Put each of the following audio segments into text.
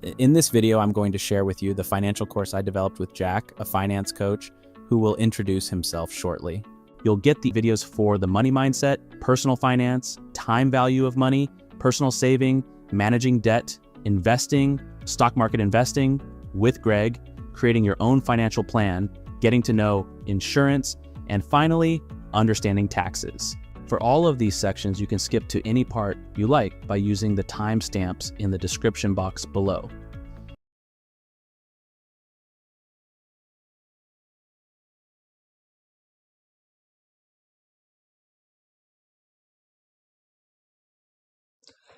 In this video, I'm going to share with you the financial course I developed with Jack, a finance coach, who will introduce himself shortly. You'll get the videos for the money mindset, personal finance, time value of money, personal saving, managing debt, investing, stock market investing with Greg, creating your own financial plan, getting to know insurance, and finally, understanding taxes. For all of these sections, you can skip to any part you like by using the timestamps in the description box below.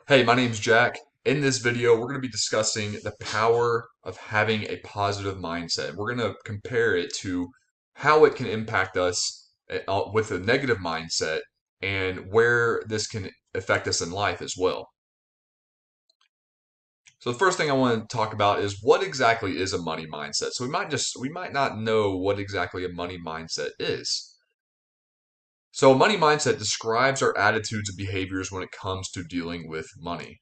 Hey, my name's Jack. In this video, we're going to be discussing the power of having a positive mindset. We're going to compare it to how it can impact us with a negative mindset and where this can affect us in life as well. So the first thing I want to talk about is what exactly is a money mindset. So we might not know what exactly a money mindset is. So a money mindset describes our attitudes and behaviors when it comes to dealing with money.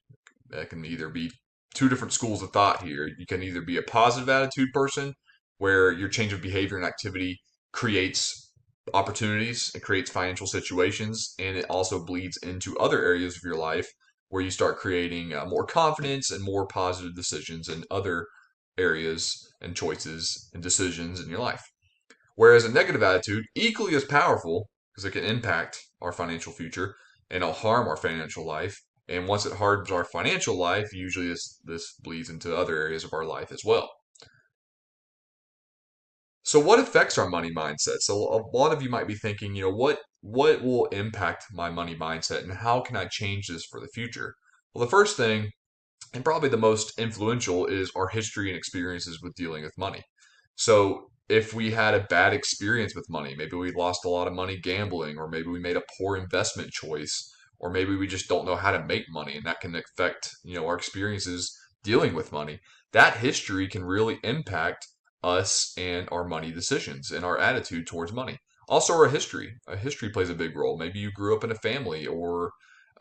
That can either be two different schools of thought here. You can either be a positive attitude person, where your change of behavior and activity creates opportunities, it creates financial situations, and it also bleeds into other areas of your life where you start creating more confidence and more positive decisions in other areas and choices and decisions in your life. Whereas a negative attitude, equally as powerful, because it can impact our financial future and it'll harm our financial life. And once it harms our financial life, usually this bleeds into other areas of our life as well. So what affects our money mindset? So a lot of you might be thinking, what will impact my money mindset and how can I change this for the future? Well, the first thing, and probably the most influential, is our history and experiences with dealing with money. So if we had a bad experience with money, maybe we lost a lot of money gambling, or maybe we made a poor investment choice, or maybe we just don't know how to make money, and that can affect, our experiences dealing with money. That history can really impact us and our money decisions and our attitude towards money. Also, our history. History plays a big role. Maybe you grew up in a family or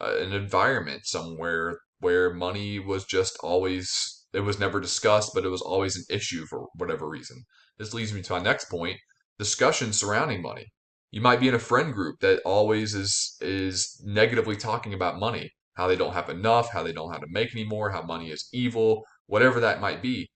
an environment somewhere where money was just always, it was never discussed, but it was always an issue for whatever reason. This leads me to my next point: discussions surrounding money. You might be in a friend group that always is negatively talking about money, how they don't have enough, how they don't know how to make any more, how money is evil, whatever that might be.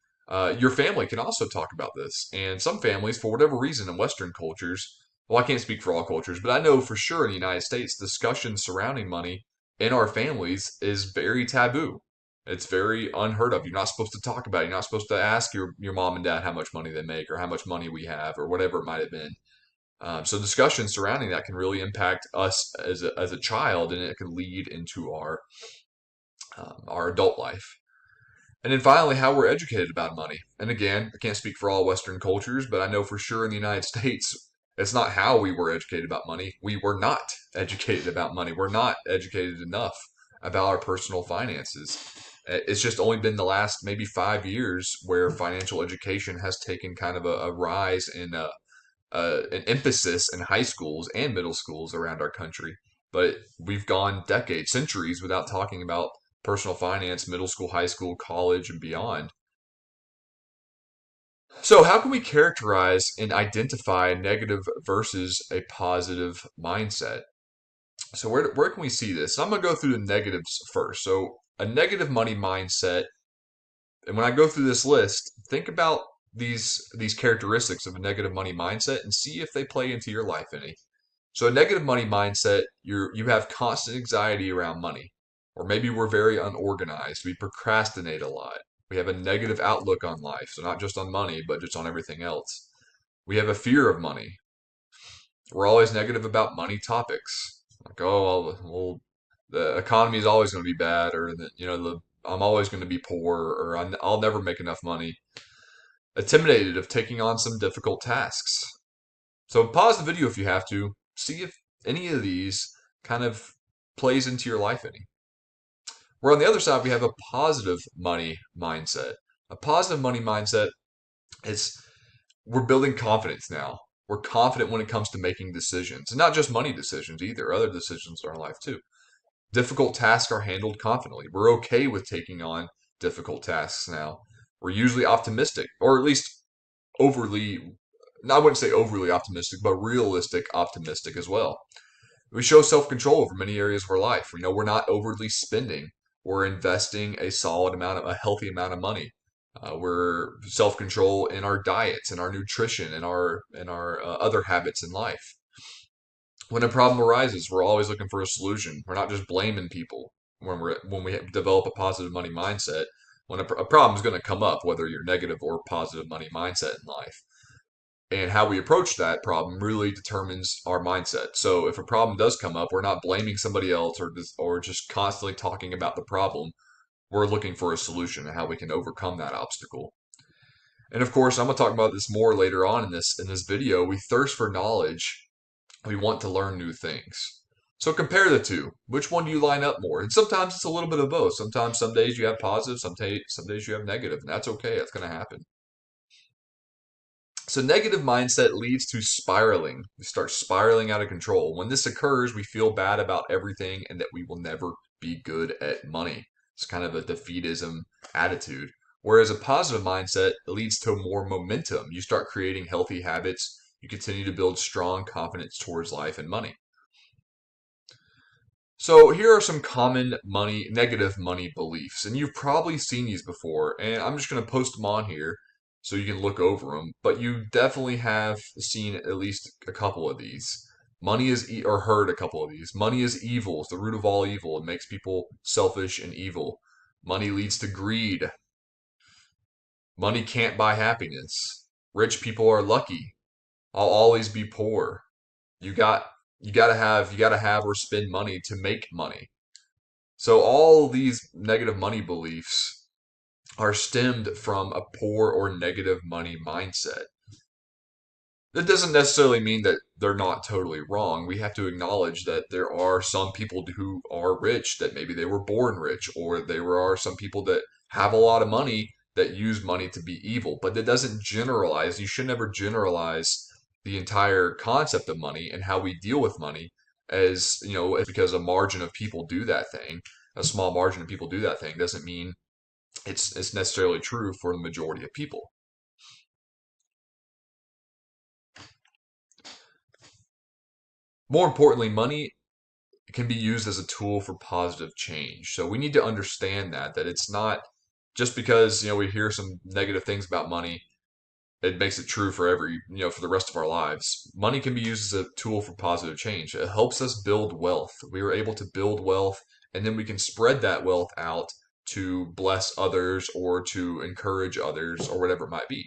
Your family can also talk about this, and some families, for whatever reason, in Western cultures, well, I can't speak for all cultures, but I know for sure in the United States, discussions surrounding money in our families is very taboo. It's very unheard of. You're not supposed to talk about it. You're not supposed to ask your mom and dad how much money they make or how much money we have or whatever it might have been. So discussions surrounding that can really impact us as a child, and it can lead into our adult life. And then finally, how we're educated about money. And again, I can't speak for all Western cultures, but I know for sure in the United States, it's not how we were educated about money. We were not educated about money. We're not educated enough about our personal finances. It's just only been the last maybe 5 years where financial education has taken kind of a rise in an emphasis in high schools and middle schools around our country. But we've gone decades, centuries without talking about personal finance, middle school, high school, college, and beyond. So, how can we characterize and identify a negative versus a positive mindset? So, where can we see this? So I'm going to go through the negatives first. So, a negative money mindset, and when I go through this list, think about these characteristics of a negative money mindset and see if they play into your life any. So, a negative money mindset, you have constant anxiety around money, or maybe we're very unorganized. We procrastinate a lot. We have a negative outlook on life, so not just on money, but just on everything else. We have a fear of money. We're always negative about money topics, like, well, the economy is always going to be bad, or I'm always going to be poor, or I'll never make enough money. Intimidated of taking on some difficult tasks. So pause the video if you have to. See if any of these kind of plays into your life any. Where on the other side, we have a positive money mindset. A positive money mindset is we're building confidence now. We're confident when it comes to making decisions, and not just money decisions either, other decisions in our life too. Difficult tasks are handled confidently. We're okay with taking on difficult tasks now. We're usually optimistic, or at least overly, I wouldn't say overly optimistic, but realistic optimistic as well. We show self control over many areas of our life. We know we're not overly spending. We're investing a solid amount of a healthy amount of money. We're self control in our diets and our nutrition and our other habits in life. When a problem arises, we're always looking for a solution. We're not just blaming people when we develop a positive money mindset. When a problem is going to come up, whether you're negative or positive money mindset in life, and how we approach that problem really determines our mindset. So if a problem does come up, we're not blaming somebody else or just constantly talking about the problem. We're looking for a solution and how we can overcome that obstacle. And of course, I'm going to talk about this more later on in this video. We thirst for knowledge. We want to learn new things. So compare the two. Which one do you line up more? And sometimes it's a little bit of both. Sometimes some days you have positive, some days you have negative, and that's okay. That's going to happen. So negative mindset leads to spiraling. We start spiraling out of control. When this occurs, we feel bad about everything and that we will never be good at money. It's kind of a defeatism attitude. Whereas a positive mindset leads to more momentum. You start creating healthy habits. You continue to build strong confidence towards life and money. So here are some common negative money beliefs, and you've probably seen these before, and I'm just going to post them on here so you can look over them, but you definitely have seen at least a couple of these. Or heard a couple of these. Money is evil. It's the root of all evil. It makes people selfish and evil. Money leads to greed. Money can't buy happiness. Rich people are lucky. I'll always be poor. You got you gotta have or spend money to make money. So all these negative money beliefs are stemmed from a poor or negative money mindset. That doesn't necessarily mean that they're not totally wrong. We have to acknowledge that there are some people who are rich that maybe they were born rich, or there are some people that have a lot of money that use money to be evil. But that doesn't generalize. You should never generalize the entire concept of money and how we deal with money as, it's because a margin of people do that thing. A small margin of people do that thing doesn't mean it's necessarily true for the majority of people. More importantly, money can be used as a tool for positive change. So we need to understand that it's not just because, we hear some negative things about money, it makes it true for for the rest of our lives. Money can be used as a tool for positive change. It helps us build wealth. We are able to build wealth, and then we can spread that wealth out to bless others or to encourage others or whatever it might be.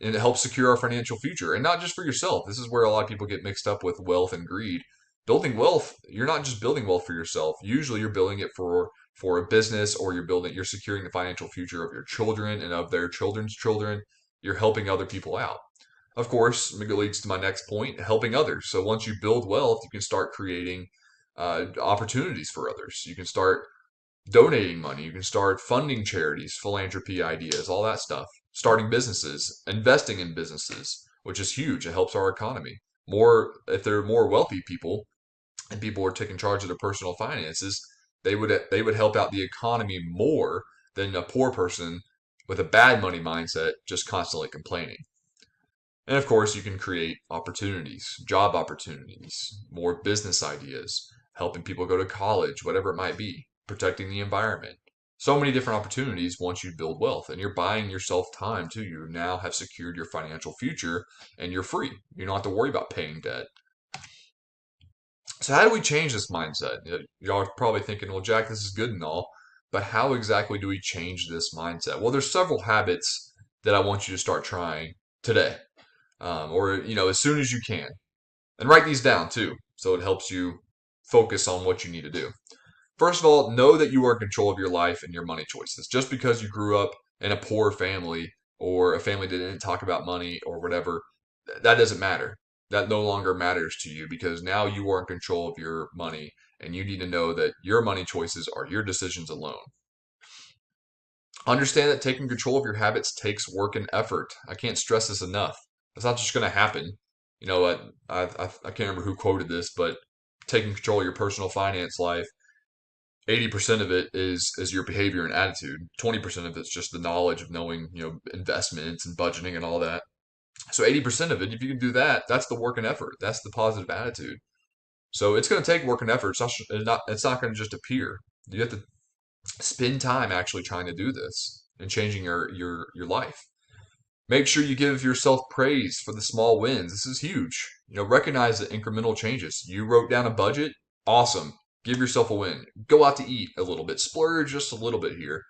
And it helps secure our financial future, and not just for yourself. This is where a lot of people get mixed up with wealth and greed. Building wealth, you're not just building wealth for yourself. Usually you're building it for a business, or you're securing the financial future of your children and of their children's children. You're helping other people out. Of course, it leads to my next point, helping others. So once you build wealth, you can start creating opportunities for others. You can start donating money. You can start funding charities, philanthropy ideas, all that stuff. Starting businesses, investing in businesses, which is huge. It helps our economy. If there are more wealthy people and people are taking charge of their personal finances, they would help out the economy more than a poor person with a bad money mindset just constantly complaining. And of course, you can create opportunities, job opportunities, more business ideas, helping people go to college, whatever it might be, protecting the environment. So many different opportunities once you build wealth, and you're buying yourself time too. You now have secured your financial future and you're free. You don't have to worry about paying debt. So, how do we change this mindset? Y'all are probably thinking, well, Jack, this is good and all, but how exactly do we change this mindset? Well, there's several habits that I want you to start trying today, or as soon as you can, and write these down too, so it helps you focus on what you need to do. First of all, know that you are in control of your life and your money choices. Just because you grew up in a poor family or a family that didn't talk about money or whatever, that doesn't matter. That no longer matters to you, because now you are in control of your money, and you need to know that your money choices are your decisions alone. Understand that taking control of your habits takes work and effort. I can't stress this enough. It's not just going to happen. I can't remember who quoted this, but taking control of your personal finance life 80% of it is your behavior and attitude. 20% of it's just the knowledge of knowing, investments and budgeting and all that. So 80% of it, if you can do that, that's the work and effort. That's the positive attitude. So it's going to take work and effort. It's not going to just appear. You have to spend time actually trying to do this and changing your life. Make sure you give yourself praise for the small wins. This is huge. Recognize the incremental changes. You wrote down a budget. Awesome. Give yourself a win. Go out to eat a little bit. Splurge just a little bit here.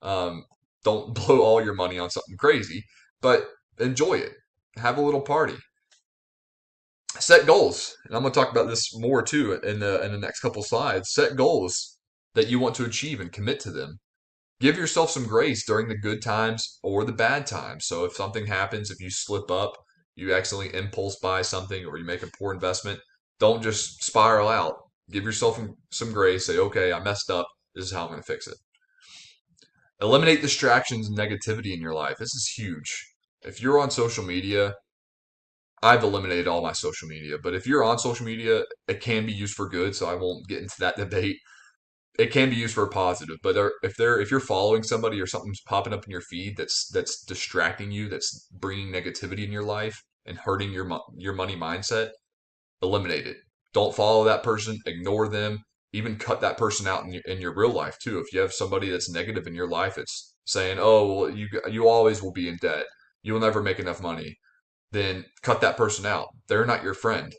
Um, don't blow all your money on something crazy, but enjoy it. Have a little party. Set goals. And I'm going to talk about this more too in the next couple slides. Set goals that you want to achieve and commit to them. Give yourself some grace during the good times or the bad times. So if something happens, if you slip up, you accidentally impulse buy something, or you make a poor investment, don't just spiral out. Give yourself some grace. Say, okay, I messed up. This is how I'm going to fix it. Eliminate distractions and negativity in your life. This is huge. If you're on social media, I've eliminated all my social media, but if you're on social media, it can be used for good, so I won't get into that debate. It can be used for a positive, but if you're following somebody or something's popping up in your feed that's distracting you, that's bringing negativity in your life and hurting your money mindset, eliminate it. Don't follow that person. Ignore them. Even cut that person out in your real life too. If you have somebody that's negative in your life, it's saying, "Oh, well, you always will be in debt. You'll never make enough money." Then cut that person out. They're not your friend.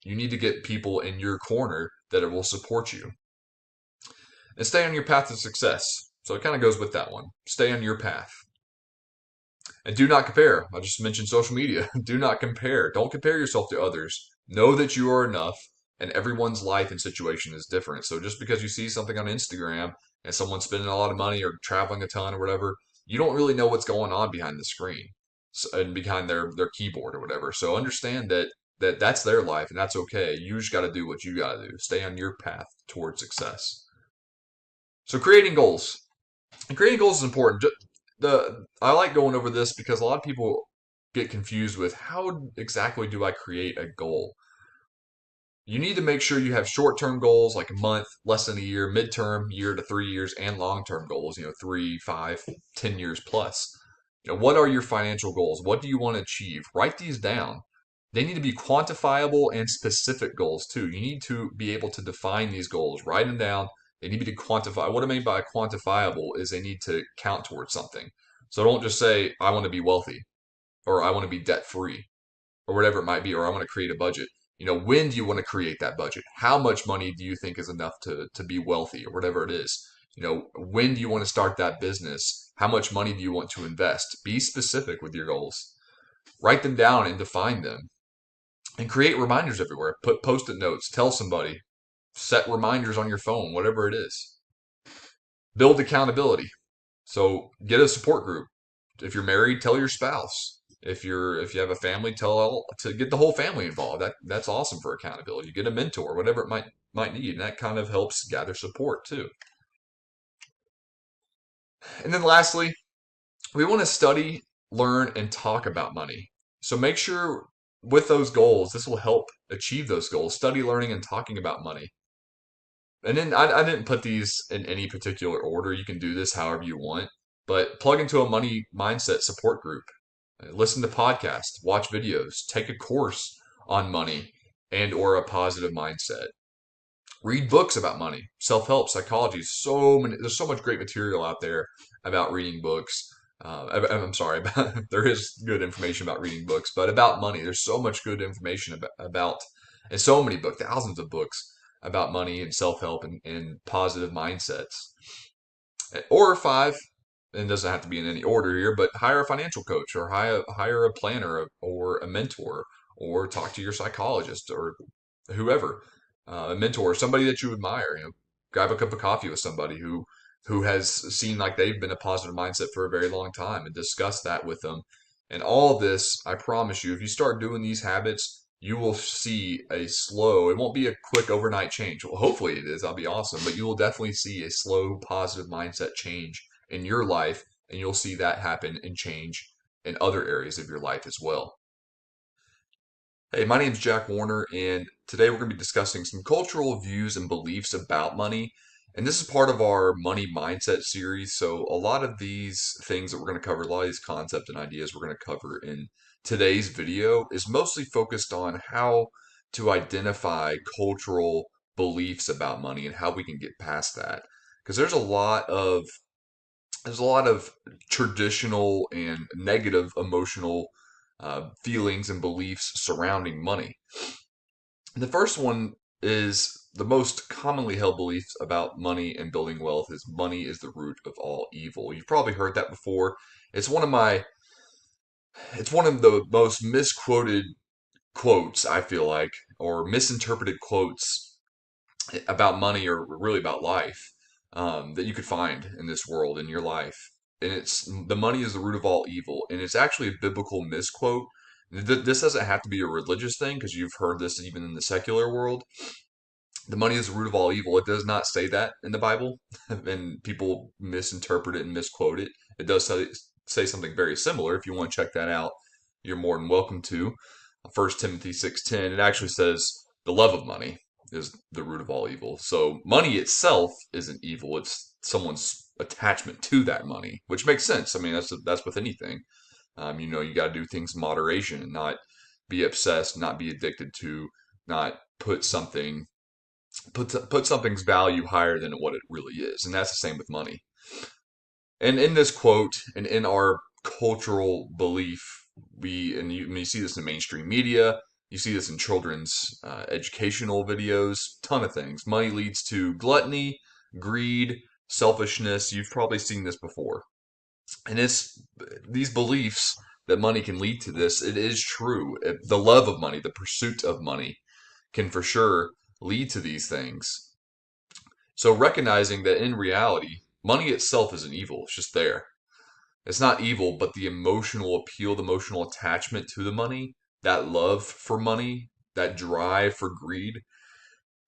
You need to get people in your corner that will support you. And stay on your path to success. So it kind of goes with that one. Stay on your path. And do not compare. I just mentioned social media. Do not compare. Don't compare yourself to others. Know that you are enough, and everyone's life and situation is different. So just because you see something on Instagram and someone's spending a lot of money or traveling a ton or whatever, you don't really know what's going on behind the screen and behind their keyboard or whatever. So understand that's their life, and that's okay. You just got to do what you got to do. Stay on your path towards success. So creating goals. And creating goals is important. I like going over this because a lot of people get confused with how exactly do I create a goal. You need to make sure you have short-term goals like a month, less than a year, midterm, year to 3 years, and long-term goals, 3, 5, 10 years plus. What are your financial goals? What do you want to achieve? Write these down. They need to be quantifiable and specific goals too. You need to be able to define these goals, write them down. They need to be quantified. What I mean by quantifiable is they need to count towards something. So don't just say, I want to be wealthy, or I want to be debt free, or whatever it might be, or I want to create a budget. When do you want to create that budget? How much money do you think is enough to be wealthy, or whatever it is? When do you want to start that business? How much money do you want to invest? Be specific with your goals. Write them down and define them. And create reminders everywhere. Put post-it notes. Tell somebody. Set reminders on your phone, whatever it is. Build accountability. So get a support group. If you're married, tell your spouse. If you have a family, to get the whole family involved. That's awesome for accountability. Get a mentor, whatever it might need, and that kind of helps gather support too. And then lastly, we want to study, learn, and talk about money. So make sure with those goals, this will help achieve those goals. Study, learning, and talking about money. And then I didn't put these in any particular order. You can do this however you want, but plug into a money mindset support group. Listen to podcasts, watch videos, take a course on money and or a positive mindset. Read books about money, self-help, psychology. There's so much great material out there about reading books. I'm sorry, there is good information about reading books, but about money, there's so much good information about and so many books, thousands of books about money and self-help and positive mindsets. Or five, and it doesn't have to be in any order here, but hire a financial coach or hire a planner or a mentor or talk to your psychologist or whoever, a mentor, somebody that you admire. Grab a cup of coffee with somebody who has seen like they've been a positive mindset for a very long time and discuss that with them. And all of this, I promise you, if you start doing these habits, you will see a slow, it won't be a quick overnight change. Well, hopefully it is, that'll be awesome, but you will definitely see a slow positive mindset change in your life, and you'll see that happen and change in other areas of your life as well. Hey, my name is Jack Warner, and today we're going to be discussing some cultural views and beliefs about money And this is part of our money mindset series. So a lot of these things that we're going to cover, a lot of these concepts and ideas we're going to cover in today's video is mostly focused on how to identify cultural beliefs about money and how we can get past that. Because there's a lot of traditional and negative emotional feelings and beliefs surrounding money. The first one is the most commonly held beliefs about money and building wealth is money is the root of all evil. You've probably heard that before. It's one of my it's one of the most misquoted quotes, I feel like, or misinterpreted quotes about money or really about life that you could find in this world in your life. And it's the money is the root of all evil, and it's actually a biblical misquote. This doesn't have to be a religious thing because you've heard this even in the secular world. The money is the root of all evil. It does not say that in the Bible, and people misinterpret it and misquote it. It does say something very similar. If you want to check that out, you're more than welcome to. 1 Timothy 6:10, it actually says the love of money is the root of all evil. So money itself isn't evil. It's someone's attachment to that money, which makes sense. I mean, that's with anything. You got to do things in moderation and not be obsessed, not be addicted to, not put something's value higher than what it really is, and that's the same with money. And in this quote, and in our cultural belief, you see this in mainstream media, you see this in children's educational videos, ton of things. Money leads to gluttony, greed, selfishness. You've probably seen this before, and it's these beliefs that money can lead to this. It is true. The love of money, the pursuit of money, can for sure lead to these things. So recognizing that in reality, money itself isn't evil, it's just there. It's not evil, but the emotional appeal, the emotional attachment to the money, that love for money, that drive for greed,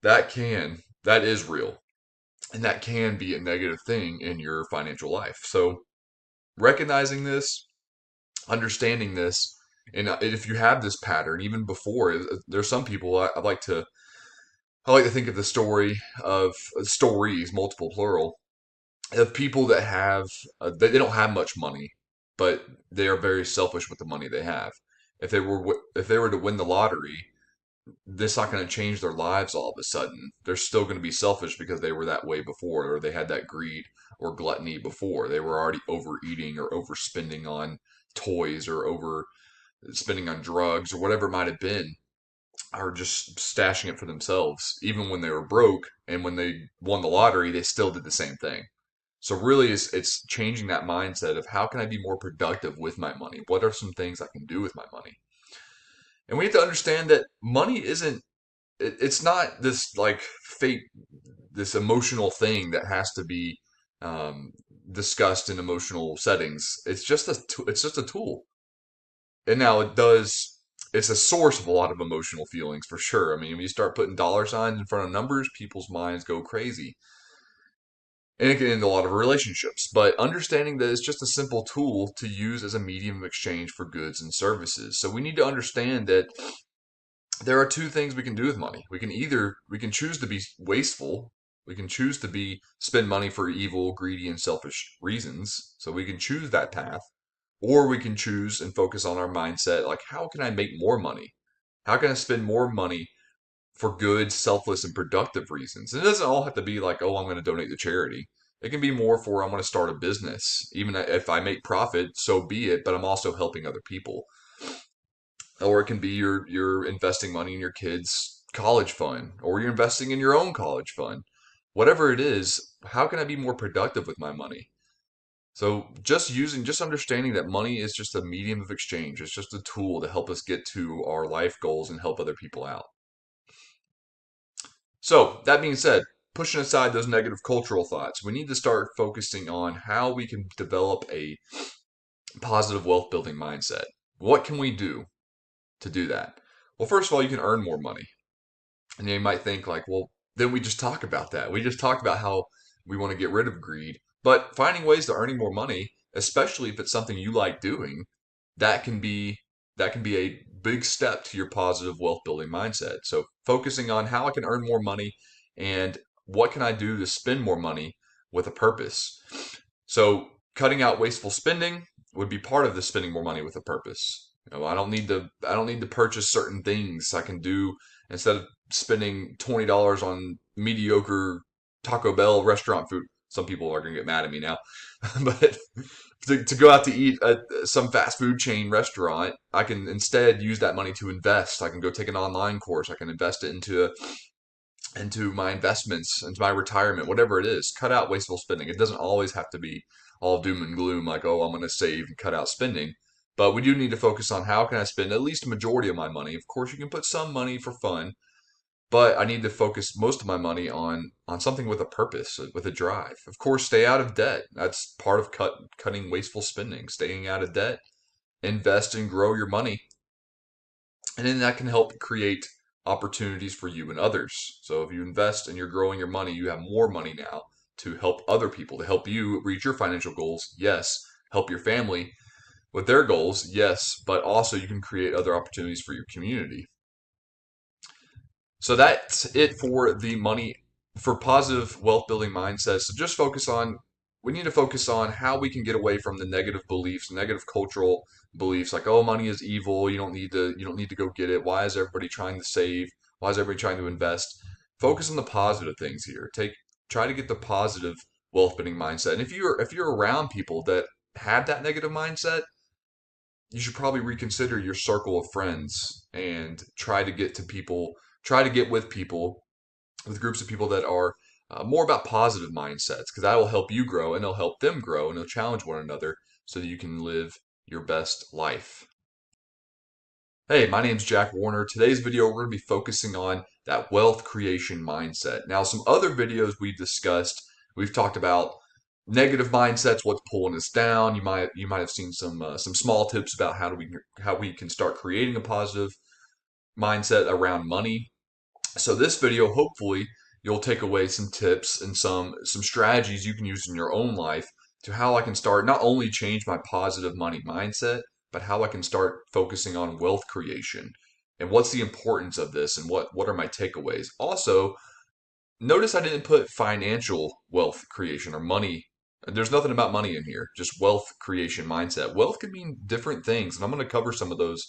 that is real. And that can be a negative thing in your financial life. So recognizing this, understanding this, and if you have this pattern, even before, there's some people I like to think of the story of stories, multiple plural, of people that have they don't have much money, but they are very selfish with the money they have. If they were to win the lottery, this not going to change their lives all of a sudden. They're still going to be selfish because they were that way before, or they had that greed or gluttony before. They were already overeating or overspending on toys or overspending on drugs or whatever it might have been, are just stashing it for themselves. Even when they were broke and when they won the lottery, they still did the same thing. So really, it's changing that mindset of how can I be more productive with my money? What are some things I can do with my money? And we have to understand that money isn't, it's not this like fake, this emotional thing that has to be um, discussed in emotional settings. It's just a tool. And now it's a source of a lot of emotional feelings for sure. I mean, when you start putting dollar signs in front of numbers, people's minds go crazy. And it can end a lot of relationships. But understanding that it's just a simple tool to use as a medium of exchange for goods and services. So we need to understand that there are two things we can do with money. We can choose to be wasteful. We can choose to be spend money for evil, greedy, and selfish reasons. So we can choose that path. Or we can choose and focus on our mindset like, how can I make more money? How can I spend more money for good, selfless, and productive reasons? And it doesn't all have to be like, oh, I'm going to donate to charity. It can be more for I'm going to start a business. Even if I make profit, so be it, but I'm also helping other people. Or it can be you're investing money in your kids' college fund, or you're investing in your own college fund. Whatever it is, how can I be more productive with my money? So just understanding that money is just a medium of exchange. It's just a tool to help us get to our life goals and help other people out. So that being said, pushing aside those negative cultural thoughts, we need to start focusing on how we can develop a positive wealth building mindset. What can we do to do that? Well, first of all, you can earn more money. And you might think like, well, then we just talk about that. We just talked about how we want to get rid of greed, but finding ways to earning more money, especially if it's something you like doing, that can be that can be a big step to your positive wealth building mindset. So focusing on how I can earn more money and what can I do to spend more money with a purpose? So cutting out wasteful spending would be part of the spending more money with a purpose. I don't need to purchase certain things. I can do, instead of spending $20 on mediocre Taco Bell restaurant food. Some people are going to get mad at me now, but to go out to eat at some fast food chain restaurant, I can instead use that money to invest. I can go take an online course. I can invest it into my investments, into my retirement, whatever it is. Cut out wasteful spending. It doesn't always have to be all doom and gloom, like, oh, I'm going to save and cut out spending. But we do need to focus on how can I spend at least a majority of my money. Of course, you can put some money for fun, but I need to focus most of my money on something with a purpose, with a drive. Of course, stay out of debt. That's part of cutting wasteful spending. Staying out of debt, invest and grow your money, and then that can help create opportunities for you and others. So if you invest and you're growing your money, you have more money now to help other people, to help you reach your financial goals. Yes, help your family with their goals. Yes, but also you can create other opportunities for your community. So that's it for the money, for positive wealth building mindset. So just focus on, we need to focus on how we can get away from the negative beliefs, negative cultural beliefs like, oh, money is evil, you don't need to go get it. Why is everybody trying to save? Why is everybody trying to invest? Focus on the positive things here. Try to get the positive wealth building mindset. And if you're around people that have that negative mindset, you should probably reconsider your circle of friends and try to get with people, with groups of people that are more about positive mindsets, because that will help you grow and it'll help them grow and they'll challenge one another so that you can live your best life. Hey, my name's Jack Warner. Today's video, we're going to be focusing on that wealth creation mindset. Now, some other videos we've talked about negative mindsets, what's pulling us down. You might have seen some small tips about how we can start creating a positive mindset around money. So this video, hopefully, you'll take away some tips and some strategies you can use in your own life to how I can start not only change my positive money mindset, but how I can start focusing on wealth creation and what's the importance of this and what are my takeaways. Also, notice I didn't put financial wealth creation or money. There's nothing about money in here, just wealth creation mindset. Wealth can mean different things, and I'm going to cover some of those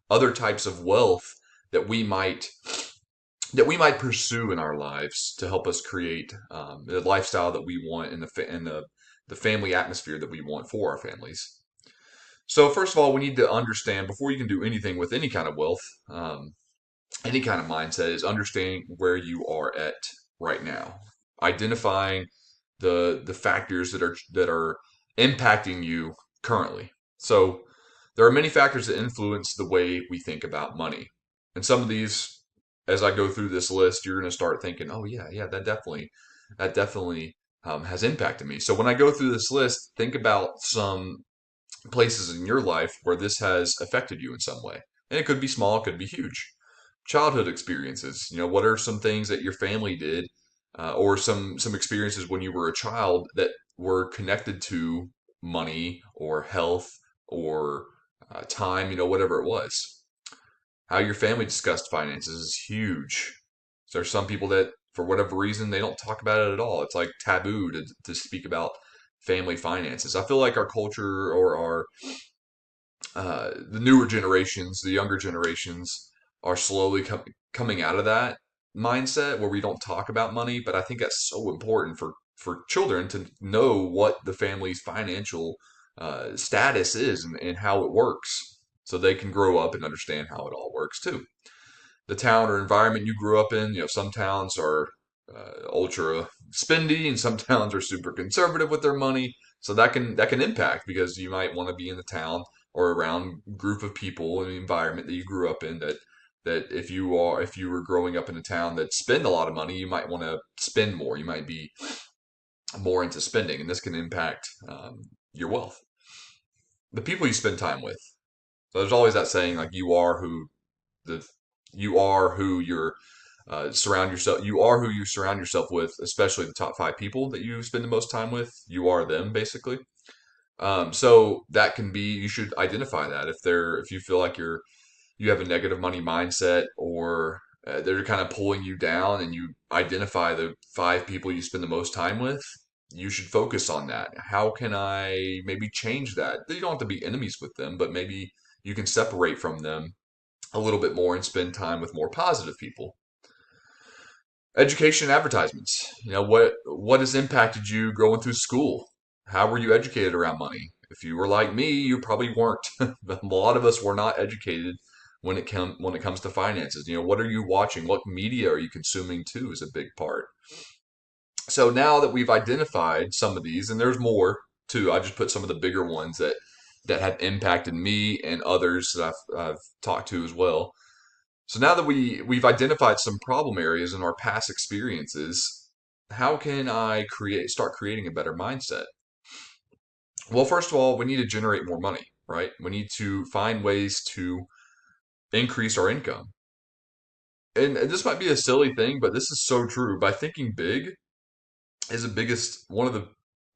other types of wealth that we might pursue in our lives to help us create the lifestyle that we want and the family atmosphere that we want for our families. So first of all, we need to understand before you can do anything with any kind of wealth, any kind of mindset, is understanding where you are at right now, identifying the factors that are impacting you currently. So there are many factors that influence the way we think about money, and some of these, as I go through this list, you're going to start thinking, oh yeah, that definitely has impacted me. So when I go through this list, think about some places in your life where this has affected you in some way. And it could be small, it could be huge. Childhood experiences, what are some things that your family did, or some experiences when you were a child that were connected to money or health or time, whatever it was. How your family discussed finances is huge. So there's some people that, for whatever reason, they don't talk about it at all. It's like taboo to speak about family finances. I feel like our culture, or the newer generations, the younger generations, are slowly coming out of that mindset where we don't talk about money. But I think that's so important for children to know what the family's financial status is and how it works, so they can grow up and understand how it all works too. The town or environment you grew up in, some towns are ultra spendy and some towns are super conservative with their money. So that can impact, because you might want to be in the town or around group of people in the environment that you grew up in, that if you were growing up in a town that spend a lot of money, you might want to spend more. You might be more into spending, and this can impact your wealth. The people you spend time with. So there's always that saying, like, the you are who you're surround yourself. You are who you surround yourself with, especially the top 5 people that you spend the most time with. You are them, basically. So that can be, you should identify that if you feel like you have a negative money mindset, or they're kind of pulling you down, and you identify the 5 people you spend the most time with, you should focus on that. How can I maybe change that? You don't have to be enemies with them, but maybe you can separate from them a little bit more and spend time with more positive people. Education and advertisements. What has impacted you growing through school? How were you educated around money? If you were like me, you probably weren't. A lot of us were not educated when it comes to finances. What are you watching? What media are you consuming too is a big part. So now that we've identified some of these, and there's more too, I just put some of the bigger ones that have impacted me and others that I've talked to as well. So now that we've identified some problem areas in our past experiences, how can I start creating a better mindset? Well, first of all, we need to generate more money, right? We need to find ways to increase our income. And this might be a silly thing, but this is so true. By thinking big is one of the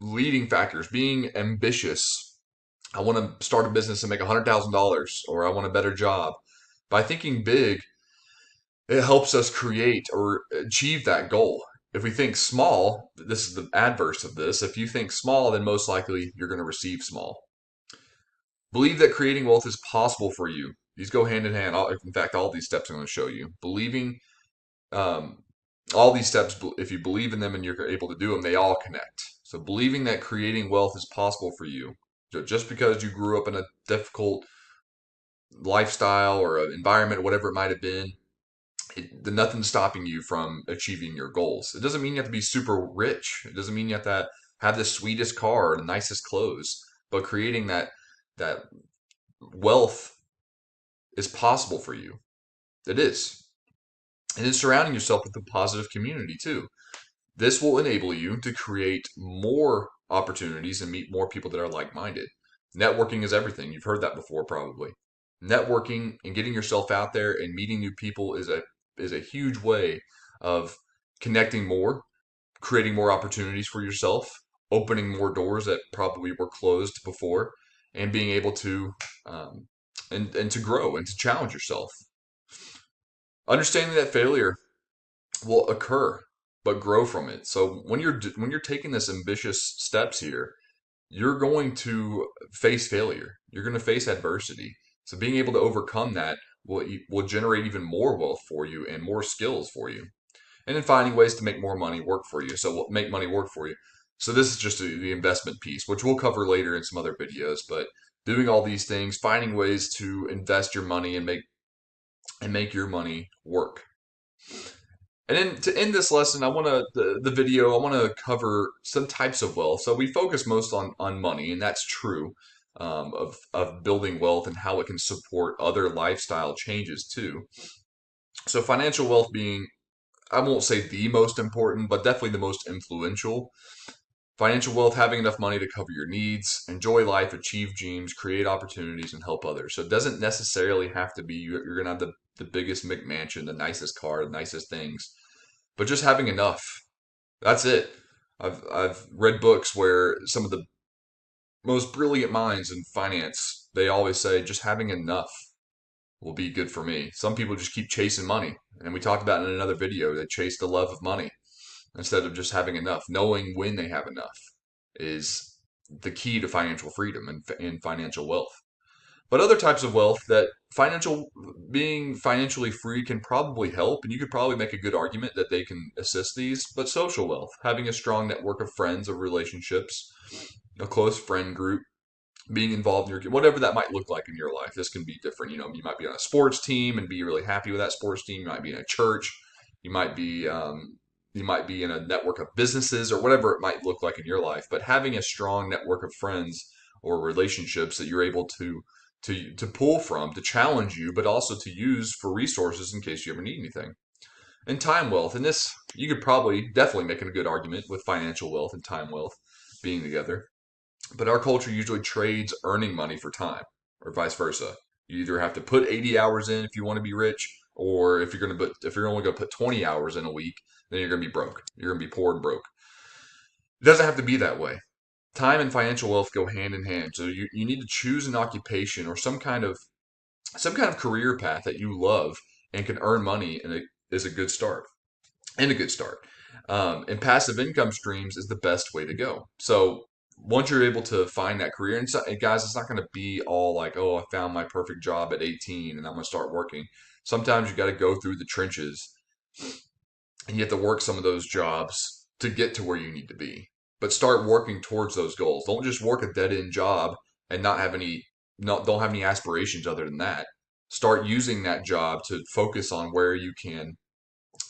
leading factors. Being ambitious. I want to start a business and make $100,000, or I want a better job. By thinking big, it helps us create or achieve that goal. If we think small, this is the adverse of this. If you think small, then most likely you're going to receive small. Believe that creating wealth is possible for you. These go hand in hand. In fact, all these steps I'm going to show you. Believing um, all these steps, if you believe in them and you're able to do them, they all connect. So believing that creating wealth is possible for you. So just because you grew up in a difficult lifestyle or environment, whatever it might have been, nothing's stopping you from achieving your goals. It doesn't mean you have to be super rich. It doesn't mean you have to have the sweetest car or the nicest clothes. But creating that wealth is possible for you. It is. And then surrounding yourself with a positive community too. This will enable you to create more opportunities and meet more people that are like-minded. Networking is everything. You've heard that before, probably. Networking and getting yourself out there and meeting new people is a huge way of connecting more, creating more opportunities for yourself, opening more doors that probably were closed before, and being able to and to grow and to challenge yourself. Understanding that failure will occur, but grow from it. So when you're taking this ambitious steps here, you're going to face failure. You're going to face adversity. So being able to overcome that will generate even more wealth for you and more skills for you. And then finding ways to make more money work for you. So make money work for you. So this is just the investment piece, which we'll cover later in some other videos. But doing all these things, finding ways to invest your money and make your money work. And then to end this lesson, the video, I want to cover some types of wealth. So we focus most on money, and that's true, of building wealth and how it can support other lifestyle changes too. So financial wealth being, I won't say the most important, but definitely the most influential. Financial wealth, having enough money to cover your needs, enjoy life, achieve dreams, create opportunities, and help others. So it doesn't necessarily have to be you're going to have the biggest McMansion, the nicest car, the nicest things, but just having enough. That's it. I've read books where some of the most brilliant minds in finance, they always say just having enough will be good for me. Some people just keep chasing money. And we talked about in another video, they chase the love of money instead of just having enough. Knowing when they have enough is the key to financial freedom and financial wealth. But other types of wealth that being financially free can probably help, and you could probably make a good argument that they can assist these. But social wealth, having a strong network of friends, of relationships, a close friend group, being involved in whatever that might look like in your life. This can be different. You might be on a sports team and be really happy with that sports team. You might be in a church. You might be in a network of businesses or whatever it might look like in your life. But having a strong network of friends or relationships that you're able to pull from, to challenge you, but also to use for resources in case you ever need anything. And time wealth. And this, you could probably definitely make a good argument with financial wealth and time wealth being together. But our culture usually trades earning money for time, or vice versa. You either have to put 80 hours in if you want to be rich, or if you're only going to put 20 hours in a week, then you're going to be broke. You're going to be poor and broke. It doesn't have to be that way. Time and financial wealth go hand in hand. So you need to choose an occupation or some kind of career path that you love and can earn money is a good start and a good start. And passive income streams is the best way to go. So once you're able to find that career, and guys, it's not going to be all like, oh, I found my perfect job at 18 and I'm going to start working. Sometimes you got to go through the trenches and you have to work some of those jobs to get to where you need to be. But start working towards those goals. Don't just work a dead end job and not have any, not don't have any aspirations other than that. Start using that job to focus on where you can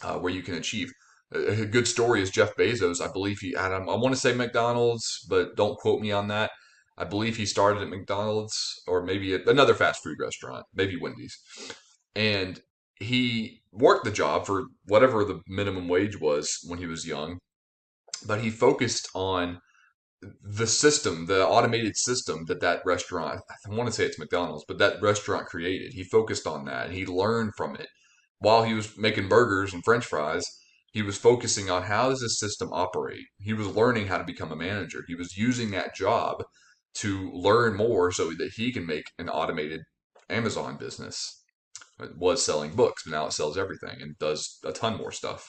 achieve. A good story is Jeff Bezos. I believe I want to say McDonald's, but don't quote me on that. I believe he started at McDonald's or maybe at another fast food restaurant, maybe Wendy's. And he worked the job for whatever the minimum wage was when he was young, but he focused on the system, the automated system that restaurant, I want to say it's McDonald's, but that restaurant created. He focused on that and he learned from it. While he was making burgers and french fries, he was focusing on how does this system operate. He was learning how to become a manager. He was using that job to learn more so that he can make an automated Amazon business. It was selling books, but now it sells everything and does a ton more stuff.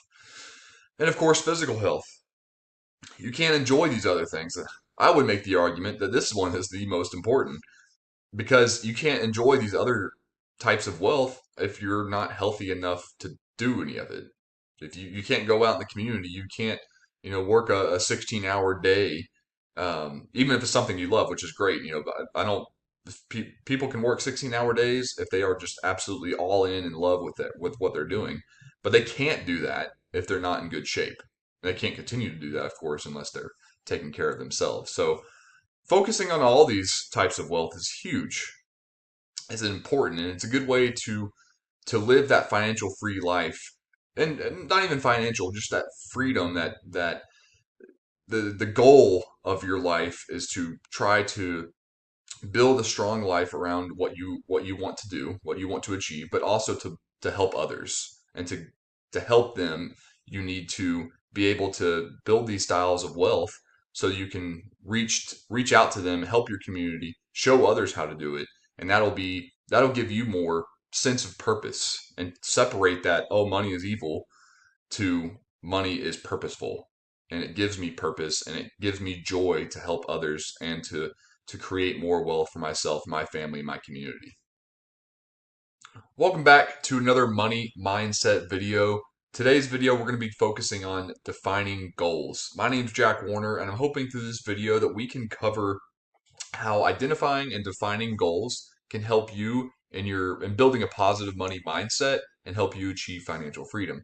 And of course, physical health. You can't enjoy these other things. I would make the argument that this one is the most important because you can't enjoy these other types of wealth if you're not healthy enough to do any of it. If you can't go out in the community, you can't, work a 16-hour day, even if it's something you love, which is great. But I don't. People can work 16-hour days if they are just absolutely all in love with it, with what they're doing, but they can't do that if they're not in good shape. And they can't continue to do that, of course, unless they're taking care of themselves. So focusing on all these types of wealth is huge. It's important, and it's a good way to live that financial free life, and not even financial, just that freedom that the goal of your life is to try to build a strong life around what you want to do, what you want to achieve, but also to help others and to help them. You need to be able to build these styles of wealth so you can reach out to them, help your community, show others how to do it, and that'll give you more sense of purpose and separate that, oh, money is evil, to money is purposeful, and it gives me purpose and it gives me joy to help others and to create more wealth for myself, my family, my community. Welcome back to another money mindset video. Today's video, we're going to be focusing on defining goals. My name is Jack Warner, and I'm hoping through this video that we can cover how identifying and defining goals can help you in building a positive money mindset and help you achieve financial freedom.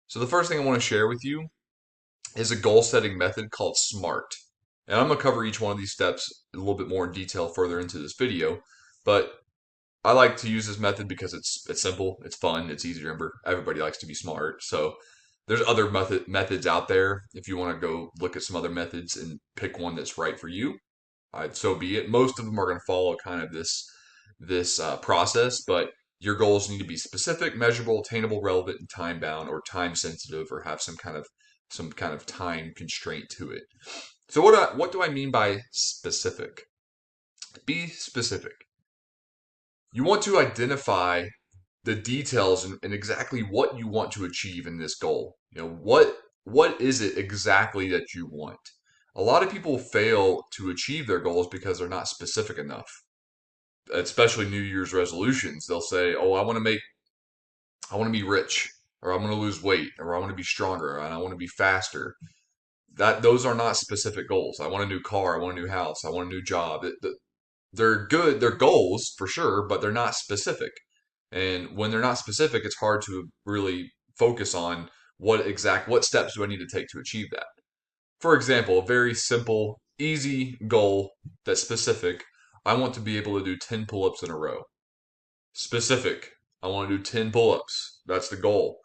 So the first thing I want to share with you is a goal setting method called SMART. And I'm going to cover each one of these steps a little bit more in detail further into this video, but I like to use this method because it's simple, it's fun, it's easy to remember. Everybody likes to be smart. So there's other methods out there. If you want to go look at some other methods and pick one that's right for you, so be it. Most of them are going to follow kind of this process, but your goals need to be specific, measurable, attainable, relevant, and time bound, or time sensitive, or have some kind of time constraint to it. So what do I mean by specific? Be specific. You want to identify the details and exactly what you want to achieve in this goal. What is it exactly that you want? A lot of people fail to achieve their goals because they're not specific enough. Especially New Year's resolutions. They'll say, "Oh, I want to be rich, or I want to lose weight, or I want to be stronger, and I want to be faster." Those are not specific goals. I want a new car, I want a new house, I want a new job. They're good, they're goals for sure, but they're not specific. And when they're not specific, it's hard to really focus on what steps do I need to take to achieve that. For example, a very simple, easy goal that's specific. I want to be able to do 10 pull-ups in a row. Specific. I want to do 10 pull-ups. That's the goal.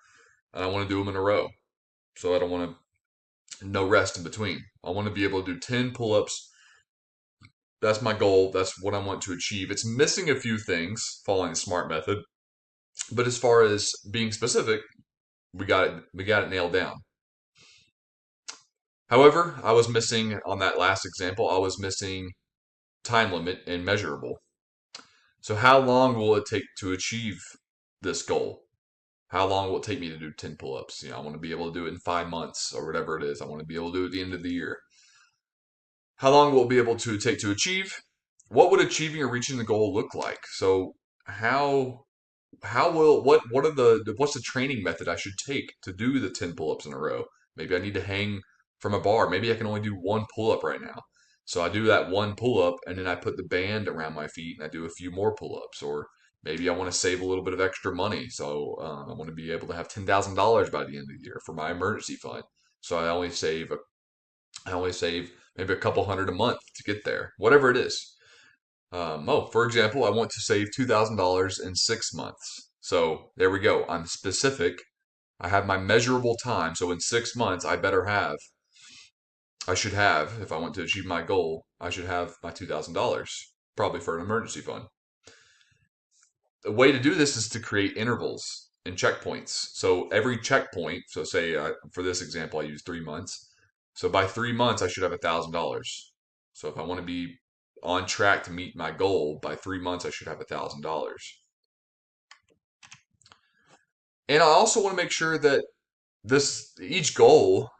And I want to do them in a row. So I don't want no rest in between. I want to be able to do 10 pull-ups. That's my goal. That's what I want to achieve. It's missing a few things following the SMART method. But as far as being specific, we got it nailed down. However, I was missing on that last example, I was missing time limit and measurable. So how long will it take to achieve this goal? How long will it take me to do 10 pull-ups? I want to be able to do it in 5 months or whatever it is. I want to be able to do it at the end of the year. How long will it be able to take to achieve? What would achieving or reaching the goal look like? So how will what are what's the training method I should take to do the 10 pull-ups in a row? Maybe I need to hang from a bar. Maybe I can only do one pull-up right now. So I do that one pull-up and then I put the band around my feet and I do a few more pull-ups. Or maybe I want to save a little bit of extra money. So I want to be able to have $10,000 by the end of the year for my emergency fund. So I only save maybe a couple hundred a month to get there, whatever it is. For example, I want to save $2,000 in 6 months. So there we go. I'm specific. I have my measurable time. So in 6 months, I should have, if I want to achieve my goal, I should have my $2,000, probably for an emergency fund. The way to do this is to create intervals and checkpoints. So every checkpoint, so say for this example, I use 3 months. So by 3 months, I should have $1,000. So if I want to be on track to meet my goal, by 3 months, I should have $1,000. And I also want to make sure that each goal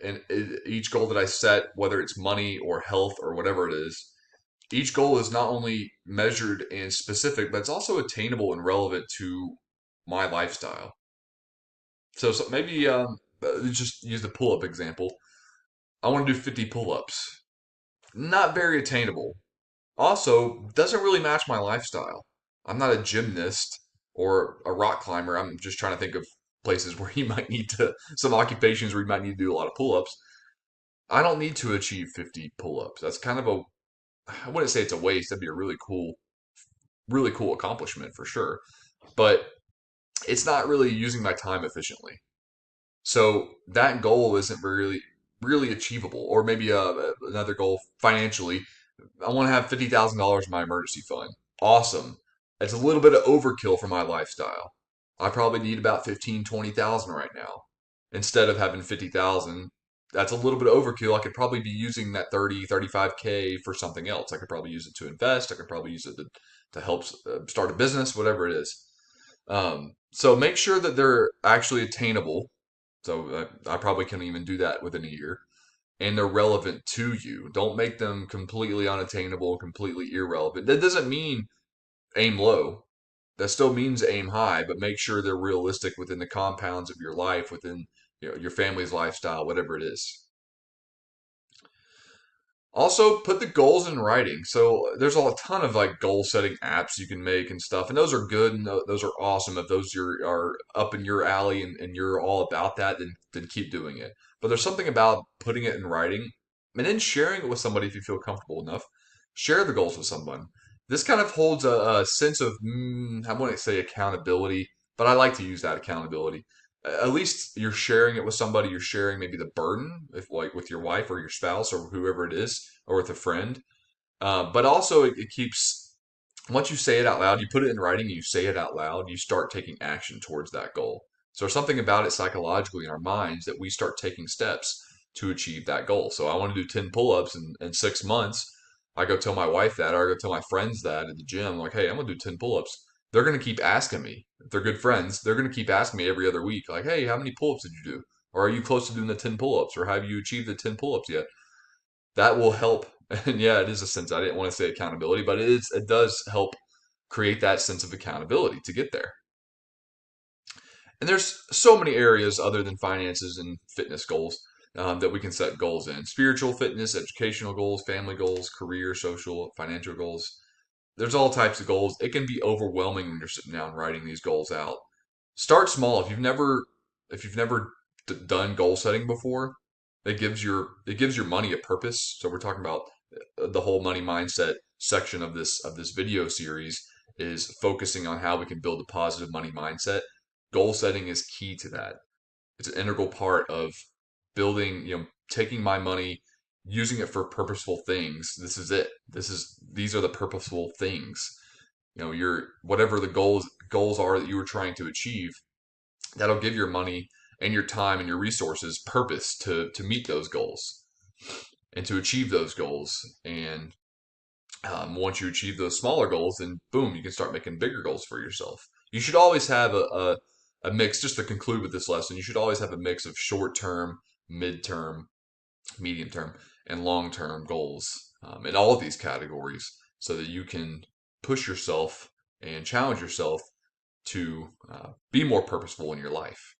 and each goal that I set, whether it's money or health or whatever it is, each goal is not only measured and specific, but it's also attainable and relevant to my lifestyle. So maybe just use the pull up example. I want to do 50 pull ups. Not very attainable. Also, doesn't really match my lifestyle. I'm not a gymnast or a rock climber. I'm just trying to think of places where you might need to, some occupations where you might need to do a lot of pull ups. I don't need to achieve 50 pull ups. That's kind of I wouldn't say it's a waste. That'd be a really cool accomplishment for sure. But it's not really using my time efficiently. So that goal isn't really achievable. Or maybe another goal financially. I want to have $50,000 in my emergency fund. Awesome. It's a little bit of overkill for my lifestyle. I probably need about 15, 20,000 right now. Instead of having 50,000, that's a little bit of overkill. I could probably be using that 30, 35K for something else. I could probably use it to invest. I could probably use it to help start a business, whatever it is. So make sure that they're actually attainable. So I probably can even do that within a year. And they're relevant to you. Don't make them completely unattainable, completely irrelevant. That doesn't mean aim low. That still means aim high, but make sure they're realistic within the compounds of your life, within your family's lifestyle, whatever it is. Also, put the goals in writing. So there's a ton of like goal setting apps you can make and stuff, and those are good and those are awesome. If those are up in your alley and you're all about that, then keep doing it. But there's something about putting it in writing and then sharing it with somebody if you feel comfortable enough. Share the goals with someone. This kind of holds a sense of I wouldn't say accountability, but I like to use that accountability. At least you're sharing it with somebody. You're sharing maybe the burden, if like with your wife or your spouse or whoever it is, or with a friend. But also, it keeps once you say it out loud, you put it in writing, you say it out loud, you start taking action towards that goal. So there's something about it psychologically in our minds that we start taking steps to achieve that goal. So I want to do 10 pull-ups in 6 months. I go tell my wife that, or I go tell my friends that at the gym. I'm like, hey, I'm gonna do 10 pull-ups. They're gonna keep asking me. If they're good friends, they're gonna keep asking me every other week, like, hey, how many pull-ups did you do? Or are you close to doing the 10 pull-ups? Or have you achieved the 10 pull-ups yet? That will help. And yeah, it is a sense. I didn't want to say accountability, but it does help create that sense of accountability to get there. And there's so many areas other than finances and fitness goals that we can set goals in: spiritual fitness, educational goals, family goals, career, social, financial goals. There's all types of goals. It can be overwhelming when you're sitting down writing these goals out. Start small. If you've never done goal setting before, it gives your money a purpose. So we're talking about the whole money mindset section of this video series is focusing on how we can build a positive money mindset. Goal setting is key to that. It's an integral part of building, taking my money, using it for purposeful things. This is it. These are the purposeful things. Your whatever the goals are that you were trying to achieve, that'll give your money and your time and your resources purpose to meet those goals and to achieve those goals. And once you achieve those smaller goals, then boom, you can start making bigger goals for yourself. You should always have a mix, just to conclude with this lesson, you should always have a mix of short term, mid term, medium term, and long term goals in all of these categories so that you can push yourself and challenge yourself to be more purposeful in your life.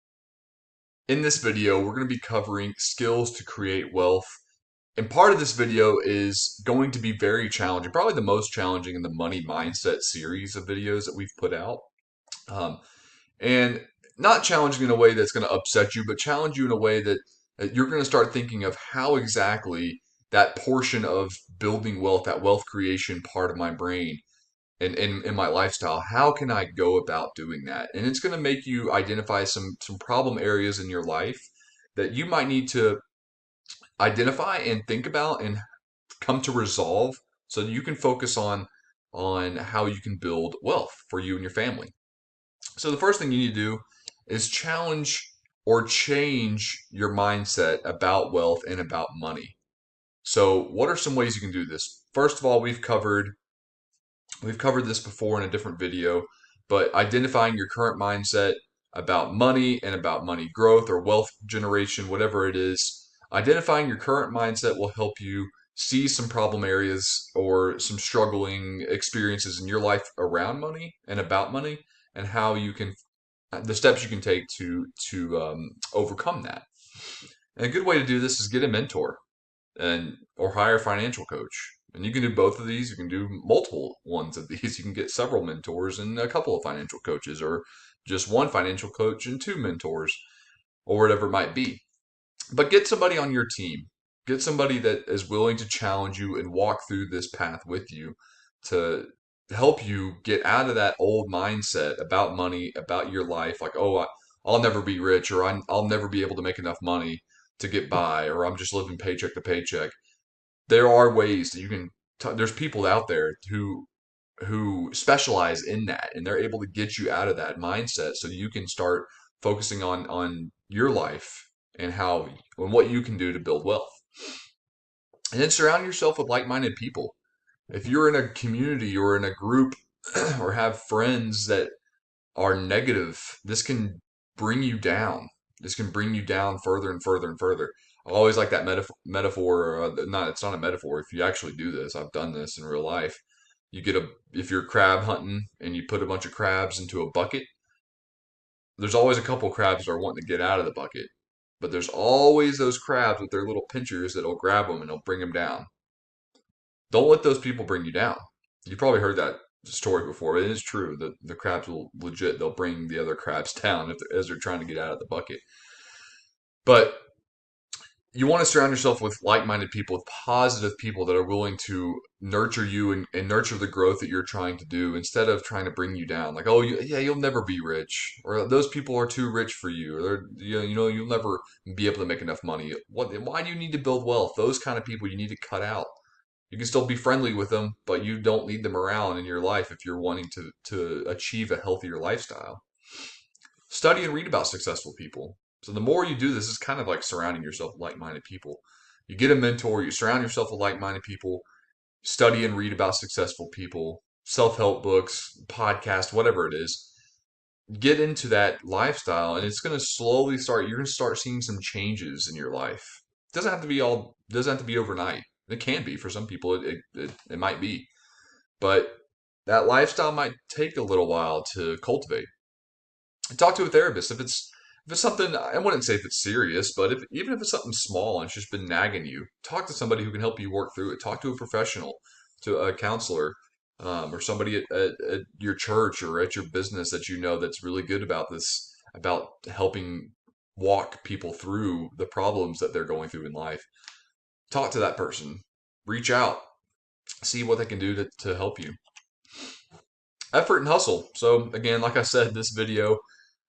In this video, we're going to be covering skills to create wealth. And part of this video is going to be very challenging, probably the most challenging in the money mindset series of videos that we've put out. And not challenging in a way that's going to upset you, but challenge you in a way that you're going to start thinking of how exactly that portion of building wealth, that wealth creation part of my brain and in my lifestyle, how can I go about doing that? And it's going to make you identify some problem areas in your life that you might need to identify and think about and come to resolve so that you can focus on how you can build wealth for you and your family. So the first thing you need to do is challenge or change your mindset about wealth and about money. So what are some ways you can do this? First of all, we've covered this before in a different video, but identifying your current mindset about money and about money growth or wealth generation, whatever it is, identifying your current mindset will help you see some problem areas or some struggling experiences in your life around money and about money, and how you can the steps you can take to overcome that. And a good way to do this is get a mentor and or hire a financial coach. And you can do both of these. You can do multiple ones of these. You can get several mentors and a couple of financial coaches, or just one financial coach and two mentors, or whatever it might be. But get somebody on your team. Get somebody that is willing to challenge you and walk through this path with you to help you get out of that old mindset about money, about your life. Like, oh, I'll never be rich, or I'll never be able to make enough money to get by, or I'm just living paycheck to paycheck. There are ways that you can. There's people out there who specialize in that, and they're able to get you out of that mindset so you can start focusing on your life and how and what you can do to build wealth. And then surround yourself with like-minded people. If you're in a community or in a group or have friends that are negative, this can bring you down. This can bring you down further and further and further. I always like that metaphor. Not it's not a metaphor. If you actually do this, I've done this in real life. You get if you're crab hunting and you put a bunch of crabs into a bucket, there's always a couple crabs that are wanting to get out of the bucket, but there's always those crabs with their little pinchers that'll grab them and they'll bring them down. Don't let those people bring you down. You probably heard that story before. It is true that the crabs will they'll bring the other crabs down as they're trying to get out of the bucket. But you want to surround yourself with like-minded people, with positive people that are willing to nurture you and nurture the growth that you're trying to do, instead of trying to bring you down. Like, oh, yeah, you'll never be rich, or those people are too rich for you, or you'll never be able to make enough money. Why do you need to build wealth? Those kind of people you need to cut out. You can still be friendly with them, but you don't need them around in your life if you're wanting to achieve a healthier lifestyle. Study and read about successful people. So the more you do this, is kind of like surrounding yourself with like-minded people. You get a mentor, you surround yourself with like-minded people, study and read about successful people, self-help books, podcast, whatever it is. Get into that lifestyle, and it's going to slowly you're going to start seeing some changes in your life. It doesn't have to be overnight. It can be for some people. It might be, but that lifestyle might take a little while to cultivate. Talk to a therapist if it's something. I wouldn't say if it's serious, but even if it's something small and it's just been nagging you, talk to somebody who can help you work through it. Talk to a professional, to a counselor, or somebody at your church or at your business that you know that's really good about this, about helping walk people through the problems that they're going through in life. Talk to that person. Reach out. See what they can do to help you. Effort and hustle. So again, like I said, this video,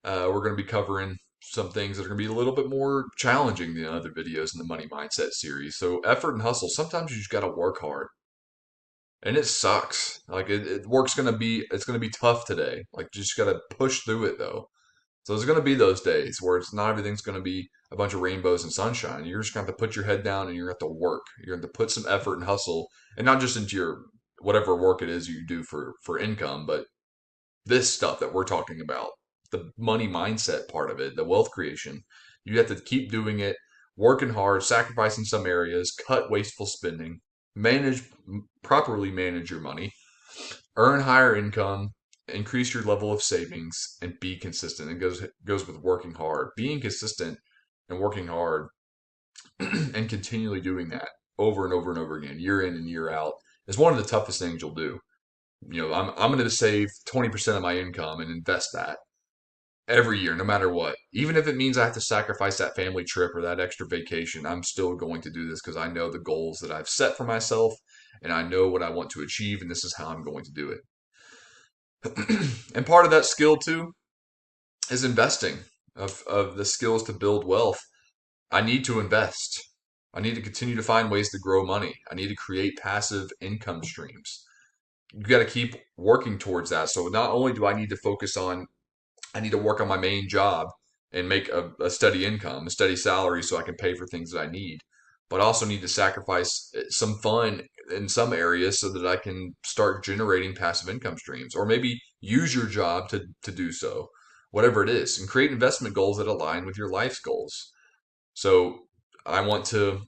we're going to be covering some things that are going to be a little bit more challenging than other videos in the money mindset series. So effort and hustle. Sometimes you just got to work hard, and it sucks. Like it's going to be tough today. Like you just got to push through it though. So there's going to be those days where it's not everything's going to be a bunch of rainbows and sunshine. You're just going to have to put your head down and you're going to have to work. You're going to have to put some effort and hustle, and not just into your whatever work it is you do for income, but this stuff that we're talking about. the money mindset part of it, the wealth creation. You have to keep doing it, working hard, sacrificing some areas, cut wasteful spending, manage properly manage your money, earn higher income, increase your level of savings, and be consistent. It goes with working hard. Being consistent and working hard and continually doing that over and over and over again, year in and year out, is one of the toughest things you'll do. I'm going to save 20% of my income and invest that every year, no matter what. Even if it means I have to sacrifice that family trip or that extra vacation, I'm still going to do this because I know the goals that I've set for myself and I know what I want to achieve, and this is how I'm going to do it. And part of that skill too is investing, of the skills to build wealth. I need to invest. I need to continue to find ways to grow money. I need to create passive income streams. You got to keep working towards that. So not only do I need to focus on, I need to work on my main job and make a steady income, a steady salary so I can pay for things that I need, but I also need to sacrifice some fun in some areas so that I can start generating passive income streams, or maybe use your job to do so, whatever it is, and create investment goals that align with your life's goals. So I want to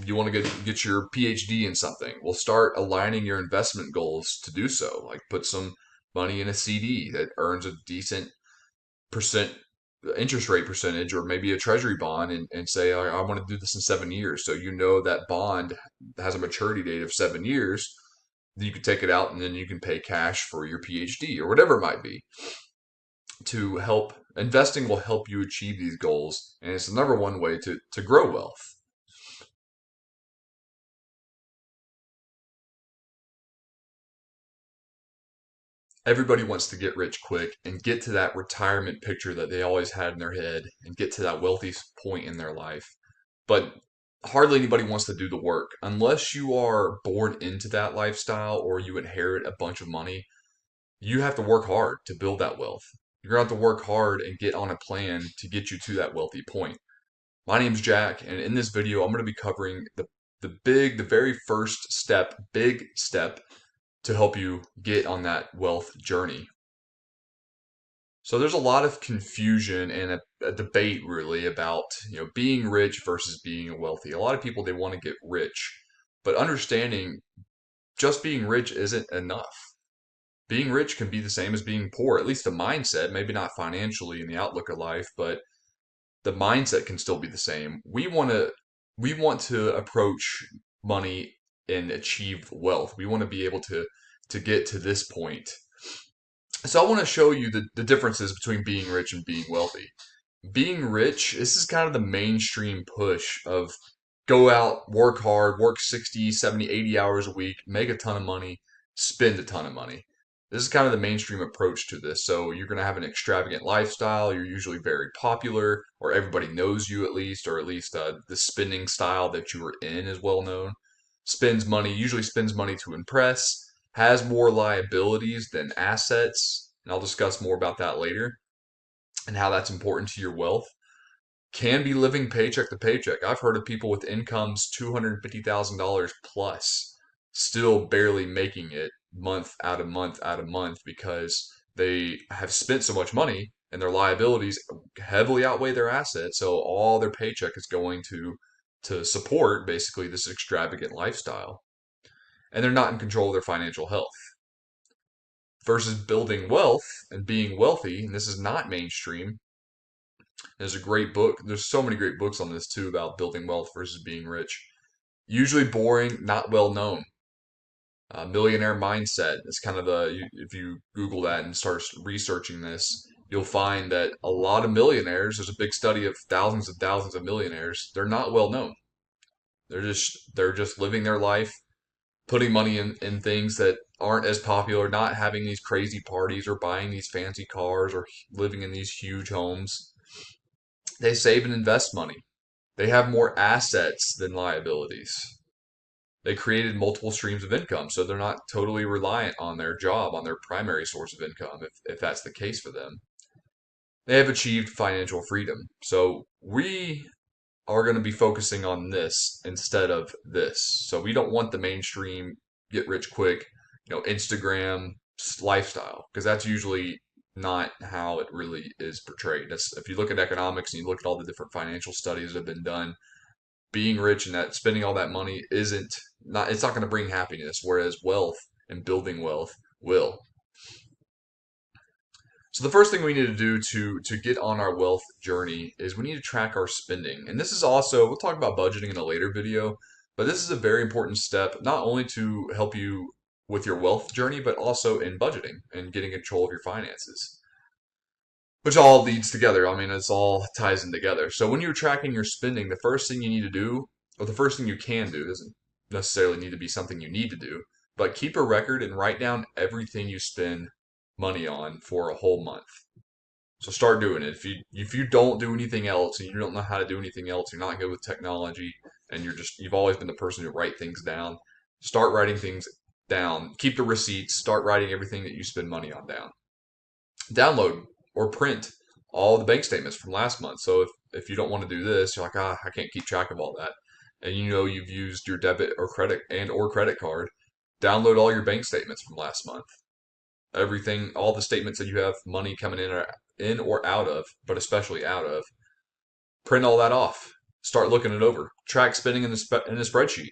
you want to get your PhD in something. Well, start aligning your investment goals to do so. Like put some money in a CD that earns a decent percent interest rate percentage, or maybe a treasury bond, and say, I want to do this in 7 years. So you know that bond has a maturity date of 7 years. You can take it out and then you can pay cash for your PhD or whatever it might be. To help investing will help you achieve these goals, and it's the number one way to grow wealth. Everybody wants to get rich quick and get to that retirement picture that they always had in their head and get to that wealthy point in their life. But hardly anybody wants to do the work unless you are born into that lifestyle or you inherit a bunch of money. You have to work hard to build that wealth. You're going to have to work hard and get on a plan to get you to that wealthy point. My name's Jack, and in this video, I'm going to be covering the very first step, big step to help you get on that wealth journey. So there's a lot of confusion and a debate really about, being rich versus being wealthy. A lot of people, they want to get rich, but understanding just being rich isn't enough. Being rich can be the same as being poor, at least the mindset, maybe not financially in the outlook of life, but the mindset can still be the same. We want to approach money and achieve wealth. We want to be able to get to this point. So I want to show you the differences between being rich and being wealthy. Being rich, this is kind of the mainstream push of go out, work hard, work 60, 70, 80 hours a week, make a ton of money, spend a ton of money. This is kind of the mainstream approach to this. So you're going to have an extravagant lifestyle. You're usually very popular, or everybody knows you at least, or at least the spending style that you are in is well known. Usually spends money to impress, has more liabilities than assets. And I'll discuss more about that later and how that's important to your wealth. Can be living paycheck to paycheck. I've heard of people with incomes $250,000 plus still barely making it month out of month out of month because they have spent so much money and their liabilities heavily outweigh their assets. So all their paycheck is going to support basically this extravagant lifestyle. And they're not in control of their financial health. Versus building wealth and being wealthy, and this is not mainstream. There's a great book. There's so many great books on this too about building wealth versus being rich. Usually boring, not well known. Millionaire mindset is kind of if you Google that and start researching this, you'll find that a lot of millionaires, there's a big study of thousands of millionaires, they're not well known. They're just living their life, putting money in things that aren't as popular, not having these crazy parties or buying these fancy cars or living in these huge homes. They save and invest money. They have more assets than liabilities. They created multiple streams of income, so they're not totally reliant on their job, on their primary source of income, if that's the case for them. They have achieved financial freedom. So we are going to be focusing on this instead of this. So we don't want the mainstream get rich quick, Instagram lifestyle, because that's usually not how it really is portrayed. If you look at economics and you look at all the different financial studies that have been done, being rich and that spending all that money isn't not it's not going to bring happiness, whereas wealth and building wealth will. So the first thing we need to do to get on our wealth journey is we need to track our spending. And this is also, we'll talk about budgeting in a later video, but this is a very important step, not only to help you with your wealth journey, but also in budgeting and getting control of your finances, which all leads together. I mean, it's all ties in together. So when you're tracking your spending, the first thing you need to do, or the first thing you can do, doesn't necessarily need to be something you need to do, but keep a record and write down everything you spend money on for a whole month. So start doing it. If you don't do anything else and you don't know how to do anything else, you're not good with technology, and you've always been the person who write things down. Start writing things down. Keep the receipts. Start writing everything that you spend money on down. Download or print all the bank statements from last month. So if you don't want to do this, you're like, I can't keep track of all that, and you know you've used your debit or credit card. Download all your bank statements from last month. Everything, all the statements that you have money coming in or out of, but especially out of. Print all that off. Start looking it over. Track spending in a spreadsheet.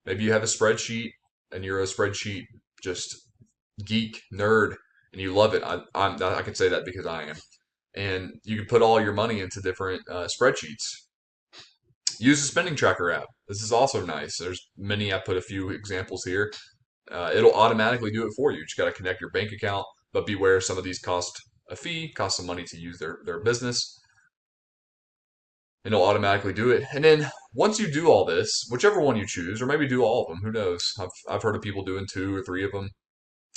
Maybe you have a spreadsheet and you're a spreadsheet just geek nerd and you love it. I can say that because I am. And you can put all your money into different spreadsheets. Use the spending tracker app. This is also nice. There's many. I put a few examples here. It'll automatically do it for you. You just got to connect your bank account, but beware, some of these cost a fee, cost some money to use their business, and it'll automatically do it. And then once you do all this, whichever one you choose, or maybe do all of them, who knows? I've heard of people doing 2 or 3 of them.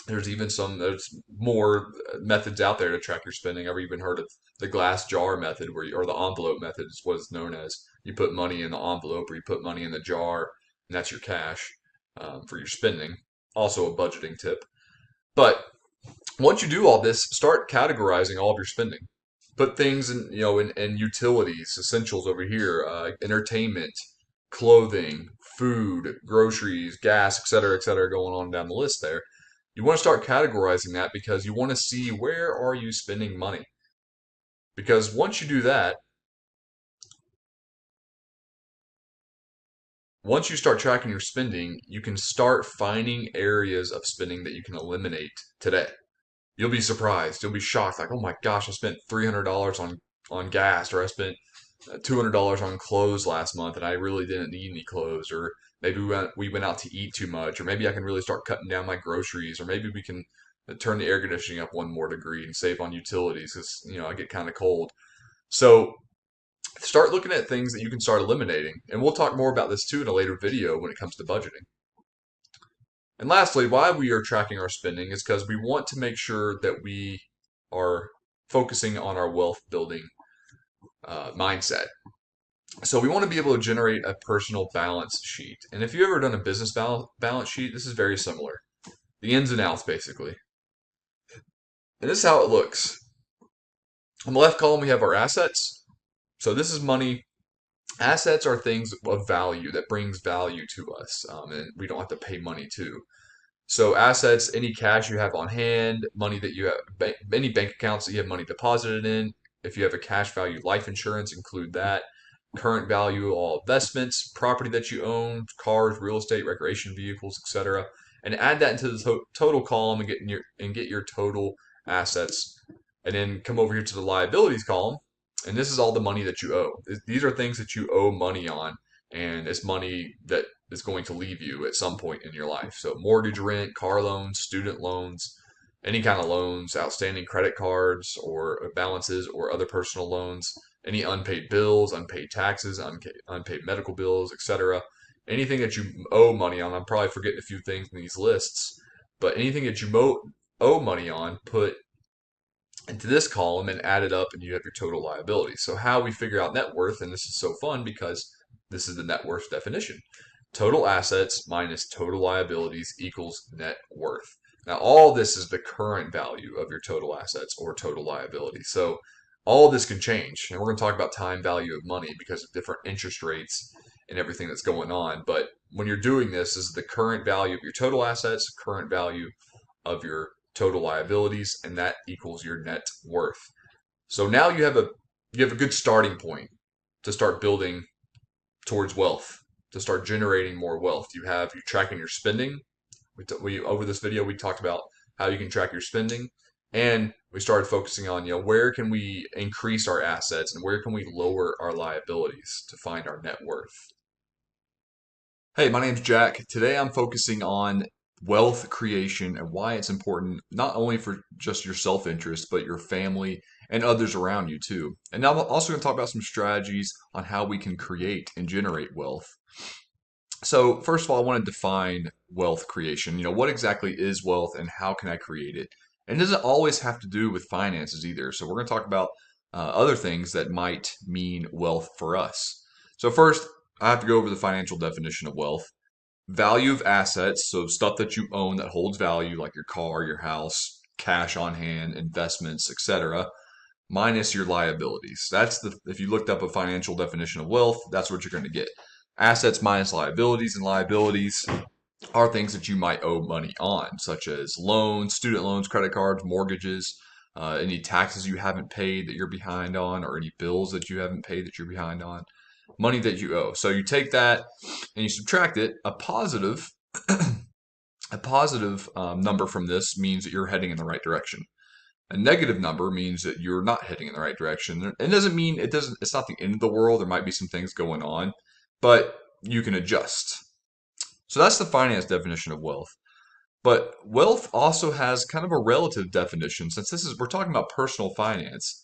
There's more methods out there to track your spending. I've even heard of the glass jar method, or the envelope method is what it's known as. You put money in the envelope or you put money in the jar, and that's your cash for your spending. Also a budgeting tip. But once you do all this, start categorizing all of your spending. Put things in utilities, essentials over here, entertainment, clothing, food, groceries, gas, et cetera, going on down the list there. You want to start categorizing that because you want to see where are you spending money. Because once you do that, once you start tracking your spending, you can start finding areas of spending that you can eliminate today. You'll be surprised. You'll be shocked. Like, oh my gosh, I spent $300 on gas, or I spent $200 on clothes last month, and I really didn't need any clothes. Or maybe we went out to eat too much. Or maybe I can really start cutting down my groceries. Or maybe we can turn the air conditioning up 1 more degree and save on utilities because I get kind of cold. So start looking at things that you can start eliminating, and we'll talk more about this too in a later video when it comes to budgeting. And lastly, why we are tracking our spending is because we want to make sure that we are focusing on our wealth building mindset. So we want to be able to generate a personal balance sheet. And if you've ever done a business balance sheet, this is very similar. The ins and outs, basically. And this is how it looks. On the left column, we have our assets. So this is money. Assets are things of value that brings value to us, and we don't have to pay money to. So assets, any cash you have on hand, money that you have, any bank accounts that you have money deposited in. If you have a cash value life insurance, include that. Current value, all investments, property that you own, cars, real estate, recreation vehicles, etc. And add that into the total column and get your total assets. And then come over here to the liabilities column, and this is all the money that you owe. These are things that you owe money on, and it's money that is going to leave you at some point in your life. So mortgage, rent, car loans, student loans, any kind of loans, outstanding credit cards or balances or other personal loans, any unpaid bills, unpaid taxes, unpaid medical bills, etc. Anything that you owe money on. I'm probably forgetting a few things in these lists, but anything that you owe money on, put into this column and add it up, and you have your total liability. So how we figure out net worth, and this is so fun because this is the net worth definition. Total assets minus total liabilities equals net worth. Now, all this is the current value of your total assets or total liability. So all this can change. And we're going to talk about time value of money because of different interest rates and everything that's going on. But when you're doing this is the current value of your total assets, current value of your total liabilities, and that equals your net worth. So now you have a good starting point to start building towards wealth, to start generating more wealth. You're tracking your spending. We over this video we talked about how you can track your spending, and we started focusing on where can we increase our assets and where can we lower our liabilities to find our net worth. Hey, my name's Jack. Today I'm focusing on wealth creation and why it's important not only for just your self-interest, but your family and others around you too. And now I'm also going to talk about some strategies on how we can create and generate wealth. So, first of all, I want to define wealth creation. What exactly is wealth and how can I create it? And it doesn't always have to do with finances either. So, we're going to talk about other things that might mean wealth for us. So, first, I have to go over the financial definition of wealth. Value of assets, so stuff that you own that holds value, like your car, your house, cash on hand, investments, etc., minus your liabilities. If you looked up a financial definition of wealth, that's what you're going to get. Assets minus liabilities, and liabilities are things that you might owe money on, such as loans, student loans, credit cards, mortgages, any taxes you haven't paid that you're behind on, or any bills that you haven't paid that you're behind on, money that you owe. So you take that and you subtract it. A positive, a positive number from this means that you're heading in the right direction. A negative number means that you're not heading in the right direction. It doesn't mean it's not the end of the world. There might be some things going on, but you can adjust. So that's the finance definition of wealth. But wealth also has kind of a relative definition, since we're talking about personal finance.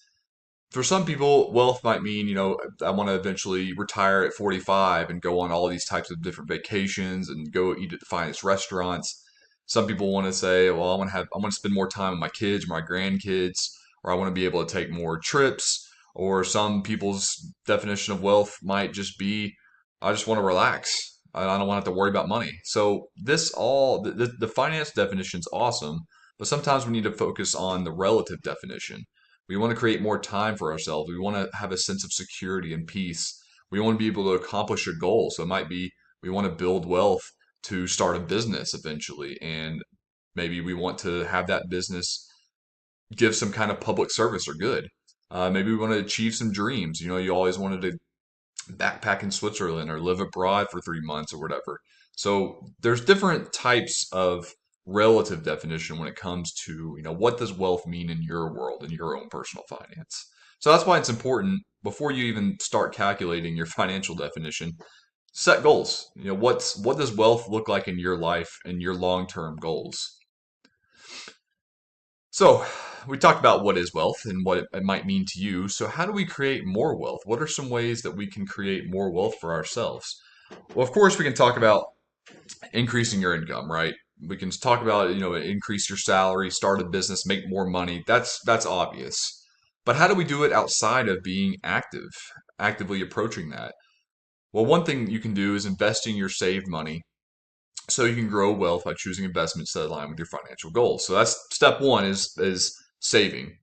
For some people, wealth might mean, I want to eventually retire at 45 and go on all these types of different vacations and go eat at the finest restaurants. Some people want to say, well, I want to spend more time with my kids, my grandkids, or I want to be able to take more trips. Or some people's definition of wealth might just be, I just want to relax. I don't want to have to worry about money. So the finance definition is awesome, but sometimes we need to focus on the relative definition. We want to create more time for ourselves. We want to have a sense of security and peace. We want to be able to accomplish a goal. So it might be we want to build wealth to start a business eventually. And maybe we want to have that business give some kind of public service or good. Maybe we want to achieve some dreams. You always wanted to backpack in Switzerland or live abroad for 3 months or whatever. So there's different types of relative definition when it comes to, what does wealth mean in your world, in your own personal finance. So that's why it's important before you even start calculating your financial definition, set goals. What does wealth look like in your life and your long-term goals? So we talked about what is wealth and what it might mean to you. So how do we create more wealth? What are some ways that we can create more wealth for ourselves? Well, of course, we can talk about increasing your income, right? We can talk about, increase your salary, start a business, make more money. That's obvious. But how do we do it outside of being actively approaching that? Well, one thing you can do is investing your saved money so you can grow wealth by choosing investments that align with your financial goals. So that's step one is saving.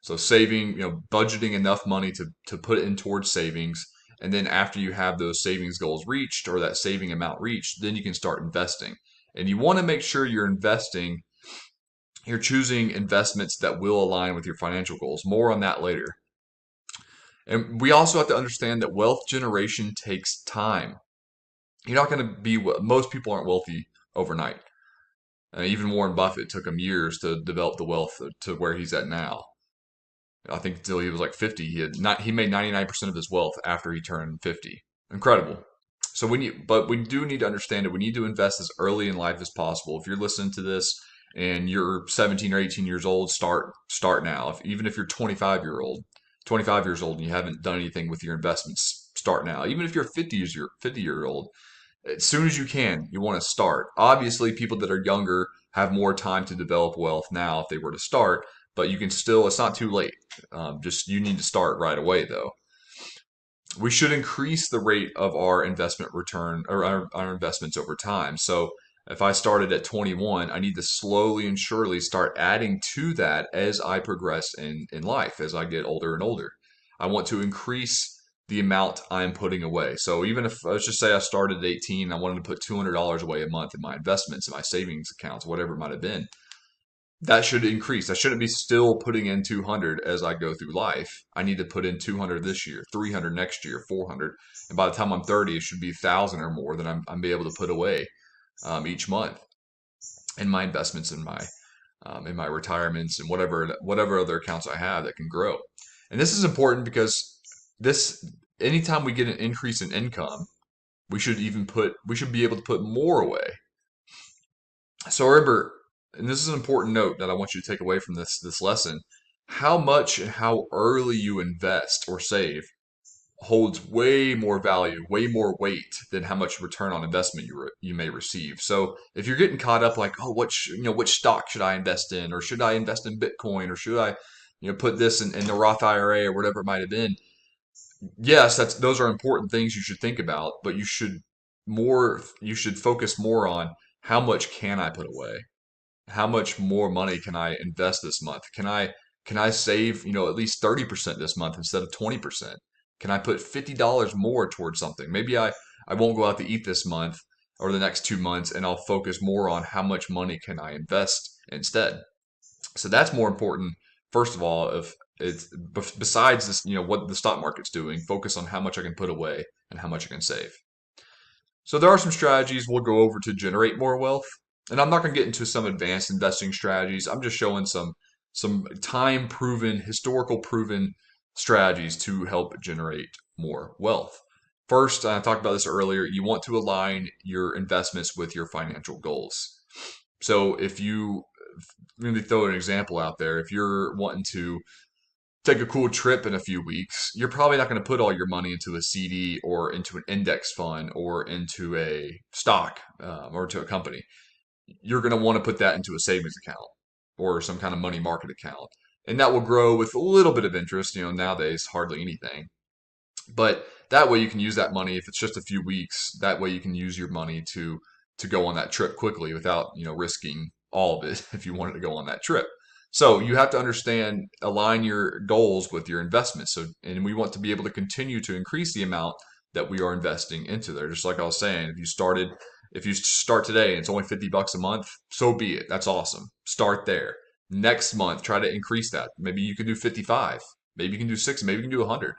So saving, budgeting enough money to put in towards savings. And then after you have those savings goals reached or that saving amount reached, then you can start investing. And you want to make sure you're choosing investments that will align with your financial goals. More on that later. And we also have to understand that wealth generation takes time. You're not going to most people aren't wealthy overnight. Even Warren Buffett took him years to develop the wealth to where he's at now. I think until he was like 50, he made 99% of his wealth after he turned 50. Incredible. So but we do need to understand that we need to invest as early in life as possible. If you're listening to this and you're 17 or 18 years old, start now. Even if you're 25 years old and you haven't done anything with your investments, start now. Even if you're 50 year old, as soon as you can, you want to start. Obviously, people that are younger have more time to develop wealth now if they were to start, but you can still, it's not too late. You need to start right away though. We should increase the rate of our investment return or our investments over time. So if I started at 21, I need to slowly and surely start adding to that as I progress in life, as I get older and older. I want to increase the amount I'm putting away. So even if, let's just say I started at 18, I wanted to put $200 away a month in my investments, in my savings accounts, whatever it might have been. that should increase. I shouldn't be still putting in 200 as I go through life. I need to put in 200 this year, 300 next year, 400. And by the time I'm 30, it should be 1,000 or more that I'm be able to put away each month in my investments, in my retirements, and whatever other accounts I have that can grow. And this is important because this anytime we get an increase in income, we should be able to put more away. So remember, and this is an important note that I want you to take away from this lesson, how much and how early you invest or save holds way more value, way more weight than how much return on investment you may receive. So if you're getting caught up like, oh, which stock should I invest in, or should I invest in Bitcoin, or should I put this in the Roth IRA or whatever it might have been, yes, those are important things you should think about, but you should focus more on how much can I put away, how much more money can I invest this month? Can I save, at least 30% this month instead of 20%? Can I put $50 more towards something? Maybe I won't go out to eat this month or the next 2 months, and I'll focus more on how much money can I invest instead. So that's more important, first of all, if it's besides this, what the stock market's doing, focus on how much I can put away and how much I can save. So there are some strategies we'll go over to generate more wealth. And I'm not going to get into some advanced investing strategies. I'm just showing some time proven, historical proven strategies to help generate more wealth. First, I talked about this earlier, you want to align your investments with your financial goals. So if you, let me throw an example out there. If you're wanting to take a cool trip in a few weeks, you're probably not going to put all your money into a CD or into an index fund or into a stock or to a company. You're going to want to put that into a savings account or some kind of money market account. And that will grow with a little bit of interest, nowadays, hardly anything. But that way you can use that money if it's just a few weeks. That way you can use your money to go on that trip quickly without, risking all of it if you wanted to go on that trip. So you have to understand, align your goals with your investments. So, and we want to be able to continue to increase the amount that we are investing into there. Just like I was saying, if you start today and it's only $50 a month, so be it. That's awesome. Start there. Next month, try to increase that. Maybe you can do 55. Maybe you can do 60. Maybe you can do 100.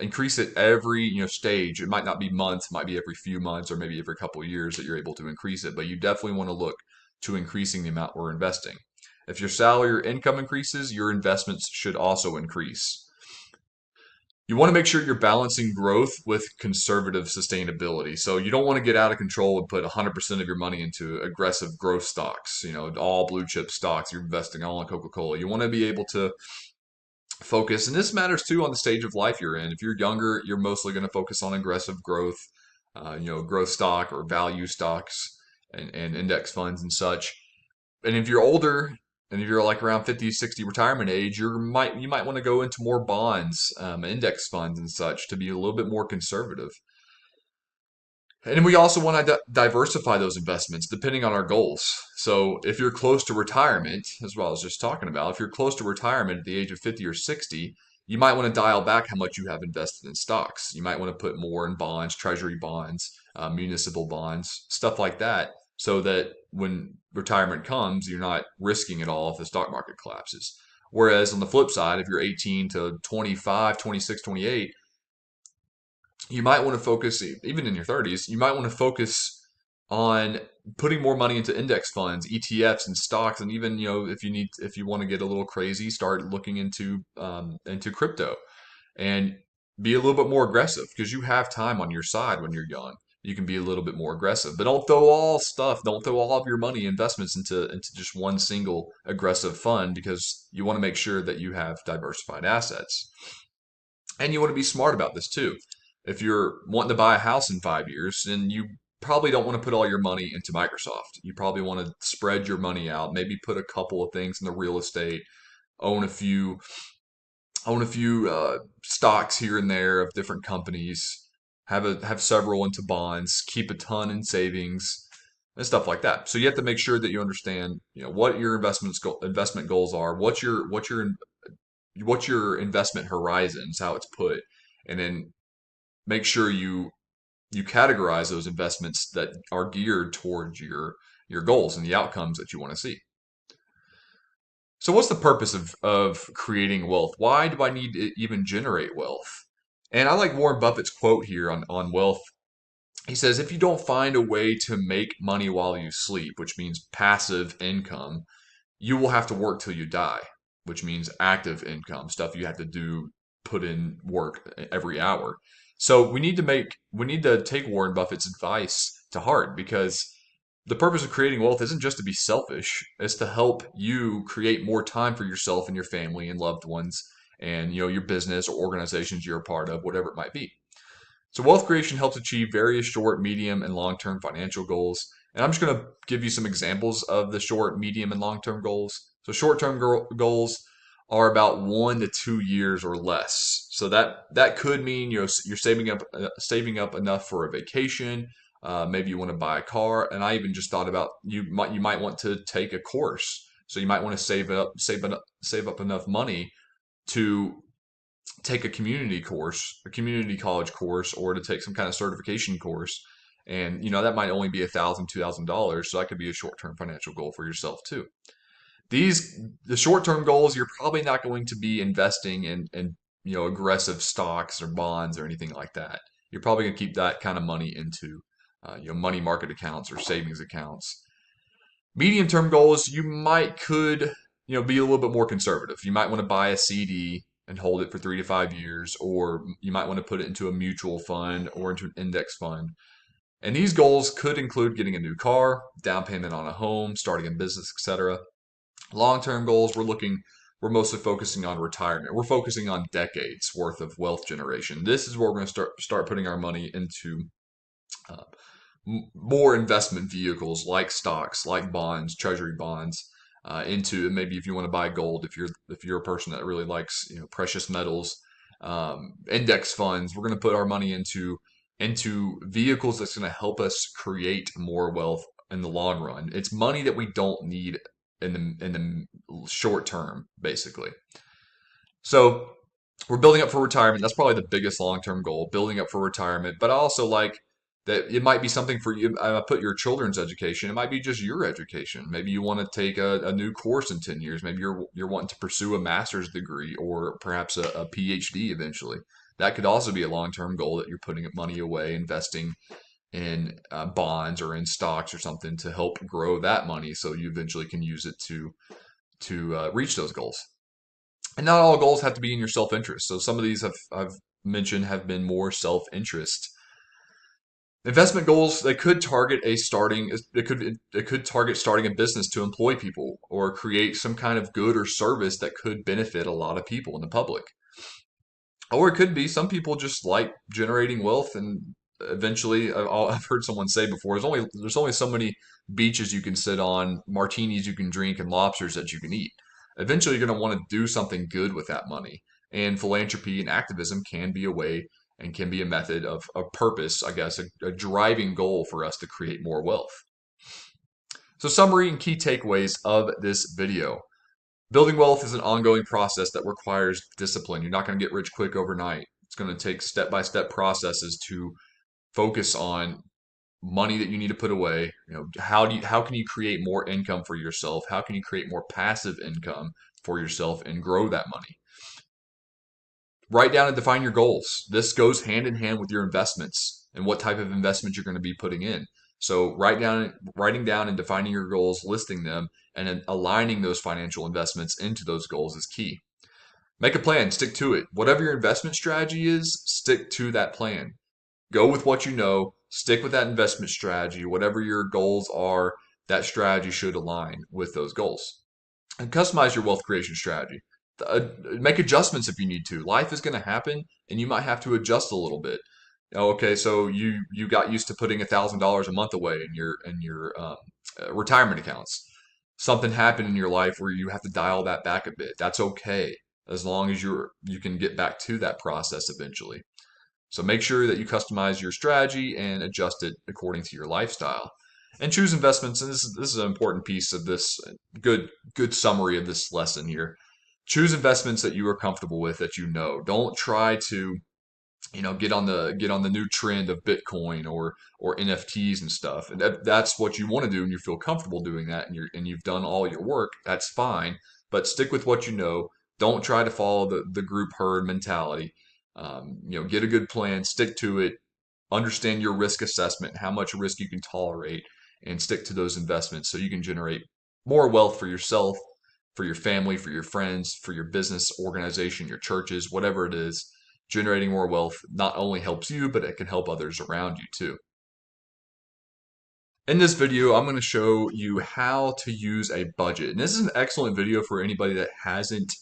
Increase it every stage. It might not be months, it might be every few months or maybe every couple of years that you're able to increase it. But you definitely want to look to increasing the amount we're investing. If your salary or income increases, your investments should also increase. You want to make sure you're balancing growth with conservative sustainability. So you don't want to get out of control and put 100% of your money into aggressive growth stocks, all blue chip stocks. You're investing all in Coca-Cola. You want to be able to focus, and this matters too on the stage of life you're in. If you're younger, you're mostly going to focus on aggressive growth, growth stock or value stocks and index funds and such. And if you're older, and if you're like around 50, 60 retirement age, you might want to go into more bonds, index funds and such to be a little bit more conservative. And we also want to diversify those investments depending on our goals. So if you're close to retirement, as well as just talking about, if you're close to retirement at the age of 50 or 60, you might want to dial back how much you have invested in stocks. You might want to put more in bonds, treasury bonds, municipal bonds, stuff like that, so that when retirement comes, you're not risking it all if the stock market collapses. Whereas on the flip side, if you're 18 to 25, 26, 28, you might want to focus, even in your 30s, you might want to focus on putting more money into index funds, ETFs, and stocks, and even if you want to get a little crazy, start looking into crypto, and be a little bit more aggressive because you have time on your side when you're young. You can be a little bit more aggressive, but don't throw all of your money investments into just one single aggressive fund, because you want to make sure that you have diversified assets, and you want to be smart about this too. If you're wanting to buy a house in 5 years, then you probably don't want to put all your money into Microsoft. You probably want to spread your money out, maybe put a couple of things in the real estate, own a few stocks here and there of different companies, have several into bonds, keep a ton in savings and stuff like that. So you have to make sure that you understand, what your investment goals are, what's your investment horizons, how it's put, and then make sure you categorize those investments that are geared towards your goals and the outcomes that you want to see. So what's the purpose of creating wealth? Why do I need to even generate wealth? And I like Warren Buffett's quote here on wealth. He says, if you don't find a way to make money while you sleep, which means passive income, you will have to work till you die, which means active income, stuff you have to do, put in work every hour. So we need to take Warren Buffett's advice to heart, because the purpose of creating wealth isn't just to be selfish. It's to help you create more time for yourself and your family and loved ones, and your business or organizations you're a part of, whatever it might be. So wealth creation helps achieve various short, medium, and long-term financial goals. And I'm just going to give you some examples of the short, medium, and long-term goals. So short-term goals are about 1 to 2 years or less. So that could mean you're saving up enough for a vacation. Maybe you want to buy a car, and I even just thought about you might want to take a course. So you might want to save up enough money to take a community course, a community college course, or to take some kind of certification course. And that might only be $1,000, $2,000. So that could be a short-term financial goal for yourself too. The short-term goals, you're probably not going to be investing in aggressive stocks or bonds or anything like that. You're probably going to keep that kind of money into money market accounts or savings accounts. Medium term goals, you might could be a little bit more conservative. You might want to buy a CD and hold it for 3 to 5 years, or you might want to put it into a mutual fund or into an index fund. And these goals could include getting a new car, down payment on a home, starting a business, etc. Long term goals, we're mostly focusing on retirement. We're focusing on decades worth of wealth generation. This is where we're going to start putting our money into uh, more investment vehicles like stocks, like bonds, treasury bonds, into maybe if you want to buy gold, if you're a person that really likes precious metals, index funds. We're going to put our money into vehicles that's going to help us create more wealth in the long run. It's money that we don't need in the short term, basically. So we're building up for retirement. That's probably the biggest long-term goal, building up for retirement. But I also like that it might be something for you. I put your children's education. It might be just your education. Maybe you want to take a new course in 10 years. Maybe you're wanting to pursue a master's degree or perhaps a PhD eventually. That could also be a long-term goal that you're putting money away, investing in bonds or in stocks or something to help grow that money, so you eventually can use it to reach those goals. And not all goals have to be in your self-interest. So some of these I've mentioned have been more self-interest. Investment goals, they could target starting a business to employ people or create some kind of good or service that could benefit a lot of people in the public. Or it could be some people just like generating wealth, and eventually I've heard someone say before, there's only so many beaches you can sit on, martinis you can drink, and lobsters that you can eat. Eventually you're going to want to do something good with that money. And philanthropy and activism can be a way and can be a method of a purpose, I guess, a driving goal for us to create more wealth. So summary and key takeaways of this video. Building wealth is an ongoing process that requires discipline. You're not going to get rich quick overnight. It's going to take step-by-step processes to focus on money that you need to put away. How can you create more income for yourself? How can you create more passive income for yourself and grow that money? Write down and define your goals. This goes hand in hand with your investments and what type of investment you're going to be putting in. So writing down and defining your goals, listing them, and then aligning those financial investments into those goals is key. Make a plan, stick to it. Whatever your investment strategy is, stick to that plan. Go with what you know, stick with that investment strategy. Whatever your goals are, that strategy should align with those goals. And customize your wealth creation strategy. Make adjustments if you need to. Life is going to happen, and you might have to adjust a little bit. Okay, so you got used to putting $1,000 a month away in your retirement accounts. Something happened in your life where you have to dial that back a bit. That's okay, as long as you can get back to that process eventually. So make sure that you customize your strategy and adjust it according to your lifestyle. And choose investments. And this is an important piece of this good summary of this lesson here. Choose investments that you are comfortable with, that you know. Don't try to get on the new trend of Bitcoin or NFTs and stuff. And that's what you want to do, and you feel comfortable doing that, and you've done all your work. That's fine. but stick with what you know. Don't try to follow the group herd mentality. Get a good plan, stick to it, understand your risk assessment, how much risk you can tolerate, and stick to those investments so you can generate more wealth for yourself, for your family, for your friends, for your business organization, your churches, whatever it is. Generating more wealth not only helps you, but it can help others around you too. In this video, I'm going to show you how to use a budget. And this is an excellent video for anybody that hasn't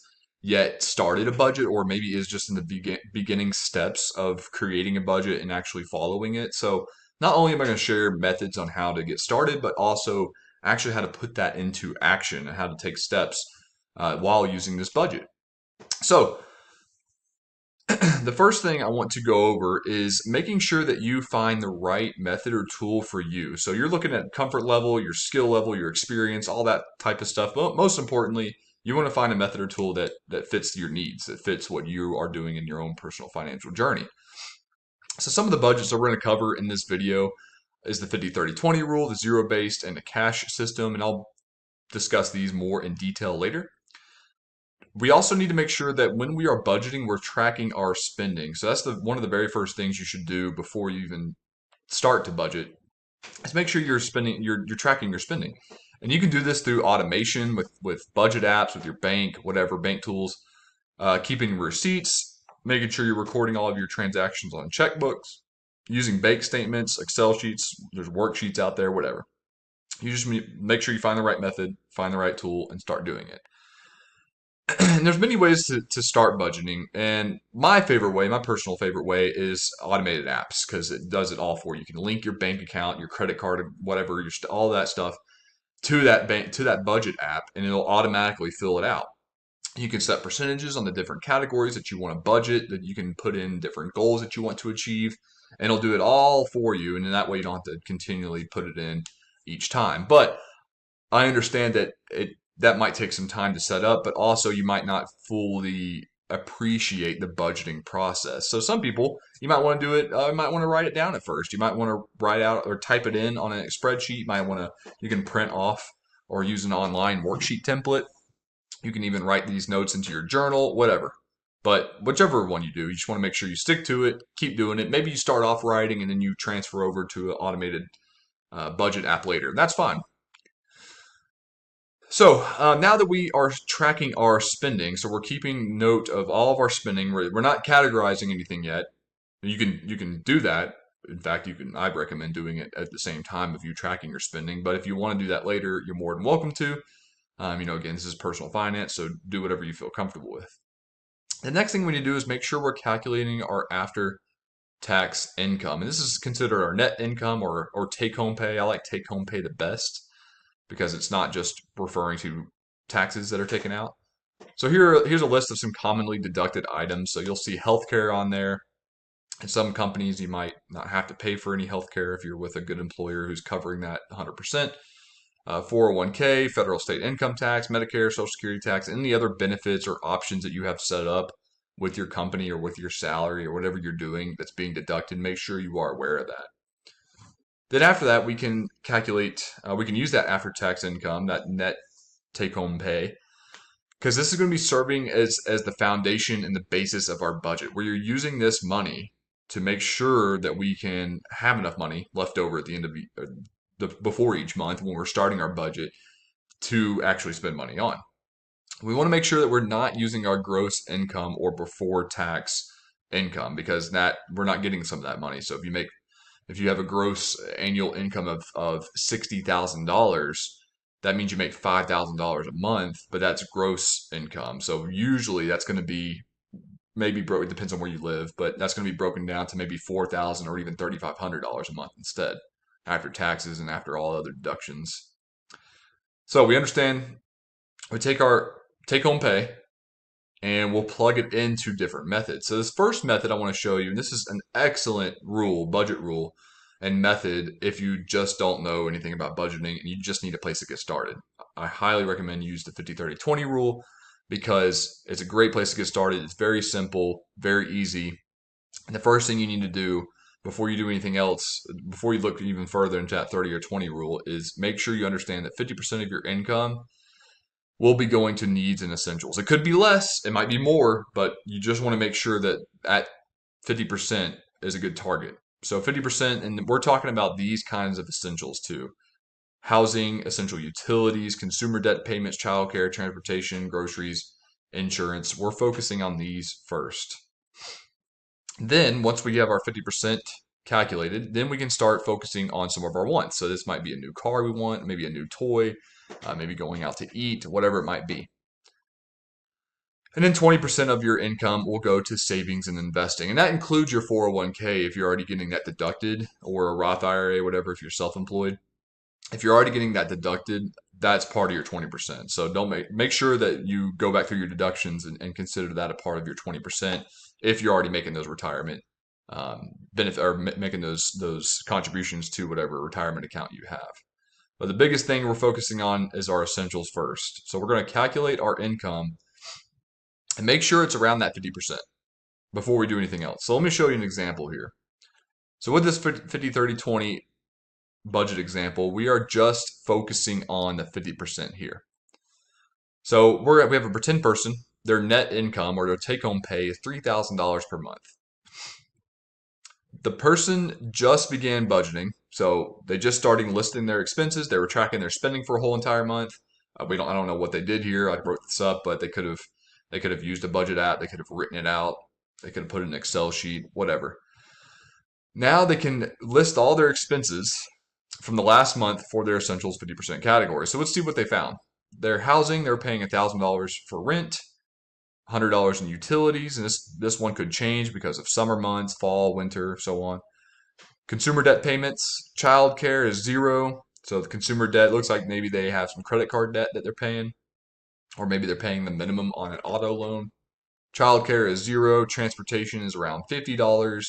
yet started a budget or maybe is just in the beginning steps of creating a budget and actually following it. So not only am I going to share methods on how to get started, but also actually how to put that into action and how to take steps while using this budget. So the first thing I want to go over is making sure that you find the right method or tool for you. So you're looking at comfort level, your skill level, your experience, all that type of stuff. But most importantly, you want to find a method or tool that fits your needs, that fits what you are doing in your own personal financial journey. So some of the budgets that we're going to cover in this video is the 50-30-20 rule, the zero-based, and the cash system. And I'll discuss these more in detail later. We also need to make sure that when we are budgeting, we're tracking our spending. So that's one of the very first things you should do before you even start to budget is make sure you're tracking your spending. And you can do this through automation with budget apps, with your bank, whatever bank tools, keeping receipts, making sure you're recording all of your transactions on checkbooks, using bank statements, Excel sheets, there's worksheets out there, whatever. You just make sure you find the right method, find the right tool, and start doing it. And there's many ways to start budgeting. And my favorite way, my personal favorite way, is automated apps because it does it all for you. You can link your bank account, your credit card, whatever, all that stuff to that budget app, and it'll automatically fill it out. You can set percentages on the different categories that you want to budget, that you can put in different goals that you want to achieve, and it'll do it all for you. And in that way, you don't have to continually put it in each time. But I understand that might take some time to set up, but also you might not fully appreciate the budgeting process. So some people, you might want to do it, you might want to write it down at first. You might want to write out or type it in on a spreadsheet. You can print off or use an online worksheet template. You can even write these notes into your journal, whatever. But whichever one you do, you just want to make sure you stick to it, keep doing it. Maybe you start off writing and then you transfer over to an automated budget app later. That's fine. So now that we are tracking our spending, so we're keeping note of all of our spending. We're not categorizing anything yet. You can do that. In fact, I'd recommend doing it at the same time of you tracking your spending. But if you want to do that later, you're more than welcome to. Again, this is personal finance, so do whatever you feel comfortable with. The next thing we need to do is make sure we're calculating our after-tax income, and this is considered our net income or take-home pay. I like take-home pay the best, because it's not just referring to taxes that are taken out. So here's a list of some commonly deducted items. So you'll see healthcare on there. In some companies, you might not have to pay for any healthcare if you're with a good employer who's covering that 100%. 401k, federal state income tax, Medicare, Social Security tax, any other benefits or options that you have set up with your company or with your salary or whatever you're doing that's being deducted. Make sure you are aware of that. Then after that, we can use that after-tax income, that net take-home pay, because this is going to be serving as the foundation and the basis of our budget, where you're using this money to make sure that we can have enough money left over at the end of before each month when we're starting our budget to actually spend money on. We want to make sure that we're not using our gross income or before tax income, because that we're not getting some of that money. So if you have a gross annual income of $60,000, that means you make $5,000 a month, but that's gross income. So usually that's going to be maybe broke. It depends on where you live, but that's going to be broken down to maybe $4,000 or even $3,500 a month instead, after taxes and after all other deductions. So we understand. We take our take-home pay and we'll plug it into different methods. So this first method I want to show you, and this is an excellent rule, budget rule and method if you just don't know anything about budgeting and you just need a place to get started. I highly recommend you use the 50-30-20 rule because it's a great place to get started. It's very simple, very easy. And the first thing you need to do before you do anything else, before you look even further into that 30 or 20 rule, is make sure you understand that 50% of your income will be going to needs and essentials. It could be less, it might be more, but you just want to make sure that at 50% is a good target. So 50%, and we're talking about these kinds of essentials too: housing, essential utilities, consumer debt payments, childcare, transportation, groceries, insurance. We're focusing on these first. Then, once we have our 50% calculated, then we can start focusing on some of our wants. So this might be a new car we want, maybe a new toy, maybe going out to eat, whatever it might be. And then 20% of your income will go to savings and investing. And that includes your 401k if you're already getting that deducted, or a Roth IRA, whatever, if you're self-employed. If you're already getting that deducted, that's part of your 20%. So don't make sure that you go back through your deductions and consider that a part of your 20% if you're already making those retirement benefit, or making those contributions to whatever retirement account you have. But the biggest thing we're focusing on is our essentials first. So we're going to calculate our income and make sure it's around that 50% before we do anything else. So let me show you an example here. So with this 50, 30, 20 budget example, we are just focusing on the 50% here. So we have a pretend person. Their net income, or their take-home pay, is $3,000 per month. The person just began budgeting, so they just started listing their expenses. They were tracking their spending for a whole entire month. I don't know what they did here. I wrote this up, but they could have used a budget app. They could have written it out. They could have put it in an Excel sheet, whatever. Now they can list all their expenses from the last month for their essentials 50% category. So let's see what they found. Their housing, they're paying $1,000 for rent, $100 in utilities, and this one could change because of summer months, fall, winter, so on. Consumer debt payments, childcare is $0. So the consumer debt looks like maybe they have some credit card debt that they're paying, or maybe they're paying the minimum on an auto loan. Childcare is $0. Transportation is around $50.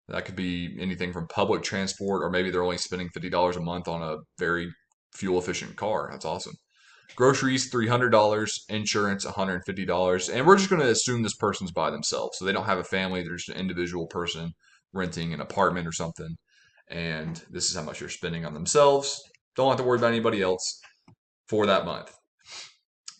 That could be anything from public transport, or maybe they're only spending $50 a month on a very fuel efficient car. That's awesome. Groceries, $300. Insurance, $150. And we're just going to assume this person's by themselves. So they don't have a family. They're just an individual person renting an apartment or something. And this is how much you're spending on themselves. Don't have to worry about anybody else for that month.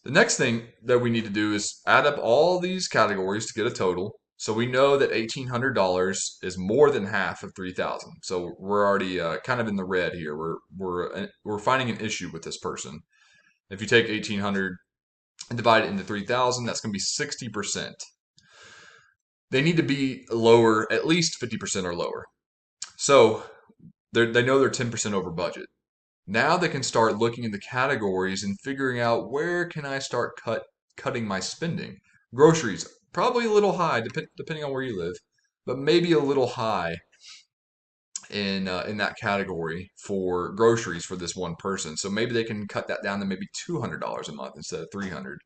The next thing that we need to do is add up all these categories to get a total. So we know that $1,800 is more than half of $3,000. So we're already kind of in the red here. We're finding an issue with this person. If you take 1,800 and divide it into 3,000, that's going to be 60%. They need to be lower, at least 50% or lower. So they know they're 10% over budget. Now they can start looking in the categories and figuring out, where can I start cutting my spending. Groceries, probably a little high, depending on where you live, but maybe a little high in that category for groceries for this one person. So maybe they can cut that down to maybe $200 a month instead of $300.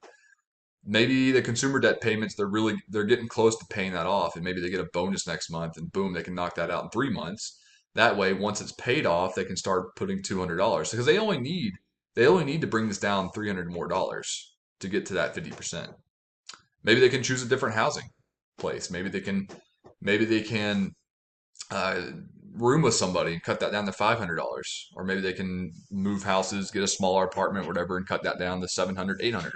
Maybe the consumer debt payments, they're getting close to paying that off, and maybe they get a bonus next month, and boom, they can knock that out in 3 months. That way, once it's paid off, they can start putting $200, because they only need to bring this down $300 more to get to that 50%. Maybe they can choose a different housing place. Maybe they can room with somebody and cut that down to $500, or maybe they can move houses, get a smaller apartment, whatever, and cut that down to $700, $800.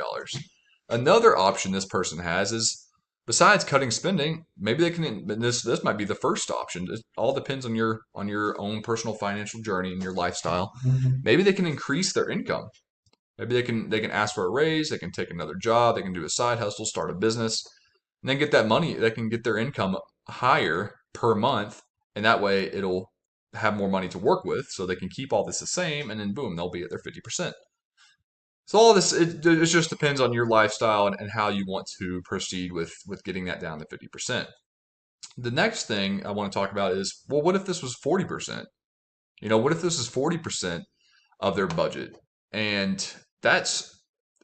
Another option this person has is, besides cutting spending, maybe they can. This might be the first option. It all depends on your own personal financial journey and your lifestyle. Maybe they can increase their income. Maybe they can ask for a raise. They can take another job. They can do a side hustle, start a business, and then get that money. They can get their income higher per month, and that way it'll have more money to work with. So they can keep all this the same, and then boom, they'll be at their 50%. So all this, it just depends on your lifestyle and how you want to proceed with getting that down to 50%. The next thing I want to talk about is, well, what if this was 40%? What if this is 40% of their budget? And that's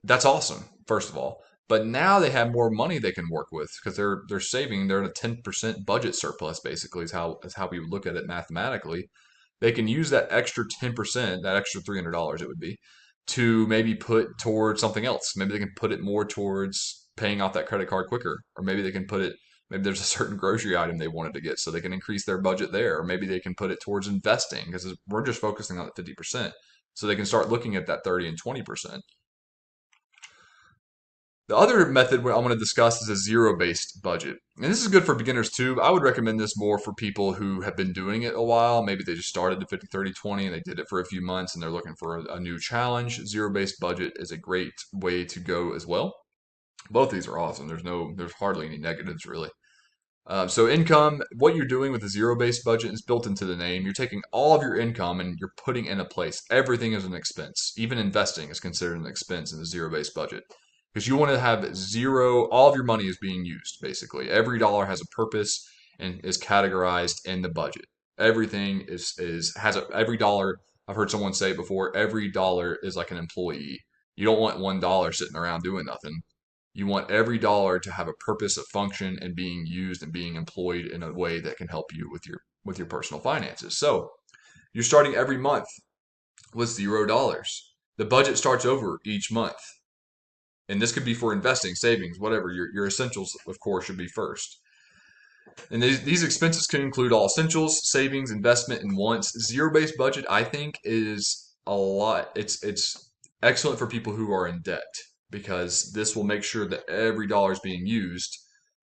awesome, first of all. But now they have more money they can work with, because they're saving. They're in a 10% budget surplus, basically, is how we would look at it mathematically. They can use that extra 10%, that extra $300 it would be, to maybe put towards something else. Maybe they can put it more towards paying off that credit card quicker, or maybe they can put it, maybe there's a certain grocery item they wanted to get, so they can increase their budget there, or maybe they can put it towards investing, because we're just focusing on the 50%, so they can start looking at that 30 and 20%. The other method I want to discuss is a zero-based budget. And this is good for beginners too. I would recommend this more for people who have been doing it a while. Maybe they just started the 50, 30, 20 and they did it for a few months and they're looking for a new challenge. Zero-based budget is a great way to go as well. Both of these are awesome. There's hardly any negatives really. So income, what you're doing with a zero-based budget is built into the name. You're taking all of your income and you're putting in a place. Everything is an expense. Even investing is considered an expense in the zero-based budget because you want to have zero. All of your money is being used basically. Every dollar has a purpose and is categorized in the budget. Everything every dollar. I've heard someone say it before. Every dollar is like an employee. You don't want $1 sitting around doing nothing. You want every dollar to have a purpose, a function, and being used and being employed in a way that can help you with your personal finances. So you're starting every month with $0. The budget starts over each month. And this could be for investing, savings, whatever. Your essentials, of course, should be first. And these expenses can include all essentials, savings, investment, and wants. Zero-based budget, I think, is a lot. It's excellent for people who are in debt because this will make sure that every dollar is being used,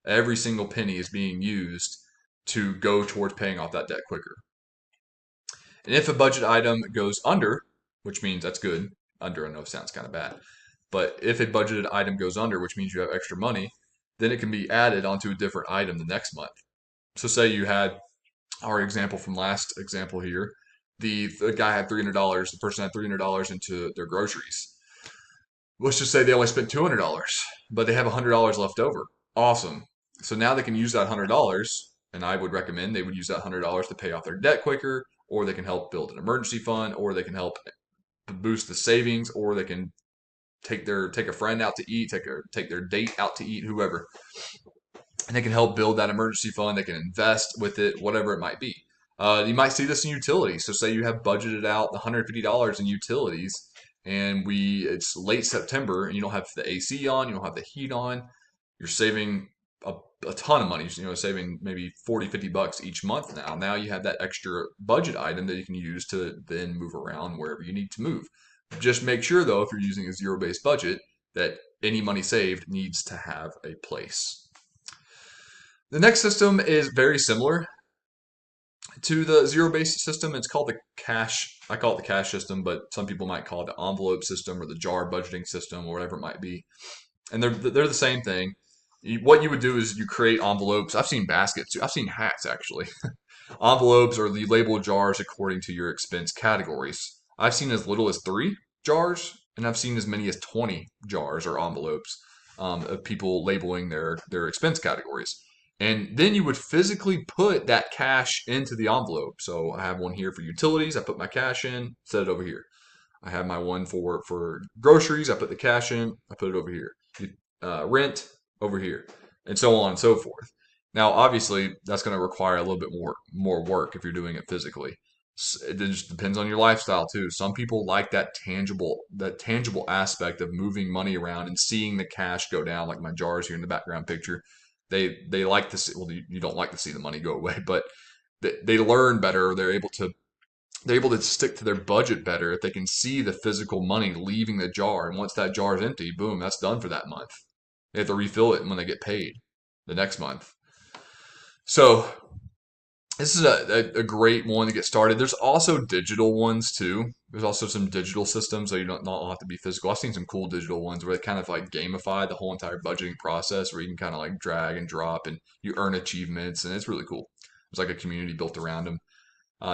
every single penny is being used to go towards paying off that debt quicker. And if a budget item goes under, which means that's good, under I know sounds kind of bad, but if a budgeted item goes under, which means you have extra money, then it can be added onto a different item the next month. So say you had our example from last example here, the guy had $300, the person had $300 into their groceries. Let's just say they only spent $200, but they have $100 left over. Awesome. So now they can use that $100, and I would recommend they would use that $100 to pay off their debt quicker, or they can help build an emergency fund, or they can help boost the savings, or they can take a friend out to eat, take their date out to eat, whoever, and they can help build that emergency fund. They can invest with it, whatever it might be. You might see this in utilities. So say you have budgeted out $150 in utilities, and it's late September, and you don't have the AC on, you don't have the heat on. You're saving a ton of money. Saving maybe 40, $50 each month now. Now you have that extra budget item that you can use to then move around wherever you need to move. Just make sure though, if you're using a zero-based budget, that any money saved needs to have a place. The next system is very similar to the zero-based system. It's called the cash. I call it the cash system, but some people might call it the envelope system or the jar budgeting system or whatever it might be. And they're the same thing. What you would do is you create envelopes. I've seen baskets too. I've seen hats actually. Envelopes or you label jars according to your expense categories. I've seen as little as 3 jars, and I've seen as many as 20 jars or envelopes of people labeling their expense categories. And then you would physically put that cash into the envelope. So I have one here for utilities. I put my cash in, set it over here. I have my one for groceries. I put the cash in, I put it over here. Rent over here, and so on and so forth. Now, obviously, that's going to require a little bit more work if you're doing it physically. It just depends on your lifestyle too. Some people like that tangible aspect of moving money around and seeing the cash go down, like my jars here in the background picture. They like to see. Well, you don't like to see the money go away, but they learn better. They're able to stick to their budget better if they can see the physical money leaving the jar. And once that jar is empty, boom, that's done for that month. They have to refill it when they get paid the next month. So this is a great one to get started. There's also digital ones too. There's also some digital systems, so you don't have to be physical. I've seen some cool digital ones where they kind of like gamify the whole entire budgeting process, where you can kind of like drag and drop, and you earn achievements, and it's really cool. There's like a community built around them.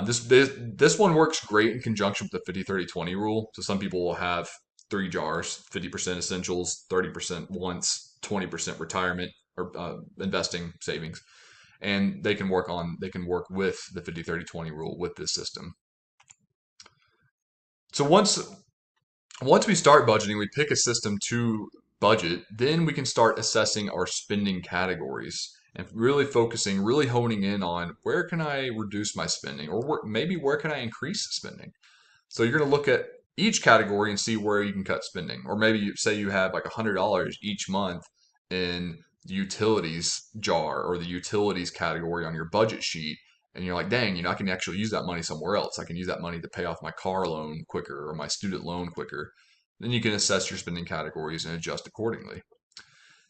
This one works great in conjunction with the 50-30-20 rule. So some people will have 3 jars: 50% essentials, 30% wants, 20% retirement or investing savings, and they can work with the 50-30-20 rule with this system. So once we start budgeting, we pick a system to budget, then we can start assessing our spending categories and really honing in on where can I reduce my spending, or maybe where can I increase spending. So you're going to look at each category and see where you can cut spending. Or maybe say you have like $100 each month in the utilities jar or the utilities category on your budget sheet. And you're like, dang, I can actually use that money somewhere else. I can use that money to pay off my car loan quicker or my student loan quicker. Then you can assess your spending categories and adjust accordingly.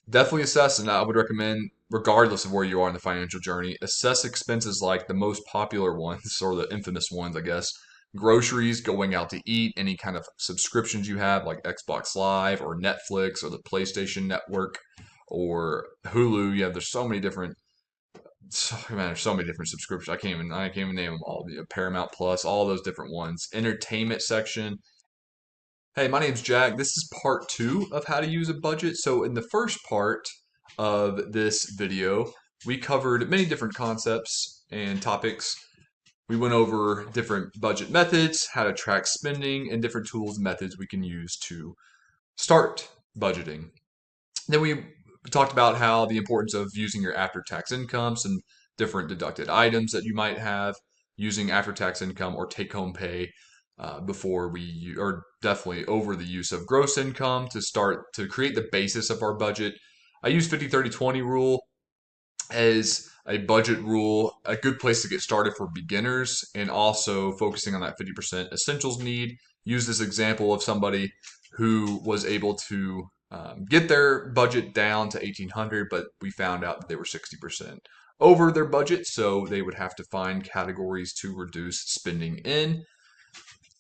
Definitely assess, and I would recommend, regardless of where you are in the financial journey, assess expenses like the most popular ones or the infamous ones, I guess. Groceries, going out to eat, any kind of subscriptions you have like Xbox Live or Netflix or the PlayStation Network or Hulu. Yeah, there's so many different. Man, there's so many different subscriptions. I can't even name them all. Paramount Plus, all those different ones. Entertainment section. Hey, my name's Jack. This is part two of how to use a budget. So, in the first part of this video, we covered many different concepts and topics. We went over different budget methods, how to track spending, and different tools and methods we can use to start budgeting. Then we talked about how the importance of using your after-tax income, some different deducted items that you might have, using after-tax income or take-home pay before or definitely over the use of gross income to start to create the basis of our budget. I use 50-30-20 rule as a budget rule, a good place to get started for beginners, and also focusing on that 50% essentials need. Use this example of somebody who was able to get their budget down to 1800, but we found out that they were 60% over their budget, so they would have to find categories to reduce spending in.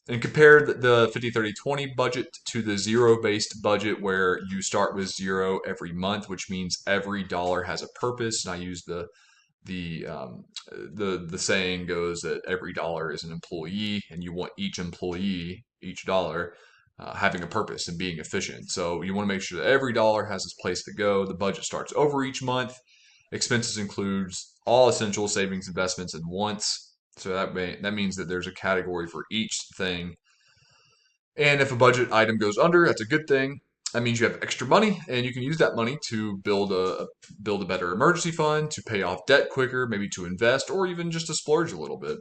And compare the 50-30-20 budget to the zero-based budget where you start with zero every month, which means every dollar has a purpose. And I use the saying goes that every dollar is an employee, and you want each employee, each dollar, having a purpose and being efficient. So you want to make sure that every dollar has its place to go. The budget starts over each month. Expenses includes all essential savings, investments, and wants. So that means that there's a category for each thing. And if a budget item goes under, that's a good thing. That means you have extra money, and you can use that money to build a better emergency fund, to pay off debt quicker, maybe to invest, or even just to splurge a little bit.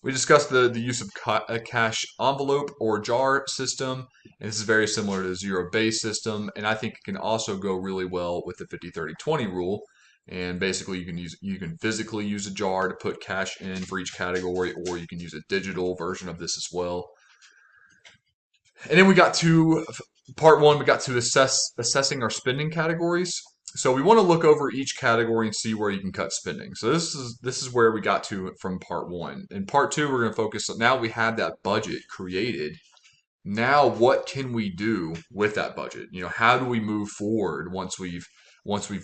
We discussed the use of a cash envelope or jar system, and this is very similar to the zero-based system, and I think it can also go really well with the 50-30-20 rule. And basically, you can physically use a jar to put cash in for each category, or you can use a digital version of this as well. And then we got to part one. We got to assessing our spending categories. So we want to look over each category and see where you can cut spending. So this is where we got to from part one. In part two, we're going to focus on, now we have that budget created. Now what can we do with that budget? How do we move forward once we've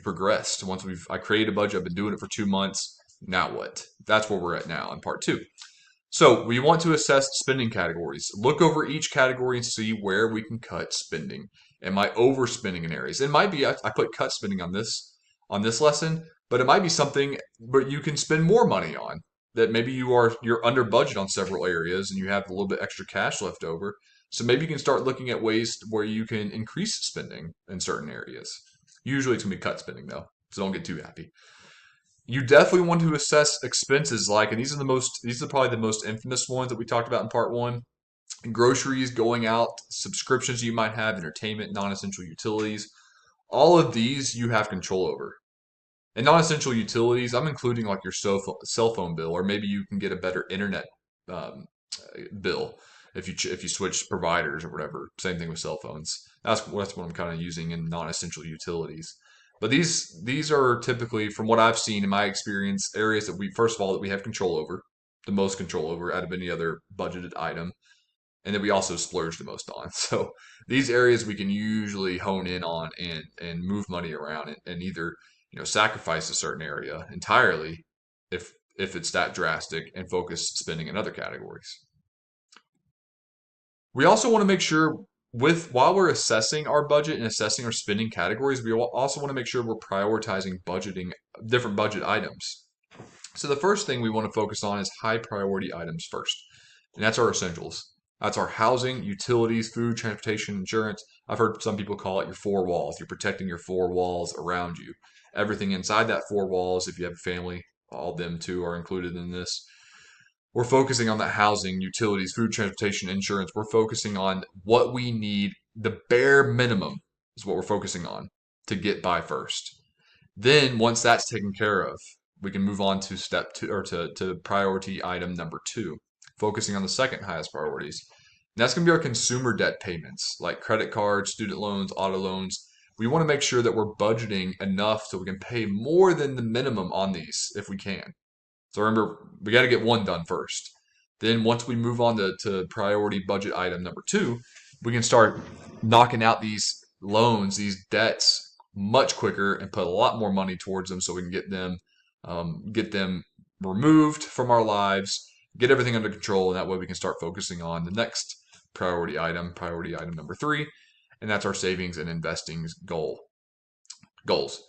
progressed? I created a budget, I've been doing it for 2 months. Now what? That's where we're at now in part two. So we want to assess spending categories. Look over each category and see where we can cut spending. Am I overspending in areas? It might be I put cut spending on this lesson, but it might be something but you can spend more money on. That maybe you're under budget on several areas and you have a little bit extra cash left over. So maybe you can start looking at ways where you can increase spending in certain areas. Usually it's gonna be cut spending though, so don't get too happy. You definitely want to assess expenses and these are probably the most infamous ones that we talked about in part one. Groceries, going out, subscriptions you might have, entertainment, non-essential utilities. All of these you have control over. And non-essential utilities, I'm including like your cell phone bill, or maybe you can get a better internet um, bill if you switch providers or whatever. Same thing with cell phones. That's what I'm kind of using in non-essential utilities. But these are typically, from what I've seen in my experience, areas that we have control over, the most control over out of any other budgeted item, and that we also splurge the most on. So these areas we can usually hone in on and move money around and either sacrifice a certain area entirely if it's that drastic and focus spending in other categories. We also want to make sure while we're assessing our budget and assessing our spending categories, we also want to make sure we're prioritizing budgeting different budget items. So the first thing we want to focus on is high priority items first, and that's our essentials. That's our housing, utilities, food, transportation, insurance. I've heard some people call it your four walls. You're protecting your four walls around you. Everything inside that four walls, if you have a family, all of them too are included in this. We're focusing on the housing, utilities, food, transportation, insurance. We're focusing on what we need. The bare minimum is what we're focusing on to get by first. Then once that's taken care of, we can move on to step two, or to priority item number two, focusing on the second highest priorities. And that's going to be our consumer debt payments, like credit cards, student loans, auto loans. we want to make sure that we're budgeting enough so we can pay more than the minimum on these if we can. So remember, we got to get one done first. Then once we move on to priority budget item number two, we can start knocking out these loans, these debts much quicker and put a lot more money towards them so we can get them removed from our lives, get everything under control, and that way we can start focusing on the next priority item number three, and that's our savings and investing goals.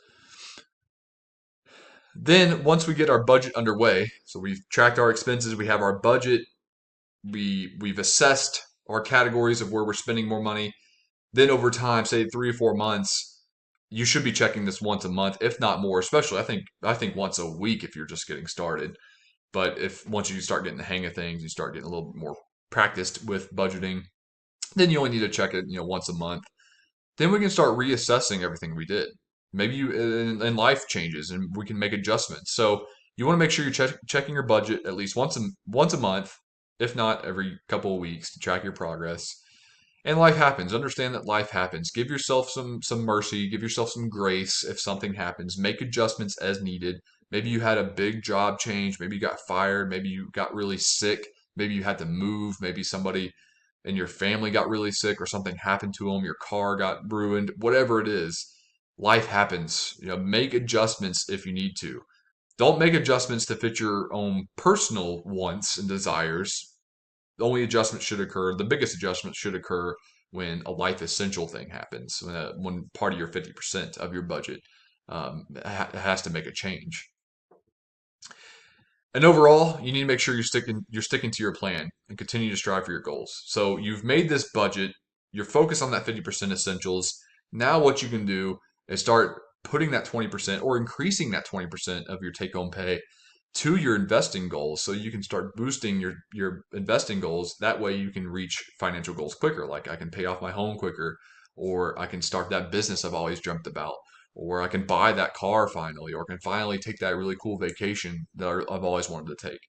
Then once we get our budget underway, so we've tracked our expenses, we have our budget, we've assessed our categories of where we're spending more money. Then over time, say 3 or 4 months, you should be checking this once a month, if not more. Especially, I think once a week if you're just getting started. But if once you start getting the hang of things, you start getting a little bit more practiced with budgeting, then you only need to check it, once a month. Then we can start reassessing everything we did. Maybe and life changes and we can make adjustments. So you want to make sure you're checking your budget at least once a month, if not every couple of weeks, to track your progress. And life happens. Understand that life happens. Give yourself some mercy. Give yourself some grace if something happens. Make adjustments as needed. Maybe you had a big job change. Maybe you got fired. Maybe you got really sick. Maybe you had to move. Maybe somebody in your family got really sick or something happened to them. Your car got ruined. Whatever it is, life happens. Make adjustments if you need to. Don't make adjustments to fit your own personal wants and desires. The only adjustment should occur, the biggest adjustment should occur when a life essential thing happens, when part of your 50% of your budget has to make a change. And overall, you need to make sure you're sticking to your plan and continue to strive for your goals. So you've made this budget, you're focused on that 50% essentials. Now what you can do is start putting that 20% or increasing that 20% of your take-home pay to your investing goals so you can start boosting your investing goals. That way you can reach financial goals quicker. Like I can pay off my home quicker, or I can start that business I've always dreamt about, or I can buy that car finally, or I can finally take that really cool vacation that I've always wanted to take.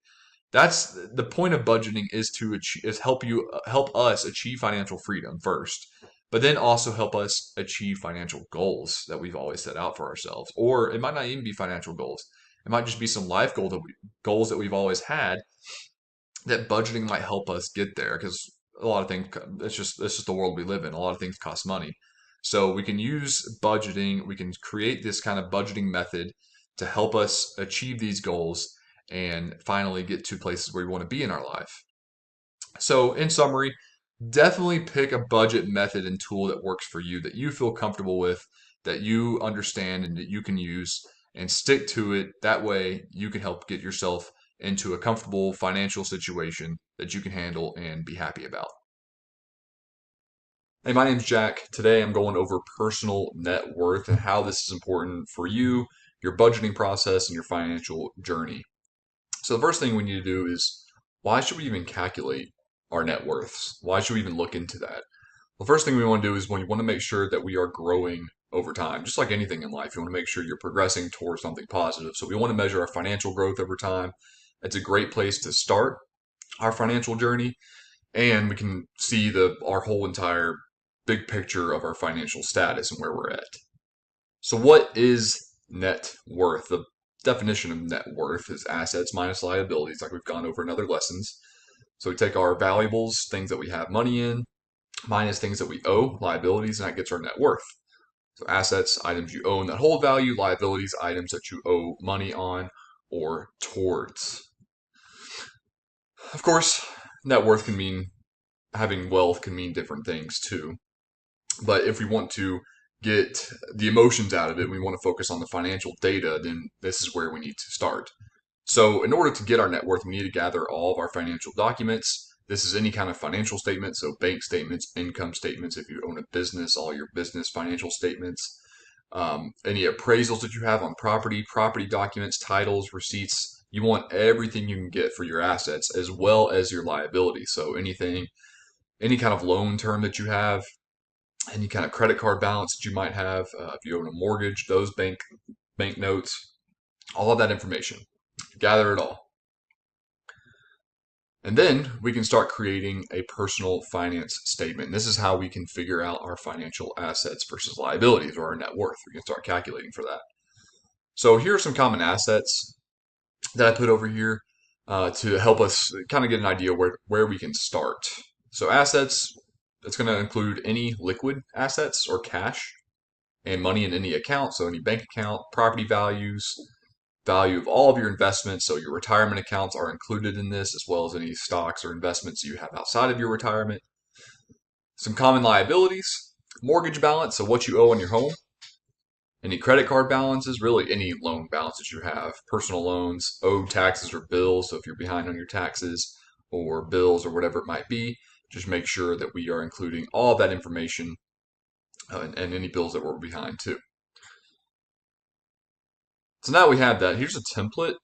That's the point of budgeting, is to help us achieve financial freedom first, but then also help us achieve financial goals that we've always set out for ourselves. Or it might not even be financial goals. It might just be some life goals that we've always had that budgeting might help us get there, because a lot of things, it's just the world we live in. A lot of things cost money. So we can use budgeting, we can create this kind of budgeting method to help us achieve these goals and finally get to places where we want to be in our life. So in summary, definitely pick a budget method and tool that works for you, that you feel comfortable with, that you understand and that you can use, and stick to it. That way you can help get yourself into a comfortable financial situation that you can handle and be happy about. Hey, my name's Jack. Today I'm going over personal net worth and how this is important for you, your budgeting process, and your financial journey. So the first thing we need to do is, why should we even calculate our net worths? Why should we even look into that? The first thing we want to do is, when you want to make sure that we are growing over time. Just like anything in life, you want to make sure you're progressing towards something positive. So we want to measure our financial growth over time. It's a great place to start our financial journey, and we can see our whole entire big picture of our financial status and where we're at. So what is net worth? The definition of net worth is assets minus liabilities, like we've gone over in other lessons. So we take our valuables, things that we have money in, minus things that we owe, liabilities, and that gets our net worth. So assets, items you own that hold value; liabilities, items that you owe money on or towards. Of course, net worth can mean, having wealth can mean different things too. But if we want to get the emotions out of it, we want to focus on the financial data, then this is where we need to start. So in order to get our net worth, we need to gather all of our financial documents. This is any kind of financial statement, so bank statements, income statements, if you own a business, all your business financial statements, any appraisals that you have on property documents, titles, receipts. You want everything you can get for your assets as well as your liabilities. So any kind of loan term that you have, any kind of credit card balance that you might have, if you own a mortgage, those bank notes, all of that information. Gather it all. And then we can start creating a personal finance statement. This is how we can figure out our financial assets versus liabilities, or our net worth. We can start calculating for that. So here are some common assets that I put over here to help us kind of get an idea where we can start. So assets, it's going to include any liquid assets or cash and money in any account. So any bank account, property values, value of all of your investments. So your retirement accounts are included in this, as well as any stocks or investments you have outside of your retirement. Some common liabilities, mortgage balance, so what you owe on your home, any credit card balances, really any loan balances you have, personal loans, owed taxes or bills. So if you're behind on your taxes or bills or whatever it might be, just make sure that we are including all that information and any bills that we're behind too. So now we have that. Here's a template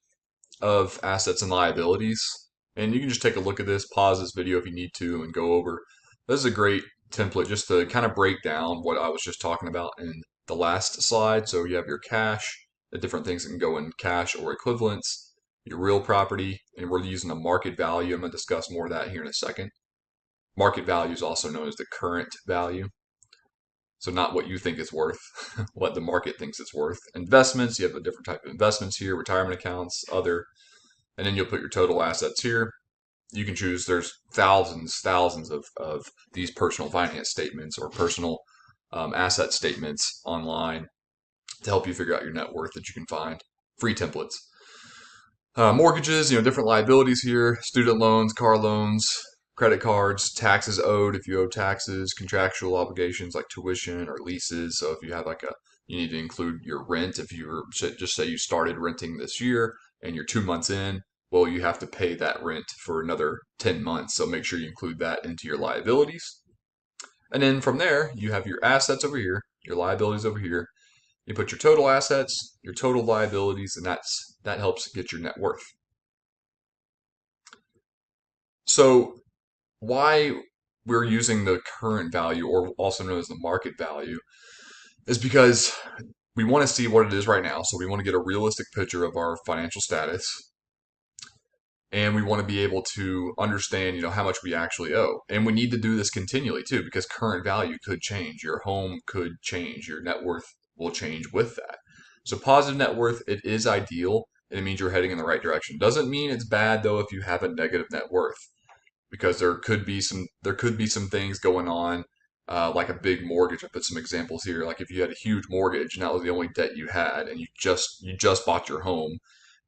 of assets and liabilities. And you can just take a look at this, pause this video if you need to, and go over. This is a great template just to kind of break down what I was just talking about in the last slide. So you have your cash, the different things that can go in cash or equivalents, your real property, and we're using a market value. I'm going to discuss more of that here in a second. Market value is also known as the current value. So not what you think it's worth, what the market thinks it's worth. Investments, you have a different type of investments here, retirement accounts, other, and then you'll put your total assets here. You can choose, there's thousands of these personal finance statements or personal asset statements online to help you figure out your net worth that you can find. Free templates. Mortgages, different liabilities here, student loans, car loans, credit cards, taxes owed if you owe taxes, contractual obligations like tuition or leases. So if you have you need to include your rent. If you're, just say you started renting this year and you're 2 months in, well, you have to pay that rent for another 10 months. So make sure you include that into your liabilities. And then from there, you have your assets over here, your liabilities over here. You put your total assets, your total liabilities, and that helps get your net worth. So why we're using the current value, or also known as the market value, is because we want to see what it is right now. So we want to get a realistic picture of our financial status. And we want to be able to understand, how much we actually owe. And we need to do this continually too, because current value could change. Your home could change. Your net worth will change with that. So positive net worth, it is ideal, and it means you're heading in the right direction. Doesn't mean it's bad though if you have a negative net worth, because there could be some things going on, like a big mortgage. I put some examples here. Like if you had a huge mortgage and that was the only debt you had, and you just bought your home,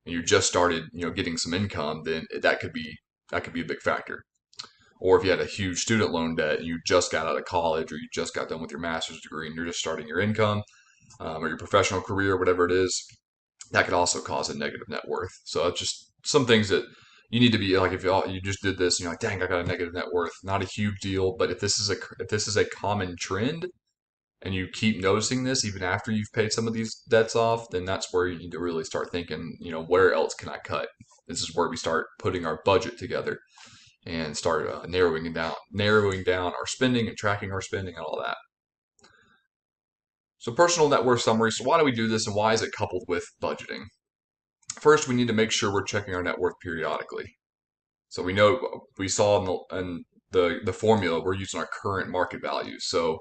and you just started, getting some income, then that could be a big factor. Or if you had a huge student loan debt and you just got out of college, or you just got done with your master's degree and you're just starting your income, or your professional career, whatever it is, that could also cause a negative net worth. So it's just some things that you need to be like, if you just did this and you're like, dang, I got a negative net worth, not a huge deal. But if this is a common trend, and you keep noticing this even after you've paid some of these debts off, then that's where you need to really start thinking, where else can I cut? This is where we start putting our budget together and start narrowing down our spending and tracking our spending and all that. So personal net worth summary. So why do we do this, and why is it coupled with budgeting? First, we need to make sure we're checking our net worth periodically. So we saw in the formula, we're using our current market values. So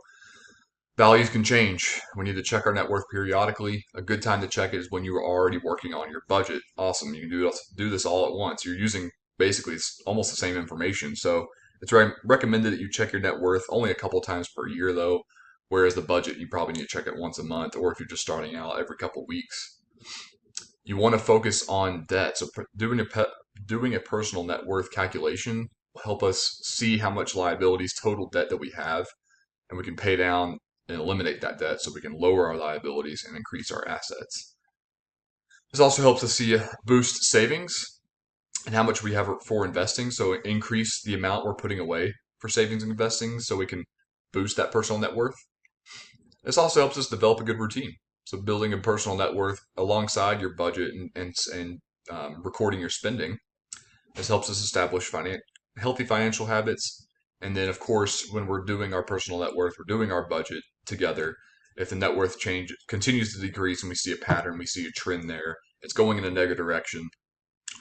values can change. We need to check our net worth periodically. A good time to check it is when you are already working on your budget. Awesome. You can do this all at once. You're using basically almost the same information. So it's recommended that you check your net worth only a couple times per year, though. Whereas the budget, you probably need to check it once a month, or if you're just starting out, every couple weeks. You want to focus on debt. So doing a personal net worth calculation will help us see how much liabilities, total debt that we have, and we can pay down and eliminate that debt, so we can lower our liabilities and increase our assets. This also helps us boost savings and how much we have for investing. So increase the amount we're putting away for savings and investing, so we can boost that personal net worth. This also helps us develop a good routine. So building a personal net worth alongside your budget and recording your spending. This helps us establish healthy financial habits. And then, of course, when we're doing our personal net worth, we're doing our budget together. If the net worth continues to decrease and we see a pattern, we see a trend there, it's going in a negative direction,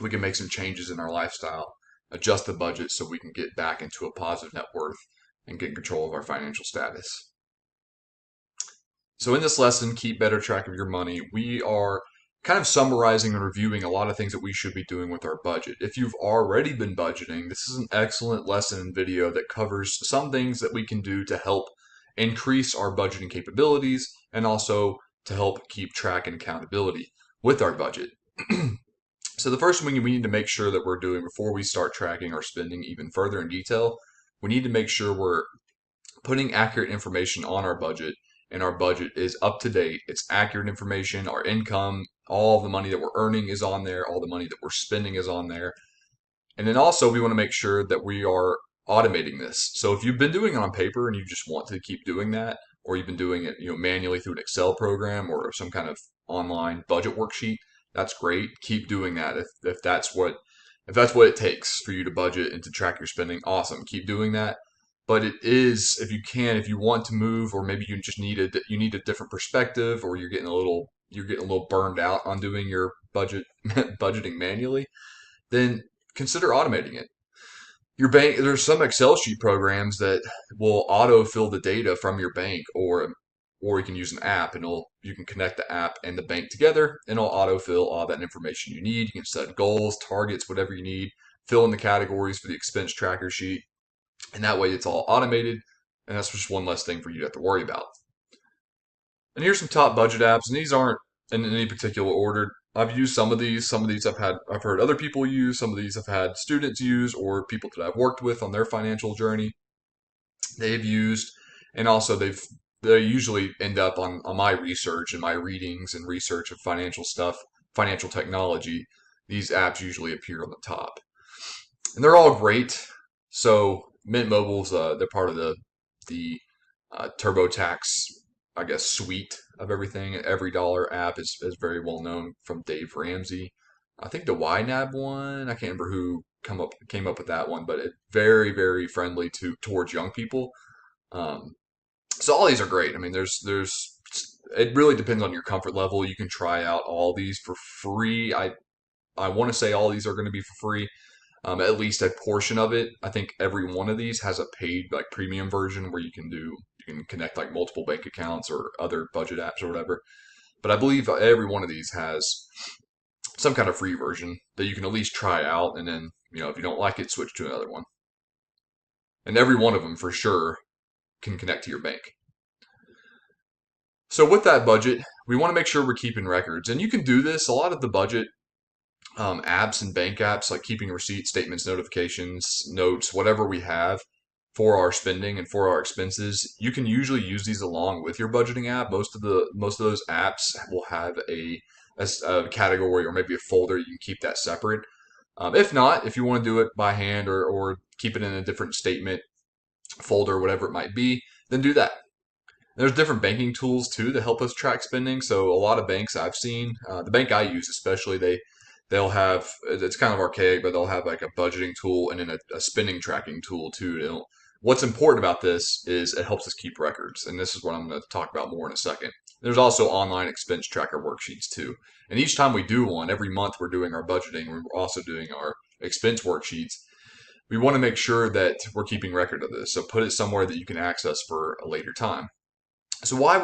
we can make some changes in our lifestyle adjust the budget so we can get back into a positive net worth and get control of our financial status. So in this lesson, keep better track of your money, we are kind of summarizing and reviewing a lot of things that we should be doing with our budget. If you've already been budgeting, this is an excellent lesson and video that covers some things that we can do to help increase our budgeting capabilities and also to help keep track and accountability with our budget. So the first thing we need to make sure that we're doing before we start tracking our spending even further in detail, we need to make sure we're putting accurate information on our budget, and our budget is up to date. It's accurate information. Our income, all the money that we're earning is on there. All the money that we're spending is on there. And then also we want to make sure that we are automating this. So if you've been doing it on paper and you just want to keep doing that, or you've been doing it, manually through an Excel program or some kind of online budget worksheet, that's great. Keep doing that if that's what it takes for you to budget and to track your spending. Awesome. Keep doing that. But it is, if you want to move, or maybe you just need a different perspective, or you're getting a little burned out on doing your budgeting manually, then consider automating it. Your bank, there's some Excel sheet programs that will autofill the data from your bank, or you can use an app, and you can connect the app and the bank together, and it'll autofill all that information you need. You can set goals, targets, whatever you need, fill in the categories for the expense tracker sheet, and that way it's all automated, and that's just one less thing for you to have to worry about. And here's some top budget apps, and these aren't in any particular order. I've used some of these. Some of these I've heard other people use. Some of these I've had students use, or people that I've worked with on their financial journey they've used, and also they usually end up on my research and my readings and research of financial stuff, financial technology. These apps usually appear on the top, and they're all great. So Mint Mobile's they're part of the TurboTax, I guess, suite of everything. Every Dollar app is very well known from Dave Ramsey. I think the YNAB one, I can't remember who came up with that one, but it's very, very friendly towards young people. Um, so all these are great. I mean, it really depends on your comfort level. You can try out all these for free. I want to say all these are going to be for free. At least a portion of it. I think every one of these has a paid like premium version where you can connect like multiple bank accounts or other budget apps or whatever. But I believe every one of these has some kind of free version that you can at least try out, and then if you don't like it, switch to another one. And every one of them for sure can connect to your bank. So with that budget, we want to make sure we're keeping records, and you can do this. A lot of the budget apps and bank apps, like keeping receipts, statements, notifications, notes, whatever we have for our spending and for our expenses, you can usually use these along with your budgeting app. Most of those apps will have a category or maybe a folder. You can keep that separate. If not, if you want to do it by hand, or keep it in a different statement folder, whatever it might be, then do that. There's different banking tools too to help us track spending. So a lot of banks I've seen, the bank I use especially, they'll have, it's kind of archaic, but they'll have like a budgeting tool and then a spending tracking tool too. What's important about this is it helps us keep records, and this is what I'm going to talk about more in a second. There's also online expense tracker worksheets too. And each time we do one, every month we're doing our budgeting, we're also doing our expense worksheets. We want to make sure that we're keeping record of this. So put it somewhere that you can access for a later time. So why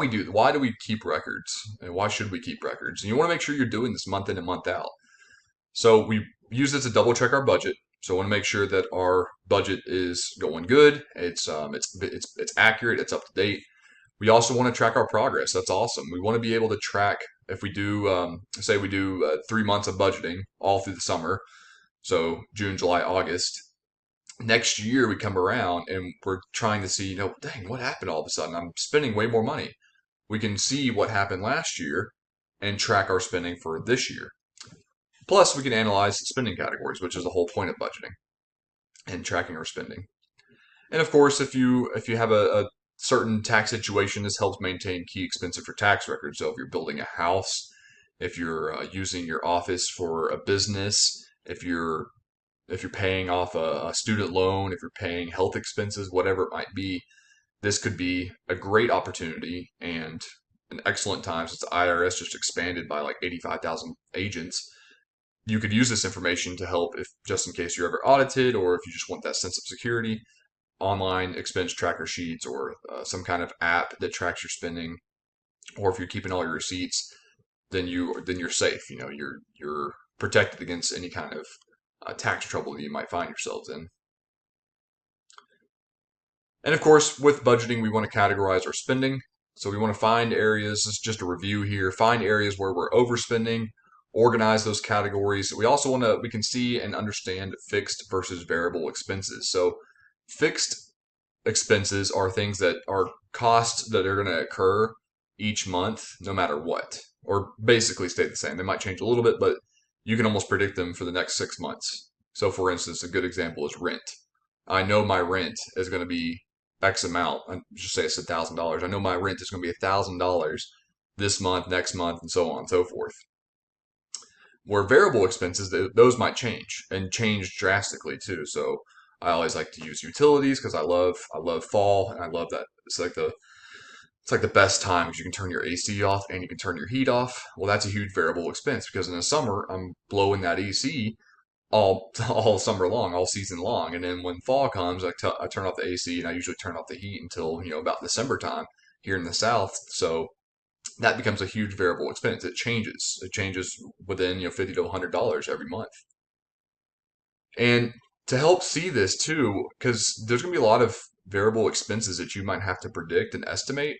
do we keep records, and why should we keep records? And you want to make sure you're doing this month in and month out. So we use this to double check our budget. So I want to make sure that our budget is going good. It's accurate. It's up to date. We also want to track our progress. That's awesome. We want to be able to track if we do, say we do 3 months of budgeting all through the summer. So June, July, August. Next year we come around and we're trying to see, dang, what happened all of a sudden? I'm spending way more money. We can see what happened last year and track our spending for this year. Plus, we can analyze spending categories, which is the whole point of budgeting and tracking our spending. And of course, if you have a certain tax situation, this helps maintain key expenses for tax records. So if you're building a house, if you're using your office for a business, if you're paying off a student loan, if you're paying health expenses, whatever it might be, this could be a great opportunity and an excellent time, since the IRS just expanded by like 85,000 agents. you could use this information to help if just in case you're ever audited or if you just want that sense of security. Online expense tracker sheets or some kind of app that tracks your spending, or if you're keeping all your receipts, then you're safe. You're protected against any kind of tax trouble that you might find yourselves in. And of course, with budgeting, we want to categorize our spending. So we want to find areas, this is just a review here, find areas where we're overspending, organize those categories. We can see and understand fixed versus variable expenses. So fixed expenses are things that are costs that are going to occur each month, no matter what, or basically stay the same. They might change a little bit, but you can almost predict them for the next 6 months. So, for instance, a good example is rent. I know my rent is going to be X amount. I just say it's $1,000. I know my rent is going to be $1,000 this month, next month, and so on and so forth. Where variable expenses, those might change and change drastically too. So I always like to use utilities because I love fall and I love that it's like the best time because you can turn your AC off and you can turn your heat off. Well, that's a huge variable expense because in the summer I'm blowing that AC all summer long, all season long, and then when fall comes, I turn off the AC and I usually turn off the heat until about December time here in the South. So that becomes a huge variable expense. It changes. It changes within $50 to $100 every month. And to help see this too, because there's going to be a lot of variable expenses that you might have to predict and estimate.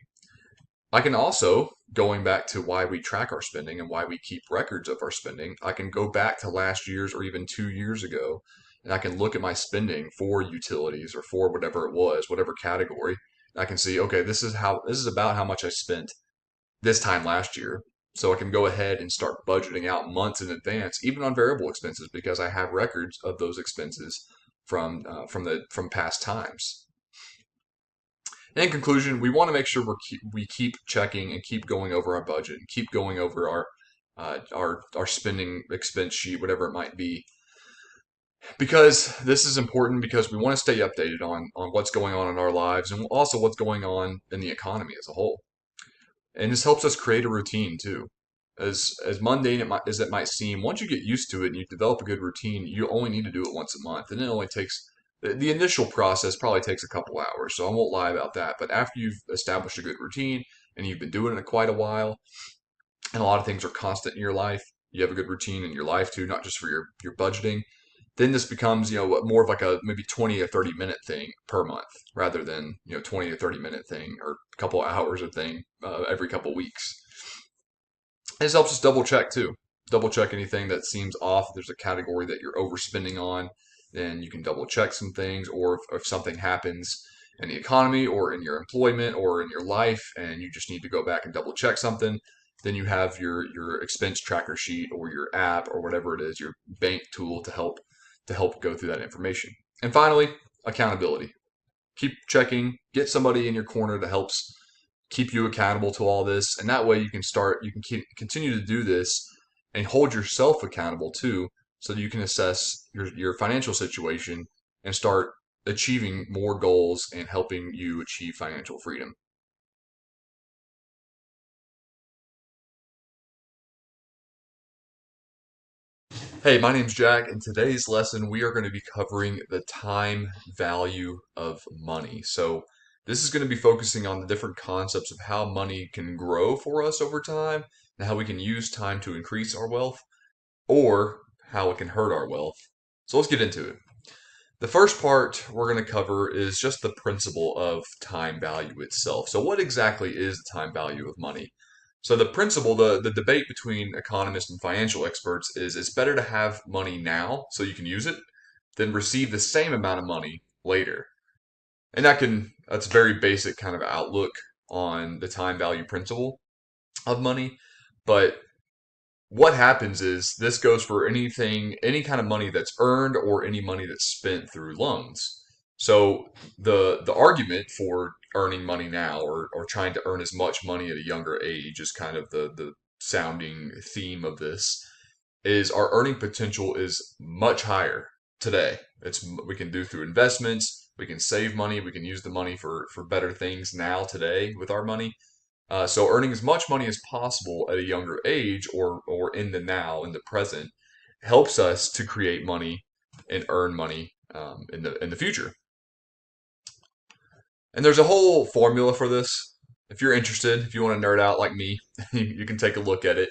I can also, going back to why we track our spending and why we keep records of our spending, I can go back to last year's or even 2 years ago, and I can look at my spending for utilities or for whatever it was, whatever category. And I can see, okay, this is about how much I spent this time last year. So I can go ahead and start budgeting out months in advance, even on variable expenses, because I have records of those expenses from past times. In conclusion, we want to make sure we keep checking and keep going over our budget and keep going over our spending expense sheet, whatever it might be, because this is important because we want to stay updated on what's going on in our lives and also what's going on in the economy as a whole. And this helps us create a routine too. As mundane as it might seem, once you get used to it and you develop a good routine, you only need to do it once a month, and it only takes the initial process probably takes a couple hours. So I won't lie about that. But after you've established a good routine and you've been doing it quite a while, and a lot of things are constant in your life, you have a good routine in your life too, not just for your budgeting. Then this becomes more of like a maybe 20 or 30 minute thing per month rather than 20 or 30 minute thing or a couple hours of thing every couple weeks. This helps us double check too. Double check anything that seems off. If there's a category that you're overspending on, then you can double check some things. Or if something happens in the economy or in your employment or in your life and you just need to go back and double check something, then you have your expense tracker sheet or your app or whatever it is, your bank tool to help go through that information. And finally, accountability. Keep checking, get somebody in your corner that helps keep you accountable to all this, and that way you can continue to do this and hold yourself accountable too, so that you can assess your financial situation and start achieving more goals and helping you achieve financial freedom. Hey, my name's Jack. In today's lesson, we are going to be covering the time value of money. So, this is going to be focusing on the different concepts of how money can grow for us over time and how we can use time to increase our wealth or how it can hurt our wealth. So, let's get into it. The first part we're going to cover is just the principle of time value itself. So, what exactly is the time value of money? So, the principle, the debate between economists and financial experts is it's better to have money now so you can use it than receive the same amount of money later. And that's a very basic kind of outlook on the time value principle of money. But what happens is this goes for any kind of money that's earned or any money that's spent through loans. So the argument for earning money now or trying to earn as much money at a younger age is kind of the sounding theme of this is our earning potential is much higher today. We can do through investments, we can save money, we can use the money for better things now today with our money. So earning as much money as possible at a younger age or in the now, in the present, helps us to create money and earn money in the future. And there's a whole formula for this. If you're interested, if you want to nerd out like me, you can take a look at it.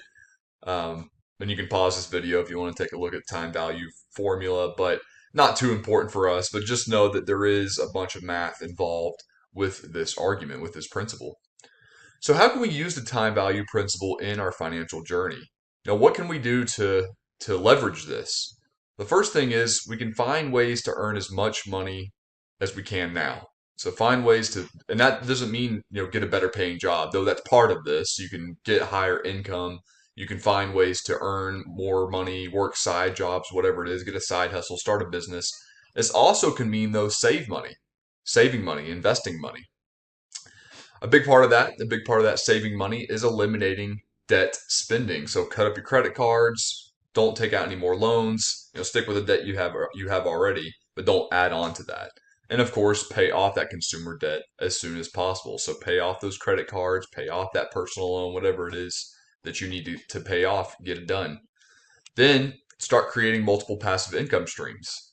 And you can pause this video if you want to take a look at time value formula, but not too important for us. But just know that there is a bunch of math involved with this argument, with this principle. So how can we use the time value principle in our financial journey? Now, what can we do to leverage this? The first thing is we can find ways to earn as much money as we can now. So find ways to, and that doesn't mean, get a better paying job, though that's part of this. You can get higher income. You can find ways to earn more money, work side jobs, whatever it is, get a side hustle, start a business. This also can mean, though, saving money, investing money. A big part of that saving money is eliminating debt spending. So cut up your credit cards, don't take out any more loans, stick with the debt you have already, but don't add on to that. And of course, pay off that consumer debt as soon as possible. So pay off those credit cards, pay off that personal loan, whatever it is that you need to pay off, get it done. Then start creating multiple passive income streams.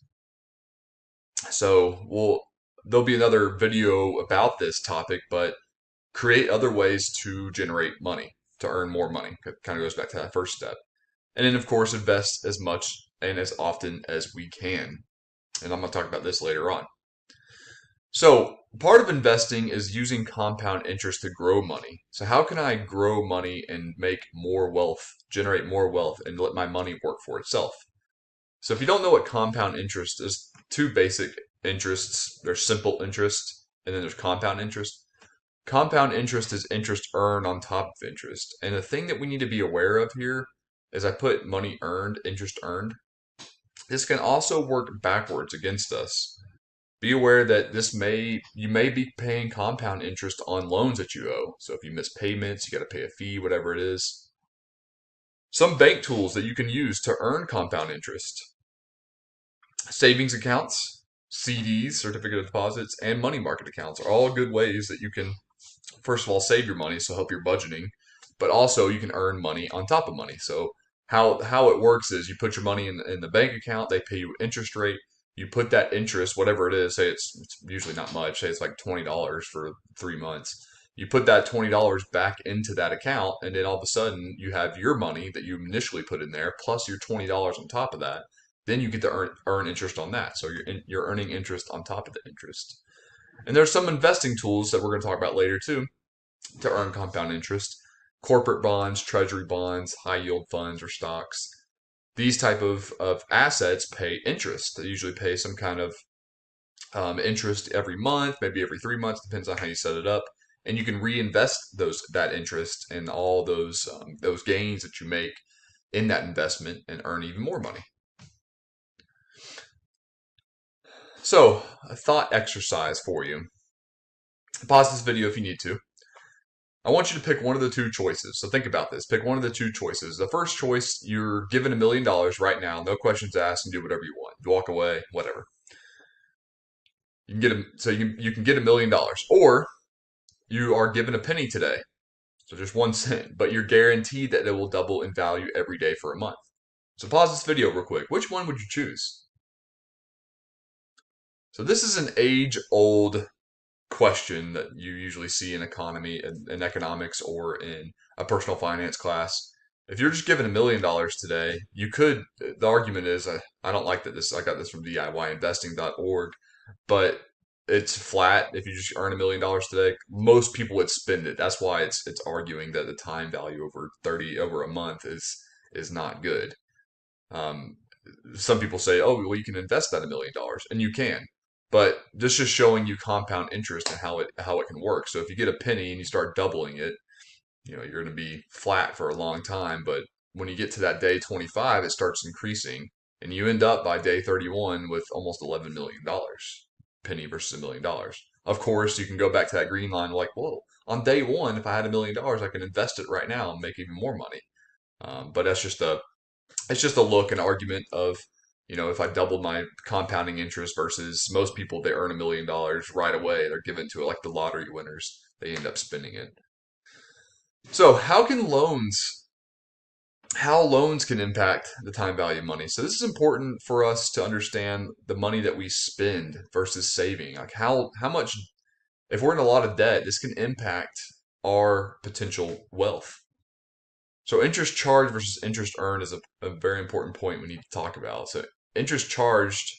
So there'll be another video about this topic, but create other ways to generate money, to earn more money. It kind of goes back to that first step. And then, of course, invest as much and as often as we can. And I'm going to talk about this later on. So, part of investing is using compound interest to grow money. So, how can I grow money and make more wealth, generate more wealth, and let my money work for itself? So, if you don't know what compound interest is, two basic interests. There's simple interest, and then there's compound interest. Compound interest is interest earned on top of interest. And the thing that we need to be aware of here is I put money earned, interest earned. This can also work backwards against us. Be aware that you may be paying compound interest on loans that you owe. So if you miss payments, you got to pay a fee, whatever it is. Some bank tools that you can use to earn compound interest. Savings accounts, CDs, certificate of deposits, and money market accounts are all good ways that you can, first of all, save your money, so help your budgeting, but also you can earn money on top of money. So how it works is you put your money in the bank account, they pay you interest rate, you put that interest, whatever it is, say it's usually not much, say it's like $20 for 3 months. You put that $20 back into that account, and then all of a sudden you have your money that you initially put in there, plus your $20 on top of that. Then you get to earn interest on that. So you're earning interest on top of the interest. And there's some investing tools that we're going to talk about later too to earn compound interest. Corporate bonds, treasury bonds, high yield funds, or stocks. These type of assets pay interest. They usually pay some kind of interest every month, maybe every 3 months, depends on how you set it up. And you can reinvest that interest and all those gains that you make in that investment and earn even more money. So, a thought exercise for you. Pause this video if you need to. I want you to pick one of the two choices. So think about this. Pick one of the two choices. The first choice, you're given $1 million right now, no questions asked, and do whatever you want. You walk away, whatever. You can get $1 million, or you are given a penny today, so just 1 cent, but you're guaranteed that it will double in value every day for a month. So pause this video real quick. Which one would you choose? So this is an age-old question that you usually see in economics or in a personal finance class. If you're just given $1 million today, the argument is, I don't like that I got this from DIYinvesting.org, but it's flat. If you just earn $1 million today, most people would spend it. That's why it's arguing that the time value over a month is not good. Some people say, oh, well, you can invest that $1 million, and you can. But this is just showing you compound interest and how it can work. So if you get a penny and you start doubling it, you're going to be flat for a long time. But when you get to that day 25, it starts increasing, and you end up by day 31 with almost $11 million. Penny versus $1 million. Of course, you can go back to that green line like, whoa, on day one, if I had $1 million, I can invest it right now and make even more money. But it's just a look, an argument of, if I doubled my compounding interest versus most people, they earn $1 million right away. They're given to it like the lottery winners. They end up spending it. So how can loans how loans can impact the time value of money. So this is important for us to understand the money that we spend versus saving. Like how much, if we're in a lot of debt, this can impact our potential wealth. So interest charged versus interest earned is a very important point we need to talk about. So interest charged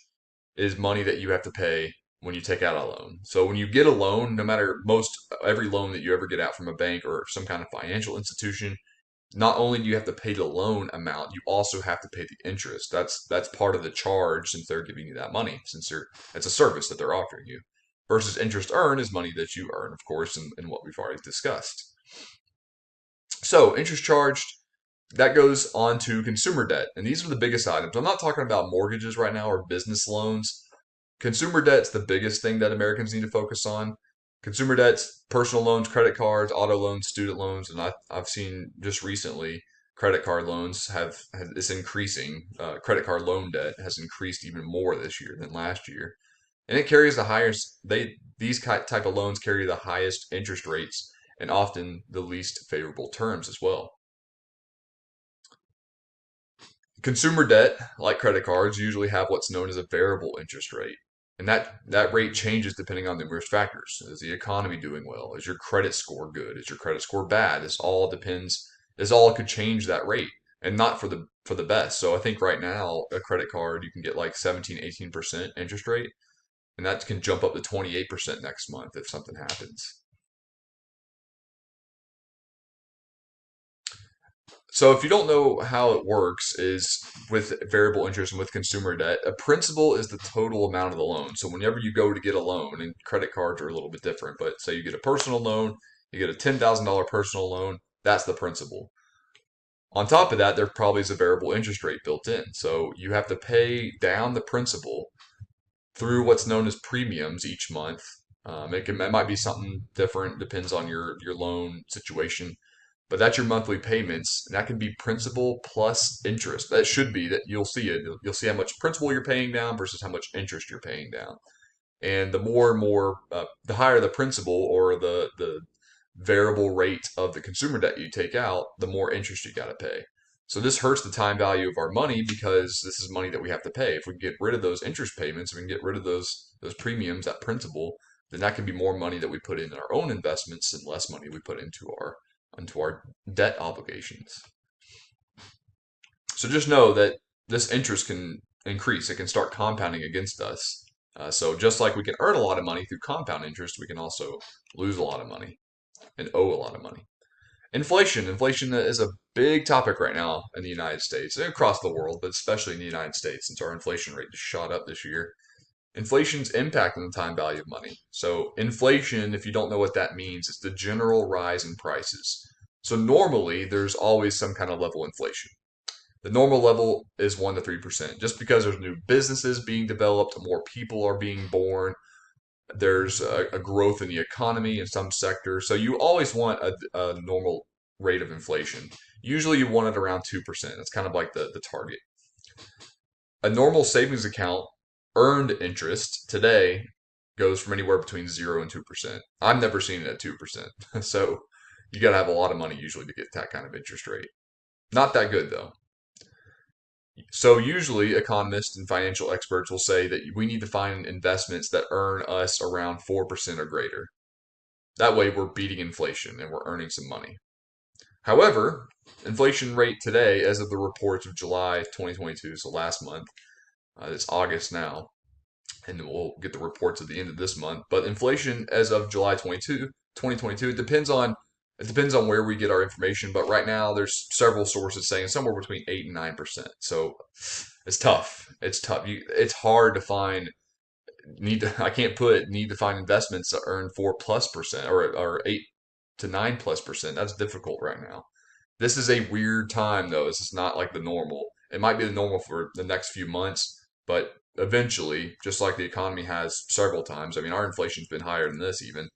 is money that you have to pay when you take out a loan. So when you get a loan, no matter most every loan that you ever get out from a bank or some kind of financial institution, not only do you have to pay the loan amount, you also have to pay the interest. That's part of the charge since they're giving you that money, since it's a service that they're offering you. Versus interest earned is money that you earn, of course, in what we've already discussed. So interest charged, that goes on to consumer debt. And these are the biggest items. I'm not talking about mortgages right now or business loans. Consumer debt's the biggest thing that Americans need to focus on. Consumer debt's personal loans, credit cards, auto loans, student loans, and I've seen just recently credit card loans have it's increasing. Credit card loan debt has increased even more this year than last year, and it carries the highest. These type of loans carry the highest interest rates and often the least favorable terms as well. Consumer debt, like credit cards, usually have what's known as a variable interest rate. And that rate changes depending on numerous factors. Is the economy doing well? Is your credit score good? Is your credit score bad? This all depends. This all could change that rate and not for the best. So I think right now a credit card you can get like 17, 18% interest rate, and that can jump up to 28% next month if something happens. So if you don't know how it works, is with variable interest and with consumer debt, a principal is the total amount of the loan. So whenever you go to get a loan, and credit cards are a little bit different, but say you get a personal loan, you get a $10,000 personal loan, that's the principal. On top of that, there probably is a variable interest rate built in. So you have to pay down the principal through what's known as premiums each month. It might be something different, depends on your loan situation, but that's your monthly payments, and that can be principal plus interest. That should be that you'll see it. You'll see how much principal you're paying down versus how much interest you're paying down. And the more and more, the higher the principal or the variable rate of the consumer debt you take out, the more interest you got to pay. So this hurts the time value of our money because this is money that we have to pay. If we get rid of those interest payments, we can get rid of those premiums, that principal, then that can be more money that we put in our own investments and less money we put into our debt obligations. So just know that this interest can increase. It can start compounding against us. So just like we can earn a lot of money through compound interest, we can also lose a lot of money and owe a lot of money. Inflation. Inflation is a big topic right now in the United States and across the world, but especially in the United States since our inflation rate just shot up this year. Inflation's impact on the time value of money. So inflation, if you don't know what that means, it's the general rise in prices. So normally there's always some kind of level inflation. The normal level is 1 to 3%. Just because there's new businesses being developed, more people are being born, there's a growth in the economy in some sectors. So you always want a normal rate of inflation. Usually you want it around 2%. That's kind of like the target. A normal savings account earned interest today goes from anywhere between 0 and 2%. I've never seen it at 2%. So you got to have a lot of money usually to get that kind of interest rate. Not that good though. So usually economists and financial experts will say that we need to find investments that earn us around 4% or greater. That way we're beating inflation and we're earning some money. However, inflation rate today, as of the reports of July 2022, so last month, it's August now, and we'll get the reports at the end of this month. But inflation as of July 2022, it depends on where we get our information. But right now, there's several sources saying somewhere between 8 and 9%. So it's tough. It's tough. It's hard to find. I can't put need to find investments that earn 4+% or 8 to 9+%. That's difficult right now. This is a weird time though. This is not like the normal. It might be the normal for the next few months, but eventually, just like the economy has several times, I mean, our inflation's been higher than this even.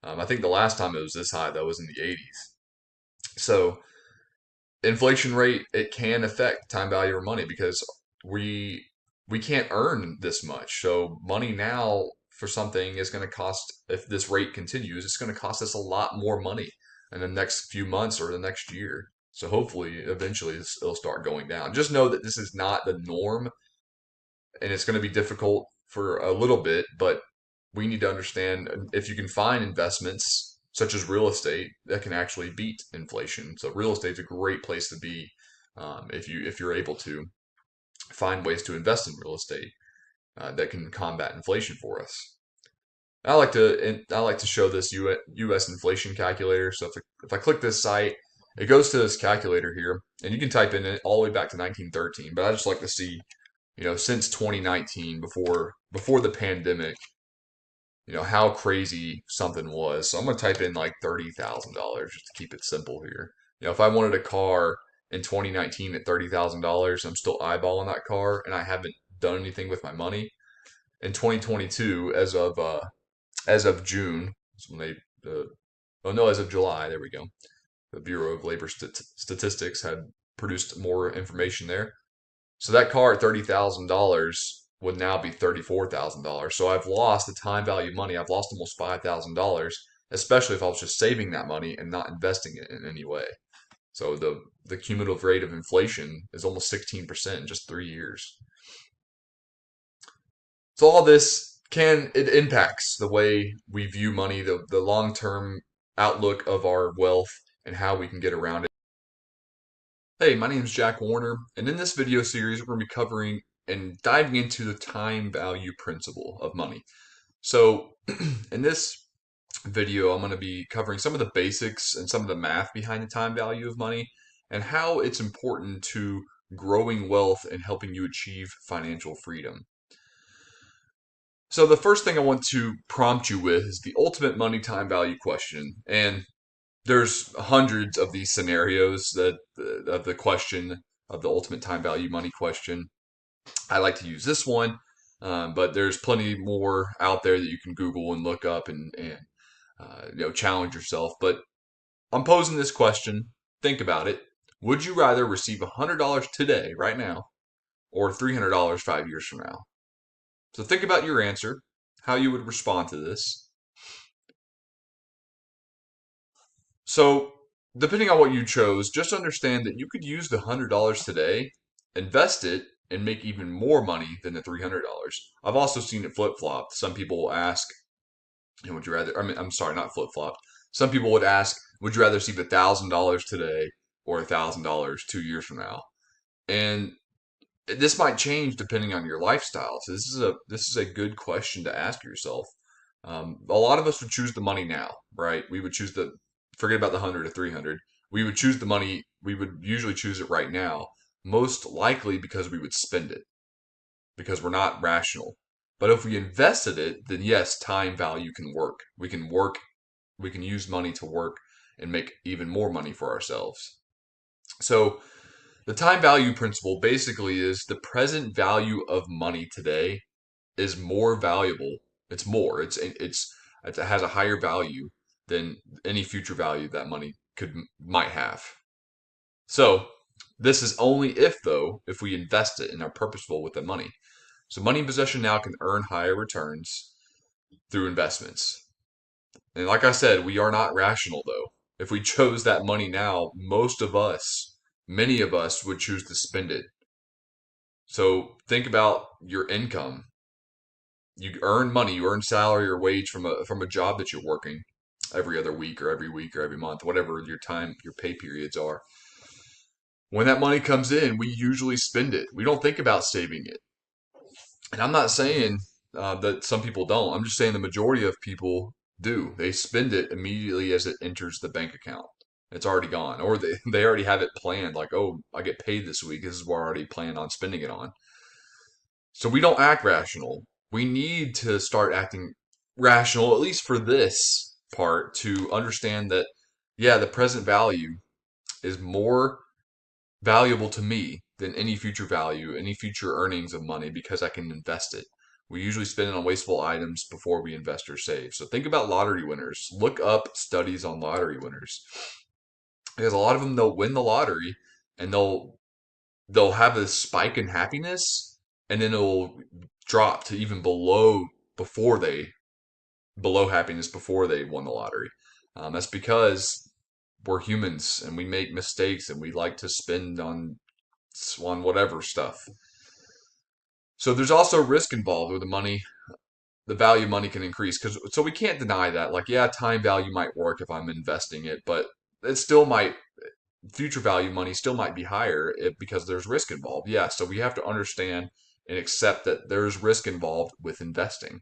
I think the last time it was this high, though, was in the 80s. So, inflation rate, it can affect time value of money because we can't earn this much. So, money now for something is going to cost, if this rate continues, it's going to cost us a lot more money in the next few months or the next year. So hopefully, eventually, it'll start going down. Just know that this is not the norm, and it's going to be difficult for a little bit, but we need to understand if you can find investments such as real estate that can actually beat inflation. So real estate is a great place to be if you're able to find ways to invest in real estate that can combat inflation for us. I like to show this U.S. inflation calculator. So if I click this site, it goes to this calculator here, and you can type in it all the way back to 1913. But I just like to see, since 2019, before the pandemic, how crazy something was. So I'm gonna type in like $30,000 just to keep it simple here. If I wanted a car in 2019 at $30,000, I'm still eyeballing that car, and I haven't done anything with my money. In 2022, as of June, when oh no, as of July, there we go. The Bureau of Labor Statistics had produced more information there. So that car at $30,000 would now be $34,000. So I've lost the time value of money. I've lost almost $5,000, especially if I was just saving that money and not investing it in any way. So the cumulative rate of inflation is almost 16% in just 3 years. So all this it impacts the way we view money, the long-term outlook of our wealth and how we can get around it. Hey, my name is Jack Warner, and in this video series, we're going to be covering and diving into the time value principle of money. So in this video, I'm going to be covering some of the basics and some of the math behind the time value of money and how it's important to growing wealth and helping you achieve financial freedom. So the first thing I want to prompt you with is the ultimate money time value question. And there's hundreds of these scenarios of the question of the ultimate time value money question. I like to use this one, but there's plenty more out there that you can Google and look up and challenge yourself. But I'm posing this question. Think about it. Would you rather receive $100 today, right now, or $300 5 years from now? So think about your answer, how you would respond to this. So, depending on what you chose, just understand that you could use the $100 today, invest it, and make even more money than the $300. I've also seen it flip-flop. Some people will ask, would you rather, I'm sorry, not flip-flop. Some people would ask, would you rather receive $1,000 today or $1,000 2 years from now? And this might change depending on your lifestyle. So this is a good question to ask yourself. A lot of us would choose the money now, right? We would choose forget about the 100 to 300. We would choose the money. We would usually choose it right now, most likely because we would spend it because we're not rational. But if we invested it, then yes, time value can work. We can use money to work and make even more money for ourselves. So the time value principle basically is the present value of money today is more valuable. It's more. It has a higher value than any future value that money might have. So this is only if we invest it and are purposeful with the money. So money in possession now can earn higher returns through investments. And like I said, we are not rational though. If we chose that money now, many of us would choose to spend it. So think about your income. You earn money, you earn salary or wage from a job that you're working every other week or every month, whatever your pay periods are. When that money comes in, we usually spend it. We don't think about saving it. And I'm not saying that some people don't. I'm just saying the majority of people do. They spend it immediately as it enters the bank account. It's already gone. Or they already have it planned, like, oh, I get paid this week. This is what I already planned on spending it on. So we don't act rational. We need to start acting rational, at least for this part, to understand that, yeah, the present value is more valuable to me than any future value, any future earnings of money because I can invest it. We usually spend it on wasteful items before we invest or save. So think about lottery winners. Look up studies on lottery winners. Because a lot of them, they'll win the lottery and they'll have this spike in happiness and then it'll drop to even below happiness before they won the lottery. That's because we're humans and we make mistakes and we like to spend on whatever stuff. So there's also risk involved with the money. The value of money can increase because so we can't deny that. Like, yeah, time value might work if I'm investing it, but it still might future value money still might be higher because there's risk involved. Yeah, so we have to understand and accept that there's risk involved with investing.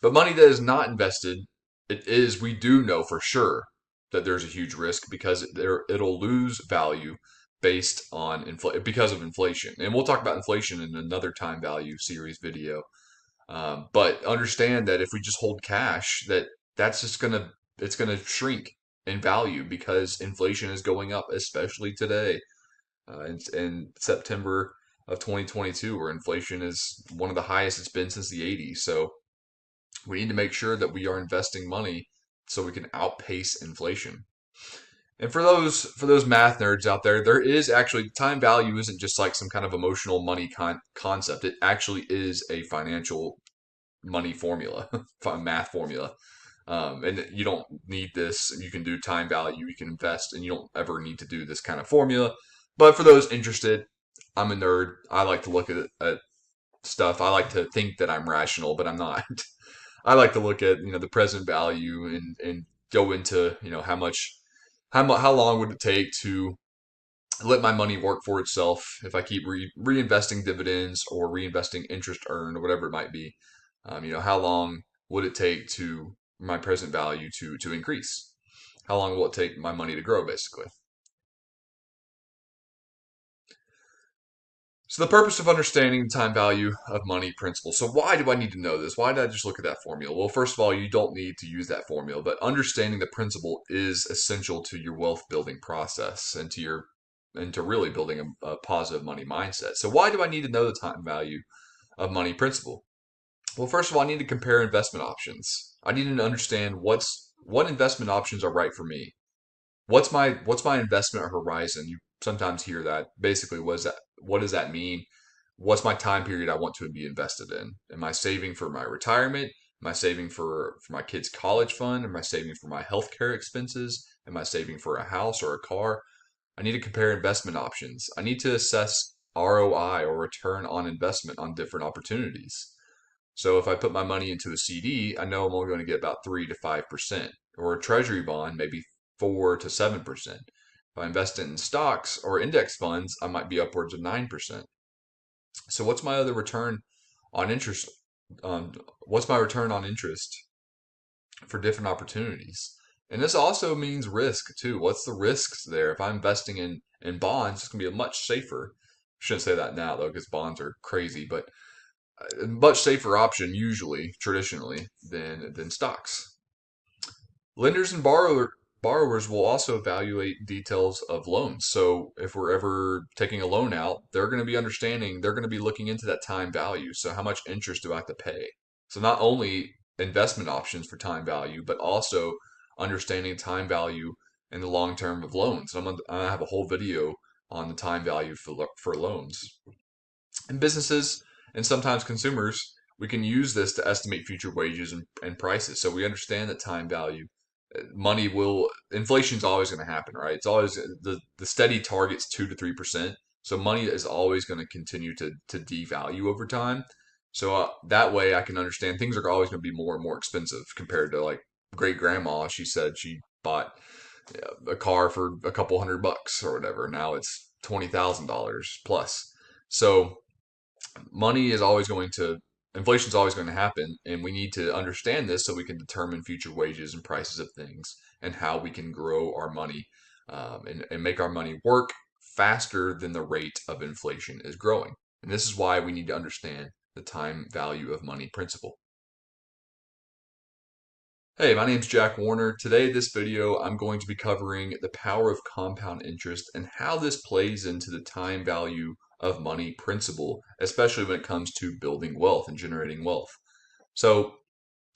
But money that is not invested, we do know for sure that there's a huge risk because it'll lose value based on because of inflation. And we'll talk about inflation in another time value series video. But understand that if we just hold cash, that's just it's gonna shrink in value because inflation is going up, especially today in September of 2022, where inflation is one of the highest it's been since the 80s. So we need to make sure that we are investing money so we can outpace inflation. And for those math nerds out there, there is actually time value isn't just like some kind of emotional money concept. It actually is a financial money formula, math formula. And you don't need this. You can do time value, you can invest, and you don't ever need to do this kind of formula. But for those interested, I'm a nerd. I like to look at stuff. I like to think that I'm rational, but I'm not. I like to look at the present value and go into how long would it take to let my money work for itself if I keep reinvesting dividends or reinvesting interest earned or whatever it might be. How long would it take to my present value to increase? How long will it take my money to grow, basically? So the purpose of understanding the time value of money principle. So why do I need to know this? Why did I just look at that formula? Well, first of all, you don't need to use that formula, but understanding the principle is essential to your wealth building process and to really building a positive money mindset. So why do I need to know the time value of money principle? Well, first of all, I need to compare investment options. I need to understand what investment options are right for me. What's my investment horizon? You sometimes hear that. Basically, what does that mean? What's my time period I want to be invested in? Am I saving for my retirement? Am I saving for my kids' college fund? Am I saving for my healthcare expenses? Am I saving for a house or a car? I need to compare investment options. I need to assess ROI or return on investment on different opportunities. So if I put my money into a CD, I know I'm only going to get about 3 to 5%, or a treasury bond, maybe 4 to 7%. If I invest in stocks or index funds, I might be upwards of 9%. So what's my other return on interest? What's my return on interest for different opportunities? And this also means risk too. What's the risks there? If I'm investing in bonds, it's going to be a much safer. I shouldn't say that now though, because bonds are crazy, but a much safer option usually, traditionally, than stocks. Lenders and borrowers will also evaluate details of loans. So if we're ever taking a loan out, they're going to be looking into that time value. So how much interest do I have to pay? So not only investment options for time value, but also understanding time value in the long term of loans. I have a whole video on the time value for loans. In businesses and sometimes consumers, we can use this to estimate future wages and prices. So we understand that time value, inflation is always going to happen, right? It's always the steady target's 2 to 3%. So money is always going to continue to devalue over time. So that way I can understand things are always going to be more and more expensive compared to like great grandma. She said she bought a car for a couple $100 or whatever. Now it's $20,000 plus. So money is always going to inflation is always going to happen, and we need to understand this so we can determine future wages and prices of things and how we can grow our money and make our money work faster than the rate of inflation is growing. And this is why we need to understand the time value of money principle. Hey, my name's Jack Warner. Today, this video, I'm going to be covering the power of compound interest and how this plays into the time value of money principle, especially when it comes to building wealth and generating wealth. So,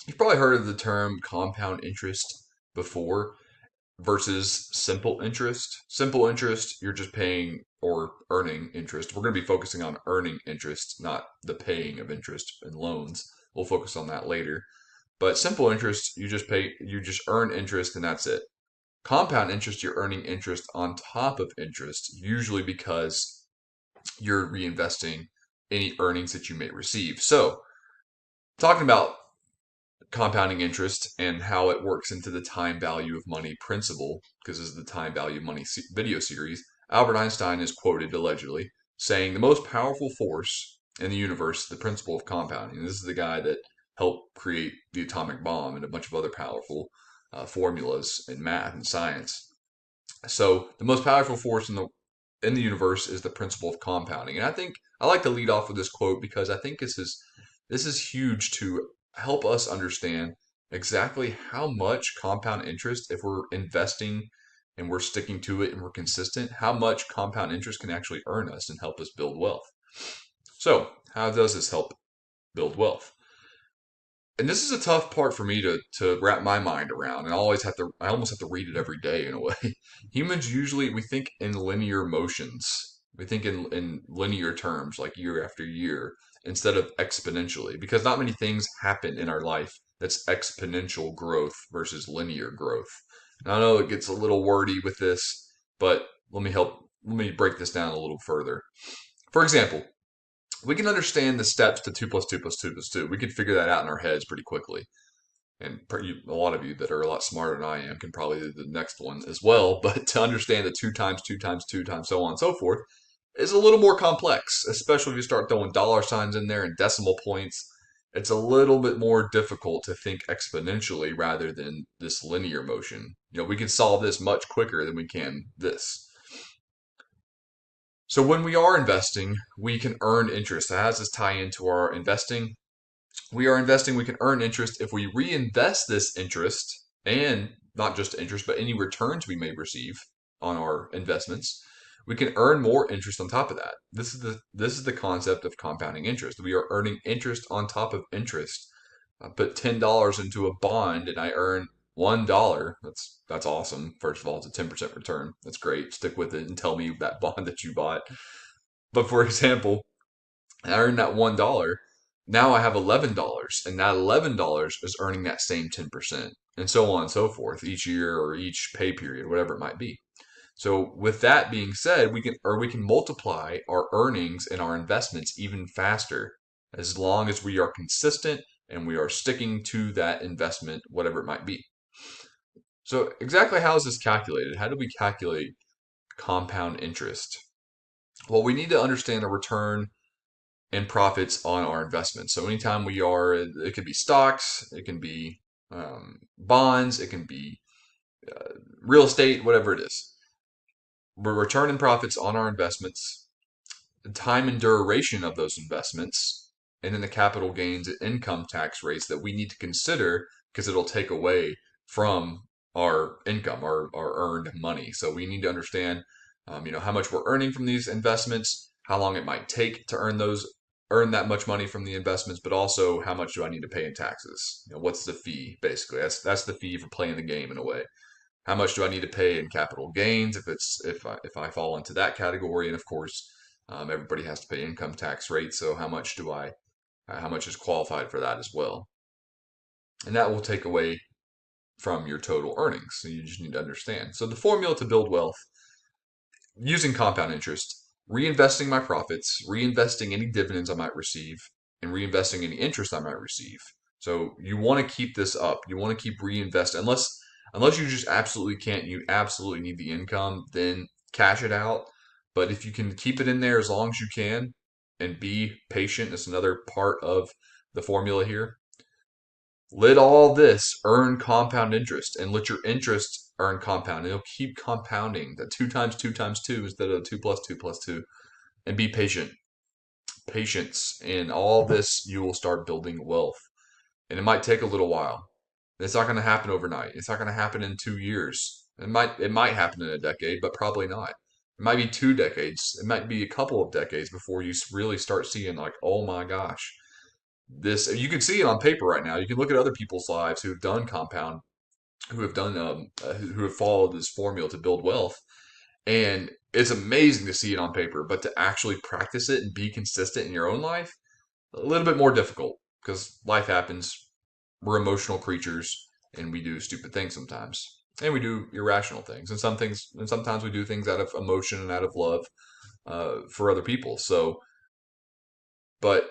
you've probably heard of the term compound interest before versus simple interest. Simple interest, you're just paying or earning interest. We're going to be focusing on earning interest, not the paying of interest in loans. We'll focus on that later. But simple interest, you just earn interest and that's it. Compound interest, you're earning interest on top of interest, usually because you're reinvesting any earnings that you may receive. So, talking about compounding interest and how it works into the time value of money principle, because this is the time value of money video series, Albert Einstein is quoted allegedly saying the most powerful force in the universe is the principle of compounding. And this is the guy that helped create the atomic bomb and a bunch of other powerful formulas in math and science. So the most powerful force in the universe is the principle of compounding. And I think I like to lead off with this quote because I think this is huge to help us understand exactly how much compound interest, if we're investing and we're sticking to it and we're consistent, how much compound interest can actually earn us and help us build wealth. So, how does this help build wealth? And this is a tough part for me to wrap my mind around, and I almost have to read it every day in a way. Humans usually we think in linear motions. We think in linear terms, like year after year, instead of exponentially, because not many things happen in our life that's exponential growth versus linear growth. And I know it gets a little wordy with this, but let me break this down a little further. For example, we can understand the steps to 2 plus 2 plus 2 plus 2. We can figure that out in our heads pretty quickly. And a lot of you that are a lot smarter than I am can probably do the next one as well. But to understand the 2 times 2 times 2 times so on and so forth is a little more complex, especially if you start throwing dollar signs in there and decimal points. It's a little bit more difficult to think exponentially rather than this linear motion. We can solve this much quicker than we can this. So when we are investing, we can earn interest. How does this tie into our investing? We are investing, we can earn interest if we reinvest this interest, and not just interest, but any returns we may receive on our investments. We can earn more interest on top of that. This is the concept of compounding interest. We are earning interest on top of interest. I put $10 into a bond and I earn $1. That's awesome. First of all, it's a 10% return. That's great. Stick with it and tell me that bond that you bought. But for example, I earned that $1. Now I have $11, and that $11 is earning that same 10%, and so on and so forth each year or each pay period, whatever it might be. So with that being said, we can multiply our earnings and our investments even faster as long as we are consistent and we are sticking to that investment, whatever it might be. So exactly how is this calculated? How do we calculate compound interest? Well, we need to understand a return and profits on our investments. So anytime it could be stocks, it can be bonds, it can be real estate, whatever it is. We're returning profits on our investments, the time and duration of those investments, and then the capital gains and income tax rates that we need to consider because it'll take away from our income, our earned money. So we need to understand, how much we're earning from these investments, how long it might take to earn that much money from the investments, but also how much do I need to pay in taxes? What's the fee basically? That's the fee for playing the game in a way. How much do I need to pay in capital gains if I fall into that category? And of course, everybody has to pay income tax rate. So how much is qualified for that as well? And that will take away from your total earnings. So you just need to understand. So the formula to build wealth using compound interest, reinvesting my profits, reinvesting any dividends I might receive, and reinvesting any interest I might receive. So you want to keep this up. You want to keep reinvesting. Unless you just absolutely can't, you absolutely need the income, then cash it out. But if you can keep it in there as long as you can and be patient, that's another part of the formula here. Let all this earn compound interest and let your interest earn compound. It'll keep compounding the 2 times 2 times 2 instead of 2 plus 2 plus 2. And be patient. Patience. And all this, you will start building wealth. And it might take a little while. It's not going to happen overnight. It's not going to happen in 2 years. It might happen in a decade, but probably not. It might be 2 decades. It might be a couple of decades before you really start seeing like, oh my gosh, this. You can see it on paper right now. You can look at other people's lives who have done compound, who have followed this formula to build wealth, and it's amazing to see it on paper. But to actually practice it and be consistent in your own life, a little bit more difficult because life happens. We're emotional creatures and we do stupid things sometimes. and we do irrational things, and sometimes we do things out of emotion and out of love for other people. So, but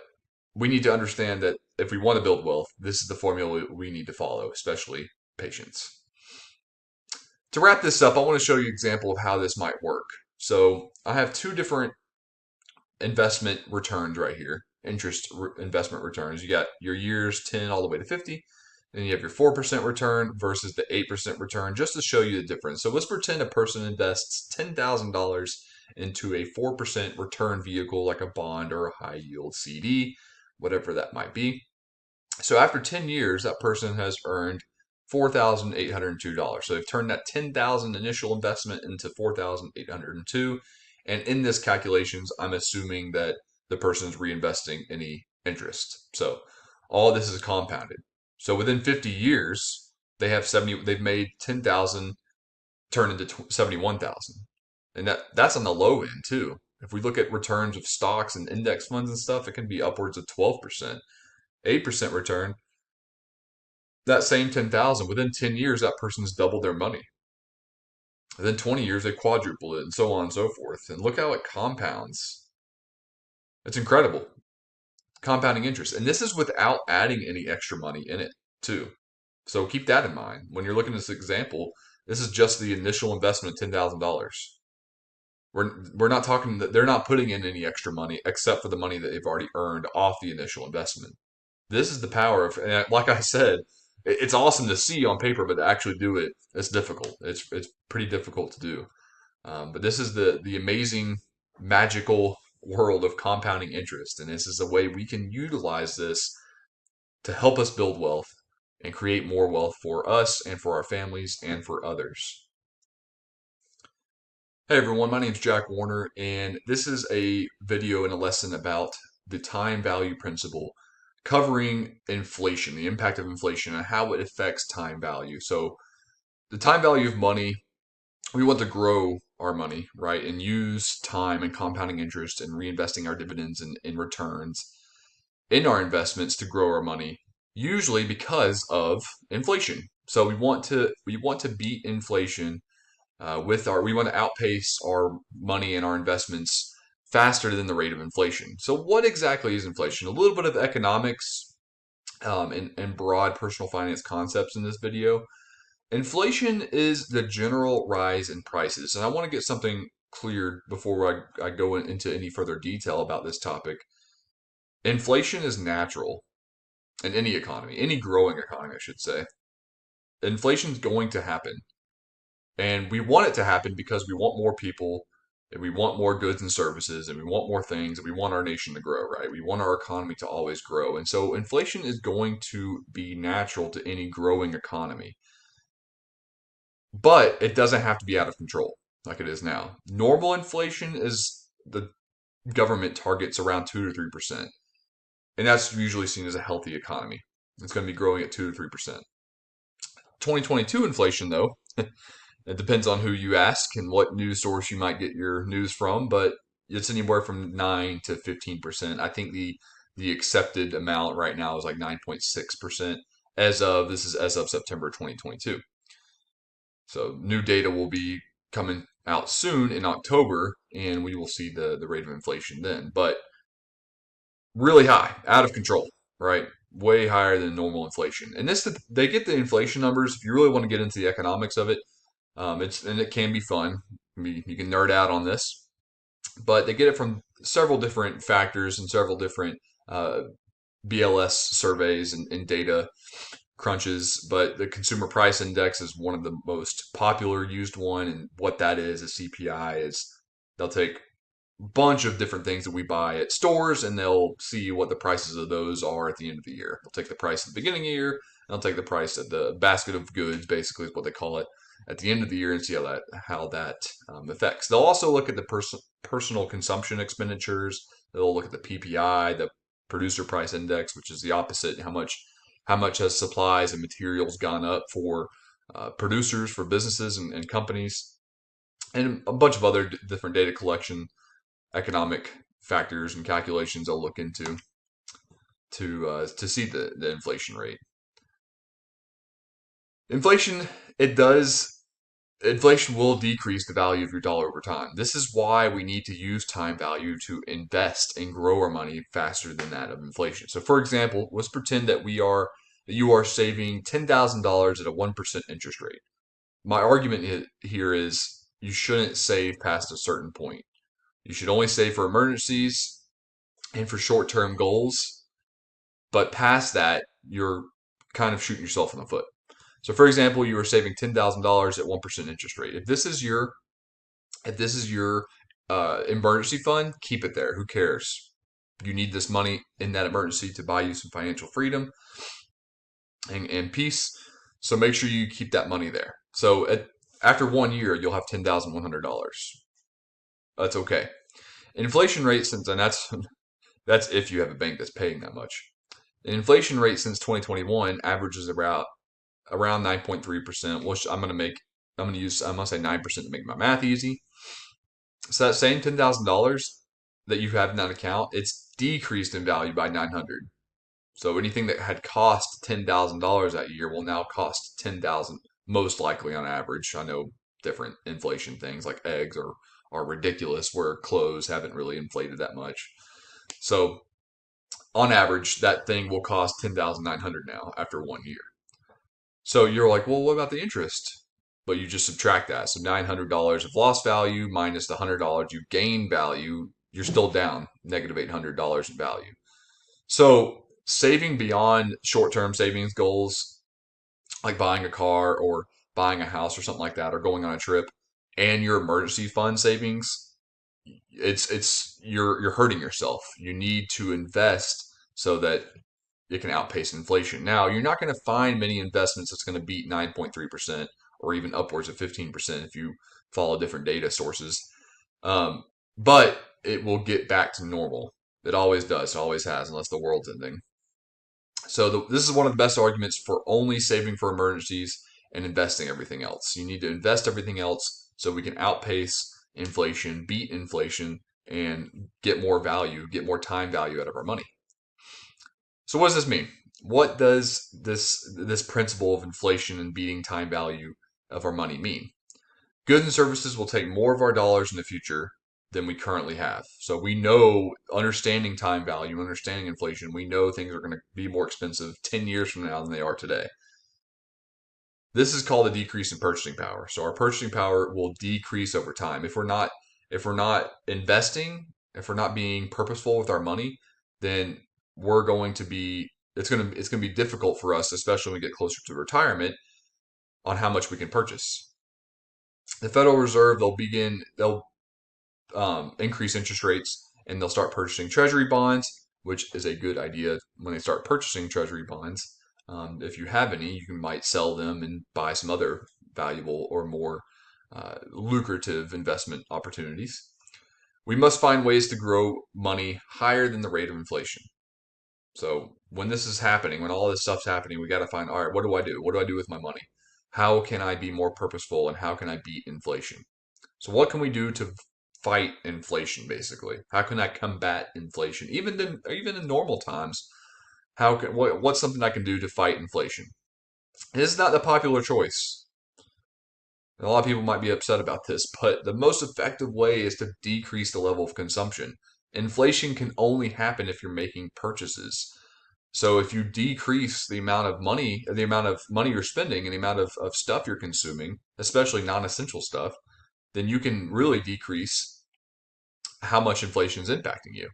we need to understand that if we want to build wealth, this is the formula we need to follow, especially patience. To wrap this up, I want to show you an example of how this might work. So I have two different investment returns right here, investment returns. You got your years 10 all the way to 50. Then you have your 4% return versus the 8% return, just to show you the difference. So let's pretend a person invests $10,000 into a 4% return vehicle like a bond or a high yield CD, whatever that might be. So after 10 years, that person has earned $4,802. So they've turned that 10,000 initial investment into 4,802. And in this calculations, I'm assuming that the person is reinvesting any interest. So all this is compounded. So within 50 years, they've made 10,000 turn into 71,000. And that's on the low end too. If we look at returns of stocks and index funds and stuff, it can be upwards of 12%, 8% return. That same 10,000, within 10 years, that person's doubled their money. Within 20 years, they quadruple it, and so on and so forth. And look how it compounds. It's incredible. Compounding interest. And this is without adding any extra money in it, too. So keep that in mind. When you're looking at this example, this is just the initial investment, $10,000. We're not talking that they're not putting in any extra money except for the money that they've already earned off the initial investment. This is the power of, and like I said, it's awesome to see on paper, but to actually do it, it's difficult. It's pretty difficult to do. But this is the amazing, magical world of compounding interest, and this is a way we can utilize this to help us build wealth and create more wealth for us and for our families and for others. Hey everyone, my name is Jack Warner, and this is a video and a lesson about the time value principle, covering inflation, the impact of inflation, and how it affects time value. So, the time value of money, we want to grow our money, right, and use time and compounding interest and reinvesting our dividends and in returns in our investments to grow our money, usually because of inflation. So we want to beat inflation we want to outpace our money and our investments faster than the rate of inflation. So what exactly is inflation? A little bit of economics and broad personal finance concepts in this video. Inflation is the general rise in prices. And I want to get something cleared before I go into any further detail about this topic. Inflation is natural in any economy, any growing economy, I should say. Inflation is going to happen. And we want it to happen because we want more people, and we want more goods and services, and we want more things, and we want our nation to grow, right? We want our economy to always grow. And so inflation is going to be natural to any growing economy. But it doesn't have to be out of control like it is now. Normal inflation is the government targets around 2 to 3%. And that's usually seen as a healthy economy. It's going to be growing at 2 to 3%. 2022 inflation, though, it depends on who you ask and what news source you might get your news from, but it's anywhere from 9 to 15%. I think the accepted amount right now is like 9.6% as of September 2022. So new data will be coming out soon in October, and we will see the rate of inflation then. But really high, out of control, right? Way higher than normal inflation. And they get the inflation numbers if you really want to get into the economics of it. It can be fun. You can nerd out on this, but they get it from several different factors and several different BLS surveys and data crunches. But the consumer price index is one of the most popular used one, and what that is, a CPI, is they'll take a bunch of different things that we buy at stores, and they'll see what the prices of those are at the end of the year. They'll take the price at the beginning of the year, and they'll take the price at the basket of goods, basically is what they call it, at the end of the year, and see how that affects. They'll also look at the personal consumption expenditures. They'll look at the PPI, the producer price index, which is the opposite. How much has supplies and materials gone up for producers, for businesses and companies, and a bunch of other different data collection economic factors and calculations they'll look into to see the inflation rate. Inflation, it does inflation will decrease the value of your dollar over time. This is why we need to use time value to invest and grow our money faster than that of inflation. So, for example, let's pretend that you are saving $10,000 at a 1% interest rate. My argument here is you shouldn't save past a certain point. You should only save for emergencies and for short-term goals, but past that, you're kind of shooting yourself in the foot. So, for example, you are saving $10,000 at 1% interest rate. If this is your emergency fund, keep it there. Who cares? You need this money in that emergency to buy you some financial freedom and peace. So make sure you keep that money there. So after 1 year, you'll have $10,100. That's okay. Inflation rate since, and that's if you have a bank that's paying that much. The inflation rate since 2021 averages around 9.3%, which I'm gonna say 9% to make my math easy. So that same $10,000 that you have in that account, it's decreased in value by 900. So anything that had cost $10,000 that year will now cost 10,000, most likely on average. I know different inflation things like eggs are ridiculous, where clothes haven't really inflated that much. So on average, that thing will cost 10,900 now after 1 year. So you're like, well, what about the interest? But you just subtract that. So $900 of lost value minus the $100 you gain value, you're still down negative $800 in value. So saving beyond short-term savings goals, like buying a car or buying a house or something like that, or going on a trip, and your emergency fund savings, you're hurting yourself. You need to invest so that it can outpace inflation. Now, you're not going to find many investments that's going to beat 9.3% or even upwards of 15% if you follow different data sources. But it will get back to normal. It always does. It always has, unless the world's ending. So this is one of the best arguments for only saving for emergencies and investing everything else. You need to invest everything else so we can outpace inflation, beat inflation, and get more value, get more time value out of our money. So what does this mean? What does this principle of inflation and beating time value of our money mean? Goods and services will take more of our dollars in the future than we currently have. So we know, understanding time value, understanding inflation, we know things are going to be more expensive 10 years from now than they are today. This is called a decrease in purchasing power. So our purchasing power will decrease over time. If we're not investing, if we're not being purposeful with our money, then we're going to be it's going to be difficult for us, especially when we get closer to retirement, on how much we can purchase. The Federal Reserve, they'll increase interest rates, and they'll start purchasing treasury bonds, which is a good idea. When they start purchasing treasury bonds, if you have any, you might sell them and buy some other valuable or more lucrative investment opportunities. We must find ways to grow money higher than the rate of inflation. So when this is happening, when all this stuff's happening, we got to find, all right, what do I do? What do I do with my money? How can I be more purposeful, and how can I beat inflation? So what can we do to fight inflation, basically? How can I combat inflation? Even in normal times, what's something I can do to fight inflation? It's not the popular choice. And a lot of people might be upset about this, but the most effective way is to decrease the level of consumption. Inflation can only happen if you're making purchases. So if you decrease the amount of money you're spending and the amount of stuff you're consuming, especially non-essential stuff, then you can really decrease how much inflation is impacting you.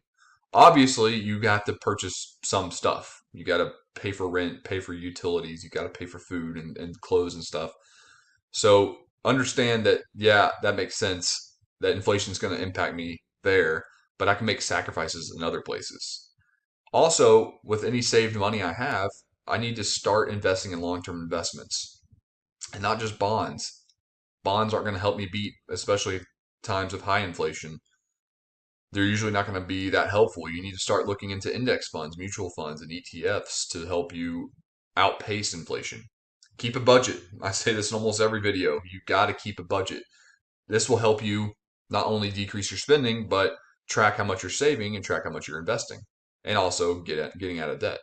Obviously, you got to purchase some stuff. You got to pay for rent, pay for utilities, you got to pay for food and clothes and stuff. So understand that, yeah, that makes sense, that inflation is going to impact me there, but I can make sacrifices in other places. Also, with any saved money I have, I need to start investing in long-term investments and not just bonds. Bonds aren't going to help me beat, especially times of high inflation. They're usually not going to be that helpful. You need to start looking into index funds, mutual funds, and ETFs to help you outpace inflation. Keep a budget. I say this in almost every video. You got to keep a budget. This will help you not only decrease your spending, but track how much you're saving and track how much you're investing, and also getting out of debt.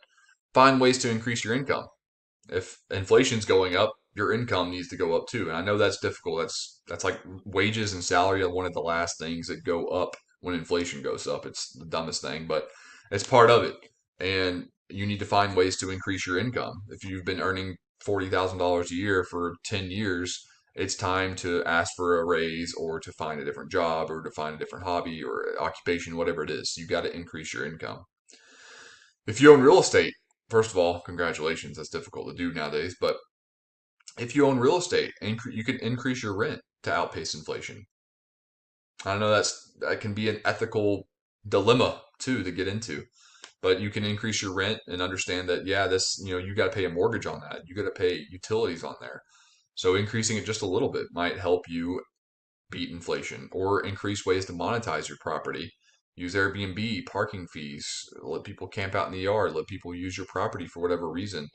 Find ways to increase your income. If inflation's going up, your income needs to go up too. And I know that's difficult. That's like wages and salary are one of the last things that go up when inflation goes up. It's the dumbest thing, but it's part of it. And you need to find ways to increase your income. If you've been earning $40,000 a year for 10 years, it's time to ask for a raise or to find a different job or to find a different hobby or occupation, whatever it is. You got to increase your income. If you own real estate, first of all, congratulations. That's difficult to do nowadays, but if you own real estate, you can increase your rent to outpace inflation. I know that can be an ethical dilemma too to get into, but you can increase your rent and understand that yeah, this you got to pay a mortgage on that. You got to pay utilities on there. So increasing it just a little bit might help you beat inflation or increase ways to monetize your property. Use Airbnb, parking fees, let people camp out in the yard, let people use your property for whatever reason,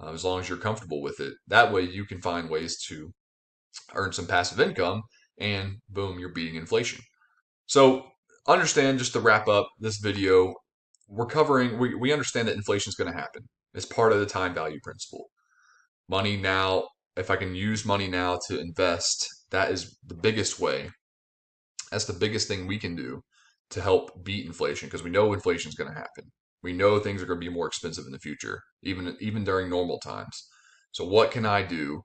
as long as you're comfortable with it. That way you can find ways to earn some passive income and boom, you're beating inflation. So understand, just to wrap up this video, we understand that inflation is going to happen. It's part of the time value principle. Money now, if I can use money now to invest, that is the biggest way. That's the biggest thing we can do to help beat inflation because we know inflation is going to happen. We know things are going to be more expensive in the future, even during normal times. So what can I do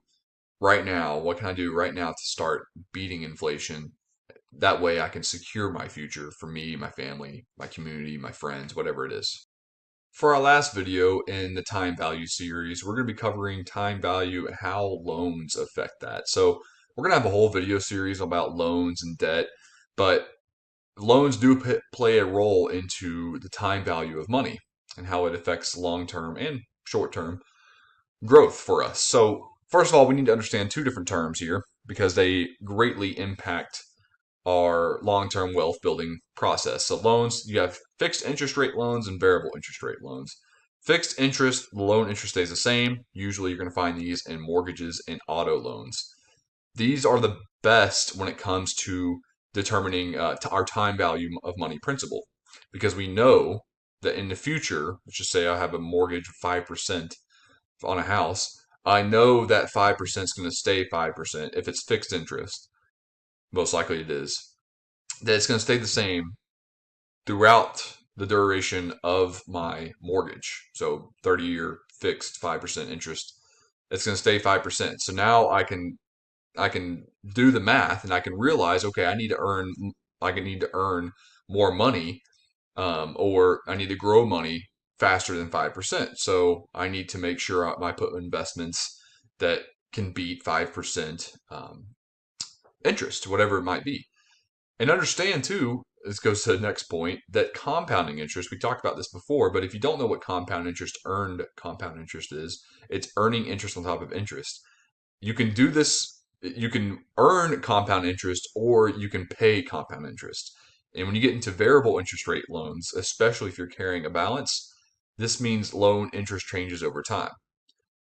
right now? What can I do right now to start beating inflation? That way I can secure my future for me, my family, my community, my friends, whatever it is. For our last video in the time value series, we're going to be covering time value and how loans affect that. So we're going to have a whole video series about loans and debt, but loans do play a role into the time value of money and how it affects long-term and short-term growth for us. So first of all, we need to understand two different terms here because they greatly impact our long-term wealth building process. So loans, you have fixed interest rate loans and variable interest rate loans. Fixed interest, the loan interest stays the same. Usually you're going to find these in mortgages and auto loans. These are the best when it comes to determining our time value of money principle because we know that in the future, let's just say I have a mortgage of 5% on a house. I know that 5% is going to stay 5% if it's fixed interest. Most likely it is. That it's going to stay the same throughout the duration of my mortgage. So 30-year fixed 5% interest. It's going to stay 5%. So now I can do the math and I can realize, okay, I need to earn more money, or I need to grow money faster than 5%. So I need to make sure I put investments that can beat 5% interest, whatever it might be. And understand too, this goes to the next point, that compounding interest, we talked about this before, but if you don't know what earned compound interest is, it's earning interest on top of interest. You can do this, you can earn compound interest or you can pay compound interest. And when you get into variable interest rate loans, especially if you're carrying a balance, this means loan interest changes over time.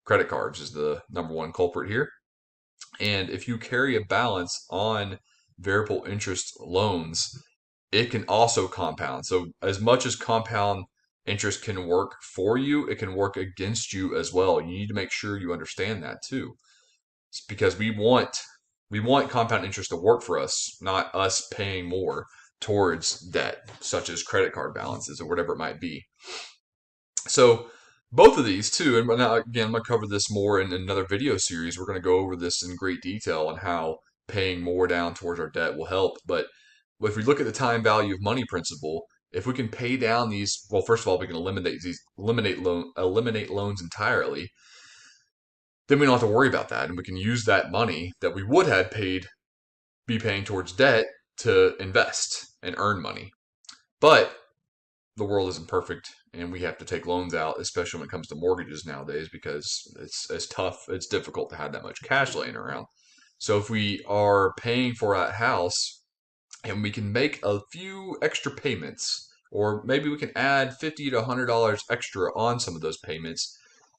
Credit cards is the number one culprit here. And if you carry a balance on variable interest loans, it can also compound. So as much as compound interest can work for you, it can work against you as well. You need to make sure you understand that too. It's because we want compound interest to work for us, not us paying more towards debt, such as credit card balances or whatever it might be. So both of these too, and now again, I'm going to cover this more in another video series. We're going to go over this in great detail on how paying more down towards our debt will help. But if we look at the time value of money principle, if we can pay down these, well, first of all, we can eliminate loans entirely. Then we don't have to worry about that, and we can use that money that we would have be paying towards debt to invest and earn money. But the world isn't perfect, and we have to take loans out, especially when it comes to mortgages nowadays, because it's tough. It's difficult to have that much cash laying around. So if we are paying for that house and we can make a few extra payments, or maybe we can add $50 to $100 extra on some of those payments,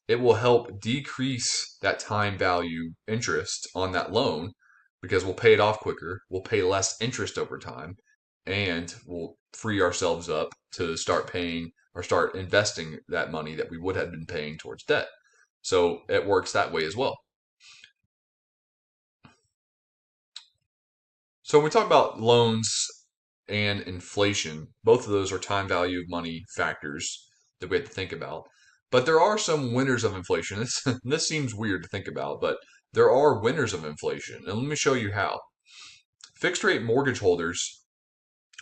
it will help decrease that time value interest on that loan because we'll pay it off quicker, we'll pay less interest over time, and we'll free ourselves up to start paying or start investing that money that we would have been paying towards debt. So it works that way as well. So when we talk about loans and inflation, both of those are time value of money factors that we have to think about. But there are some winners of inflation. This seems weird to think about, but there are winners of inflation. And let me show you how. Fixed rate mortgage holders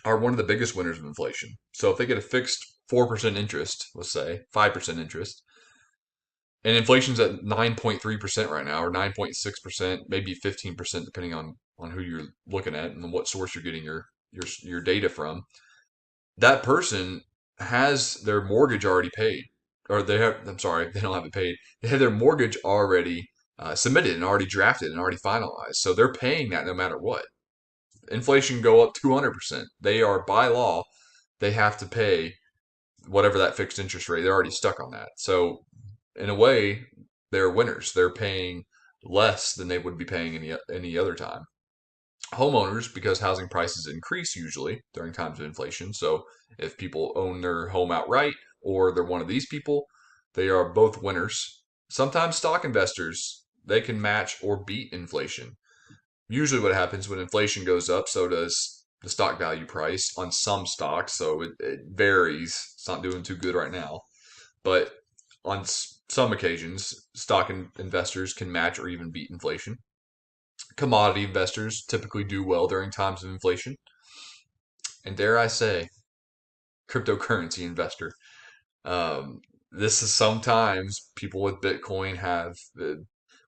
are one of the biggest winners of inflation. So if they get a fixed 4% interest, let's say 5% interest, and inflation's at 9.3% right now, or 9.6%, maybe 15%, depending on who you're looking at and what source you're getting your data from. That person has their mortgage already paid, or they have. I'm sorry, they don't have it paid. They have their mortgage already submitted and already drafted and already finalized. So they're paying that no matter what. Inflation go up 200%. They are by law, they have to pay whatever that fixed interest rate. They're already stuck on that. So in a way, they're winners. They're paying less than they would be paying any other time. Homeowners, because housing prices increase usually during times of inflation. So if people own their home outright or they're one of these people, they are both winners. Sometimes stock investors, they can match or beat inflation. Usually what happens when inflation goes up, so does the stock value price on some stocks. So it varies. It's not doing too good right now. But on some occasions, stock investors can match or even beat inflation. Commodity investors typically do well during times of inflation. And dare I say, cryptocurrency investor. This is sometimes people with Bitcoin have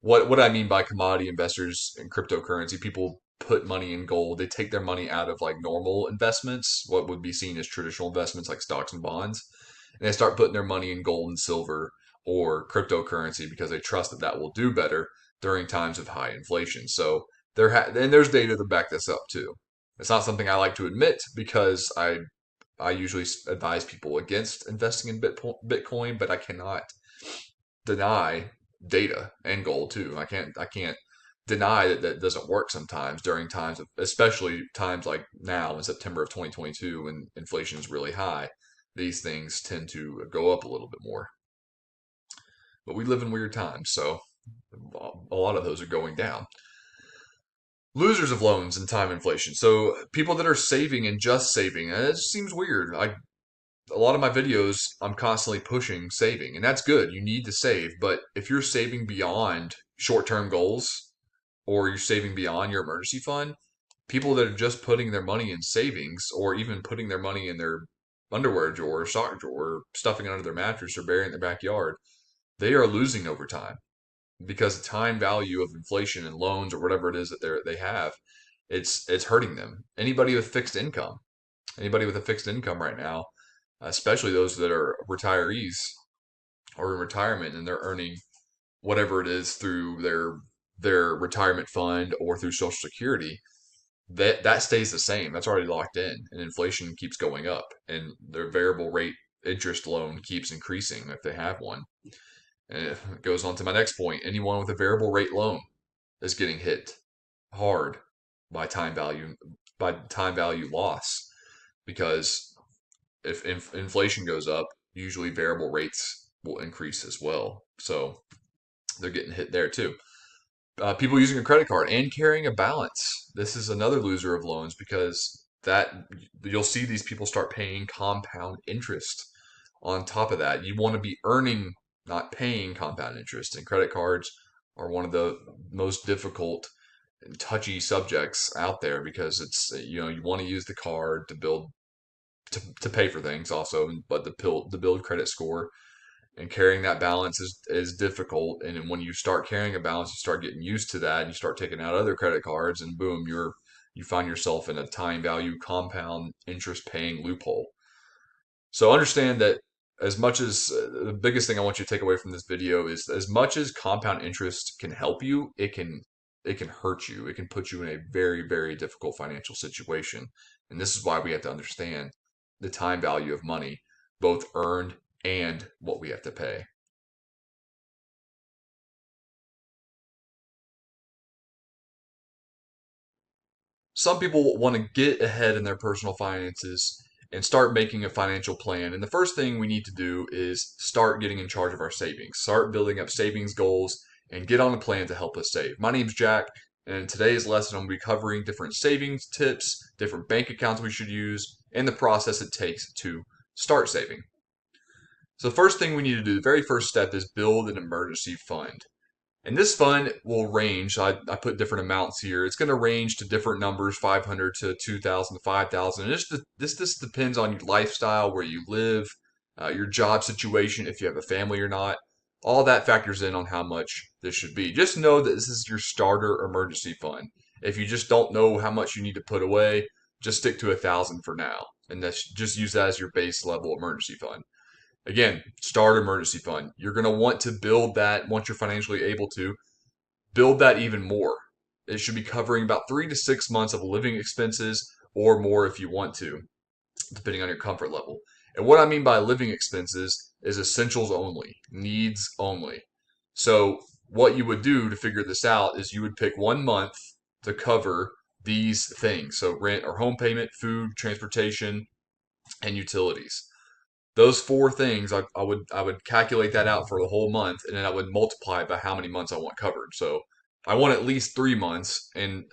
what I mean by commodity investors and cryptocurrency. People put money in gold. They take their money out of like normal investments, what would be seen as traditional investments like stocks and bonds, and they start putting their money in gold and silver or cryptocurrency because they trust that that will do better during times of high inflation. So and there's data to back this up too. It's not something I like to admit because I usually advise people against investing in Bitcoin, but I cannot deny data and gold too. I can't deny that that doesn't work sometimes during times of, especially times like now in September of 2022 when inflation is really high. These things tend to go up a little bit more. But we live in weird times, so a lot of those are going down. Losers of loans and time inflation. So people that are saving and just saving. It seems weird. A lot of my videos, I'm constantly pushing saving, and that's good. You need to save, but if you're saving beyond short-term goals or you're saving beyond your emergency fund, people that are just putting their money in savings or even putting their money in their underwear drawer or sock drawer, stuffing it under their mattress or burying it in their backyard, they are losing over time because the time value of inflation and loans or whatever it is that they have, it's hurting them. Anybody with a fixed income right now, especially those that are retirees or in retirement and they're earning whatever it is through their retirement fund or through Social Security, that stays the same. That's already locked in, and inflation keeps going up, and their variable rate interest loan keeps increasing if they have one. And it goes on to my next point. Anyone with a variable rate loan is getting hit hard by time value loss because if inflation goes up, usually variable rates will increase as well. So they're getting hit there too. People using a credit card and carrying a balance. This is another loser of loans because that you'll see these people start paying compound interest on top of that. You want to be earning, not paying compound interest. And credit cards are one of the most difficult and touchy subjects out there because you want to use the card to build to pay for things also, but to build credit score and carrying that balance is difficult. And then when you start carrying a balance, you start getting used to that, and you start taking out other credit cards, and boom, you find yourself in a time value compound interest paying loophole. So understand that as much as the biggest thing I want you to take away from this video is as much as compound interest can help you, it can hurt you. It can put you in a very, very difficult financial situation. And this is why we have to understand the time value of money, both earned and what we have to pay. Some people want to get ahead in their personal finances and start making a financial plan. And the first thing we need to do is start getting in charge of our savings, start building up savings goals, and get on a plan to help us save. My name's Jack. And in today's lesson, I'm going to be covering different savings tips, different bank accounts we should use, and the process it takes to start saving. So the first thing we need to do, the very first step, is build an emergency fund. And this fund will range. I put different amounts here. It's going to range to different numbers, 500 to 2,000 to 5,000. And this depends on your lifestyle, where you live, your job situation, if you have a family or not. All that factors in on how much this should be. Just know that this is your starter emergency fund. If you just don't know how much you need to put away, just stick to 1,000 for now, and just use that as your base level emergency fund. Again, start emergency fund. You're going to want to build that once you're financially able to. Build that even more. It should be covering about 3 to 6 months of living expenses or more if you want to, depending on your comfort level. And what I mean by living expenses is essentials only, needs only. So, what you would do to figure this out is you would pick 1 month to cover these things. So, rent or home payment, food, transportation, and utilities. Those four things, I would calculate that out for the whole month, and then I would multiply it by how many months I want covered. So I want at least 3 months, and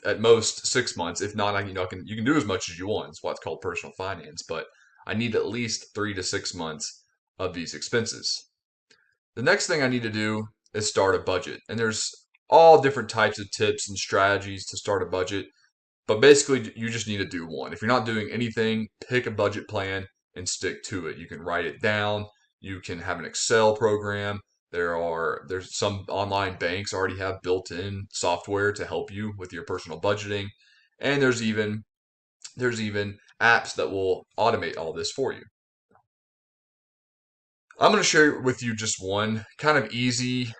at most 6 months. If not, you can do as much as you want. That's why it's called personal finance. But I need at least 3 to 6 months of these expenses. The next thing I need to do is start a budget, and there's all different types of tips and strategies to start a budget. But basically, you just need to do one. If you're not doing anything, pick a budget plan and stick to it. You can write it down. You can have an Excel program. There's some online banks already have built-in software to help you with your personal budgeting, and there's even apps that will automate all this for you. I'm going to share with you just one kind of easy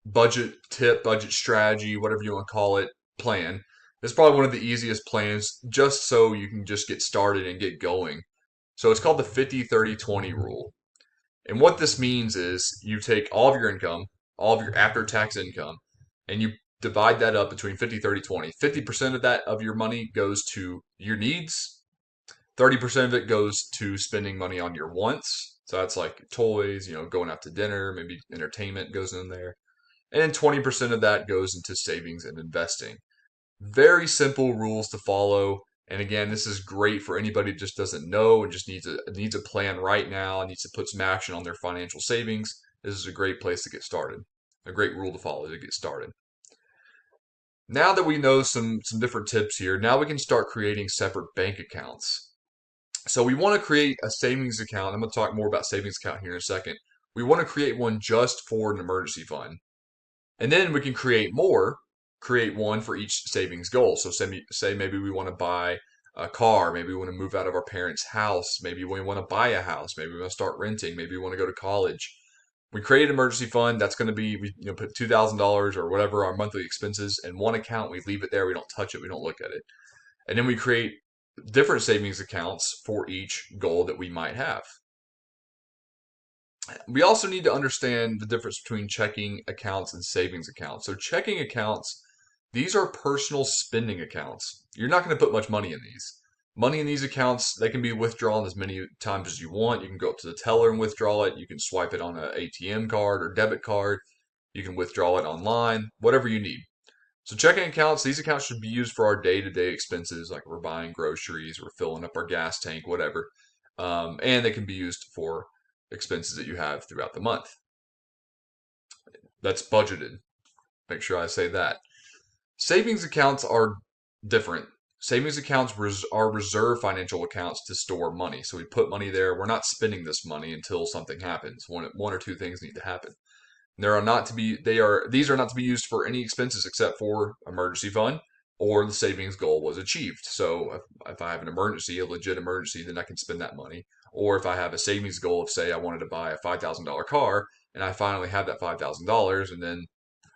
budget tip, budget strategy, whatever you want to call it, plan. It's probably one of the easiest plans just so you can just get started and get going. So it's called the 50-30-20 rule. And what this means is you take all of your income, all of your after tax income, and you divide that up between 50-30-20. 50% of that of your money goes to your needs, 30% of it goes to spending money on your wants. So that's like toys, going out to dinner, maybe entertainment goes in there. And then 20% of that goes into savings and investing. Very simple rules to follow. And again, this is great for anybody who just doesn't know and just needs a plan right now and needs to put some action on their financial savings. This is a great place to get started. A great rule to follow to get started. Now that we know some different tips here, now we can start creating separate bank accounts. So we want to create a savings account. I'm going to talk more about savings account here in a second. We want to create one just for an emergency fund. And then we can create one for each savings goal. So say maybe we want to buy a car, maybe we want to move out of our parents' house, maybe we want to buy a house, maybe we want to start renting, maybe we want to go to college. We create an emergency fund. That's going to be, put $2,000 or whatever our monthly expenses in one account. We leave it there. We don't touch it. We don't look at it. And then we create different savings accounts for each goal that we might have. We also need to understand the difference between checking accounts and savings accounts. So checking accounts, these are personal spending accounts. You're not going to put much money in these. Money in these accounts, they can be withdrawn as many times as you want. You can go up to the teller and withdraw it. You can swipe it on an ATM card or debit card. You can withdraw it online, whatever you need. So checking accounts, these accounts should be used for our day-to-day expenses, like we're buying groceries, we're filling up our gas tank, whatever. And they can be used for expenses that you have throughout the month. That's budgeted. Make sure I say that. Savings accounts are different. Savings accounts are reserve financial accounts to store money. So we put money there. We're not spending this money until something happens. One or two things need to happen. These are not to be used for any expenses except for emergency fund or the savings goal was achieved. So if I have an emergency, a legit emergency, then I can spend that money. Or if I have a savings goal of, say, I wanted to buy a $5,000 car and I finally have that $5,000, and then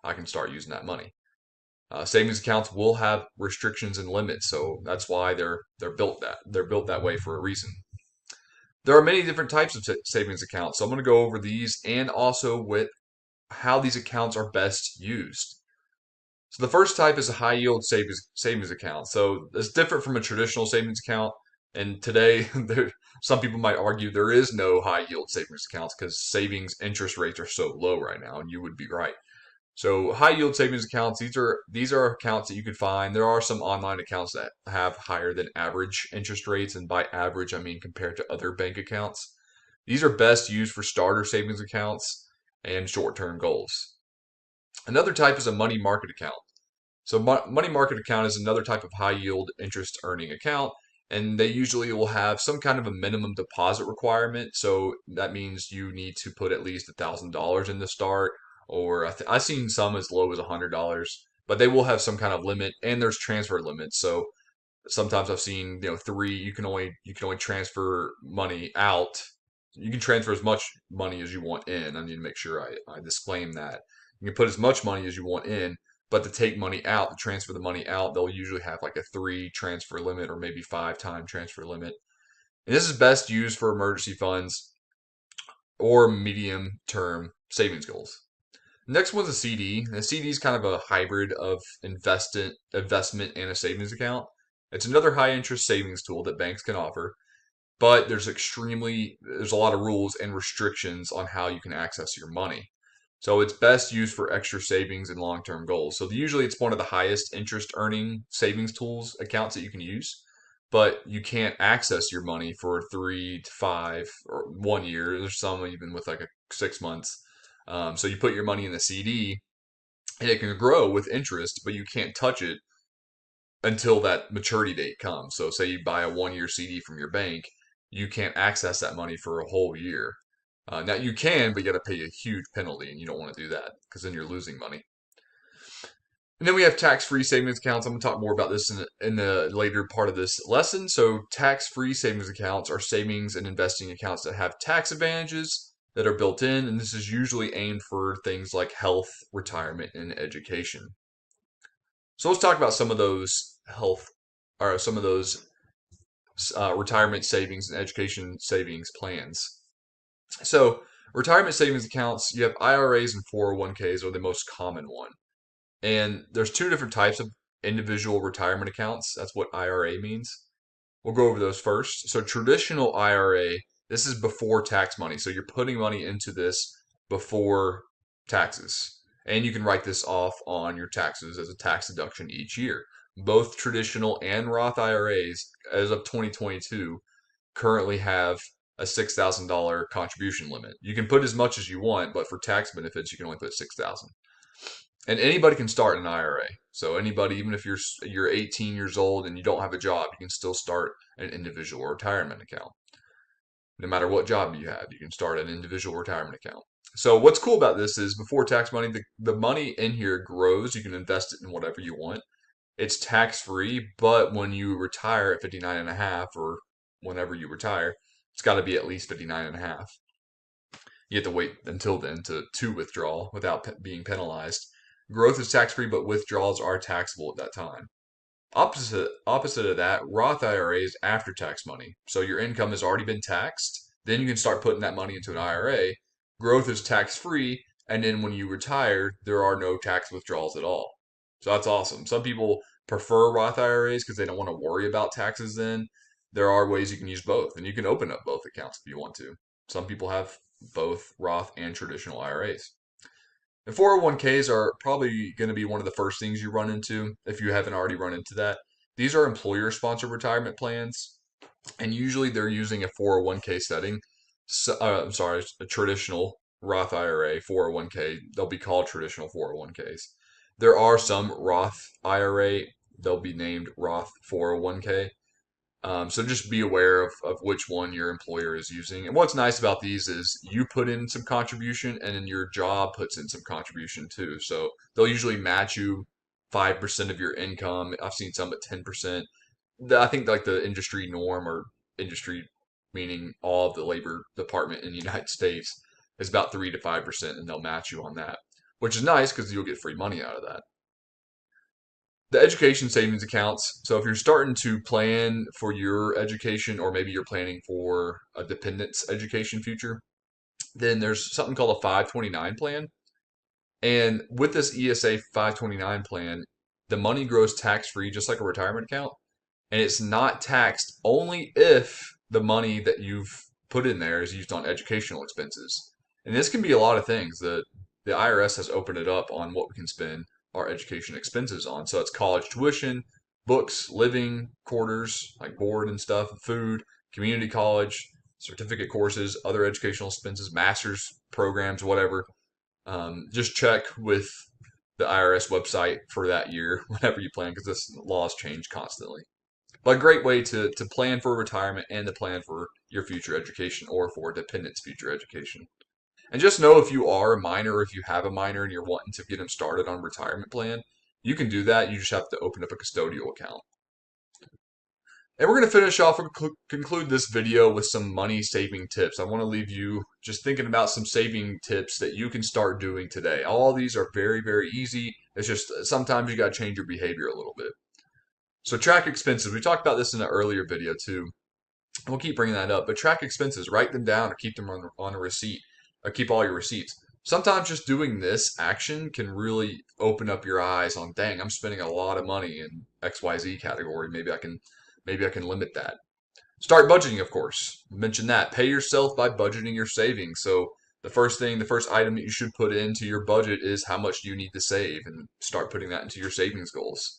I can start using that money. Savings accounts will have restrictions and limits, so that's why they're built that way for a reason. There are many different types of savings accounts, so I'm going to go over these and also with how these accounts are best used. So the first type is a high yield savings account. So it's different from a traditional savings account. And today, some people might argue there is no high yield savings accounts because savings interest rates are so low right now, and you would be right. So high yield savings accounts, these are accounts that you could find. There are some online accounts that have higher than average interest rates, and by average I mean compared to other bank accounts. These are best used for starter savings accounts and short-term goals. Another type is a money market account. So money market account is another type of high yield interest earning account, and they usually will have some kind of a minimum deposit requirement. So that means you need to put at least $1,000 in the start, or I've seen some as low as $100, but they will have some kind of limit, and there's transfer limits. So sometimes I've seen, three, you can only transfer money out. You can transfer as much money as you want in. I need to make sure I disclaim that. You can put as much money as you want in, but to take money out, to transfer the money out, they'll usually have like a three transfer limit or maybe 5 time transfer limit. And this is best used for emergency funds or medium term savings goals. Next one's a CD. A CD is kind of a hybrid of investment and a savings account. It's another high interest savings tool that banks can offer, but there's a lot of rules and restrictions on how you can access your money. So it's best used for extra savings and long-term goals. So usually it's one of the highest interest earning savings tools accounts that you can use, but you can't access your money for 3 to 5 or 1 year. There's some even with like a 6 months. So you put your money in the CD and it can grow with interest, but you can't touch it until that maturity date comes. So say you buy a 1 year CD from your bank, you can't access that money for a whole year. Now you can, but you got to pay a huge penalty, and you don't want to do that because then you're losing money. And then we have tax-free savings accounts. I'm going to talk more about this in the later part of this lesson. So tax-free savings accounts are savings and investing accounts that have tax advantages that are built in, and this is usually aimed for things like health, retirement, and education. So let's talk about some of those retirement savings and education savings plans. So retirement savings accounts, you have IRAs and 401ks are the most common one. And there's two different types of individual retirement accounts. That's what IRA means. We'll go over those first. So traditional IRA, this is before tax money. So you're putting money into this before taxes. And you can write this off on your taxes as a tax deduction each year. Both traditional and Roth IRAs, as of 2022, currently have a $6,000 contribution limit. You can put as much as you want, but for tax benefits, you can only put $6,000. And anybody can start an IRA. So anybody, even if you're 18 years old and you don't have a job, you can still start an individual retirement account. No matter what job you have, you can start an individual retirement account. So what's cool about this is before tax money, the money in here grows. You can invest it in whatever you want. It's tax free, but when you retire at 59 and a half or whenever you retire, it's got to be at least 59 and a half. You have to wait until then to withdraw without being penalized. Growth is tax free, but withdrawals are taxable at that time. Opposite of that, Roth IRA is after tax money. So your income has already been taxed. Then you can start putting that money into an IRA. Growth is tax free, and then when you retire, there are no tax withdrawals at all. So that's awesome. Some people prefer Roth IRAs because they don't want to worry about taxes then. There are ways you can use both, and you can open up both accounts if you want to. Some people have both Roth and traditional IRAs. And 401ks are probably going to be one of the first things you run into if you haven't already run into that. These are employer sponsored retirement plans, and usually they're using a 401k setting. So, I'm sorry, a traditional Roth IRA, 401k. They'll be called traditional 401ks. There are some Roth IRA, they'll be named Roth 401k. So just be aware of which one your employer is using. And what's nice about these is you put in some contribution and then your job puts in some contribution too. So they'll usually match you 5% of your income. I've seen some at 10%. I think like the industry norm, or industry meaning all of the labor department in the United States, is about 3 to 5%, and they'll match you on that, which is nice because you'll get free money out of that. The education savings accounts. So if you're starting to plan for your education, or maybe you're planning for a dependent's education future, then there's something called a 529 plan. And with this ESA 529 plan, the money grows tax free, just like a retirement account. And it's not taxed only if the money that you've put in there is used on educational expenses. And this can be a lot of things. the IRS has opened it up on what we can spend our education expenses on. So it's college tuition, books, living quarters, like board and stuff, food, community college, certificate courses, other educational expenses, master's programs, whatever. Just check with the IRS website for that year whenever you plan, because this laws change constantly. But a great way to plan for retirement and to plan for your future education or for dependents' future education. And just know if you are a minor or if you have a minor and you're wanting to get them started on a retirement plan, you can do that. You just have to open up a custodial account. And we're going to finish off and conclude this video with some money saving tips. I want to leave you just thinking about some saving tips that you can start doing today. All these are very, very easy. It's just sometimes you got to change your behavior a little bit. So track expenses. We talked about this in an earlier video too. We'll keep bringing that up, but track expenses, write them down or keep them on a receipt, or keep all your receipts. Sometimes just doing this action can really open up your eyes on, dang, I'm spending a lot of money in XYZ category. Maybe I can limit that. Start budgeting, of course. Mention that. Pay yourself by budgeting your savings. So the first item that you should put into your budget is how much do you need to save, and start putting that into your savings goals.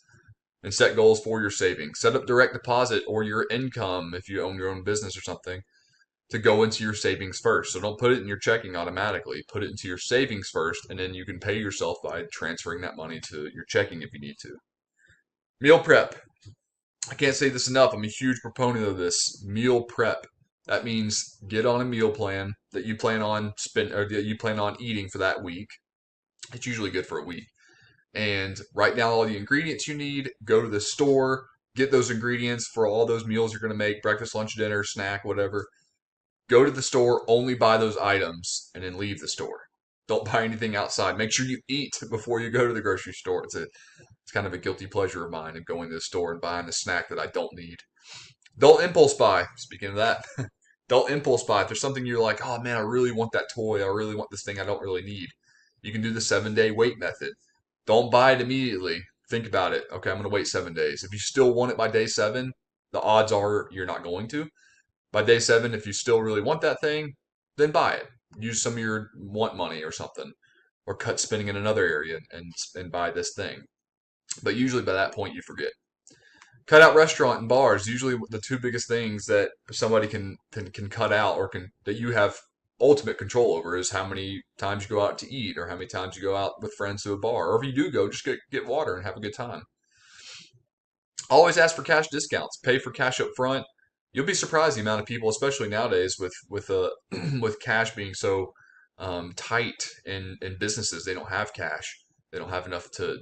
And set goals for your savings. Set up direct deposit or your income if you own your own business or something to go into your savings first. So don't put it in your checking automatically. Put it into your savings first, and then you can pay yourself by transferring that money to your checking if you need to. Meal prep. I can't say this enough. I'm a huge proponent of this. Meal prep. That means get on a meal plan that you plan on eating for that week. It's usually good for a week. And write down all the ingredients you need. Go to the store, get those ingredients for all those meals you're going to make, breakfast, lunch, dinner, snack, whatever. Go to the store, only buy those items, and then leave the store. Don't buy anything outside. Make sure you eat before you go to the grocery store. It's kind of a guilty pleasure of mine of going to the store and buying a snack that I don't need. Don't impulse buy. Speaking of that, don't impulse buy. If there's something you're like, oh man, I really want that toy. I really want this thing I don't really need. You can do the 7-day wait method. Don't buy it immediately. Think about it. Okay, I'm going to wait 7 days. If you still want it by day 7, the odds are you're not going to. By day 7, if you still really want that thing, then buy it. Use some of your want money or something, or cut spending in another area and buy this thing. But usually by that point, you forget. Cut out restaurant and bars. Usually the two biggest things that somebody can cut out or that you have ultimate control over is how many times you go out to eat or how many times you go out with friends to a bar. Or if you do go, just get water and have a good time. Always ask for cash discounts. Pay for cash up front. You'll be surprised the amount of people, especially nowadays with with cash being so tight in businesses. They don't have cash. They don't have enough to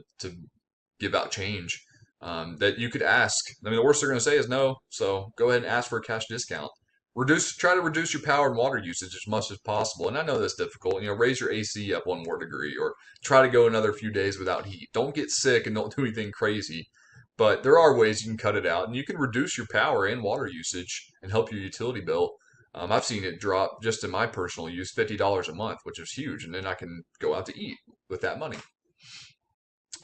give out change. That you could ask. I mean, the worst they're going to say is no. So go ahead and ask for a cash discount. Try to reduce your power and water usage as much as possible. And I know that's difficult. Raise your AC up 1 more degree, or try to go another few days without heat. Don't get sick and don't do anything crazy. But there are ways you can cut it out, and you can reduce your power and water usage and help your utility bill. I've seen it drop just in my personal use $50 a month, which is huge, and then I can go out to eat with that money.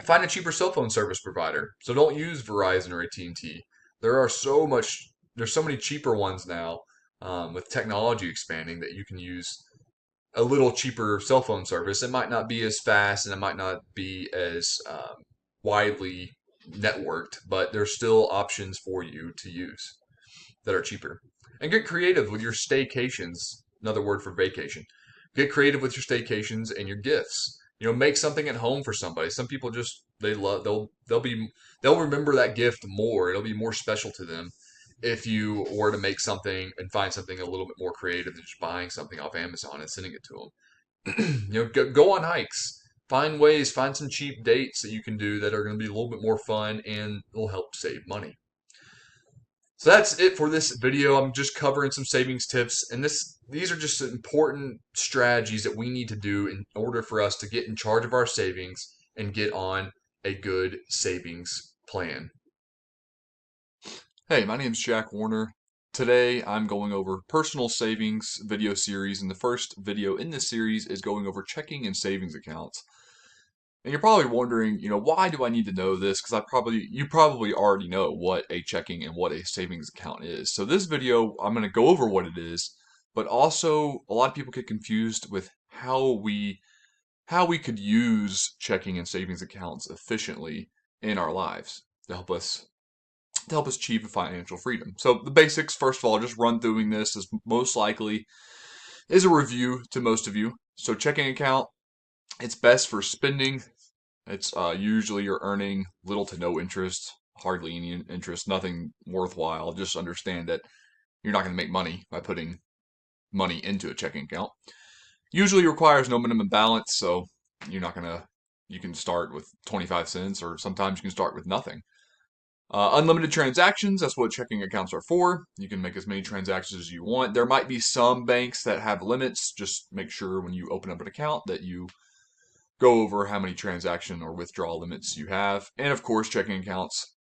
Find a cheaper cell phone service provider. So don't use Verizon or AT&T. There's so many cheaper ones now with technology expanding that you can use a little cheaper cell phone service. It might not be as fast and it might not be as widely networked, but there's still options for you to use that are cheaper. And get creative with your staycations. Another word for vacation. Get creative with your staycations and your gifts. Make something at home for somebody. Some people they'll remember that gift more. It'll be more special to them if you were to make something and find something a little bit more creative than just buying something off Amazon and sending it to them. Go on hikes. Find some cheap dates that you can do that are going to be a little bit more fun and will help save money. So that's it for this video. I'm just covering some savings tips, and these are just important strategies that we need to do in order for us to get in charge of our savings and get on a good savings plan. Hey, my name is Jack Warner. Today I'm going over personal savings video series, and the first video in this series is going over checking and savings accounts. And you're probably wondering, why do I need to know this? Because you probably already know what a checking and what a savings account is. So this video, I'm going to go over what it is, but also a lot of people get confused with how we how we could use checking and savings accounts efficiently in our lives to help us achieve financial freedom. So the basics, first of all, just run through this is most likely is a review to most of you. So checking account, it's best for spending. It's usually you're earning little to no interest, hardly any interest, nothing worthwhile. Just understand that you're not going to make money by putting money into a checking account. Usually requires no minimum balance, so you're not going to, you can start with 25 cents or sometimes you can start with nothing. Unlimited transactions, that's what checking accounts are for. You can make as many transactions as you want. There might be some banks that have limits. Just make sure when you open up an account that you go over how many transaction or withdrawal limits you have. And of course, checking accounts,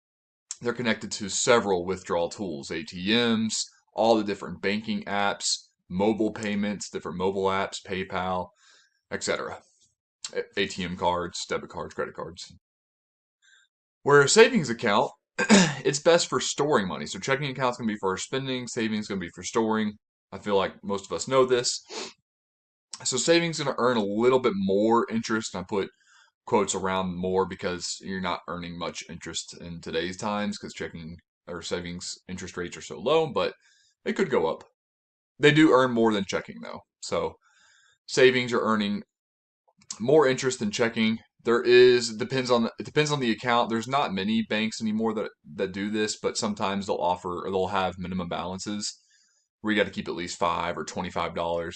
they're connected to several withdrawal tools, ATMs, all the different banking apps, mobile payments, different mobile apps, PayPal, etc. ATM cards, debit cards, credit cards. Where a savings account, it's best for storing money. So checking accounts can be for spending, savings can be for storing. I feel like most of us know this. So savings is going to earn a little bit more interest. And I put quotes around more because you're not earning much interest in today's times because checking or savings interest rates are so low, but it could go up. They do earn more than checking though. So savings are earning more interest than checking. It depends on the account. There's not many banks anymore that do this, but sometimes they'll offer or they'll have minimum balances where you got to keep at least $5 or $25.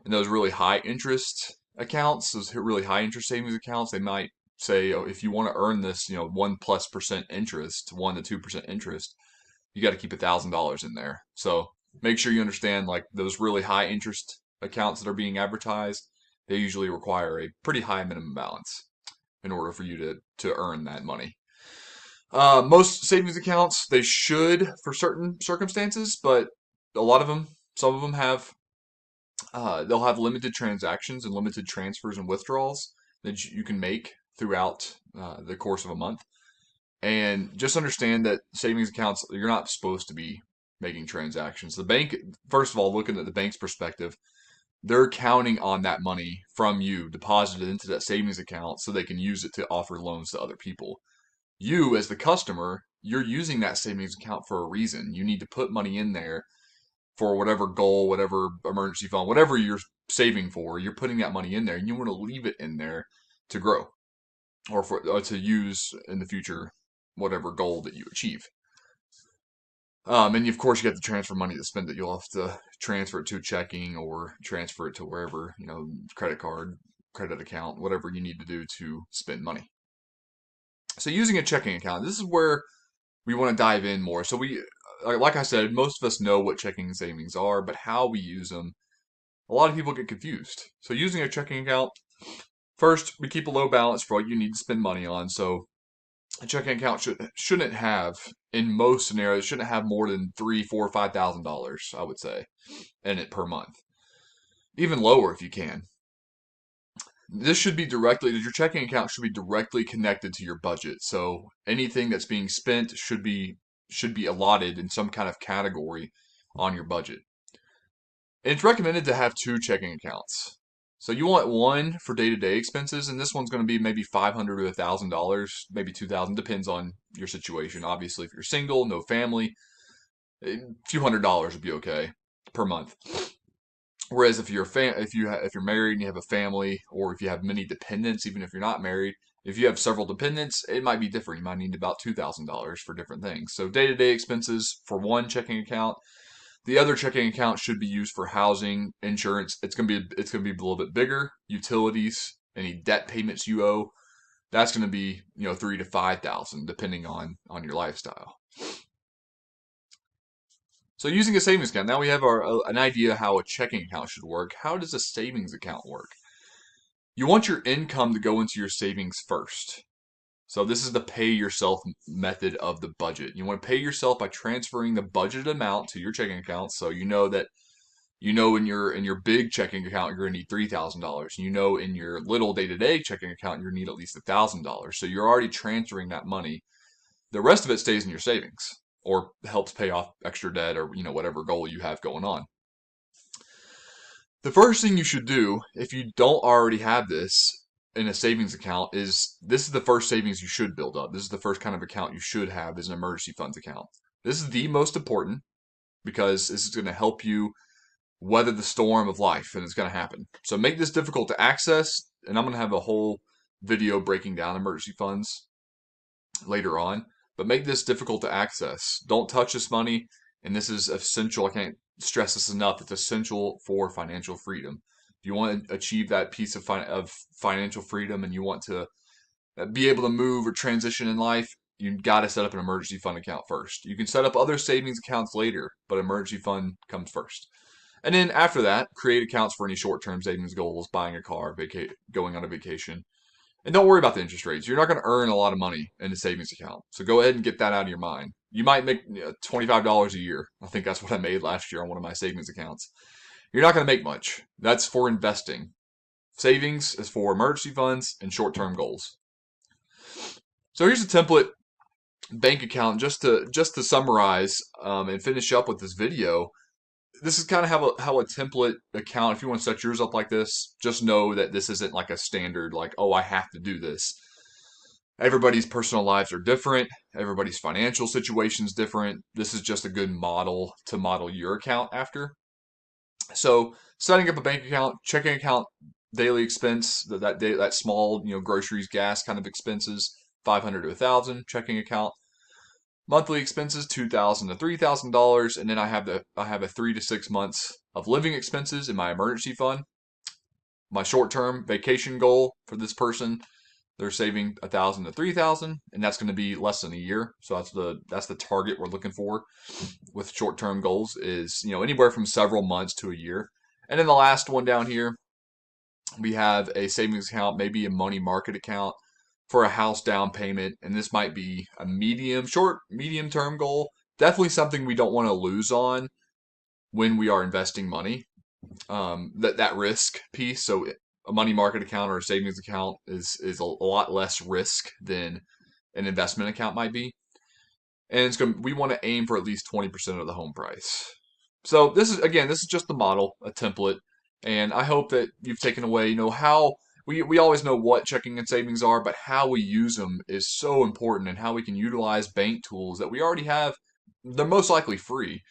And those really high interest accounts, those really high interest savings accounts, they might say, oh, if you want to earn this, 1+% interest, 1 to 2% interest, you got to keep $1,000 in there. So make sure you understand like those really high interest accounts that are being advertised, they usually require a pretty high minimum balance in order for you to earn that money. Most savings accounts, they should for certain circumstances, but a lot of them, some of them they'll have limited transactions and limited transfers and withdrawals that you can make throughout the course of a month. And just understand that savings accounts, you're not supposed to be making transactions. The bank, first of all, looking at the bank's perspective, they're counting on that money from you deposited into that savings account so they can use it to offer loans to other people. You, as the customer, you're using that savings account for a reason. You need to put money in there for whatever goal, whatever emergency fund, whatever you're saving for. You're putting that money in there and you want to leave it in there to grow or to use in the future, whatever goal that you achieve. And of course, you have to transfer money to spend it. You'll have to transfer it to checking or transfer it to wherever, credit card, credit account, whatever you need to do to spend money. So using a checking account, this is where we want to dive in more. So like I said, most of us know what checking and savings are, but how we use them, a lot of people get confused. So using a checking account, first, we keep a low balance for what you need to spend money on. So a checking account shouldn't have, in most scenarios, shouldn't have more than $3,000, $4,000, $5,000, I would say, in it per month. Even lower if you can. Your checking account should be directly connected to your budget. So anything that's being spent should be allotted in some kind of category on your budget. And it's recommended to have two checking accounts. So you want one for day-to-day expenses, and this one's going to be maybe $500 to $1,000, maybe $2,000, depends on your situation. Obviously, if you're single, no family, a few $100s would be okay per month. Whereas if you're married and you have a family, or if you have many dependents, even if you're not married, if you have several dependents, it might be different. You might need about $2,000 for different things. So day-to-day expenses for one checking account. The other checking account should be used for housing, insurance. It's gonna be a little bit bigger. Utilities, any debt payments you owe. That's gonna be $3,000 to $5,000 depending on your lifestyle. So using a savings account, now we have an idea how a checking account should work. How does a savings account work? You want your income to go into your savings first. So this is the pay yourself method of the budget. You want to pay yourself by transferring the budgeted amount to your checking account. So you know in your big checking account you're going to need $3,000. You know in your little day-to-day checking account you're going to need at least $1,000. So you're already transferring that money. The rest of it stays in your savings or helps pay off extra debt or whatever goal you have going on. The first thing you should do, if you don't already have this, in a savings account is this is the first savings you should build up. This is the first kind of account you should have is an emergency funds account. This is the most important because this is going to help you weather the storm of life, and it's going to happen. So make this difficult to access, and I'm going to have a whole video breaking down emergency funds later on, but make this difficult to access. Don't touch this money, and this is essential. I can't stress this enough. It's essential for financial freedom. If you want to achieve that piece of financial freedom and you want to be able to move or transition in life, you got to set up an emergency fund account first. You can set up other savings accounts later, but emergency fund comes first. And then after that, create accounts for any short-term savings goals, buying a car, going on a vacation. And don't worry about the interest rates. You're not going to earn a lot of money in a savings account. So go ahead and get that out of your mind. You might make $25 a year. I think that's what I made last year on one of my savings accounts. You're not going to make much. That's for investing. Savings is for emergency funds and short-term goals. So here's a template bank account just to summarize and finish up with this video. This is kind of how a template account, if you want to set yours up like this, just know that this isn't like a standard, like, oh, I have to do this. Everybody's personal lives are different. Everybody's financial situation is different. This is just a good model to model your account after. So setting up a bank account, checking account, daily expense, that small, groceries, gas kind of expenses, $500 to $1,000, checking account. Monthly expenses, $2,000 to $3,000, and then I have a 3 to 6 months of living expenses in my emergency fund. My short-term vacation goal for this person, they're saving $1,000 to $3,000, and that's going to be less than a year. So that's the target we're looking for with short-term goals is anywhere from several months to a year. And then the last one down here, we have a savings account, maybe a money market account for a house down payment, and this might be a medium term goal. Definitely something we don't want to lose on when we are investing money. That risk piece. So a money market account or a savings account is a lot less risk than an investment account might be, and we want to aim for at least 20% of the home price. So this is just the model, a template, and I hope that you've taken away how. We always know what checking and savings are, but how we use them is so important, and how we can utilize bank tools that we already have. They're most likely free.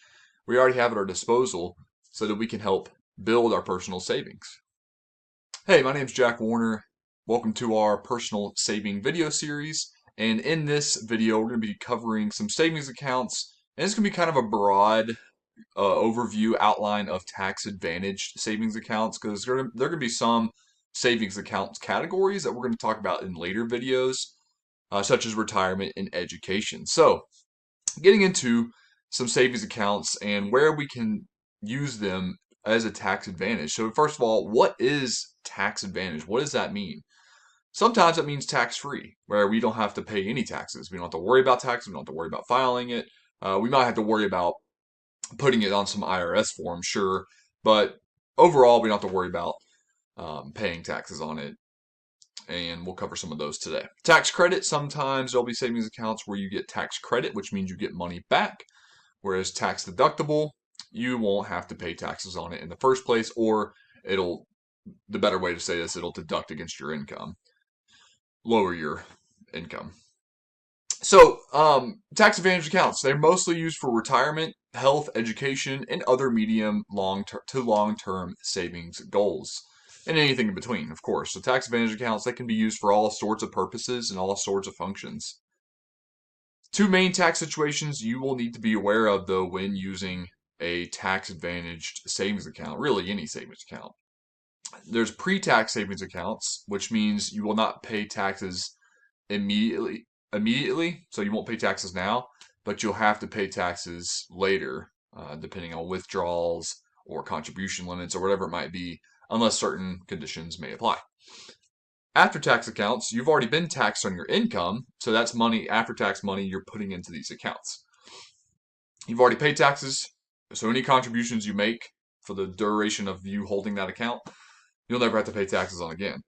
We already have at our disposal so that we can help build our personal savings. Hey, my name's Jack Warner. Welcome to our personal saving video series. And in this video, we're going to be covering some savings accounts, and it's going to be kind of a broad overview outline of tax advantaged savings accounts, because there are going to be some savings accounts categories that we're going to talk about in later videos, such as retirement and education. So getting into some savings accounts and where we can use them as a tax advantage. So first of all, what is tax advantage? What does that mean? Sometimes it means tax-free, where we don't have to pay any taxes. We don't have to worry about taxes. We don't have to worry about filing it. We might have to worry about putting it on some IRS form, sure, but overall, we don't have to worry about paying taxes on it, and we'll cover some of those today. Tax credit, sometimes there'll be savings accounts where you get tax credit, which means you get money back, whereas tax deductible, you won't have to pay taxes on it in the first place, or the better way to say this, it'll deduct against your income, lower your income. So, tax advantage accounts, they're mostly used for retirement, health, education, and other medium to long-term savings goals. And anything in between, of course. So tax advantage accounts, they can be used for all sorts of purposes and all sorts of functions. Two main tax situations you will need to be aware of, though, when using a tax advantaged savings account, really any savings account. There's pre-tax savings accounts, which means you will not pay taxes immediately, so you won't pay taxes now, but you'll have to pay taxes later, depending on withdrawals or contribution limits or whatever it might be, unless certain conditions may apply. After-tax accounts, you've already been taxed on your income, so that's money, after-tax money you're putting into these accounts. You've already paid taxes, so any contributions you make for the duration of you holding that account, you'll never have to pay taxes on again.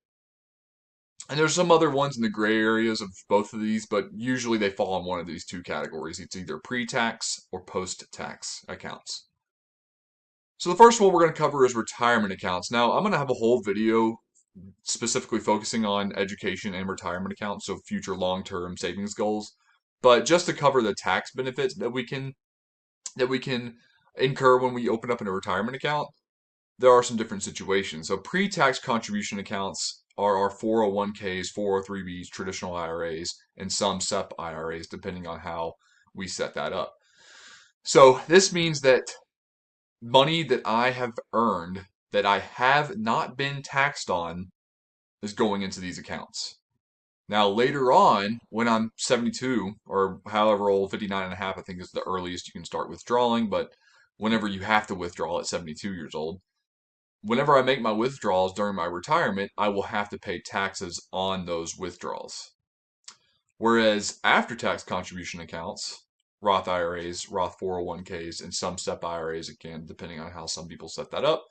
And there's some other ones in the gray areas of both of these, but usually they fall in one of these two categories. It's either pre-tax or post-tax accounts. So the first one we're going to cover is retirement accounts. Now, I'm going to have a whole video specifically focusing on education and retirement accounts, so future long-term savings goals. But just to cover the tax benefits that we can incur when we open up a retirement account, there are some different situations. So pre-tax contribution accounts are our 401ks, 403bs, traditional IRAs, and some SEP IRAs, depending on how we set that up. So this means that money that I have earned that I have not been taxed on is going into these accounts. Now, later on, when I'm 72 or however old, 59 and a half, I think is the earliest you can start withdrawing, but whenever you have to withdraw at 72 years old, whenever I make my withdrawals during my retirement, I will have to pay taxes on those withdrawals. Whereas after tax contribution accounts, Roth IRAs, Roth 401ks, and some SEP IRAs, again, depending on how some people set that up,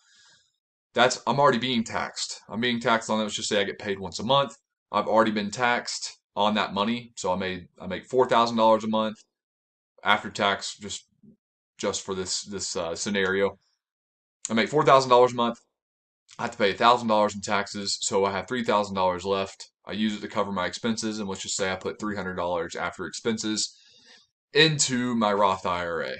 I'm already being taxed. I'm being taxed on it. Let's just say I get paid once a month. I've already been taxed on that money. So I make $4,000 a month after tax, just for this scenario. I make $4,000 a month. I have to pay $1,000 in taxes, so I have $3,000 left. I use it to cover my expenses, and let's just say I put $300 after expenses into my Roth IRA.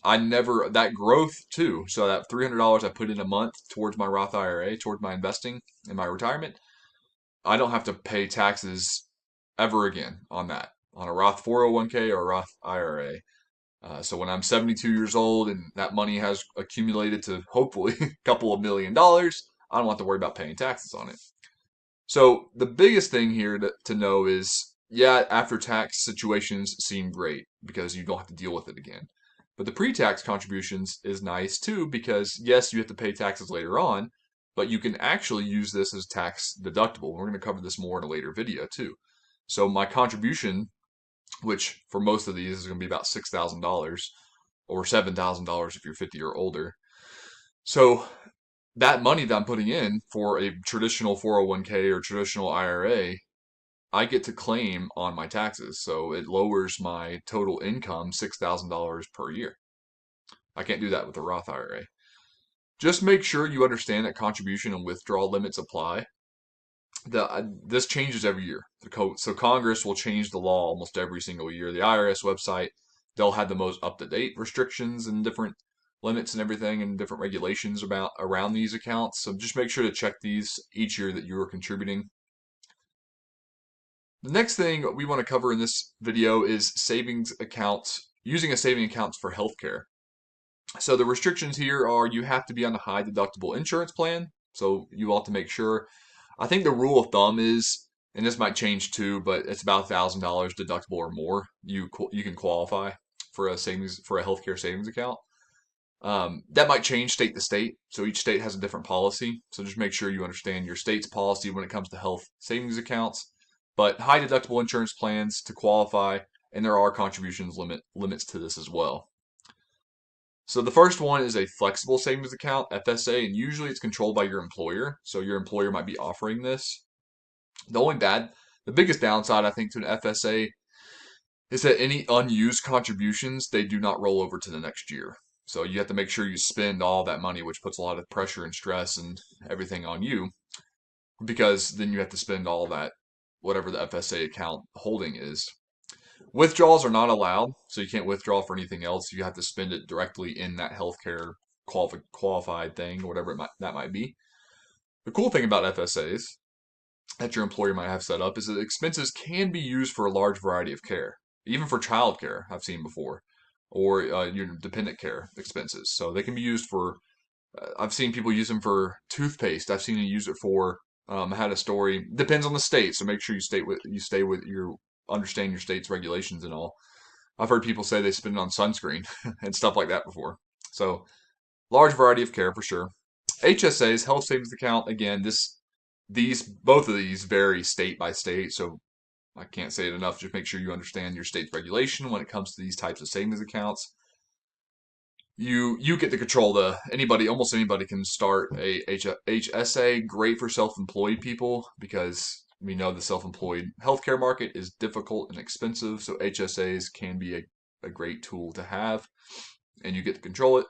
That growth too. So that $300 I put in a month towards my Roth IRA, towards my investing in my retirement, I don't have to pay taxes ever again on that, on a Roth 401k or a Roth IRA. So when I'm 72 years old and that money has accumulated to hopefully a couple of $1,000,000, I don't have to worry about paying taxes on it. So the biggest thing here to know is, yeah, after tax situations seem great because you don't have to deal with it again. But the pre-tax contributions is nice too because yes, you have to pay taxes later on, but you can actually use this as tax deductible. We're going to cover this more in a later video too. So my contribution, which for most of these is going to be about $6,000 or $7,000 if you're 50 or older. So that money that I'm putting in for a traditional 401k or traditional IRA, I get to claim on my taxes. So it lowers my total income $6,000 per year. I can't do that with a Roth IRA. Just make sure you understand that contribution and withdrawal limits apply. This changes every year. So Congress will change the law almost every single year. The IRS website, they'll have the most up-to-date restrictions and different limits and everything and different regulations around these accounts. So just make sure to check these each year that you are contributing. The next thing we want to cover in this video is savings accounts, using a saving accounts for healthcare. So the restrictions here are you have to be on a high deductible insurance plan. So you ought to make sure. I think the rule of thumb is, and this might change too, but it's about $1,000 deductible or more. You can qualify for a healthcare savings account. That might change state to state. So each state has a different policy. So just make sure you understand your state's policy when it comes to health savings accounts. But high deductible insurance plans to qualify, and there are contributions limits to this as well. So the first one is a flexible savings account, FSA, and usually it's controlled by your employer. So your employer might be offering this. The biggest downside I think to an FSA is that any unused contributions, they do not roll over to the next year. So you have to make sure you spend all that money, which puts a lot of pressure and stress and everything on you, because then you have to spend all that, whatever the FSA account holding is. Withdrawals are not allowed, so you can't withdraw for anything else. You have to spend it directly in that healthcare qualified thing, or whatever that might be. The cool thing about FSAs that your employer might have set up is that expenses can be used for a large variety of care, even for child care, I've seen before, or your dependent care expenses. So they can be used for, I've seen people use them for toothpaste. I've seen you use it for, I had a story, depends on the state, so make sure you stay with your understand your state's regulations and all. I've heard people say they spend it on sunscreen and stuff like that before. So large variety of care for sure. HSAs, health savings account, again, both of these vary state by state, so I can't say it enough. Just make sure you understand your state's regulation when it comes to these types of savings accounts. You get to control almost anybody can start a HSA. Great for self-employed people because we know the self-employed healthcare market is difficult and expensive, so HSAs can be a great tool to have, and you get to control it.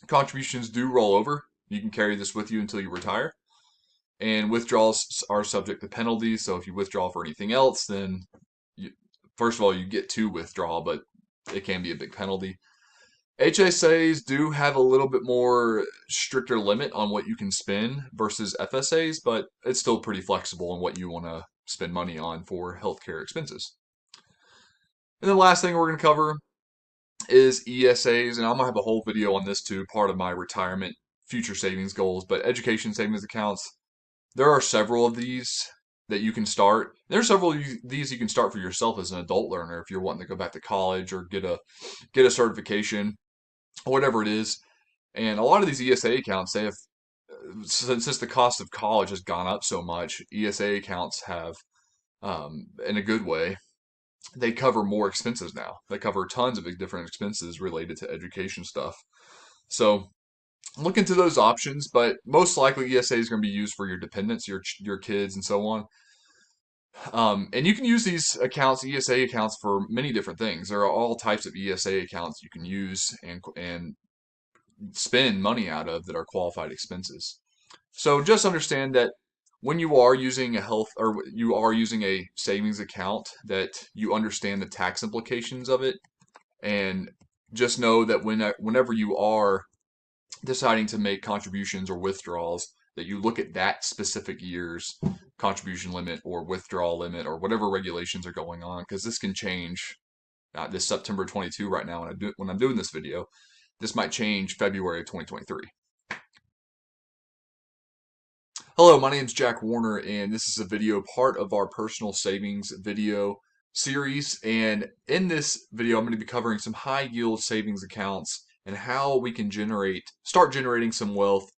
Contributions do roll over. You can carry this with you until you retire. and withdrawals are subject to penalties. So if you withdraw for anything else, then you, first of all, you get to withdraw, but it can be a big penalty. HSAs do have a little bit more stricter limit on what you can spend versus FSAs, but it's still pretty flexible in what you want to spend money on for healthcare expenses. And the last thing we're going to cover is ESAs, and I'm going to have a whole video on this too, part of my retirement future savings goals, but education savings accounts. There are several of these that you can start. There's several of these you can start for yourself as an adult learner if you're wanting to go back to college or get a certification, whatever it is. And a lot of these ESA accounts, they have since the cost of college has gone up so much, ESA accounts have, in a good way, they cover more expenses now. They cover tons of different expenses related to education stuff. So look into those options, but most likely ESA is going to be used for your dependents, your kids, and so on. And you can use these accounts, ESA accounts, for many different things. There are all types of ESA accounts you can use and spend money out of that are qualified expenses. So just understand that when you are using a health or you are using a savings account, that you understand the tax implications of it, and just know that whenever you are deciding to make contributions or withdrawals, that you look at that specific year's contribution limit or withdrawal limit or whatever regulations are going on, because this can change. This September 22 right now when I'm doing this video, this might change February of 2023. Hello, my name is Jack Warner, and this is a video part of our personal savings video series. And in this video, I'm going to be covering some high yield savings accounts and how we can start generating some wealth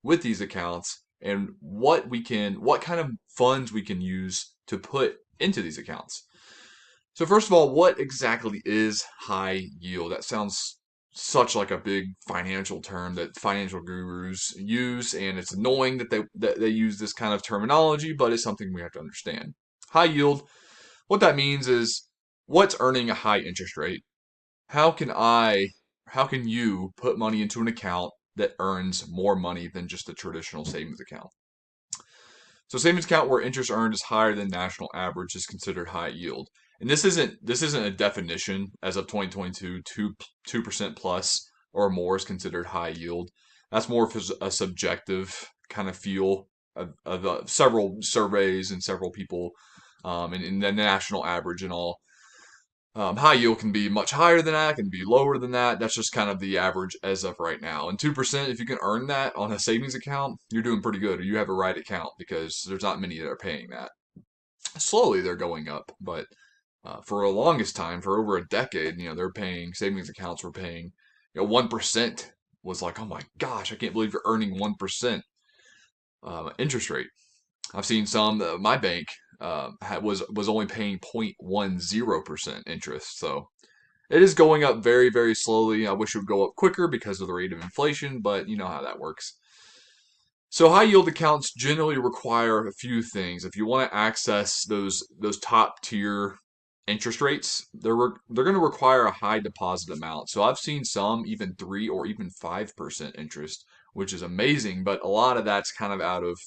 with these accounts, and what kind of funds we can use to put into these accounts. So first of all, what exactly is high yield? That sounds such like a big financial term that financial gurus use, and it's annoying that they use this kind of terminology, but it's something we have to understand. High yield, what that means is what's earning a high interest rate. How can you put money into an account that earns more money than just a traditional savings account? So savings account where interest earned is higher than national average is considered high yield. And this isn't a definition as of 2022. 2% plus or more is considered high yield. That's more of a subjective kind of feel of several surveys and several people, and the national average and all. High yield can be much higher than that, can be lower than that. That's just kind of the average as of right now. And 2%, if you can earn that on a savings account, you're doing pretty good, or you have a right account, because there's not many that are paying that. Slowly they're going up, but for the longest time, for over a decade, they're paying, savings accounts were paying, 1% was like, oh my gosh, I can't believe you're earning 1% interest rate. I've seen some, my bank was only paying 0.10% interest. So it is going up very, very slowly. I wish it would go up quicker because of the rate of inflation, but you know how that works. So high yield accounts generally require a few things. If you want to access those top tier interest rates, they're going to require a high deposit amount. So I've seen some even 3 or even 5% interest, which is amazing, but a lot of that's kind of out of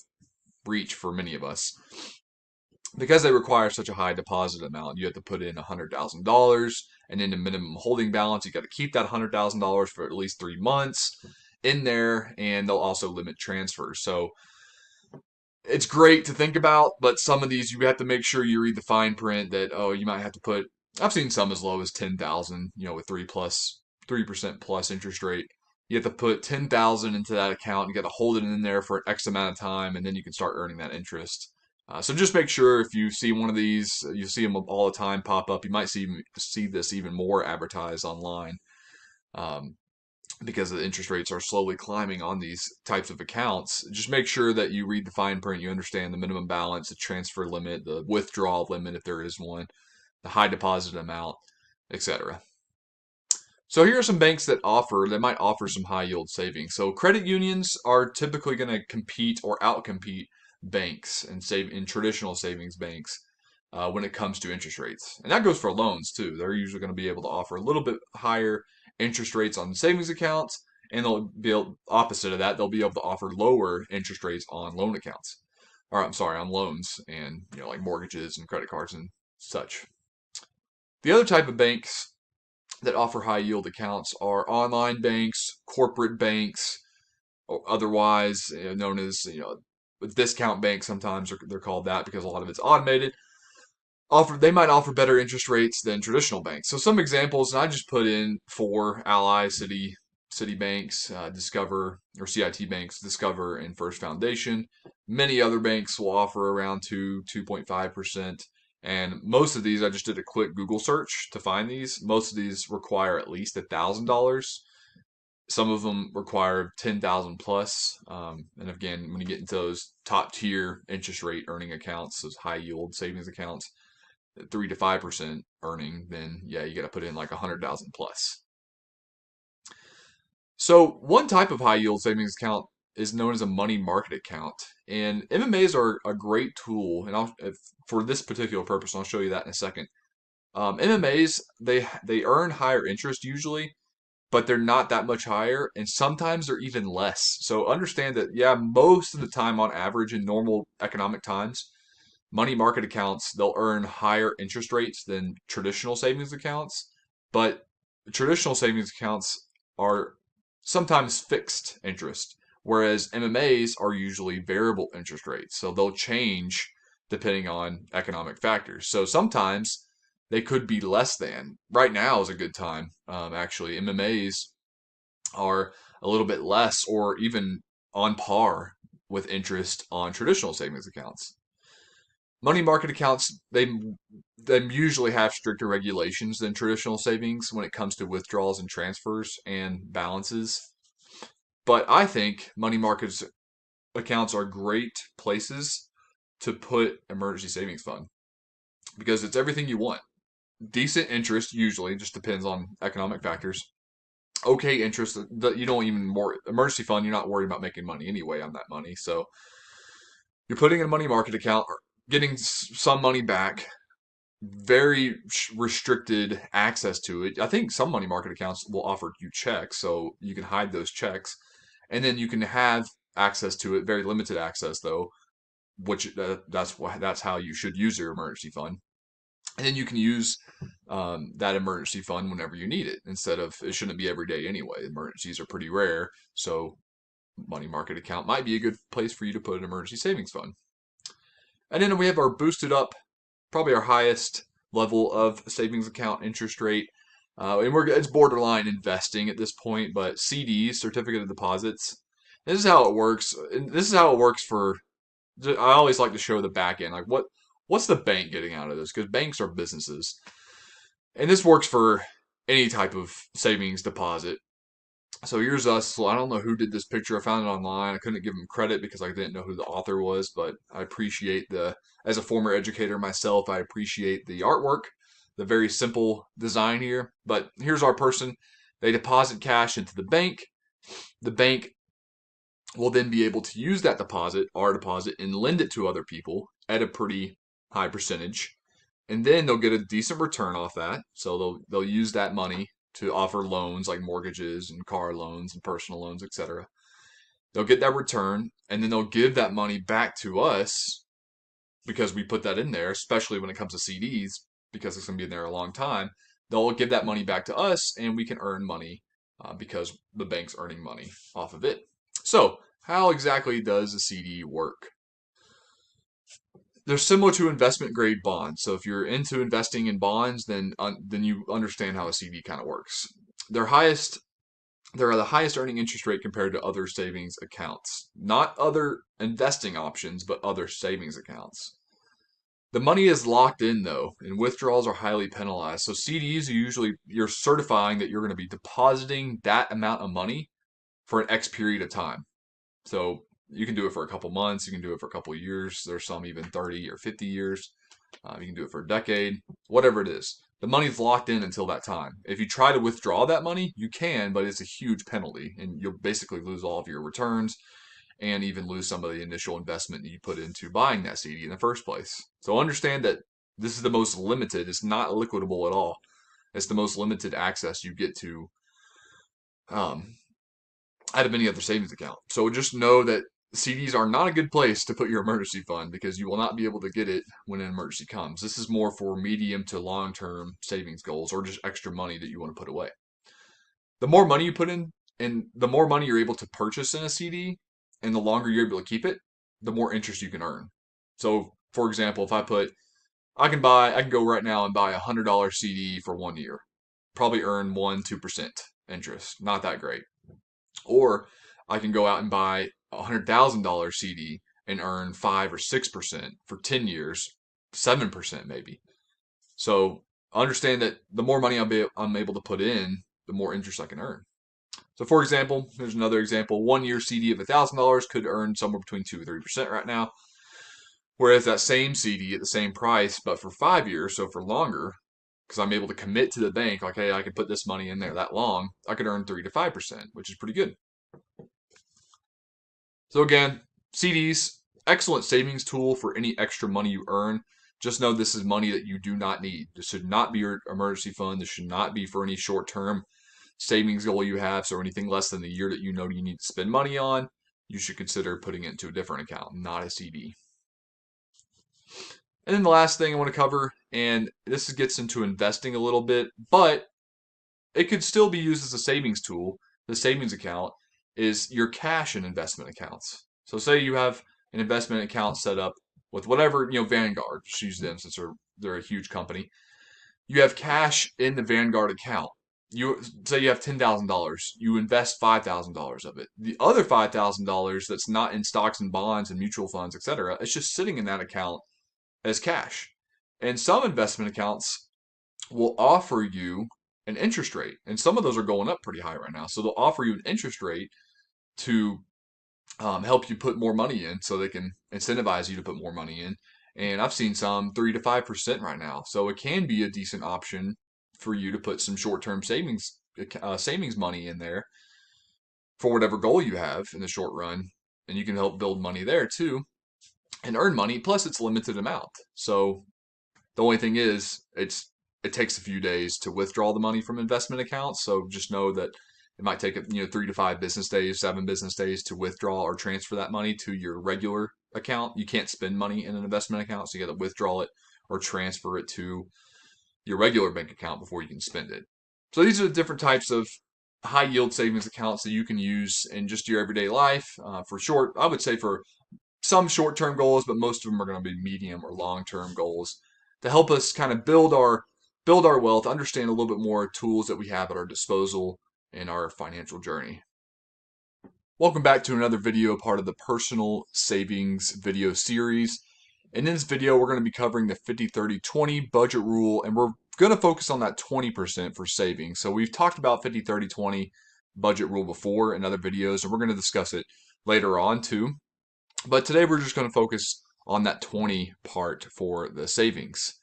reach for many of us. Because they require such a high deposit amount, you have to put in $100,000, and in the minimum holding balance, you got to keep that $100,000 for at least 3 months in there, and they'll also limit transfers. So it's great to think about, but some of these you have to make sure you read the fine print that, oh, you might have to put, I've seen some as low as 10,000, with 3% plus interest rate. You have to put 10,000 into that account, and you got to hold it in there for X amount of time, and then you can start earning that interest. So just make sure if you see one of these, you see them all the time pop up. You might see this even more advertised online, because the interest rates are slowly climbing on these types of accounts. Just make sure that you read the fine print, you understand the minimum balance, the transfer limit, the withdrawal limit if there is one, the high deposit amount, etc. So here are some banks that might offer some high yield savings. So credit unions are typically going to compete or outcompete banks and in traditional savings banks when it comes to interest rates. And that goes for loans too. They're usually going to be able to offer a little bit higher interest rates on savings accounts, and opposite of that, they'll be able to offer lower interest rates on loan accounts. or I'm sorry, on loans and like mortgages and credit cards and such. The other type of banks that offer high yield accounts are online banks, corporate banks, or otherwise known as discount banks. Sometimes they're called that because a lot of it's automated. They might offer better interest rates than traditional banks. So some examples, and I just put in for Ally, City banks, Discover, or CIT banks, Discover, and First Foundation. Many other banks will offer around 2.5%. And most of these, I just did a quick Google search to find these. Most of these require at least $1,000. Some of them require 10,000 plus. And again, when you get into those top tier interest rate earning accounts, those high yield savings accounts, 3 to 5% earning, then yeah, you got to put in like 100,000 plus. So one type of high yield savings account is known as a money market account, and MMAs are a great tool. And for this particular purpose, I'll show you that in a second. MMAs they earn higher interest usually, but they're not that much higher, and sometimes they're even less. So understand that yeah, most of the time on average in normal economic times, money market accounts, they'll earn higher interest rates than traditional savings accounts, but traditional savings accounts are sometimes fixed interest, whereas MMAs are usually variable interest rates. So they'll change depending on economic factors. So sometimes they could be less than. Right now is a good time. Actually, MMAs are a little bit less or even on par with interest on traditional savings accounts. Money market accounts, they usually have stricter regulations than traditional savings when it comes to withdrawals and transfers and balances. But I think money market accounts are great places to put emergency savings fund because it's everything you want. Decent interest usually, just depends on economic factors. Okay interest that you don't even more emergency fund, you're not worried about making money anyway on that money. So you're putting in a money market account, getting some money back, very restricted access to it. I think some money market accounts will offer you checks, so you can hide those checks, and then you can have access to it. Very limited access though, which that's how you should use your emergency fund. And then you can use that emergency fund whenever you need it. Instead of it shouldn't be every day anyway. Emergencies are pretty rare, so money market account might be a good place for you to put an emergency savings fund. And then we have our boosted up, probably our highest level of savings account interest rate. And it's borderline investing at this point, but CDs, certificate of deposits. This is how it works. And this is how it works for. I always like to show the back end, like what's the bank getting out of this? Because banks are businesses, and this works for any type of savings deposit. So here's us. So I don't know who did this picture. I found it online. I couldn't give him credit because I didn't know who the author was, but I appreciate as a former educator myself, I appreciate the artwork, the very simple design here. But here's our person. They deposit cash into the bank. The bank will then be able to use that deposit, our deposit, and lend it to other people at a pretty high percentage. And then they'll get a decent return off that. So they'll use that money to offer loans like mortgages and car loans and personal loans, etc. They'll get that return, and then they'll give that money back to us because we put that in there, especially when it comes to CDs, because it's going to be in there a long time. They'll give that money back to us, and we can earn money because the bank's earning money off of it. So, how exactly does a CD work? They're similar to investment grade bonds. So if you're into investing in bonds, then you understand how a CD kind of works. They're highest they're the highest earning interest rate compared to other savings accounts. Not other investing options, but other savings accounts. The money is locked in though, and withdrawals are highly penalized. So CDs you're certifying that you're going to be depositing that amount of money for an X period of time. So you can do it for a couple months. You can do it for a couple years. There's some even 30 or 50 years. You can do it for a decade, whatever it is. The money's locked in until that time. If you try to withdraw that money, you can, but it's a huge penalty, and you'll basically lose all of your returns and even lose some of the initial investment that you put into buying that CD in the first place. So understand that this is the most limited. It's not liquidable at all. It's the most limited access you get to um, out of any other savings account. So just know that CDs are not a good place to put your emergency fund because you will not be able to get it when an emergency comes. This is more for medium to long term savings goals or just extra money that you want to put away. The more money you put in and the more money you're able to purchase in a CD and the longer you're able to keep it, the more interest you can earn. So, for example, if I can go right now and buy $100 CD for 1 year, probably earn 1-2% interest. Not that great. Or I can go out and buy a $100,000 CD and earn 5 or 6% for 10 years, 7% maybe. So understand that the more money I'm able to put in, the more interest I can earn. So for example, here's another example. 1 year CD of $1,000 could earn somewhere between 2 and 3% right now. Whereas that same CD at the same price, but for 5 years, so for longer, because I'm able to commit to the bank, like, hey, I can put this money in there that long, I could earn 3 to 5%, which is pretty good. So again, CDs, excellent savings tool for any extra money you earn. Just know this is money that you do not need. This should not be your emergency fund. This should not be for any short-term savings goal you have. So anything less than the year that you know you need to spend money on, you should consider putting it into a different account, not a CD. And then the last thing I want to cover, and this gets into investing a little bit, but it could still be used as a savings tool. The savings account is your cash and investment accounts. So say you have an investment account set up with whatever, Vanguard, just use them since they're a huge company. You have cash in the Vanguard account. You say you have $10,000, you invest $5,000 of it. The other $5,000 that's not in stocks and bonds and mutual funds, etc., it's just sitting in that account as cash. And some investment accounts will offer you an interest rate, and some of those are going up pretty high right now. So they'll offer you an interest rate to help you put more money in, so they can incentivize you to put more money in. And I've seen some 3 to 5% right now, so it can be a decent option for you to put some short-term savings money in there for whatever goal you have in the short run, and you can help build money there too and earn money. Plus, it's limited amount, so the only thing is it takes a few days to withdraw the money from investment accounts. So just know that it might take 3 to 5 business days, 7 business days to withdraw or transfer that money to your regular account. You can't spend money in an investment account, so you got to withdraw it or transfer it to your regular bank account before you can spend it. So these are the different types of high yield savings accounts that you can use in just your everyday life. I would say for some short term goals, but most of them are going to be medium or long term goals to help us kind of build our wealth, understand a little bit more tools that we have at our disposal in our financial journey. Welcome back to another video, part of the personal savings video series. In this video, we're going to be covering the 50-30-20 budget rule, and we're going to focus on that 20% for savings. So we've talked about 50-30-20 budget rule before in other videos, and we're going to discuss it later on too. But today we're just going to focus on that 20 part for the savings.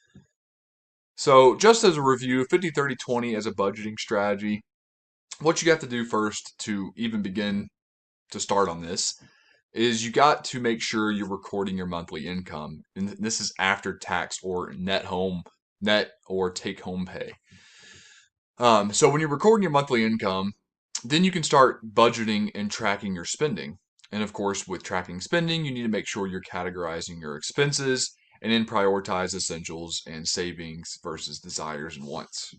So just as a review, 50-30-20 as a budgeting strategy, what you have to do first to even begin to start on this is you got to make sure you're recording your monthly income. And this is after tax or net or take home pay. So when you're recording your monthly income, then you can start budgeting and tracking your spending. And of course, with tracking spending, you need to make sure you're categorizing your expenses and then prioritize essentials and savings versus desires and wants.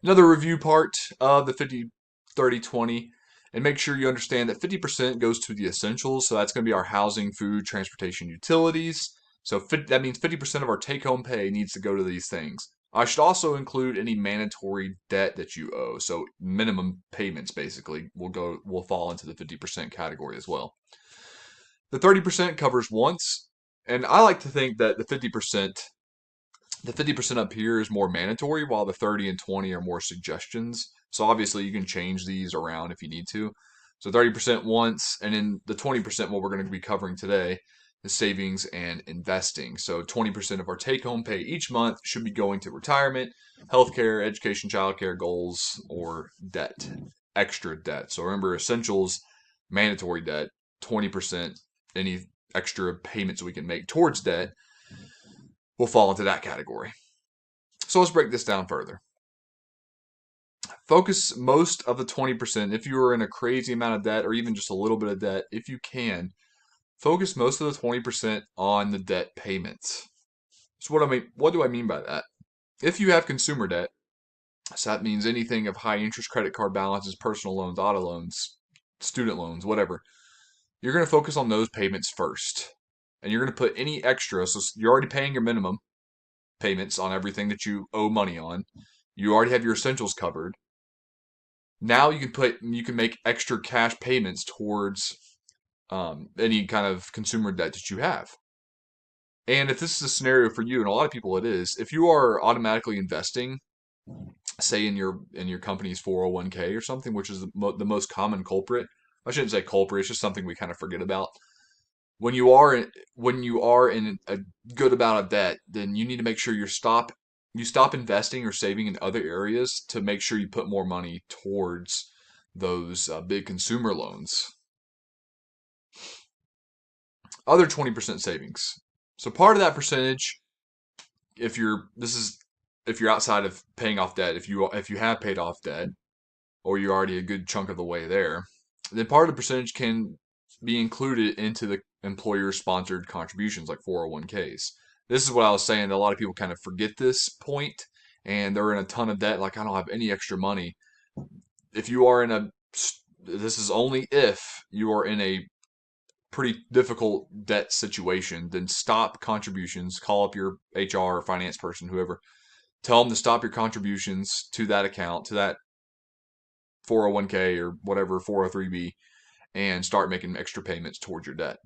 Another review part of the 50-30-20, and make sure you understand that 50% goes to the essentials. So that's going to be our housing, food, transportation, utilities. So that means 50% of our take-home pay needs to go to these things. I should also include any mandatory debt that you owe. So minimum payments basically will fall into the 50% category as well. The 30% covers wants, and I like to think that the 50% up here is more mandatory, while the 30 and 20 are more suggestions. So obviously you can change these around if you need to. So 30% wants, and then the 20%, what we're going to be covering today, is savings and investing. So 20% of our take-home pay each month should be going to retirement, healthcare, education, childcare goals, or debt, extra debt. So remember, essentials, mandatory debt, 20%, any extra payments we can make towards debt will fall into that category. So let's break this down further. Focus most of the 20%, if you are in a crazy amount of debt or even just a little bit of debt, if you can, focus most of the 20% on the debt payments. So what do I mean by that? If you have consumer debt, so that means anything of high interest credit card balances, personal loans, auto loans, student loans, whatever, you're going to focus on those payments first. And you're going to put any extra, so you're already paying your minimum payments on everything that you owe money on. You already have your essentials covered. Now you can make extra cash payments towards any kind of consumer debt that you have. And if this is a scenario for you, and a lot of people it is, if you are automatically investing, say in your company's 401k or something, which is the most common culprit. I shouldn't say culprit; it's just something we kind of forget about. When you are in a good amount of debt, then you need to make sure you stop investing or saving in other areas to make sure you put more money towards those big consumer loans. Other 20% savings. So part of that percentage, if you're this is if you're outside of paying off debt, if you have paid off debt or you're already a good chunk of the way there, then part of the percentage can be included into the employer sponsored contributions like 401ks. This is what I was saying. A lot of people kind of forget this point and they're in a ton of debt. Like, I don't have any extra money. If you are in this is only if you are in a pretty difficult debt situation, then stop contributions. Call up your HR or finance person, whoever. Tell them to stop your contributions to that account, to that 401k or whatever 403b, and start making extra payments towards your debt.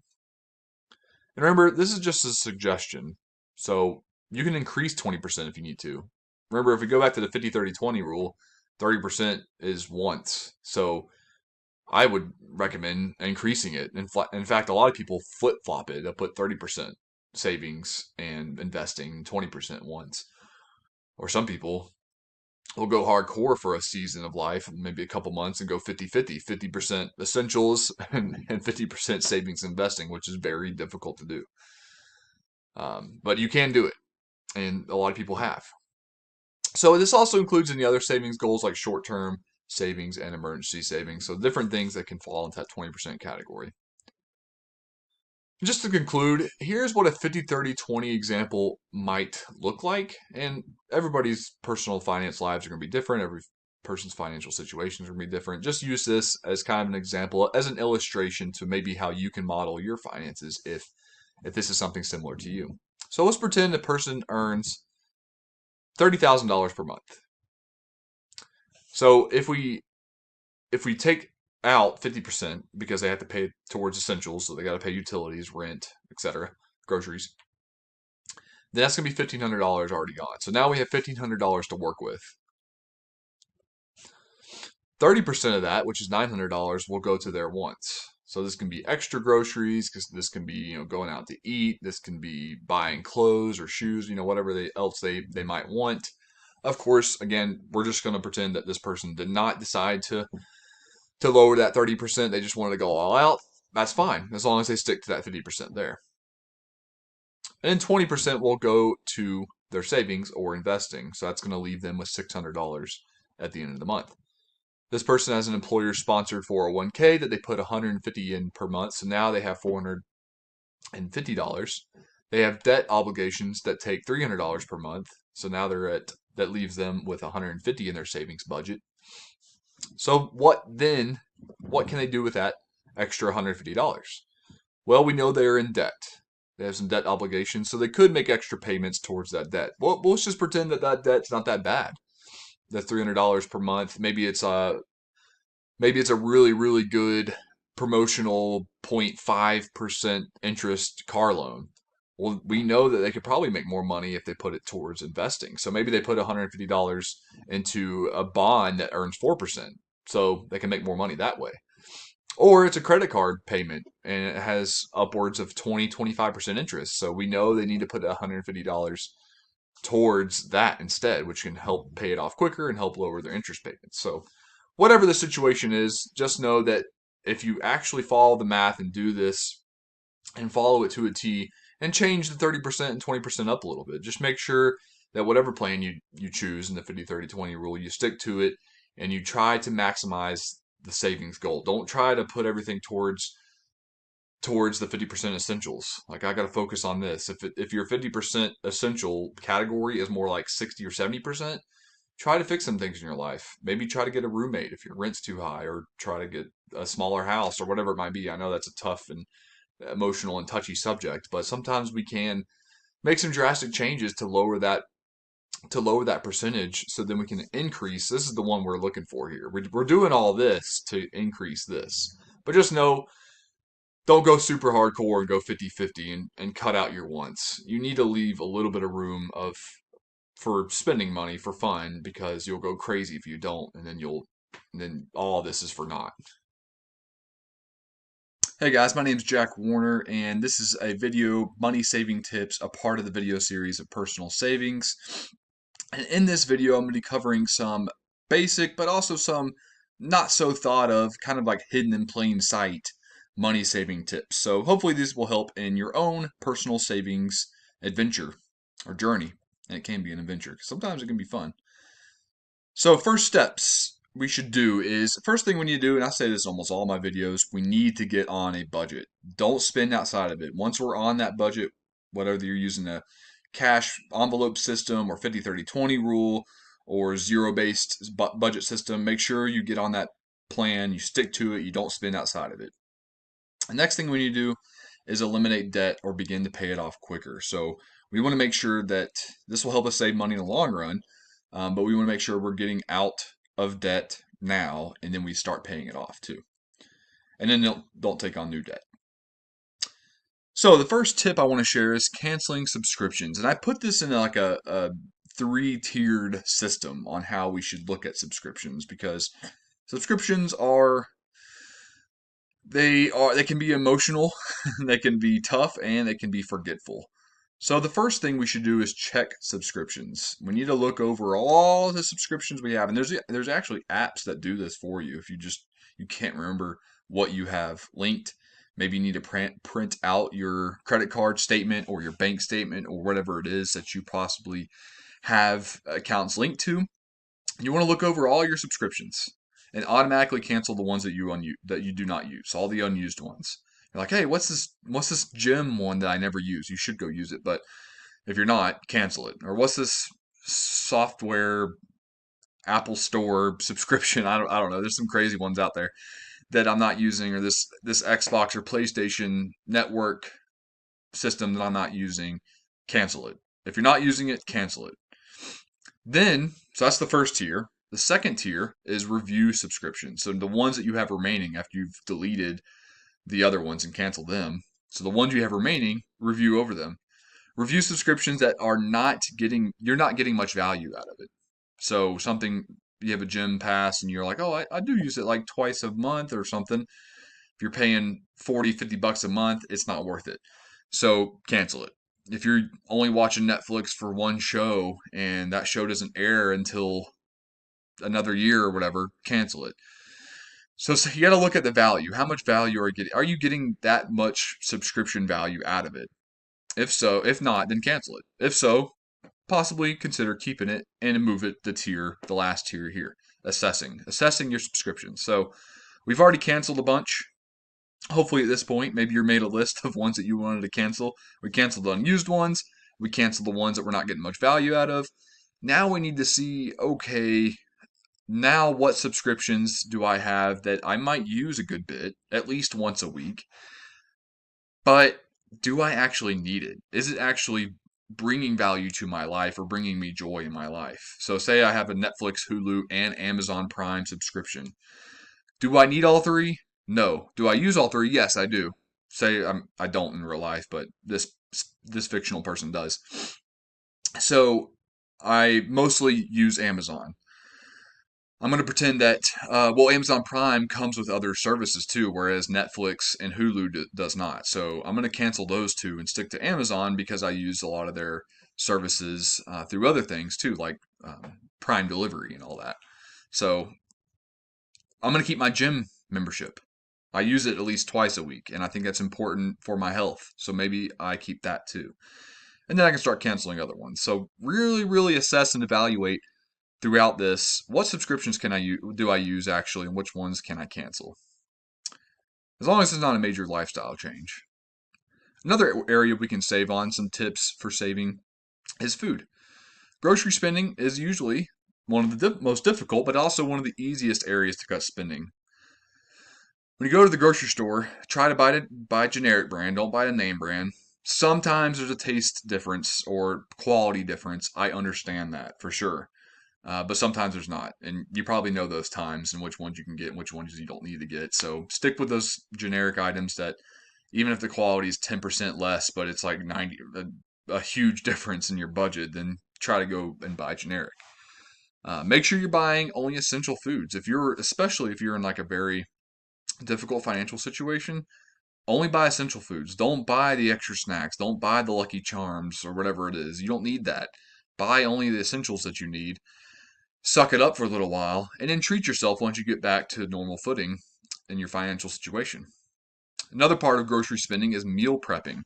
And remember, this is just a suggestion. So you can increase 20% if you need to. Remember, if we go back to the 50-30-20 rule, 30% is once. So I would recommend increasing it. In fact, a lot of people flip flop it. They'll put 30% savings and investing, 20% once. Or some people will go hardcore for a season of life, maybe a couple months, and go 50-50, 50% essentials and 50% savings investing, which is very difficult to do. But you can do it, and a lot of people have. So this also includes any other savings goals like short-term savings and emergency savings. So different things that can fall into that 20% category. Just to conclude, here's what a 50-30-20 example might look like. And everybody's personal finance lives are going to be different. Every person's financial situations are going to be different. Just use this as kind of an example, as an illustration to maybe how you can model your finances if this is something similar to you. So let's pretend a person earns $30,000 per month. So if we take out 50% because they have to pay towards essentials, so they got to pay utilities, rent, etc., groceries, then that's going to be $1,500 already gone. So now we have $1,500 to work with. 30% of that, which is $900, will go to their wants. So this can be extra groceries, because this can be going out to eat. This can be buying clothes or shoes, whatever else they might want. Of course, again, we're just going to pretend that this person did not decide to lower that 30%. They just wanted to go all out. That's fine, as long as they stick to that 50% there. And 20% will go to their savings or investing. So that's going to leave them with $600 at the end of the month. This person has an employer-sponsored 401k that they put $150 in per month. So now they have $450. They have debt obligations that take $300 per month. So now that leaves them with $150 in their savings budget. So what can they do with that extra $150? Well, we know they are in debt. They have some debt obligations, so they could make extra payments towards that debt. Well, let's just pretend that debt's not that bad. That's $300 per month. Maybe it's a really, really good promotional 0.5% interest car loan. Well, we know that they could probably make more money if they put it towards investing. So maybe they put $150 into a bond that earns 4%. So they can make more money that way. Or it's a credit card payment and it has upwards of 20-25% interest. So we know they need to put $150 towards that instead, which can help pay it off quicker and help lower their interest payments. So whatever the situation is, just know that if you actually follow the math and do this and follow it to a T and change the 30% and 20% up a little bit, just make sure that whatever plan you choose in the 50-30-20 rule, you stick to it and you try to maximize the savings goal. Don't try to put everything towards the 50% essentials. Like, I got to focus on this. If your 50% essential category is more like 60 or 70%, try to fix some things in your life. Maybe try to get a roommate if your rent's too high, or try to get a smaller house, or whatever it might be. I know that's a tough and emotional and touchy subject, but sometimes we can make some drastic changes to lower that percentage, so then we can increase. This is the one we're looking for here. We're doing all this to increase this. But just know, don't go super hardcore and go 50-50 and cut out your wants. You need to leave a little bit of room for spending money for fun, because you'll go crazy if you don't, and then all this is for naught. Hey guys, my name is Jack Warner, and this is a video money saving tips, a part of the video series of personal savings. And in this video, I'm going to be covering some basic, but also some not so thought of, kind of like hidden in plain sight money saving tips. So hopefully these will help in your own personal savings adventure or journey. And it can be an adventure, because sometimes it can be fun. So first steps we should do is, first thing we need to do, and I say this in almost all my videos, we need to get on a budget. Don't spend outside of it. Once we're on that budget, whether you're using a cash envelope system or 50-30-20 rule or zero-based budget system, make sure you get on that plan, you stick to it, you don't spend outside of it. The next thing we need to do is eliminate debt or begin to pay it off quicker. So we want to make sure that this will help us save money in the long run, but we want to make sure we're getting out of debt now, and then we start paying it off too. And then don't take on new debt. So the first tip I want to share is canceling subscriptions. And I put this in like a three-tiered system on how we should look at subscriptions, because subscriptions they can be emotional, they can be tough, and they can be forgetful. So the first thing we should do is check subscriptions. We need to look over all the subscriptions we have, and there's actually apps that do this for you if you can't remember what you have linked. Maybe you need to print out your credit card statement or your bank statement or whatever it is that you possibly have accounts linked to. You want to look over all your subscriptions and automatically cancel the ones that you do not use, all the unused ones. You're like, hey, what's this gym one that I never use? You should go use it, but if you're not, cancel it. Or what's this software Apple Store subscription? I don't know. There's some crazy ones out there that I'm not using, or this Xbox or PlayStation network system that I'm not using. Cancel it. If you're not using it, cancel it. So that's the first tier. The second tier is review subscriptions. So the ones that you have remaining after you've deleted the other ones and canceled them. So the ones you have remaining, review over them. Review subscriptions that you're not getting much value out of it. So you have a gym pass and you're like, oh, I do use it like twice a month or something. If you're paying $40-50 a month, it's not worth it. So cancel it. If you're only watching Netflix for one show and that show doesn't air until another year or whatever, cancel it. So you got to look at the value. How much value are you getting? Are you getting that much subscription value out of it? If so, if not, then cancel it. If so, possibly consider keeping it and move it the last tier here. Assessing your subscriptions. So we've already canceled a bunch. Hopefully at this point, maybe you made a list of ones that you wanted to cancel. We canceled the unused ones. We canceled the ones that we're not getting much value out of. Now we need to see, okay, now what subscriptions do I have that I might use a good bit, at least once a week, but do I actually need it? Is it actually bringing value to my life or bringing me joy in my life? So say I have a Netflix, Hulu, and Amazon Prime subscription. Do I need all three? No. Do I use all three? Yes, I do. I don't in real life, but this fictional person does. So I mostly use Amazon. I'm going to pretend that, Amazon Prime comes with other services too, whereas Netflix and Hulu does not. So I'm going to cancel those two and stick to Amazon, because I use a lot of their services through other things too, like Prime Delivery and all that. So I'm going to keep my gym membership. I use it at least twice a week, and I think that's important for my health. So maybe I keep that too. And then I can start canceling other ones. So really, really assess and evaluate throughout this, what subscriptions do I use actually, and which ones can I cancel? As long as it's not a major lifestyle change. Another area we can save on, some tips for saving, is food. Grocery spending is usually one of the most difficult, but also one of the easiest areas to cut spending. When you go to the grocery store, try to buy generic brand. Don't buy a name brand. Sometimes there's a taste difference or quality difference. I understand that for sure. But sometimes there's not. And you probably know those times and which ones you can get and which ones you don't need to get. So stick with those generic items that, even if the quality is 10% less, but it's like 90, a huge difference in your budget, then try to go and buy generic. Make sure you're buying only essential foods. Especially if you're in like a very difficult financial situation, only buy essential foods. Don't buy the extra snacks. Don't buy the Lucky Charms or whatever it is. You don't need that. Buy only the essentials that you need. Suck it up for a little while, and then treat yourself once you get back to normal footing in your financial situation. Another part of grocery spending is meal prepping.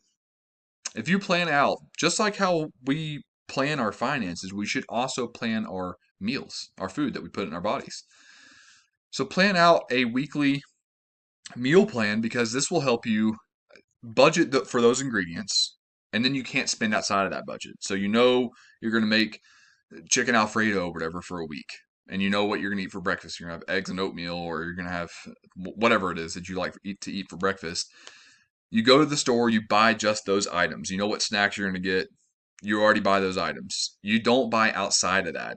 If you plan out, just like how we plan our finances, we should also plan our meals, our food that we put in our bodies. So plan out a weekly meal plan because this will help you budget for those ingredients, and then you can't spend outside of that budget. So you know you're going to make chicken Alfredo or whatever for a week, and you know what you're going to eat for breakfast. You're going to have eggs and oatmeal, or you're going to have whatever it is that you like to eat for breakfast. You go to the store, you buy just those items. You know what snacks you're going to get. You already buy those items. You don't buy outside of that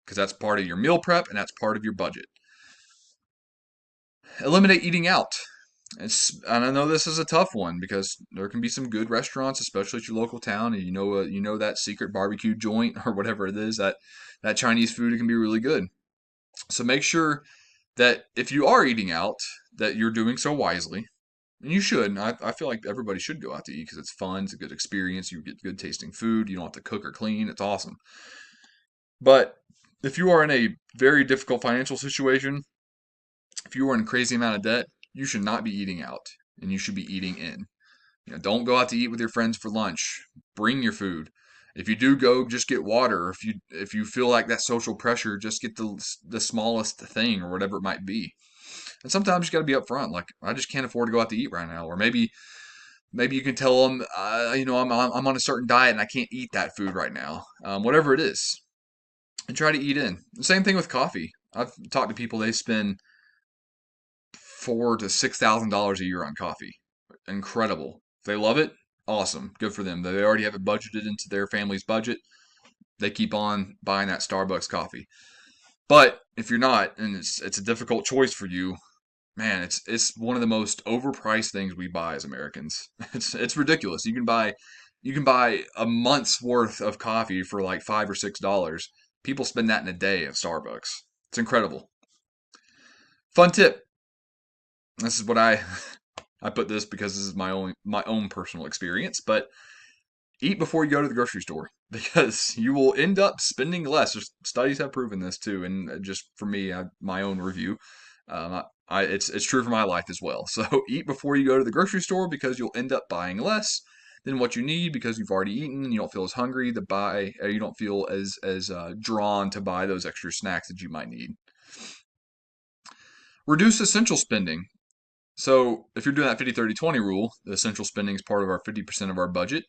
because that's part of your meal prep and that's part of your budget. Eliminate eating out. And I know this is a tough one because there can be some good restaurants, especially at your local town, and you know that secret barbecue joint or whatever it is, that Chinese food, it can be really good. So make sure that if you are eating out, that you're doing so wisely. And you should. And I feel like everybody should go out to eat because it's fun. It's a good experience. You get good tasting food. You don't have to cook or clean. It's awesome. But if you are in a very difficult financial situation, if you are in a crazy amount of debt, you should not be eating out, and you should be eating in. Don't go out to eat with your friends for lunch. Bring your food. If you do go, just get water. If you feel like that social pressure, just get the smallest thing or whatever it might be. And sometimes you got to be upfront. Like, I just can't afford to go out to eat right now, or maybe you can tell them, I'm on a certain diet and I can't eat that food right now. Whatever it is, and try to eat in. The same thing with coffee. I've talked to people, they spend $4,000 to $6,000 a year on coffee. Incredible. If they love it, awesome. Good for them. They already have it budgeted into their family's budget. They keep on buying that Starbucks coffee. But if you're not, and it's a difficult choice for you, man, it's one of the most overpriced things we buy as Americans. It's ridiculous. You can buy a month's worth of coffee for like $5 or $6. People spend that in a day at Starbucks. It's incredible. Fun tip. This is what I put this because this is my own personal experience, but eat before you go to the grocery store because you will end up spending less. Studies have proven this too, and just for me, my own review, it's true for my life as well. So eat before you go to the grocery store because you'll end up buying less than what you need because you've already eaten and you don't feel as hungry to buy, or you don't feel as drawn to buy those extra snacks that you might need. Reduce essential spending. So if you're doing that 50-30-20 rule, the essential spending is part of our 50% of our budget.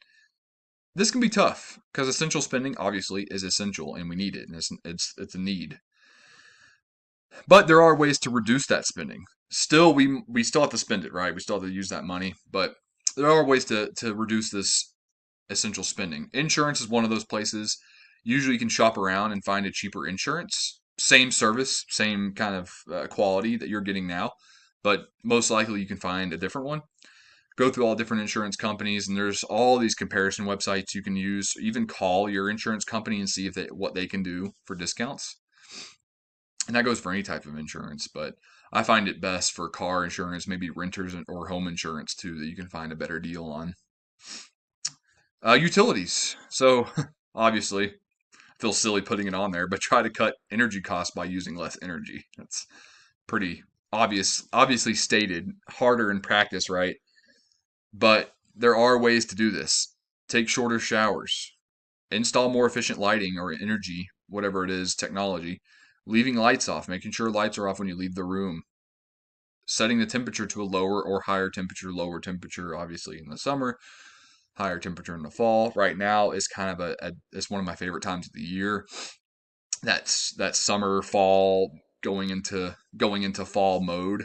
This can be tough because essential spending obviously is essential and we need it, and it's a need. But there are ways to reduce that spending. Still, we still have to spend it, right? We still have to use that money, but there are ways to reduce this essential spending. Insurance is one of those places. Usually, you can shop around and find a cheaper insurance, same service, same kind of quality that you're getting now, but most likely you can find a different one. Go through all different insurance companies, and there's all these comparison websites you can use. Even call your insurance company and see what they can do for discounts. And that goes for any type of insurance, but I find it best for car insurance, maybe renters or home insurance too, that you can find a better deal on. Utilities. So obviously, I feel silly putting it on there, but try to cut energy costs by using less energy. That's pretty obviously stated. Harder in practice, right? But there are ways to do this. Take shorter showers. Install more efficient lighting or energy whatever it is, technology, leaving lights off, making sure lights are off when you leave the room, setting the temperature to a lower or lower temperature, obviously in the summer, higher temperature in the fall. Right now is kind of it's one of my favorite times of the year. That's that summer, fall, going into fall mode,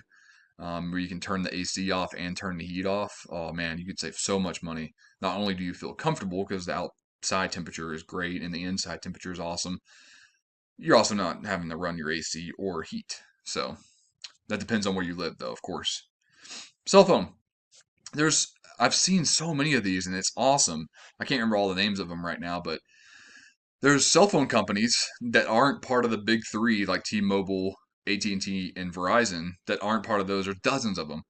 where you can turn the AC off and turn the heat off. Oh man, you could save so much money. Not only do you feel comfortable because the outside temperature is great and the inside temperature is awesome, you're also not having to run your AC or heat. So that depends on where you live, though, of course. Cell phone. I've seen so many of these and it's awesome. I can't remember all the names of them right now, but there's cell phone companies that aren't part of the big three like T-Mobile, AT&T, and Verizon that aren't part of those. There's dozens of them.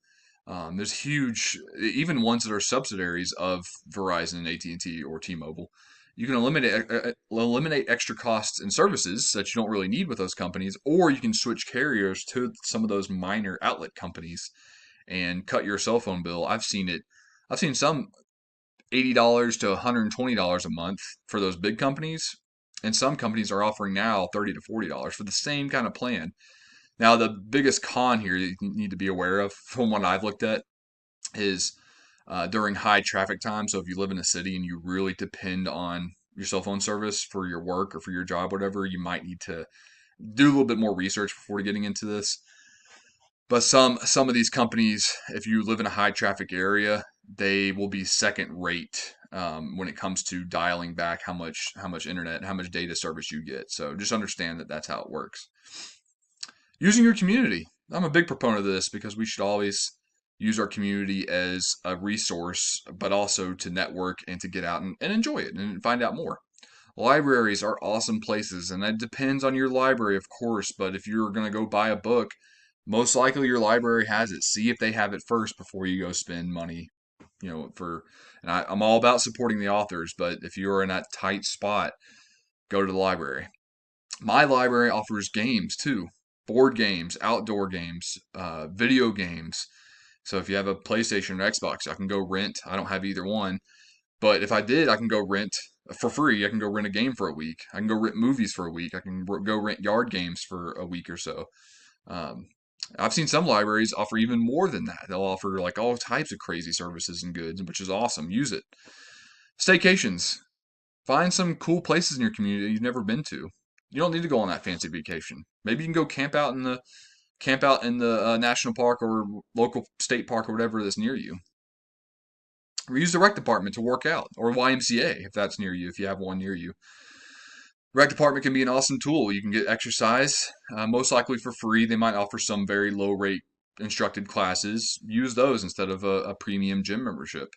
There's huge, even ones that are subsidiaries of Verizon, AT&T, or T-Mobile. You can eliminate extra costs and services that you don't really need with those companies, or you can switch carriers to some of those minor outlet companies and cut your cell phone bill. I've seen it. I've seen some $80 to $120 a month for those big companies, and some companies are offering now $30 to $40 for the same kind of plan. Now, the biggest con here that you need to be aware of, from what I've looked at, is during high traffic time. So if you live in a city and you really depend on your cell phone service for your work or for your job, whatever, you might need to do a little bit more research before getting into this. But some of these companies, if you live in a high traffic area, they will be second rate when it comes to dialing back how much internet, how much data service you get. So just understand that that's how it works. Using your community. I'm a big proponent of this because we should always use our community as a resource, but also to network and to get out and enjoy it and find out more. Libraries are awesome places, and that depends on your library, of course. But if you're going to go buy a book, most likely your library has it. See if they have it first before you go spend money, I'm all about supporting the authors, but if you're in that tight spot, go to the library. My library offers games too, board games, outdoor games, video games. So if you have a PlayStation or Xbox, I can go rent. I don't have either one, but if I did, I can go rent for free. I can go rent a game for a week. I can go rent movies for a week. I can go rent yard games for a week or so. Um, I've seen some libraries offer even more than that. They'll offer like all types of crazy services and goods, which is awesome. Use it. Staycations. Find some cool places in your community that you've never been to. You don't need to go on that fancy vacation. Maybe you can go camp out in the national park or local state park or whatever that's near you. Or use the rec department to work out, or YMCA if that's near you, if you have one near you. Rec department can be an awesome tool. You can get exercise, most likely for free. They might offer some very low rate instructed classes. Use those instead of a premium gym membership.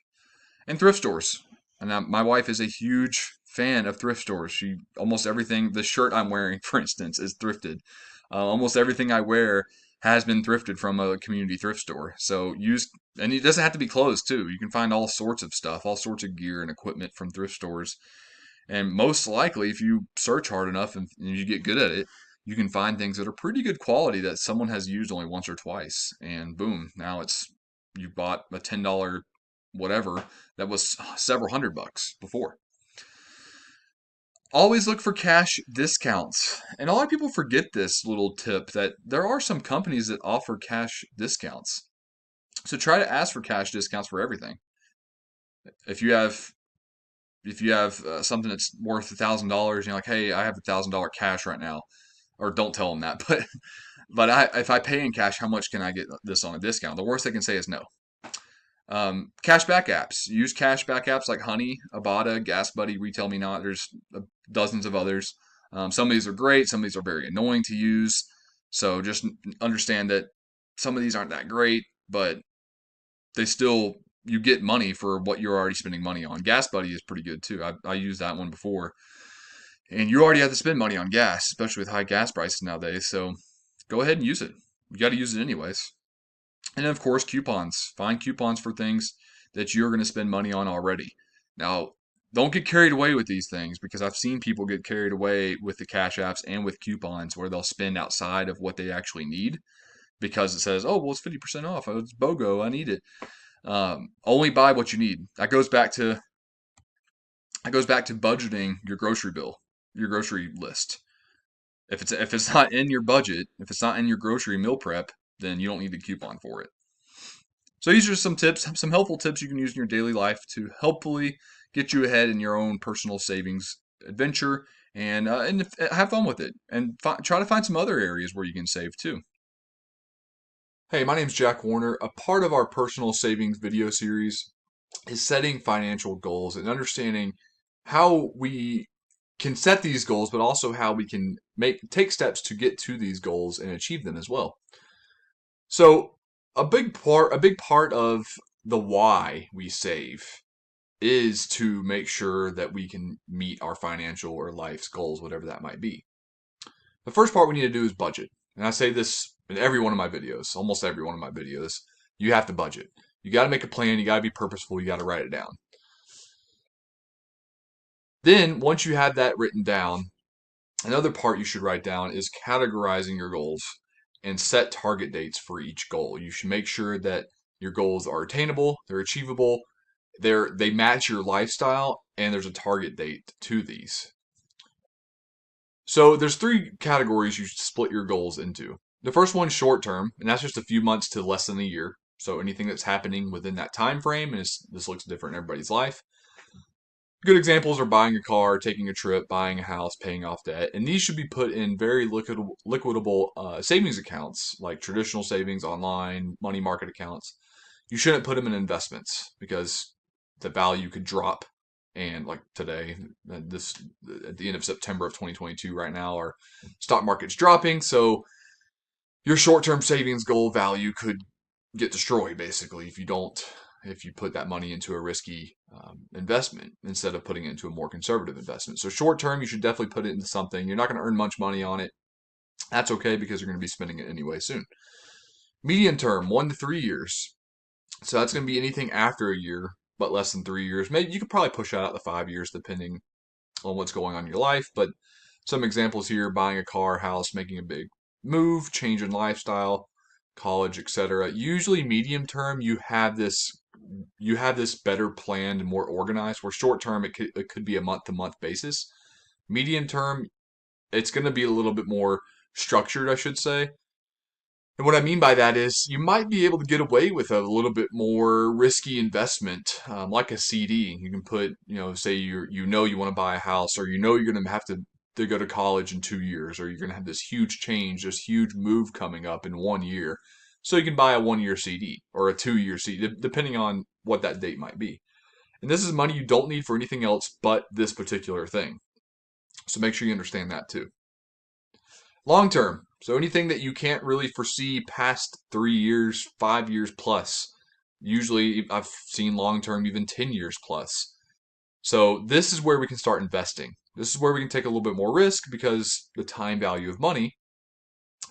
And thrift stores. And my wife is a huge fan of thrift stores. Almost everything, the shirt I'm wearing, for instance, is thrifted. Almost everything I wear has been thrifted from a community thrift store. And it doesn't have to be clothes too. You can find all sorts of stuff, all sorts of gear and equipment from thrift stores. And most likely, if you search hard enough and you get good at it, you can find things that are pretty good quality that someone has used only once or twice. And boom, now you bought a $10 whatever that was several $100 before. Always look for cash discounts. And a lot of people forget this little tip that there are some companies that offer cash discounts. So try to ask for cash discounts for everything. If you have something that's worth $1,000, you're like, hey, I have $1,000 cash right now, or don't tell them that. But if I pay in cash, how much can I get this on a discount? The worst they can say is no. Cashback apps. Use cashback apps like Honey, Ibotta, Gas Buddy, Retail Me Not. There's dozens of others. Some of these are great. Some of these are very annoying to use. So just understand that some of these aren't that great, but you get money for what you're already spending money on. Gas Buddy is pretty good too. I used that one before. And you already have to spend money on gas, especially with high gas prices nowadays. So go ahead and use it. You got to use it anyways. And then, of course, coupons. Find coupons for things that you're going to spend money on already. Now, don't get carried away with these things because I've seen people get carried away with the cash apps and with coupons where they'll spend outside of what they actually need because it says, oh, well, it's 50% off. Oh, it's BOGO. I need it. Only buy what you need. That goes back to budgeting your grocery bill, your grocery list. If it's not in your budget, if it's not in your grocery meal prep, then you don't need the coupon for it. So these are some tips, some helpful tips you can use in your daily life to helpfully get you ahead in your own personal savings adventure, and have fun with it, and try to find some other areas where you can save too. Hey, my name's Jack Warner. A part of our personal savings video series is setting financial goals and understanding how we can set these goals, but also how we can take steps to get to these goals and achieve them as well. So a big part of the why we save is to make sure that we can meet our financial or life's goals, whatever that might be. The first part we need to do is budget. And I say this in every one of my videos, almost every one of my videos. You have to budget. You got to make a plan. You got to be purposeful. You got to write it down. Then, once you have that written down, another part you should write down is categorizing your goals and set target dates for each goal. You should make sure that your goals are attainable, they're achievable, they match your lifestyle, and there's a target date to these. So there's three categories you should split your goals into. The first one's short term, and that's just a few months to less than a year. So anything that's happening within that time frame, and this looks different in everybody's life. Good examples are buying a car, taking a trip, buying a house, paying off debt, and these should be put in very liquidable savings accounts, like traditional savings, online, money market accounts. You shouldn't put them in investments because the value could drop. And like today, this at the end of September of 2022, right now, our stock market's dropping, so your short-term savings goal value could get destroyed basically if you put that money into a risky investment instead of putting it into a more conservative investment. So short term, you should definitely put it into something. You're not going to earn much money on it. That's okay because you're going to be spending it anyway soon. Medium term, 1 to 3 years. So that's going to be anything after a year, but less than 3 years. Maybe you could probably push that out to 5 years depending on what's going on in your life. But some examples here: buying a car, house, making a big move, change in lifestyle, college, etc. Usually medium term you have this better planned and more organized. Where short term it could be a month to month basis. Medium term it's going to be a little bit more structured, I should say. And what I mean by that is you might be able to get away with a little bit more risky investment, like a CD. You can put, say you want to buy a house, or you're going to have to go to college in 2 years, or you're going to have this huge change, this huge move coming up in 1 year. So you can buy a 1 year CD or a 2 year CD, depending on what that date might be. And this is money you don't need for anything else but this particular thing. So make sure you understand that too. Long term. So anything that you can't really foresee past 3 years, 5 years plus. Usually I've seen long term even 10 years plus. So this is where we can start investing. This is where we can take a little bit more risk because the time value of money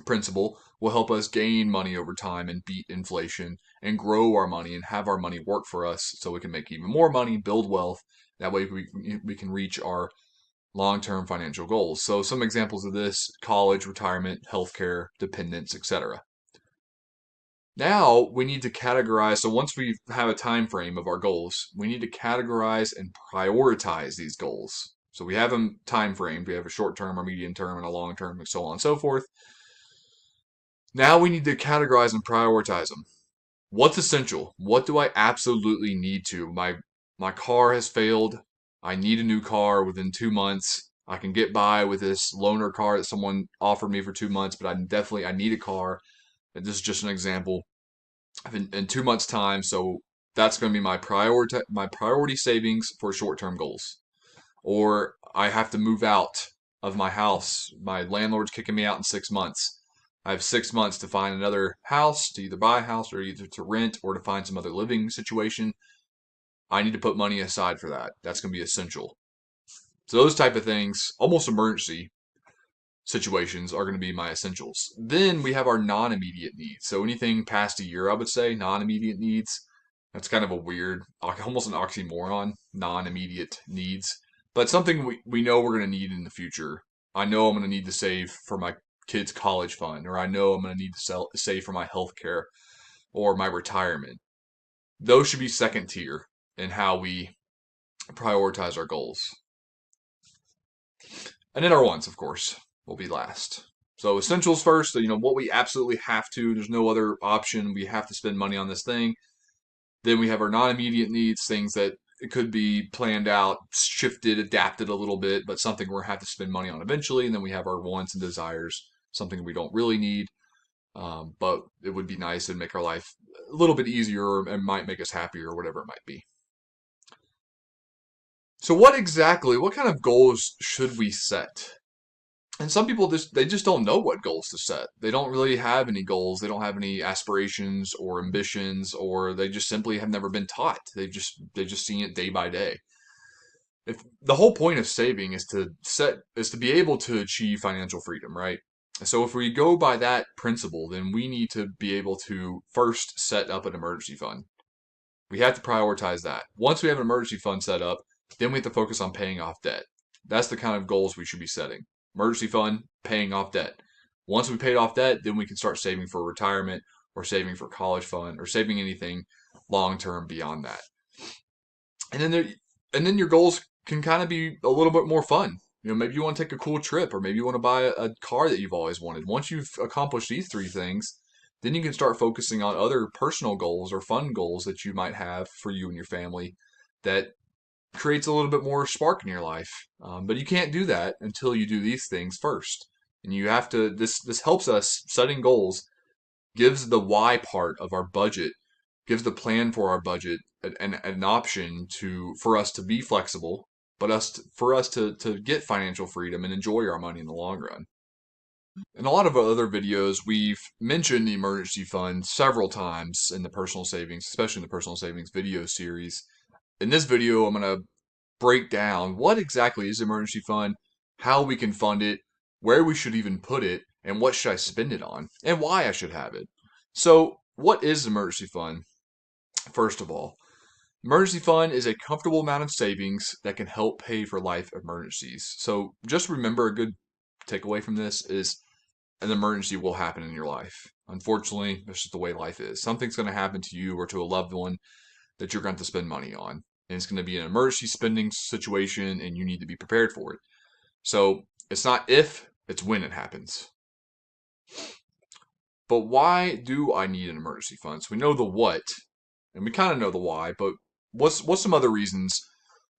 principle will help us gain money over time and beat inflation and grow our money and have our money work for us so we can make even more money, build wealth. That way we can reach our long-term financial goals. So some examples of this: college, retirement, healthcare, dependence, etc. Now we need to categorize. So once we have a time frame of our goals, we need to categorize and prioritize these goals. So we have them time framed. We have a short term, a medium term, and a long term, and so on and so forth. Now we need to categorize and prioritize them. What's essential? What do I absolutely need to? My car has failed. I need a new car within 2 months. I can get by with this loaner car that someone offered me for 2 months, but I need a car. And this is just an example. In 2 months' time, so that's going to be my priority savings for short-term goals. Or I have to move out of my house. My landlord's kicking me out in 6 months. I have 6 months to find another house, to either buy a house or either to rent or to find some other living situation. I need to put money aside for that. That's going to be essential. So those type of things, almost emergency situations, are going to be my essentials. Then we have our non-immediate needs. So anything past a year, I would say, non-immediate needs. That's kind of a weird, almost an oxymoron, non-immediate needs. But something we know we're going to need in the future. I know I'm going to need to save for my kids' college fund, or I know I'm going to need to save for my health care or my retirement. Those should be second tier in how we prioritize our goals. And then our wants, of course. will be last. So essentials first, what we absolutely have to, there's no other option. We have to spend money on this thing. Then we have our non-immediate needs, things that it could be planned out, shifted, adapted a little bit, but something we're going to have to spend money on eventually. And then we have our wants and desires, something we don't really need, but it would be nice and make our life a little bit easier and might make us happier or whatever it might be. So what kind of goals should we set? And some people just don't know what goals to set. They don't really have any goals. They don't have any aspirations or ambitions, or they just simply have never been taught. They just seen it day by day. If the whole point of saving is to be able to achieve financial freedom, right? So if we go by that principle, then we need to be able to first set up an emergency fund. We have to prioritize that. Once we have an emergency fund set up, then we have to focus on paying off debt. That's the kind of goals we should be setting. Emergency fund, paying off debt. Once we paid off debt, then we can start saving for retirement or saving for college fund or saving anything long term beyond that. And then your goals can kind of be a little bit more fun. Maybe you want to take a cool trip, or maybe you want to buy a car that you've always wanted. Once you've accomplished these three things, then you can start focusing on other personal goals or fun goals that you might have for you and your family that creates a little bit more spark in your life. But you can't do that until you do these things first. And you have to, this helps us setting goals, gives the why part of our budget, gives the plan for our budget an option for us to be flexible, but for us to get financial freedom and enjoy our money in the long run. In a lot of other videos, we've mentioned the emergency fund several times in the personal savings, especially in the personal savings video series. In this video, I'm going to break down what exactly is the emergency fund, how we can fund it, where we should even put it, and what should I spend it on, and why I should have it. So, what is the emergency fund? First of all, emergency fund is a comfortable amount of savings that can help pay for life emergencies. So, just remember, a good takeaway from this is an emergency will happen in your life. Unfortunately, that's just the way life is. Something's going to happen to you or to a loved one that you're going to spend money on. And it's going to be an emergency spending situation, and you need to be prepared for it. So it's not if, it's when it happens. But why do I need an emergency fund? So we know the what, and we kind of know the why, but what's some other reasons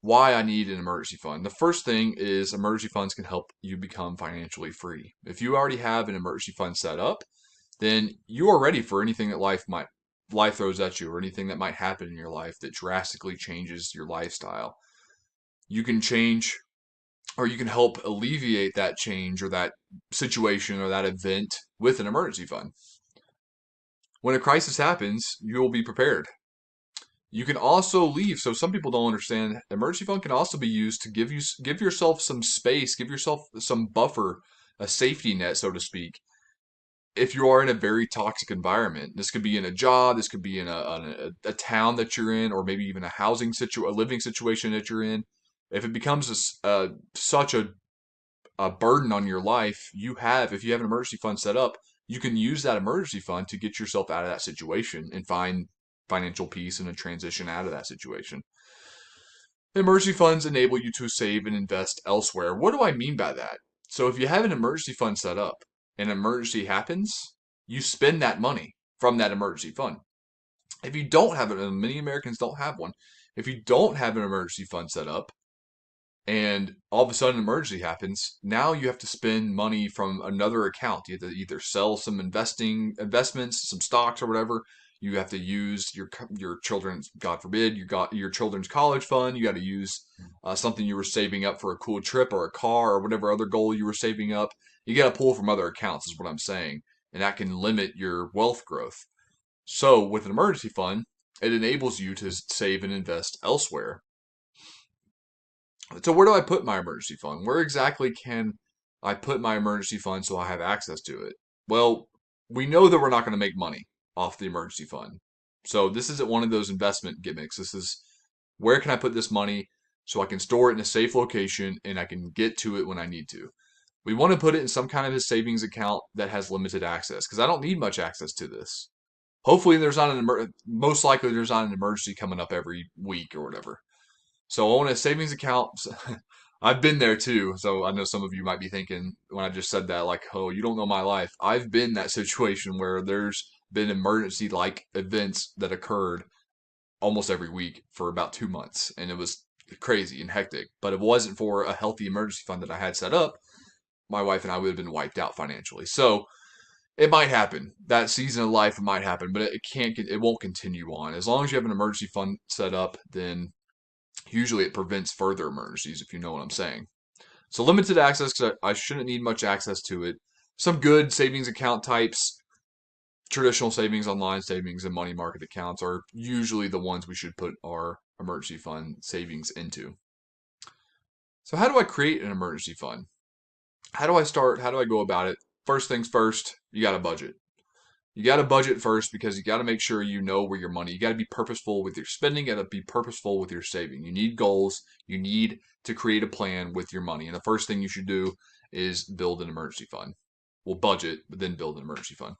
why I need an emergency fund? The first thing is emergency funds can help you become financially free. If you already have an emergency fund set up, then you are ready for anything that life throws at you, or anything that might happen in your life that drastically changes your lifestyle. You can change, or you can help alleviate that change or that situation or that event with an emergency fund. When a crisis happens, you'll be prepared. You can also leave. So some people don't understand. Emergency fund can also be used to give yourself some space, give yourself some buffer, a safety net, so to speak. If you are in a very toxic environment, this could be in a job, this could be in a town that you're in, or maybe even a living situation that you're in. If it becomes such a burden on your life, if you have an emergency fund set up, you can use that emergency fund to get yourself out of that situation and find financial peace and a transition out of that situation. Emergency funds enable you to save and invest elsewhere. What do I mean by that? So if you have an emergency fund set up, an emergency happens, you spend that money from that emergency fund. If you don't have it, and many Americans don't have one, if you don't have an emergency fund set up, and all of a sudden an emergency happens, now you have to spend money from another account. You have to either sell some investments, some stocks or whatever. You have to use your children's, God forbid, you got your children's college fund. You got to use something you were saving up for a cool trip or a car or whatever other goal you were saving up. You got to pull from other accounts, is what I'm saying, and that can limit your wealth growth. So with an emergency fund, it enables you to save and invest elsewhere. So where do I put my emergency fund? Where exactly can I put my emergency fund so I have access to it? Well, we know that we're not going to make money off the emergency fund. So this isn't one of those investment gimmicks. This is, where can I put this money so I can store it in a safe location and I can get to it when I need to? We want to put it in some kind of a savings account that has limited access, because I don't need much access to this. Hopefully most likely there's not an emergency coming up every week or whatever. So I want a savings account. I've been there too. So I know some of you might be thinking when I just said that, like, oh, you don't know my life. I've been that situation where there's been emergency like events that occurred almost every week for about 2 months. And it was crazy and hectic. But if it wasn't for a healthy emergency fund that I had set up, my wife and I would have been wiped out financially. So it might happen. That season of life might happen, but it won't continue on. As long as you have an emergency fund set up, then usually it prevents further emergencies, if you know what I'm saying. So limited access because I shouldn't need much access to it. Some good savings account types, traditional savings, online savings, and money market accounts are usually the ones we should put our emergency fund savings into. So how do I create an emergency fund? How do I start? How do I go about it? First things first, you got to budget. You got to budget first because you got to make sure you know where your money. You got to be purposeful with your spending. You got to be purposeful with your saving. You need goals. You need to create a plan with your money. And the first thing you should do is build an emergency fund. Well, budget, but then build an emergency fund.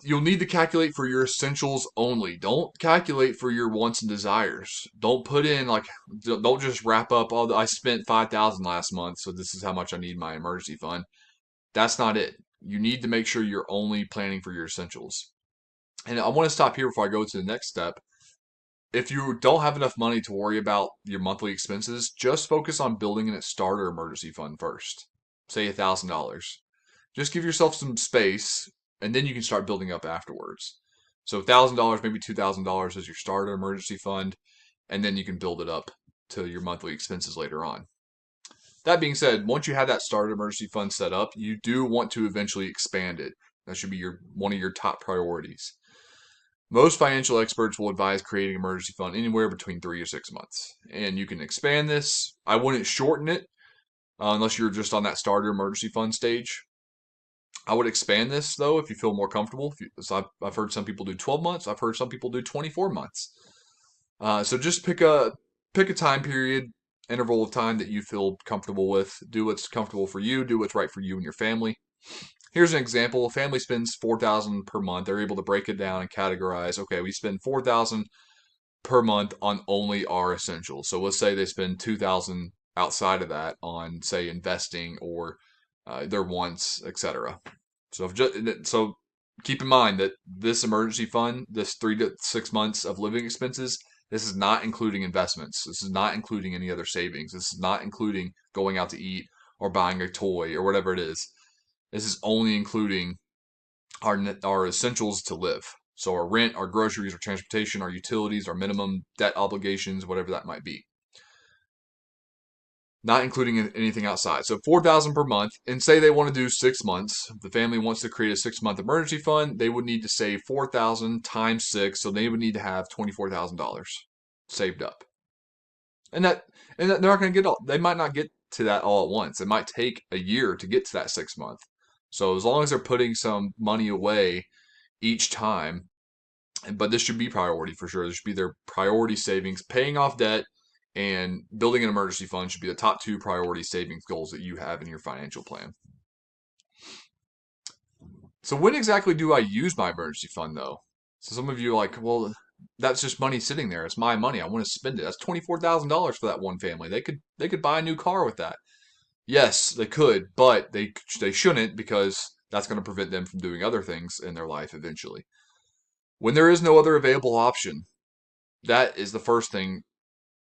You'll need to calculate for your essentials only. Don't calculate for your wants and desires. Don't put in like, don't just wrap up. Oh, I spent 5,000 last month, so this is how much I need my emergency fund. That's not it. You need to make sure you're only planning for your essentials. And I want to stop here before I go to the next step. If you don't have enough money to worry about your monthly expenses, just focus on building a starter emergency fund first. Say $1,000. Just give yourself some space, and then you can start building up afterwards. So $1,000, maybe $2,000 as your starter emergency fund, and then you can build it up to your monthly expenses later on. That being said, once you have that starter emergency fund set up, you do want to eventually expand it. That should be one of your top priorities. Most financial experts will advise creating an emergency fund anywhere between 3 to 6 months. And you can expand this. I wouldn't shorten it unless you're just on that starter emergency fund stage. I would expand this though if you feel more comfortable. So I've heard some people do 12 months. I've heard some people do 24 months. So just pick a time period, interval of time that you feel comfortable with. Do what's comfortable for you. Do what's right for you and your family. Here's an example. A family spends 4,000 per month. They're able to break it down and categorize. Okay, we spend 4,000 per month on only our essentials. So let's say they spend 2,000 outside of that on, say, investing or their wants, etc. So keep in mind that this emergency fund, this 3 to 6 months of living expenses, this is not including investments. This is not including any other savings. This is not including going out to eat or buying a toy or whatever it is. This is only including our essentials to live. So our rent, our groceries, our transportation, our utilities, our minimum debt obligations, whatever that might be. Not including anything outside. So 4,000 per month, and say they want to do 6 months. If the family wants to create a 6 month emergency fund, they would need to save 4,000 times 6, so they would need to have $24,000 saved up. And they're not going to get all. They might not get to that all at once. It might take a year to get to that 6 month. So as long as they're putting some money away each time, but this should be priority for sure. This should be their priority savings. Paying off debt and building an emergency fund should be the top 2 priority savings goals that you have in your financial plan. So when exactly do I use my emergency fund though? So some of you are like, well, that's just money sitting there. It's my money. I want to spend it. That's $24,000 for that one family. They could buy a new car with that. Yes, they could, but they shouldn't because that's going to prevent them from doing other things in their life eventually. When there is no other available option, that is the first thing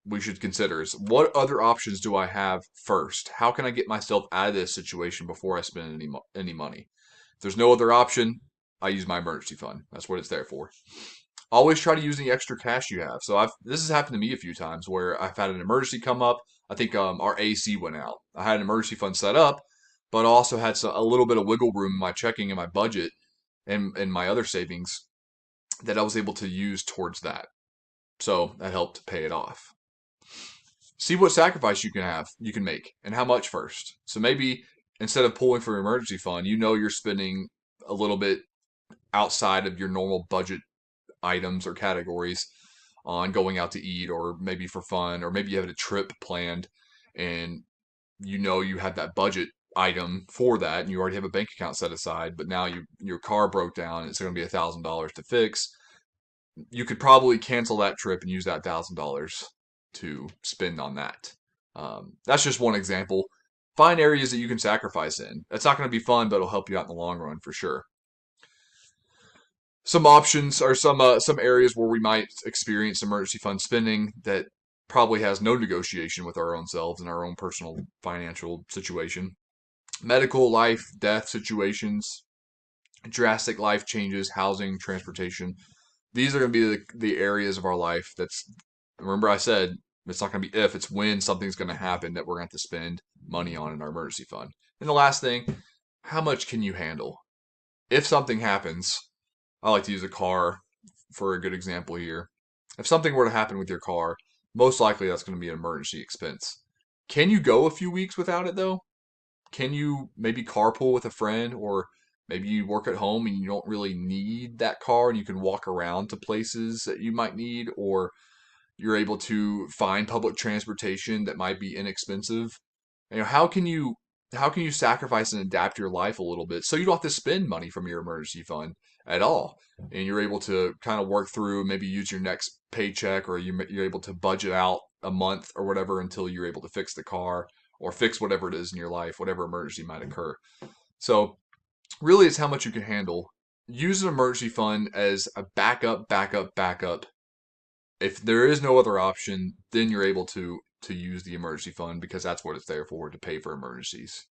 we should consider is what other options do I have first? How can I get myself out of this situation before I spend any money? If there's no other option, I use my emergency fund. That's what it's there for. Always try to use any extra cash you have. So this has happened to me a few times where I've had an emergency come up. I think our AC went out. I had an emergency fund set up, but I also had a little bit of wiggle room in my checking and my budget and my other savings that I was able to use towards that. So that helped to pay it off. See what sacrifice you can make, and how much first. So maybe instead of pulling for an emergency fund, you're spending a little bit outside of your normal budget items or categories on going out to eat or maybe for fun, or maybe you have a trip planned and you have that budget item for that and you already have a bank account set aside, but now your car broke down and it's going to be $1,000 to fix. You could probably cancel that trip and use that $1,000 to spend on that. That's just one example. Find areas that you can sacrifice in. It's not going to be fun, but it'll help you out in the long run for sure. Some options are some areas where we might experience emergency fund spending that probably has no negotiation with our own selves and our own personal financial situation. Medical, life, death situations, drastic life changes, housing, transportation. These are going to be the areas of our life that's, remember I said, it's not going to be if, it's when something's going to happen that we're going to have to spend money on in our emergency fund. And the last thing, how much can you handle? If something happens, I like to use a car for a good example here. If something were to happen with your car, most likely that's going to be an emergency expense. Can you go a few weeks without it though? Can you maybe carpool with a friend, or maybe you work at home and you don't really need that car and you can walk around to places that you might need, or you're able to find public transportation that might be inexpensive. How can you sacrifice and adapt your life a little bit so you don't have to spend money from your emergency fund at all, and you're able to kind of work through, maybe use your next paycheck, or you're able to budget out a month or whatever until you're able to fix the car or fix whatever it is in your life, whatever emergency might occur. So really, it's how much you can handle. Use an emergency fund as a backup, backup, backup. If there is no other option, then you're able to use the emergency fund, because that's what it's there for, to pay for emergencies.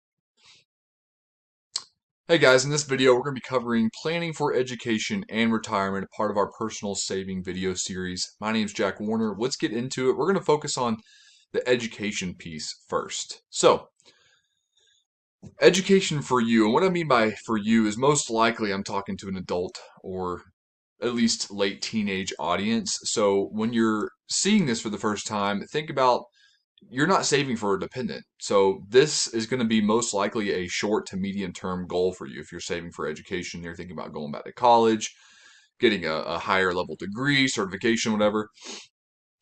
Hey guys, in this video we're going to be covering planning for education and retirement, part of our personal saving video series. My name is Jack Warner. Let's get into it. We're going to focus on the education piece first. So, education for you, and what I mean by for you is most likely I'm talking to an adult or at least late teenage audience. So when you're seeing this for the first time, think about, you're not saving for a dependent. So this is going to be most likely a short to medium term goal for you. If you're saving for education, you're thinking about going back to college, getting a higher level degree, certification, whatever.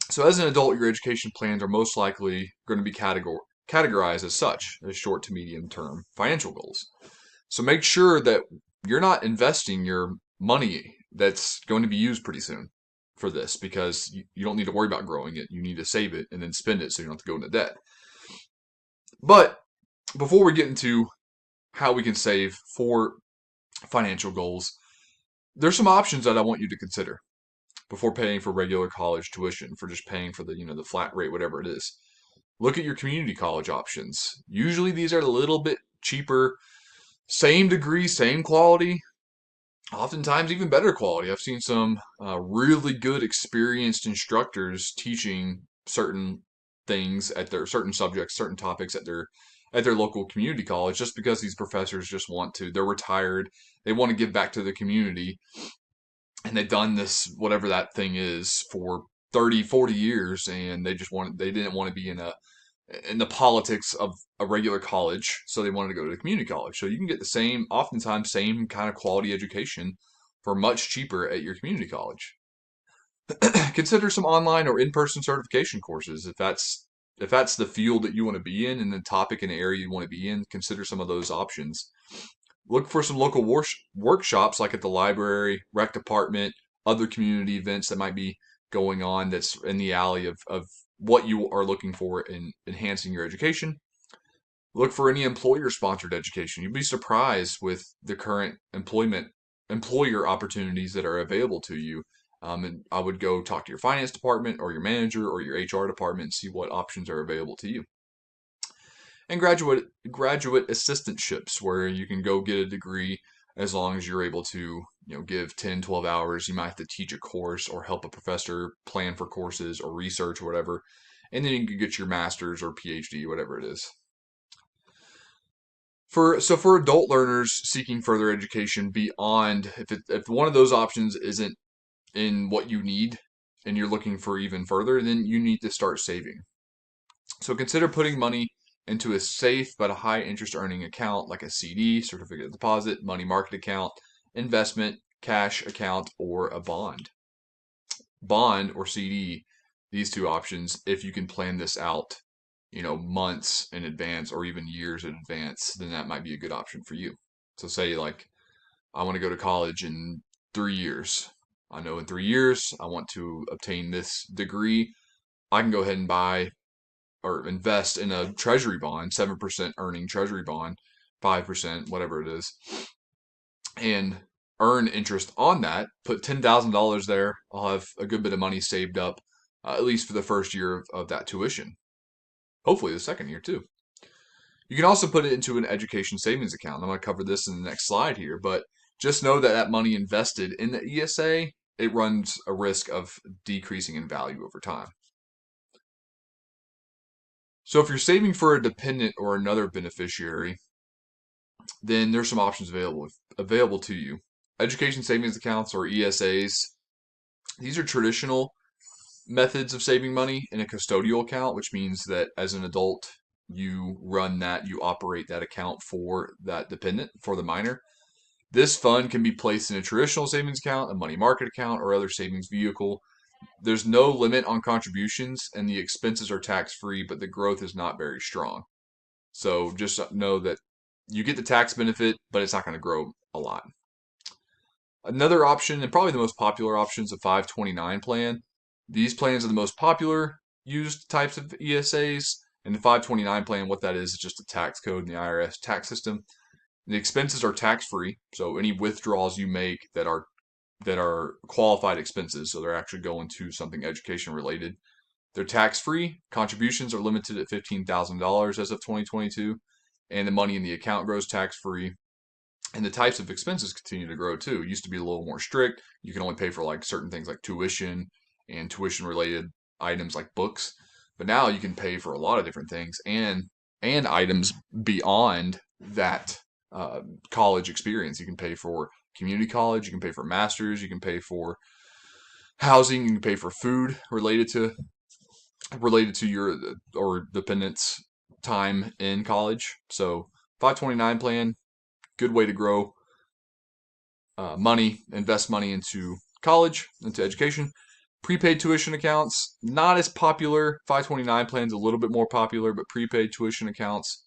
So as an adult, your education plans are most likely going to be categorized as such, as short to medium term financial goals. So make sure that you're not investing your money that's going to be used pretty soon for this, because you don't need to worry about growing it. You need to save it and then spend it so you don't have to go into debt. But before we get into how we can save for financial goals, there's some options that I want you to consider before paying for regular college tuition, for just paying for the flat rate, whatever it is. Look at your community college options. Usually these are a little bit cheaper, same degree, same quality, oftentimes even better quality. I've seen some really good, experienced instructors teaching certain things at their certain subjects, certain topics at their local community college, just because these professors just want to. They're retired. They want to give back to the community, and they've done this, whatever that thing is, for 30, 40 years, and they didn't want to be in the politics of a regular college, so they wanted to go to a community college. So you can get the same, oftentimes same kind of quality education for much cheaper at your community college. Consider some online or in-person certification courses if that's the field that you want to be in and the topic and area you want to be in. Consider some of those options. Look for some local workshops, like at the library, rec department, other community events that might be going on that's in the alley of what you are looking for in enhancing your education. Look for any employer-sponsored education. You'd be surprised with the current employer opportunities that are available to you. And I would go talk to your finance department or your manager or your HR department and see what options are available to you. And graduate assistantships, where you can go get a degree as long as you're able to give 10, 12 hours. You might have to teach a course or help a professor plan for courses or research or whatever, and then you can get your master's or PhD, whatever it is. For adult learners seeking further education beyond, if one of those options isn't in what you need and you're looking for even further, then you need to start saving. So consider putting money into a safe but a high interest earning account, like a CD, certificate of deposit, money market account, investment, cash account, or a bond. Bond or CD, these two options, if you can plan this out, months in advance or even years in advance, then that might be a good option for you. So say, like, I want to go to college in 3 years. I know in 3 years I want to obtain this degree. I can go ahead and buy or invest in a treasury bond, 7% earning treasury bond, 5%, whatever it is, and earn interest on that, put $10,000 there, I'll have a good bit of money saved up, at least for the first year of that tuition. Hopefully the second year too. You can also put it into an education savings account. I'm going to cover this in the next slide here, but just know that that money invested in the ESA, it runs a risk of decreasing in value over time. So if you're saving for a dependent or another beneficiary, then there's some options available to you. Education savings accounts, or ESAs, these are traditional methods of saving money in a custodial account, which means that as an adult, you operate that account for that dependent, for the minor. This fund can be placed in a traditional savings account, a money market account, or other savings vehicle. There's no limit on contributions, and the expenses are tax-free, but the growth is not very strong. So just know that you get the tax benefit, but it's not going to grow a lot. Another option, and probably the most popular option, is a 529 plan. These plans are the most popular used types of ESAs. And the 529 plan, what that is just a tax code in the IRS tax system. The expenses are tax-free, so any withdrawals you make that are qualified expenses, so they're actually going to something education related, they're tax-free. Contributions are limited at $15,000 as of 2022, and the money in the account grows tax-free. And the types of expenses continue to grow too. It used to be a little more strict. You can only pay for like certain things like tuition and tuition-related items like books. But now you can pay for a lot of different things and items beyond that college experience. You can pay for community college. You can pay for masters. You can pay for housing. You can pay for food related to your or dependents' time in college. So 529 plan, good way to grow money, invest money into college, into education. Prepaid tuition accounts, not as popular. 529 plans a little bit more popular, but prepaid tuition accounts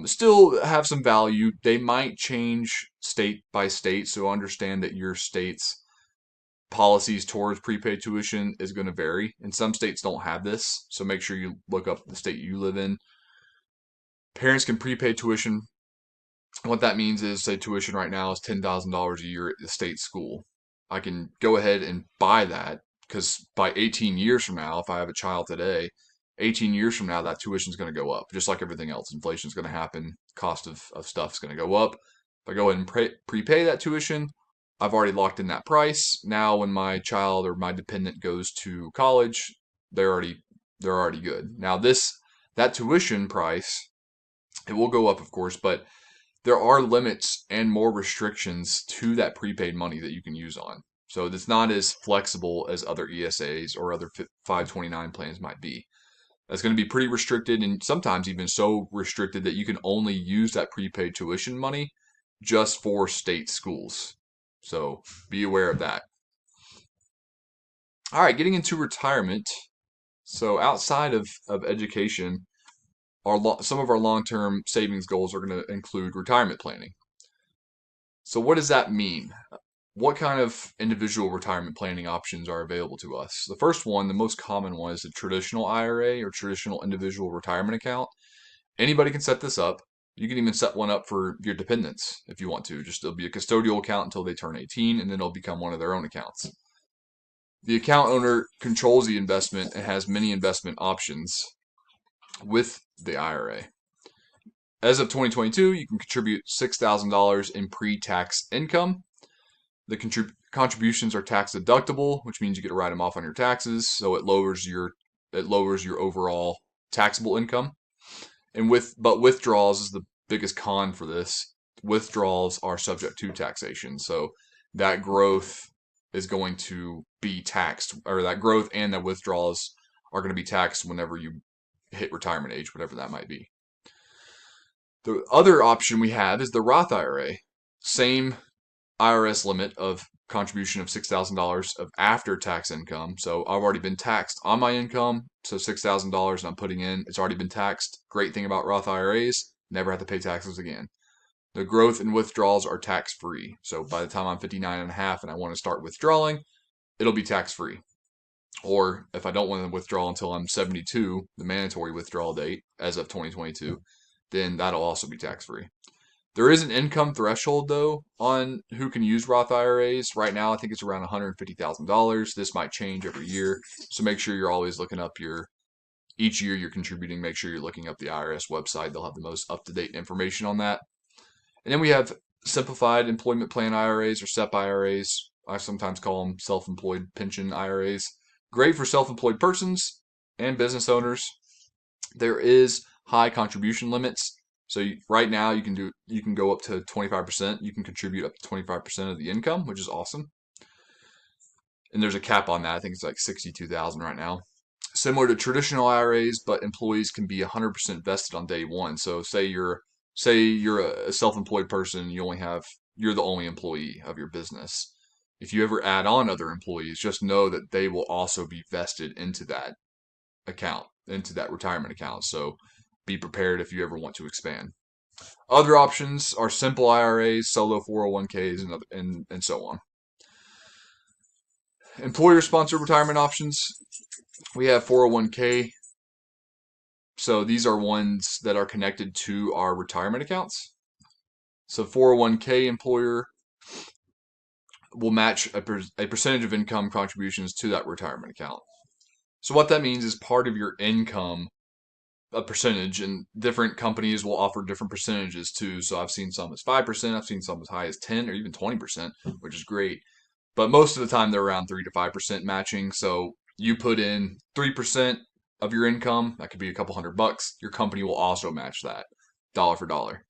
still have some value. They might change state by state, so understand that your state's policies towards prepaid tuition is going to vary. And some states don't have this, so make sure you look up the state you live in. Parents can prepay tuition. What that means is, say tuition right now is $10,000 a year at the state school. I can go ahead and buy that, because by 18 years from now, if I have a child today, 18 years from now, that tuition is going to go up. Just like everything else, inflation is going to happen. Cost of stuff is going to go up. If I go ahead and prepay that tuition, I've already locked in that price. Now when my child or my dependent goes to college, they're already good. Now that tuition price, it will go up, of course, but there are limits and more restrictions to that prepaid money that you can use on. So it's not as flexible as other ESAs or other 529 plans might be. That's going to be pretty restricted, and sometimes even so restricted that you can only use that prepaid tuition money just for state schools. So be aware of that. All right, getting into retirement. So outside of education, some of our long-term savings goals are going to include retirement planning. So what does that mean? What kind of individual retirement planning options are available to us? The first one, the most common one, is a traditional IRA or traditional individual retirement account. Anybody can set this up. You can even set one up for your dependents if you want to. Just it'll be a custodial account until they turn 18, and then it'll become one of their own accounts. The account owner controls the investment and has many investment options with the IRA. As of 2022, you can contribute $6,000 in pre-tax income. The contributions are tax deductible, which means you get to write them off on your taxes, so it lowers your overall taxable income. But withdrawals is the biggest con for this. Withdrawals are subject to taxation, so that growth is going to be taxed, or that growth and the withdrawals are going to be taxed whenever you hit retirement age, whatever that might be. The other option we have is the Roth IRA. Same IRS limit of contribution of $6,000 of after-tax income. So I've already been taxed on my income. So $6,000 I'm putting in, it's already been taxed. Great thing about Roth IRAs, never have to pay taxes again. The growth and withdrawals are tax-free. So by the time I'm 59 and a half and I want to start withdrawing, it'll be tax-free. Or if I don't want to withdraw until I'm 72, the mandatory withdrawal date as of 2022, then that'll also be tax free. There is an income threshold though on who can use Roth IRAs. Right now, I think it's around $150,000. This might change every year, so make sure you're always looking up each year you're contributing. Make sure you're looking up the IRS website. They'll have the most up to date information on that. And then we have simplified employment plan IRAs or SEP IRAs. I sometimes call them self-employed pension IRAs. Great for self-employed persons and business owners. There is high contribution limits. So right now you can go up to 25%. You can contribute up to 25% of the income, which is awesome. And there's a cap on that. I think it's like 62,000 right now. Similar to traditional IRAs, but employees can be 100% vested on day one. So say you're a self-employed person, you're the only employee of your business. If you ever add on other employees, just know that they will also be vested into that account, into that retirement account. So be prepared if you ever want to expand. Other options are simple IRAs, solo 401ks, and so on. Employer-sponsored retirement options. We have 401k. So these are ones that are connected to our retirement accounts. So 401k employer will match a percentage of income contributions to that retirement account. So what that means is part of your income, a percentage, and different companies will offer different percentages too. So I've seen some as 5%, I've seen some as high as 10 or even 20%, which is great. But most of the time they're around 3 to 5% matching. So you put in 3% of your income, that could be a couple $100. Your company will also match that dollar for dollar.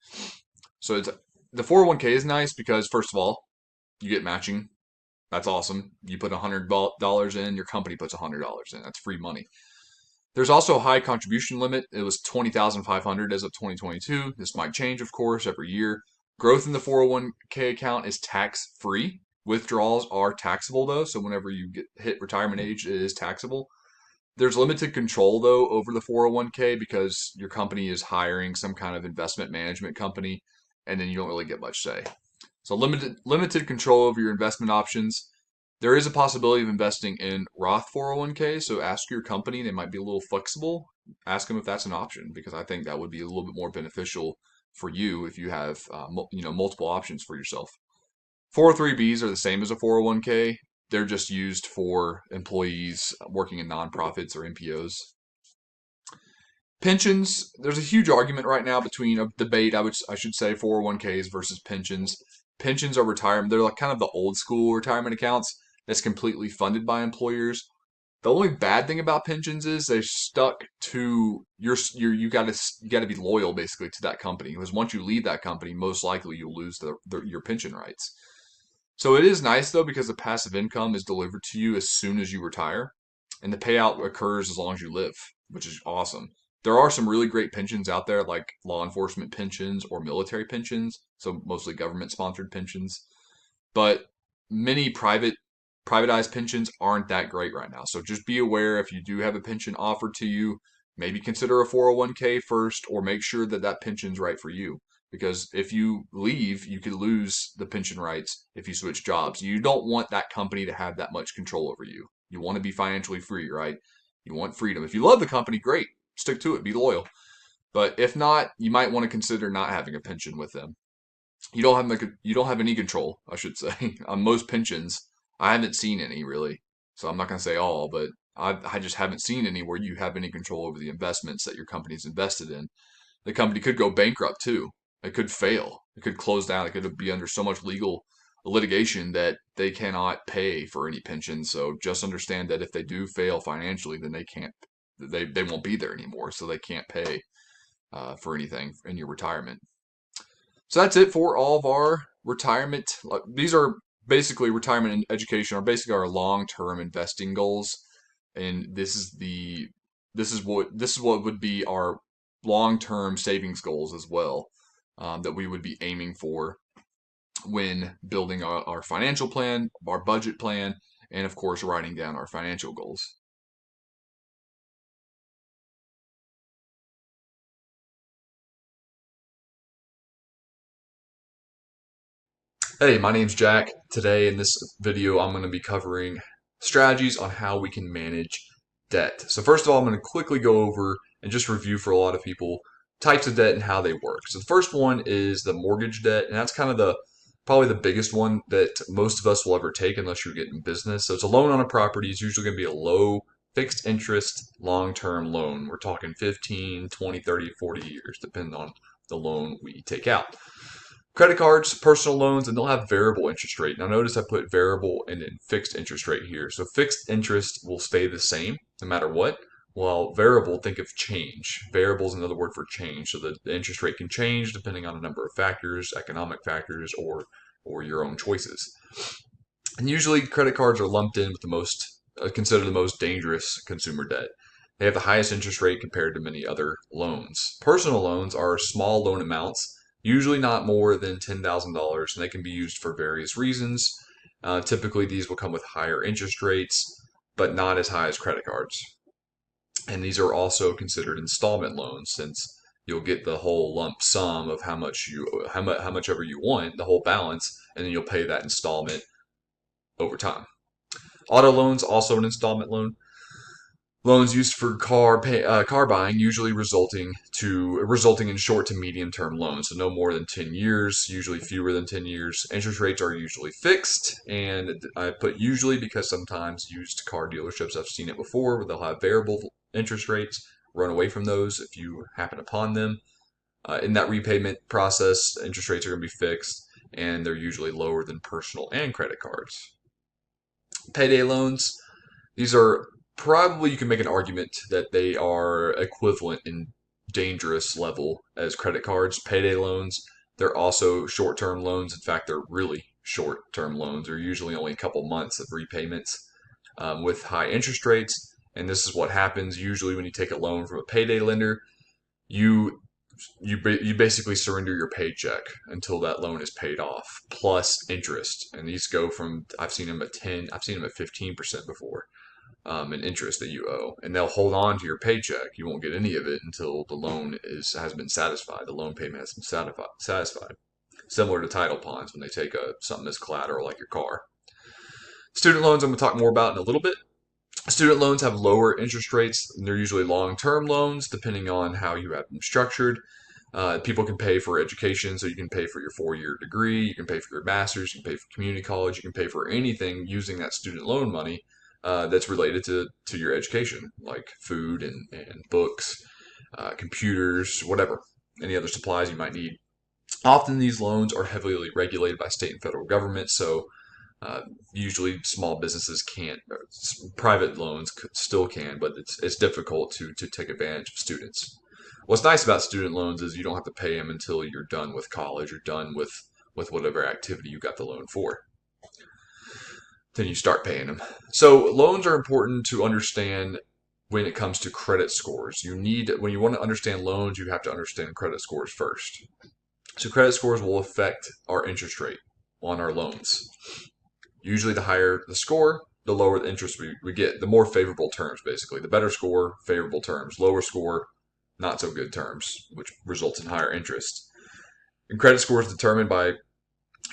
So the 401k is nice because first of all, you get matching. That's awesome. You put $100 in, your company puts $100 in. That's free money. There's also a high contribution limit. It was $20,500 as of 2022. This might change, of course, every year. Growth in the 401k account is tax free. Withdrawals are taxable though, so whenever you hit retirement age, it is taxable. There's limited control though over the 401k because your company is hiring some kind of investment management company, and then you don't really get much say. So limited control over your investment options. There is a possibility of investing in Roth 401k, so ask your company. They might be a little flexible. Ask them if that's an option because I think that would be a little bit more beneficial for you if you have multiple options for yourself. 403bs are the same as a 401k. They're just used for employees working in nonprofits or NPOs. Pensions, there's a huge argument right now between a debate, I should say, 401ks versus pensions. Pensions are retirement. They're like kind of the old school retirement accounts that's completely funded by employers. The only bad thing about pensions is they're stuck to you got to be loyal basically to that company because once you leave that company, most likely you'll lose your pension rights. So it is nice though because the passive income is delivered to you as soon as you retire, and the payout occurs as long as you live, which is awesome. There are some really great pensions out there, like law enforcement pensions or military pensions, so mostly government sponsored pensions. But many privatized pensions aren't that great right now. So just be aware if you do have a pension offered to you, maybe consider a 401k first, or make sure that that pension's right for you. Because if you leave, you could lose the pension rights if you switch jobs. You don't want that company to have that much control over you. You want to be financially free, right? You want freedom. If you love the company, great. Stick to it. Be loyal. But if not, you might want to consider not having a pension with them. You don't have any control, I should say, on most pensions. I haven't seen any really, so I'm not going to say all, but I just haven't seen any where you have any control over the investments that your company's invested in. The company could go bankrupt too. It could fail. It could close down. It could be under so much legal litigation that they cannot pay for any pension. So just understand that if they do fail financially, then they won't be there anymore. So they can't pay for anything in your retirement. So that's it for all of our retirement. These are basically retirement and education are basically our long-term investing goals, and this is what would be our long-term savings goals as well, that we would be aiming for when building our financial plan, our budget plan, and of course writing down our financial goals. Hey, my name's Jack. Today in this video, I'm going to be covering strategies on how we can manage debt. So first of all, I'm going to quickly go over and just review for a lot of people types of debt and how they work. So the first one is the mortgage debt, and that's kind of the probably the biggest one that most of us will ever take unless you're getting business. So it's a loan on a property. It's usually going to be a low fixed interest long-term loan. We're talking 15, 20, 30, 40 years, depending on the loan we take out. Credit cards, personal loans, and they'll have variable interest rate. Now notice I put variable and then fixed interest rate here. So fixed interest will stay the same no matter what. While variable, think of change. Variable is another word for change. So the interest rate can change depending on a number of factors, economic factors, or your own choices. And usually credit cards are lumped in with the most, considered the most dangerous consumer debt. They have the highest interest rate compared to many other loans. Personal loans are small loan amounts, usually not more than $10,000, and they can be used for various reasons. Typically, these will come with higher interest rates, but not as high as credit cards. And these are also considered installment loans, since you'll get the whole lump sum of how much ever you want, the whole balance, and then you'll pay that installment over time. Auto loans, also an installment loan. Loans used for car buying, usually resulting in short to medium term loans, so no more than 10 years, usually fewer than 10 years. Interest rates are usually fixed, and I put usually because sometimes used car dealerships, I've seen it before, where they'll have variable interest rates. Run away from those if you happen upon them. In that repayment process, interest rates are going to be fixed, and they're usually lower than personal and credit cards. Payday loans, these are probably, you can make an argument that they are equivalent in dangerous level as credit cards. Payday loans, they're also short-term loans. In fact, they're really short-term loans. They're usually only a couple months of repayments with high interest rates. And this is what happens usually when you take a loan from a payday lender. You basically surrender your paycheck until that loan is paid off, plus interest. And these go from, I've seen them at 10, I've seen them at 15% before. And interest that you owe, and they'll hold on to your paycheck. You won't get any of it until the loan has been satisfied. The loan payment has been satisfied. Similar to title bonds when they take something as collateral like your car. Student loans, I'm going to talk more about in a little bit. Student loans have lower interest rates, and they're usually long-term loans, depending on how you have them structured. People can pay for education, so you can pay for your 4-year degree, you can pay for your master's, you can pay for community college, you can pay for anything using that student loan money that's related to your education, like food and books, computers, whatever, any other supplies you might need. Often these loans are heavily regulated by state and federal government, so usually small businesses can't, private loans still can, but it's difficult to take advantage of students. What's nice about student loans is you don't have to pay them until you're done with college or done with whatever activity you got the loan for. Then you start paying them. So loans are important to understand when it comes to credit scores. When you want to understand loans, you have to understand credit scores first. So credit scores will affect our interest rate on our loans. Usually the higher the score, the lower the interest we get. The more favorable terms, basically. The better score, favorable terms. Lower score, not so good terms, which results in higher interest. And credit score is determined by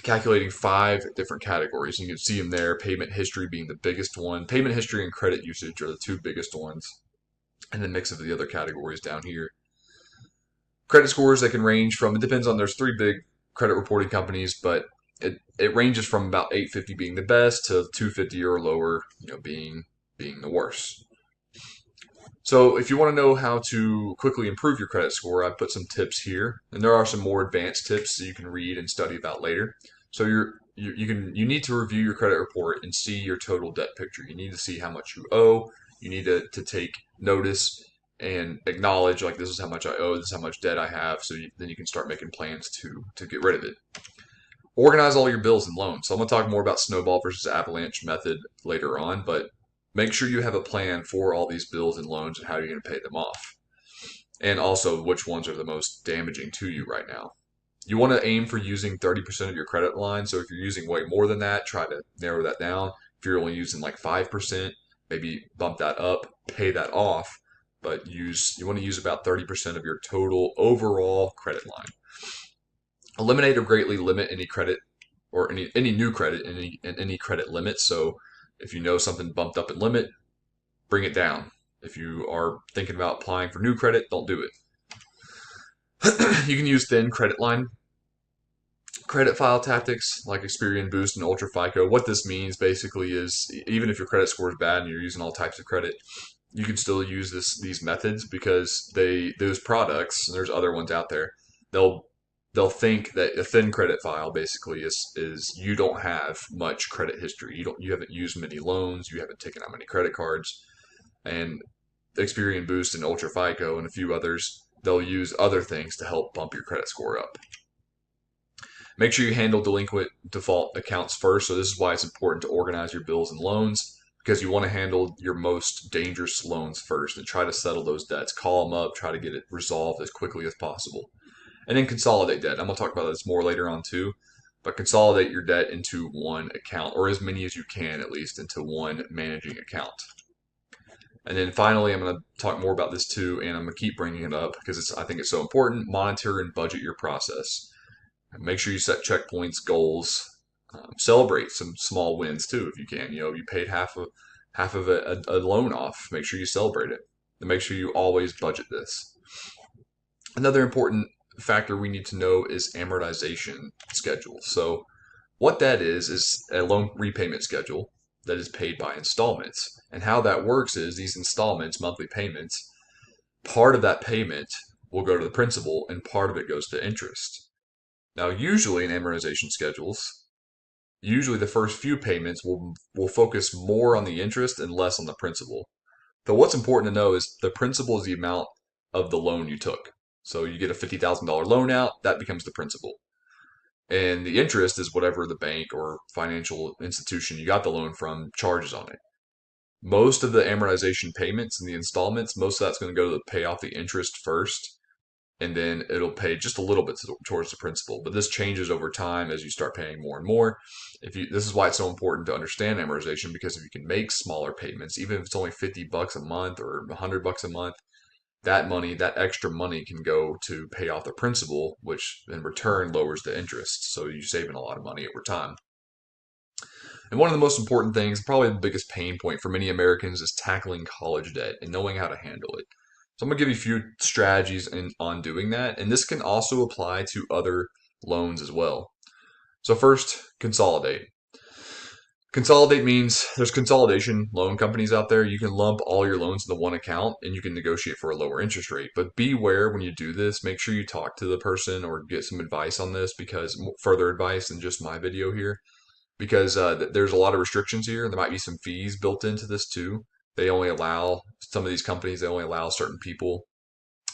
calculating 5 different categories. You can see them there, payment history being the biggest one. Payment history and credit usage are the 2 biggest ones, and then mix of the other categories down here. Credit scores, they can range from, it depends on, there's 3 big credit reporting companies, but it ranges from about 850 being the best to 250 or lower, being the worst. So if you want to know how to quickly improve your credit score, I've put some tips here, and there are some more advanced tips that you can read and study about later. So you need to review your credit report and see your total debt picture. You need to see how much you owe. You need to take notice and acknowledge, like, this is how much I owe, this is how much debt I have, so then you can start making plans to get rid of it. Organize all your bills and loans. So I'm going to talk more about snowball versus avalanche method later on, but make sure you have a plan for all these bills and loans and how you're going to pay them off. And also which ones are the most damaging to you right now. You want to aim for using 30% of your credit line. So if you're using way more than that, try to narrow that down. If you're only using like 5%, maybe bump that up, pay that off. But you want to use about 30% of your total overall credit line. Eliminate or greatly limit any credit or any new credit and any credit limits. So If you know something bumped up in limit, bring it down. If you are thinking about applying for new credit, don't do it. You can use thin credit line credit file tactics like Experian Boost and Ultra FICO. What this means basically is even if your credit score is bad and you're using all types of credit, you can still use these methods because those products, and there's other ones out there, they'll they'll think that a thin credit file basically is you don't have much credit history. You haven't used many loans, you haven't taken out many credit cards, and Experian Boost and Ultra FICO and a few others, they'll use other things to help bump your credit score up. Make sure you handle delinquent default accounts first. So this is why it's important to organize your bills and loans because you want to handle your most dangerous loans first and try to settle those debts. Call them up, try to get it resolved as quickly as possible. And then consolidate debt. I'm going to talk about this more later on too, but consolidate your debt into one account or as many as you can at least into one managing account. And then finally, I'm going to talk more about this too, and I'm going to keep bringing it up because I think it's so important. Monitor and budget your process. Make sure you set checkpoints, goals. Celebrate some small wins too, if you can. You paid half of a loan off. Make sure you celebrate it, and make sure you always budget this. Another important factor we need to know is amortization schedule. So, what that is a loan repayment schedule that is paid by installments. And how that works is these installments, monthly payments, part of that payment will go to the principal, and part of it goes to interest. Now, usually in amortization schedules, usually the first few payments will focus more on the interest and less on the principal. So what's important to know is the principal is the amount of the loan you took. So you get a $50,000 loan out, that becomes the principal. And the interest is whatever the bank or financial institution you got the loan from charges on it. Most of the amortization payments and the installments, most of that's going to go to pay off the interest first and then it'll pay just a little bit towards the principal. But this changes over time as you start paying more and more. This is why it's so important to understand amortization because if you can make smaller payments, even if it's only $50 a month or $100 a month, that money, that extra money can go to pay off the principal, which in return lowers the interest. So you're saving a lot of money over time. And one of the most important things, probably the biggest pain point for many Americans, is tackling college debt and knowing how to handle it. So I'm going to give you a few strategies on doing that. And this can also apply to other loans as well. So first, consolidate. Consolidate means there's consolidation loan companies out there. You can lump all your loans into one account and you can negotiate for a lower interest rate. But beware when you do this. Make sure you talk to the person or get some advice on this because further advice than just my video here. Because there's a lot of restrictions here. There might be some fees built into this too. They only allow, some of these companies, they only allow certain people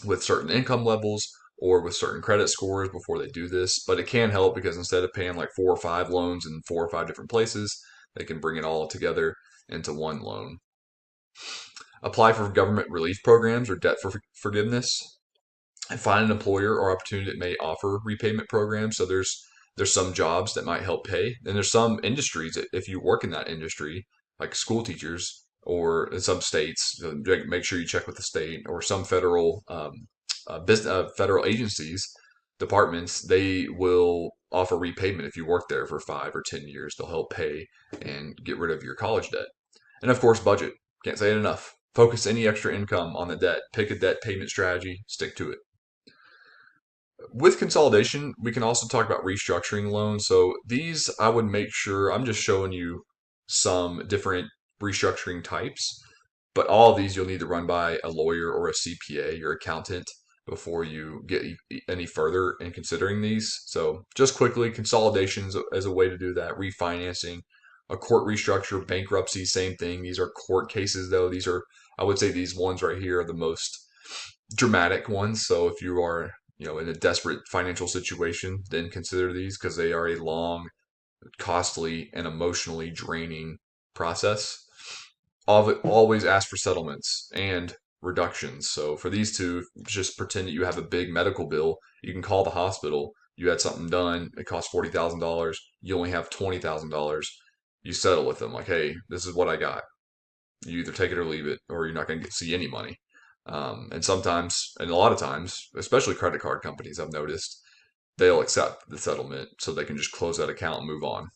with certain income levels or with certain credit scores before they do this. But it can help because instead of paying like 4 or 5 loans in 4 or 5 different places, they can bring it all together into one loan. Apply for government relief programs or debt forgiveness. And find an employer or opportunity that may offer repayment programs. So there's some jobs that might help pay, and there's some industries that if you work in that industry, like school teachers, or in some states, make sure you check with the state or some federal federal agencies, departments. They will offer repayment if you work there for 5 or 10 years. They'll help pay and get rid of your college debt. And of course, budget. Can't say it enough. Focus any extra income on the debt. Pick a debt payment strategy. Stick to it. With consolidation, we can also talk about restructuring loans. So these, I would make sure, I'm just showing you some different restructuring types, but all of these you'll need to run by a lawyer or a CPA, your accountant, before you get any further in considering these. So just quickly, consolidations as a way to do that, refinancing, a court restructure, bankruptcy, same thing. These are court cases though. These are, I would say these ones right here are the most dramatic ones. So if you are in a desperate financial situation, then consider these because they are a long, costly, and emotionally draining process. Always ask for settlements and reductions. So for these two, just pretend that you have a big medical bill. You can call the hospital. You had something done. It cost $40,000. You only have $20,000. You settle with them like, hey, this is what I got. You either take it or leave it, or you're not going to see any money. And sometimes, and a lot of times, especially credit card companies, I've noticed, they'll accept the settlement so they can just close that account and move on.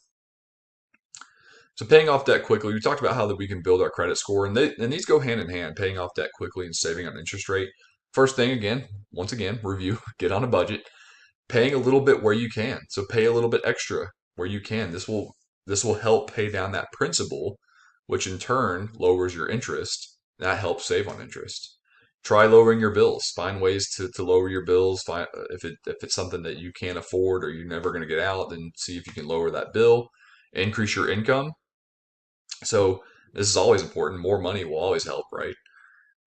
So paying off debt quickly, we talked about how that we can build our credit score, and these go hand in hand, paying off debt quickly and saving on interest rate. First thing, once again, review, get on a budget, paying a little bit where you can. So pay a little bit extra where you can. This will help pay down that principal, which in turn lowers your interest. That helps save on interest. Try lowering your bills. Find ways to lower your bills. Find if it's something that you can't afford or you're never going to get out, then see if you can lower that bill. Increase your income. So this is always important. More money will always help, right?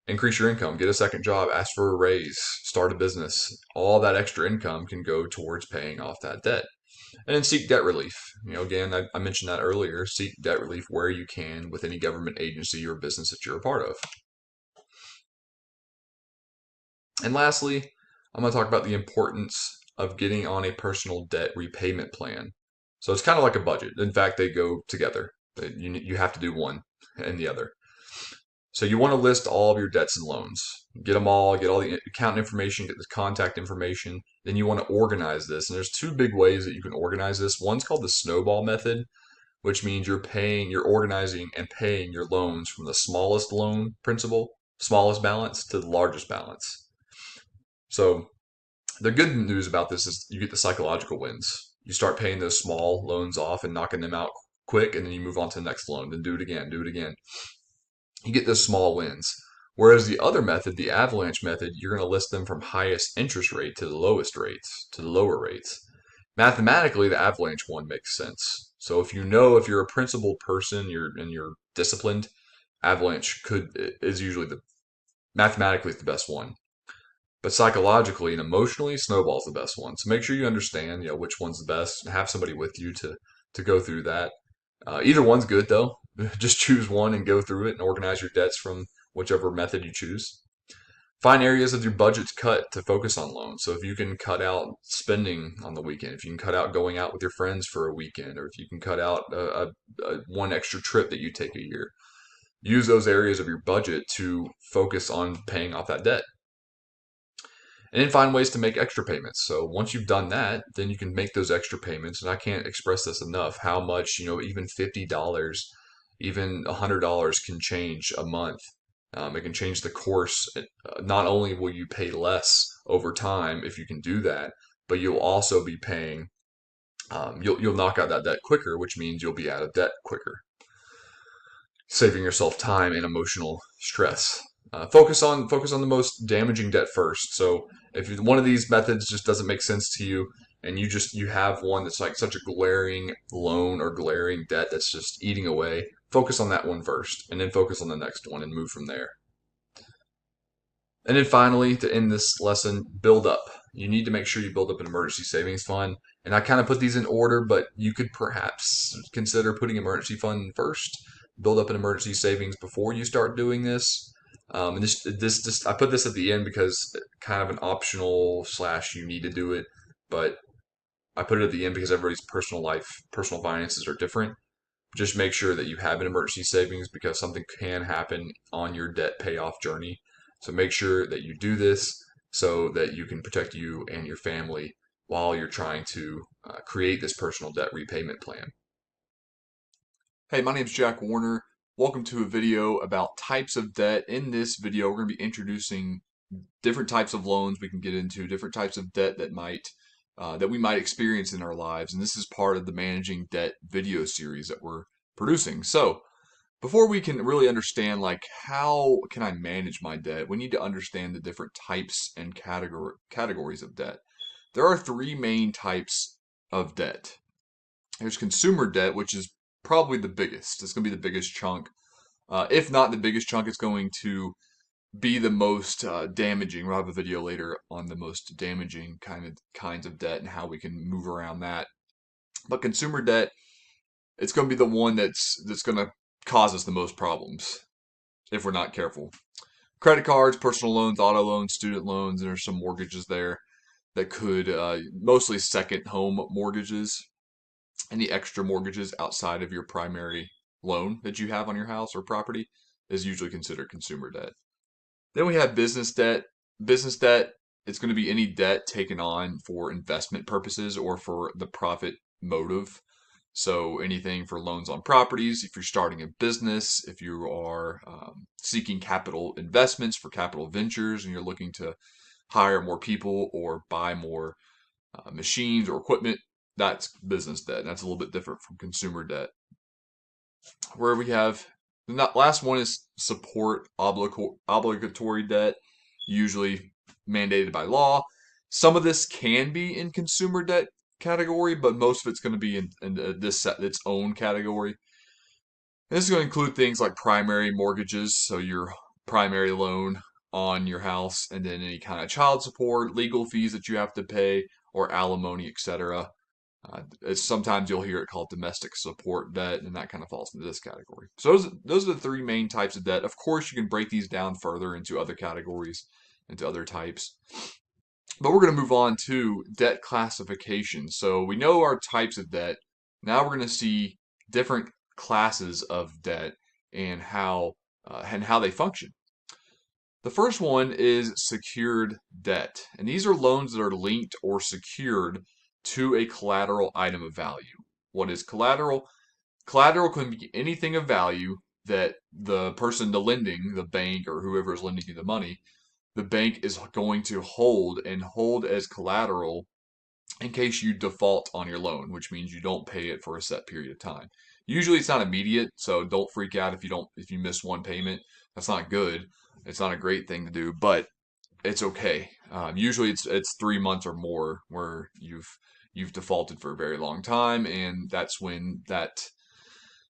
Increase your income, get a second job, ask for a raise, start a business. All that extra income can go towards paying off that debt. And then seek debt relief. Again, I mentioned that earlier. Seek debt relief where you can with any government agency or business that you're a part of. And lastly, I'm going to talk about the importance of getting on a personal debt repayment plan. So it's kind of like a budget. In fact, they go together. You have to do one and the other. So you want to list all of your debts and loans. Get them all, get all the account information, get the contact information. Then you want to organize this. And there's two big ways that you can organize this. One's called the snowball method, which means you're organizing and paying your loans from the smallest loan principal, smallest balance to the largest balance. So the good news about this is you get the psychological wins. You start paying those small loans off and knocking them out quick, and then you move on to the next loan, then do it again, do it again. You get those small wins. Whereas the other method, the avalanche method, you're going to list them from highest interest rate to the lowest rates, to the lower rates. Mathematically, the avalanche one makes sense. So if you're a principled person, you're disciplined, avalanche is usually mathematically the best one. But psychologically and emotionally, snowball's the best one. So make sure you understand, which one's the best. Have somebody with you to go through that. Either one's good though. Just choose one and go through it and organize your debts from whichever method you choose. Find areas of your budget to cut to focus on loans. So if you can cut out spending on the weekend, if you can cut out going out with your friends for a weekend, or if you can cut out one extra trip that you take a year, use those areas of your budget to focus on paying off that debt. And then find ways to make extra payments. So once you've done that, then you can make those extra payments. And I can't express this enough, how much, even $50, even $100 can change a month. It can change the course. Not only will you pay less over time if you can do that, but you'll also be paying, you'll knock out that debt quicker, which means you'll be out of debt quicker, saving yourself time and emotional stress. Focus on the most damaging debt first. So if one of these methods just doesn't make sense to you, and you have one that's like such a glaring loan or glaring debt that's just eating away, focus on that one first, and then focus on the next one and move from there. And then finally, to end this lesson, build up. You need to make sure you build up an emergency savings fund. And I kind of put these in order, but you could perhaps consider putting emergency fund first. Build up an emergency savings before you start doing this. And I put this at the end because kind of an optional / you need to do it, but I put it at the end because everybody's personal finances are different. Just make sure that you have an emergency savings because something can happen on your debt payoff journey. So make sure that you do this so that you can protect you and your family while you're trying to create this personal debt repayment plan. Hey, my name is Jack Warner. Welcome to a video about types of debt. In this video, we're going to be introducing different types of loans we can get into, different types of debt that we might experience in our lives. And this is part of the Managing Debt video series that we're producing. So before we can really understand how can I manage my debt, we need to understand the different types and categories of debt. There are three main types of debt. There's consumer debt, which is probably the biggest. It's going to be the biggest chunk. If not the biggest chunk, it's going to be the most damaging. We'll have a video later on the most damaging kinds of debt and how we can move around that. But consumer debt, it's going to be the one that's going to cause us the most problems if we're not careful. Credit cards, personal loans, auto loans, student loans, and there's some mortgages there that could, mostly second home mortgages. Any extra mortgages outside of your primary loan that you have on your house or property is usually considered consumer debt. Then we have business debt. Business debt, it's going to be any debt taken on for investment purposes or for the profit motive. So anything for loans on properties, if you're starting a business, if you are seeking capital investments for capital ventures and you're looking to hire more people or buy more machines or equipment, that's business debt. That's a little bit different from consumer debt. Where we have the last one is support obligatory debt, usually mandated by law. Some of this can be in consumer debt category, but most of it's going to be in its own category. And this is going to include things like primary mortgages, so your primary loan on your house, and then any kind of child support, legal fees that you have to pay, or alimony, etc. Sometimes you'll hear it called domestic support debt, and that kind of falls into this category. So those are the three main types of debt. Of course, you can break these down further into other categories, into other types. But we're going to move on to debt classification. So we know our types of debt. Now we're going to see different classes of debt and how they function. The first one is secured debt, and these are loans that are linked or secured to a collateral item of value. What is collateral? Collateral can be anything of value that the person, the lending, the bank, or whoever is lending you the money, the bank is going to hold as collateral in case you default on your loan, which means you don't pay it for a set period of time. Usually it's not immediate, so don't freak out if you miss one payment. That's not good. It's not a great thing to do, but it's okay. Usually it's 3 months or more where you've defaulted for a very long time, and that's when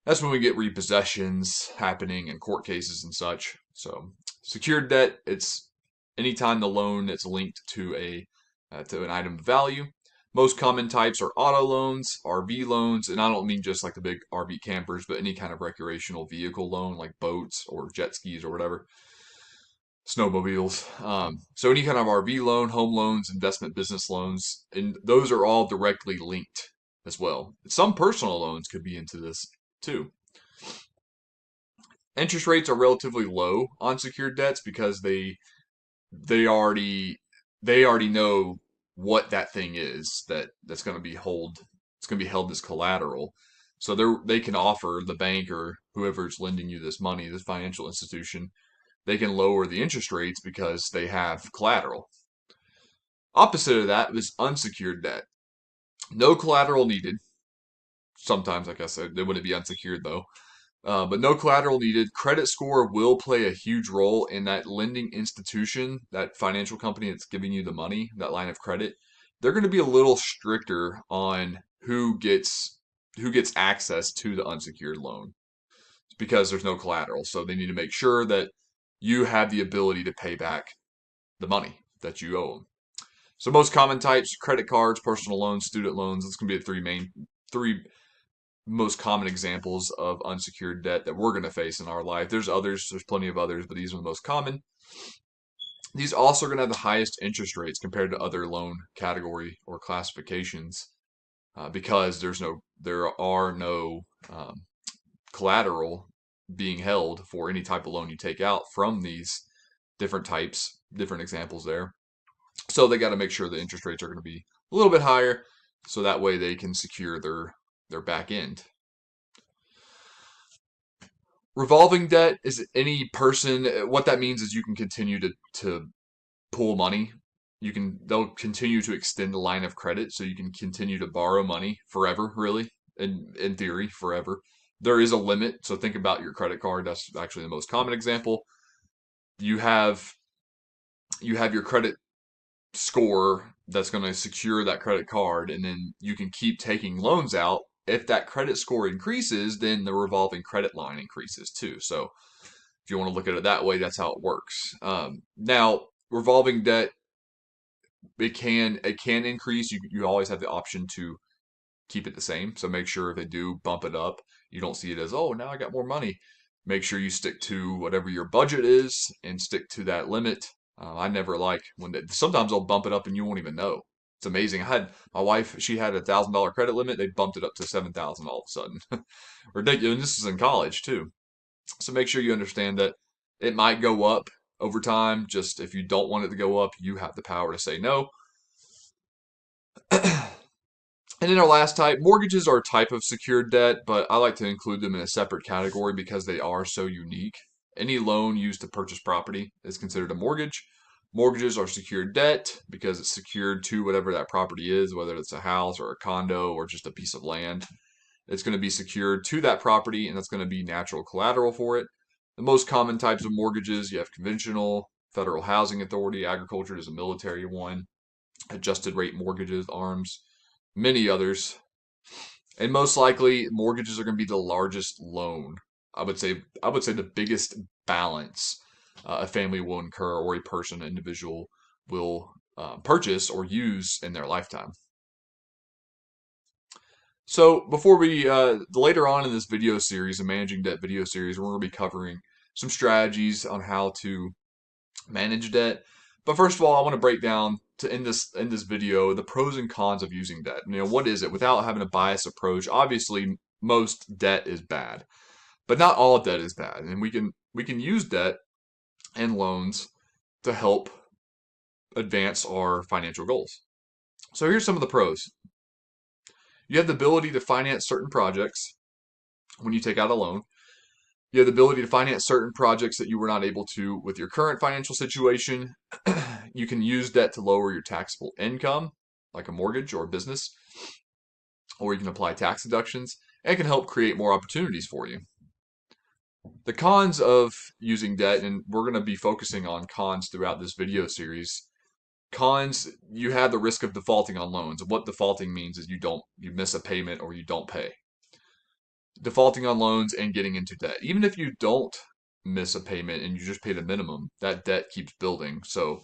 we get repossessions happening and court cases and such. So secured debt, it's anytime the loan is linked to an item of value. Most common types are auto loans, RV loans, and I don't mean just like the big RV campers, but any kind of recreational vehicle loan like boats or jet skis or whatever, snowmobiles. So any kind of RV loan, home loans, investment business loans, and those are all directly linked as well. Some personal loans could be into this too. Interest rates are relatively low on secured debts because they already know what that thing is that's going to be held as collateral. So they can offer the bank or whoever's lending you this money, this financial institution, they can lower the interest rates because they have collateral. Opposite of that is unsecured debt. No collateral needed. Sometimes, like I said, they wouldn't be unsecured though. But no collateral needed. Credit score will play a huge role in that lending institution, that financial company that's giving you the money, that line of credit. They're going to be a little stricter on who gets access to the unsecured loan because there's no collateral. So they need to make sure that you have the ability to pay back the money that you owe them. So most common types: credit cards, personal loans, student loans. This can be the three most common examples of unsecured debt that we're going to face in our life. There's plenty of others, but these are the most common. These also are going to have the highest interest rates compared to other loan category or classifications because there are no collateral being held for any type of loan you take out from these different examples there. So they got to make sure the interest rates are going to be a little bit higher so that way they can secure their back end. Revolving debt is any person. What that means is you can continue to pull money. They'll continue to extend the line of credit, so you can continue to borrow money forever, really, in theory, forever. There is a limit, so think about your credit card. That's actually the most common example. You have your credit score that's going to secure that credit card, and then you can keep taking loans out. If that credit score increases, then the revolving credit line increases too. So if you want to look at it that way, that's how it works. Now, revolving debt, it can increase. You always have the option to keep it the same. So make sure if they do bump it up, you don't see it as, oh, now I got more money. Make sure you stick to whatever your budget is and stick to that limit. I never like sometimes they'll bump it up and you won't even know. It's amazing. I had my wife; she had $1,000 credit limit. They bumped it up to 7,000 all of a sudden. Ridiculous. And this is in college too. So make sure you understand that it might go up over time. Just if you don't want it to go up, you have the power to say no. And then our last type, mortgages are a type of secured debt, but I like to include them in a separate category because they are so unique. Any loan used to purchase property is considered a mortgage. Mortgages are secured debt because it's secured to whatever that property is, whether it's a house or a condo or just a piece of land. It's going to be secured to that property, and that's going to be natural collateral for it. The most common types of mortgages, you have conventional, Federal Housing Authority, agriculture is a military one, adjusted rate mortgages, ARMs, many others. And most likely, mortgages are going to be the largest loan. I would say the biggest balance a family will incur, or a person, an individual will purchase or use in their lifetime. So before we later on in this video series, a managing debt video series, we're going to be covering some strategies on how to manage debt. But first of all, I want to break down in this video the pros and cons of using debt. What is it? Without having a biased approach, obviously most debt is bad, but not all debt is bad, and we can use debt and loans to help advance our financial goals. So here's some of the pros. You have the ability to finance certain projects when you take out a loan. You have the ability to finance certain projects that you were not able to with your current financial situation. You can use debt to lower your taxable income, like a mortgage or a business, or you can apply tax deductions, and it can help create more opportunities for you. The cons of using debt, and we're going to be focusing on cons throughout this video series. Cons, you have the risk of defaulting on loans. What defaulting means is you miss a payment or you don't pay. Defaulting on loans and getting into debt. Even if you don't miss a payment and you just pay the minimum, that debt keeps building. So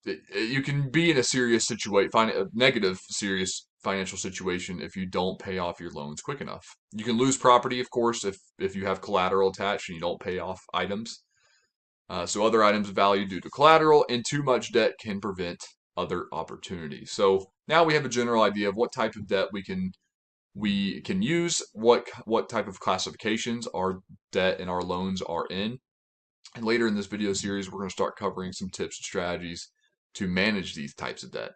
you can be in a serious situation, find a negative, serious financial situation if you don't pay off your loans quick enough. You can lose property, of course, if you have collateral attached and you don't pay off items. So other items of value due to collateral, and too much debt can prevent other opportunities. So now we have a general idea of what type of debt we can use, what type of classifications our debt and our loans are in. And later in this video series, we're going to start covering some tips and strategies to manage these types of debt.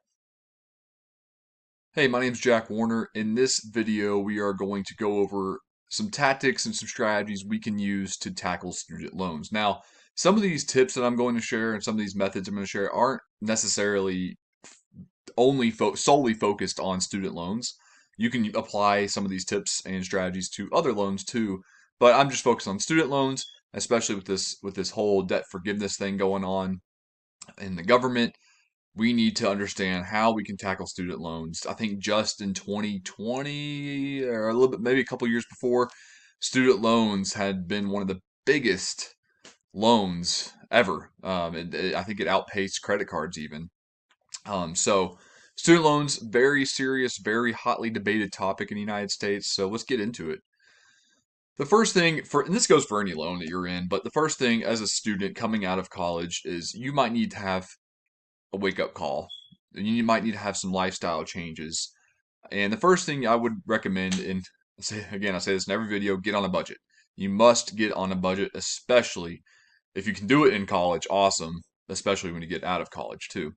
Hey, my name is Jack Warner. In this video, we are going to go over some tactics and some strategies we can use to tackle student loans. Now, some of these tips that I'm going to share and some of these methods I'm going to share aren't necessarily solely focused on student loans. You can apply some of these tips and strategies to other loans too, but I'm just focused on student loans, especially with this whole debt forgiveness thing going on in the government. We need to understand how we can tackle student loans. I think just in 2020 or a little bit, maybe a couple years before, student loans had been one of the biggest loans ever. I think it outpaced credit cards even. So student loans, very serious, very hotly debated topic in the United States. So let's get into it. The first thing and this goes for any loan that you're in, but the first thing as a student coming out of college is you might need to have a wake up call. You might need to have some lifestyle changes. And the first thing I would recommend, and I say this in every video, get on a budget. You must get on a budget, especially if you can do it in college, awesome, especially when you get out of college too.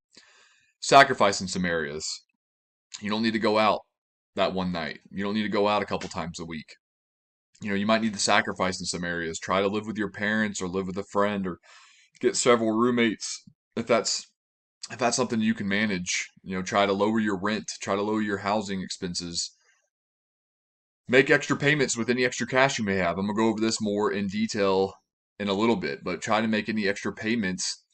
Sacrifice in some areas. You don't need to go out that one night. You don't need to go out a couple times a week. You might need to sacrifice in some areas. Try to live with your parents or live with a friend or get several roommates if that's something you can manage. Try to lower your rent, try to lower your housing expenses. Make extra payments with any extra cash you may have. I'm going to go over this more in detail in a little bit, but try to make any extra payments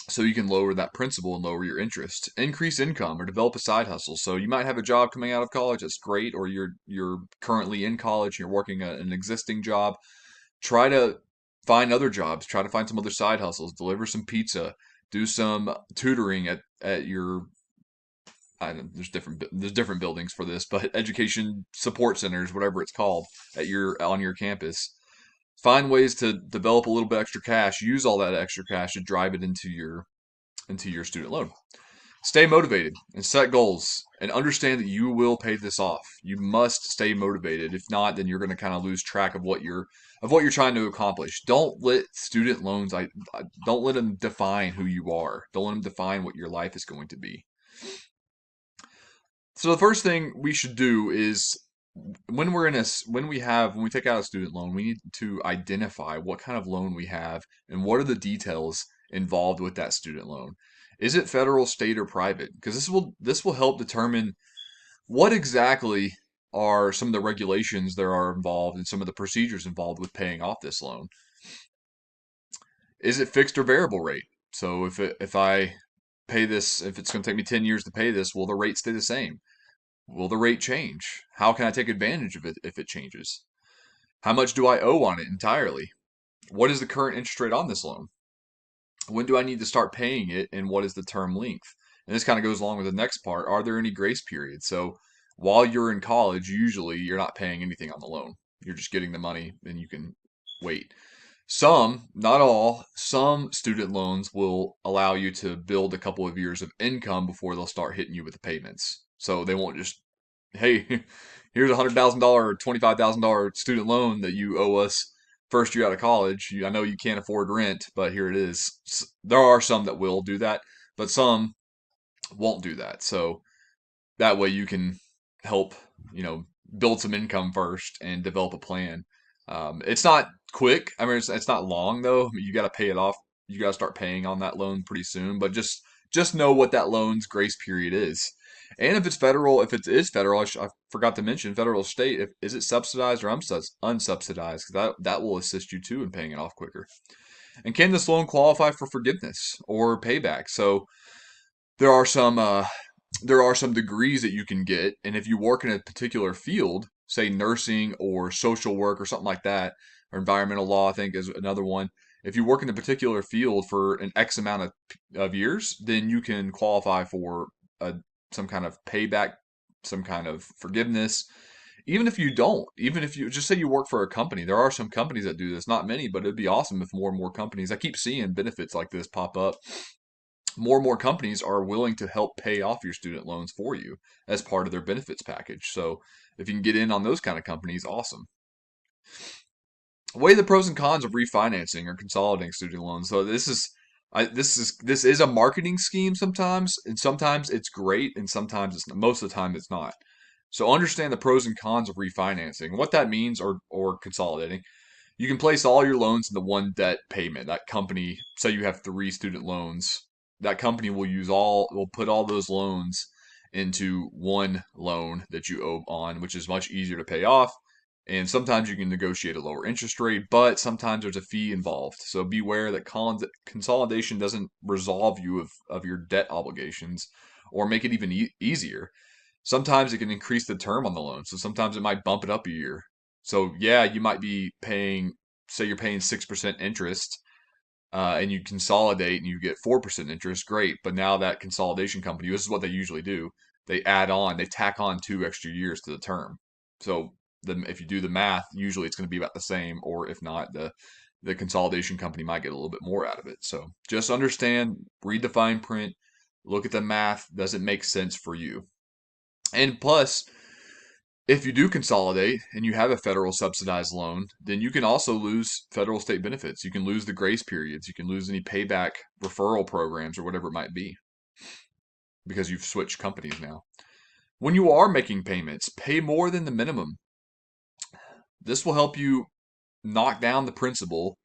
so you can lower that principal and lower your interest. Increase income or develop a side hustle. So you might have a job coming out of college, that's great, or you're currently in college and you're working an existing job. Try to find other jobs, try to find some other side hustles, deliver some pizza, do some tutoring at your there's different buildings for this, but education support centers, whatever it's called, on your campus. Find ways to develop a little bit extra cash. Use all that extra cash to drive it into your student loan. Stay motivated and set goals and understand that you will pay this off. You must stay motivated. If not, then you're going to kind of lose track of what you're trying to accomplish. Don't let student loans don't let them define who you are. Don't let them define what your life is going to be. So the first thing we should do is when we're in a when we take out a student loan, we need to identify what kind of loan we have and what are the details involved with that student loan. Is it federal, state, or private? Because this will help determine what exactly are some of the regulations there are involved and some of the procedures involved with paying off this loan. Is it fixed or variable rate? So if I pay this, if it's going to take me 10 years to pay this, will the rate stay the same? Will the rate change? How can I take advantage of it if it changes? How much do I owe on it entirely? What is the current interest rate on this loan? When do I need to start paying it, and what is the term length? And this kind of goes along with the next part. Are there any grace periods? So while you're in college, usually you're not paying anything on the loan. You're just getting the money and you can wait. Some, not all, some student loans will allow you to build a couple of years of income before they'll start hitting you with the payments. So they won't just, hey, here's a $100,000 or $25,000 student loan that you owe us first year out of college. I know you can't afford rent, but here it is. There are some that will do that, but some won't do that. So that way you can help, build some income first and develop a plan. It's not quick. I mean, it's not long though. You got to pay it off. You got to start paying on that loan pretty soon. But just know what that loan's grace period is. And if it's federal, if it is federal, I forgot to mention federal, state. Is it subsidized or unsubsidized? Because that will assist you too in paying it off quicker. And can this loan qualify for forgiveness or payback? So there are some degrees that you can get, and if you work in a particular field, say nursing or social work or something like that, or environmental law, I think is another one. If you work in a particular field for an X amount of years, then you can qualify for some kind of payback, some kind of forgiveness. Even if you don't, even if you just say you work for a company, there are some companies that do this, not many, but it'd be awesome if more and more companies, I keep seeing benefits like this pop up. More and more companies are willing to help pay off your student loans for you as part of their benefits package. So if you can get in on those kind of companies, awesome. Weigh the pros and cons of refinancing or consolidating student loans. So this is a marketing scheme sometimes, and sometimes it's great, and sometimes it's most of the time it's not. So understand the pros and cons of refinancing, what that means, or consolidating. You can place all your loans into one debt payment. That company, say you have 3 student loans, that company will put all those loans into one loan that you owe on, which is much easier to pay off. And sometimes you can negotiate a lower interest rate, but sometimes there's a fee involved. So beware that consolidation doesn't resolve you of your debt obligations or make it even easier. Sometimes it can increase the term on the loan. So sometimes it might bump it up a year. So yeah, you might be paying, say you're paying 6% interest, and you consolidate and you get 4% interest, great. But now that consolidation company, this is what they usually do. They tack on 2 extra years to the term. So if you do the math, usually it's going to be about the same, or if not, the consolidation company might get a little bit more out of it. So just understand, read the fine print, look at the math. Does it make sense for you? And plus, if you do consolidate and you have a federal subsidized loan, then you can also lose federal state benefits. You can lose the grace periods. You can lose any payback referral programs or whatever it might be because you've switched companies now. When you are making payments, pay more than the minimum. This will help you knock down the principal,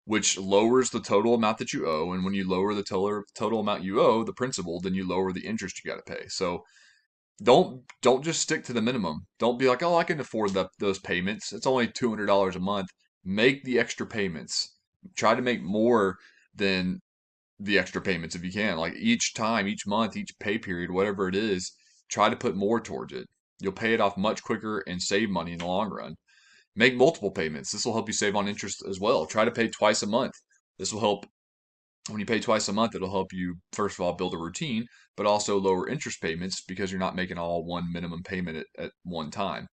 which lowers the total amount that you owe. And when you lower the total amount you owe, the principal, then you lower the interest you got to pay. So don't just stick to the minimum. Don't be like, oh, I can afford those payments. It's only $200 a month. Make the extra payments. Try to make more than the extra payments if you can. Like each time, each month, each pay period, whatever it is, try to put more towards it. You'll pay it off much quicker and save money in the long run. Make multiple payments. This will help you save on interest as well. Try to pay twice a month. This will help. When you pay twice a month, it'll help you, first of all, build a routine, but also lower interest payments because you're not making all one minimum payment at one time.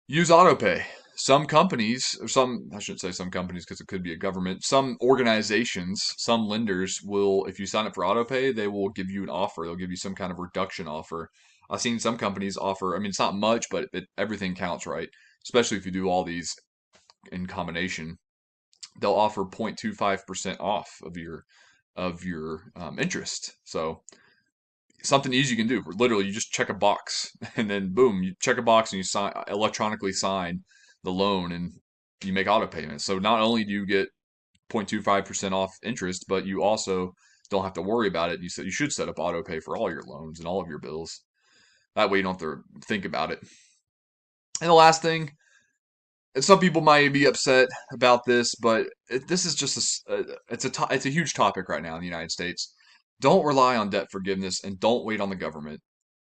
Use autopay. Some companies, or I shouldn't say some companies because it could be a government, some organizations, some lenders will, if you sign up for autopay, they will give you an offer. They'll give you some kind of reduction offer. I've seen some companies offer, I mean, it's not much, but everything counts, right? Especially if you do all these in combination. They'll offer 0.25% off of your interest. So something easy you can do. Literally, you just check a box, and then boom, you check a box and you electronically sign the loan, and you make auto payments. So not only do you get 0.25% off interest, but you also don't have to worry about it. You should set up auto pay for all your loans and all of your bills. That way you don't have to think about it. And the last thing, and some people might be upset about this, but this is just it's a huge topic right now in the United States. Don't rely on debt forgiveness and don't wait on the government.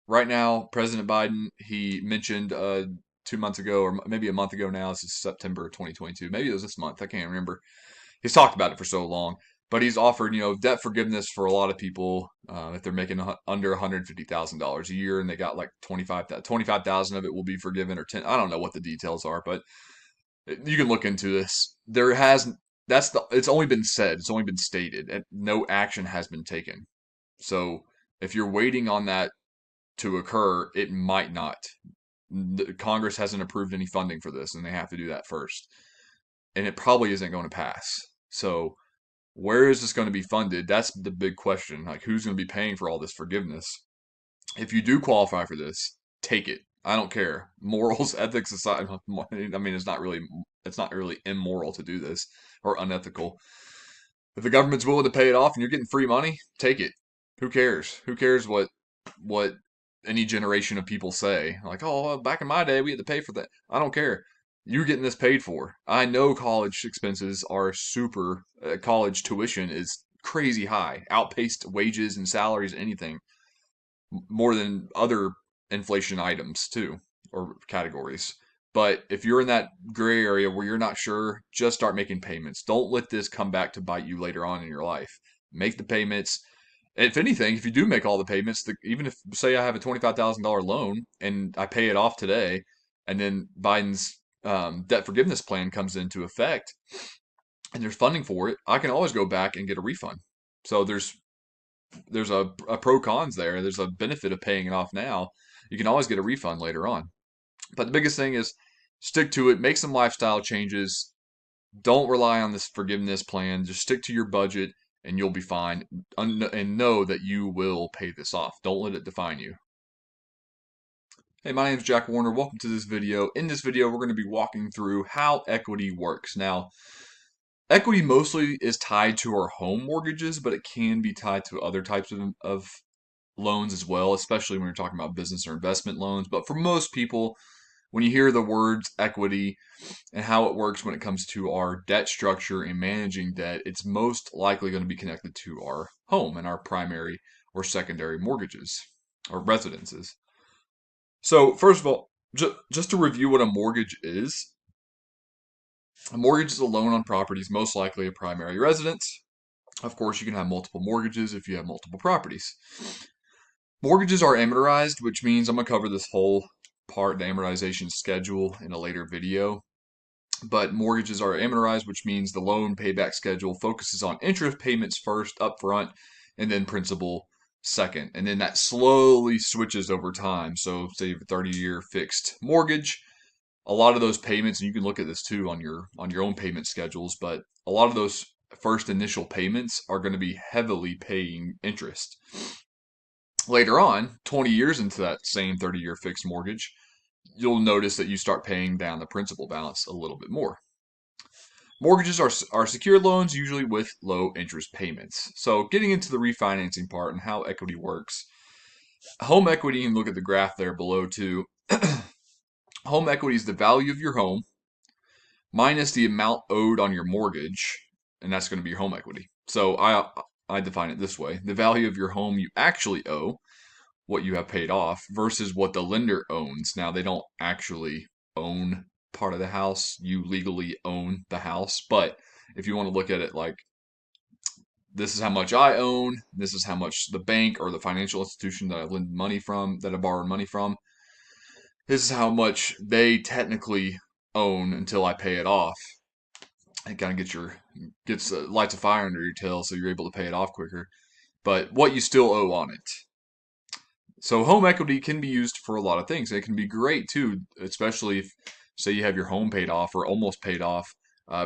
Right now, President Biden, he mentioned 2 months ago, or maybe a month ago now, this is September 2022. Maybe it was this month. I can't remember. He's talked about it for so long, but he's offered, debt forgiveness for a lot of people if they're making under $150,000 a year, and they got like 25,000 of it will be forgiven, or 10. I don't know what the details are, but you can look into this. It's only been said, it's only been stated, and no action has been taken. So if you're waiting on that to occur, it might not. Congress hasn't approved any funding for this, and they have to do that first. And it probably isn't going to pass. So where is this going to be funded? That's the big question. Like, who's going to be paying for all this forgiveness? If you do qualify for this, take it. I don't care. Morals, ethics aside, I mean, it's not really immoral to do this or unethical. If the government's willing to pay it off and you're getting free money, take it. Who cares? Who cares what any generation of people say? Like, oh, well, back in my day, we had to pay for that. I don't care. You're getting this paid for. I know college expenses are super. College tuition is crazy high, outpaced wages and salaries, anything more than other inflation items too, or categories. But if you're in that gray area where you're not sure, just start making payments. Don't let this come back to bite you later on in your life. Make the payments. If anything, if you do make all the payments, even if, say, I have a $25,000 loan and I pay it off today, and then Biden's debt forgiveness plan comes into effect and there's funding for it, I can always go back and get a refund. So there's a pro cons there. There's a benefit of paying it off now. You can always get a refund later on. But the biggest thing is stick to it, make some lifestyle changes. Don't rely on this forgiveness plan. Just stick to your budget and you'll be fine. And know that you will pay this off. Don't let it define you. Hey, my name is Jack Warner. Welcome to this video. In this video, we're going to be walking through how equity works. Now, equity mostly is tied to our home mortgages, but it can be tied to other types of loans as well, especially when you're talking about business or investment loans. But for most people, when you hear the words equity and how it works when it comes to our debt structure and managing debt, it's most likely going to be connected to our home and our primary or secondary mortgages or residences. So, first of all, just to review what a mortgage is, a mortgage is a loan on properties, most likely a primary residence. Of course, you can have multiple mortgages if you have multiple properties. Mortgages are amortized, which means I'm going to cover this whole part, the amortization schedule, in a later video. But mortgages are amortized, which means the loan payback schedule focuses on interest payments first up front and then principal second. And then that slowly switches over time. So say you have a 30-year fixed mortgage, a lot of those payments, and you can look at this too on your own payment schedules, but a lot of those first initial payments are going to be heavily paying interest. Later on, 20 years into that same 30-year fixed mortgage, you'll notice that you start paying down the principal balance a little bit more. Mortgages are secured loans, usually with low interest payments. So getting into the refinancing part and how equity works. Home equity, you can look at the graph there below too. Home equity is the value of your home minus the amount owed on your mortgage, and that's going to be your home equity. So I define it this way. The value of your home you actually owe, what you have paid off, versus what the lender owns. Now, they don't actually own part of the house. You legally own the house. But if you want to look at it like, this is how much I own, this is how much the bank or the financial institution that I lend money from, that I borrowed money from, this is how much they technically own until I pay it off. It kind of lights a fire under your tail, so you're able to pay it off quicker. But what you still owe on it. So home equity can be used for a lot of things. It can be great too, especially if, say, you have your home paid off or almost paid off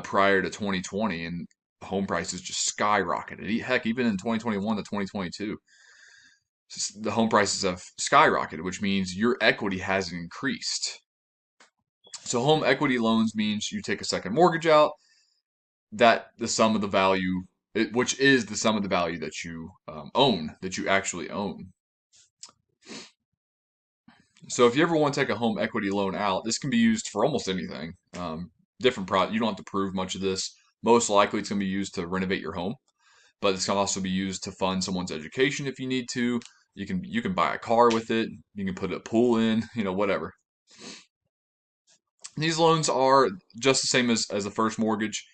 prior to 2020, and home prices just skyrocketed. Heck, even in 2021 to 2022. the home prices have skyrocketed, which means your equity has increased. So home equity loans means you take a second mortgage out, that the sum of the value, which is the sum of the value that you own, that you actually own. So if you ever want to take a home equity loan out, this can be used for almost anything. Different You don't have to prove much of this. Most likely, it's going to be used to renovate your home, but this can also be used to fund someone's education if you need to. You can buy a car with it. You can put a pool in, whatever. These loans are just the same as the first mortgage.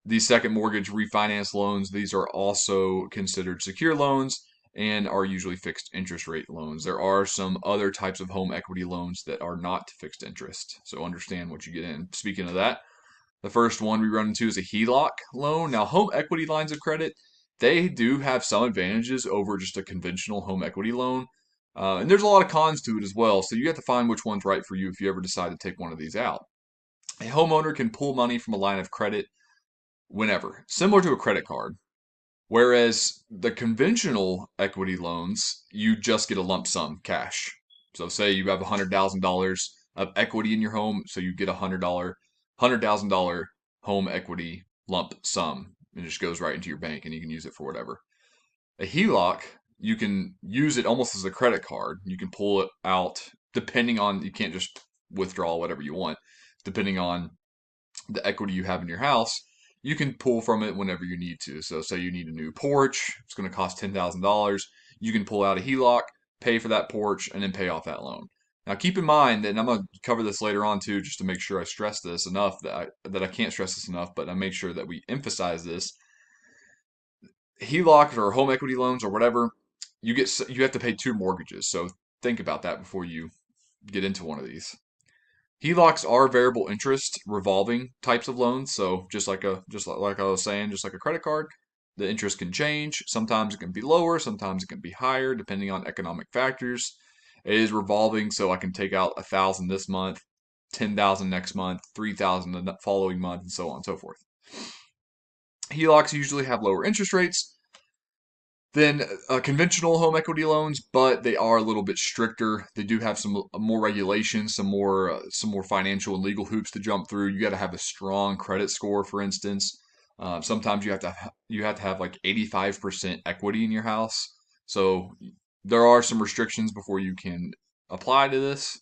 These second mortgage refinance loans, these are also considered secure loans and are usually fixed interest rate loans. There are some other types of home equity loans that are not fixed interest. So understand what you get in. Speaking of that, the first one we run into is a HELOC loan. Now, home equity lines of credit, they do have some advantages over just a conventional home equity loan. And there's a lot of cons to it as well. So you have to find which one's right for you if you ever decide to take one of these out. A homeowner can pull money from a line of credit whenever, similar to a credit card. Whereas the conventional equity loans, you just get a lump sum cash. So say you have $100,000 of equity in your home, so you get $100,000 home equity lump sum. It just goes right into your bank and you can use it for whatever. A HELOC, you can use it almost as a credit card. You can pull it out depending on, you can't just withdraw whatever you want, depending on the equity you have in your house. You can pull from it whenever you need to. So say you need a new porch, it's going to cost $10,000. You can pull out a HELOC, pay for that porch, and then pay off that loan. Now keep in mind that, and I'm going to cover this later on too, just to make sure I stress this enough that I can't stress this enough, but I make sure that we emphasize this. HELOCs or home equity loans or whatever, you have to pay 2 mortgages. So think about that before you get into one of these. HELOCs are variable interest revolving types of loans. So like I was saying, just like a credit card, the interest can change. Sometimes it can be lower, sometimes it can be higher, depending on economic factors. It is revolving, so I can take out 1,000 this month, 10,000 next month, 3,000 the following month, and so on and so forth. HELOCs usually have lower interest rates than conventional home equity loans, but they are a little bit stricter. They do have some more regulations, some more financial and legal hoops to jump through. You got to have a strong credit score, for instance. Sometimes you have to have like 85% equity in your house. So there are some restrictions before you can apply to this.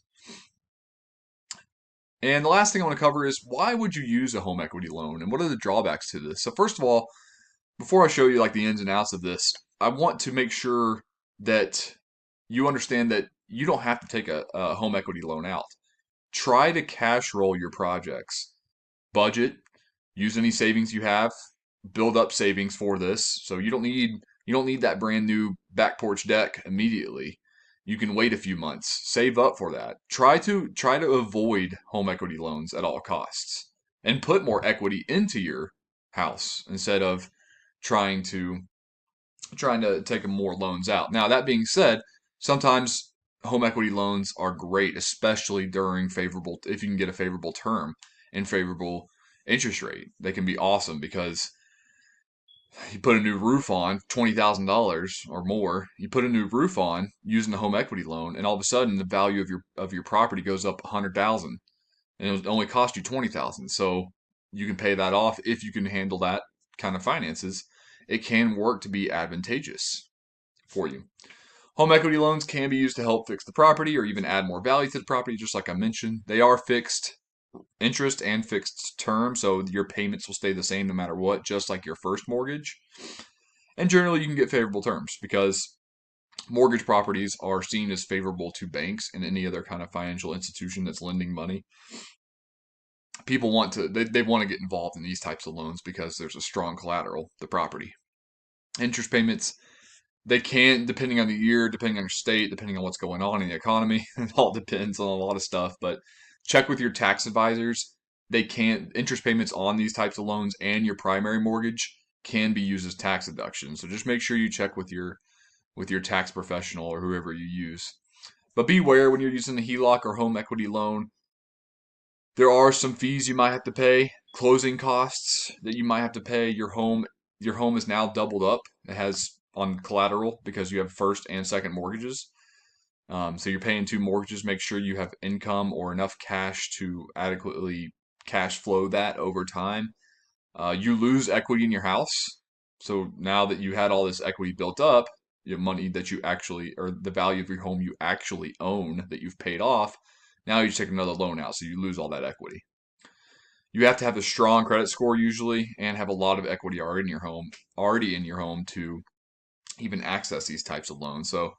And the last thing I want to cover is, why would you use a home equity loan and what are the drawbacks to this? So first of all, before I show you like the ins and outs of this, I want to make sure that you understand that you don't have to take a home equity loan out. Try to cash roll your projects. Budget, use any savings you have, build up savings for this. So you don't need that brand new back porch deck immediately. You can wait a few months, save up for that. Try to avoid home equity loans at all costs and put more equity into your house instead of trying to take more loans out. Now, that being said, sometimes home equity loans are great, especially during if you can get a favorable term and favorable interest rate. They can be awesome because you put a new roof on, $20,000 or more. You put a new roof on using a home equity loan, and all of a sudden the value of your property goes up 100,000, and it only cost you 20,000. So you can pay that off if you can handle that kind of finances. It can work to be advantageous for you. Home equity loans can be used to help fix the property or even add more value to the property, just like I mentioned. They are fixed interest and fixed term, so your payments will stay the same no matter what, just like your first mortgage. And generally, you can get favorable terms because mortgage properties are seen as favorable to banks and any other kind of financial institution that's lending money. People want to they want to get involved in these types of loans because there's a strong collateral, the property. Interest payments, they can, depending on the year, depending on your state, depending on what's going on in the economy, it all depends on a lot of stuff, but check with your tax advisors. Interest payments on these types of loans and your primary mortgage can be used as tax deductions. So just make sure you check with your tax professional or whoever you use. But beware when you're using a HELOC or home equity loan. There are some fees you might have to pay, closing costs that you might have to pay. Your home is now doubled up. It has on collateral because you have first and second mortgages. So you're paying two mortgages. Make sure you have income or enough cash to adequately cash flow that over time. You lose equity in your house. So now that you had all this equity built up, you have money that you actually, or the value of your home you actually own that you've paid off. Now you take another loan out, so you lose all that equity. You have to have a strong credit score usually, and have a lot of equity already in your home to even access these types of loans. So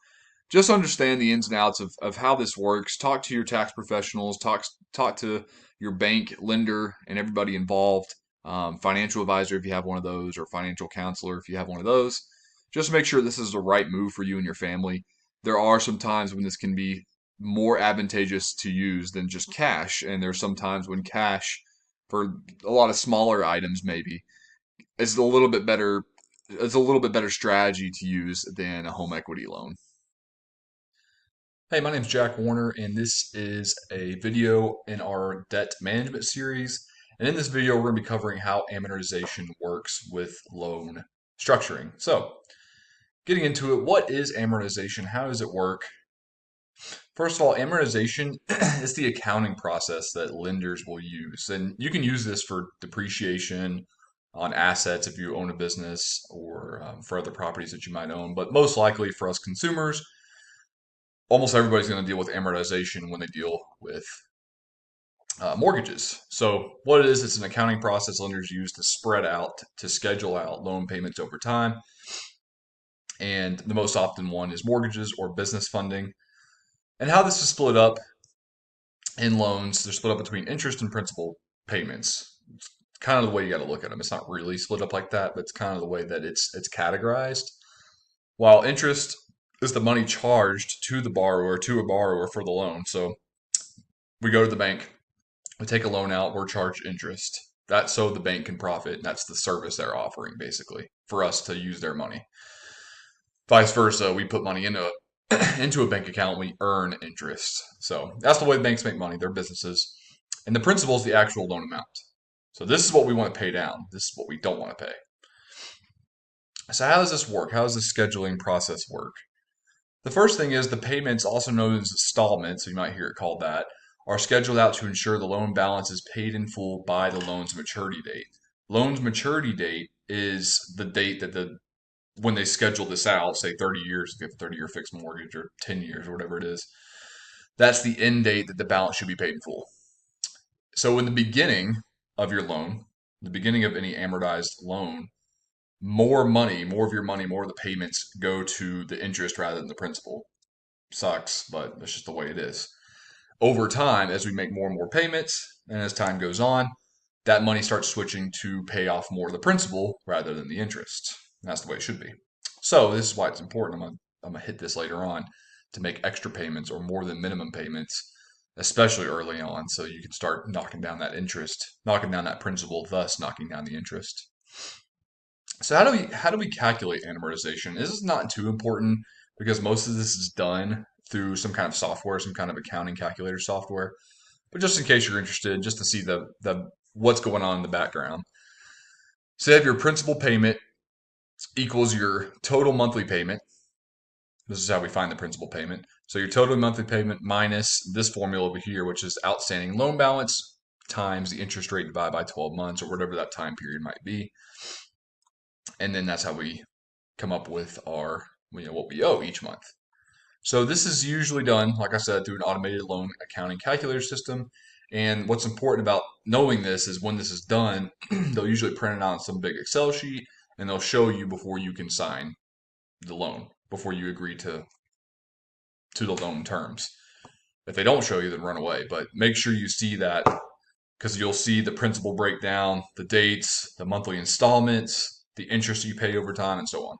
just understand the ins and outs of how this works. Talk to your tax professionals, talk to your bank lender and everybody involved, financial advisor if you have one of those, or financial counselor if you have one of those. Just make sure this is the right move for you and your family. There are some times when this can be more advantageous to use than just cash, and there's some times when cash, for a lot of smaller items maybe, is a little bit better. It's a little bit better strategy to use than a home equity loan. Hey, my name is Jack Warner, and this is a video in our debt management series. And in this video, we're going to be covering how amortization works with loan structuring. So, getting into it, what is amortization? How does it work? First of all, amortization is the accounting process that lenders will use. And you can use this for depreciation on assets if you own a business, or for other properties that you might own. But most likely for us consumers, almost everybody's going to deal with amortization when they deal with mortgages. So what it is, it's an accounting process lenders use to spread out, to schedule out loan payments over time. And the most often one is mortgages or business funding. And how this is split up in loans, they're split up between interest and principal payments. It's kind of the way you got to look at them. It's not really split up like that, but it's kind of the way that it's categorized. While interest is the money charged to a borrower for the loan. So we go to the bank, we take a loan out, we're charged interest. That's so the bank can profit. That's the service they're offering, basically, for us to use their money. Vice versa, we put money into into a bank account, we earn interest. So that's the way banks make money. They're businesses. And the principal is the actual loan amount. So this is what we want to pay down. This is what we don't want to pay. So how does this work? How does the scheduling process work? The first thing is the payments, also known as installments, so you might hear it called that, are scheduled out to ensure the loan balance is paid in full by the loan's maturity date. Loan's maturity date is the date that when they schedule this out, say 30 years, if you have a 30-year fixed mortgage, or 10 years, or whatever it is, that's the end date that the balance should be paid in full. So in the beginning of your loan, the beginning of any amortized loan, more of your money, more of the payments go to the interest rather than the principal. Sucks, but that's just the way it is. Over time, as we make more and more payments, and as time goes on, that money starts switching to pay off more of the principal rather than the interest. And that's the way it should be. So this is why it's important. I'm gonna hit this later on, to make extra payments or more than minimum payments, especially early on, so you can start knocking down that interest, knocking down that principal, thus knocking down the interest. So how do we calculate amortization? This is not too important because most of this is done through some kind of software, some kind of accounting calculator software. But just in case you're interested, just to see the what's going on in the background. So you have your principal payment equals your total monthly payment. This is how we find the principal payment. So your total monthly payment minus this formula over here, which is outstanding loan balance times the interest rate divided by 12 months, or whatever that time period might be. And then that's how we come up with our, what we owe each month. So this is usually done, like I said, through an automated loan accounting calculator system. And what's important about knowing this is when this is done, they'll usually print it out on some big Excel sheet, and they'll show you before you can sign the loan, before you agree to the loan terms. If they don't show you, then run away. But make sure you see that, because you'll see the principal breakdown, the dates, the monthly installments, the interest you pay over time, and so on.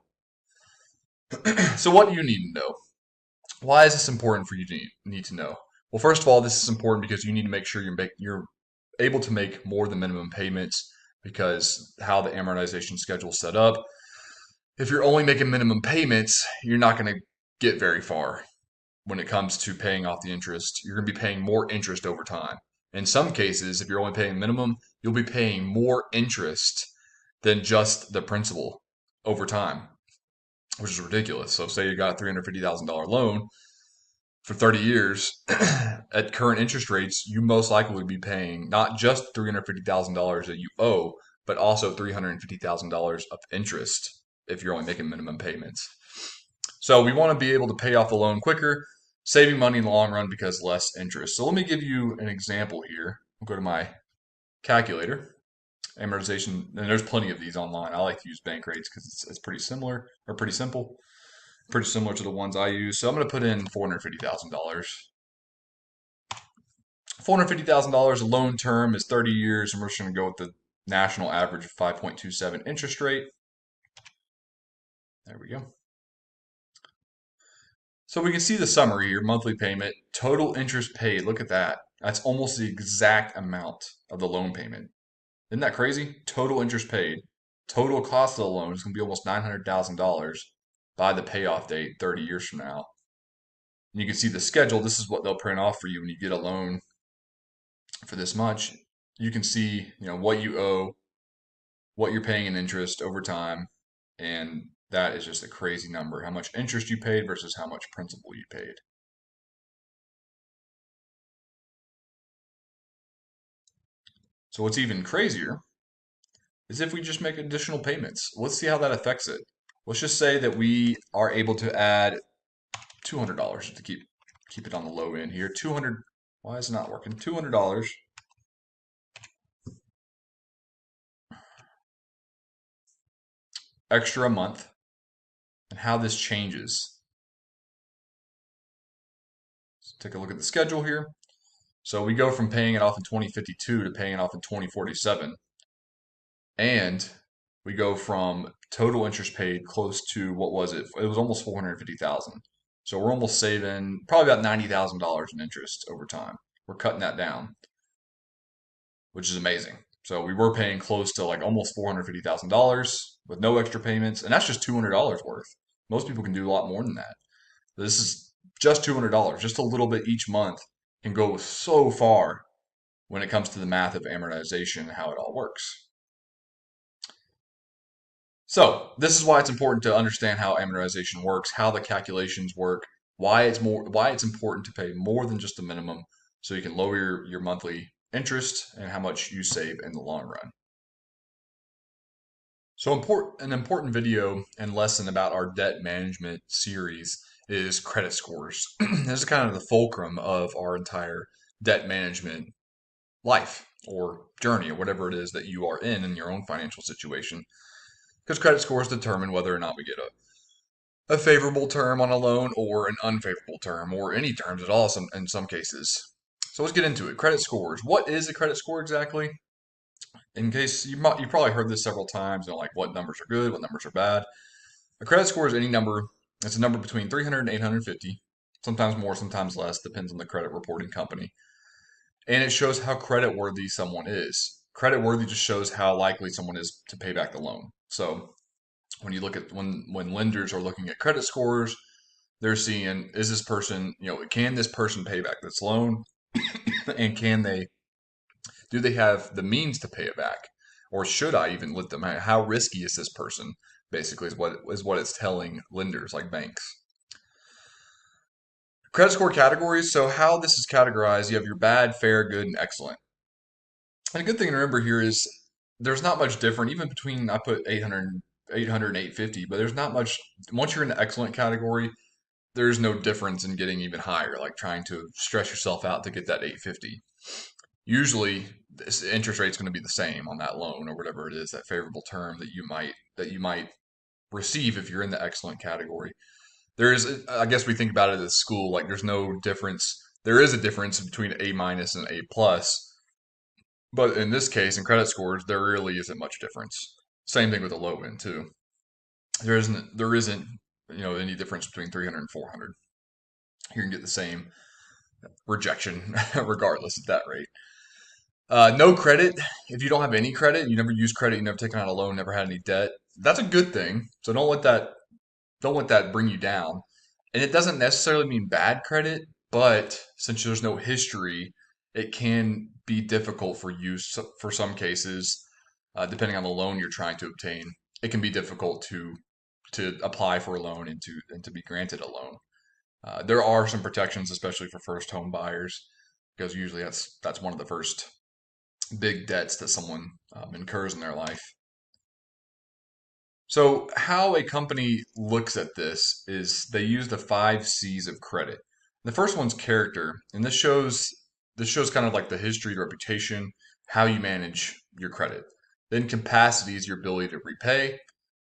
So what do you need to know? Why is this important for you to need to know? Well, first of all, this is important because you need to make sure you're able to make more than minimum payments, because how the amortization schedule is set up. If you're only making minimum payments, you're not going to get very far when it comes to paying off the interest. You're going to be paying more interest over time. In some cases, if you're only paying minimum, you'll be paying more interest than just the principal over time. which is ridiculous. So say you got a $350,000 loan for 30 years at current interest rates, you most likely would be paying not just $350,000 that you owe, but also $350,000 of interest if you're only making minimum payments. So we want to be able to pay off the loan quicker, saving money in the long run because less interest. So let me give you an example here. I'll go to my calculator. Amortization, and there's plenty of these online. I like to use bank rates because it's pretty similar or pretty simple, pretty similar to the ones I use. So I'm going to put in $450,000. $450,000, a loan term is 30 years, and we're just going to go with the national average of 5.27 interest rate. There we go. So we can see the summary here, monthly payment, total interest paid. Look at that. That's almost the exact amount of the loan payment. Isn't that crazy? Total interest paid. Total cost of the loan is going to be almost $900,000 by the payoff date 30 years from now. And you can see the schedule. This is what they'll print off for you when you get a loan for this much. You can see, what you owe, what you're paying in interest over time, and that is just a crazy number. How much interest you paid versus how much principal you paid. So what's even crazier is if we just make additional payments. Let's see how that affects it. Let's just say that we are able to add $200 to keep it on the low end here. 200. Why is it not working? $200 extra a month, and how this changes. Let's take a look at the schedule here. So we go from paying it off in 2052 to paying it off in 2047. And we go from total interest paid close to, what was it? It was almost 450,000. So we're almost saving probably about $90,000 in interest over time. We're cutting that down, which is amazing. So we were paying close to like almost $450,000 with no extra payments, and that's just $200 worth. Most people can do a lot more than that. This is just $200, just a little bit each month can go so far when it comes to the math of amortization and how it all works. So this is why it's important to understand how amortization works, how the calculations work, why it's important to pay more than just the minimum, so you can lower your monthly interest and how much you save in the long run. So an important video and lesson about our debt management series is credit scores. This is kind of the fulcrum of our entire debt management life or journey or whatever it is that you are in your own financial situation. Because credit scores determine whether or not we get a favorable term on a loan or an unfavorable term or any terms at all in some cases. So let's get into it. Credit scores. What is a credit score exactly? In case you probably heard this several times, like what numbers are good, what numbers are bad. A credit score is any number. It's a number between 300 and 850, sometimes more, sometimes less, depends on the credit reporting company. And it shows how credit worthy someone is. Credit worthy just shows how likely someone is to pay back the loan. So when you look at when lenders are looking at credit scores, they're seeing, is this person, can this person pay back this loan? And do they have the means to pay it back? Or should I even let them? How risky is this person? Basically, is what it's telling lenders like banks. Credit score categories. So how this is categorized, you have your bad, fair, good, and excellent. And a good thing to remember here is there's not much different, even between, I put 800 and 850, but there's not much. Once you're in the excellent category, there's no difference in getting even higher, like trying to stress yourself out to get that 850. Usually, this interest rate's going to be the same on that loan or whatever it is, that favorable term that you might receive if you're in the excellent category. There is, I guess we think about it at school, like there's no difference. There is a difference between A minus and A plus, but in this case, in credit scores, there really isn't much difference. Same thing with the low end too. There isn't any difference between 300 and 400. You can get the same rejection regardless at that rate. No credit. If you don't have any credit, you never use credit, you never taken out a loan, never had any debt. That's a good thing. So don't let that bring you down. And it doesn't necessarily mean bad credit, but since there's no history, it can be difficult for you for some cases, depending on the loan you're trying to obtain. It can be difficult to to apply for a loan and to be granted a loan. There are some protections, especially for first home buyers, because usually that's one of the first big debts that someone incurs in their life. So, how a company looks at this is they use the 5 C's of credit. The first one's character, and this shows kind of like the history, reputation, how you manage your credit. Then capacity is your ability to repay.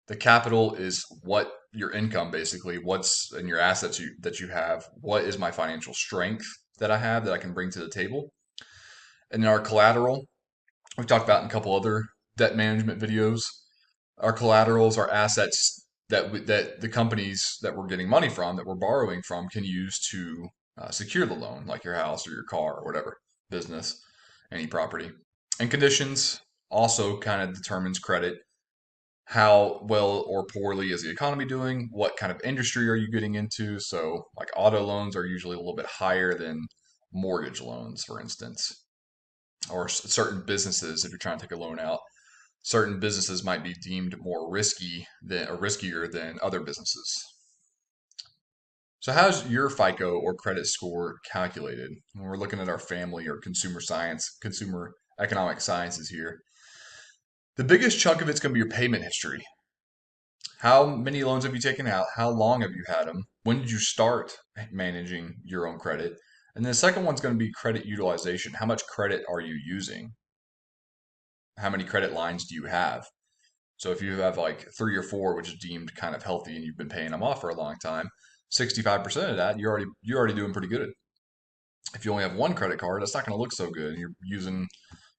The capital is what your income basically, what's in your assets that you have. What is my financial strength that I have that I can bring to the table? And then our collateral, we've talked about in a couple other debt management videos. Our collaterals are assets that the companies that we're getting money from, that we're borrowing from, can use to secure the loan, like your house or your car or whatever, business, any property. And conditions also kind of determines credit. How well or poorly is the economy doing? What kind of industry are you getting into? So, like auto loans are usually a little bit higher than mortgage loans, for instance, or certain businesses, if you're trying to take a loan out, certain businesses might be deemed more risky than or riskier than other businesses. So how's your FICO or credit score calculated? When we're looking at our family or consumer economic sciences here, the biggest chunk of it's going to be your payment history. How many loans have you taken out? How long have you had them? When did you start managing your own credit? And then the second one's going to be credit utilization. How much credit are you using? How many credit lines do you have? So if you have like 3 or 4, which is deemed kind of healthy, and you've been paying them off for a long time, 65% of that you're already doing pretty good. If you only have one credit card, that's not going to look so good. You're using,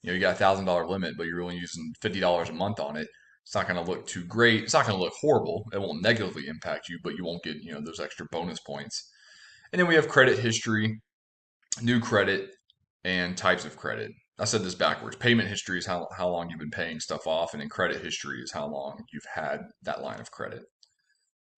you got $1,000 limit, but you're only using $50 a month on it. It's not going to look too great. It's not going to look horrible. It won't negatively impact you, but you won't get those extra bonus points. And then we have credit history, new credit, and types of credit. I said this backwards. Payment history is how long you've been paying stuff off, and then credit history is how long you've had that line of credit.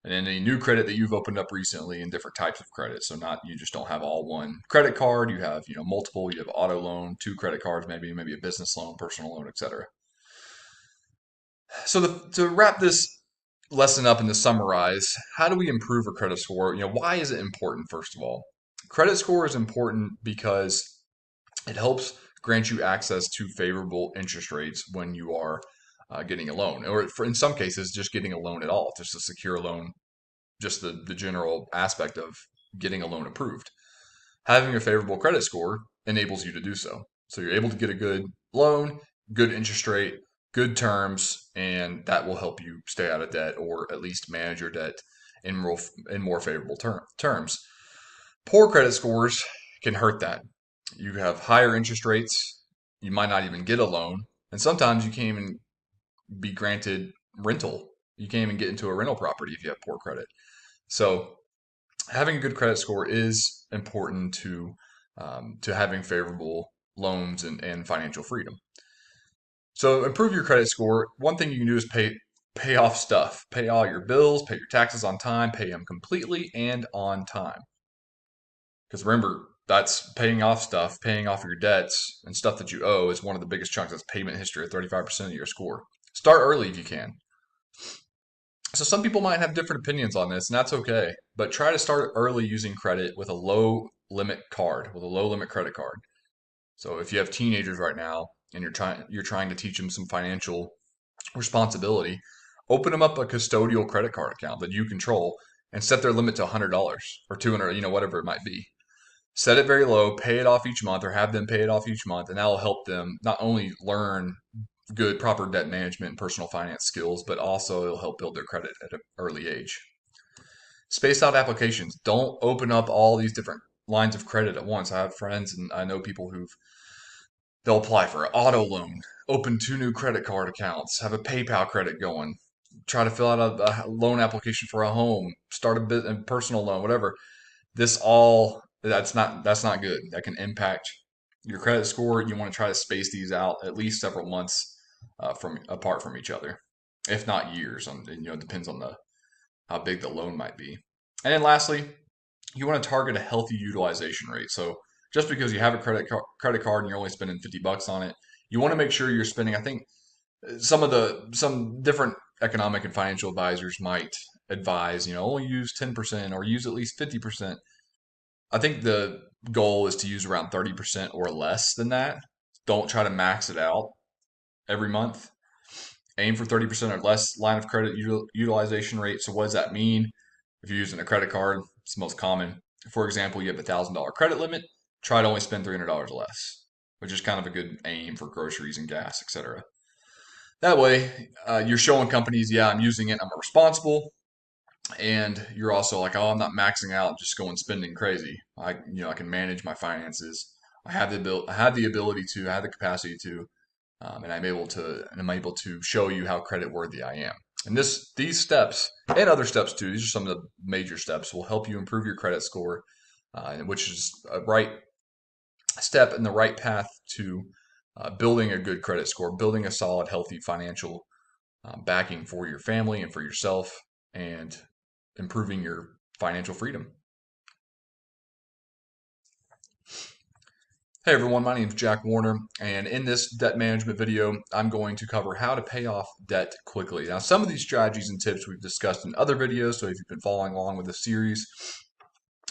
And then any new credit that you've opened up recently and different types of credit. So not you just don't have all one credit card. You have multiple. You have auto loan, 2 credit cards, maybe a business loan, personal loan, etc. So to wrap this lesson up and to summarize, how do we improve our credit score? Why is it important? First of all, credit score is important because it helps grant you access to favorable interest rates when you are getting a loan, or in some cases, just getting a loan at all, just a secure loan, just the general aspect of getting a loan approved. Having a favorable credit score enables you to do so. So you're able to get a good loan, good interest rate, good terms, and that will help you stay out of debt or at least manage your debt in more favorable terms. Poor credit scores can hurt that. You have higher interest rates. You might not even get a loan. And sometimes you can't even be granted rental. You can't even get into a rental property if you have poor credit. So having a good credit score is important to having favorable loans and financial freedom. So improve your credit score. One thing you can do is pay off stuff. Pay all your bills, pay your taxes on time, pay them completely and on time. Because remember, that's paying off stuff, paying off your debts and stuff that you owe is one of the biggest chunks. That's payment history at 35% of your score. Start early if you can. So some people might have different opinions on this, and that's okay. But try to start early using credit with a low limit card, with a low limit credit card. So if you have teenagers right now and you're trying to teach them some financial responsibility, open them up a custodial credit card account that you control and set their limit to $100 or 200, whatever it might be. Set it very low, pay it off each month, or have them pay it off each month, and that will help them not only learn good, proper debt management and personal finance skills, but also it'll help build their credit at an early age. Space out applications. Don't open up all these different lines of credit at once. I have friends and I know people they'll apply for an auto loan, open 2 new credit card accounts, have a PayPal credit going, try to fill out a loan application for a home, start a personal loan, whatever. That's not good. That can impact your credit score. You want to try to space these out at least several months from apart from each other, if not years. It depends on how big the loan might be. And then lastly, you want to target a healthy utilization rate. So just because you have a credit card and you're only spending $50 on it, you want to make sure you're spending. I think some different economic and financial advisors might advise, only use 10% or use at least 50%. I think the goal is to use around 30% or less than that. Don't try to max it out every month. Aim for 30% or less line of credit utilization rate. So what does that mean? If you're using a credit card, it's the most common. For example, you have $1,000 credit limit, try to only spend $300 less, which is kind of a good aim for groceries and gas, etc. That way, you're showing companies, yeah, I'm using it, I'm responsible, and you're also like, oh, I'm not maxing out, just going spending crazy. I can manage my finances. I have the ability to, I have the capacity to, and I'm able to show you how credit worthy I am. And these steps and other steps too, these are some of the major steps, will help you improve your credit score, which is a right step in the right path to building a good credit score, building a solid, healthy financial backing for your family and for yourself, and improving your financial freedom. Hey everyone, my name is Jack Warner, and in this debt management video, I'm going to cover how to pay off debt quickly. Now, some of these strategies and tips we've discussed in other videos, so if you've been following along with the series,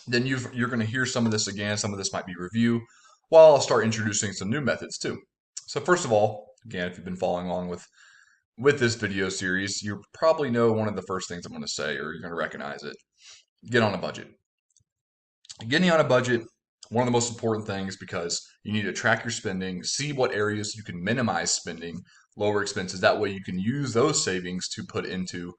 then you're going to hear some of this again. Some of this might be review, while I'll start introducing some new methods too. So first of all, again, if you've been following along with this video series, you probably know one of the first things I'm going to say, or you're going to recognize it. Get on a budget. Getting on a budget, one of the most important things, because you need to track your spending, see what areas you can minimize spending, lower expenses. That way you can use those savings to put into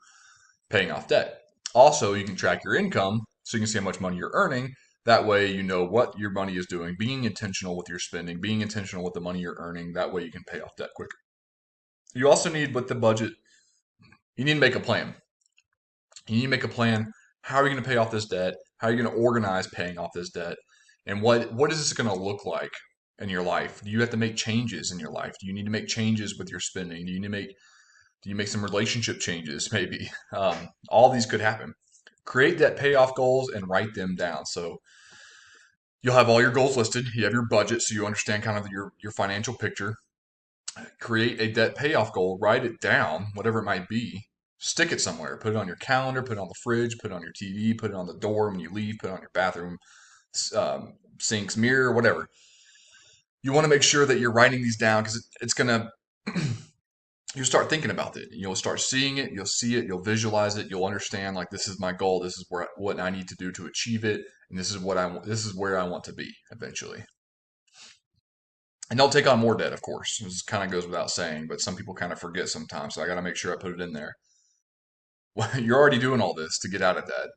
paying off debt. Also, you can track your income so you can see how much money you're earning. That way you know what your money is doing, being intentional with your spending, being intentional with the money you're earning. That way you can pay off debt quicker. You also need, with the budget, you need to make a plan. You need to make a plan. How are you going to pay off this debt? How are you going to organize paying off this debt? And what is this going to look like in your life? Do you have to make changes in your life? Do you need to make changes with your spending? Do you make some relationship changes? Maybe all these could happen. Create debt payoff goals and write them down. So you'll have all your goals listed. You have your budget, so you understand kind of your financial picture. Create a debt payoff goal. Write it down, whatever it might be. Stick it somewhere. Put it on your calendar. Put it on the fridge. Put it on your TV. Put it on the door when you leave. Put it on your bathroom sinks, mirror, whatever. You want to make sure that you're writing these down, because it's going to, you start thinking about it. You'll start seeing it. You'll see it. You'll visualize it. You'll understand, like, this is my goal. This is what I need to do to achieve it. And this is this is where I want to be eventually. And don't take on more debt, of course. This kind of goes without saying, but some people kind of forget sometimes. So I got to make sure I put it in there. Well, you're already doing all this to get out of debt.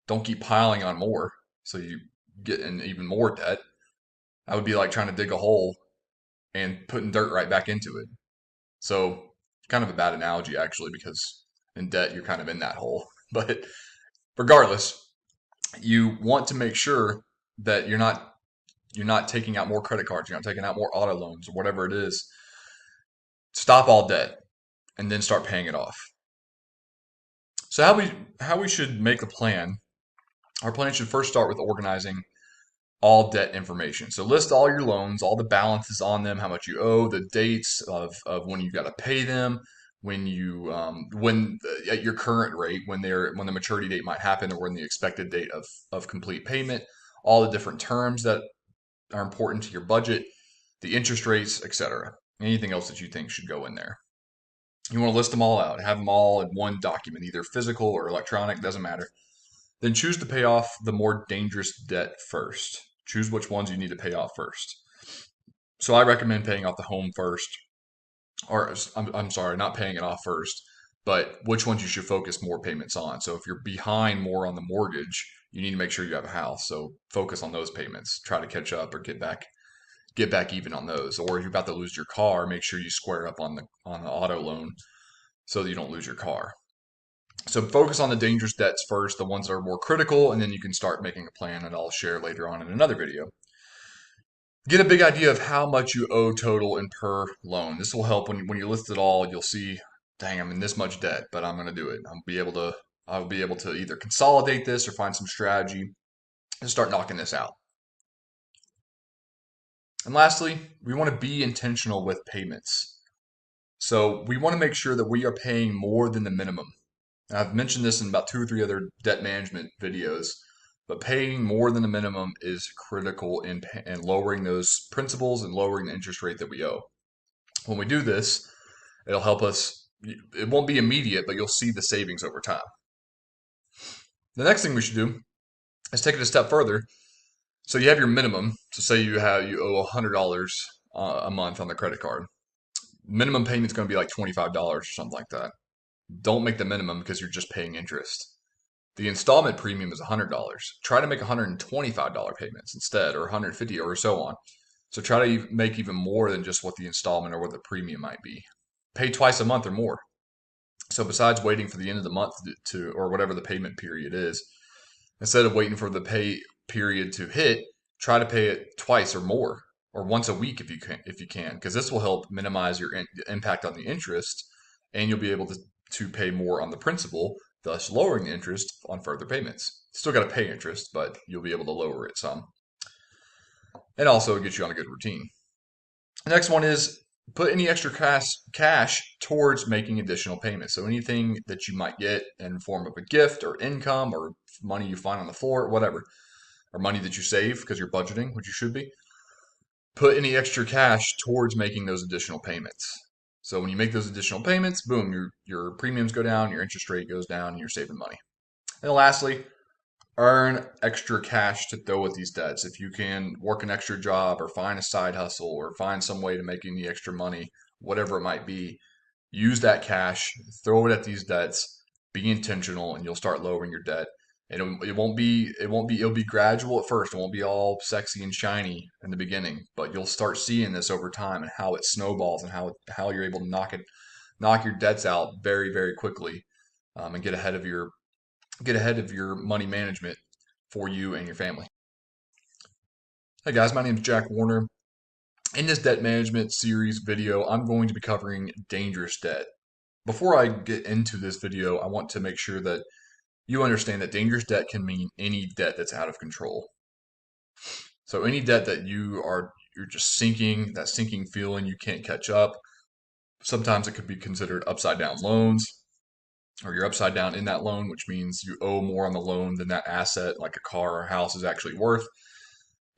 Don't keep piling on more so you get in even more debt. That would be like trying to dig a hole and putting dirt right back into it. So, kind of a bad analogy, actually, because in debt, you're kind of in that hole. But regardless, you want to make sure that you're not taking out more credit cards, you're not taking out more auto loans or whatever it is. Stop all debt and then start paying it off. So how we should make a plan. Our plan should first start with organizing all debt information. So list all your loans, all the balances on them, how much you owe, the dates of when you got to pay them, when at your current rate, when the maturity date might happen, or when the expected date of complete payment, all the different terms that are important to your budget, the interest rates, etc. Anything else that you think should go in there. You want to list them all out, have them all in one document, either physical or electronic, doesn't matter. Then choose to pay off the more dangerous debt first. Choose which ones you need to pay off first. So I recommend paying off the home first, or I'm sorry, not paying it off first, but which ones you should focus more payments on. So if you're behind more on the mortgage, you need to make sure you have a house. So focus on those payments. Try to catch up or get back even on those. Or if you're about to lose your car, make sure you square up on the auto loan so that you don't lose your car. So focus on the dangerous debts first, the ones that are more critical, and then you can start making a plan that I'll share later on in another video. Get a big idea of how much you owe total and per loan. This will help when you list it all. You'll see, dang, I'm in this much debt, but I'm going to do it. I'll be able to either consolidate this or find some strategy and start knocking this out. And lastly, we want to be intentional with payments. So we want to make sure that we are paying more than the minimum. I've mentioned this in about 2 or 3 other debt management videos, but paying more than the minimum is critical in lowering those principals and lowering the interest rate that we owe. When we do this, it'll help us. It won't be immediate, but you'll see the savings over time. The next thing we should do is take it a step further. So you have your minimum. So say you owe $100 a month on the credit card. Minimum payment is going to be like $25 or something like that. Don't make the minimum because you're just paying interest. The installment premium is $100. Try to make $125 payments instead, or $150 or so on. So try to make even more than just what the installment or what the premium might be. Pay twice a month or more. So besides waiting for the end of the month to or whatever the payment period is, instead of waiting for the pay period to hit, try to pay it twice or more, or once a week if you can, because this will help minimize your impact on the interest, and you'll be able to pay more on the principal, thus lowering the interest on further payments. Still got to pay interest, but you'll be able to lower it some, and also get you on a good routine. The next one is put any extra cash towards making additional payments. So anything that you might get in form of a gift or income or money you find on the floor, whatever, or money that you save because you're budgeting, which you should be, put any extra cash towards making those additional payments. So when you make those additional payments, boom, your premiums go down, your interest rate goes down, and you're saving money. And lastly, earn extra cash to throw at these debts. If you can work an extra job or find a side hustle or find some way to make any extra money, whatever it might be, use that cash, throw it at these debts, be intentional, and you'll start lowering your debt. And it'll be gradual at first. It won't be all sexy and shiny in the beginning, but you'll start seeing this over time and how it snowballs and how you're able to knock your debts out very, very quickly, and get ahead of your money management for you and your family. Hey guys, my name is Jack Warner. In this debt management series video, I'm going to be covering dangerous debt. Before I get into this video, I want to make sure that you understand that dangerous debt can mean any debt that's out of control. So any debt that you're just sinking, that sinking feeling you can't catch up. Sometimes it could be considered upside down loans, or you're upside down in that loan, which means you owe more on the loan than that asset, like a car or house, is actually worth.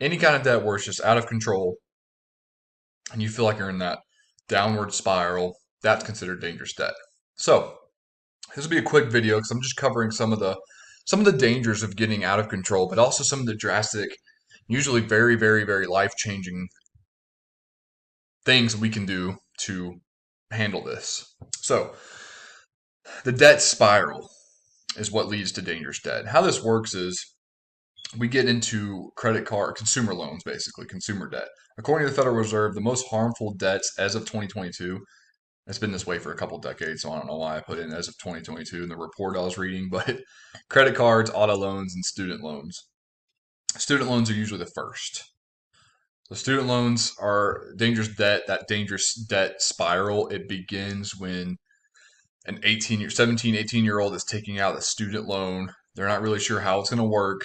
Any kind of debt where it's just out of control and you feel like you're in that downward spiral, that's considered dangerous debt. So this will be a quick video because I'm just covering some of the dangers of getting out of control, but also some of the drastic, usually very, very, very life-changing things we can do to handle this. So the debt spiral is what leads to dangerous debt. How this works is we get into credit card consumer loans, basically consumer debt. According to the Federal Reserve, the most harmful debts as of 2022. It's been this way for a couple decades, so I don't know why I put in as of 2022 in the report I was reading, but credit cards, auto loans, and student loans. Student loans are usually the first. The student loans are dangerous debt. That dangerous debt spiral, it begins when an 17, 18-year-old is taking out a student loan. They're not really sure how it's going to work.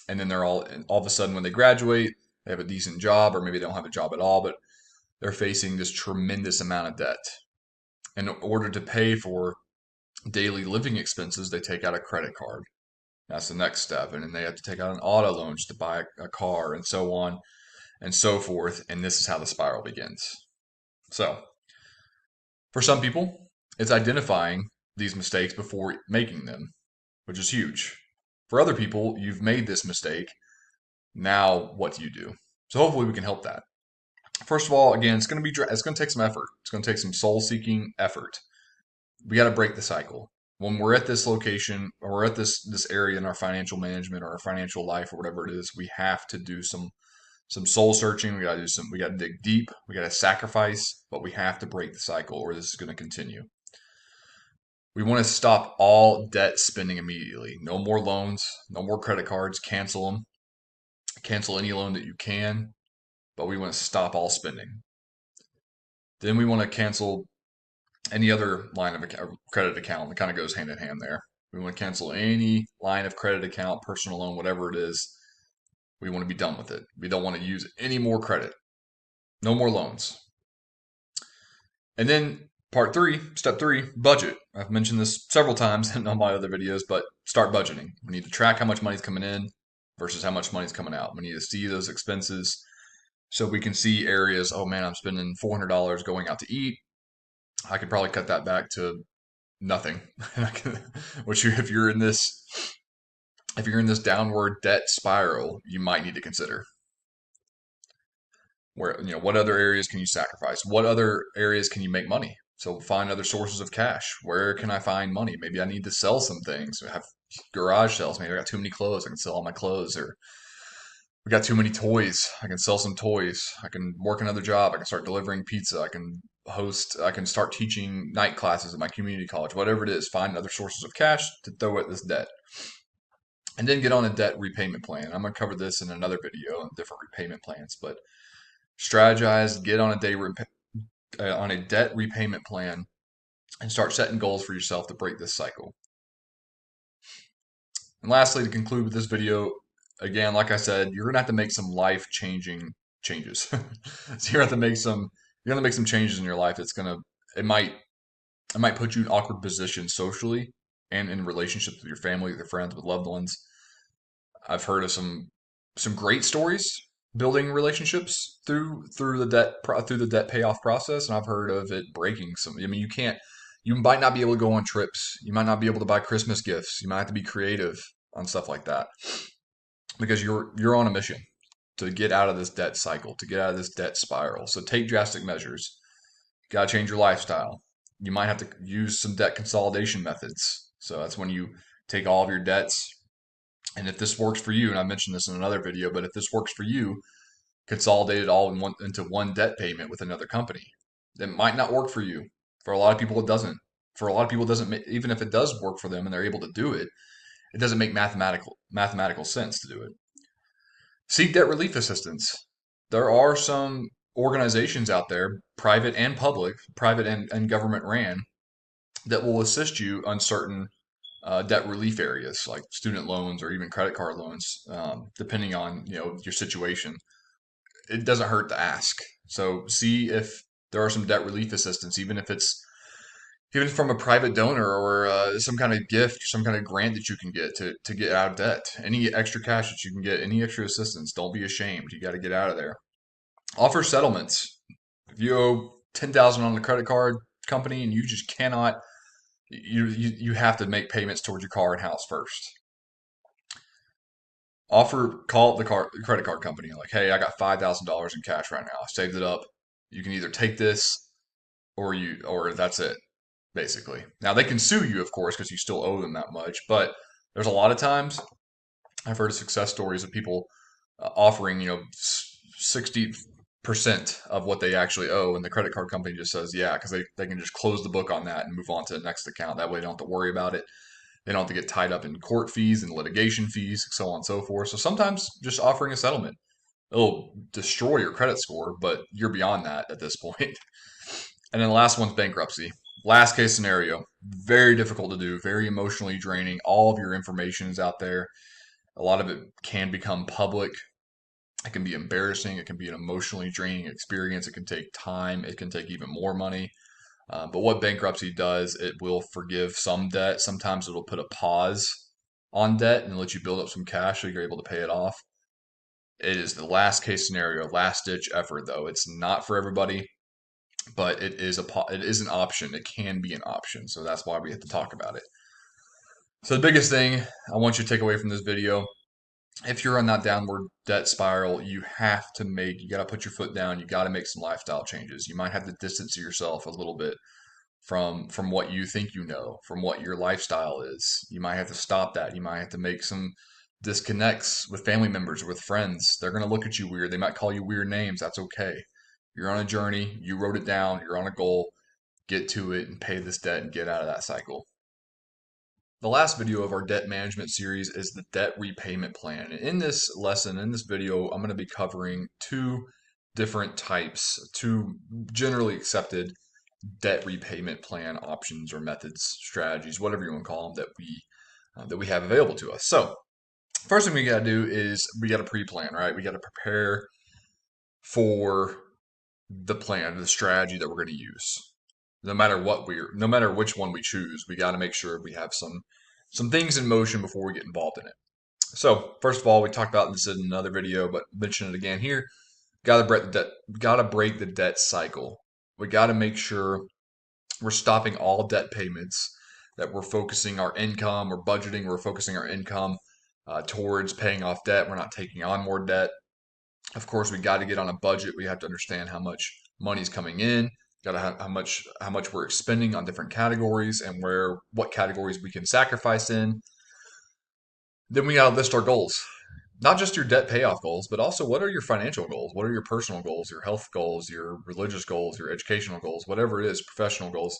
And then they're all of a sudden when they graduate, they have a decent job, or maybe they don't have a job at all, but they're facing this tremendous amount of debt. And in order to pay for daily living expenses, they take out a credit card. That's the next step. And then they have to take out an auto loan just to buy a car and so on and so forth. And this is how the spiral begins. So for some people, it's identifying these mistakes before making them, which is huge. For other people, you've made this mistake. Now, what do you do? So hopefully we can help that. First of all, again, it's going to take some effort. It's going to take some soul-seeking effort. We got to break the cycle. When we're at this location or we're at this area in our financial management or our financial life or whatever it is, we have to do some soul searching. We got to dig deep. We got to sacrifice, but we have to break the cycle or this is going to continue. We want to stop all debt spending immediately. No more loans, no more credit cards, cancel them. Cancel any loan that you can, but we want to stop all spending. Then we want to cancel any other line of credit account. It kind of goes hand in hand there. We want to cancel any line of credit account, personal loan, whatever it is. We want to be done with it. We don't want to use any more credit. No more loans. And then Part three, step three, budget. I've mentioned this several times in all my other videos, but start budgeting. We need to track how much money's coming in versus how much money's coming out. We need to see those expenses so we can see areas. Oh man, I'm spending $400 going out to eat. I could probably cut that back to nothing. Which if you're in this downward debt spiral, you might need to consider. Where, what other areas can you sacrifice? What other areas can you make money? So find other sources of cash. Where can I find money? Maybe I need to sell some things. I have garage sales. Maybe I got too many clothes. I can sell all my clothes. Or we got too many toys. I can sell some toys. I can work another job. I can start delivering pizza. I can start teaching night classes at my community college. Whatever it is, find other sources of cash to throw at this debt. And then get on a debt repayment plan. I'm going to cover this in another video on different repayment plans, but strategize, get on a debt repayment plan, and start setting goals for yourself to break this cycle. And lastly, to conclude with this video, again, like I said, you're gonna have to make some life-changing changes. So you're gonna make some changes in your life. It might put you in awkward positions socially and in relationships with your family, with your friends, with loved ones. I've heard of some great stories building relationships through the debt payoff process, and I've heard of it breaking some. I mean, you might not be able to go on trips. You might not be able to buy Christmas gifts. You might have to be creative on stuff like that because you're on a mission to get out of this debt cycle, to get out of this debt spiral. So take drastic measures. You got to change your lifestyle. You might have to use some debt consolidation methods. So that's when you take all of your debts, and if this works for you, and I mentioned this in another video, but if this works for you, consolidate it all into one debt payment with another company. It might not work for you. For a lot of people, it doesn't. For a lot of people, it doesn't. Even if it does work for them and they're able to do it, it doesn't make mathematical sense to do it. Seek debt relief assistance. There are some organizations out there, private and public, private and government ran, that will assist you on certain debt relief areas like student loans or even credit card loans, depending on your situation. It doesn't hurt to ask. So see if there are some debt relief assistance, even from a private donor or some kind of gift, some kind of grant that you can get to get out of debt. Any extra cash that you can get, any extra assistance, don't be ashamed. You got to get out of there. Offer settlements. If you owe 10,000 on the credit card company and you just cannot, you have to make payments towards your car and house first. Call the credit card company like, hey, I got $5,000 in cash right now. I saved it up. You can either take this or that's it, basically. Now they can sue you, of course, because you still owe them that much. But there's a lot of times I've heard of success stories of people offering 60% of what they actually owe, and the credit card company just says yeah, because they can just close the book on that and move on to the next account. That way they don't have to worry about it. They don't have to get tied up in court fees and litigation fees, so on and so forth. So sometimes just offering a settlement, it'll destroy your credit score, but you're beyond that at this point. And then the last one's bankruptcy. Last case scenario, very difficult to do, very emotionally draining. All of your information is out there. A lot of it can become public. It can be embarrassing. It can be an emotionally draining experience. It can take time. It can take even more money. But what bankruptcy does, it will forgive some debt. Sometimes it'll put a pause on debt and let you build up some cash so you're able to pay it off. It is the last case scenario, last ditch effort, though. It's not for everybody, but it is an option. It can be an option. So that's why we have to talk about it. So the biggest thing I want you to take away from this video, if you're on that downward debt spiral, you got to put your foot down. You got to make some lifestyle changes. You might have to distance yourself a little bit from what you think from what your lifestyle is. You might have to stop that. You might have to make some disconnects with family members or with friends. They're going to look at you weird. They might call you weird names. That's okay. You're on a journey. You wrote it down. You're on a goal. Get to it and pay this debt and get out of that cycle. The last video of our debt management series is the debt repayment plan. And in this video, I'm going to be covering two different types, two generally accepted debt repayment plan options or methods, strategies, whatever you want to call them, that we have available to us. So first thing we got to do is we got to pre-plan, right? We got to prepare for the plan, the strategy that we're going to use. no matter which one we choose, we got to make sure we have some things in motion before we get involved in it. So first of all, we talked about this in another video, but mention it again here. Got to break the debt cycle. We got to make sure we're stopping all debt payments. That we're focusing our income, we're budgeting, we're focusing our income towards paying off debt. We're not taking on more debt. Of course, we got to get on a budget. We have to understand how much money's coming in. Got to have how much we're expending on different categories and what categories we can sacrifice in. Then we got to list our goals, not just your debt payoff goals, but also what are your financial goals? What are your personal goals, your health goals, your religious goals, your educational goals, whatever it is, professional goals.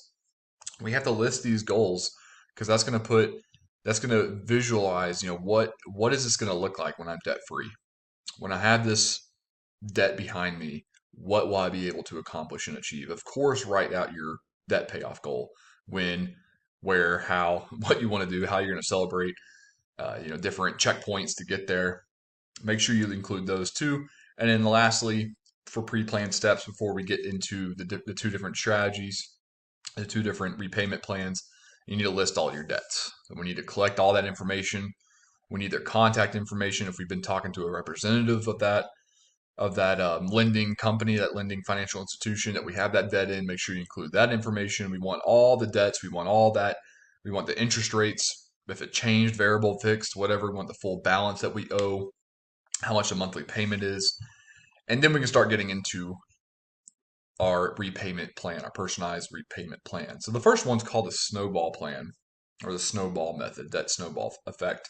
We have to list these goals because that's going to visualize, what is this going to look like when I'm debt free? When I have this debt behind me, what will I be able to accomplish and achieve? Of course, write out your debt payoff goal, when, where, how, what you want to do, how you're going to celebrate, different checkpoints to get there. Make sure you include those too. And then lastly, for pre-planned steps before we get into the two different strategies, the two different repayment plans, you need to list all your debts. So we need to collect all that information. We need their contact information if we've been talking to a representative of that lending company, that lending financial institution that we have that debt in. Make sure you include that information. We want all the debts. We want all that. We want the interest rates, if it changed, variable, fixed, whatever. We want the full balance that we owe, how much the monthly payment is. And then we can start getting into our repayment plan, our personalized repayment plan. So the first one's called the snowball plan, or the snowball method, debt snowball effect.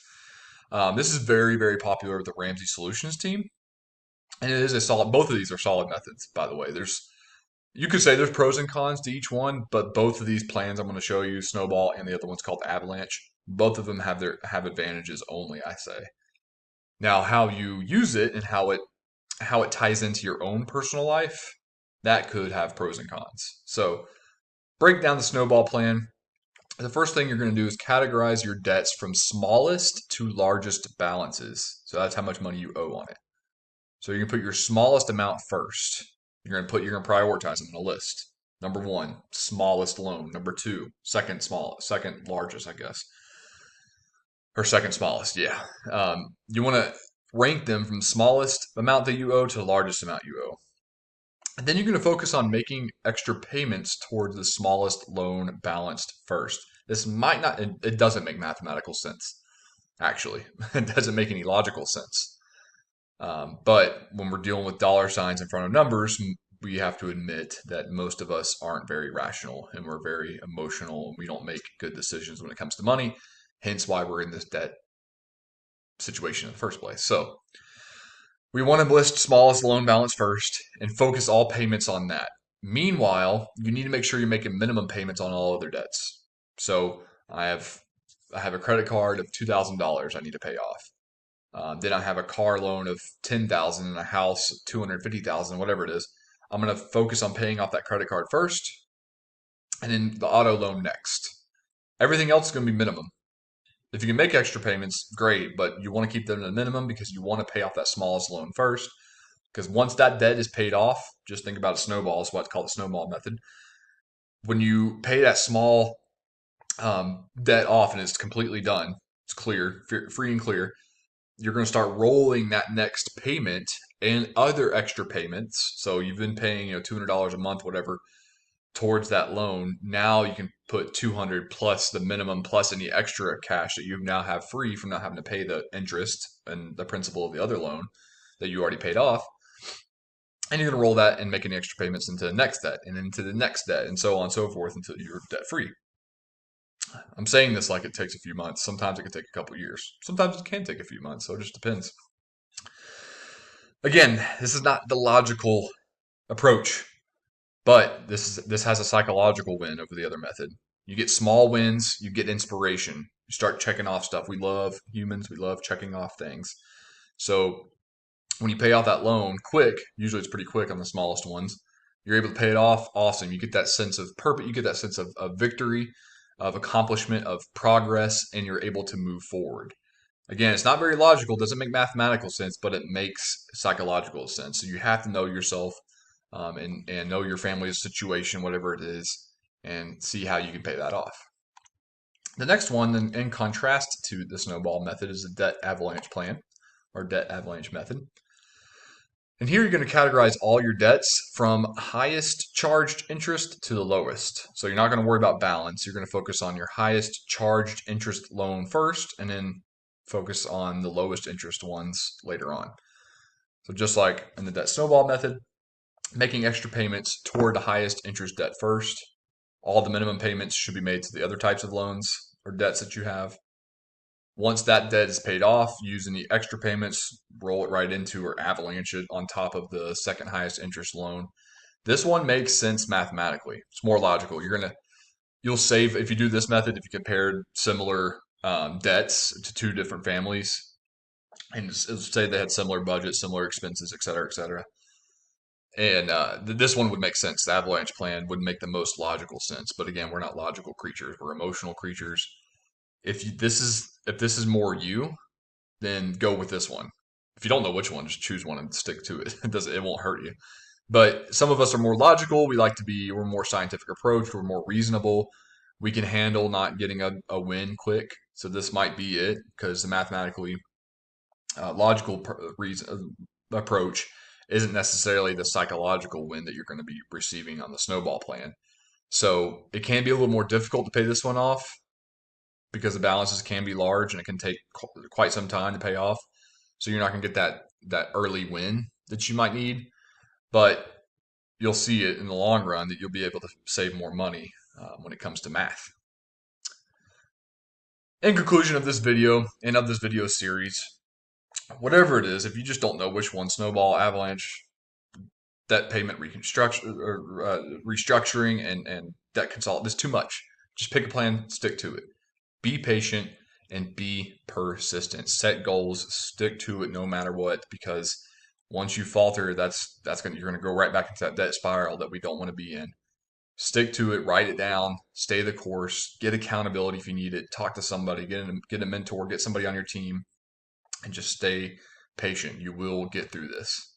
This is very, very popular with the Ramsey Solutions team. And it is both of these are solid methods, by the way. You could say there's pros and cons to each one, but both of these plans I'm going to show you, Snowball and the other one's called Avalanche, both of them have advantages only, I say. Now, how you use it and how it ties into your own personal life, that could have pros and cons. So, break down the Snowball plan. The first thing you're going to do is categorize your debts from smallest to largest balances. So that's how much money you owe on it. So you can put your smallest amount first. You're going to prioritize them in a list. Number one, smallest loan. Number two, second largest, I guess, or second smallest. Yeah. You want to rank them from smallest amount that you owe to the largest amount you owe. And then you're going to focus on making extra payments towards the smallest loan balanced first. This might not, it doesn't make mathematical sense, actually. It doesn't make any logical sense. But when we're dealing with dollar signs in front of numbers, we have to admit that most of us aren't very rational and we're very emotional and we don't make good decisions when it comes to money. Hence why we're in this debt situation in the first place. So we want to list smallest loan balance first and focus all payments on that. Meanwhile, you need to make sure you're making minimum payments on all other debts. So I have a credit card of $2,000 I need to pay off. Then I have a car loan of $10,000 and a house $250,000, whatever it is. I'm going to focus on paying off that credit card first, and then the auto loan next. Everything else is going to be minimum. If you can make extra payments, great, but you want to keep them at a minimum because you want to pay off that smallest loan first. Because once that debt is paid off, just think about a snowball. It's what's called the snowball method. When you pay that small debt off and it's completely done, it's clear, free and clear, you're going to start rolling that next payment and other extra payments. So you've been paying, $200 a month, whatever, towards that loan. Now you can put 200 plus the minimum plus any extra cash that you now have free from not having to pay the interest and the principal of the other loan that you already paid off. And you're going to roll that and make any extra payments into the next debt and into the next debt and so on and so forth until you're debt free. I'm saying this like it takes a few months. Sometimes it can take a couple years. Sometimes it can take a few months. So it just depends. Again, this is not the logical approach, but this has a psychological win over the other method. You get small wins, you get inspiration. You start checking off stuff. Humans, we love checking off things. So when you pay off that loan quick, usually it's pretty quick on the smallest ones, you're able to pay it off. Awesome. You get that sense of purpose. You get that sense of victory, of accomplishment, of progress, and you're able to move forward. Again, it's not very logical, doesn't make mathematical sense, but it makes psychological sense. So you have to know yourself and know your family's situation, whatever it is, and see how you can pay that off. The next one, in contrast to the snowball method, is the debt avalanche plan or debt avalanche method. And here you're going to categorize all your debts from highest charged interest to the lowest. So you're not going to worry about balance. You're going to focus on your highest charged interest loan first, and then focus on the lowest interest ones later on. So just like in the debt snowball method, making extra payments toward the highest interest debt first. All the minimum payments should be made to the other types of loans or debts that you have. Once that debt is paid off, using the extra payments, roll it right into or avalanche it on top of the second highest interest loan. This one makes sense mathematically. It's more logical. You'll save if you do this method. If you compared similar debts to two different families, and say they had similar budgets, similar expenses, et cetera, et cetera. And this one would make sense. The avalanche plan would make the most logical sense. But again, we're not logical creatures. We're emotional creatures. If this is more you, then go with this one. If you don't know which one, just choose one and stick to it. It won't hurt you. But some of us are more logical. We're more scientific approach. We're more reasonable. We can handle not getting a win quick. So this might be it because the mathematically logical approach isn't necessarily the psychological win that you're going to be receiving on the snowball plan. So it can be a little more difficult to pay this one off because the balances can be large and it can take quite some time to pay off. So you're not going to get that early win that you might need, but you'll see it in the long run that you'll be able to save more money when it comes to math. In conclusion of this video and of this video series, whatever it is, if you just don't know which one, snowball, avalanche, debt payment reconstruction or restructuring and debt consolidation, there's too much. Just pick a plan, stick to it. Be patient and be persistent. Set goals, stick to it no matter what, because once you falter, you're gonna go right back into that debt spiral that we don't want to be in. Stick to it, write it down, stay the course, get accountability if you need it, talk to somebody, get a mentor, get somebody on your team, and just stay patient. You will get through this.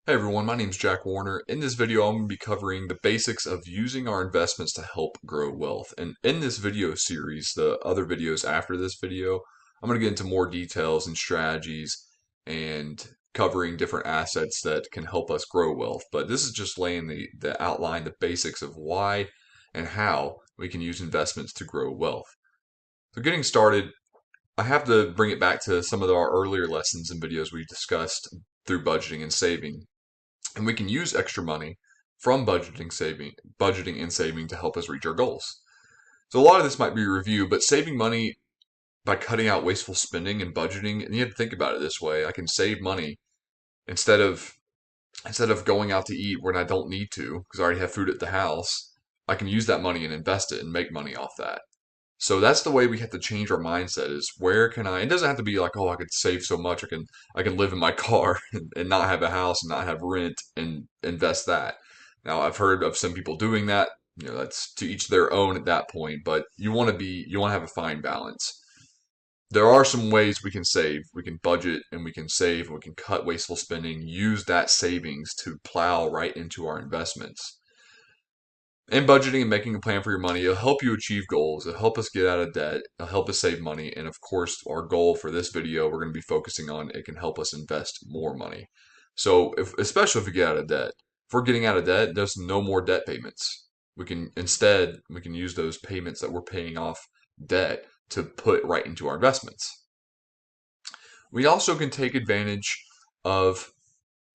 Hey everyone, my name is Jack Warner. In this video, I'm going to be covering the basics of using our investments to help grow wealth. And in this video series, the other videos after this video, I'm going to get into more details and strategies and covering different assets that can help us grow wealth. But this is just laying the outline, the basics of why and how we can use investments to grow wealth. So getting started, I have to bring it back to some of our earlier lessons and videos we discussed through budgeting and saving. And we can use extra money from budgeting and saving to help us reach our goals. So a lot of this might be review, but saving money by cutting out wasteful spending and budgeting, and you have to think about it this way. I can save money instead of going out to eat when I don't need to because I already have food at the house. I can use that money and invest it and make money off that. So that's the way we have to change our mindset is where can I, it doesn't have to be like, oh, I could save so much. I can live in my car and not have a house and not have rent and invest that. Now I've heard of some people doing that. That's to each their own at that point, but you want to have a fine balance. There are some ways we can save. We can budget and we can save. We can cut wasteful spending, use that savings to plow right into our investments. And budgeting and making a plan for your money, it'll help you achieve goals. It'll help us get out of debt. It'll help us save money. And of course, our goal for this video, we're going to be focusing on it can help us invest more money. So especially if we get out of debt. If we're getting out of debt, there's no more debt payments. We can use those payments that we're paying off debt to put right into our investments. We also can take advantage of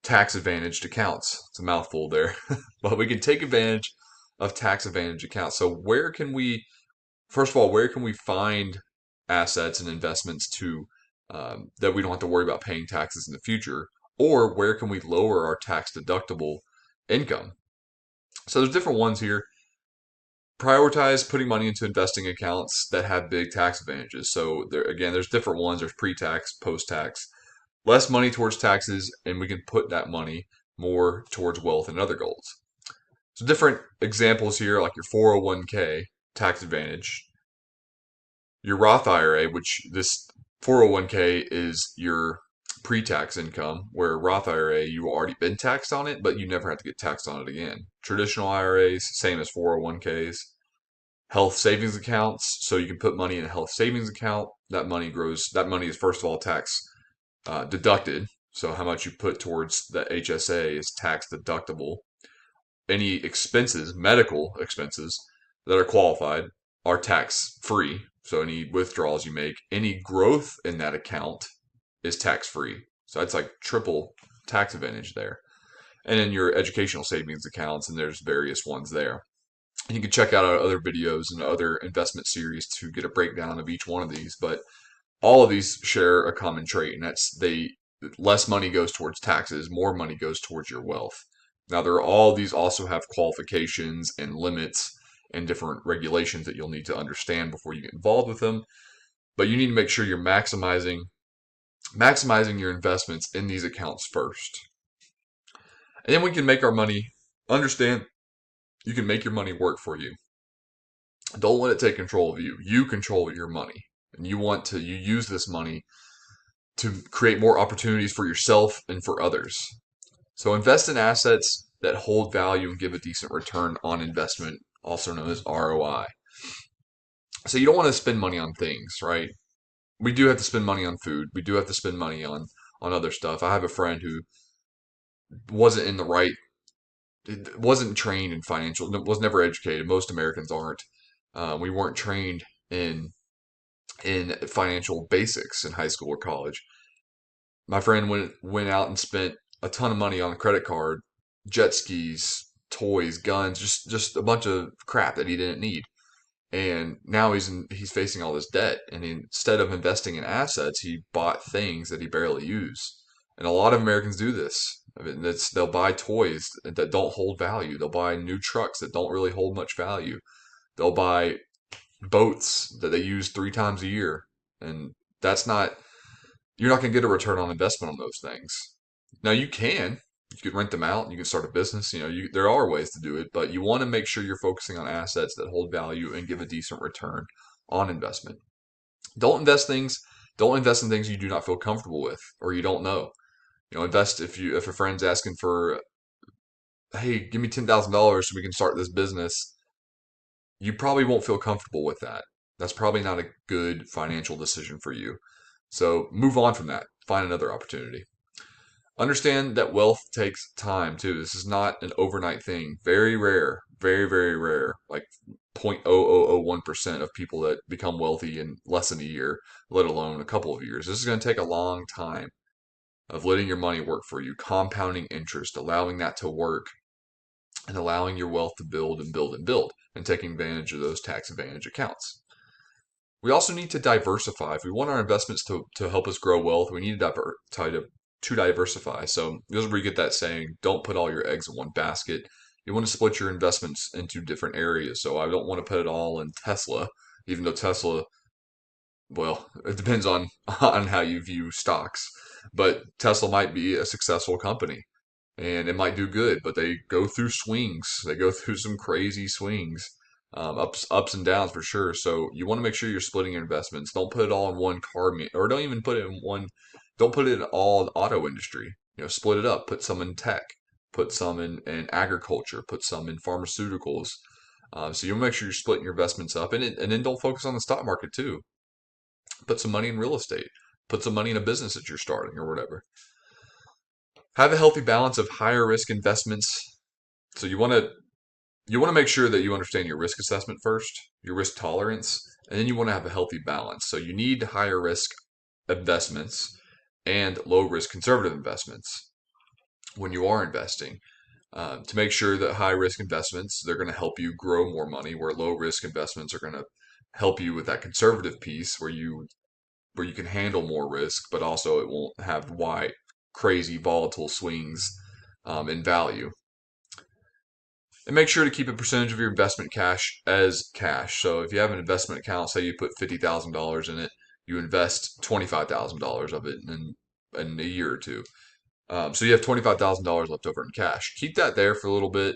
tax advantaged accounts. It's a mouthful there, but we can take advantage of tax advantage accounts. So first of all, where can we find assets and investments that we don't have to worry about paying taxes in the future? Or where can we lower our tax deductible income? So there's different ones here. Prioritize putting money into investing accounts that have big tax advantages. So there's different ones. There's pre-tax, post-tax. Less money towards taxes, and we can put that money more towards wealth and other goals. So different examples here, like your 401k, tax advantage. Your Roth IRA, which 401k is your pre-tax income, where Roth IRA, you already been taxed on it, but you never have to get taxed on it again. Traditional IRAs, same as 401ks. Health savings accounts, so you can put money in a health savings account. That money grows. That money is first of all tax deducted. So how much you put towards the HSA is tax deductible. Any expenses, medical expenses that are qualified, are tax free. So any withdrawals you make, any growth in that account is tax free. So that's like triple tax advantage there. And then your educational savings accounts, and there's various ones there. And you can check out our other videos and other investment series to get a breakdown of each one of these. But all of these share a common trait, and that's they less money goes towards taxes, more money goes towards your wealth. Now, there are all these also have qualifications and limits and different regulations that you'll need to understand before you get involved with them. But you need to make sure you're maximizing your investments in these accounts first. And then we can make our money, understand you can make your money work for you. Don't let it take control of you. You control your money. And you use this money to create more opportunities for yourself and for others. So invest in assets that hold value and give a decent return on investment, also known as ROI. So you don't want to spend money on things, right? We do have to spend money on food. We do have to spend money on other stuff. I have a friend who wasn't in the right, wasn't trained in financial, was never educated. Most Americans aren't. We weren't trained in financial basics in high school or college. My friend went out and spent a ton of money on a credit card, jet skis, toys, guns, just a bunch of crap that he didn't need. And now he's facing all this debt. And instead of investing in assets, he bought things that he barely used. And a lot of Americans do this. I mean, they'll buy toys that don't hold value. They'll buy new trucks that don't really hold much value. They'll buy boats that they use 3 times a year, and that's not you're not going to get a return on investment on those things. Now you could rent them out, you can start a business. There are ways to do it, but you want to make sure you're focusing on assets that hold value and give a decent return on investment. Don't invest things. Don't invest in things you do not feel comfortable with or you don't know. Invest if a friend's asking for, hey, give me $10,000 so we can start this business. You probably won't feel comfortable with that. That's probably not a good financial decision for you. So move on from that. Find another opportunity. Understand that wealth takes time too. This is not an overnight thing. Very rare, very, very rare. Like 0.0001% of people that become wealthy in less than a year, let alone a couple of years. This is going to take a long time of letting your money work for you, compounding interest, allowing that to work, and allowing your wealth to build and build and build, and taking advantage of those tax advantage accounts. We also need to diversify. If we want our investments to help us grow wealth, we need to diversify. So this is where you get that saying, don't put all your eggs in one basket. You want to split your investments into different areas. So I don't want to put it all in Tesla, even though Tesla, well, it depends on on how you view stocks. But Tesla might be a successful company and it might do good, but they go through swings. They go through some crazy swings, ups and downs for sure. So you want to make sure you're splitting your investments. Don't put it all in one or don't even put it in one. Don't put it all in auto industry. Split it up. Put some in tech. Put some in agriculture. Put some in pharmaceuticals. So you'll make sure you're splitting your investments up, and then don't focus on the stock market too. Put some money in real estate. Put some money in a business that you're starting or whatever. Have a healthy balance of higher risk investments. So you want to make sure that you understand your risk assessment first, your risk tolerance, and then you want to have a healthy balance. So you need higher risk investments and low risk conservative investments when you are investing, to make sure that high risk investments, they're going to help you grow more money, where low risk investments are going to help you with that conservative piece where you can handle more risk, but also it won't have wide, crazy, volatile swings in value. And make sure to keep a percentage of your investment cash as cash. So if you have an investment account, say you put $50,000 in it, you invest $25,000 of it in a year or two. So you have $25,000 left over in cash. Keep that there for a little bit.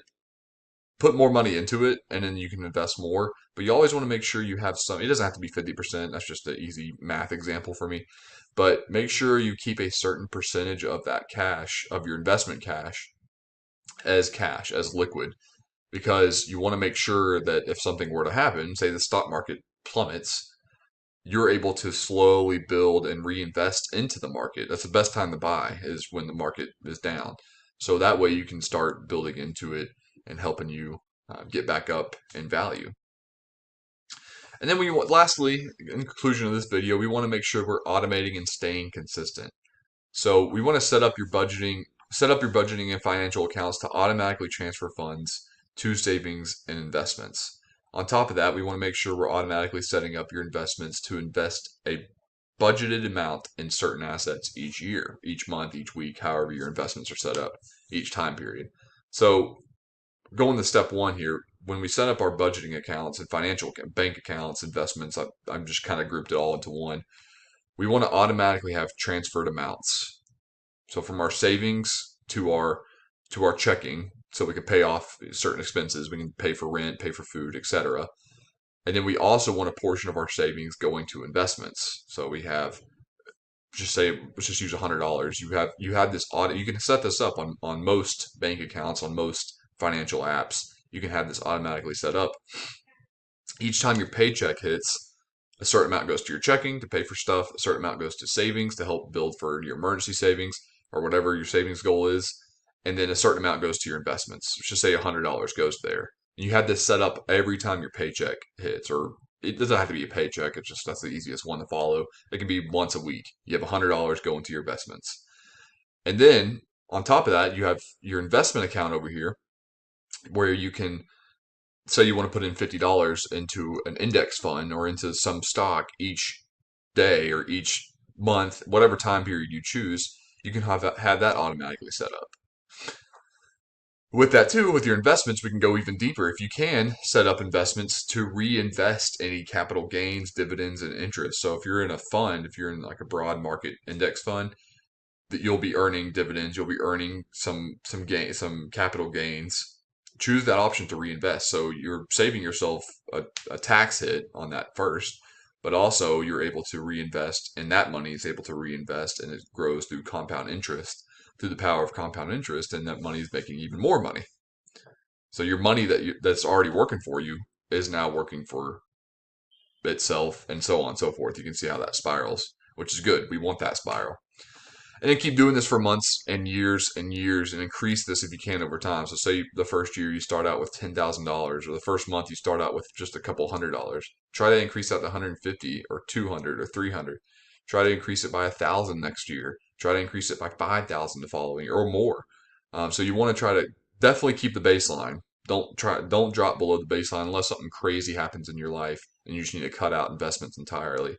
Put more money into it, and then you can invest more. but you always want to make sure you have some. It doesn't have to be 50%. That's just an easy math example for me. But make sure you keep a certain percentage of that cash, of your investment cash, as liquid, because you want to make sure that if something were to happen, say the stock market plummets, you're able to slowly build and reinvest into the market. That's the best time to buy is when the market is down. So that way you can start building into it and helping you get back up in value. And then lastly, in conclusion of this video, we want to make sure we're automating and staying consistent. So we want to set up your budgeting and financial accounts to automatically transfer funds to savings and investments. On top of that, we want to make sure we're automatically setting up your investments to invest a budgeted amount in certain assets each year, each month, each week, however your investments are set up, each time period. So going to step one here, when we set up our budgeting accounts and financial bank accounts, investments, I'm just kind of grouped it all into one. We want to automatically have transferred amounts. So from our savings to our checking, so we can pay off certain expenses, we can pay for rent, pay for food, etc. And then we also want a portion of our savings going to investments. So we have, just say, let's just use $100. You have this audit. You can set this up on most bank accounts, on most financial apps. You can have this automatically set up. Each time your paycheck hits, a certain amount goes to your checking to pay for stuff. A certain amount goes to savings to help build for your emergency savings or whatever your savings goal is. And then a certain amount goes to your investments. Let's just say $100 goes there. And you have this set up every time your paycheck hits, or it doesn't have to be a paycheck. It's just that's the easiest one to follow. It can be once a week. You have $100 going to your investments. And then on top of that, you have your investment account over here where you can say you want to put in $50 into an index fund or into some stock each day or each month, whatever time period you choose, you can have that automatically set up. With that too, with your investments, we can go even deeper. If you can set up investments to reinvest any capital gains, dividends, and interest. So if you're in a fund, if you're in like a broad market index fund, that you'll be earning dividends, you'll be earning some capital gains. Choose that option to reinvest. So you're saving yourself a tax hit on that first, but also you're able to reinvest, and that money is able to reinvest, and it grows through compound interest, through the power of compound interest, and that money is making even more money. So your money that's already working for you is now working for itself, and so on and so forth. You can see how that spirals, which is good. We want that spiral. And then keep doing this for months and years, and increase this if you can over time. So say the first year you start out with $10,000, or the first month you start out with just a couple $100. Try to increase that to 150 or 200 or 300. Try to increase it by 1,000 next year. Try to increase it by 5,000 the following year or more. So you want to try to definitely keep the baseline. Don't drop below the baseline unless something crazy happens in your life and you just need to cut out investments entirely.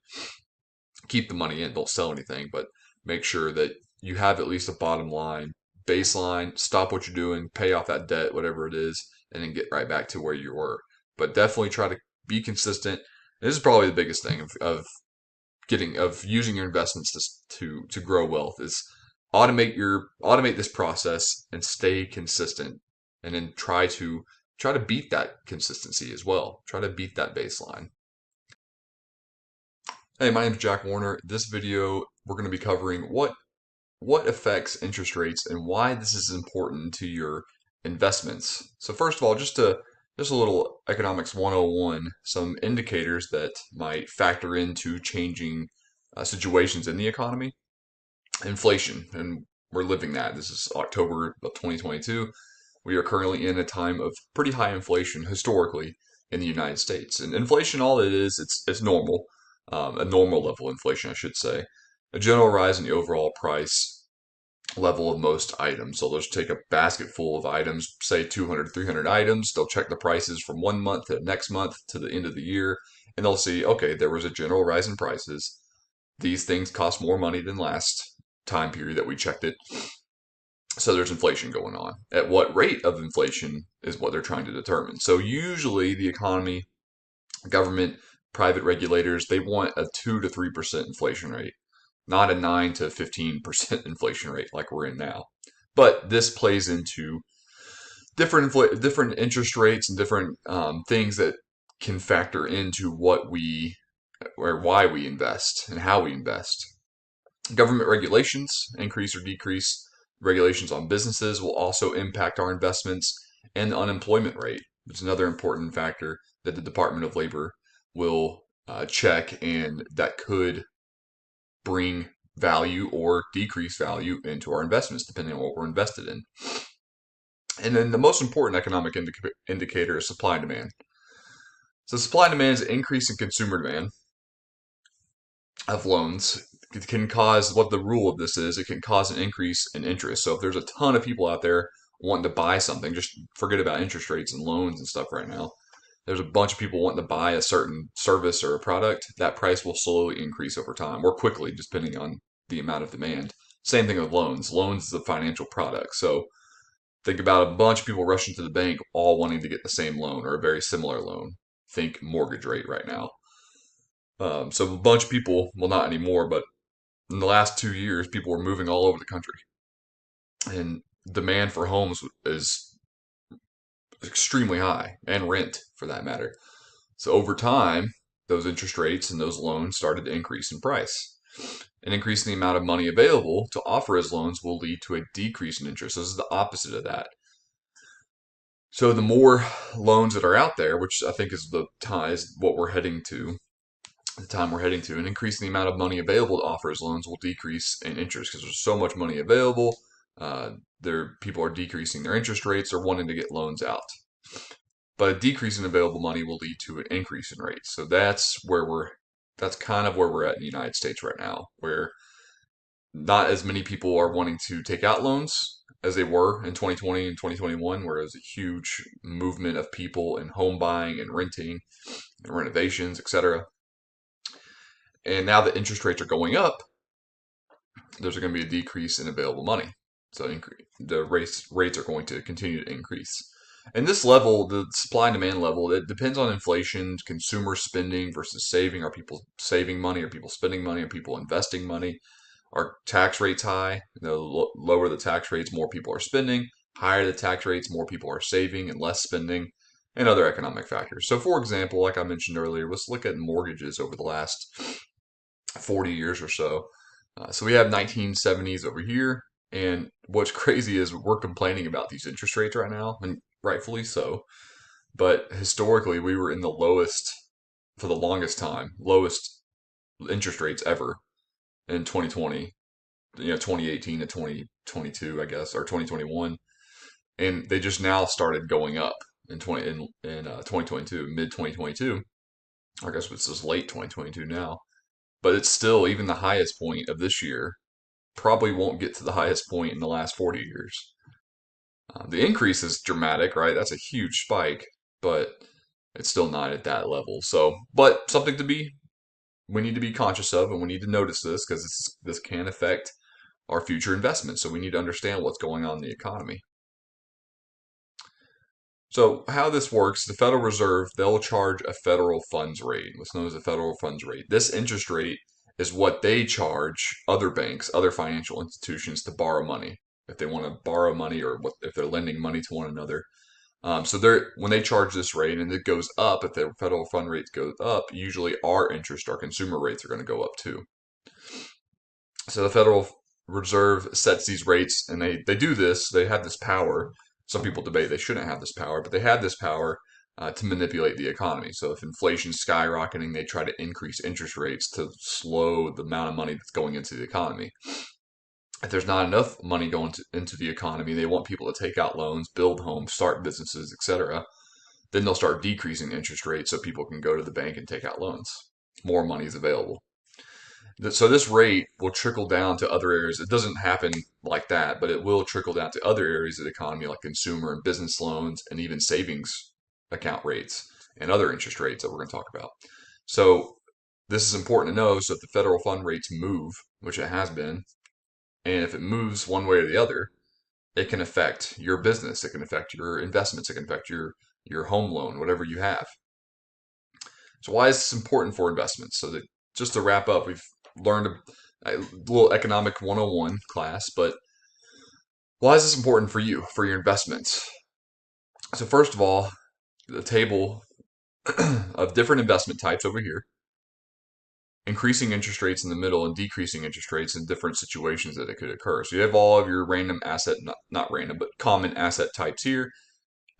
Keep the money in. Don't sell anything, but make sure that you have at least a bottom line, baseline, stop what you're doing, pay off that debt, whatever it is, and then get right back to where you were. But definitely try to be consistent. This is probably the biggest thing of using your investments to grow wealth is automate this process and stay consistent, and then try to beat that consistency as well. Try to beat that baseline. Hey, my name is Jack Warner. This video, we're going to be covering what affects interest rates and why this is important to your investments. So first of all, just a little economics 101, some indicators that might factor into changing situations in the economy. Inflation, and we're living that. This is October of 2022. We are currently in a time of pretty high inflation historically in the United States. And inflation, all it is, it's normal. A normal level inflation, I should say, a general rise in the overall price level of most items. So they'll just take a basket full of items, say 200, 300 items. They'll check the prices from 1 month to the next month to the end of the year, and they'll see, okay, there was a general rise in prices. These things cost more money than last time period that we checked it. So there's inflation going on. At what rate of inflation is what they're trying to determine. So usually the economy, government, private regulators, they want a 2 to 3% inflation rate, not a 9 to 15% inflation rate like we're in now. But this plays into different interest rates and different things that can factor into what we or why we invest and how we invest. Government regulations increase or decrease. Regulations on businesses will also impact our investments, and the unemployment rate is another important factor that the Department of Labor will check, and that could bring value or decrease value into our investments depending on what we're invested in. And then the most important economic indicator is supply and demand. So supply and demand is an increase in consumer demand of loans. It can cause, what the rule of this is, it can cause an increase in interest. So if there's a ton of people out there wanting to buy something, just forget about interest rates and loans and stuff right now. There's a bunch of people wanting to buy a certain service or a product, that price will slowly increase over time or quickly, depending on the amount of demand. Same thing with loans. Loans is a financial product. So think about a bunch of people rushing to the bank all wanting to get the same loan or a very similar loan. Think mortgage rate right now. So a bunch of people, well, not anymore, but in the last 2 years, people were moving all over the country, and demand for homes is extremely high, and rent for that matter. So over time, those interest rates and those loans started to increase in price. An increase in the amount of money available to offer as loans will lead to a decrease in interest. This is the opposite of that. So the more loans that are out there, which I think is what we're heading to, the time we're heading to, and increasing the amount of money available to offer as loans will decrease in interest because there's so much money available. People are decreasing their interest rates or wanting to get loans out. But a decrease in available money will lead to an increase in rates. So that's kind of where we're at in the United States right now, where not as many people are wanting to take out loans as they were in 2020 and 2021, where it was a huge movement of people in home buying and renting and renovations, etc. And now that interest rates are going up, there's going to be a decrease in available money. So the rates are going to continue to increase. And this level, the supply and demand level, it depends on inflation, consumer spending versus saving. Are people saving money? Are people spending money? Are people investing money? Are tax rates high? Lower the tax rates, more people are spending. Higher the tax rates, more people are saving and less spending, and other economic factors. So, for example, like I mentioned earlier, let's look at mortgages over the last 40 years or so. So we have 1970s over here, and what's crazy is we're complaining about these interest rates right now, and rightfully so. But historically, we were in the lowest, for the longest time, lowest interest rates ever in 2020, 2018 to 2022, I guess, or 2021, and they just now started going up in 2022, mid 2022. I guess it's just late 2022 now, but it's still, even the highest point of this year probably won't get to the highest point in the last 40 years. The increase is dramatic, right? That's a huge spike, but it's still not at that level. So, but something we need to be conscious of, and we need to notice this because this can affect our future investments. So we need to understand what's going on in the economy. So how this works, the Federal Reserve, they'll charge a federal funds rate, what's known as a federal funds rate. This interest rate is what they charge other banks, other financial institutions to borrow money. If they want to borrow money or if they're lending money to one another. So when they charge this rate and it goes up, if the federal fund rate goes up, usually our consumer rates are going to go up too. So the Federal Reserve sets these rates, and they do this. They have this power. Some people debate they shouldn't have this power, but they have this power to manipulate the economy. So if inflation's skyrocketing, they try to increase interest rates to slow the amount of money that's going into the economy. If there's not enough money going into the economy, they want people to take out loans, build homes, start businesses, etc. Then they'll start decreasing interest rates so people can go to the bank and take out loans. More money is available. So this rate will trickle down to other areas. It doesn't happen like that, but it will trickle down to other areas of the economy like consumer and business loans and even savings account rates and other interest rates that we're going to talk about. So this is important to know. So if the federal fund rates move, which it has been, and if it moves one way or the other, it can affect your business. It can affect your investments. It can affect your home loan, whatever you have. So why is this important for investments? So that just to wrap up, we've learned a little economic 101 class, but why is this important for you, for your investments? So first of all, the table of different investment types over here, increasing interest rates in the middle and decreasing interest rates in different situations that it could occur. So you have all of your random asset, not random, but common asset types here.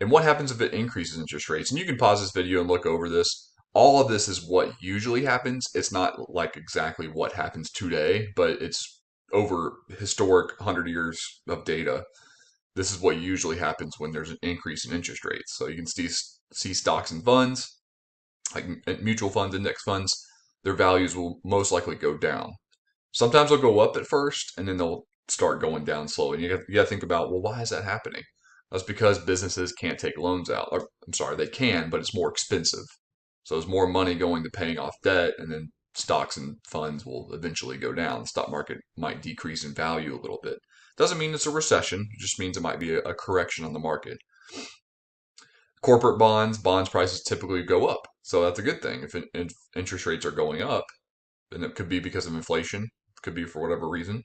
And what happens if it increases interest rates? And you can pause this video and look over this. All of this is what usually happens. It's not like exactly what happens today, but it's over historic 100 years of data. This is what usually happens when there's an increase in interest rates. So you can see stocks and funds, like mutual funds, index funds, their values will most likely go down. Sometimes they'll go up at first and then they'll start going down slowly. And you got to think about, well, why is that happening? That's because businesses can't take loans out. Or, I'm sorry, they can, but it's more expensive. So there's more money going to paying off debt, and then stocks and funds will eventually go down. The stock market might decrease in value a little bit. Doesn't mean it's a recession. It just means it might be a correction on the market. Corporate bonds prices typically go up. So that's a good thing. If interest rates are going up, and it could be because of inflation, it could be for whatever reason,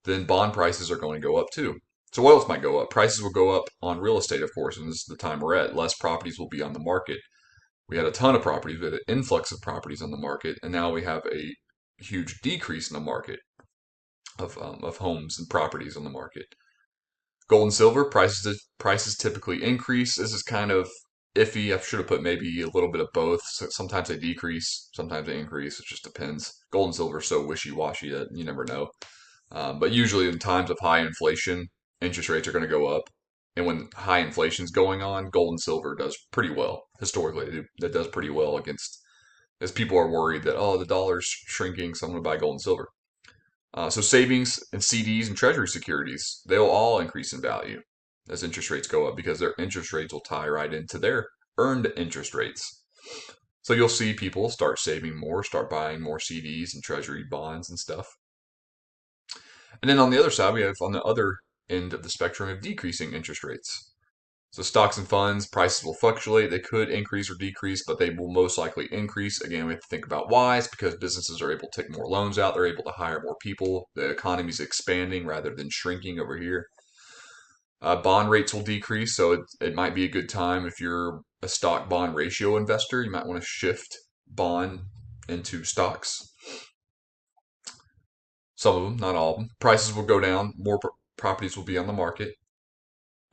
then bond prices are going to go up too. So what else might go up? Prices will go up on real estate, of course, and this is the time we're at. Less properties will be on the market. We had a ton of properties, we had an influx of properties on the market, and now we have a huge decrease in the market of homes and properties on the market. Gold and silver prices typically increase. This is kind of iffy. I should have put maybe a little bit of both. So sometimes they decrease, sometimes they increase. It just depends. Gold and silver is so wishy-washy that you never know. But usually in times of high inflation, interest rates are going to go up. And when high inflation is going on, gold and silver does pretty well. Historically, that does pretty well against, as people are worried that, oh, the dollar's shrinking, so I'm going to buy gold and silver. So savings and CDs and treasury securities, they'll all increase in value as interest rates go up because their interest rates will tie right into their earned interest rates. So you'll see people start saving more, start buying more CDs and treasury bonds and stuff. And then on the other side, we have on the other end of the spectrum of decreasing interest rates. So stocks and funds, prices will fluctuate. They could increase or decrease, but they will most likely increase. Again, we have to think about why. It's because businesses are able to take more loans out. They're able to hire more people. The economy is expanding rather than shrinking over here. Bond rates will decrease, so it might be a good time if you're a stock bond ratio investor. You might want to shift bond into stocks. Some of them, not all of them. Prices will go down. More properties will be on the market.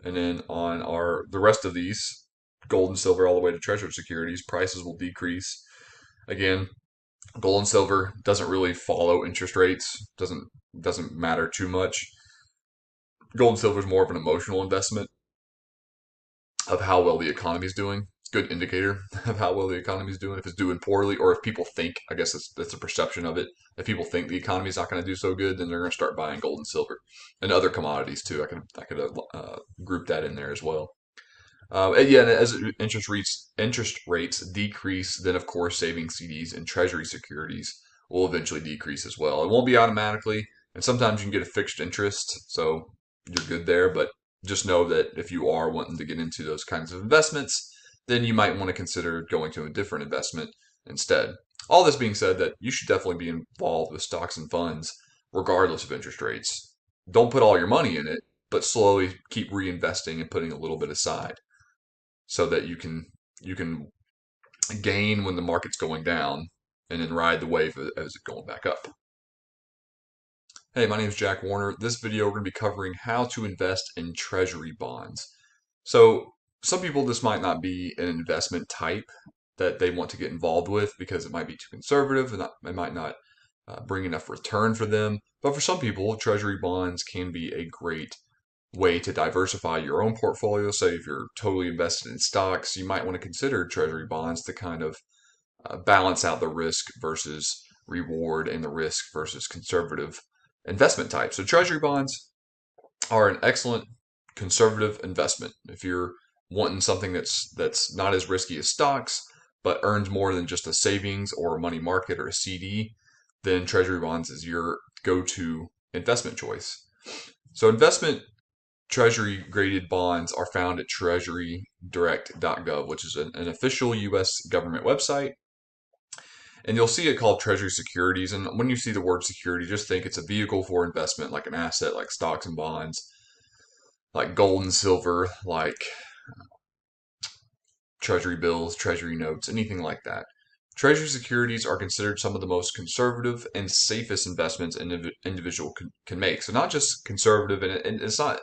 And then on the rest of these, gold and silver all the way to treasury securities, prices will decrease. Again, gold and silver doesn't really follow interest rates. Doesn't matter too much. Gold and silver is more of an emotional investment of how well the economy is doing. It's a good indicator of how well the economy is doing. If it's doing poorly, or if people think, I guess that's a perception of it. If people think the economy is not going to do so good, then they're going to start buying gold and silver and other commodities too. I could group that in there as well. Yeah, and as interest rates decrease, then of course savings CDs and treasury securities will eventually decrease as well. It won't be automatically, and sometimes you can get a fixed interest, so you're good there. But just know that if you are wanting to get into those kinds of investments, then you might want to consider going to a different investment instead. All this being said, that you should definitely be involved with stocks and funds regardless of interest rates. Don't put all your money in it, but slowly keep reinvesting and putting a little bit aside so that you can gain when the market's going down and then ride the wave as it's going back up. Hey, my name is Jack Warner. This video we're going to be covering how to invest in treasury bonds. So some people, this might not be an investment type that they want to get involved with because it might be too conservative and it might not bring enough return for them. But for some people, treasury bonds can be a great way to diversify your own portfolio. Say if you're totally invested in stocks, you might want to consider treasury bonds to kind of balance out the risk versus reward and the risk versus conservative investment type. So treasury bonds are an excellent conservative investment. If you're wanting something that's not as risky as stocks, but earns more than just a savings or a money market or a CD, then treasury bonds is your go-to investment choice. So investment treasury graded bonds are found at treasurydirect.gov, which is an official U.S. government website. And you'll see it called treasury securities. And when you see the word security, just think it's a vehicle for investment, like an asset, like stocks and bonds, like gold and silver, like treasury bills, treasury notes, anything like that. Treasury securities are considered some of the most conservative and safest investments an individual can make. So not just conservative, and it's not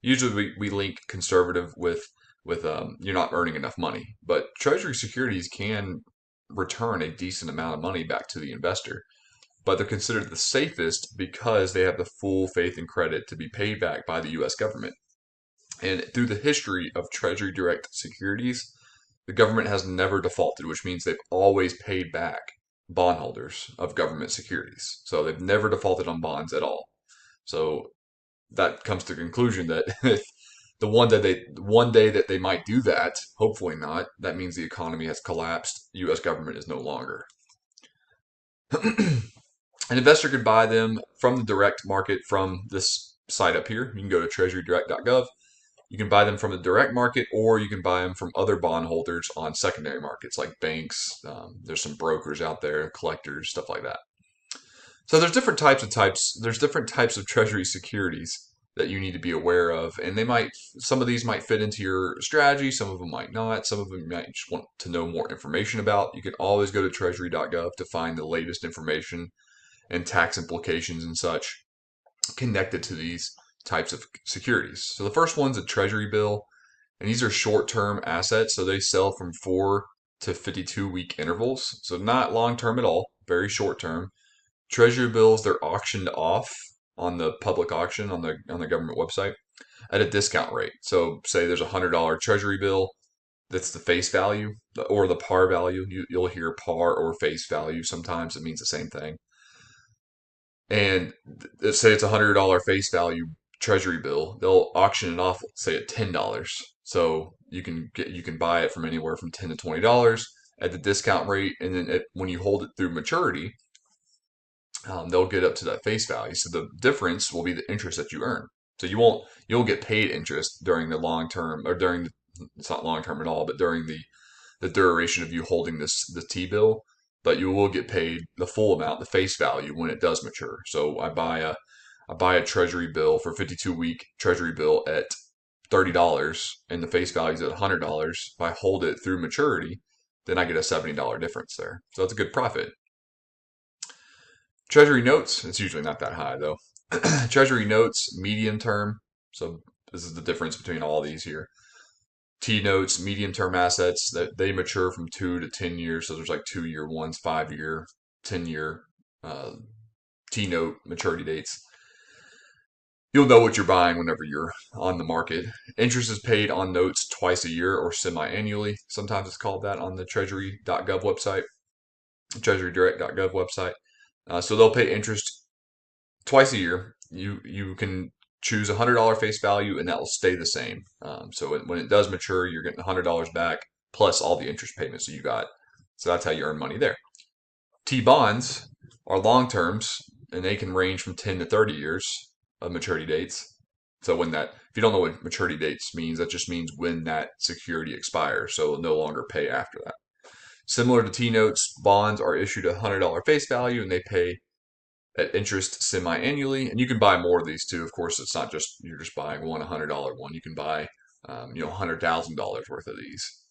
usually we link conservative with you're not earning enough money, but treasury securities can return a decent amount of money back to the investor. But they're considered the safest because they have the full faith and credit to be paid back by the U.S. government. And through the history of Treasury direct securities, the government has never defaulted, which means they've always paid back bondholders of government securities. So they've never defaulted on bonds at all. So that comes to the conclusion that the one day that they might do that, hopefully not, that means the economy has collapsed. The US government is no longer. An investor could buy them from the direct market from this site up here. You can go to treasurydirect.gov. You can buy them from the direct market, or you can buy them from other bondholders on secondary markets like banks. There's some brokers out there, collectors, stuff like that. So there's different types. There's different types of treasury securities that you need to be aware of, and some of these might fit into your strategy, some of them might not, some of them you might just want to know more information about. You can always go to treasury.gov to find the latest information and tax implications and such connected to these types of securities. So the first one's a treasury bill, and these are short-term assets, so they sell from 4 to 52-week intervals, so not long-term at all, very short-term. Treasury bills, they're auctioned off on the public auction on the government website at a discount rate. So say there's a $100 treasury bill, that's the face value or the par value. You'll hear par or face value. Sometimes it means the same thing. And let's say it's a $100 face value treasury bill. They'll auction it off, say at $10. So you can buy it from anywhere from $10 to $20 at the discount rate, and then when you hold it through maturity, they'll get up to that face value. So the difference will be the interest that you earn. So you'll get paid interest during the long term, or it's not long term at all, but during the duration of you holding the T bill, but you will get paid the full amount, the face value, when it does mature. So I buy a treasury bill for 52-week treasury bill at $30 and the face value is at $100. If I hold it through maturity, then I get a $70 difference there. So that's a good profit. Treasury notes, it's usually not that high though. Treasury notes, medium term. So this is the difference between all these here. T notes, medium term assets, that they mature from 2 to 10 years. So there's like 2-year ones, 5-year, 10-year T note maturity dates. You'll know what you're buying whenever you're on the market. Interest is paid on notes twice a year or semi-annually. Sometimes it's called that on the treasury.gov website, treasurydirect.gov website. So they'll pay interest twice a year. You can choose a $100 face value, and that will stay the same. So when it does mature, you're getting $100 back plus all the interest payments that you got. So that's how you earn money there. T bonds are long terms, and they can range from 10 to 30 years of maturity dates. So if you don't know what maturity dates means, that just means when that security expires. So it'll no longer pay after that. Similar to T notes, bonds are issued at $100 face value, and they pay at interest semi-annually. And you can buy more of these too. Of course, it's not just you're just buying one $100 one. You can buy $100,000 worth of these.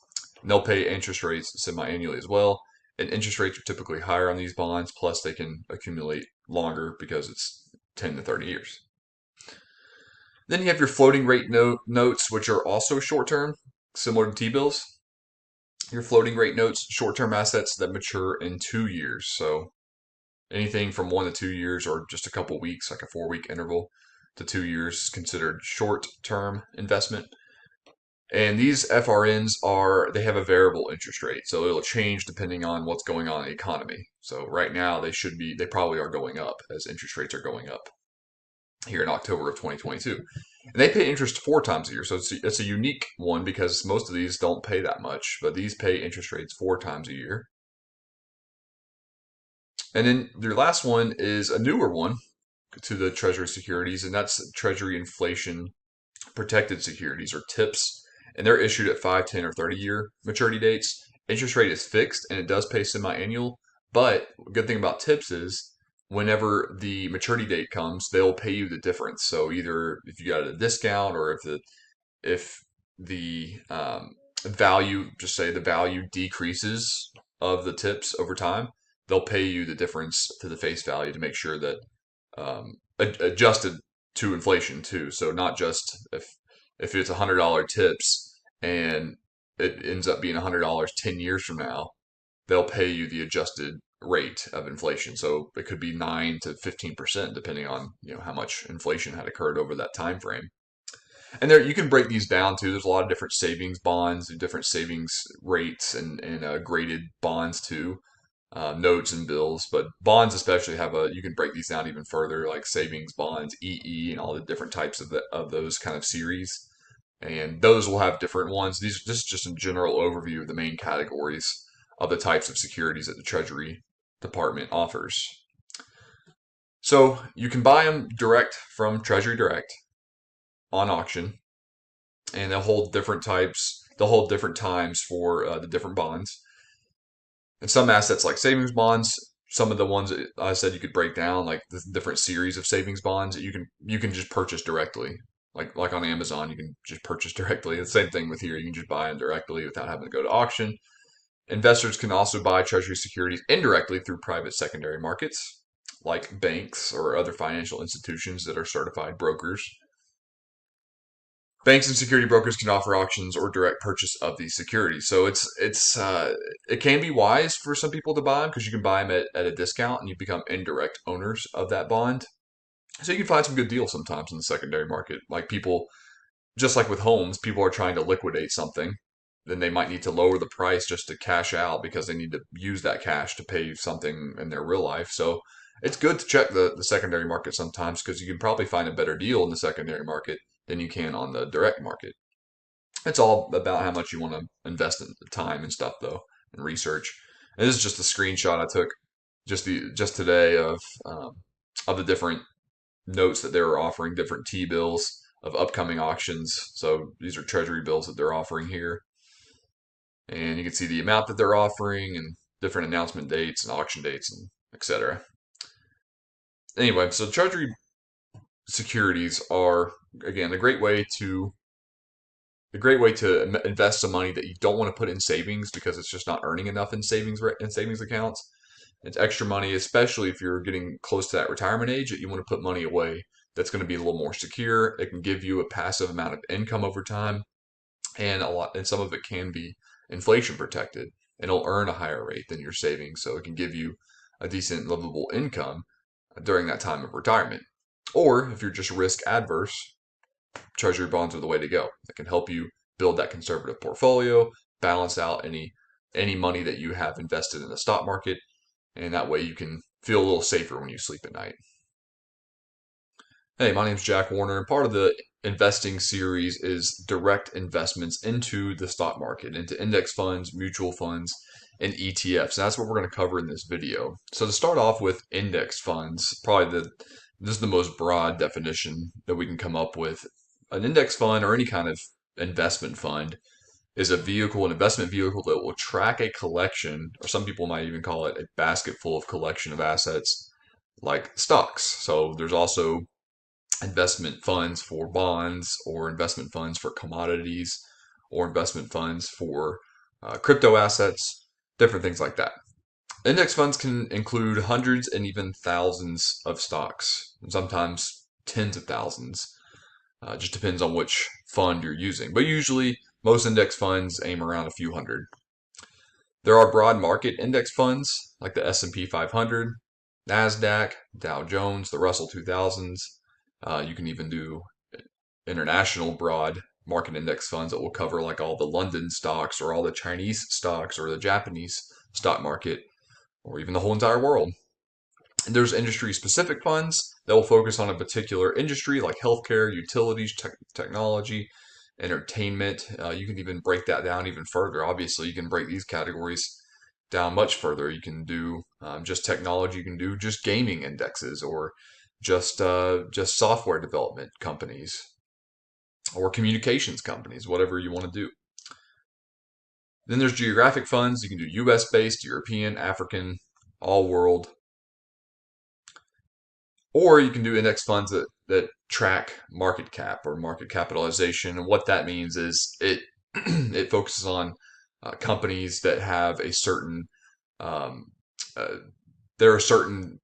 And they'll pay interest rates semi-annually as well. And interest rates are typically higher on these bonds. Plus, they can accumulate longer because it's 10 to 30 years. Then you have your floating rate notes, which are also short-term, similar to T-bills. Your floating rate notes, short-term assets that mature in 2 years. So anything from 1 to 2 years or just a couple weeks, like a 4-week interval to 2 years, is considered short-term investment. And these FRNs they have a variable interest rate. So it'll change depending on what's going on in the economy. So right now they probably are going up as interest rates are going up here in October of 2022. And they pay interest 4 times a year. So it's a unique one because most of these don't pay that much, but these pay interest rates 4 times a year. And then your last one is a newer one to the Treasury securities, and that's Treasury inflation protected securities, or TIPS. And they're issued at 5, 10, or 30-year maturity dates. Interest rate is fixed, and it does pay semi-annual. But a good thing about TIPS is whenever the maturity date comes, they'll pay you the difference. So either if you got a discount or if the value, just say the value decreases of the tips over time, they'll pay you the difference to the face value to make sure that adjusted to inflation too. So not just if it's $100 tips and it ends up being $100 10 years from now, they'll pay you the adjusted rate of inflation. So it could be 9 to 15% depending on how much inflation had occurred over that time frame. And there you can break these down too. There's a lot of different savings bonds, and different savings rates, and graded bonds too, notes and bills. But bonds especially have you can break these down even further, like savings bonds, EE, and all the different types of those kind of series. And those will have different ones. This is just a general overview of the main categories of the types of securities that the Treasury Department offers. So you can buy them direct from Treasury Direct on auction, and they'll hold different types. They'll hold different times for the different bonds. And some assets like savings bonds, some of the ones that I said you could break down, like the different series of savings bonds, you can just purchase directly. Like on Amazon, you can just purchase directly. The same thing with here, you can just buy them directly without having to go to auction. Investors can also buy Treasury securities indirectly through private secondary markets, like banks or other financial institutions that are certified brokers. Banks and security brokers can offer auctions or direct purchase of these securities. So it can be wise for some people to buy them because you can buy them at a discount and you become indirect owners of that bond. So you can find some good deals sometimes in the secondary market. Like people, just like with homes, people are trying to liquidate something. Then they might need to lower the price just to cash out because they need to use that cash to pay something in their real life. So it's good to check the secondary market sometimes because you can probably find a better deal in the secondary market than you can on the direct market. It's all about how much you want to invest in the time and stuff, though, and research. And this is just a screenshot I took just today of the different notes that they were offering, different T bills of upcoming auctions. So these are Treasury bills that they're offering here, and you can see the amount that they're offering and different announcement dates and auction dates and etc. Anyway, so Treasury securities are again a great way to invest some money that you don't want to put in savings because it's just not earning enough in savings accounts. It's extra money, especially if you're getting close to that retirement age that you want to put money away that's going to be a little more secure. It can give you a passive amount of income over time, and some of it can be inflation protected, and it'll earn a higher rate than your savings, so it can give you a decent livable income during that time of retirement. Or if you're just risk adverse, Treasury bonds are the way to go. It can help you build that conservative portfolio, balance out any money that you have invested in the stock market, and that way you can feel a little safer when you sleep at night. Hey, my name is Jack Warner, and part of the investing series is direct investments into the stock market, into index funds, mutual funds, and ETFs. And that's what we're going to cover in this video. So to start off with index funds, this is the most broad definition that we can come up with. An index fund or any kind of investment fund is an investment vehicle that will track a collection, or some people might even call it a basket full of collection of assets like stocks. So there's also investment funds for bonds, or investment funds for commodities, or investment funds for crypto assets, different things like that. Index funds can include hundreds and even thousands of stocks, and sometimes tens of thousands. Just depends on which fund you're using. But usually, most index funds aim around a few hundred. There are broad market index funds like the S&P 500, NASDAQ, Dow Jones, the Russell 2000s. You can even do international broad market index funds that will cover like all the London stocks or all the Chinese stocks or the Japanese stock market or even the whole entire world. And there's industry-specific funds that will focus on a particular industry like healthcare, utilities, technology, entertainment. You can even break that down even further. Obviously, you can break these categories down much further. You can do just technology. You can do just gaming indexes, or just software development companies, or communications companies, whatever you want to do. Then there's geographic funds. You can do U.S.-based, European, African, all world. Or you can do index funds that track market cap or market capitalization. And what that means is It focuses on companies that have a certain um, uh, they're a certain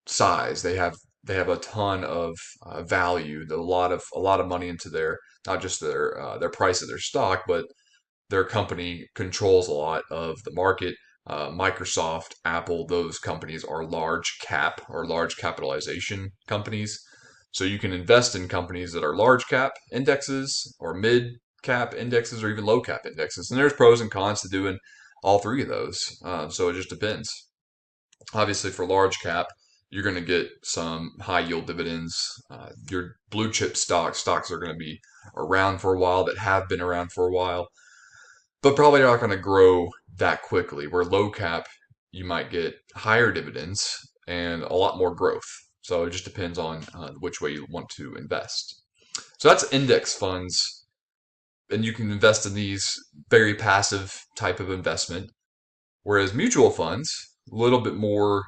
size. They have a ton of value, a lot of money into not just their price of their stock, but their company controls a lot of the market. Microsoft, Apple, those companies are large cap or large capitalization companies. So you can invest in companies that are large cap indexes or mid cap indexes or even low cap indexes. And there's pros and cons to doing all three of those. So it just depends. Obviously, for large cap, you're going to get some high yield dividends. Your blue chip stocks are going to be around for a while, that have been around for a while, but probably not going to grow that quickly. Where low cap, you might get higher dividends and a lot more growth. So it just depends on which way you want to invest. So that's index funds, and you can invest in these very passive type of investment. Whereas mutual funds, a little bit more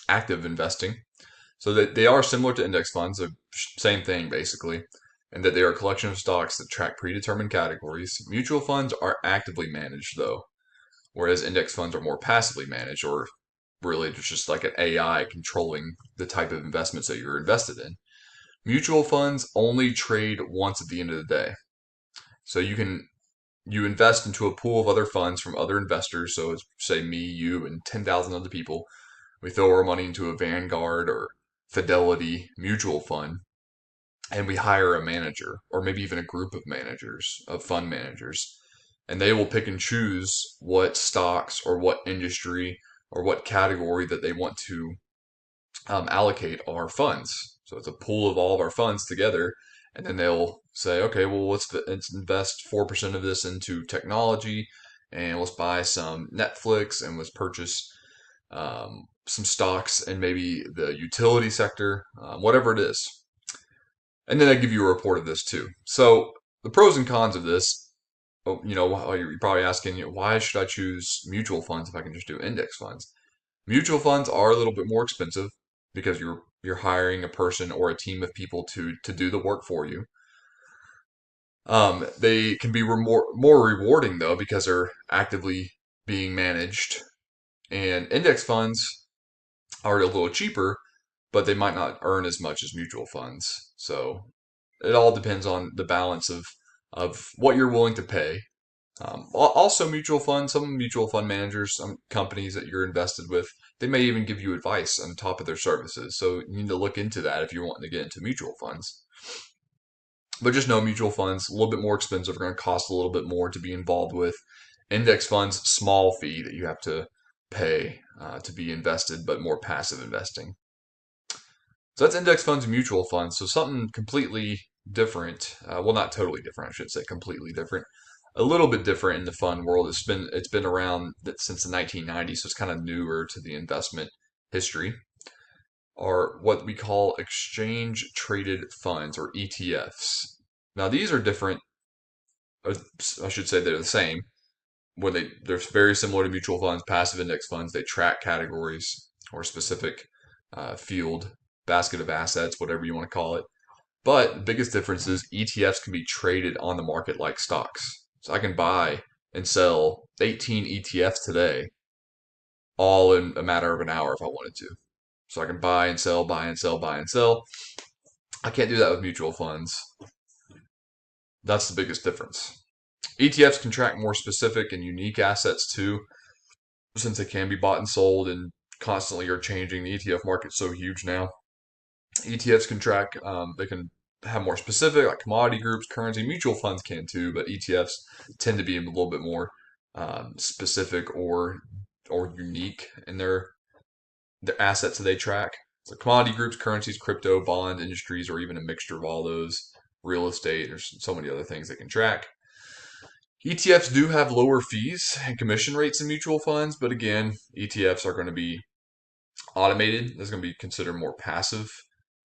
active investing. So that they are similar to index funds, the same thing basically, and that they are a collection of stocks that track predetermined categories. Mutual funds are actively managed though, whereas index funds are more passively managed, or really it's just like an AI controlling the type of investments that you're invested in. Mutual funds only trade once at the end of the day. So you invest into a pool of other funds from other investors. So it's say me, you, and 10,000 other people. We throw our money into a Vanguard or Fidelity mutual fund, and we hire a manager or maybe even a group of managers, of fund managers, and they will pick and choose what stocks or what industry or what category that they want to allocate our funds. So it's a pool of all of our funds together, and then they'll say, okay, well, let's invest 4% of this into technology, and let's buy some Netflix, and let's purchase some stocks and maybe the utility sector, whatever it is. And then I give you a report of this too. So the pros and cons of this, you're probably asking, why should I choose mutual funds if I can just do index funds? Mutual funds are a little bit more expensive because you're hiring a person or a team of people to do the work for you. They can be more rewarding though because they're actively being managed. And index funds are a little cheaper, but they might not earn as much as mutual funds. So it all depends on the balance of what you're willing to pay. Also, some mutual fund managers, some companies that you're invested with, they may even give you advice on top of their services. So you need to look into that if you're wanting to get into mutual funds. But just know mutual funds, a little bit more expensive, are going to cost a little bit more to be involved with. Index funds, small fee that you have to pay to be invested, but more passive investing. So that's index funds and mutual funds. So something completely different. Well, not totally different, I should say, completely different. A little bit different in the fund world. It's been around since the 1990s, so it's kind of newer to the investment history. Are what we call exchange traded funds, or ETFs. Now these are different. I should say they're the same. They're very similar to mutual funds, passive index funds. They track categories or specific field, basket of assets, whatever you want to call it. But the biggest difference is ETFs can be traded on the market like stocks. So I can buy and sell 18 ETFs today, all in a matter of an hour if I wanted to. So I can buy and sell, buy and sell, buy and sell. I can't do that with mutual funds. That's the biggest difference. ETFs can track more specific and unique assets too, since they can be bought and sold and constantly are changing. The ETF market's so huge now. ETFs can track, they can have more specific, like commodity groups, currency. Mutual funds can too, but ETFs tend to be a little bit more specific or unique in their assets that they track. So commodity groups, currencies, crypto, bond, industries, or even a mixture of all those. Real estate. There's so many other things they can track. ETFs do have lower fees and commission rates than mutual funds, but again, ETFs are going to be automated. That's going to be considered more passive.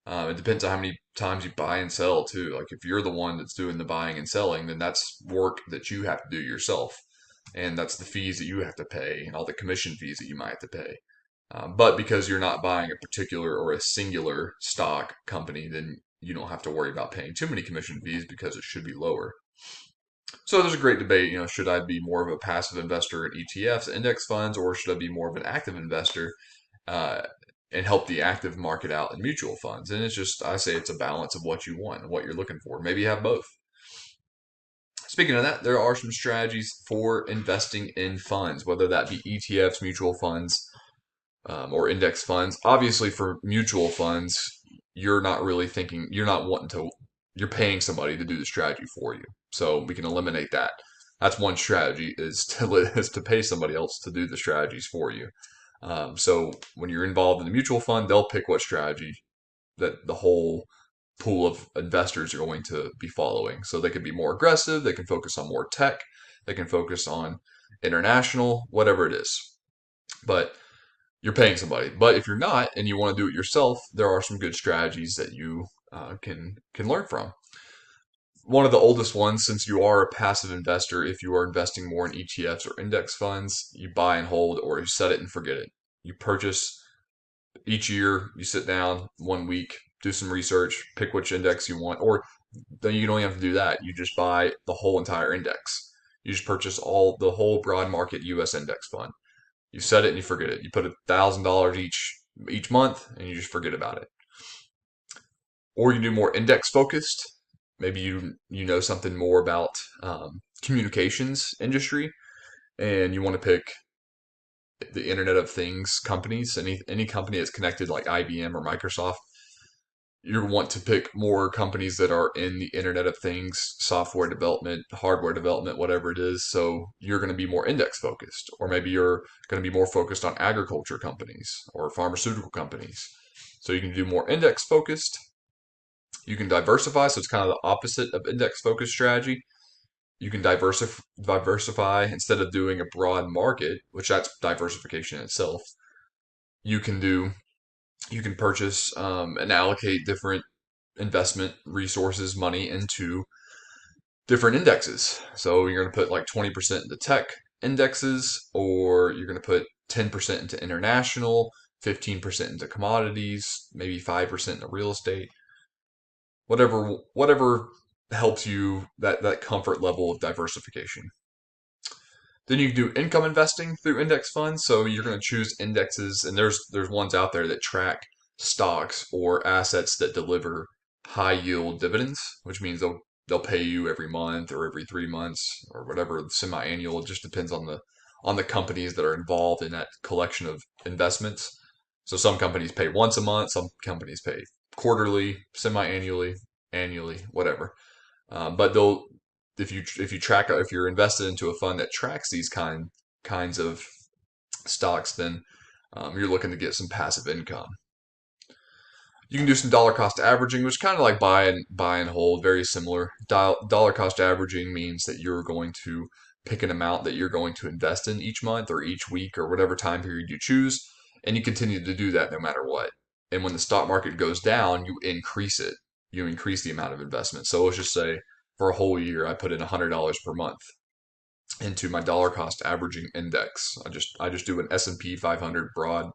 It depends on how many times you buy and sell too. Like if you're the one that's doing the buying and selling, then that's work that you have to do yourself, and that's the fees that you have to pay and all the commission fees that you might have to pay. But because you're not buying a particular or a singular stock company, then you don't have to worry about paying too many commission fees because it should be lower. So there's a great debate, should I be more of a passive investor in ETFs, index funds, or should I be more of an active investor uh, and help the active market out in mutual funds? And it's just, I say it's a balance of what you want and what you're looking for. Maybe you have both. Speaking of that, there are some strategies for investing in funds, whether that be ETFs, mutual funds, or index funds. Obviously, for mutual funds, you're not really thinking, you're not wanting to, you're paying somebody to do the strategy for you. So we can eliminate that. That's one strategy is to pay somebody else to do the strategies for you. So when you're involved in the mutual fund, they'll pick what strategy that the whole pool of investors are going to be following. So they can be more aggressive, they can focus on more tech, they can focus on international, whatever it is. But you're paying somebody. But if you're not and you want to do it yourself, there are some good strategies that you can learn from. One of the oldest ones, since you are a passive investor, if you are investing more in ETFs or index funds, you buy and hold or you set it and forget it. You purchase each year, you sit down 1 week, do some research, pick which index you want, or then you don't even have to do that. You just buy the whole entire index. You just purchase the whole broad market US index fund. You set it and you forget it. You put $1,000 each month and you just forget about it. Or you do more index focused. Maybe you know something more about communications industry and you want to pick the Internet of Things companies, any company that's connected like IBM or Microsoft. You want to pick more companies that are in the Internet of Things, software development, hardware development, whatever it is. So you're going to be more index focused, or maybe you're going to be more focused on agriculture companies or pharmaceutical companies. So you can do more index focused. You can diversify. So it's kind of the opposite of index focused strategy. You can diversify instead of doing a broad market, which that's diversification in itself. You can purchase and allocate different investment resources, money into different indexes. So you're going to put like 20% into tech indexes, or you're going to put 10% into international, 15% into commodities, maybe 5% into real estate. Whatever helps you that comfort level of diversification. Then you can do income investing through index funds. So you're going to choose indexes, and there's ones out there that track stocks or assets that deliver high yield dividends, which means they'll pay you every month or every 3 months or whatever, semi-annual. It just depends on the companies that are involved in that collection of investments. So some companies pay once a month, some companies pay quarterly, semi-annually, annually, whatever. But they'll if you're invested into a fund that tracks these kinds of stocks, then you're looking to get some passive income. You can do some dollar cost averaging, which is kind of like buy and hold, very similar. Dollar cost averaging means that you're going to pick an amount that you're going to invest in each month or each week or whatever time period you choose, and you continue to do that no matter what. And when the stock market goes down, you increase it. You increase the amount of investment. So let's just say for a whole year, I put in $100 per month into my dollar cost averaging index. I just do an S&P 500 broad.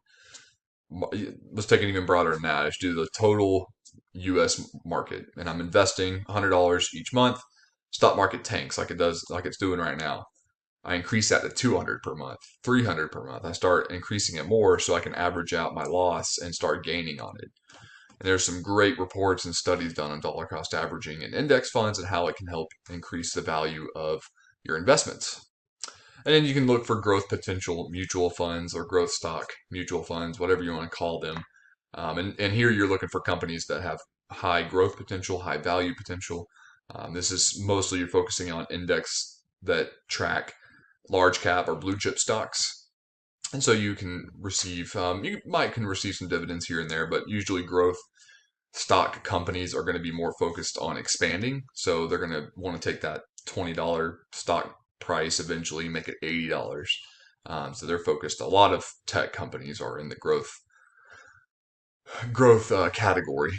Let's take it even broader than that. I just do the total U.S. market, and I'm investing $100 each month. Stock market tanks like it's doing right now. I increase that to 200 per month, 300 per month. I start increasing it more so I can average out my loss and start gaining on it. And there's some great reports and studies done on dollar cost averaging and index funds and how it can help increase the value of your investments. And then you can look for growth potential mutual funds or growth stock mutual funds, whatever you want to call them. And here you're looking for companies that have high growth potential, high value potential. This is mostly you're focusing on index that track large cap or blue chip stocks. And so you can receive, can receive some dividends here and there, but usually growth stock companies are going to be more focused on expanding. So they're going to want to take that $20 stock price eventually make it $80. So they're focused. A lot of tech companies are in the growth category,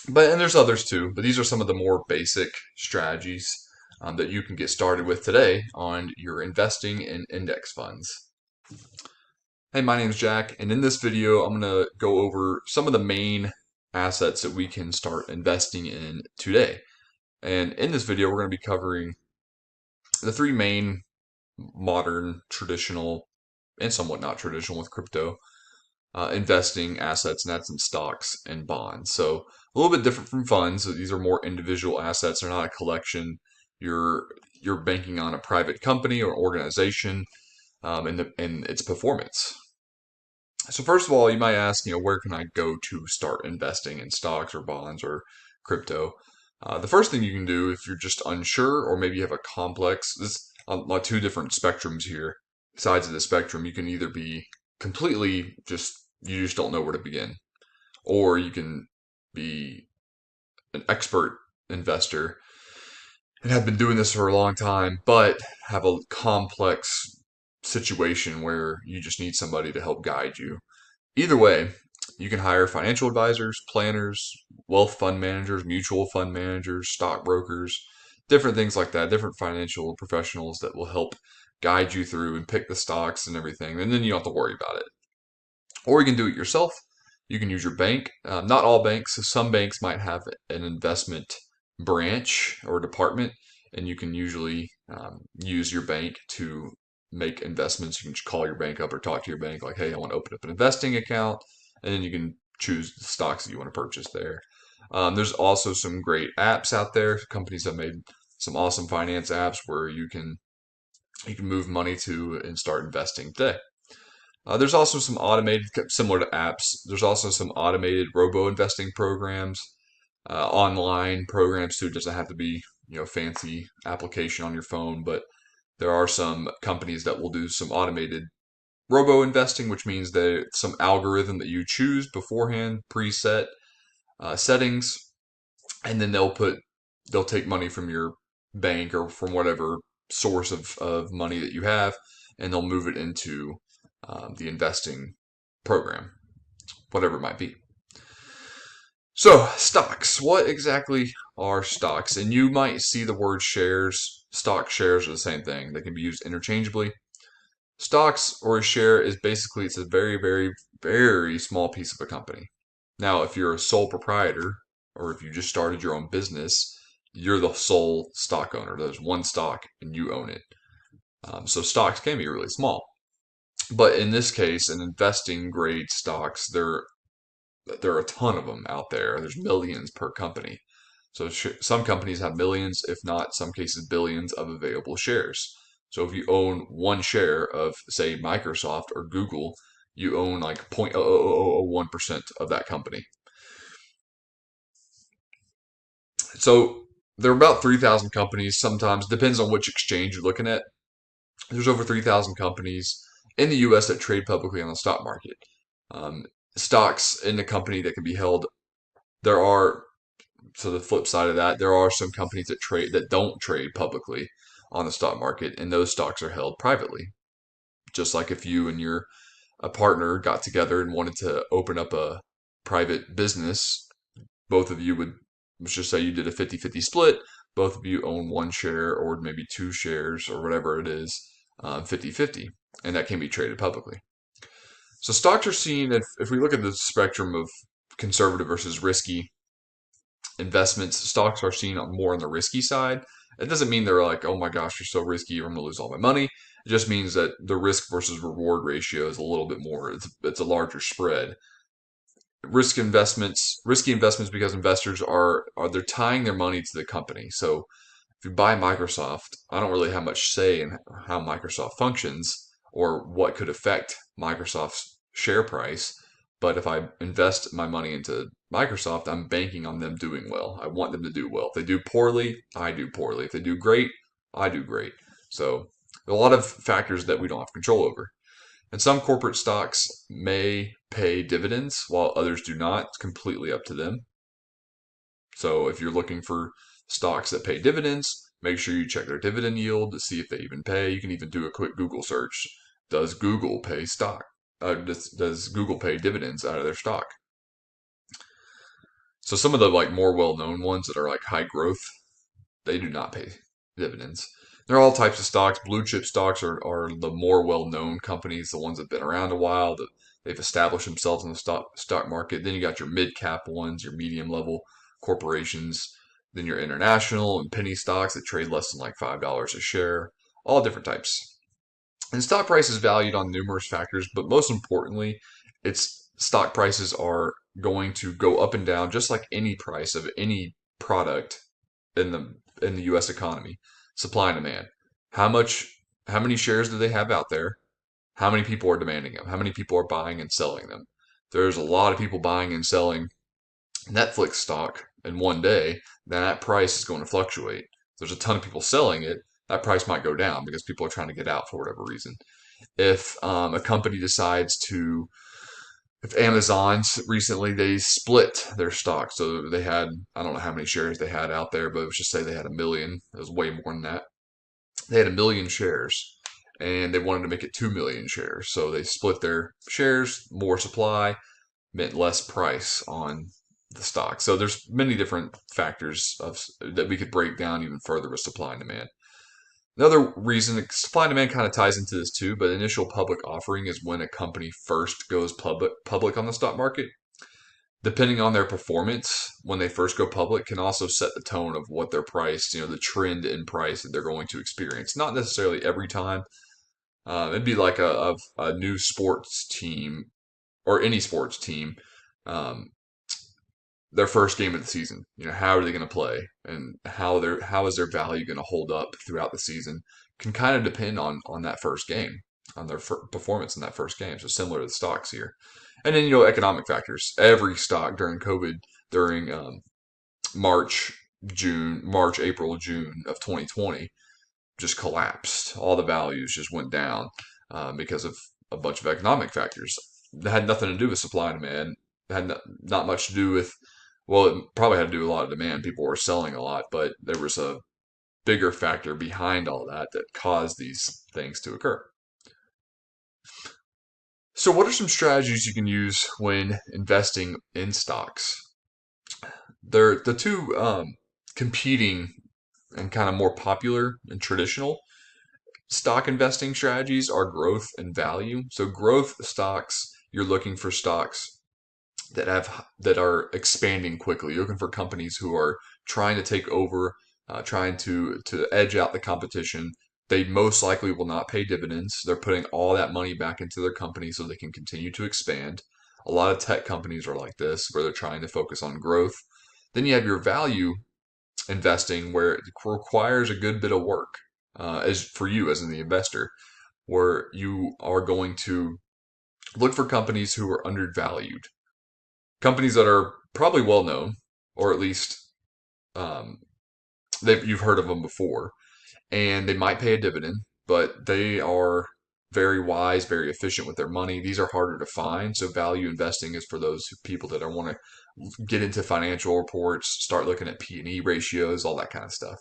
and there's others too. But these are some of the more basic strategies that you can get started with today on your investing in index funds. Hey, my name is Jack, and in this video, I'm going to go over some of the main assets that we can start investing in today. And in this video, we're going to be covering the three main modern, traditional, and somewhat not traditional with crypto investing assets, and that's in stocks and bonds. So a little bit different from funds. These are more individual assets. They're not a collection. You're banking on a private company or organization and its performance. So first of all, you might ask, where can I go to start investing in stocks or bonds or crypto? The first thing you can do if you're just unsure, or maybe you have a complex, this on two different spectrums here, sides of the spectrum. You can either be completely you just don't know where to begin, or you can be an expert investor and have been doing this for a long time, but have a complex situation where you just need somebody to help guide you. Either way, you can hire financial advisors, planners, wealth fund managers, mutual fund managers, stockbrokers, different things like that, different financial professionals that will help guide you through and pick the stocks and everything. And then you don't have to worry about it. Or you can do it yourself. You can use your bank. Not all banks. Some banks might have an investment branch or department, and you can usually use your bank to make investments. You can just call your bank up or talk to your bank like, hey, I want to open up an investing account, and then you can choose the stocks that you want to purchase there. There's also some great apps out there. Companies have made some awesome finance apps where you can move money to and start investing today. There's also some automated, similar to apps, there's also some automated robo investing programs, online programs too. It doesn't have to be, fancy application on your phone, but there are some companies that will do some automated robo investing, which means that some algorithm that you choose beforehand, preset settings, and then they'll take money from your bank or from whatever source of money that you have, and they'll move it into the investing program, whatever it might be. So, stocks. What exactly are stocks? And you might see the word shares. Stock shares are the same thing. They can be used interchangeably. Stocks or a share is basically, it's a very, very, very small piece of a company. Now, if you're a sole proprietor or if you just started your own business, you're the sole stock owner. There's one stock and you own it. So stocks can be really small. But in this case, in investing grade stocks, there are a ton of them out there. There's millions per company. So some companies have millions, if not some cases billions of available shares. So if you own one share of, say, Microsoft or Google, you own like 0.0001% of that company. So there are about 3,000 companies. Sometimes depends on which exchange you're looking at. There's over 3,000 companies in the U.S. that trade publicly on the stock market. Stocks in the company that can be held. So the flip side of that, there are some companies that don't trade publicly on the stock market, and those stocks are held privately. Just like if you and a partner got together and wanted to open up a private business, both of you would, let's just say you did a 50-50 split, both of you own one share or maybe two shares or whatever it is, 50-50, and that can be traded publicly. So stocks are seen, if we look at the spectrum of conservative versus risky investments, stocks are seen more on the risky side. It doesn't mean they're like, oh my gosh, you're so risky, I'm going to lose all my money. It just means that the risk versus reward ratio is a little bit more, it's a larger spread. Risky investments because investors they're tying their money to the company. So if you buy Microsoft, I don't really have much say in how Microsoft functions or what could affect Microsoft's share price. But if I invest my money into Microsoft, I'm banking on them doing well. I want them to do well. If they do poorly, I do poorly. If they do great, I do great. So there are a lot of factors that we don't have control over. And some corporate stocks may pay dividends while others do not. It's completely up to them. So if you're looking for stocks that pay dividends, make sure you check their dividend yield to see if they even pay. You can even do a quick Google search. Does Google pay stock? Does Google pay dividends out of their stock? So some of the more well-known ones that are like high growth, they do not pay dividends. There are all types of stocks. Blue chip stocks are the more well-known companies, the ones that have been around a while, They've established themselves in the stock market. Then you got your mid cap ones, your medium level corporations. Then your international and penny stocks that trade less than like $5 a share. All different types. And stock price is valued on numerous factors, but most importantly, its stock prices are going to go up and down just like any price of any product in the US economy. Supply and demand. How much how many shares do they have out there? How many people are demanding them? How many people are buying and selling them? There's a lot of people buying and selling Netflix stock in one day, then that price is going to fluctuate. If there's a ton of people selling it, that price might go down because people are trying to get out for whatever reason. If a company decides to, if Amazon's recently they split their stock, so they had, I don't know how many shares they had out there, but let's just say they had a million. It was way more than that. They had a million shares, and they wanted to make it 2 million shares, so they split their shares. More supply meant less price on the stock. So there's many different factors that we could break down even further with supply and demand. Another reason, supply and demand kind of ties into this too, but initial public offering is when a company first goes public on the stock market. Depending on their performance when they first go public can also set the tone of what their price, the trend in price that they're going to experience. Not necessarily every time. It'd be like a new sports team or any sports team. Um, their first game of the season. How are they going to play, and how is their value going to hold up throughout the season? Can kind of depend on that first game, on their performance in that first game. So similar to the stocks here, and then economic factors. Every stock during COVID, during March, April, June of 2020, just collapsed. All the values just went down because of a bunch of economic factors. That had nothing to do with supply and demand. It had not much to do with, well, it probably had to do with a lot of demand. People were selling a lot, but there was a bigger factor behind all that that caused these things to occur. So, what are some strategies you can use when investing in stocks? They're the two competing and kind of more popular and traditional stock investing strategies are growth and value. So, growth stocks, you're looking for stocks that are expanding quickly. You're looking for companies who are trying to take over, trying to edge out the competition. They most likely will not pay dividends. They're putting all that money back into their company so they can continue to expand. A lot of tech companies are like this, where they're trying to focus on growth. Then you have your value investing, where it requires a good bit of work, as for you as in the investor, where you are going to look for companies who are undervalued, companies that are probably well known, or at least um, you've heard of them before, and they might pay a dividend, but they are very wise, very efficient with their money. These are harder to find, so value investing is for those people that want to get into financial reports, start looking at P&E ratios, all that kind of stuff.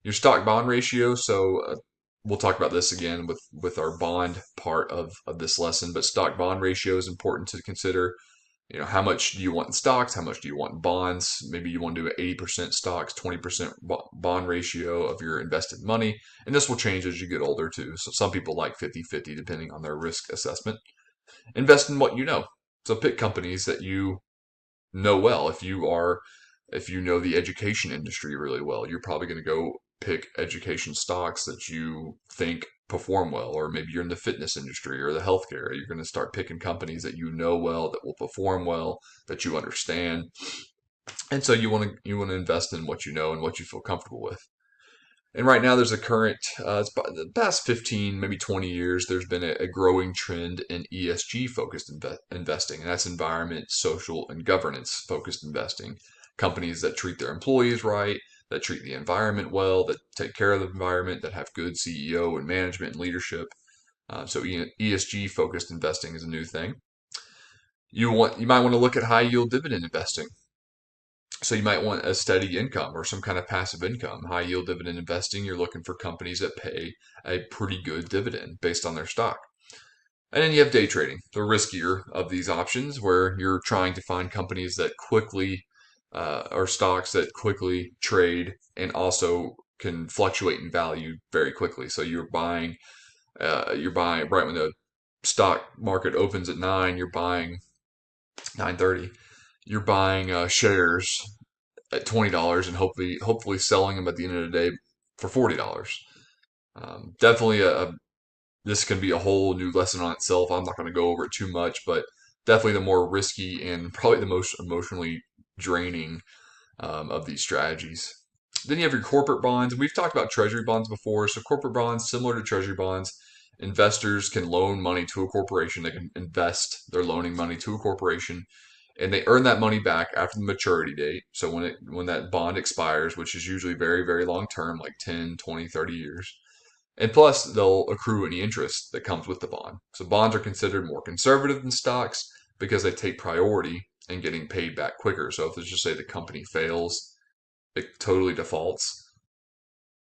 Your stock bond ratio, so we'll talk about this again with our bond part of this lesson, but stock bond ratio is important to consider. How much do you want in stocks? How much do you want in bonds? Maybe you want to do an 80% stocks, 20% bond ratio of your invested money. And this will change as you get older too. So some people like 50-50 depending on their risk assessment. Invest in what you know. So pick companies that you know well. If you know the education industry really well, you're probably going to go pick education stocks that you think perform well. Or maybe you're in the fitness industry or the healthcare. You're going to start picking companies that you know well, that will perform well, that you understand. And so you want to invest in what you know and what you feel comfortable with. And right now, there's a current, the past 15, maybe 20 years, there's been a growing trend in ESG focused investing, and that's environment, social, and governance focused investing. Companies that treat their employees right, that treat the environment well, that take care of the environment, that have good CEO and management and leadership. So ESG focused investing is a new thing. You might want to look at high yield dividend investing. So you might want a steady income or some kind of passive income. High yield dividend investing, you're looking for companies that pay a pretty good dividend based on their stock. And then you have day trading, the riskier of these options, where you're trying to find companies that when or stocks that quickly trade and also can fluctuate in value very quickly. So you're buying right when stock market opens at 9, you're buying 9:30. You're buying shares at $20 and hopefully selling them at the end of the day for $40. Definitely this can be a whole new lesson on itself. I'm not going to go over it too much, but definitely the more risky and probably the most emotionally draining of these strategies. Then you have your corporate bonds. We've talked about treasury bonds before. So corporate bonds, similar to treasury bonds, investors can loan money to a corporation. They can invest their loaning money to a corporation, and they earn that money back after the maturity date. So when that bond expires, which is usually very, very long term, like 10, 20, 30 years. And plus, they'll accrue any interest that comes with the bond. So bonds are considered more conservative than stocks because they take priority in getting paid back quicker. So if let's just say the company fails, it totally defaults,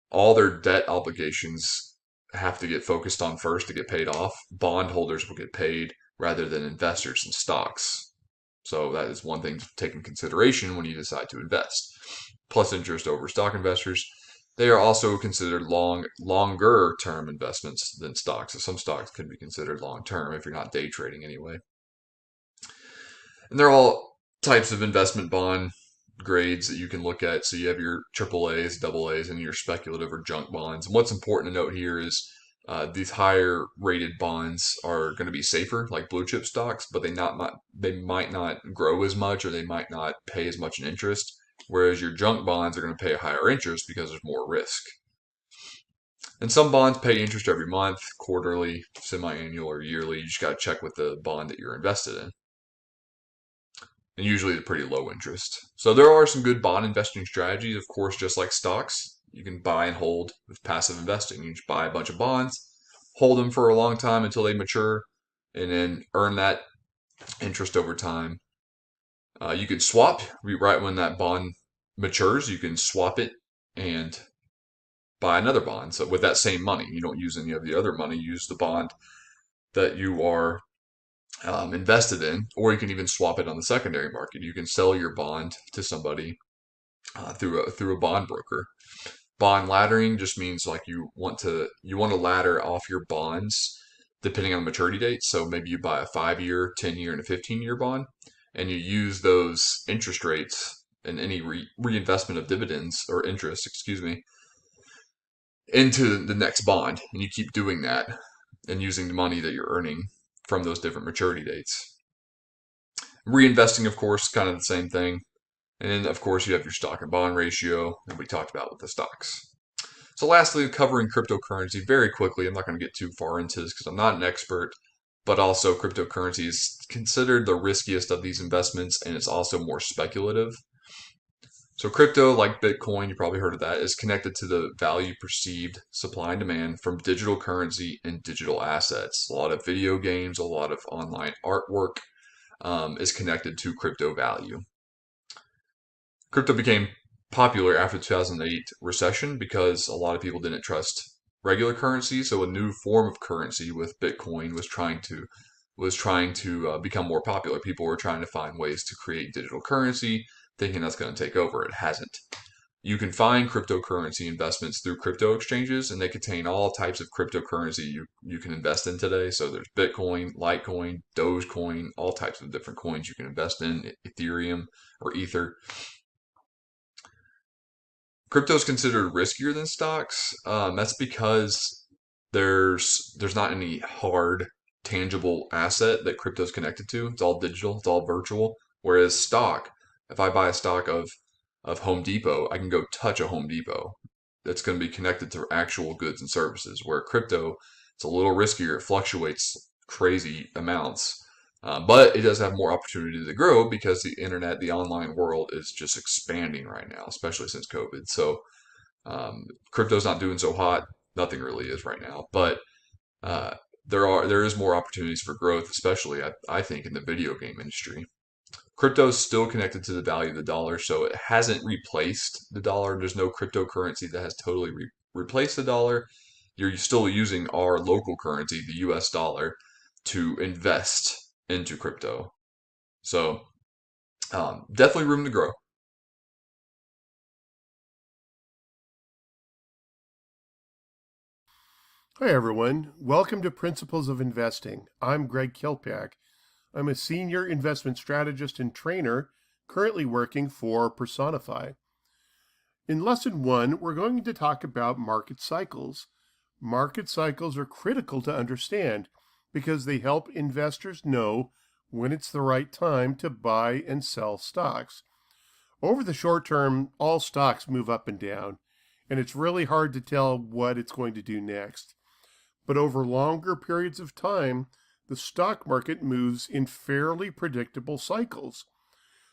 all their debt obligations have to get focused on first to get paid off. Bondholders will get paid rather than investors in stocks. So that is one thing to take in consideration when you decide to invest. Plus interest over stock investors. They are also considered longer term investments than stocks. So some stocks can be considered long term if you're not day trading anyway. And they're all types of investment bond grades that you can look at. So you have your triple A's, double A's, and your speculative or junk bonds. And what's important to note here is these higher rated bonds are going to be safer, like blue chip stocks, but they might not grow as much, or they might not pay as much in interest. Whereas your junk bonds are going to pay a higher interest because there's more risk. And some bonds pay interest every month, quarterly, semi-annual, or yearly. You just got to check with the bond that you're invested in. And usually it's pretty low interest. So there are some good bond investing strategies, of course, just like stocks. You can buy and hold with passive investing. You just buy a bunch of bonds, hold them for a long time until they mature, and then earn that interest over time. You can swap right when that bond matures. You can swap it and buy another bond. So with that same money, you don't use any of the other money. You use the bond that you are invested in, or you can even swap it on the secondary market. You can sell your bond to somebody through a bond broker. Bond laddering just means like you want to ladder off your bonds depending on the maturity date. So maybe you buy a 5-year, 10-year, and a 15-year bond, and you use those interest rates and any reinvestment of dividends or interest, excuse me, into the next bond, and you keep doing that and using the money that you're earning from those different maturity dates. Reinvesting, of course, kind of the same thing. And then, of course, you have your stock and bond ratio that we talked about with the stocks. So lastly, covering cryptocurrency very quickly. I'm not going to get too far into this because I'm not an expert, but also cryptocurrency is considered the riskiest of these investments, and it's also more speculative. So crypto, like Bitcoin, you probably heard of that, is connected to the value perceived supply and demand from digital currency and digital assets. A lot of video games, a lot of online artwork is connected to crypto value. Crypto became popular after the 2008 recession because a lot of people didn't trust regular currency. So a new form of currency with Bitcoin was trying to become more popular. People were trying to find ways to create digital currency, thinking that's going to take over. It hasn't. You can find cryptocurrency investments through crypto exchanges, and they contain all types of cryptocurrency you can invest in today. So there's Bitcoin, Litecoin, Dogecoin, all types of different coins you can invest in, Ethereum or Ether. Crypto is considered riskier than stocks. That's because there's not any hard tangible asset that crypto is connected to. It's all digital. It's all virtual. Whereas stock, if I buy a stock of Home Depot, I can go touch a Home Depot. That's going to be connected to actual goods and services. Where crypto, it's a little riskier. It fluctuates crazy amounts. But it does have more opportunity to grow because the internet, the online world is just expanding right now, especially since COVID. So crypto's not doing so hot. Nothing really is right now. But uh, there is more opportunities for growth, especially I think in the video game industry. Crypto is still connected to the value of the dollar, so it hasn't replaced the dollar. There's no cryptocurrency that has totally replaced the dollar. You're still using our local currency, the US dollar, to invest into crypto. So definitely room to grow. Hi, everyone. Welcome to Principles of Investing. I'm Greg Kilpack. I'm a senior investment strategist and trainer currently working for Personify. In lesson 1, we're going to talk about market cycles. Market cycles are critical to understand because they help investors know when it's the right time to buy and sell stocks. Over the short term, all stocks move up and down, and it's really hard to tell what it's going to do next. But over longer periods of time, the stock market moves in fairly predictable cycles.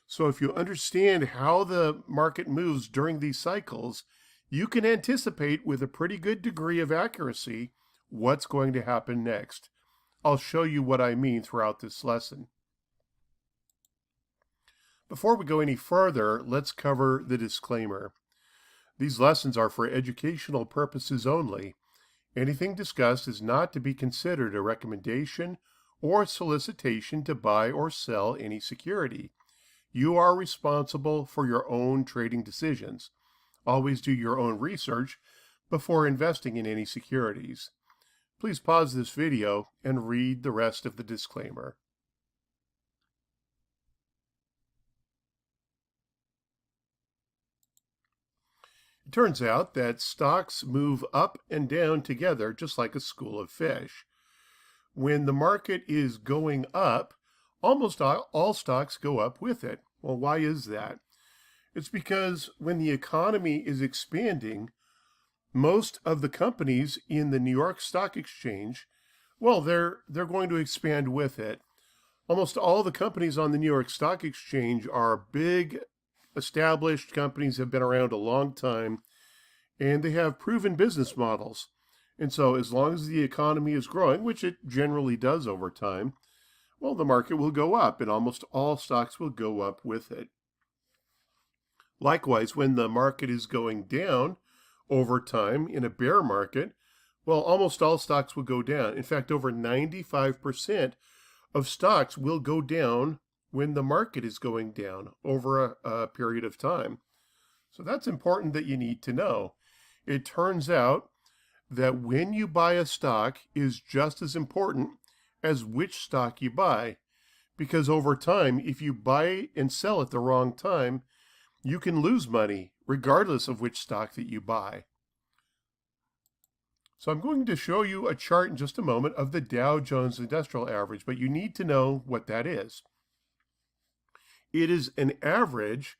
So if you understand how the market moves during these cycles, you can anticipate with a pretty good degree of accuracy what's going to happen next. I'll show you what I mean throughout this lesson. Before we go any further, let's cover the disclaimer. These lessons are for educational purposes only. Anything discussed is not to be considered a recommendation or solicitation to buy or sell any security. You are responsible for your own trading decisions. Always do your own research before investing in any securities. Please pause this video and read the rest of the disclaimer. It turns out that stocks move up and down together just like a school of fish. When the market is going up, almost all stocks go up with it. Well, why is that? It's because when the economy is expanding, most of the companies in the New York Stock Exchange, well, they're going to expand with it. Almost all the companies on the New York Stock Exchange are big, established companies, have been around a long time, and they have proven business models. And so as long as the economy is growing, which it generally does over time, well, the market will go up, and almost all stocks will go up with it. Likewise, when the market is going down over time in a bear market, well, almost all stocks will go down. In fact, over 95% of stocks will go down when the market is going down over a period of time. So that's important that you need to know. It turns out that when you buy a stock is just as important as which stock you buy, because over time, if you buy and sell at the wrong time, you can lose money regardless of which stock that you buy. So I'm going to show you a chart in just a moment of the Dow Jones Industrial Average, but you need to know what that is. It is an average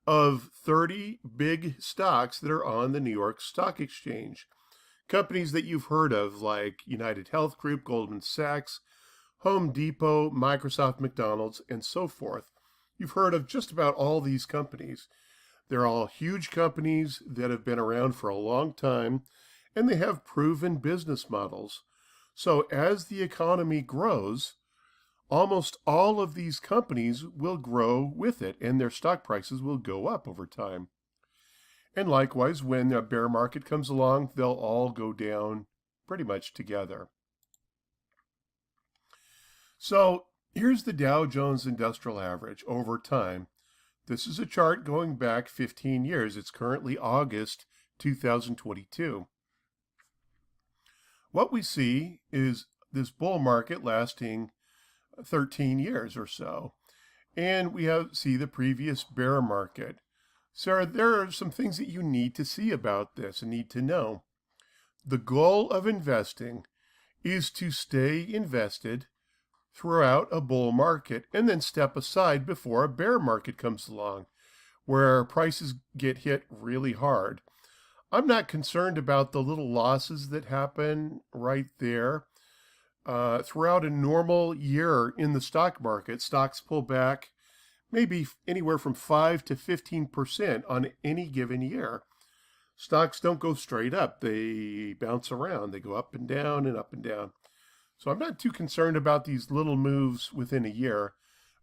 of 30 big stocks that are on the New York Stock Exchange. Companies that you've heard of like United Health Group, Goldman Sachs, Home Depot, Microsoft, McDonald's, and so forth. You've heard of just about all these companies. They're all huge companies that have been around for a long time, and they have proven business models. So as the economy grows, almost all of these companies will grow with it, and their stock prices will go up over time. And likewise, when a bear market comes along, they'll all go down pretty much together. So here's the Dow Jones Industrial Average over time. This is a chart going back 15 years. It's currently August 2022. What we see is this bull market lasting 13 years or so. And we see the previous bear market. So there are some things that you need to see about this and need to know. The goal of investing is to stay invested throughout a bull market and then step aside before a bear market comes along where prices get hit really hard. I'm not concerned about the little losses that happen right there. Throughout a normal year in the stock market, stocks pull back maybe anywhere from 5 to 15% on any given year. Stocks don't go straight up. They bounce around. They go up and down and up and down. So I'm not too concerned about these little moves within a year,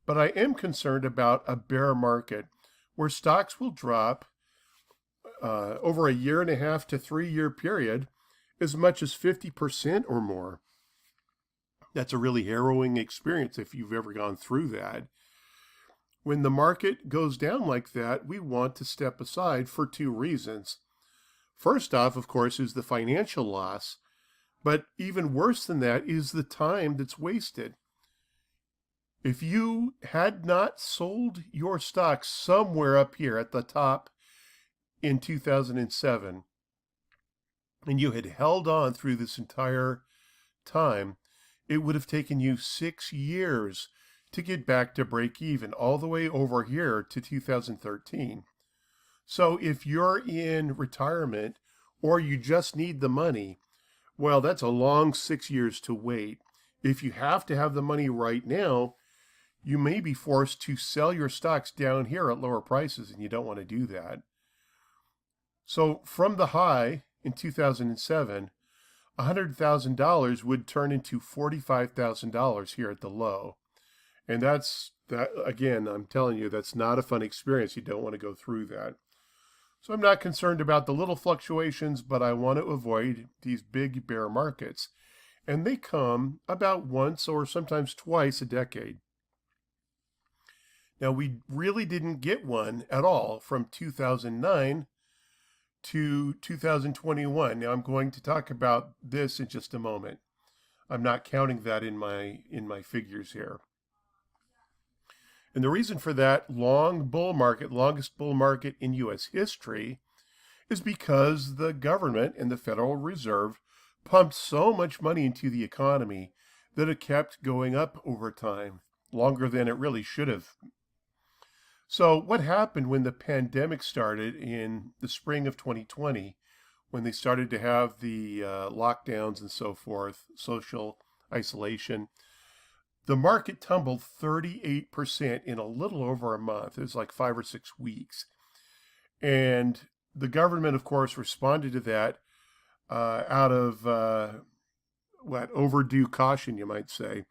but I am concerned about a bear market where stocks will drop over a 1.5 to 3 year period as much as 50% or more. That's a really harrowing experience if you've ever gone through that. When the market goes down like that, we want to step aside for two reasons. First off, of course, is the financial loss. But even worse than that is the time that's wasted. If you had not sold your stocks somewhere up here at the top in 2007, and you had held on through this entire time, it would have taken you 6 years to get back to break even, all the way over here to 2013. So if you're in retirement or you just need the money, well, that's a long 6 years to wait. If you have to have the money right now, you may be forced to sell your stocks down here at lower prices, and you don't want to do that. So from the high in 2007, $100,000 would turn into $45,000 here at the low. And that again, I'm telling you, that's not a fun experience. You don't want to go through that. So I'm not concerned about the little fluctuations, but I want to avoid these big bear markets. And they come about once or sometimes twice a decade. Now, we really didn't get one at all from 2009 to 2021. Now, I'm going to talk about this in just a moment. I'm not counting that in my figures here. And the reason for that longest bull market in U.S. history, is because the government and the Federal Reserve pumped so much money into the economy that it kept going up over time, longer than it really should have. So what happened when the pandemic started in the spring of 2020, when they started to have the lockdowns and so forth, social isolation? The market tumbled 38% in a little over a month. It was like 5 or 6 weeks. And the government, of course, responded to that out of overdue caution, you might say,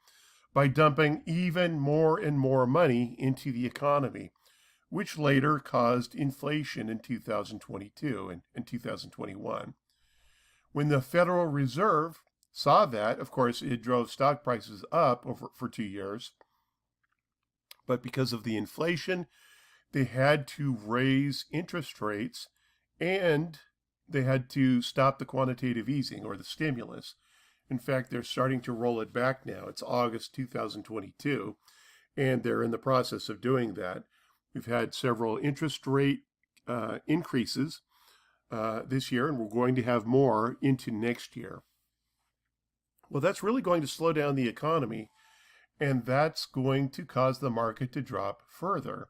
by dumping even more and more money into the economy, which later caused inflation in 2022 and 2021. When the Federal Reserve saw that, of course, it drove stock prices up for 2 years. But because of the inflation, they had to raise interest rates, and they had to stop the quantitative easing or the stimulus. In fact, they're starting to roll it back now. It's August 2022, and they're in the process of doing that. We've had several interest rate increases this year, and we're going to have more into next year. Well, that's really going to slow down the economy, and that's going to cause the market to drop further.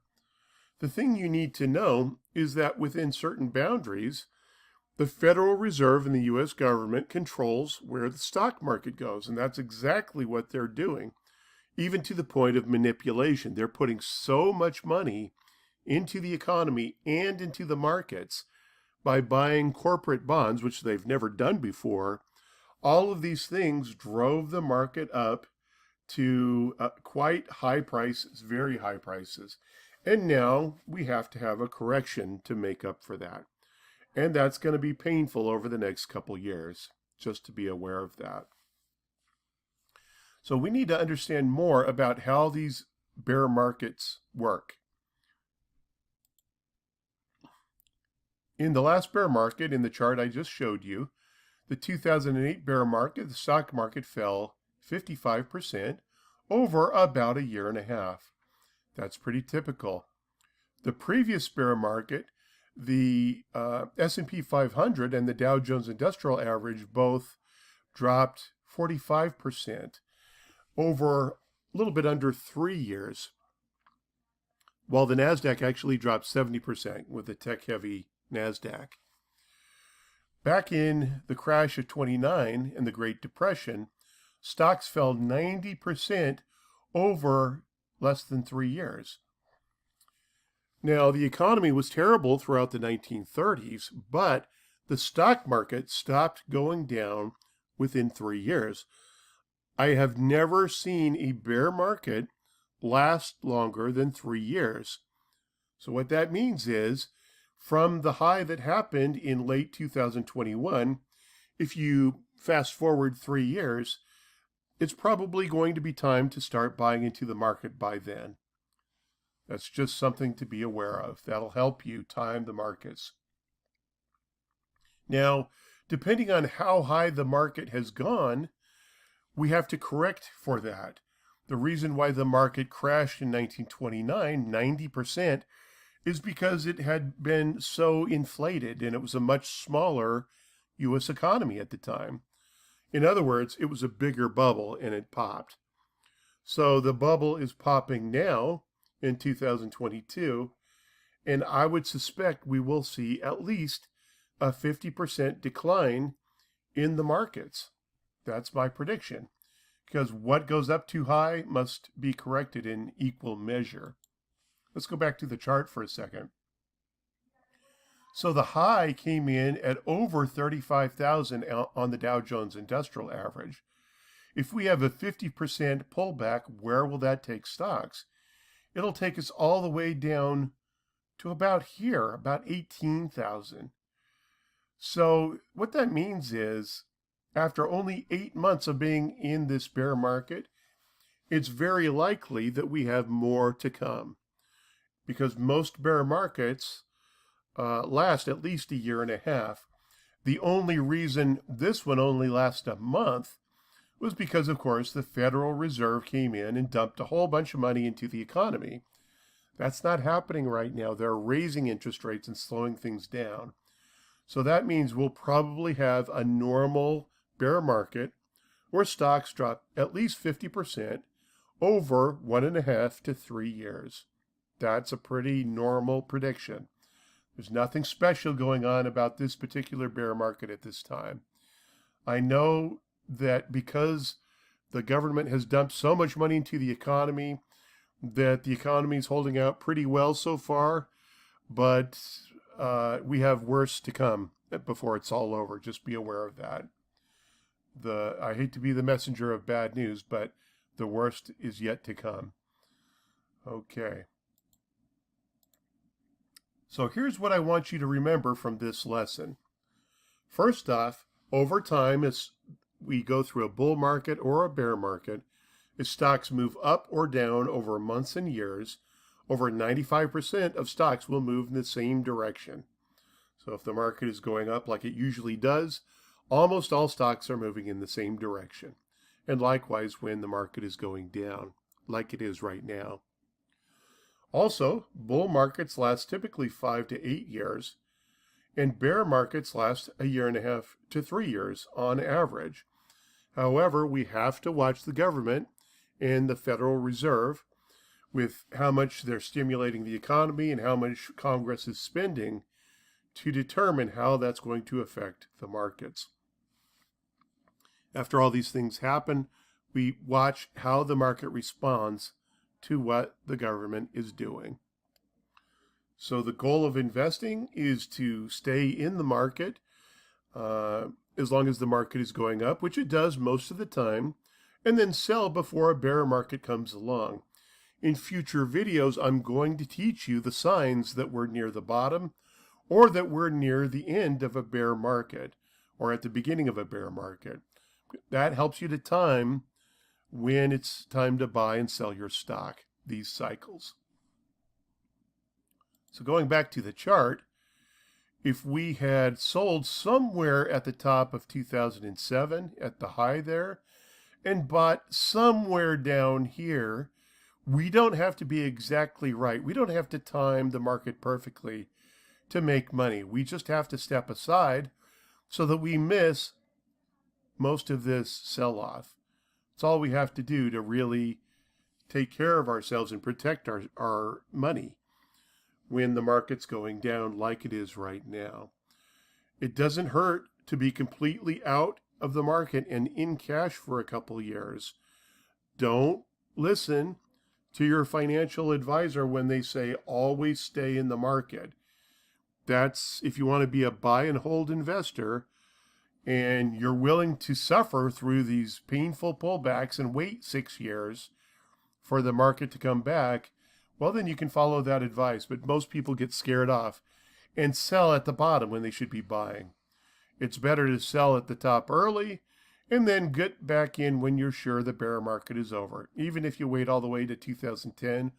The thing you need to know is that within certain boundaries, the Federal Reserve and the U.S. government controls where the stock market goes, and that's exactly what they're doing, even to the point of manipulation. They're putting so much money into the economy and into the markets by buying corporate bonds, which they've never done before. All of these things drove the market up to quite high prices, very high prices. And now we have to have a correction to make up for that. And that's going to be painful over the next couple years, just to be aware of that. So we need to understand more about how these bear markets work. In the last bear market, in the chart I just showed you, the 2008 bear market, the stock market fell 55% over about a year and a half. That's pretty typical. The previous bear market, the S&P 500 and the Dow Jones Industrial Average both dropped 45% over a little bit under 3 years, while the NASDAQ actually dropped 70% with the tech-heavy NASDAQ. Back in the crash of 29 and the Great Depression, stocks fell 90% over less than 3 years. Now, the economy was terrible throughout the 1930s, but the stock market stopped going down within 3 years. I have never seen a bear market last longer than 3 years. So what that means is, from the high that happened in late 2021, if you fast forward 3 years, it's probably going to be time to start buying into the market by then. That's just something to be aware of. That'll help you time the markets. Now, Depending on how high the market has gone, we have to correct for that. The reason why the market crashed in 1929, 90%, is because it had been so inflated and it was a much smaller U.S. economy at the time. In other words, it was a bigger bubble and it popped. So the bubble is popping now in 2022, and I would suspect we will see at least a 50% decline in the markets. That's my prediction, because what goes up too high must be corrected in equal measure. Let's go back to the chart for a second. So the high came in at over 35,000 on the Dow Jones Industrial Average. If we have a 50% pullback, where will that take stocks? It'll take us all the way down to about here, about 18,000. So what that means is, after only 8 months of being in this bear market, it's very likely that we have more to come, because most bear markets last at least a year and a half. The only reason this one only lasted a month was because, of course, the Federal Reserve came in and dumped a whole bunch of money into the economy. That's not happening right now. They're raising interest rates and slowing things down. So that means we'll probably have a normal bear market where stocks drop at least 50% over 1.5 to 3 years. That's a pretty normal prediction. There's nothing special going on about this particular bear market at this time. I know that because the government has dumped so much money into the economy, that the economy is holding out pretty well so far, but we have worse to come before it's all over. Just be aware of that. I hate to be the messenger of bad news, but the worst is yet to come. Okay. So here's what I want you to remember from this lesson. First off, over time, as we go through a bull market or a bear market, as stocks move up or down over months and years, over 95% of stocks will move in the same direction. So if the market is going up like it usually does, almost all stocks are moving in the same direction. And likewise when the market is going down, like it is right now. Also, bull markets last typically 5 to 8 years, and bear markets last 1.5 to 3 years on average. However, we have to watch the government and the Federal Reserve with how much they're stimulating the economy and how much Congress is spending to determine how that's going to affect the markets. After all these things happen, we watch how the market responds to what the government is doing. So the goal of investing is to stay in the market as long as the market is going up, which it does most of the time, and then sell before a bear market comes along. In future videos, I'm going to teach you the signs that we're near the bottom or that we're near the end of a bear market or at the beginning of a bear market. That helps you to time when it's time to buy and sell your stock, these cycles. So going back to the chart, if we had sold somewhere at the top of 2007, at the high there, and bought somewhere down here, we don't have to be exactly right. We don't have to time the market perfectly to make money. We just have to step aside so that we miss most of this sell-off. It's all we have to do to really take care of ourselves and protect our money when the market's going down like it is right now. It doesn't hurt to be completely out of the market and in cash for a couple years. Don't listen to your financial advisor when they say always stay in the market. That's if you want to be a buy and hold investor and you're willing to suffer through these painful pullbacks and wait 6 years for the market to come back, well, then you can follow that advice. But most people get scared off and sell at the bottom when they should be buying. It's better to sell at the top early and then get back in when you're sure the bear market is over, even if you wait all the way to 2010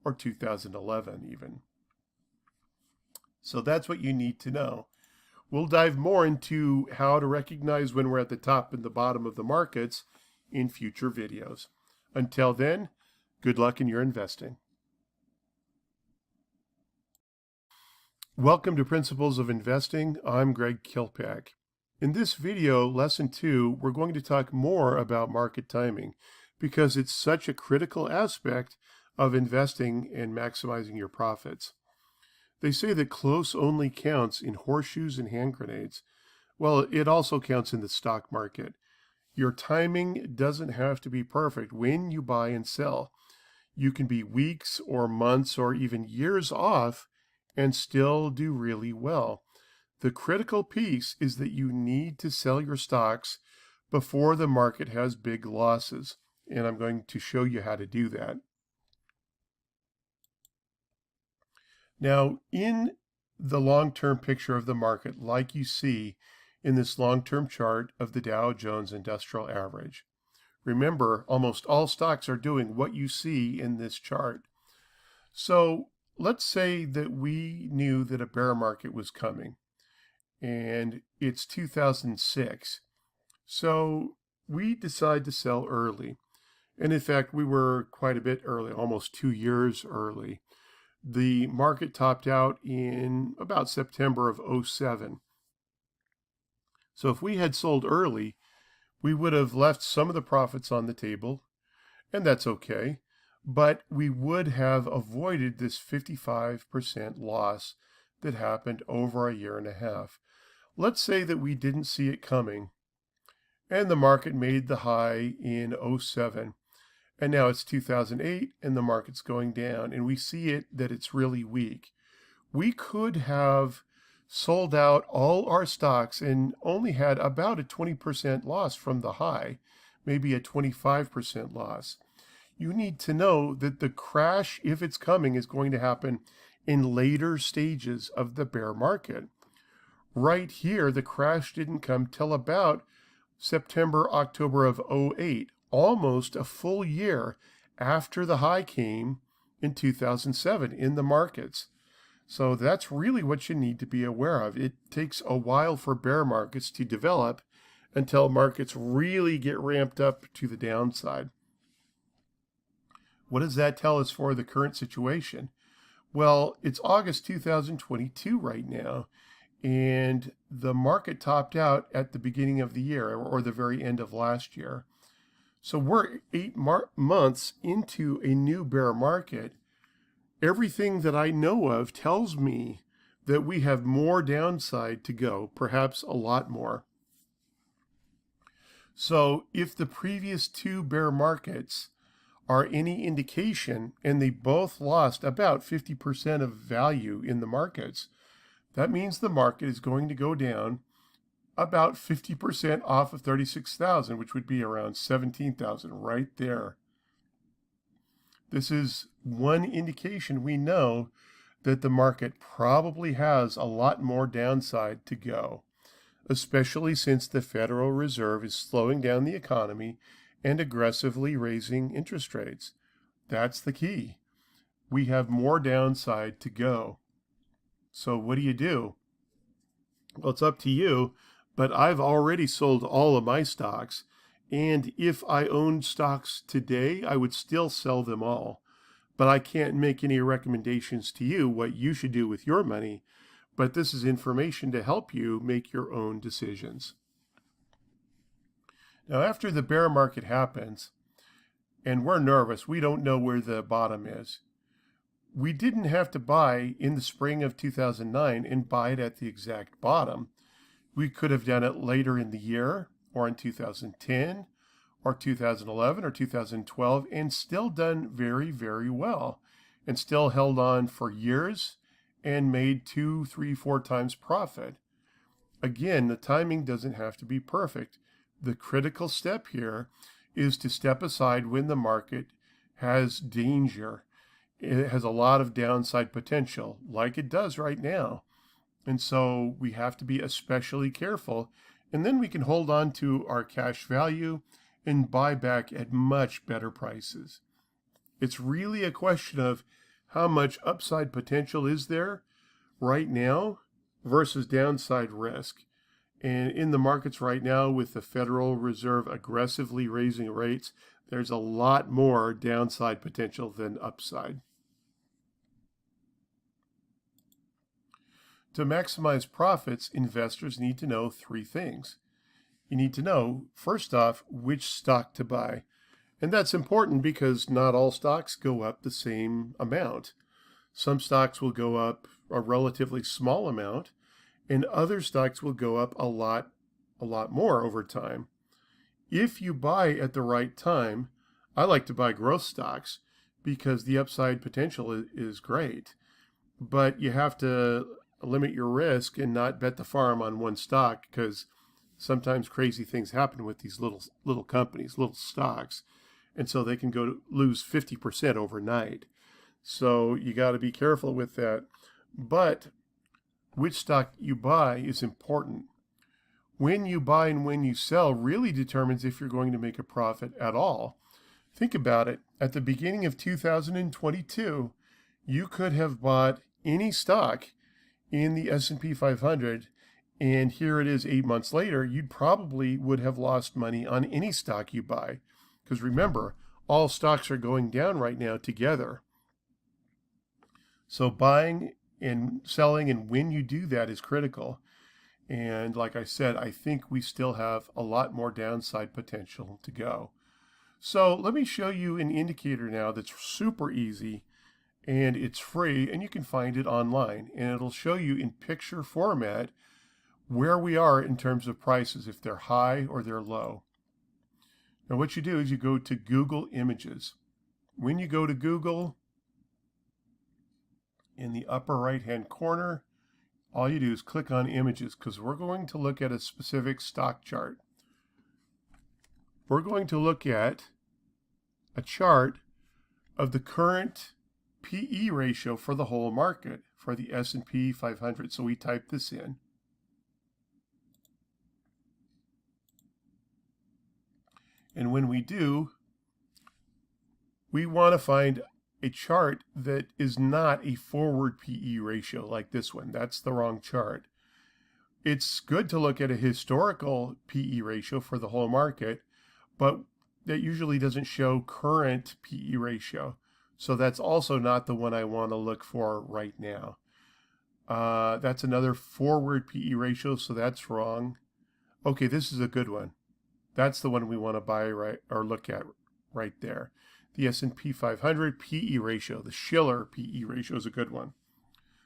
or 2011 even. So that's what you need to know. We'll dive more into how to recognize when we're at the top and the bottom of the markets in future videos. Until then, good luck in your investing. Welcome to Principles of Investing. I'm Greg Kilpack. In this video, lesson 2, we're going to talk more about market timing because it's such a critical aspect of investing and maximizing your profits. They say that close only counts in horseshoes and hand grenades. Well, it also counts in the stock market. Your timing doesn't have to be perfect when you buy and sell. You can be weeks or months or even years off and still do really well. The critical piece is that you need to sell your stocks before the market has big losses, and I'm going to show you how to do that. Now, in the long-term picture of the market, like you see in this long-term chart of the Dow Jones Industrial Average, remember, almost all stocks are doing what you see in this chart. So let's say that we knew that a bear market was coming, and it's 2006. So we decide to sell early. And in fact, we were quite a bit early, almost 2 years early. The market topped out in about September of 07. So if we had sold early, we would have left some of the profits on the table, and that's okay, but we would have avoided this 55% loss that happened over a year and a half. Let's say that we didn't see it coming, and the market made the high in 07. And now it's 2008 and the market's going down and we see it that it's really weak. We could have sold out all our stocks and only had about a 20% loss from the high, maybe a 25% loss. You need to know that the crash, if it's coming, is going to happen in later stages of the bear market. Right here, the crash didn't come till about September, October of 08. Almost a full year after the high came in 2007 in the markets. So that's really what you need to be aware of. It takes a while for bear markets to develop until markets really get ramped up to the downside. What does that tell us for the current situation? Well, it's August 2022 right now, and the market topped out at the beginning of the year or the very end of last year. So we're 8 months into a new bear market. Everything that I know of tells me that we have more downside to go, perhaps a lot more. So if the previous 2 bear markets are any indication, and they both lost about 50% of value in the markets, that means the market is going to go down about 50% off of 36,000, which would be around 17,000 right there. This is one indication we know that the market probably has a lot more downside to go, especially since the Federal Reserve is slowing down the economy and aggressively raising interest rates. That's the key. We have more downside to go. So what do? Well, it's up to you. But I've already sold all of my stocks, and if I owned stocks today, I would still sell them all. But I can't make any recommendations to you what you should do with your money, but this is information to help you make your own decisions. Now, after the bear market happens, and we're nervous, we don't know where the bottom is. We didn't have to buy in the spring of 2009 and buy it at the exact bottom. We could have done it later in the year, or in 2010, or 2011, or 2012, and still done very, very well, and still held on for years and made 2, 3, 4 times profit. Again, the timing doesn't have to be perfect. The critical step here is to step aside when the market has danger. It has a lot of downside potential, like it does right now. And so we have to be especially careful. And then we can hold on to our cash value and buy back at much better prices. It's really a question of how much upside potential is there right now versus downside risk. And in the markets right now, with the Federal Reserve aggressively raising rates, there's a lot more downside potential than upside. To maximize profits, investors need to know three things. You need to know, first off, which stock to buy. And that's important because not all stocks go up the same amount. Some stocks will go up a relatively small amount, and other stocks will go up a lot more over time. If you buy at the right time, I like to buy growth stocks because the upside potential is great. But you have to limit your risk and not bet the farm on one stock, because sometimes crazy things happen with these little companies, little stocks, and so they can lose 50% overnight. So you got to be careful with that. But which stock you buy is important. When you buy and when you sell really determines if you're going to make a profit at all. Think about it. At the beginning of 2022, you could have bought any stock in the S&P 500, and here it is 8 months later, you probably would have lost money on any stock you buy. Because remember, all stocks are going down right now together. So buying and selling and when you do that is critical. And like I said, I think we still have a lot more downside potential to go. So let me show you an indicator now that's super easy, and it's free, and you can find it online. And it'll show you in picture format where we are in terms of prices, if they're high or they're low. Now what you do is you go to Google Images. When you go to Google, in the upper right-hand corner, all you do is click on Images, because we're going to look at a specific stock chart. We're going to look at a chart of the current PE ratio for the whole market, for the S&P 500. So we type this in. And when we do, we want to find a chart that is not a forward PE ratio like this one. That's the wrong chart. It's good to look at a historical PE ratio for the whole market, but that usually doesn't show current PE ratio. So that's also not the one I want to look for right now. That's another forward PE ratio, so that's wrong. Okay, this is a good one. That's the one we want to buy or look at right there. The S&P 500 PE ratio, the Shiller PE ratio, is a good one.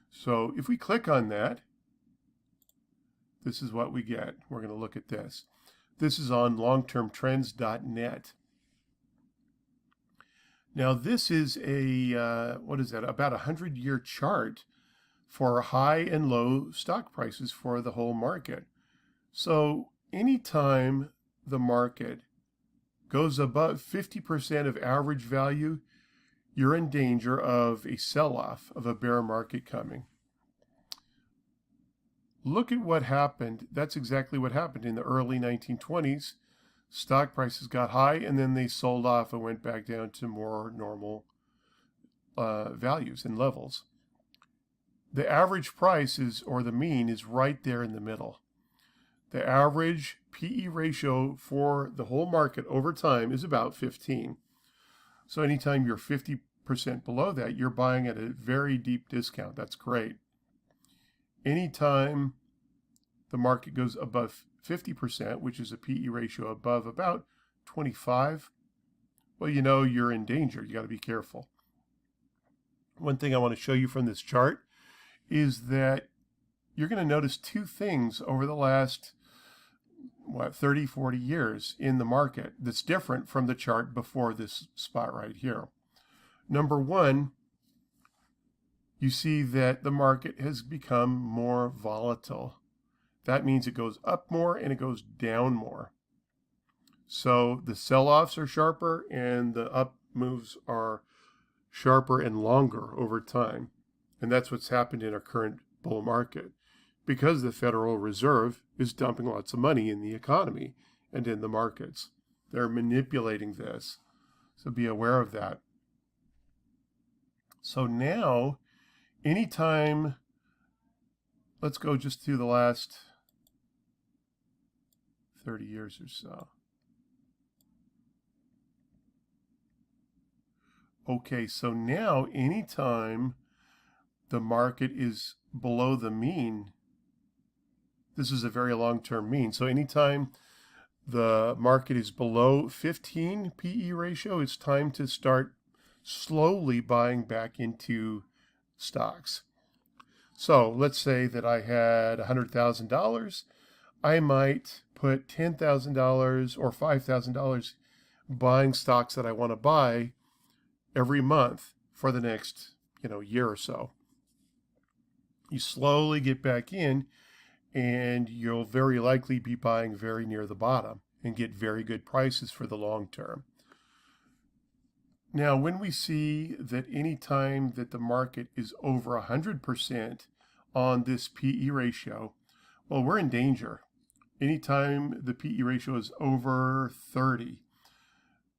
So if we click on that, this is what we get. We're going to look at this. This is on longtermtrends.net. Now this is a, what is that, about a 100-year chart for high and low stock prices for the whole market. So anytime the market goes above 50% of average value, you're in danger of a sell-off, of a bear market coming. Look at what happened. That's exactly what happened in the early 1920s. Stock prices got high and then they sold off and went back down to more normal values and levels. The average price is, or the mean, is right there in the middle. The average PE ratio for the whole market over time is about 15. So anytime you're 50% below that, you're buying at a very deep discount. That's great. Anytime the market goes above 50%, which is a PE ratio above about 25, well, you know you're in danger. You got to be careful. One thing I want to show you from this chart is that you're going to notice two things over the last 30, 40 years in the market that's different from the chart before this spot right here. Number one, you see that the market has become more volatile. That means it goes up more and it goes down more. So the sell-offs are sharper and the up moves are sharper and longer over time. And that's what's happened in our current bull market, because the Federal Reserve is dumping lots of money in the economy and in the markets. They're manipulating this. So be aware of that. So now, anytime, let's go just through the last 30 years or so. Okay, so now anytime the market is below the mean, this is a very long-term mean. So anytime the market is below 15 PE ratio, it's time to start slowly buying back into stocks. So let's say that I had $100,000. I might put $10,000 or $5,000 buying stocks that I want to buy every month for the next, year or so. You slowly get back in, and you'll very likely be buying very near the bottom and get very good prices for the long term. Now, when we see that any time that the market is over 100% on this PE ratio, well, we're in danger. Anytime the PE ratio is over 30,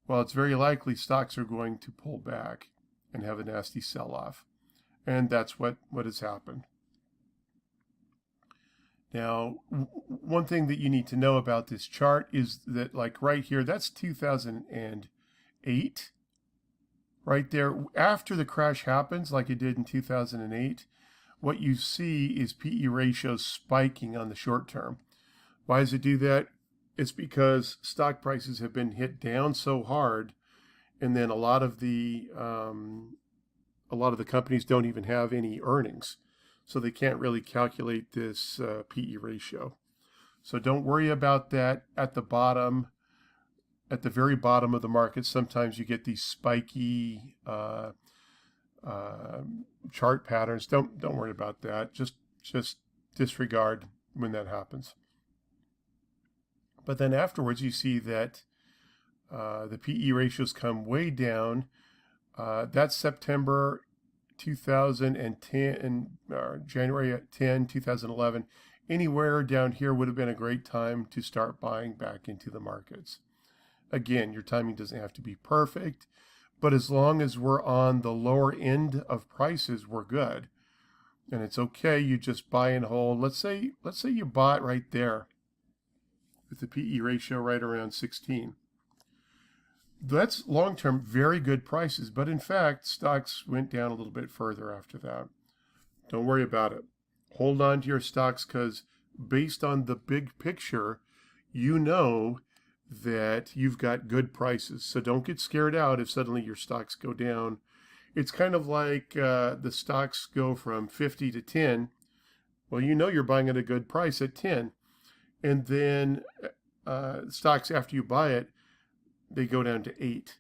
well, it's very likely stocks are going to pull back and have a nasty sell-off. And that's what has happened. Now, one thing that you need to know about this chart is that, like right here, that's 2008. Right there, after the crash happens, like it did in 2008, what you see is PE ratios spiking on the short term. Why does it do that? It's because stock prices have been hit down so hard, and then a lot of the companies don't even have any earnings, so they can't really calculate this PE ratio. So don't worry about that at the bottom. At the very bottom of the market, sometimes you get these spiky chart patterns. Don't worry about that. Just disregard when that happens. But then afterwards, you see that the PE ratios come way down. That's September 2010 and January 10, 2011. Anywhere down here would have been a great time to start buying back into the markets. Again, your timing doesn't have to be perfect, but as long as we're on the lower end of prices, we're good. And it's okay, you just buy and hold. Let's say you bought right there with the PE ratio right around 16. That's long-term very good prices, but in fact, stocks went down a little bit further after that. Don't worry about it. Hold on to your stocks, because based on the big picture, you know that you've got good prices. So don't get scared out if suddenly your stocks go down. It's kind of like the stocks go from 50 to 10. Well, you know you're buying at a good price at 10. And then stocks, after you buy it, they go down to 8.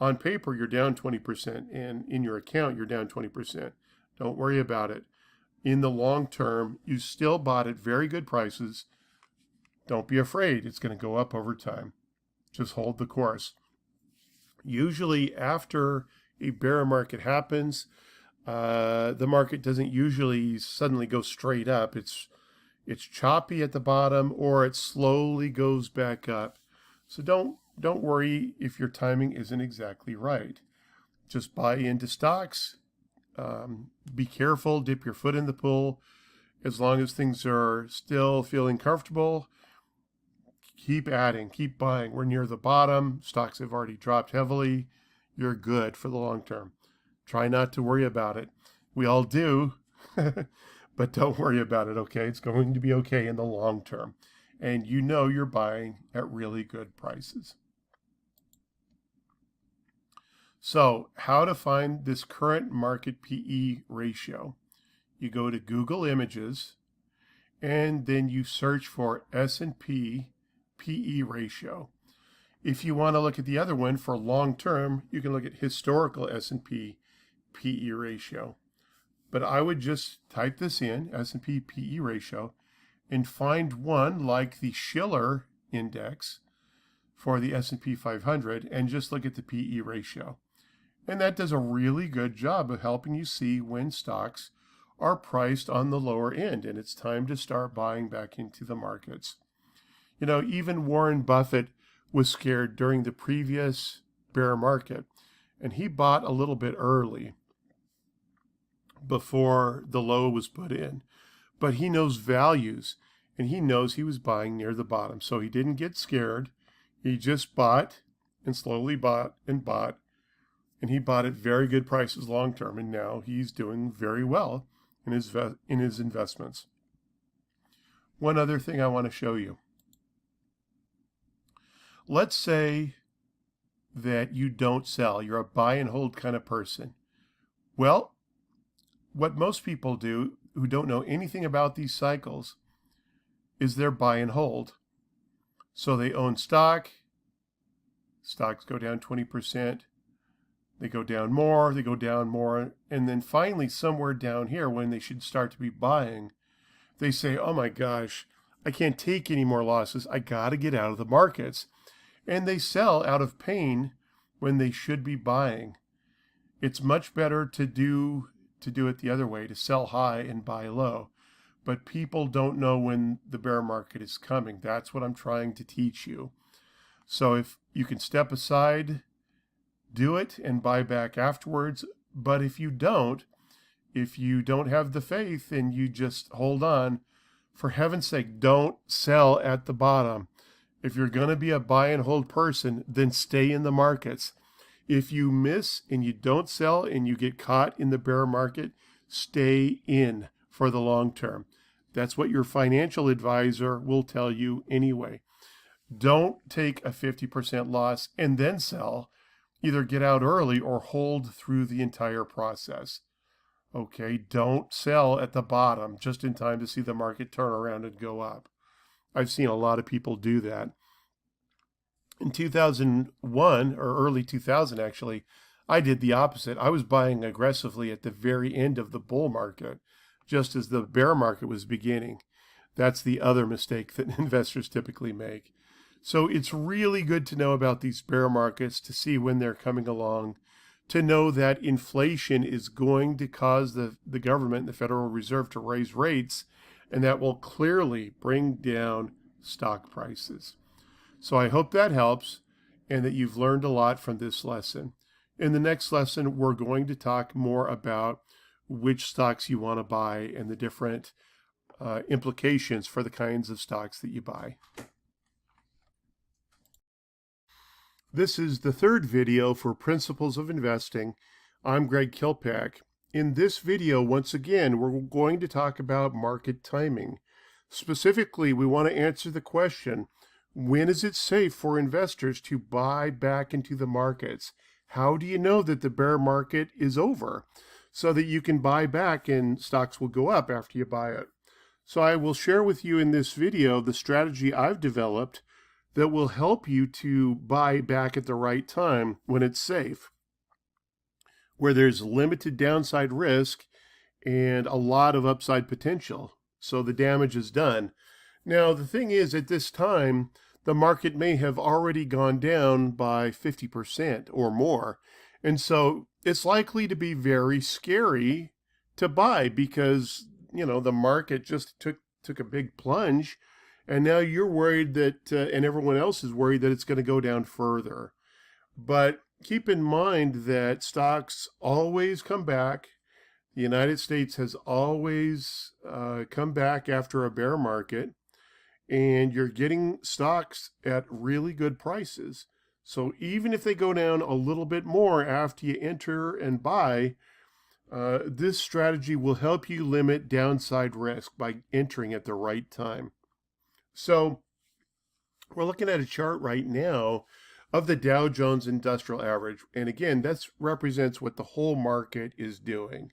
On paper, you're down 20%, and in your account, you're down 20%. Don't worry about it. In the long term, you still bought at very good prices. Don't be afraid. It's going to go up over time. Just hold the course. Usually after a bear market happens, the market doesn't usually suddenly go straight up. It's choppy at the bottom, or it slowly goes back up. So don't worry if your timing isn't exactly right. Just buy into stocks. Be careful. Dip your foot in the pool. As long as things are still feeling comfortable, keep adding, keep buying. We're near the bottom. Stocks have already dropped heavily. You're good for the long term. Try not to worry about it. We all do, but don't worry about it, okay? It's going to be okay in the long term. And you know you're buying at really good prices. So how to find this current market PE ratio? You go to Google Images, and then you search for S&P PE ratio. If you want to look at the other one for long term, you can look at historical S&P PE ratio. But I would just type this in, S&P PE ratio, and find one like the Shiller index for the S&P 500 and just look at the PE ratio. And that does a really good job of helping you see when stocks are priced on the lower end and it's time to start buying back into the markets. Even Warren Buffett was scared during the previous bear market, and he bought a little bit early before the low was put in. but he knows values, and he knows he was buying near the bottom. So he didn't get scared. He just bought and slowly bought, and he bought at very good prices long term, and now he's doing very well in his investments. One other thing I want to show you. Let's say that you don't sell. You're a buy and hold kind of person. Well, what most people do who don't know anything about these cycles is they're buy and hold. So they own stock. Stocks go down 20%. They go down more, they go down more. And then finally, somewhere down here, when they should start to be buying, they say, oh my gosh, I can't take any more losses. I got to get out of the markets. And they sell out of pain when they should be buying. It's much better to do it the other way, to sell high and buy low. But people don't know when the bear market is coming. That's what I'm trying to teach you. So if you can step aside, do it and buy back afterwards. But if you don't have the faith and you just hold on, for heaven's sake, don't sell at the bottom. If you're going to be a buy and hold person, then stay in the markets. If you miss and you don't sell and you get caught in the bear market, stay in for the long term. That's what your financial advisor will tell you anyway. Don't take a 50% loss and then sell. Either get out early or hold through the entire process. Okay, don't sell at the bottom just in time to see the market turn around and go up. I've seen a lot of people do that. In 2001, or early 2000 actually, I did the opposite. I was buying aggressively at the very end of the bull market, just as the bear market was beginning. That's the other mistake that investors typically make. So it's really good to know about these bear markets, to see when they're coming along, to know that inflation is going to cause the government, the Federal Reserve, to raise rates, and that will clearly bring down stock prices. So I hope that helps and that you've learned a lot from this lesson. In the next lesson, we're going to talk more about which stocks you want to buy and the different implications for the kinds of stocks that you buy. This is the third video for Principles of Investing. I'm Greg Kilpack. In this video, once again, we're going to talk about market timing. Specifically, we want to answer the question, when is it safe for investors to buy back into the markets? How do you know that the bear market is over so that you can buy back and stocks will go up after you buy it? So I will share with you in this video the strategy I've developed that will help you to buy back at the right time when it's safe, where there's limited downside risk and a lot of upside potential. So the damage is done. Now, the thing is, at this time, the market may have already gone down by 50% or more. And so it's likely to be very scary to buy because, the market just took a big plunge. And now you're worried that, and everyone else is worried that it's going to go down further. But keep in mind that stocks always come back. The United States has always come back after a bear market, and you're getting stocks at really good prices. So even if they go down a little bit more after you enter and buy, this strategy will help you limit downside risk by entering at the right time. So we're looking at a chart right now of the Dow Jones Industrial Average. And again, that represents what the whole market is doing.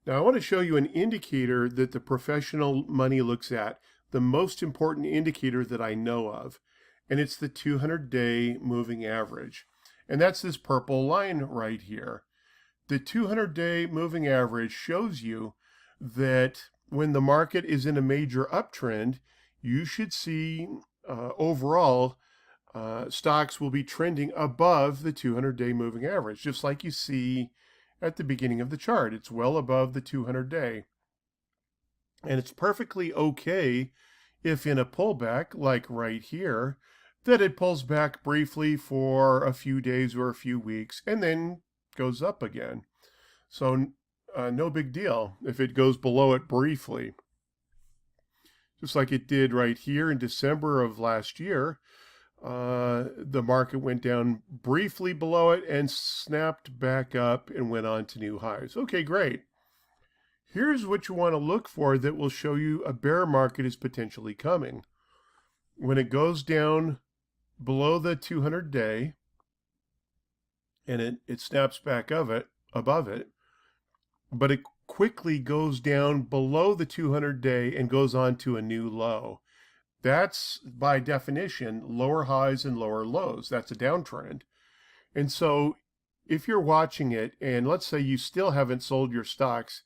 Now, I want to show you an indicator that the professional money looks at, the most important indicator that I know of, and it's the 200-day moving average. And that's this purple line right here. The 200-day moving average shows you that when the market is in a major uptrend, you should see overall stocks will be trending above the 200-day moving average, just like you see at the beginning of the chart. It's well above the 200-day. And it's perfectly okay if in a pullback, like right here, that it pulls back briefly for a few days or a few weeks and then goes up again. So no big deal if it goes below it briefly. just like it did right here in December of last year. The market went down briefly below it and snapped back up and went on to new highs. Okay, great. Here's what you want to look for that will show you a bear market is potentially coming. When it goes down below the 200-day and it snaps back above it, but it quickly goes down below the 200-day and goes on to a new low. That's, by definition, lower highs and lower lows. That's a downtrend. And so if you're watching it, and let's say you still haven't sold your stocks,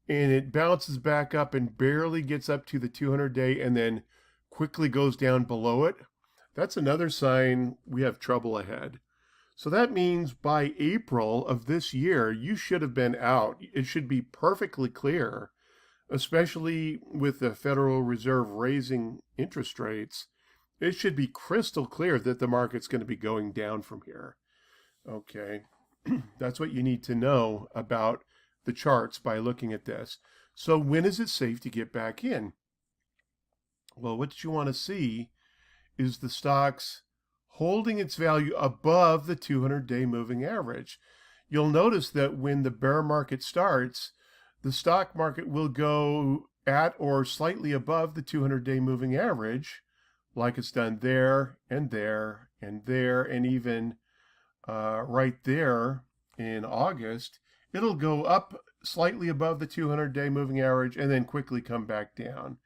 and it bounces back up and barely gets up to the 200-day and then quickly goes down below it, that's another sign we have trouble ahead. So that means by April of this year, you should have been out. It should be perfectly clear, especially with the Federal Reserve raising interest rates. It should be crystal clear that the market's going to be going down from here. Okay, that's what you need to know about the charts by looking at this. So when is it safe to get back in? Well, what you want to see is the stocks holding its value above the 200-day moving average. You'll notice that when the bear market starts, the stock market will go at or slightly above the 200-day moving average, like it's done there and there and there, and even right there in August. It'll go up slightly above the 200-day moving average and then quickly come back down.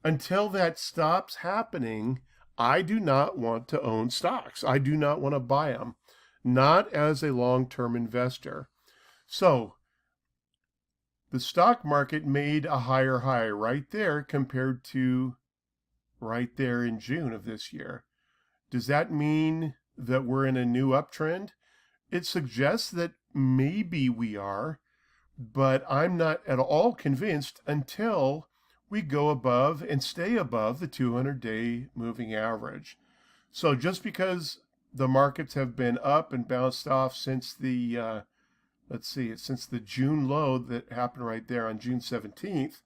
Until that stops happening, I do not want to own stocks. I do not want to buy them, not as a long-term investor. So the stock market made a higher high right there compared to right there in June of this year. Does that mean that we're in a new uptrend? It suggests that maybe we are, but I'm not at all convinced until we go above and stay above the 200-day moving average. So just because the markets have been up and bounced off since the, since the June low that happened right there on June 17th,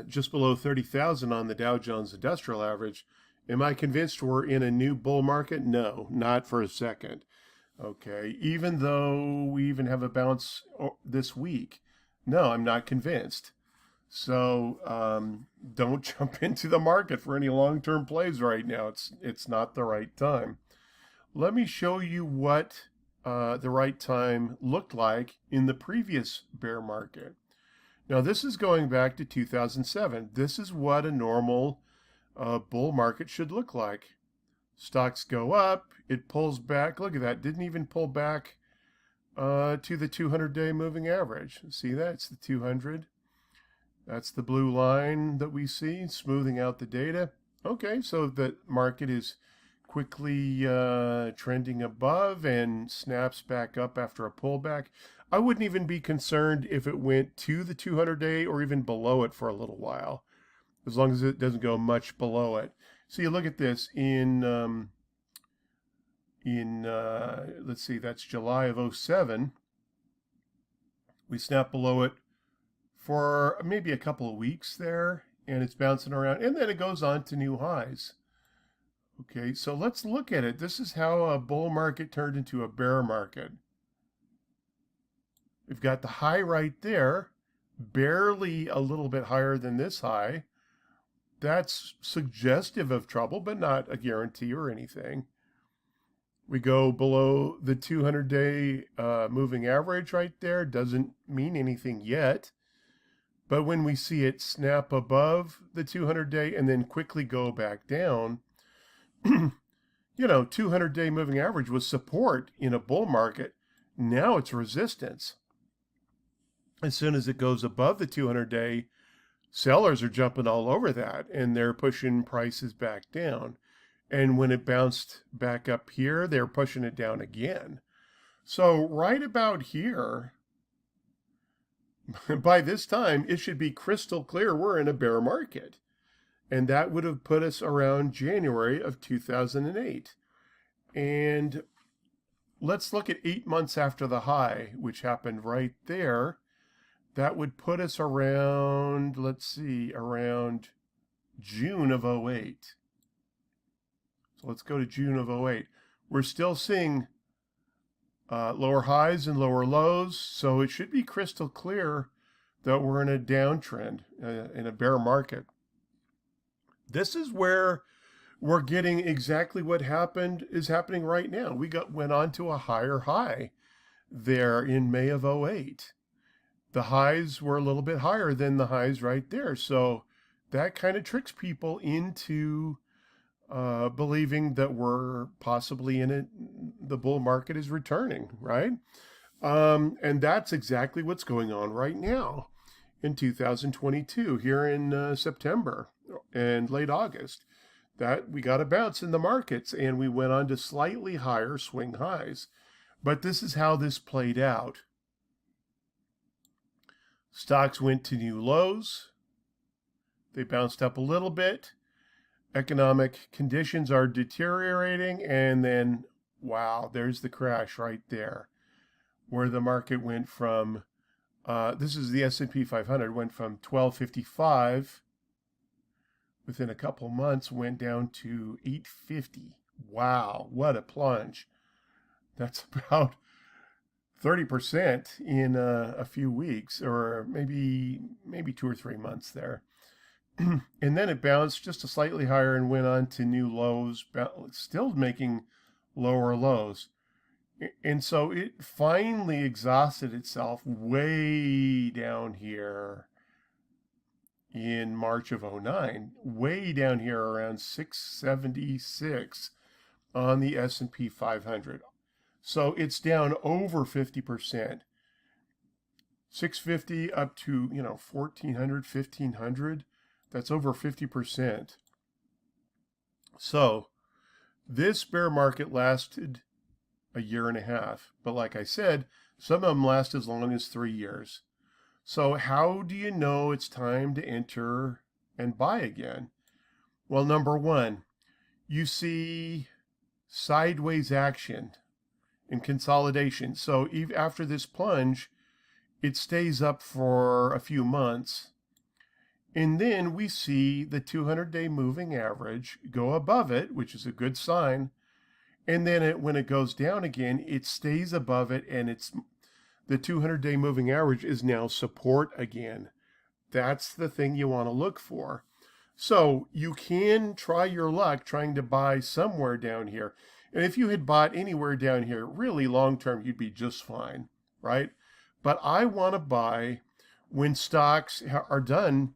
just below 30,000 on the Dow Jones Industrial Average, am I convinced we're in a new bull market? No, not for a second. Okay, even though we even have a bounce this week, no, I'm not convinced. So don't jump into the market for any long-term plays right now. It's not the right time. Let me show you what the right time looked like in the previous bear market. Now, this is going back to 2007. This is what a normal bull market should look like. Stocks go up, it pulls back. Look at that, didn't even pull back to the 200-day moving average. See that? It's the 200. That's the blue line that we see, smoothing out the data. Okay, so the market is quickly trending above and snaps back up after a pullback. I wouldn't even be concerned if it went to the 200-day or even below it for a little while, as long as it doesn't go much below it. So you look at this in let's see, that's July of 07. We snap below it for maybe a couple of weeks there, and it's bouncing around, and then it goes on to new highs. Okay, so let's look at it. This is how a bull market turned into a bear market. We've got the high right there, barely a little bit higher than this high. That's suggestive of trouble, but not a guarantee or anything. We go below the 200-day moving average right there. Doesn't mean anything yet. But when we see it snap above the 200-day and then quickly go back down, 200-day moving average was support in a bull market. Now it's resistance. As soon as it goes above the 200-day, sellers are jumping all over that, and they're pushing prices back down. And when it bounced back up here, they're pushing it down again. So right about here, by this time, it should be crystal clear we're in a bear market. And that would have put us around January of 2008. And let's look at 8 months after the high, which happened right there. that would put us around, around June of '08. So let's go to June of '08. We're still seeing lower highs and lower lows, so it should be crystal clear that we're in a downtrend, in a bear market. This is where we're getting exactly what is happening right now. Went on to a higher high there in May of '08. The highs were a little bit higher than the highs right there. So that kind of tricks people into believing that we're possibly in it. The bull market is returning, right? And that's exactly what's going on right now in 2022, here in September and late August. That we got a bounce in the markets and we went on to slightly higher swing highs. But this is how this played out. Stocks went to new lows. They bounced up a little bit. Economic conditions are deteriorating, and then, wow, there's the crash right there, where the market went from, this is the S&P 500, went from 1255, within a couple months, went down to 850. Wow, what a plunge. That's about 30% in a few weeks, or maybe 2 or 3 months there. And then it bounced just a slightly higher and went on to new lows, still making lower lows. And so it finally exhausted itself way down here in March of '09, way down here around 676 on the S&P 500. So it's down over 50%. 650 up to, 1,400, 1,500. That's over 50%. So this bear market lasted a year and a half. But like I said, some of them last as long as 3 years. So how do you know it's time to enter and buy again? Well, number one, you see sideways action and consolidation. So even after this plunge, it stays up for a few months. And then we see the 200-day moving average go above it, which is a good sign. And then when it goes down again, it stays above it, and the 200-day moving average is now support again. That's the thing you want to look for. So you can try your luck trying to buy somewhere down here. And if you had bought anywhere down here, really long term, you'd be just fine, right? But I want to buy when stocks are done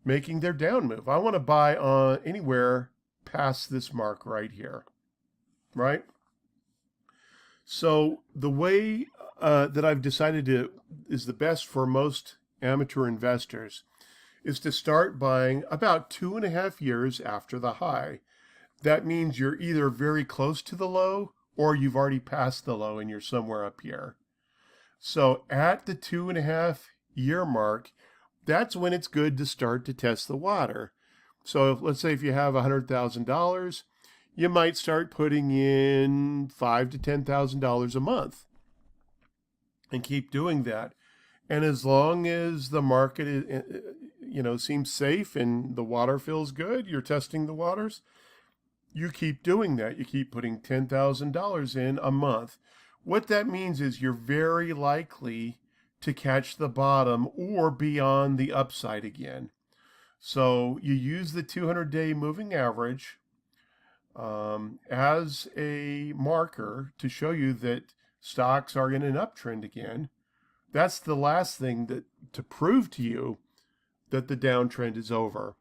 making their down move. I want to buy on anywhere past this mark right here, right? So the way that I've decided is the best for most amateur investors is to start buying about 2.5 years after the high. That means you're either very close to the low or you've already passed the low and you're somewhere up here. So at the 2.5-year mark, that's when it's good to start to test the water. So let's say if you have $100,000, you might start putting in $5,000 to $10,000 a month and keep doing that. And as long as the market seems safe and the water feels good, you're testing the waters, you keep doing that. You keep putting $10,000 in a month. What that means is you're very likely to catch the bottom or be on the upside again. So you use the 200-day moving average as a marker to show you that stocks are in an uptrend again. That's the last thing to prove to you that the downtrend is over.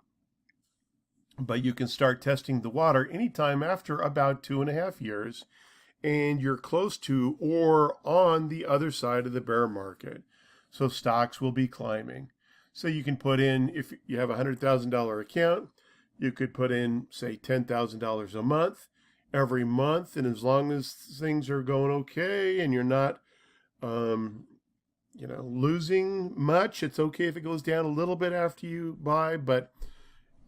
But you can start testing the water anytime after about 2.5 years, and you're close to or on the other side of the bear market. So stocks will be climbing. So you can put in, if you have a $100,000 account, you could put in, say, $10,000 a month every month. And as long as things are going okay and you're not, losing much, it's okay if it goes down a little bit after you buy. But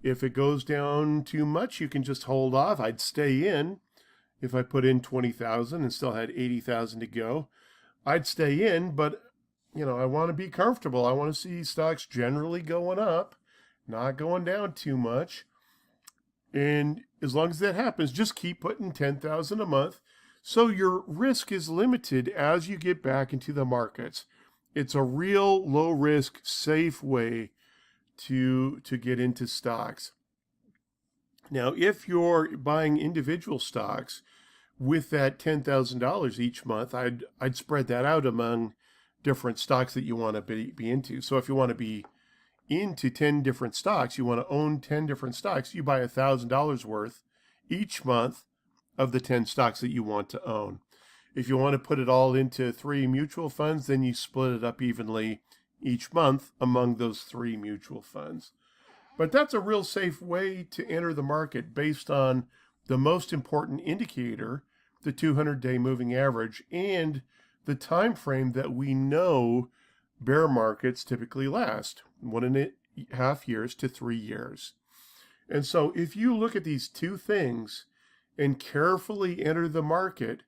if it goes down too much, you can just hold off. I'd stay in. If I put in 20,000 and still had 80,000 to go, I'd stay in, but I want to be comfortable. I want to see stocks generally going up, not going down too much. And as long as that happens, just keep putting 10,000 a month. So your risk is limited as you get back into the markets. It's a real low risk, safe way to get into stocks. Now, if you're buying individual stocks with that $10,000 each month, I'd spread that out among different stocks that you want to be into. So if you want to be into 10 different stocks, you want to own 10 different stocks, you buy $1,000 worth each month of the 10 stocks that you want to own. If you want to put it all into 3 mutual funds, then you split it up evenly each month among those 3 mutual funds. But that's a real safe way to enter the market based on the most important indicator, the 200-day moving average, and the time frame that we know bear markets typically last, 1.5 years to 3 years. And so if you look at these two things and carefully enter the market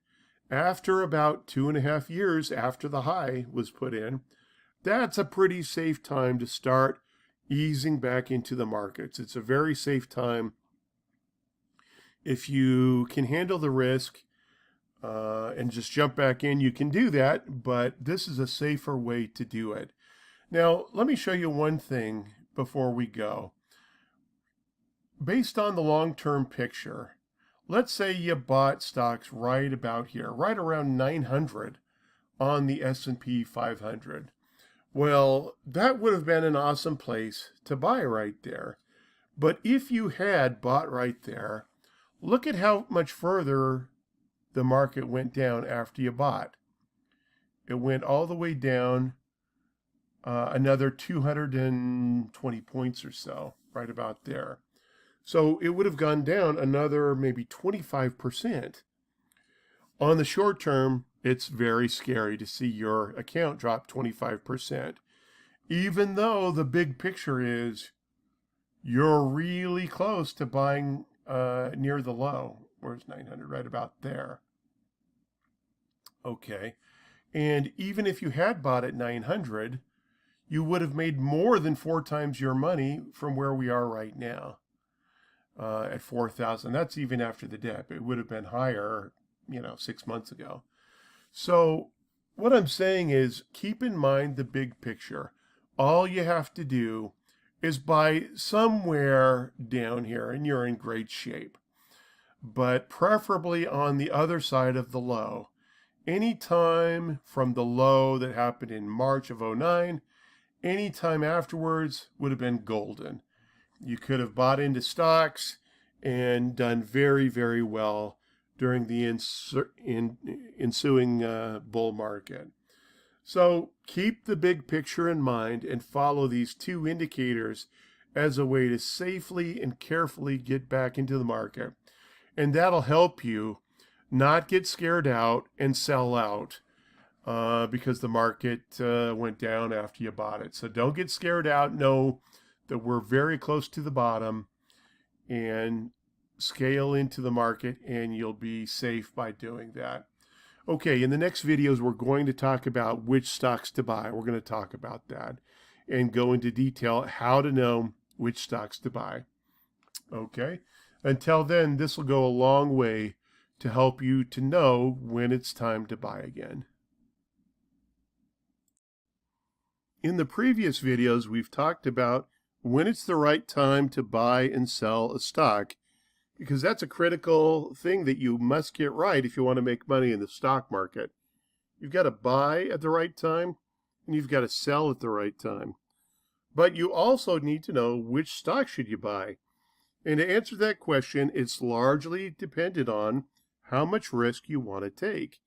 after about 2.5 years after the high was put in, that's a pretty safe time to start easing back into the markets. It's a very safe time. If you can handle the risk and just jump back in, you can do that, but this is a safer way to do it. Now, let me show you one thing before we go. Based on the long-term picture, let's say you bought stocks right about here, right around 900 on the S&P 500. Well, that would have been an awesome place to buy right there. But if you had bought right there, look at how much further the market went down after you bought. It went all the way down another 220 points or so, right about there. So it would have gone down another maybe 25%. On the short term, it's very scary to see your account drop 25%, even though the big picture is you're really close to buying near the low. Where's 900? Right about there. Okay. And even if you had bought at 900, you would have made more than 4 times your money from where we are right now at 4,000. That's even after the dip. It would have been higher, 6 months ago. So what I'm saying is keep in mind the big picture. All you have to do is buy somewhere down here and you're in great shape, but preferably on the other side of the low. Anytime from the low that happened in March of 2009, anytime afterwards would have been golden. You could have bought into stocks and done very, very well during the ensuing bull market. So keep the big picture in mind and follow these 2 indicators as a way to safely and carefully get back into the market. And that'll help you not get scared out and sell out because the market went down after you bought it. So don't get scared out. Know that we're very close to the bottom, and scale into the market and you'll be safe by doing that. Okay, in the next videos, we're going to talk about which stocks to buy. We're going to talk about that and go into detail how to know which stocks to buy. Okay, until then, this will go a long way to help you to know when it's time to buy again. In the previous videos, we've talked about when it's the right time to buy and sell a stock, because that's a critical thing that you must get right if you want to make money in the stock market. You've got to buy at the right time, and you've got to sell at the right time. But you also need to know which stock should you buy. And to answer that question, it's largely dependent on how much risk you want to take,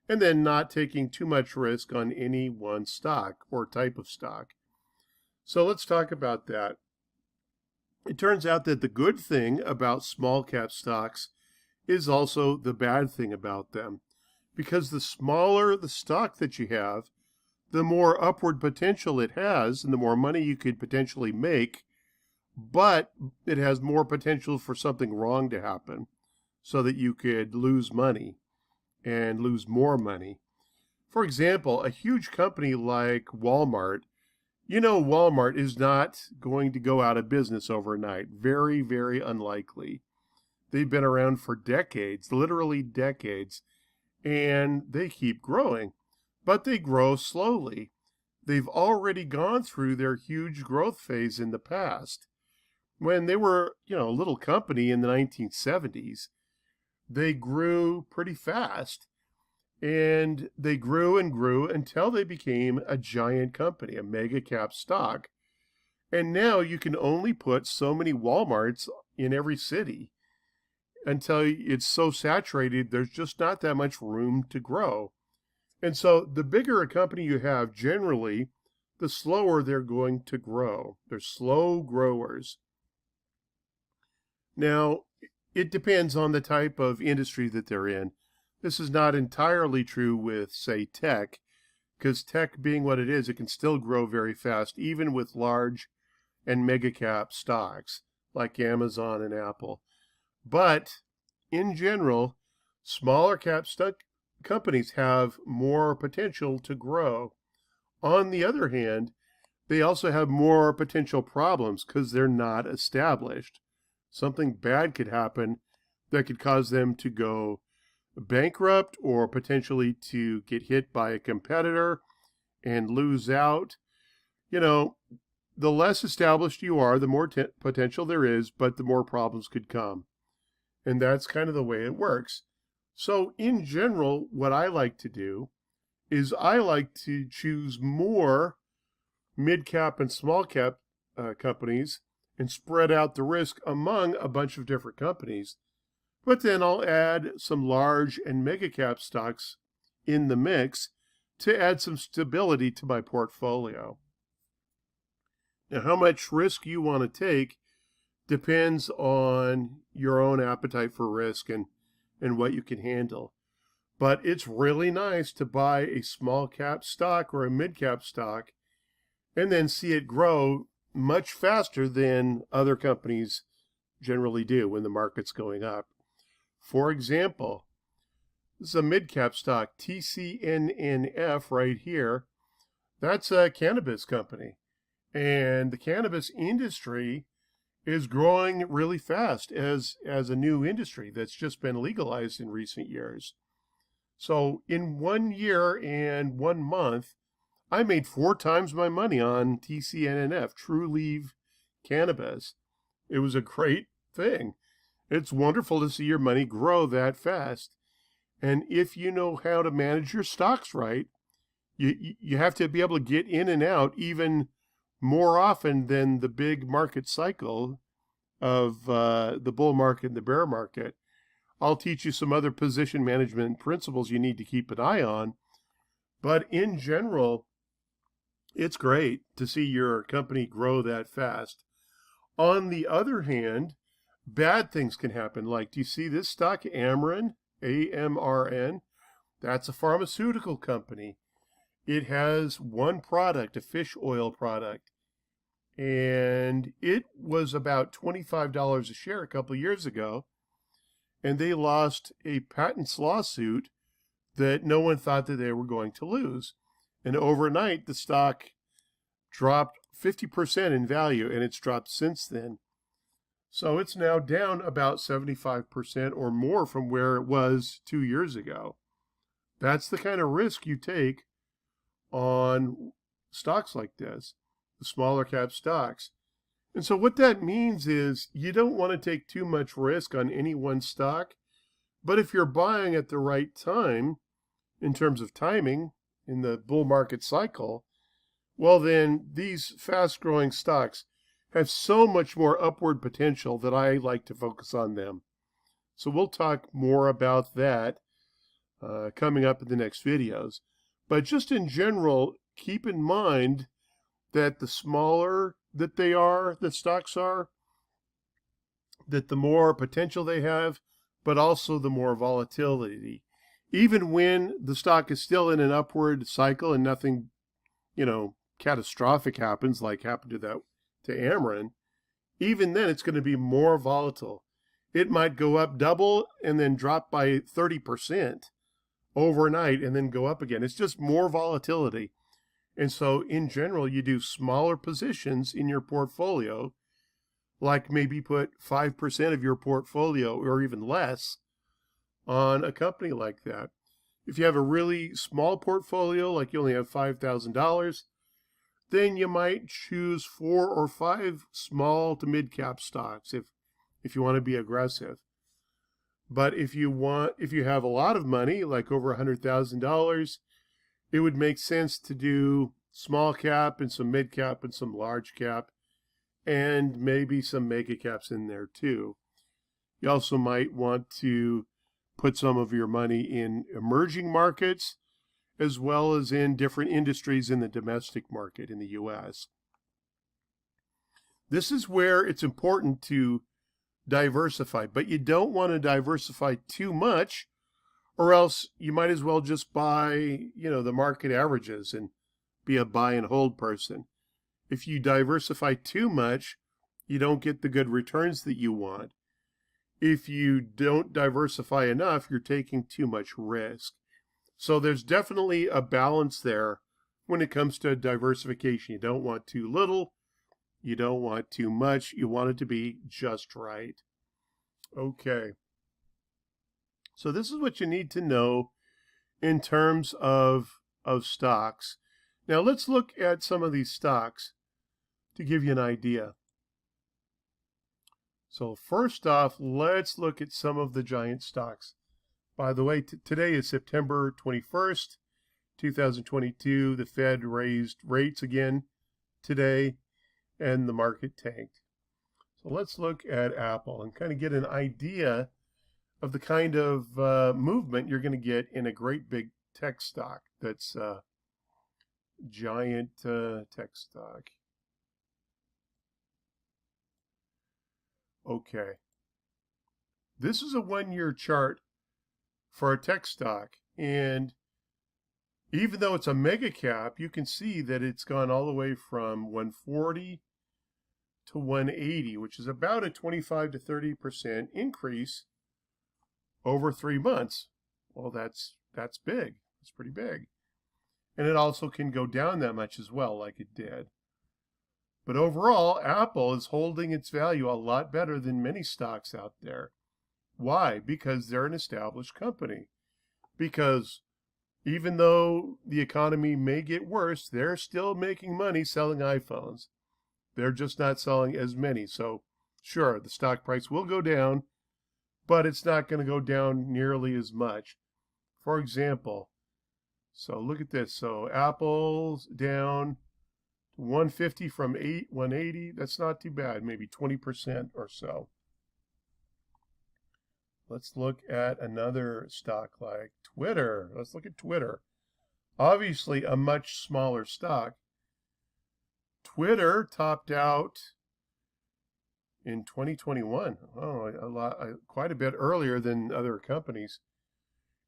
and then not taking too much risk on any one stock or type of stock. So let's talk about that. It turns out that the good thing about small cap stocks is also the bad thing about them, because the smaller the stock that you have, the more upward potential it has and the more money you could potentially make, but it has more potential for something wrong to happen so that you could lose money and lose more money. For example, a huge company like Walmart, Walmart is not going to go out of business overnight. Very, very unlikely. They've been around for decades, literally decades, and they keep growing, but they grow slowly. They've already gone through their huge growth phase in the past. When they were, a little company in the 1970s, they grew pretty fast. And they grew and grew until they became a giant company, a mega cap stock. And now you can only put so many Walmarts in every city until it's so saturated, there's just not that much room to grow. And so the bigger a company you have, generally, the slower they're going to grow. They're slow growers. Now, it depends on the type of industry that they're in. This is not entirely true with, say, tech, because tech being what it is, it can still grow very fast, even with large and mega cap stocks like Amazon and Apple. But in general, smaller cap companies have more potential to grow. On the other hand, they also have more potential problems because they're not established. Something bad could happen that could cause them to go bankrupt or potentially to get hit by a competitor and lose out. The less established you are, the more potential there is, but the more problems could come. And that's kind of the way it works. So in general, what I like to do is I like to choose more mid-cap and small-cap companies and spread out the risk among a bunch of different companies. But then I'll add some large and mega-cap stocks in the mix to add some stability to my portfolio. Now, how much risk you want to take depends on your own appetite for risk and what you can handle. But it's really nice to buy a small cap stock or a mid cap stock and then see it grow much faster than other companies generally do when the market's going up. For example, this is a mid cap stock, TCNNF right here. That's a cannabis company. And the cannabis industry is growing really fast as a new industry that's just been legalized in recent years. So in 1 year and 1 month, I made 4 times my money on TCNNF, True Leaf Cannabis. It was a great thing. It's wonderful to see your money grow that fast. And if you know how to manage your stocks right, you have to be able to get in and out even more often than the big market cycle of the bull market and the bear market. I'll teach you some other position management principles you need to keep an eye on. But in general, it's great to see your company grow that fast. On the other hand, bad things can happen. Like, do you see this stock, Amren, AMRN? That's a pharmaceutical company. It has one product, a fish oil product. And it was about $25 a share a couple of years ago. And they lost a patents lawsuit that no one thought that they were going to lose. And overnight, the stock dropped 50% in value, and it's dropped since then. So it's now down about 75% or more from where it was 2 years ago. That's the kind of risk you take on stocks like this, the smaller cap stocks. And so what that means is you don't want to take too much risk on any one stock, but if you're buying at the right time, in terms of timing in the bull market cycle, well then these fast-growing stocks have so much more upward potential that I like to focus on them. So we'll talk more about that coming up in the next videos. But just in general, keep in mind that the smaller that the stocks are, that the more potential they have, but also the more volatility. Even when the stock is still in an upward cycle and nothing, catastrophic happens like happened to Ameren, even then it's going to be more volatile. It might go up double and then drop by 30%. overnight and then go up again. It's just more volatility. And so in general, you do smaller positions in your portfolio, like maybe put 5% of your portfolio or even less on a company like that. If you have a really small portfolio, like you only have $5,000, then you might choose 4 or 5 small to mid cap stocks if you want to be aggressive. But if you have a lot of money, like over $100,000, it would make sense to do small cap and some mid cap and some large cap and maybe some mega caps in there too. You also might want to put some of your money in emerging markets as well as in different industries in the domestic market in the US. This is where it's important to diversify, but you don't want to diversify too much, or else you might as well just buy, the market averages and be a buy and hold person. If you diversify too much, you don't get the good returns that you want. If you don't diversify enough, you're taking too much risk. So there's definitely a balance there when it comes to diversification. You don't want too little. You don't want too much. You want it to be just right. Okay. So this is what you need to know in terms of stocks. Now let's look at some of these stocks to give you an idea. So first off, let's look at some of the giant stocks. By the way, today is September 21st, 2022. The Fed raised rates again today, and the market tanked. So let's look at Apple and kind of get an idea of the kind of movement you're going to get in a great big tech stock that's giant tech stock. Okay. This is a 1-year chart for a tech stock. And even though it's a mega cap, you can see that it's gone all the way from 140 to 180, which is about a 25 to 30% increase over 3 months. Well, that's big. It's pretty big. And it also can go down that much as well, like it did. But overall, Apple is holding its value a lot better than many stocks out there. Why? Because they're an established company. Because even though the economy may get worse, they're still making money selling iPhones. They're just not selling as many. So sure, the stock price will go down, but it's not going to go down nearly as much. For example, so look at this. So Apple's down 150 from 180. That's not too bad, maybe 20% or so. Let's look at another stock like Twitter. Let's look at Twitter. Obviously a much smaller stock. Twitter topped out in 2021. Quite a bit earlier than other companies.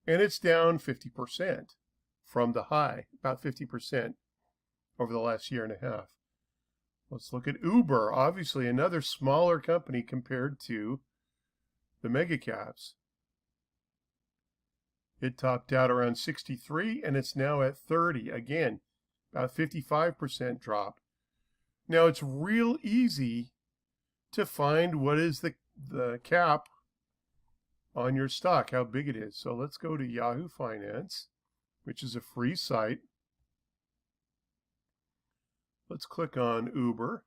And it's down 50% from the high, about 50% over the last year and a half. Let's look at Uber, obviously another smaller company compared to the mega caps. It topped out around 63 and it's now at 30. Again, about 55% drop. Now it's real easy to find what is the cap on your stock, how big it is. So let's go to Yahoo Finance, which is a free site. Let's click on Uber.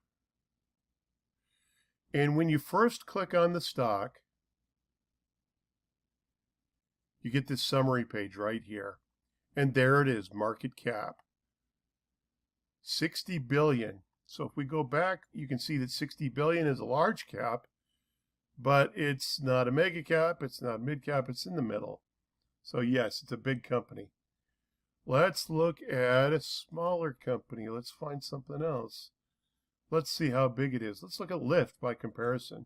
And when you first click on the stock, you get this summary page right here. And there it is, market cap. 60 billion. So if we go back, you can see that 60 billion is a large cap, but it's not a mega cap, it's not mid cap, it's in the middle. So yes, it's a big company. Let's look at a smaller company. Let's find something else. Let's see how big it is. Let's look at Lyft by comparison.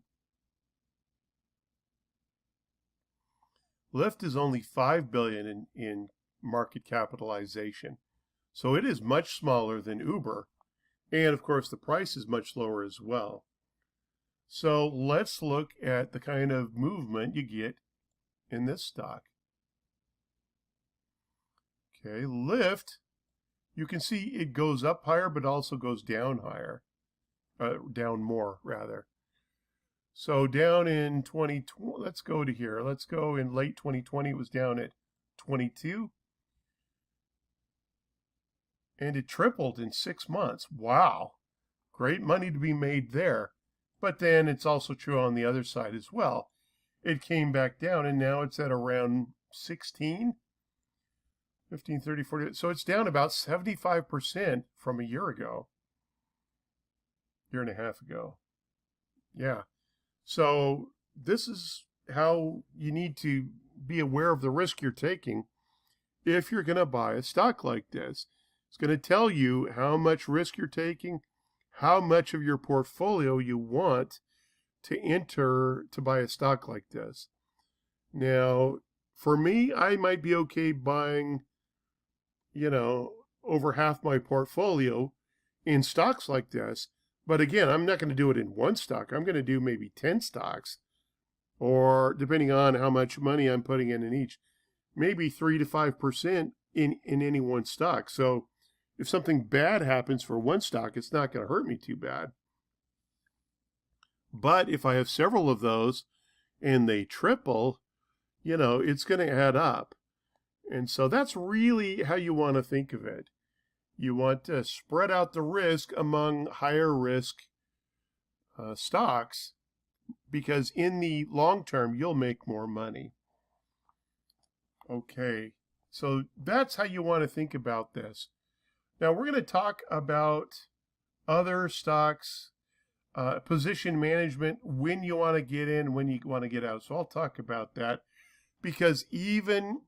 Lyft is only 5 billion in market capitalization. So it is much smaller than Uber. And of course, the price is much lower as well. So let's look at the kind of movement you get in this stock. Okay, lift, you can see it goes up higher, but also goes down higher, down more rather. So down in 2020, let's go to here. Let's go in late 2020, it was down at 22. And it tripled in 6 months. Wow. Great money to be made there. But then it's also true on the other side as well. It came back down and now it's at around 16, 15, 30, 40. So it's down about 75% from a year ago. Year and a half ago. Yeah. So this is how you need to be aware of the risk you're taking if you're going to buy a stock like this. It's going to tell you how much risk you're taking, how much of your portfolio you want to enter to buy a stock like this. Now, for me, I might be okay buying, over half my portfolio in stocks like this. But again, I'm not going to do it in one stock. I'm going to do maybe 10 stocks, or depending on how much money I'm putting in each, maybe 3 to 5% in any one stock. So if something bad happens for one stock, it's not going to hurt me too bad. But if I have several of those and they triple, it's going to add up. And so that's really how you want to think of it. You want to spread out the risk among higher risk stocks, because in the long term, you'll make more money. Okay, so that's how you want to think about this. Now we're going to talk about other stocks, position management, when you want to get in, when you want to get out. So I'll talk about that, because even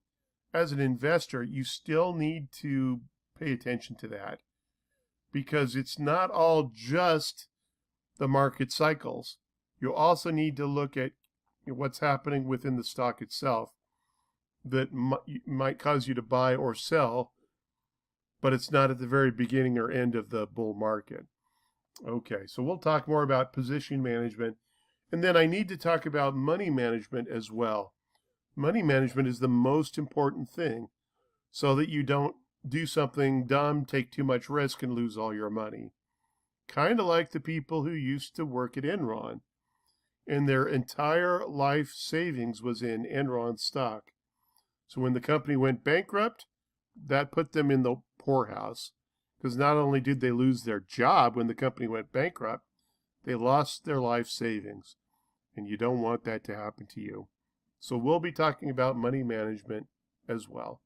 as an investor, you still need to pay attention to that, because it's not all just the market cycles. You also need to look at what's happening within the stock itself that might cause you to buy or sell, but it's not at the very beginning or end of the bull market. Okay, so we'll talk more about position management, and then I need to talk about money management as well. Money management is the most important thing, so that you don't do something dumb, take too much risk, and lose all your money. Kind of like the people who used to work at Enron, and their entire life savings was in Enron stock. So when the company went bankrupt, that put them in the poorhouse, because not only did they lose their job when the company went bankrupt, they lost their life savings, and you don't want that to happen to you. So we'll be talking about money management as well.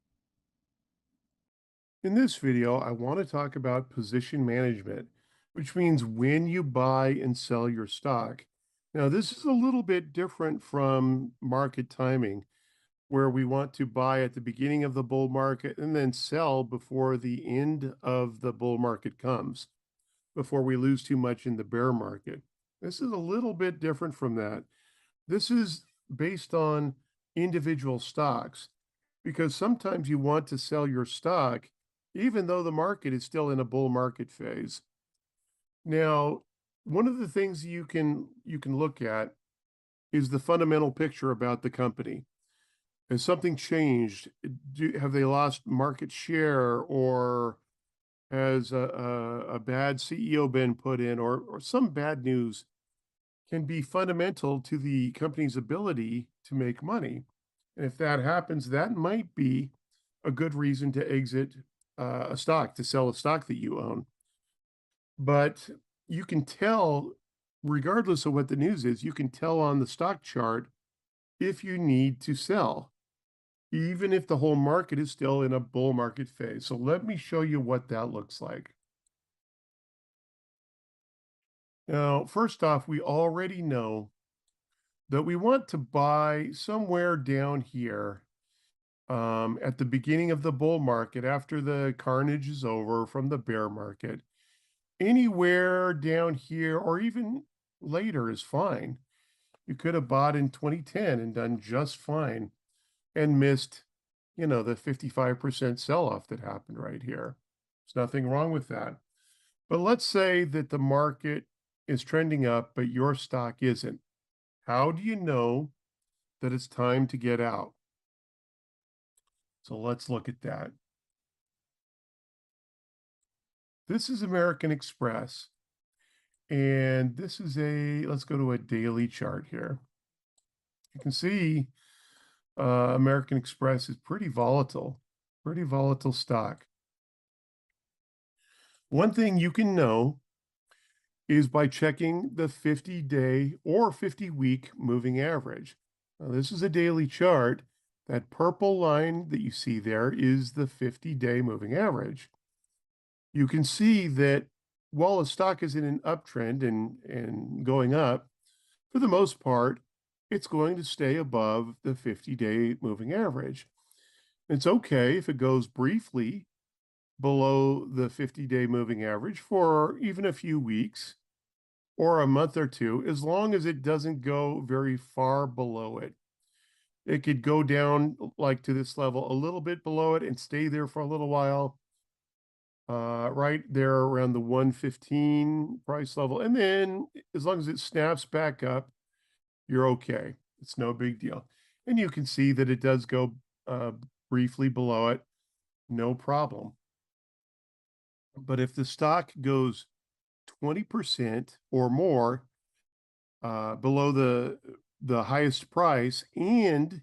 In this video, I want to talk about position management, which means when you buy and sell your stock. Now, this is a little bit different from market timing, where we want to buy at the beginning of the bull market and then sell before the end of the bull market comes, before we lose too much in the bear market. This is a little bit different from that. This is based on individual stocks, because sometimes you want to sell your stock even though the market is still in a bull market phase. Now, one of the things you can look at is the fundamental picture about the company. Has something changed? Have they lost market share, or has a bad CEO been put in, or some bad news can be fundamental to the company's ability to make money. And if that happens, that might be a good reason to exit a stock, to sell a stock that you own. But you can tell, regardless of what the news is, you can tell on the stock chart if you need to sell, even if the whole market is still in a bull market phase. So let me show you what that looks like. Now, first off, we already know that we want to buy somewhere down here at the beginning of the bull market, after the carnage is over from the bear market. Anywhere down here or even later is fine. You could have bought in 2010 and done just fine and missed, the 55% sell-off that happened right here. There's nothing wrong with that. But let's say that the market is trending up, but your stock isn't. How do you know that it's time to get out? So let's look at that. This is American Express. And this is let's go to a daily chart here. You can see American Express is pretty volatile stock. One thing you can know is by checking the 50-day or 50-week moving average. Now, this is a daily chart. That purple line that you see there is the 50-day moving average. You can see that while a stock is in an uptrend and going up, for the most part, it's going to stay above the 50-day moving average. It's okay if it goes briefly below the 50-day moving average for even a few weeks or a month or two, as long as it doesn't go very far below it. It could go down like to this level, a little bit below it, and stay there for a little while, right there around the 115 price level. And then as long as it snaps back up, you're okay. It's no big deal. And you can see that it does go briefly below it, no problem. But if the stock goes 20% or more below the highest price, and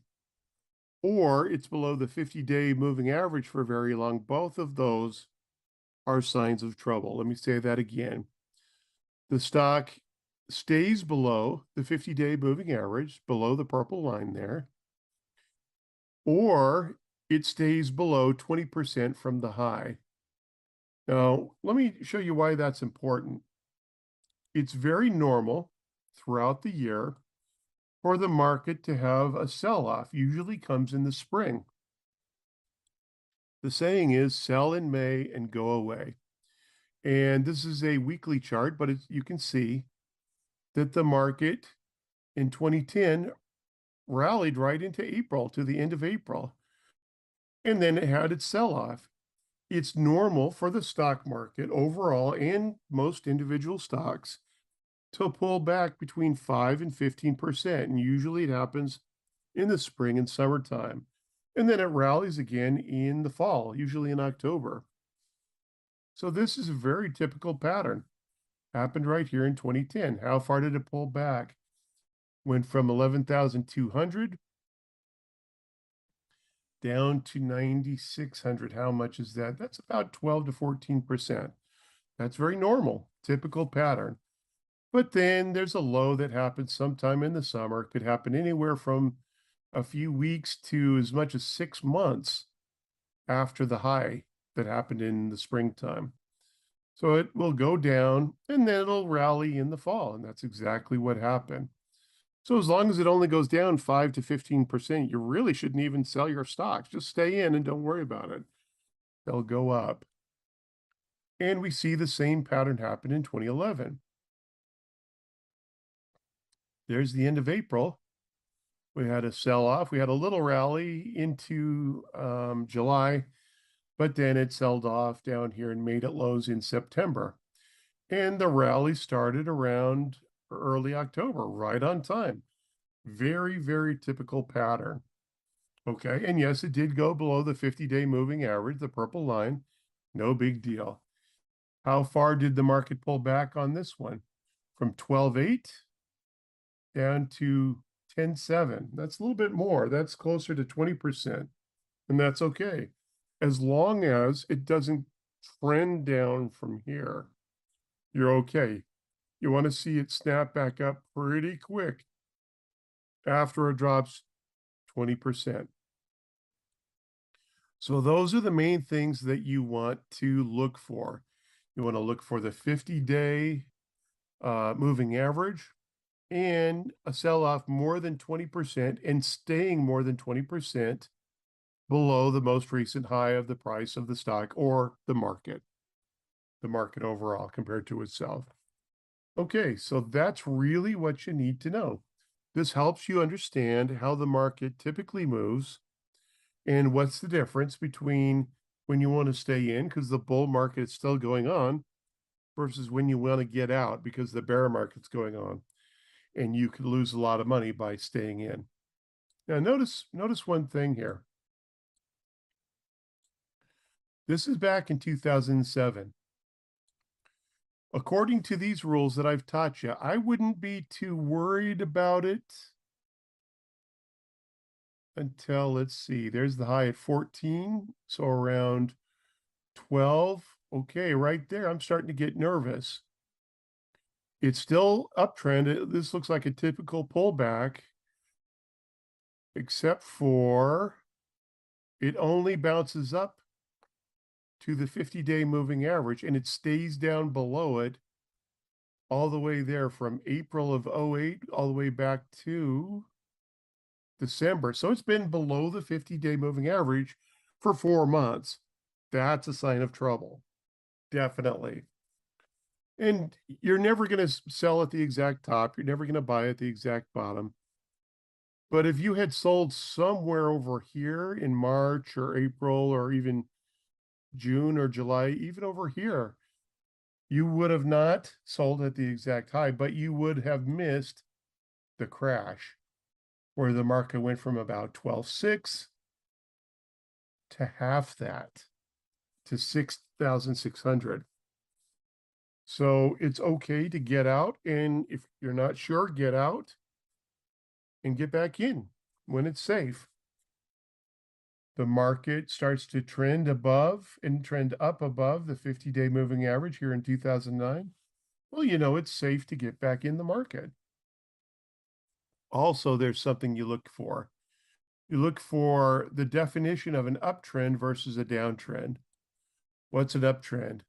or it's below the 50-day moving average for very long, both of those are signs of trouble. Let me say that again. The stock stays below the 50-day moving average, below the purple line there, or it stays below 20% from the high. Now, let me show you why that's important. It's very normal throughout the year for the market to have a sell-off, usually comes in the spring. The saying is sell in May and go away. And this is a weekly chart, but you can see that the market in 2010 rallied right into April, to the end of April. And then it had its sell-off. It's normal for the stock market overall and most individual stocks to pull back between 5 and 15%. And usually it happens in the spring and summertime. And then it rallies again in the fall, usually in October. So this is a very typical pattern. Happened right here in 2010. How far did it pull back? Went from 11,200 down to 9,600. How much is that? That's about 12 to 14%. That's very normal, typical pattern. But then there's a low that happens sometime in the summer. It could happen anywhere from a few weeks to as much as 6 months after the high that happened in the springtime. So it will go down and then it'll rally in the fall. And that's exactly what happened. So as long as it only goes down 5 to 15%, you really shouldn't even sell your stocks. Just stay in and don't worry about it. They'll go up. And we see the same pattern happen in 2011. There's the end of April. We had a sell-off. We had a little rally into July, but then it sold off down here and made it lows in September. And the rally started around early October, right on time. Very, very typical pattern. Okay, and yes, it did go below the 50-day moving average, the purple line. No big deal. How far did the market pull back on this one? From 12.8 down to 10.7. That's a little bit more. That's closer to 20%. And that's okay, as long as it doesn't trend down from here. You're okay. You want to see it snap back up pretty quick after it drops 20%. So those are the main things that you want to look for. You want to look for the 50-day moving average and a sell-off more than 20% and staying more than 20% below the most recent high of the price of the stock or the market overall compared to itself. Okay, so that's really what you need to know. This helps you understand how the market typically moves and what's the difference between when you want to stay in because the bull market is still going on versus when you want to get out because the bear market's going on and you could lose a lot of money by staying in. Now notice one thing here. This is back in 2007. According to these rules that I've taught you, I wouldn't be too worried about it until, let's see, there's the high at 14, so around 12. Okay, right there, I'm starting to get nervous. It's still uptrend. This looks like a typical pullback, except for it only bounces up to the 50-day moving average, and it stays down below it all the way there from April of '08 all the way back to December. So it's been below the 50-day moving average for 4 months. That's a sign of trouble. Definitely. And you're never going to sell at the exact top. You're never going to buy at the exact bottom. But if you had sold somewhere over here in March or April or even June or July, even over here, you would have not sold at the exact high, but you would have missed the crash where the market went from about 12.6 to half that, to 6,600. So it's okay to get out. And if you're not sure, get out and get back in when it's safe. The market starts to trend above and trend up above the 50-day moving average here in 2009. Well, you know, it's safe to get back in the market. Also, there's something you look for. You look for the definition of an uptrend versus a downtrend. What's an uptrend?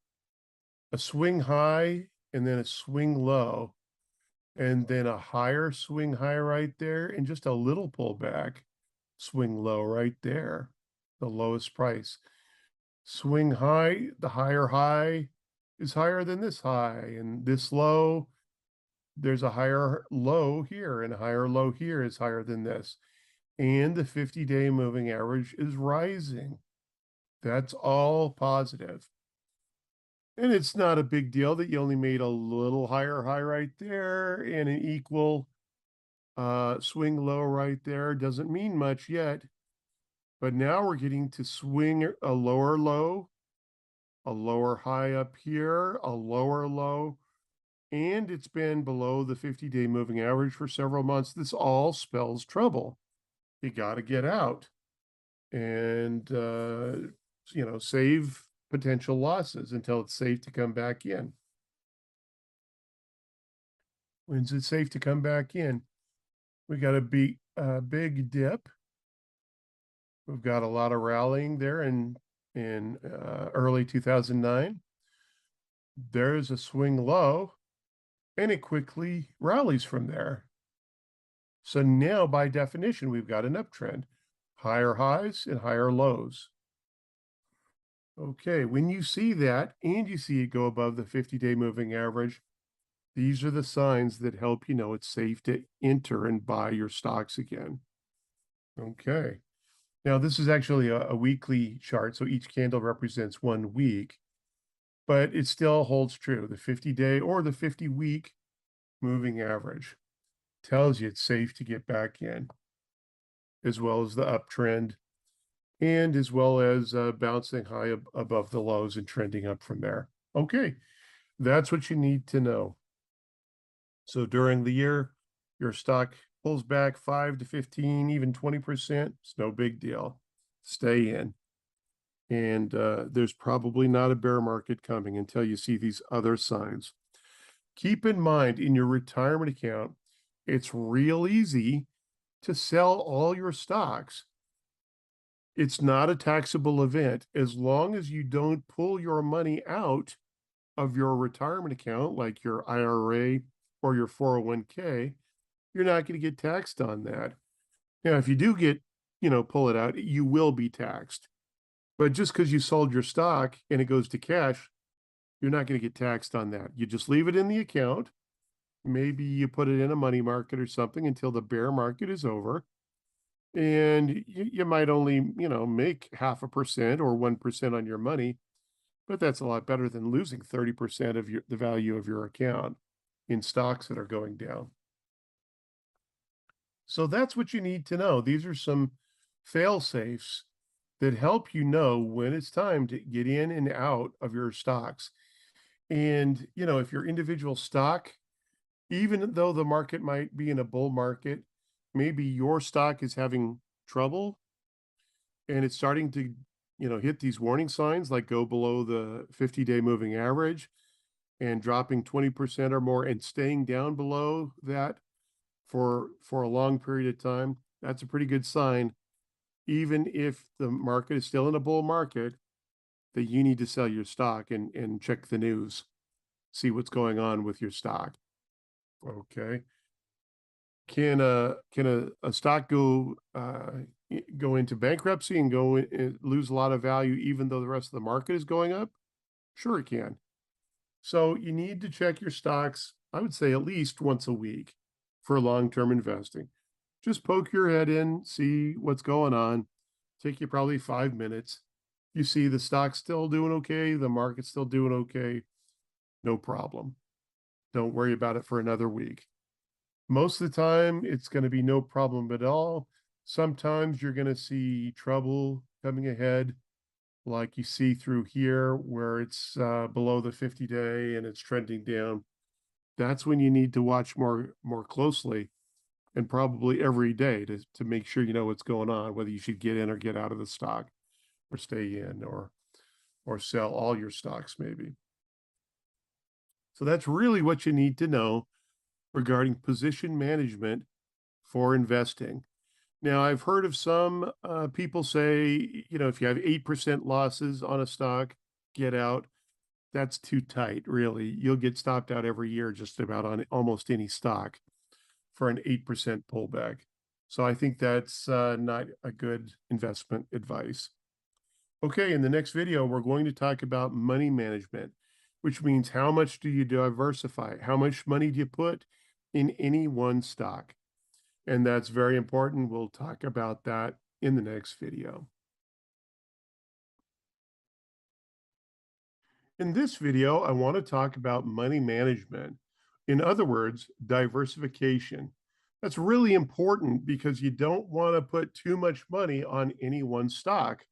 A swing high and then a swing low, and then a higher swing high right there, and just a little pullback, swing low right there, the lowest price. Swing high, the higher high is higher than this high, and this low, there's a higher low here, and a higher low here is higher than this. And the 50-day moving average is rising. That's all positive. And it's not a big deal that you only made a little higher high right there and an equal swing low right there. Doesn't mean much yet. But now we're getting to swing a lower low, a lower high up here, a lower low, and it's been below the 50-day moving average for several months. This all spells trouble. You got to get out and, save potential losses until it's safe to come back in. When's it safe to come back in? We got a big dip. We've got a lot of rallying there in early 2009. There's a swing low, and it quickly rallies from there. So now, by definition, we've got an uptrend, higher highs and higher lows. Okay, when you see that and you see it go above the 50-day moving average, these are the signs that help you know it's safe to enter and buy your stocks again. Okay. Now, this is actually a weekly chart, so each candle represents 1 week, but it still holds true. The 50-day or the 50-week moving average tells you it's safe to get back in, as well as the uptrend, and as well as bouncing high above the lows and trending up from there. Okay, that's what you need to know. So during the year, your stock pulls back 5 to 15, even 20%. It's no big deal. Stay in. And there's probably not a bear market coming until you see these other signs. Keep in mind, in your retirement account, it's real easy to sell all your stocks. It's not a taxable event as long as you don't pull your money out of your retirement account, like your IRA or your 401k. You're not going to get taxed on that. Now, if you do get, pull it out, you will be taxed. But just because you sold your stock and it goes to cash, you're not going to get taxed on that. You just leave it in the account. Maybe you put it in a money market or something until the bear market is over. And you might only, make 0.5% or 1% on your money, but that's a lot better than losing 30% of the value of your account in stocks that are going down. So that's what you need to know. These are some fail safes that help you know when it's time to get in and out of your stocks. And, if your individual stock, even though the market might be in a bull market, maybe your stock is having trouble and it's starting to, hit these warning signs like go below the 50-day moving average and dropping 20% or more and staying down below that for a long period of time, that's a pretty good sign. Even if the market is still in a bull market, that you need to sell your stock and check the news, see what's going on with your stock. Okay. Can a stock go into bankruptcy and lose a lot of value even though the rest of the market is going up? Sure it can. So you need to check your stocks, I would say at least once a week for long-term investing. Just poke your head in, see what's going on. Take you probably 5 minutes. You see the stock's still doing okay, the market's still doing okay, no problem. Don't worry about it for another week. Most of the time, it's going to be no problem at all. Sometimes you're going to see trouble coming ahead, like you see through here, where it's below the 50-day and it's trending down. That's when you need to watch more closely and probably every day to make sure you know what's going on, whether you should get in or get out of the stock or stay in or sell all your stocks maybe. So that's really what you need to know regarding position management for investing. Now, I've heard of some people say, if you have 8% losses on a stock, get out. That's too tight, really. You'll get stopped out every year just about on almost any stock for an 8% pullback. So I think that's not a good investment advice. Okay, in the next video, we're going to talk about money management, which means how much do you diversify? How much money do you put in any one stock? And that's very important. We'll talk about that in the next video. In this video, I want to talk about money management. In other words, diversification. That's really important because you don't want to put too much money on any one stock,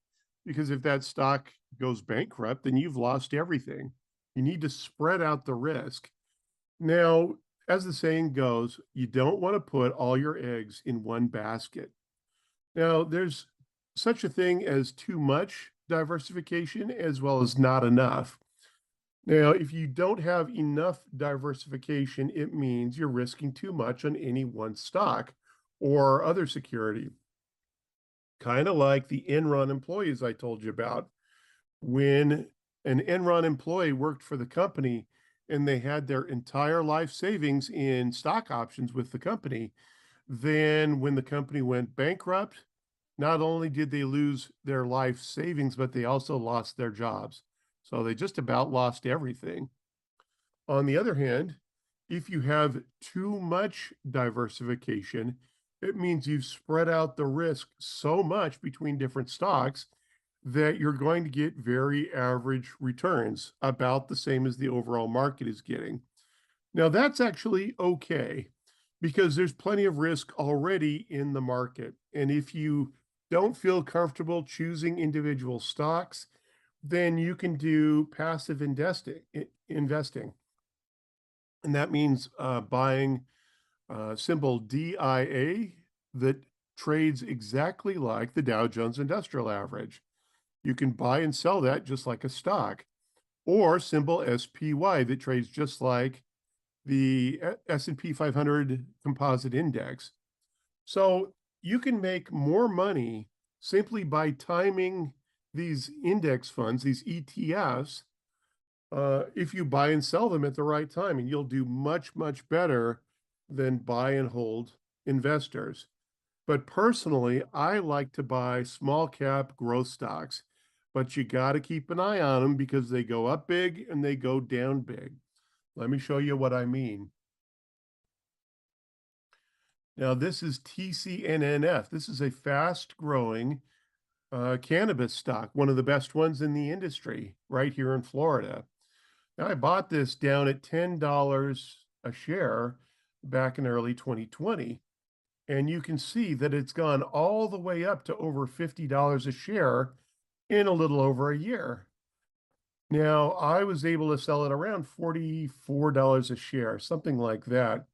because if that stock goes bankrupt, then you've lost everything. You need to spread out the risk. Now, as the saying goes, you don't want to put all your eggs in one basket. Now, there's such a thing as too much diversification as well as not enough. Now, if you don't have enough diversification, it means you're risking too much on any one stock or other security. Kind of like the Enron employees I told you about. When an Enron employee worked for the company and they had their entire life savings in stock options with the company, then when the company went bankrupt, not only did they lose their life savings, but they also lost their jobs. So they just about lost everything. On the other hand, if you have too much diversification, it means you've spread out the risk so much between different stocks that you're going to get very average returns, about the same as the overall market is getting. Now, that's actually okay because there's plenty of risk already in the market. And if you don't feel comfortable choosing individual stocks, then you can do passive investing. And that means buying symbol DIA that trades exactly like the Dow Jones Industrial Average. You can buy and sell that just like a stock, or symbol SPY that trades just like the S&P 500 composite index. So you can make more money simply by timing these index funds, these ETFs, if you buy and sell them at the right time, and you'll do much, much better than buy and hold investors. But personally, I like to buy small cap growth stocks, but you got to keep an eye on them because they go up big and they go down big. Let me show you what I mean. Now, this is TCNNF. This is a fast growing cannabis stock, one of the best ones in the industry right here in Florida. Now, I bought this down at $10 a share back in early 2020. And you can see that it's gone all the way up to over $50 a share in a little over a year. Now, I was able to sell it around $44 a share, something like that.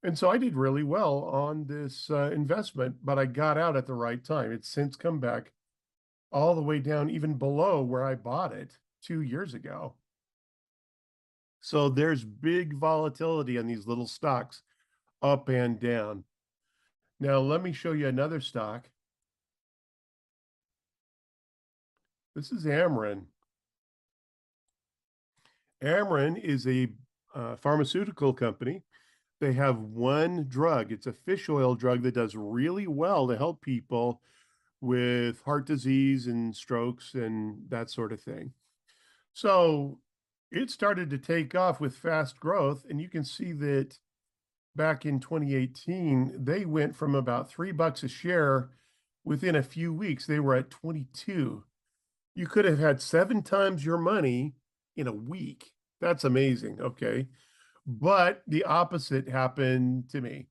And so I did really well on this investment, but I got out at the right time. It's since come back all the way down, even below where I bought it 2 years ago. So there's big volatility on these little stocks, up and down. Now, let me show you another stock. This is Ameren. Ameren is a pharmaceutical company. They have one drug. It's a fish oil drug that does really well to help people with heart disease and strokes and that sort of thing. So it started to take off with fast growth. And you can see that back in 2018, they went from about $3 a share. Within a few weeks, they were at 22. You could have had 7 times your money in a week. That's amazing. Okay. But the opposite happened to me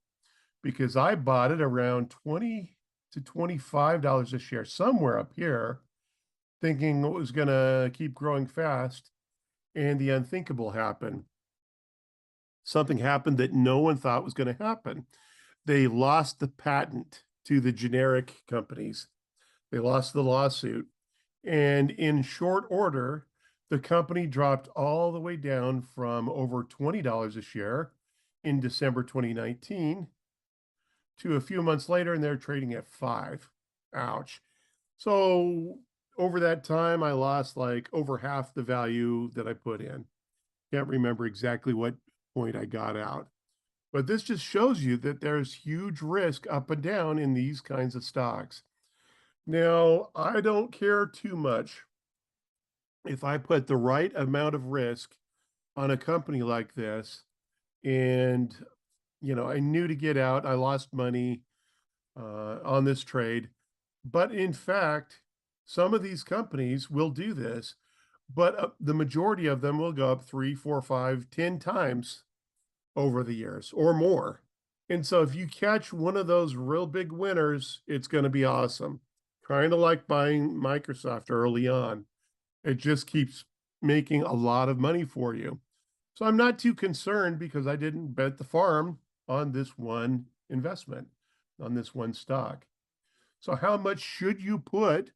because I bought it around $20 to $25 a share, somewhere up here, thinking it was going to keep growing fast. And the unthinkable happened. Something happened that no one thought was going to happen. They lost the patent to the generic companies. They lost the lawsuit. And in short order, the company dropped all the way down from over $20 a share in December 2019 to a few months later, and they're trading at 5. Ouch. So over that time, I lost like over half the value that I put in. Can't remember exactly what point I got out. But this just shows you that there's huge risk up and down in these kinds of stocks. Now, I don't care too much if I put the right amount of risk on a company like this. And, I knew to get out. I lost money on this trade. But in fact, some of these companies will do this, but the majority of them will go up 3, 4, 5, 10 times over the years or more. And so if you catch one of those real big winners, it's going to be awesome. Kind of like buying Microsoft early on. It just keeps making a lot of money for you. So I'm not too concerned because I didn't bet the farm on this one investment, on this one stock. So how much should you put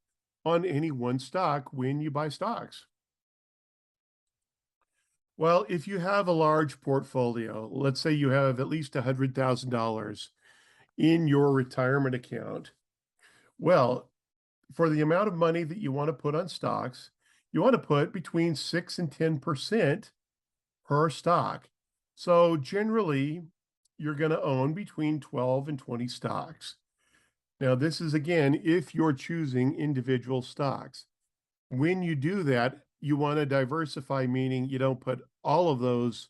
on any one stock when you buy stocks? Well, if you have a large portfolio, let's say you have at least $100,000 in your retirement account, well, for the amount of money that you want to put on stocks, you want to put between 6 and 10% per stock. So generally, you're going to own between 12 and 20 stocks. Now, this is again, if you're choosing individual stocks. When you do that, you want to diversify, meaning you don't put all of those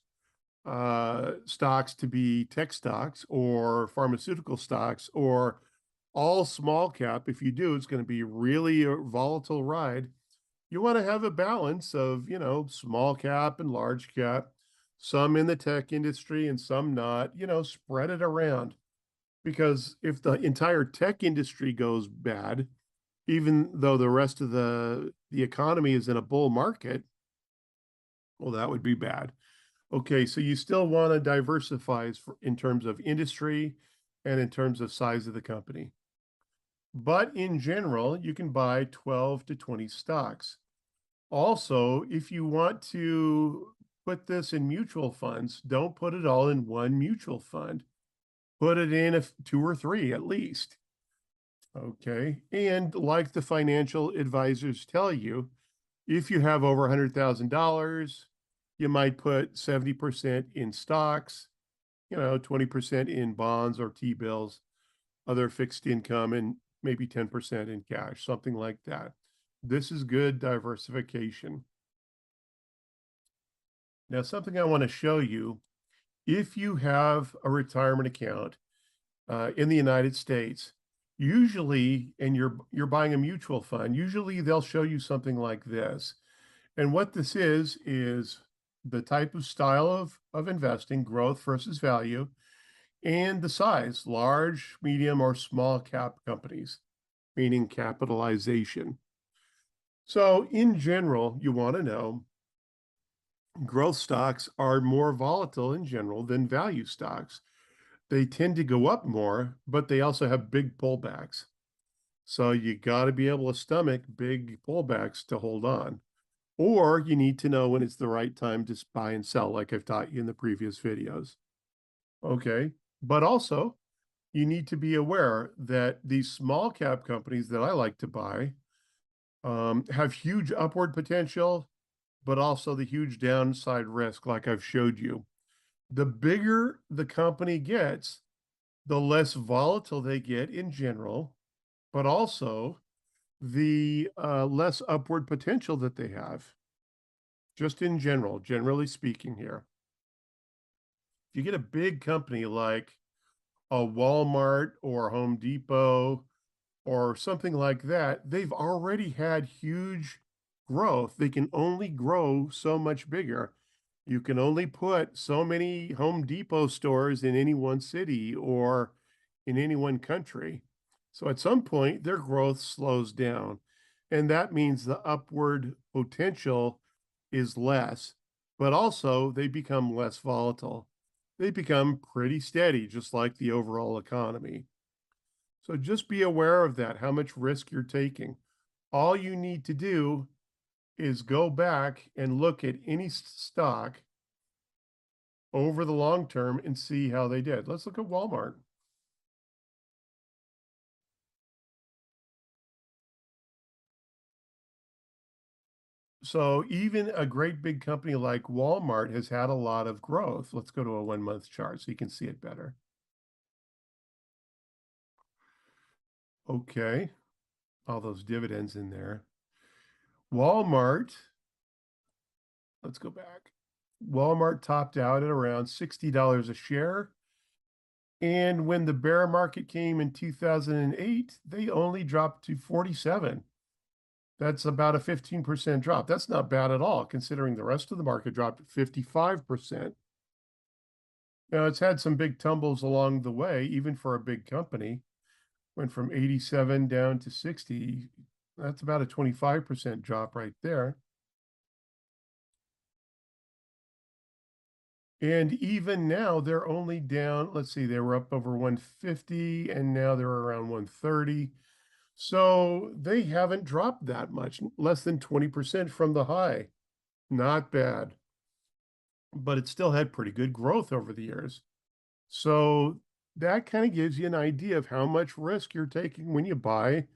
stocks to be tech stocks or pharmaceutical stocks or all small cap. If you do, it's going to be really a volatile ride. You want to have a balance of, small cap and large cap, some in the tech industry and some not, spread it around. Because if the entire tech industry goes bad, even though the rest of the economy is in a bull market, well, that would be bad. Okay, so you still want to diversify in terms of industry and in terms of size of the company. But in general, you can buy 12 to 20 stocks. Also, if you want to put this in mutual funds, don't put it all in one mutual fund. Put it in 2 or 3 at least. Okay. And like the financial advisors tell you, if you have over $100,000, you might put 70% in stocks, 20% in bonds or T-bills, other fixed income, and maybe 10% in cash, something like that. This is good diversification. Now, something I want to show you, if you have a retirement account in the United States, usually, and you're buying a mutual fund, usually they'll show you something like this. And what this is the type of style of investing, growth versus value, and the size, large, medium, or small cap companies, meaning capitalization. So in general, you want to know Growth stocks are more volatile in general than value stocks. They tend to go up more, but they also have big pullbacks. So you got to be able to stomach big pullbacks to hold on. Or you need to know when it's the right time to buy and sell, like I've taught you in the previous videos. Okay. But also, you need to be aware that these small cap companies that I like to buy have huge upward potential, but also the huge downside risk, like I've showed you. The bigger the company gets, the less volatile they get in general, but also the less upward potential that they have, just in general, generally speaking here. If you get a big company like a Walmart or Home Depot or something like that, they've already had huge growth. They can only grow so much bigger. You can only put so many Home Depot stores in any one city or in any one country. So at some point, their growth slows down. And that means the upward potential is less, but also they become less volatile. They become pretty steady, just like the overall economy. So just be aware of that, how much risk you're taking. All you need to do is go back and look at any stock over the long term and see how they did. Let's look at Walmart. So even a great big company like Walmart has had a lot of growth. Let's go to a 1-month chart so you can see it better. Okay, all those dividends in there. Walmart, let's go back. Walmart topped out at around $60 a share. And when the bear market came in 2008, they only dropped to 47. That's about a 15% drop. That's not bad at all, considering the rest of the market dropped 55%. Now, it's had some big tumbles along the way, even for a big company. Went from 87 down to 60. That's about a 25% drop right there. And even now, they're only down, let's see, they were up over 150, and now they're around 130. So they haven't dropped that much, less than 20% from the high. Not bad. But it still had pretty good growth over the years. So that kind of gives you an idea of how much risk you're taking when you buy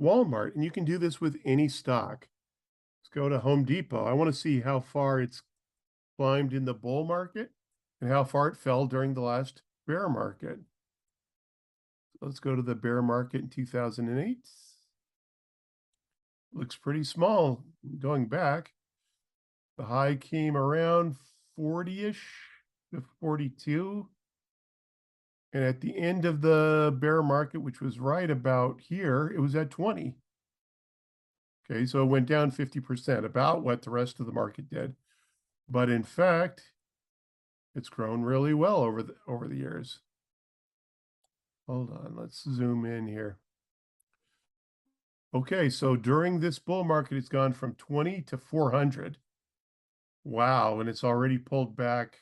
Walmart. And you can do this with any stock. Let's go to Home Depot. I want to see how far it's climbed in the bull market and how far it fell during the last bear market. Let's go to the bear market in 2008. Looks pretty small going back. The high came around 40-ish to 42. And at the end of the bear market, which was right about here, it was at 20. Okay, so it went down 50%, about what the rest of the market did. But in fact, it's grown really well over the years. Hold on, let's zoom in here. Okay, so during this bull market, it's gone from 20 to 400. Wow, and it's already pulled back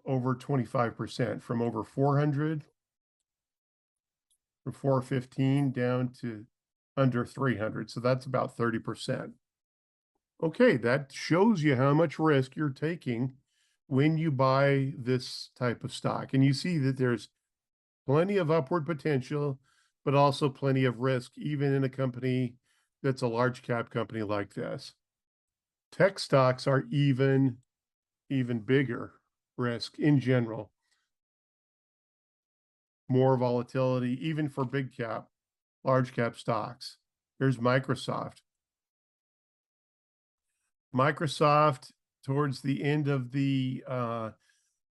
over 25% from over 400, from 415 down to under 300. So that's about 30%. Okay, that shows you how much risk you're taking when you buy this type of stock. And you see that there's plenty of upward potential, but also plenty of risk, even in a company that's a large cap company like this. Tech stocks are even bigger risk in general. More volatility, even for big cap, large cap stocks. Here's Microsoft. Microsoft, towards the end of the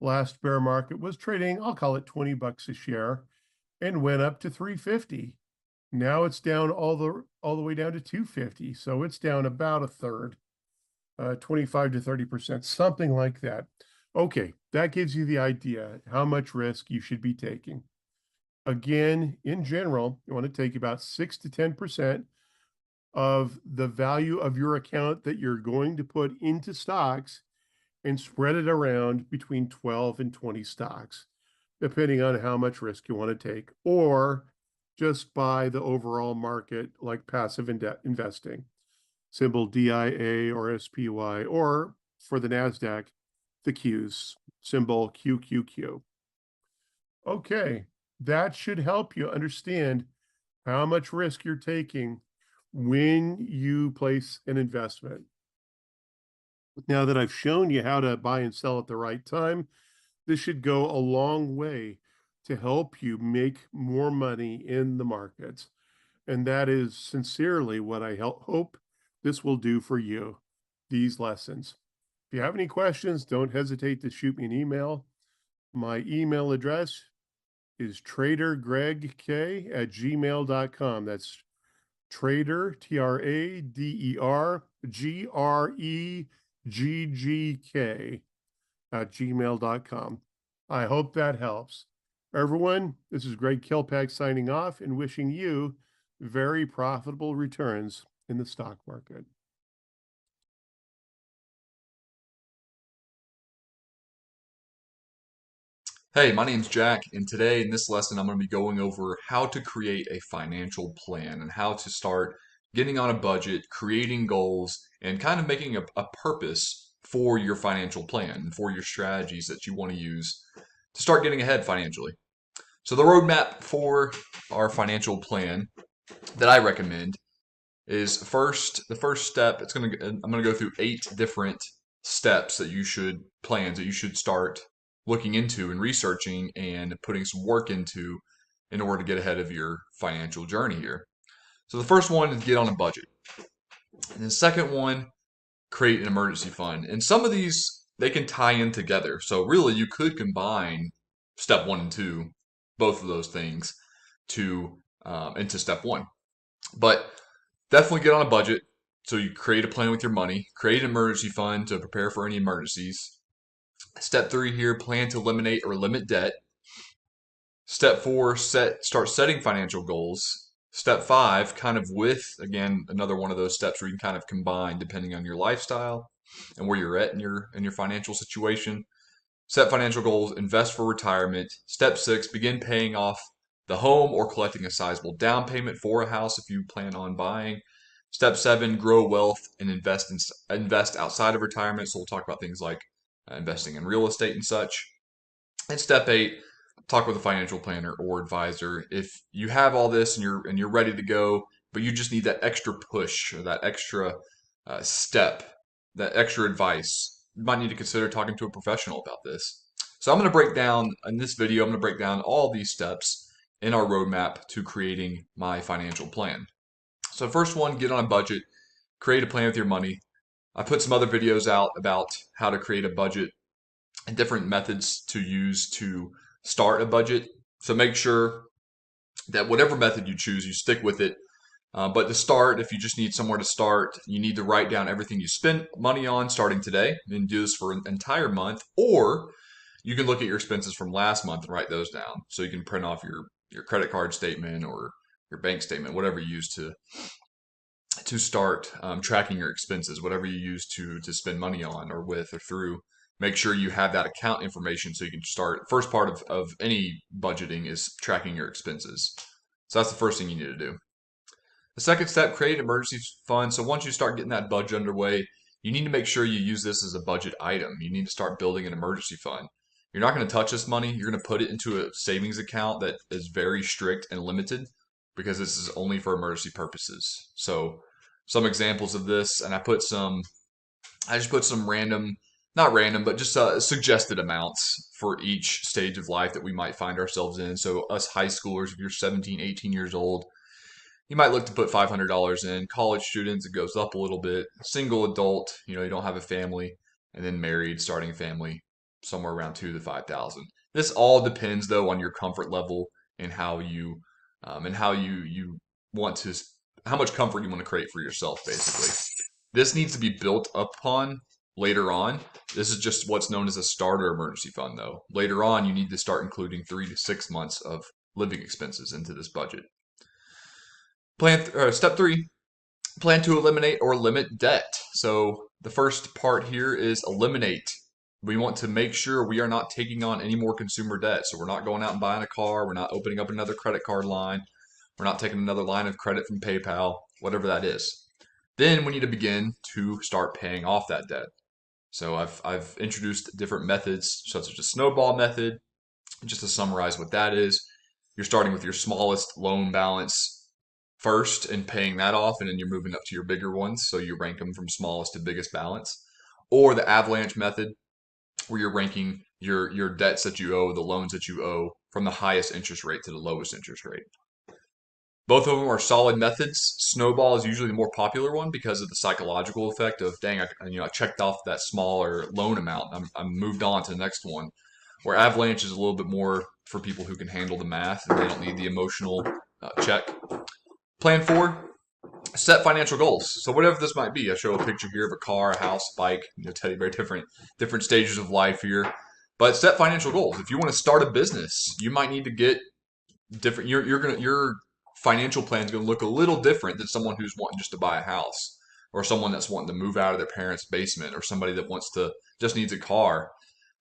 last bear market, was trading, I'll call it $20 a share, and went up to 350. Now it's down all the way down to 250. So it's down about a third, 25 to 30%, something like that. Okay, that gives you the idea how much risk you should be taking. Again, in general, you want to take about 6 to 10% of the value of your account that you're going to put into stocks and spread it around between 12 and 20 stocks, depending on how much risk you want to take, or just buy the overall market like passive investing, symbol DIA or SPY, or for the NASDAQ, the Qs, symbol QQQ. Okay, that should help you understand how much risk you're taking when you place an investment. Now that I've shown you how to buy and sell at the right time, this should go a long way to help you make more money in the markets. And that is sincerely what I hope this will do for you, these lessons. If you have any questions, don't hesitate to shoot me an email. My email address is tradergregk@gmail.com. That's trader, TraderGregk @gmail.com. I hope that helps. Everyone, this is Greg Kilpack signing off and wishing you very profitable returns in the stock market. Hey, my name's Jack, and today in this lesson, I'm going to be going over how to create a financial plan and how to start getting on a budget, creating goals, and kind of making a purpose for your financial plan and for your strategies that you want to use to start getting ahead financially. So the roadmap for our financial plan that I recommend is the first step. I'm going to go through 8 different steps that you should start looking into and researching and putting some work into in order to get ahead of your financial journey here. So the first one is get on a budget. And the second one, create an emergency fund. And some of these, they can tie in together. So really you could combine step 1 and 2, both of those things, into step 1. But definitely get on a budget. So you create a plan with your money, create an emergency fund to prepare for any emergencies. Step 3 here, plan to eliminate or limit debt. Step 4, start setting financial goals. Step 5, kind of with, again, another one of those steps where you can kind of combine depending on your lifestyle and where you're at in your financial situation. Set financial goals, invest for retirement. Step 6, begin paying off the home or collecting a sizable down payment for a house if you plan on buying. Step 7, grow wealth and invest outside of retirement. So we'll talk about things like investing in real estate and such. And step 8, talk with a financial planner or advisor. If you have all this and you're ready to go, but you just need that extra push or that extra step, that extra advice, you might need to consider talking to a professional about this. So I'm going to break down in this video, I'm going to break down all these steps in our roadmap to creating my financial plan. So first one, get on a budget, create a plan with your money. I put some other videos out about how to create a budget and different methods to use to start a budget. So make sure that whatever method you choose, you stick with it. But to start, if you just need somewhere to start, you need to write down everything you spend money on starting today and do this for an entire month. Or you can look at your expenses from last month and write those down. So you can print off your credit card statement or your bank statement, whatever you use to start tracking your expenses, whatever you use to spend money on or with or through. Make sure you have that account information so you can start. First part of any budgeting is tracking your expenses. So that's the first thing you need to do. The second step, create an emergency fund. So once you start getting that budget underway, you need to make sure you use this as a budget item. You need to start building an emergency fund. You're not going to touch this money. You're going to put it into a savings account that is very strict and limited because this is only for emergency purposes. So some examples of this, and I just put some random, not random, but just suggested amounts for each stage of life that we might find ourselves in. So us high schoolers, if you're 17, 18 years old, you might look to put $500 in. College students, it goes up a little bit. Single adult, you don't have a family, and then married, starting a family, somewhere around $2,000 to $5,000. This all depends though on your comfort level and how you want to, how much comfort you want to create for yourself, basically. This needs to be built upon later on. This is just what's known as a starter emergency fund, though. Later on, you need to start including 3 to 6 months of living expenses into this budget. Step 3, Plan to eliminate or limit debt. So the first part here is eliminate. We want to make sure we are not taking on any more consumer debt. So we're not going out and buying a car. We're not opening up another credit card line. We're not taking another line of credit from PayPal, whatever that is. Then we need to begin to start paying off that debt. So I've introduced different methods, such as a snowball method. Just to summarize what that is, you're starting with your smallest loan balance first and paying that off, and then you're moving up to your bigger ones. So you rank them from smallest to biggest balance. Or the avalanche method, where you're ranking your debts that you owe, the loans that you owe, from the highest interest rate to the lowest interest rate. Both of them are solid methods. Snowball is usually the more popular one because of the psychological effect of, dang, I checked off that smaller loan amount. I'm moved on to the next one. Where Avalanche is a little bit more for people who can handle the math and they don't need the emotional check. Plan 4, set financial goals. So whatever this might be, I show a picture here of a car, a house, bike, teddy bear, different stages of life here. But set financial goals. If you want to start a business, you might need to get different. Your financial plan is going to look a little different than someone who's wanting just to buy a house, or someone that's wanting to move out of their parents' basement, or somebody that just needs a car,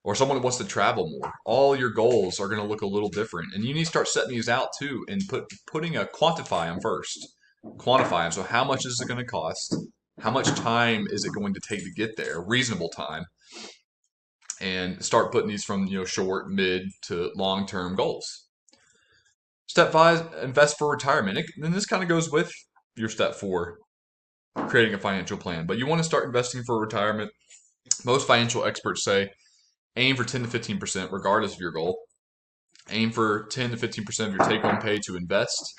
or someone that wants to travel more. All your goals are going to look a little different, and you need to start setting these out too, and quantify them first. Quantify them. So how much is it going to cost? How much time is it going to take to get there? Reasonable time. And start putting these from short, mid to long-term goals. Step 5, invest for retirement. And this kind of goes with your step 4, creating a financial plan. But you want to start investing for retirement. Most financial experts say aim for 10 to 15% regardless of your goal. Aim for 10 to 15% of your take-home pay to invest.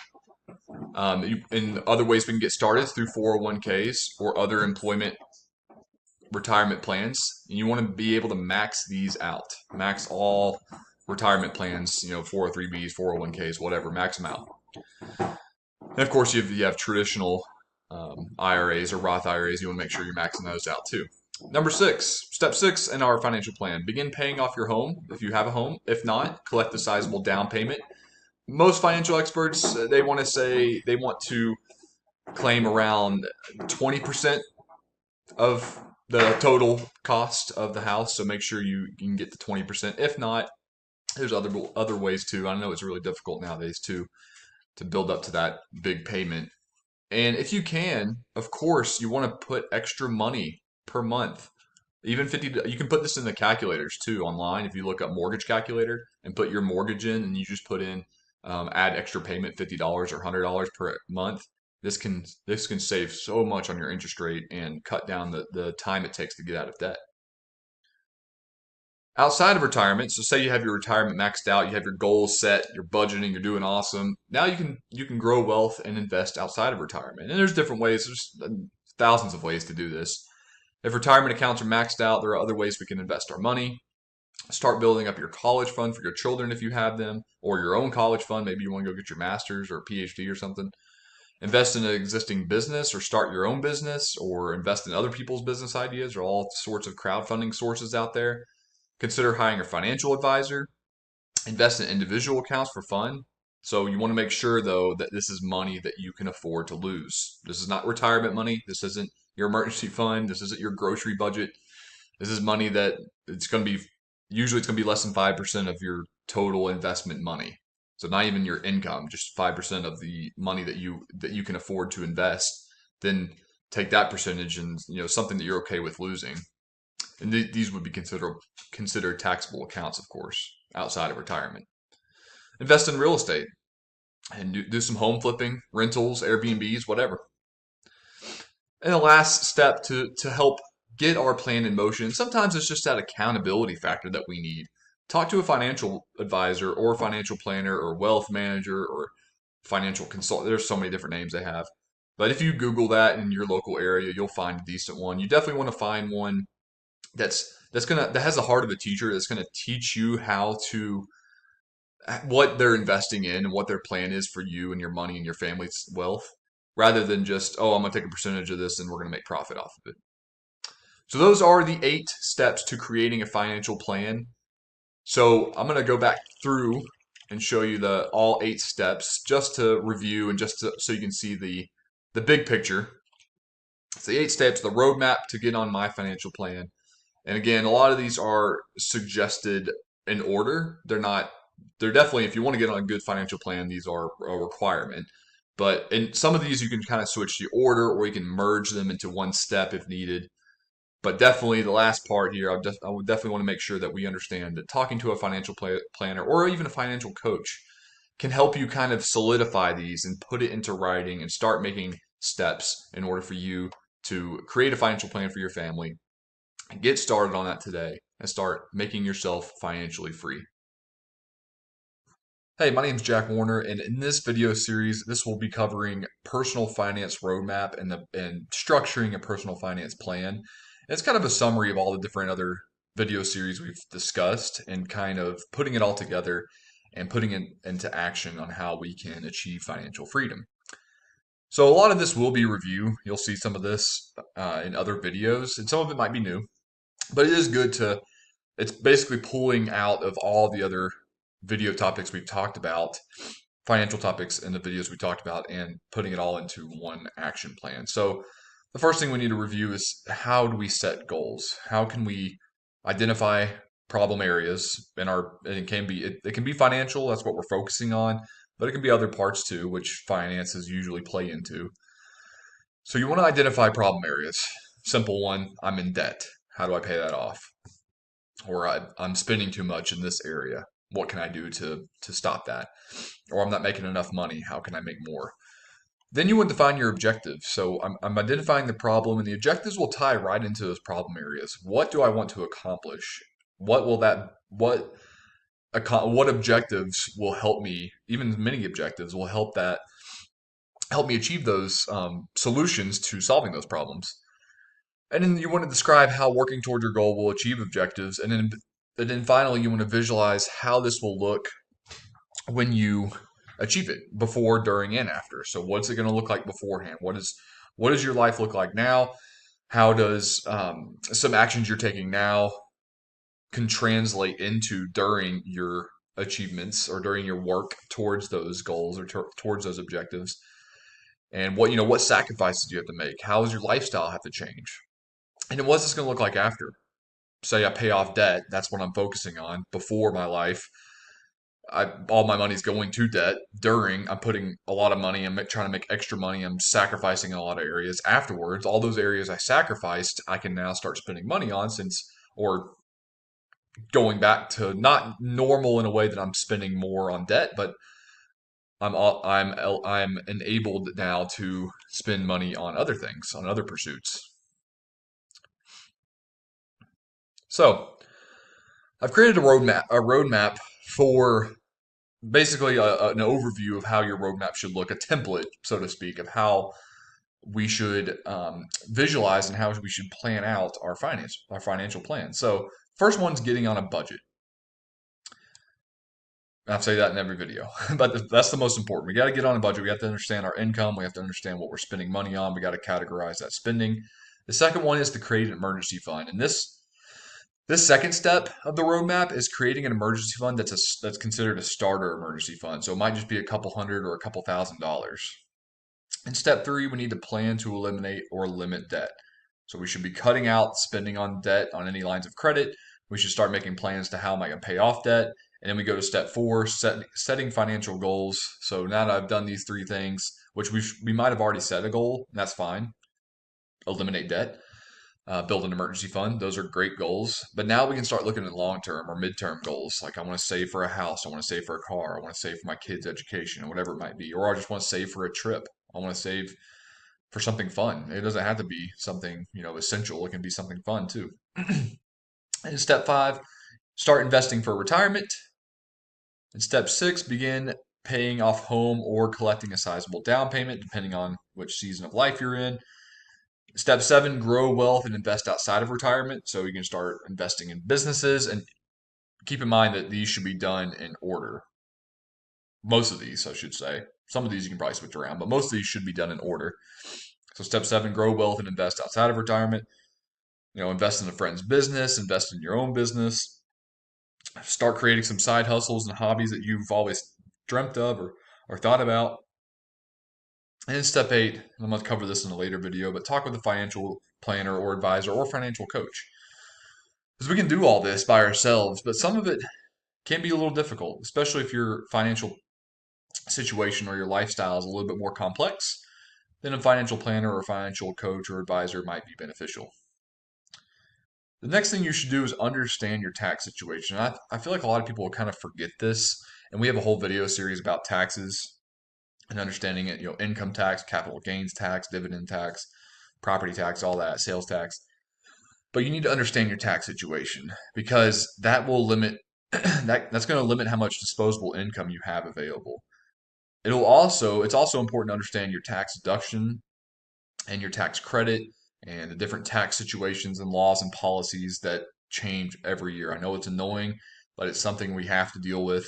In other ways we can get started through 401ks or other employment retirement plans. And you want to be able to max these out. Max all retirement plans, 403bs, 401ks, whatever, max them out. And of course, you have traditional IRAs or Roth IRAs. You want to make sure you're maxing those out too. Number 6, step 6 in our financial plan. Begin paying off your home if you have a home. If not, collect a sizable down payment. Most financial experts, they want to claim around 20% of the total cost of the house. So make sure you can get to 20%. If not, there's other ways too. I know it's really difficult nowadays to build up to that big payment. And if you can, of course, you want to put extra money per month. Even 50, you can put this in the calculators too online. If you look up mortgage calculator and put your mortgage in, and you just put in add extra payment, $50 or $100 per month. This can save so much on your interest rate and cut down the time it takes to get out of debt. Outside of retirement, so say you have your retirement maxed out, you have your goals set, you're budgeting, you're doing awesome. Now you can grow wealth and invest outside of retirement. And there's different ways. There's thousands of ways to do this. If retirement accounts are maxed out, there are other ways we can invest our money. Start building up your college fund for your children if you have them, or your own college fund. Maybe you want to go get your master's or a PhD or something. Invest in an existing business or start your own business, or invest in other people's business ideas. There are all sorts of crowdfunding sources out there. Consider hiring a financial advisor. Invest in individual accounts for fun. So you want to make sure, though, that this is money that you can afford to lose. This is not retirement money. This isn't your emergency fund. This isn't your grocery budget. This is money that usually it's going to be less than 5% of your total investment money. So not even your income, just 5% of the money that you can afford to invest. Then take that percentage and something that you're okay with losing. And these would be considered taxable accounts, of course, outside of retirement. Invest in real estate and do some home flipping, rentals, Airbnbs, whatever. And the last step to help get our plan in motion, sometimes it's just that accountability factor that we need. Talk to a financial advisor or financial planner or wealth manager or financial consultant. There's so many different names they have. But if you Google that in your local area, you'll find a decent one. You definitely want to find one that has the heart of a teacher, that's going to teach you what they're investing in and what their plan is for you and your money and your family's wealth, rather than just, oh, I'm going to take a percentage of this and we're going to make profit off of it. So those are the 8 steps to creating a financial plan. So I'm going to go back through and show you all 8 steps just to review and so you can see the big picture. It's the 8 steps, the roadmap to get on my financial plan. And again, a lot of these are suggested in order. They're definitely, if you want to get on a good financial plan, these are a requirement. But in some of these, you can kind of switch the order or you can merge them into one step if needed. But definitely the last part here, I would definitely want to make sure that we understand that talking to a financial planner or even a financial coach can help you kind of solidify these and put it into writing and start making steps in order for you to create a financial plan for your family. Get started on that today and start making yourself financially free. Hey, my name is Jack Warner, and in this video series, this will be covering personal finance roadmap and structuring a personal finance plan. And it's kind of a summary of all the different other video series we've discussed and kind of putting it all together and putting it into action on how we can achieve financial freedom. So a lot of this will be review. You'll see some of this in other videos, and some of it might be new, but it is good to it's basically pulling out of all the other video topics we've talked about, financial topics in the videos we talked about, and putting it all into one action plan. So the first thing we need to review is how do we set goals? How can we identify problem areas in our, and it can be financial, that's what we're focusing on, but it can be other parts too, which finances usually play into. So you want to identify problem areas. Simple one, I'm in debt. How do I pay that off? Or I'm spending too much in this area. What can I do to stop that? Or I'm not making enough money. How can I make more? Then you want to define your objectives. So I'm identifying the problem, and the objectives will tie right into those problem areas. What do I want to accomplish? What objectives will help me? Even many objectives will help me achieve those solutions to solving those problems. And then you want to describe how working toward your goal will achieve objectives. And then finally, you want to visualize how this will look when you achieve it before, during, and after. So what's it going to look like beforehand? What does your life look like now? How does some actions you're taking now can translate into during your achievements or during your work towards those goals or towards those objectives? And what sacrifices do you have to make? How does your lifestyle have to change? And then what's this going to look like after? Say I pay off debt. That's what I'm focusing on. Before my life, all my money's going to debt. During, I'm putting a lot of money. I'm trying to make extra money. I'm sacrificing a lot of areas. Afterwards, all those areas I sacrificed, I can now start spending money on or going back to not normal in a way that I'm spending more on debt, but I'm enabled now to spend money on other things, on other pursuits. So I've created a roadmap for basically an overview of how your roadmap should look, a template, so to speak, of how we should visualize and how we should plan out our financial plan. So first one's getting on a budget. I say that in every video, but that's the most important. We got to get on a budget. We have to understand our income. We have to understand what we're spending money on. We got to categorize that spending. The second one is to create an emergency fund, and this second step of the roadmap is creating an emergency fund that's considered a starter emergency fund. So it might just be a couple hundred or a couple $1,000s. In step 3, we need to plan to eliminate or limit debt. So we should be cutting out spending on debt on any lines of credit. We should start making plans to how am I going to pay off debt. And then we go to step 4, setting financial goals. So now that I've done these 3 things, which we might have already set a goal, and that's fine. Eliminate debt. Build an emergency fund. Those are great goals. But now we can start looking at long-term or mid-term goals. Like I want to save for a house. I want to save for a car. I want to save for my kids' education or whatever it might be. Or I just want to save for a trip. I want to save for something fun. It doesn't have to be something, essential. It can be something fun too. And step 5, start investing for retirement. In step 6, begin paying off home or collecting a sizable down payment, depending on which season of life you're in. Step 7, grow wealth and invest outside of retirement. So you can start investing in businesses, and keep in mind that these should be done in order. Most of these, I should say. Some of these you can probably switch around, but most of these should be done in order. So step 7, grow wealth and invest outside of retirement. Invest in a friend's business, invest in your own business. Start creating some side hustles and hobbies that you've always dreamt of or thought about. And then step 8, I'm going to cover this in a later video, but talk with a financial planner or advisor or financial coach. Because we can do all this by ourselves, but some of it can be a little difficult, especially if your financial situation or your lifestyle is a little bit more complex. Then a financial planner or financial coach or advisor might be beneficial. The next thing you should do is understand your tax situation. I feel like a lot of people will kind of forget this, and we have a whole video series about taxes and understanding it, income tax, capital gains tax, dividend tax, property tax, all that, sales tax. But you need to understand your tax situation because that will limit that's going to limit how much disposable income you have available. It's also important to understand your tax deduction and your tax credit and the different tax situations and laws and policies that change every year. I know it's annoying, but it's something we have to deal with,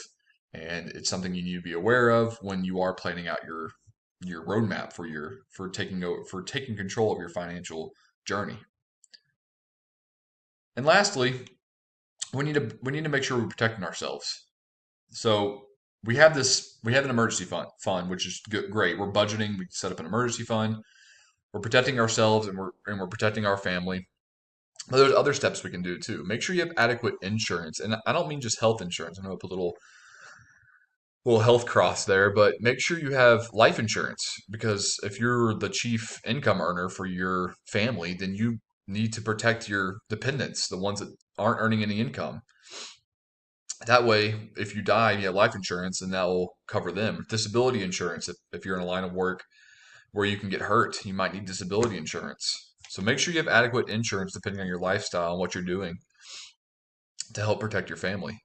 and it's something you need to be aware of when you are planning out your roadmap for taking control of your financial journey. And lastly, we need to make sure we're protecting ourselves. So we have an emergency fund, which is great. We're budgeting. We set up an emergency fund. We're protecting ourselves and we're protecting our family. But there's other steps we can do too. Make sure you have adequate insurance, and I don't mean just health insurance. I know I put a little health cross there, but make sure you have life insurance because if you're the chief income earner for your family, then you need to protect your dependents, the ones that aren't earning any income. That way, if you die, you have life insurance, and that will cover them. Disability insurance, if you're in a line of work where you can get hurt, you might need disability insurance. So make sure you have adequate insurance depending on your lifestyle and what you're doing to help protect your family.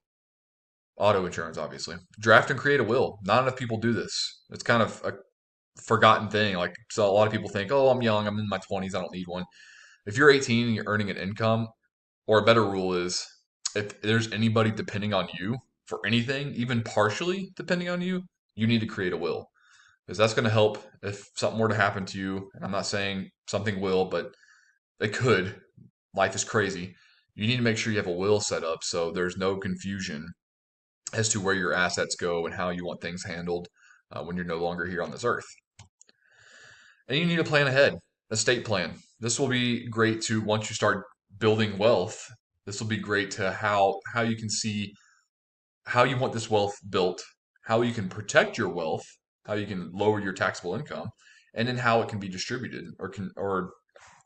Auto insurance, obviously. Draft and create a will. Not enough people do this. It's kind of a forgotten thing. So a lot of people think, oh, I'm young, I'm in my 20s, I don't need one. If you're 18 and you're earning an income, or a better rule is if there's anybody depending on you for anything, even partially depending on you, you need to create a will because that's going to help if something were to happen to you. And I'm not saying something will, but it could. Life is crazy. You need to make sure you have a will set up so there's no confusion as to where your assets go and how you want things handled when you're no longer here on this earth. And you need to plan ahead, estate plan. This will be great to once you start building wealth. This will be great to how you can see how you want this wealth built, how you can protect your wealth, how you can lower your taxable income, and then how it can be distributed or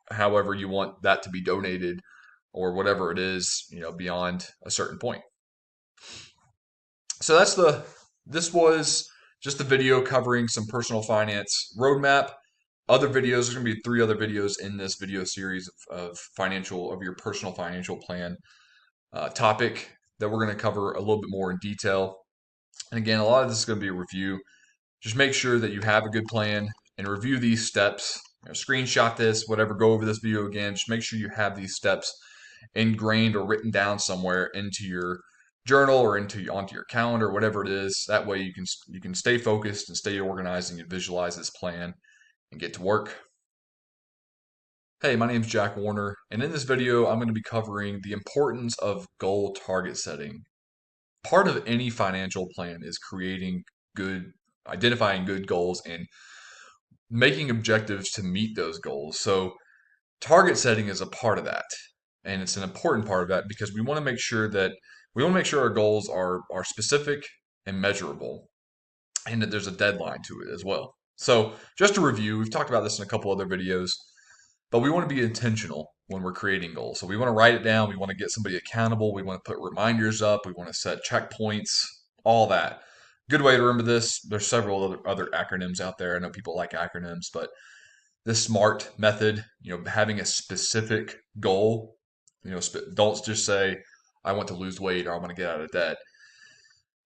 however you want that to be donated or whatever it is, beyond a certain point. So this was just a video covering some personal finance roadmap. Other videos, there's going to be 3 other videos in this video series of your personal financial plan topic that we're going to cover a little bit more in detail. And again, a lot of this is going to be a review. Just make sure that you have a good plan and review these steps. Screenshot this, whatever, go over this video again. Just make sure you have these steps ingrained or written down somewhere into your journal or onto your calendar, whatever it is. That way you can stay focused and stay organized and you visualize this plan and get to work. Hey, my name is Jack Warner, and in this video, I'm going to be covering the importance of goal target setting. Part of any financial plan is identifying good goals and making objectives to meet those goals. So target setting is a part of that. And it's an important part of that because we want to make sure our goals are specific and measurable and that there's a deadline to it as well. So just to review, we've talked about this in a couple other videos, but we want to be intentional when we're creating goals. So we want to write it down. We want to get somebody accountable. We want to put reminders up. We want to set checkpoints, all that. Good way to remember this. There's several other acronyms out there. I know people like acronyms, but the SMART method, having a specific goal, don't just say, I want to lose weight or I want to get out of debt.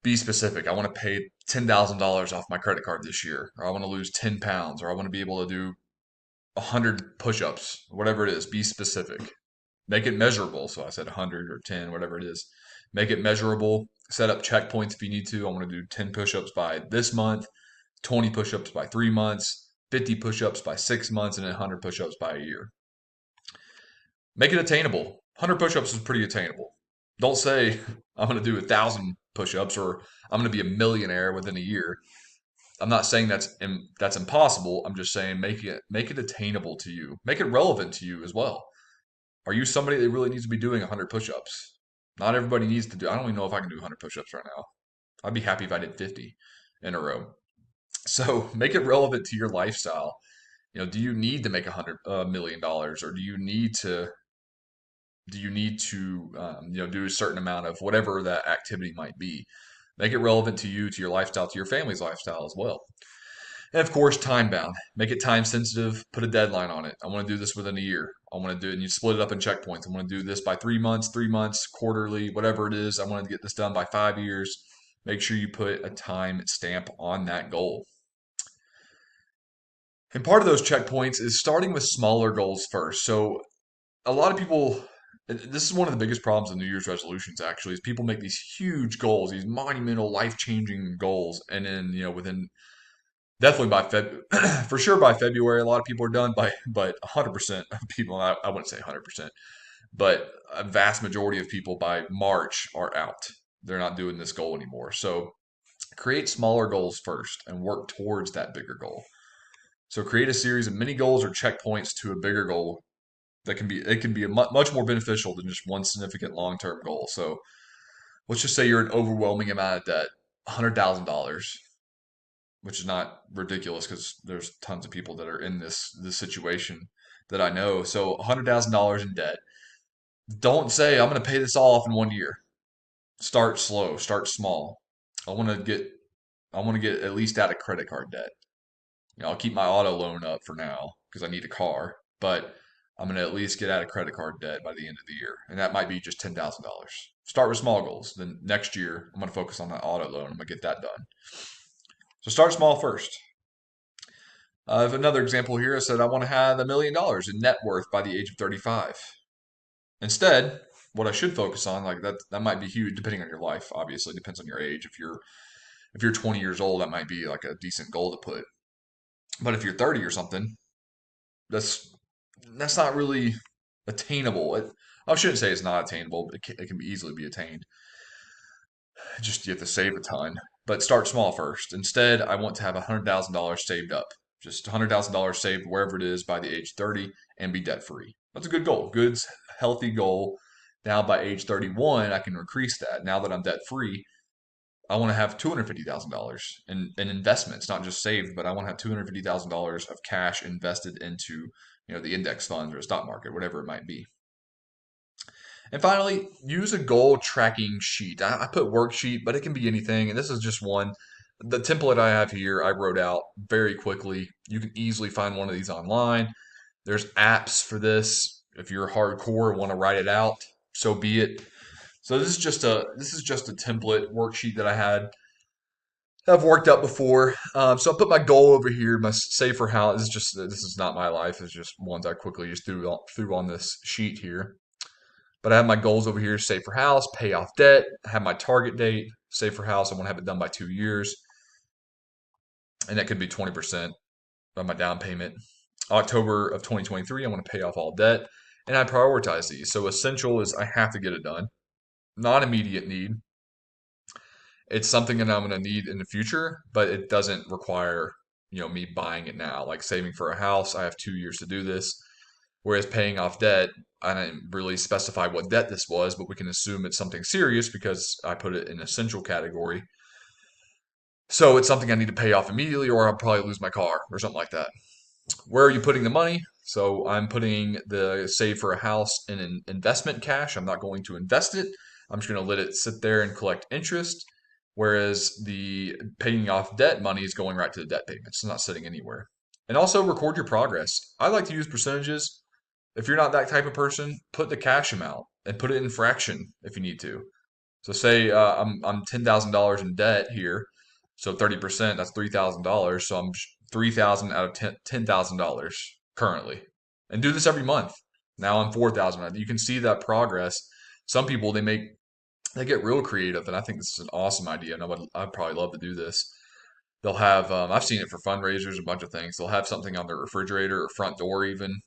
Be specific. I want to pay $10,000 off my credit card this year, or I want to lose 10 pounds, or I want to be able to do 100 push-ups, whatever it is. Be specific. Make it measurable. So I said 100 or 10, whatever it is. Make it measurable. Set up checkpoints if you need to. I want to do 10 push-ups by this month, 20 push-ups by 3 months, 50 push-ups by 6 months, and then 100 push-ups by a year. Make it attainable. 100 push-ups is pretty attainable. Don't say, I'm going to do 1,000 push-ups or I'm going to be a millionaire within a year. I'm not saying that's impossible. I'm just saying make it attainable to you. Make it relevant to you as well. Are you somebody that really needs to be doing 100 push-ups? Not everybody needs to do. I don't even know if I can do 100 push-ups right now. I'd be happy if I did 50 in a row. So make it relevant to your lifestyle. Do you need to make $100 million, or do you need to do a certain amount of whatever that activity might be? Make it relevant to you, to your lifestyle, to your family's lifestyle as well. And of course, time bound. Make it time sensitive. Put a deadline on it. I want to do this within a year. I want to do it, and you split it up in checkpoints. I want to do this by 3 months, quarterly, whatever it is. I want to get this done by 5 years. Make sure you put a time stamp on that goal. And part of those checkpoints is starting with smaller goals first. So a lot of people, this is one of the biggest problems in New Year's resolutions actually, is people make these huge goals, these monumental, life-changing goals, and then within definitely by for sure by February, a lot of people are done but 100% of people, I wouldn't say 100%, but a vast majority of people by March are out. They're not doing this goal anymore. So create smaller goals first and work towards that bigger goal. So create a series of mini goals or checkpoints to a bigger goal that can be much more beneficial than just one significant long-term goal. So let's just say you're an overwhelming amount of debt, $100,000, which is not ridiculous because there's tons of people that are in this situation that I know. So $100,000 in debt. Don't say I'm going to pay this all off in 1 year. Start slow, start small. I want to get at least out of credit card debt. I'll keep my auto loan up for now because I need a car, but I'm going to at least get out of credit card debt by the end of the year. And that might be just $10,000. Start with small goals. Then next year, I'm going to focus on that auto loan. I'm going to get that done. So start small first. I have another example here. I said I want to have $1 million in net worth by the age of 35. Instead, what I should focus on, like that might be huge depending on your life, obviously, depends on your age. If you're 20 years old, that might be like a decent goal to put. But if you're 30 or something, that's not really attainable. I shouldn't say it's not attainable. It can easily be attained. Just you have to save a ton. But start small first. Instead, I want to have $100,000 saved up. Just $100,000 saved wherever it is by the age 30 and be debt free. That's a good goal. Good, healthy goal. Now by age 31, I can increase that. Now that I'm debt free, I want to have $250,000 in investments, not just saved, but I want to have $250,000 of cash invested into the index funds or stock market, whatever it might be. And finally, use a goal tracking sheet. I put worksheet, but it can be anything. And this is just one. The template I have here, I wrote out very quickly. You can easily find one of these online. There's apps for this. If you're hardcore and want to write it out, so be it. So this is just a template worksheet that I've worked out before. So I put my goal over here, my save for house. This is not my life. It's just ones I quickly just threw on this sheet here. But I have my goals over here: save for house, pay off debt. I have my target date: save for house. I want to have it done by 2 years, and that could be 20% of my down payment. October of 2023, I want to pay off all debt, and I prioritize these. So essential is I have to get it done. Not immediate need. It's something that I'm going to need in the future, but it doesn't require me buying it now. Like saving for a house, I have 2 years to do this. Whereas paying off debt, I didn't really specify what debt this was, but we can assume it's something serious because I put it in essential category. So it's something I need to pay off immediately, or I'll probably lose my car or something like that. Where are you putting the money? So I'm putting the save for a house in an investment cash. I'm not going to invest it. I'm just going to let it sit there and collect interest. Whereas the paying off debt money is going right to the debt payments. It's not sitting anywhere. And also record your progress. I like to use percentages. If you're not that type of person, put the cash amount and put it in fraction if you need to. So say I'm $10,000 in debt here, so 30%, that's $3,000. So I'm 3,000 out of $10,000 currently, and do this every month. Now I'm 4,000. You can see that progress. Some people they get real creative, and I think this is an awesome idea. And I'd probably love to do this. They'll have I've seen it for fundraisers, a bunch of things. They'll have something on their refrigerator or front door even,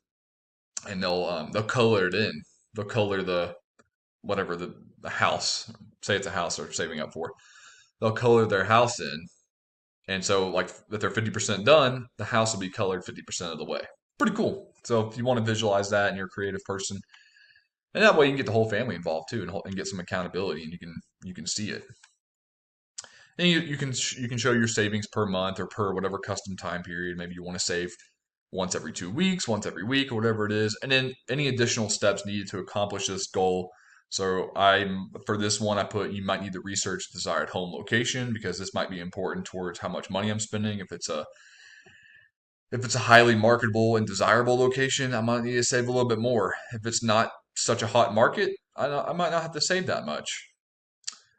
and they'll color it in. They'll color the whatever the house. Say it's a house they're saving up for. They'll color their house in, And so, like, if they're 50% done, the house will be colored 50% of the way. Pretty cool. So, if you want to visualize that and you're a creative person, and that way you can get the whole family involved too, and get some accountability, and you can see it. And you can show your savings per month or per whatever custom time period. Maybe you want to save once every 2 weeks, once every week, or whatever it is, and then any additional steps needed to accomplish this goal. So for this one, I put you might need to research the desired home location because this might be important towards how much money I'm spending. If it's a highly marketable and desirable location, I might need to save a little bit more. If it's not such a hot market, I might not have to save that much.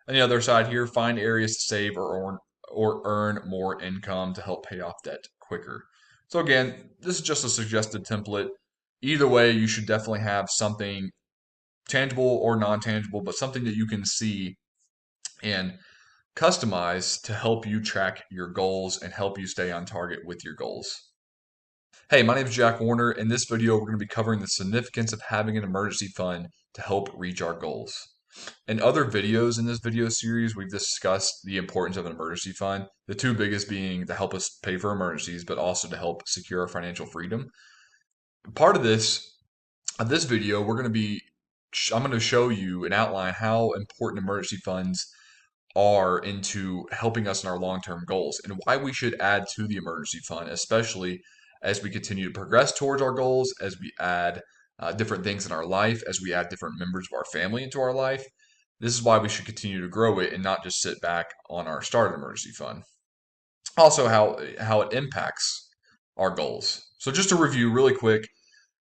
On the other side here, find areas to save or earn more income to help pay off debt quicker. So again, this is just a suggested template. Either way, you should definitely have something tangible or non-tangible, but something that you can see and customize to help you track your goals and help you stay on target with your goals. Hey, my name is Jack Warner. In this video, we're going to be covering the significance of having an emergency fund to help reach our goals. In other videos in this video series, we've discussed the importance of an emergency fund, the two biggest being to help us pay for emergencies, but also to help secure our financial freedom. Part of this video, I'm going to show you and outline how important emergency funds are into helping us in our long-term goals and why we should add to the emergency fund, especially as we continue to progress towards our goals, as we add different things in our life, as we add different members of our family into our life. This is why we should continue to grow it and not just sit back on our started emergency fund. Also, how it impacts our goals. So just to review really quick,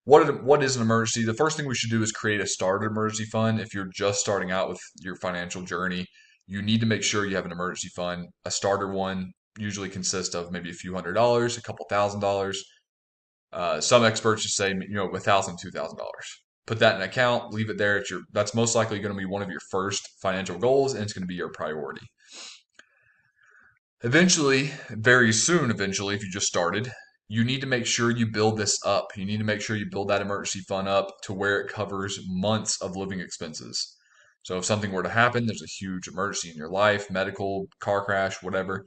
what is an emergency? The first thing we should do is create a starter emergency fund. If you're just starting out with your financial journey, you need to make sure you have an emergency fund. A starter one usually consists of maybe a few $100s, a couple $1,000s. Some experts just say, $1,000, $2,000. Put that in an account, leave it there. That's most likely going to be one of your first financial goals, and it's going to be your priority. Eventually, very soon, if you just started, you need to make sure you build this up. You need to make sure you build that emergency fund up to where it covers months of living expenses. So if something were to happen, there's a huge emergency in your life, medical, car crash, whatever,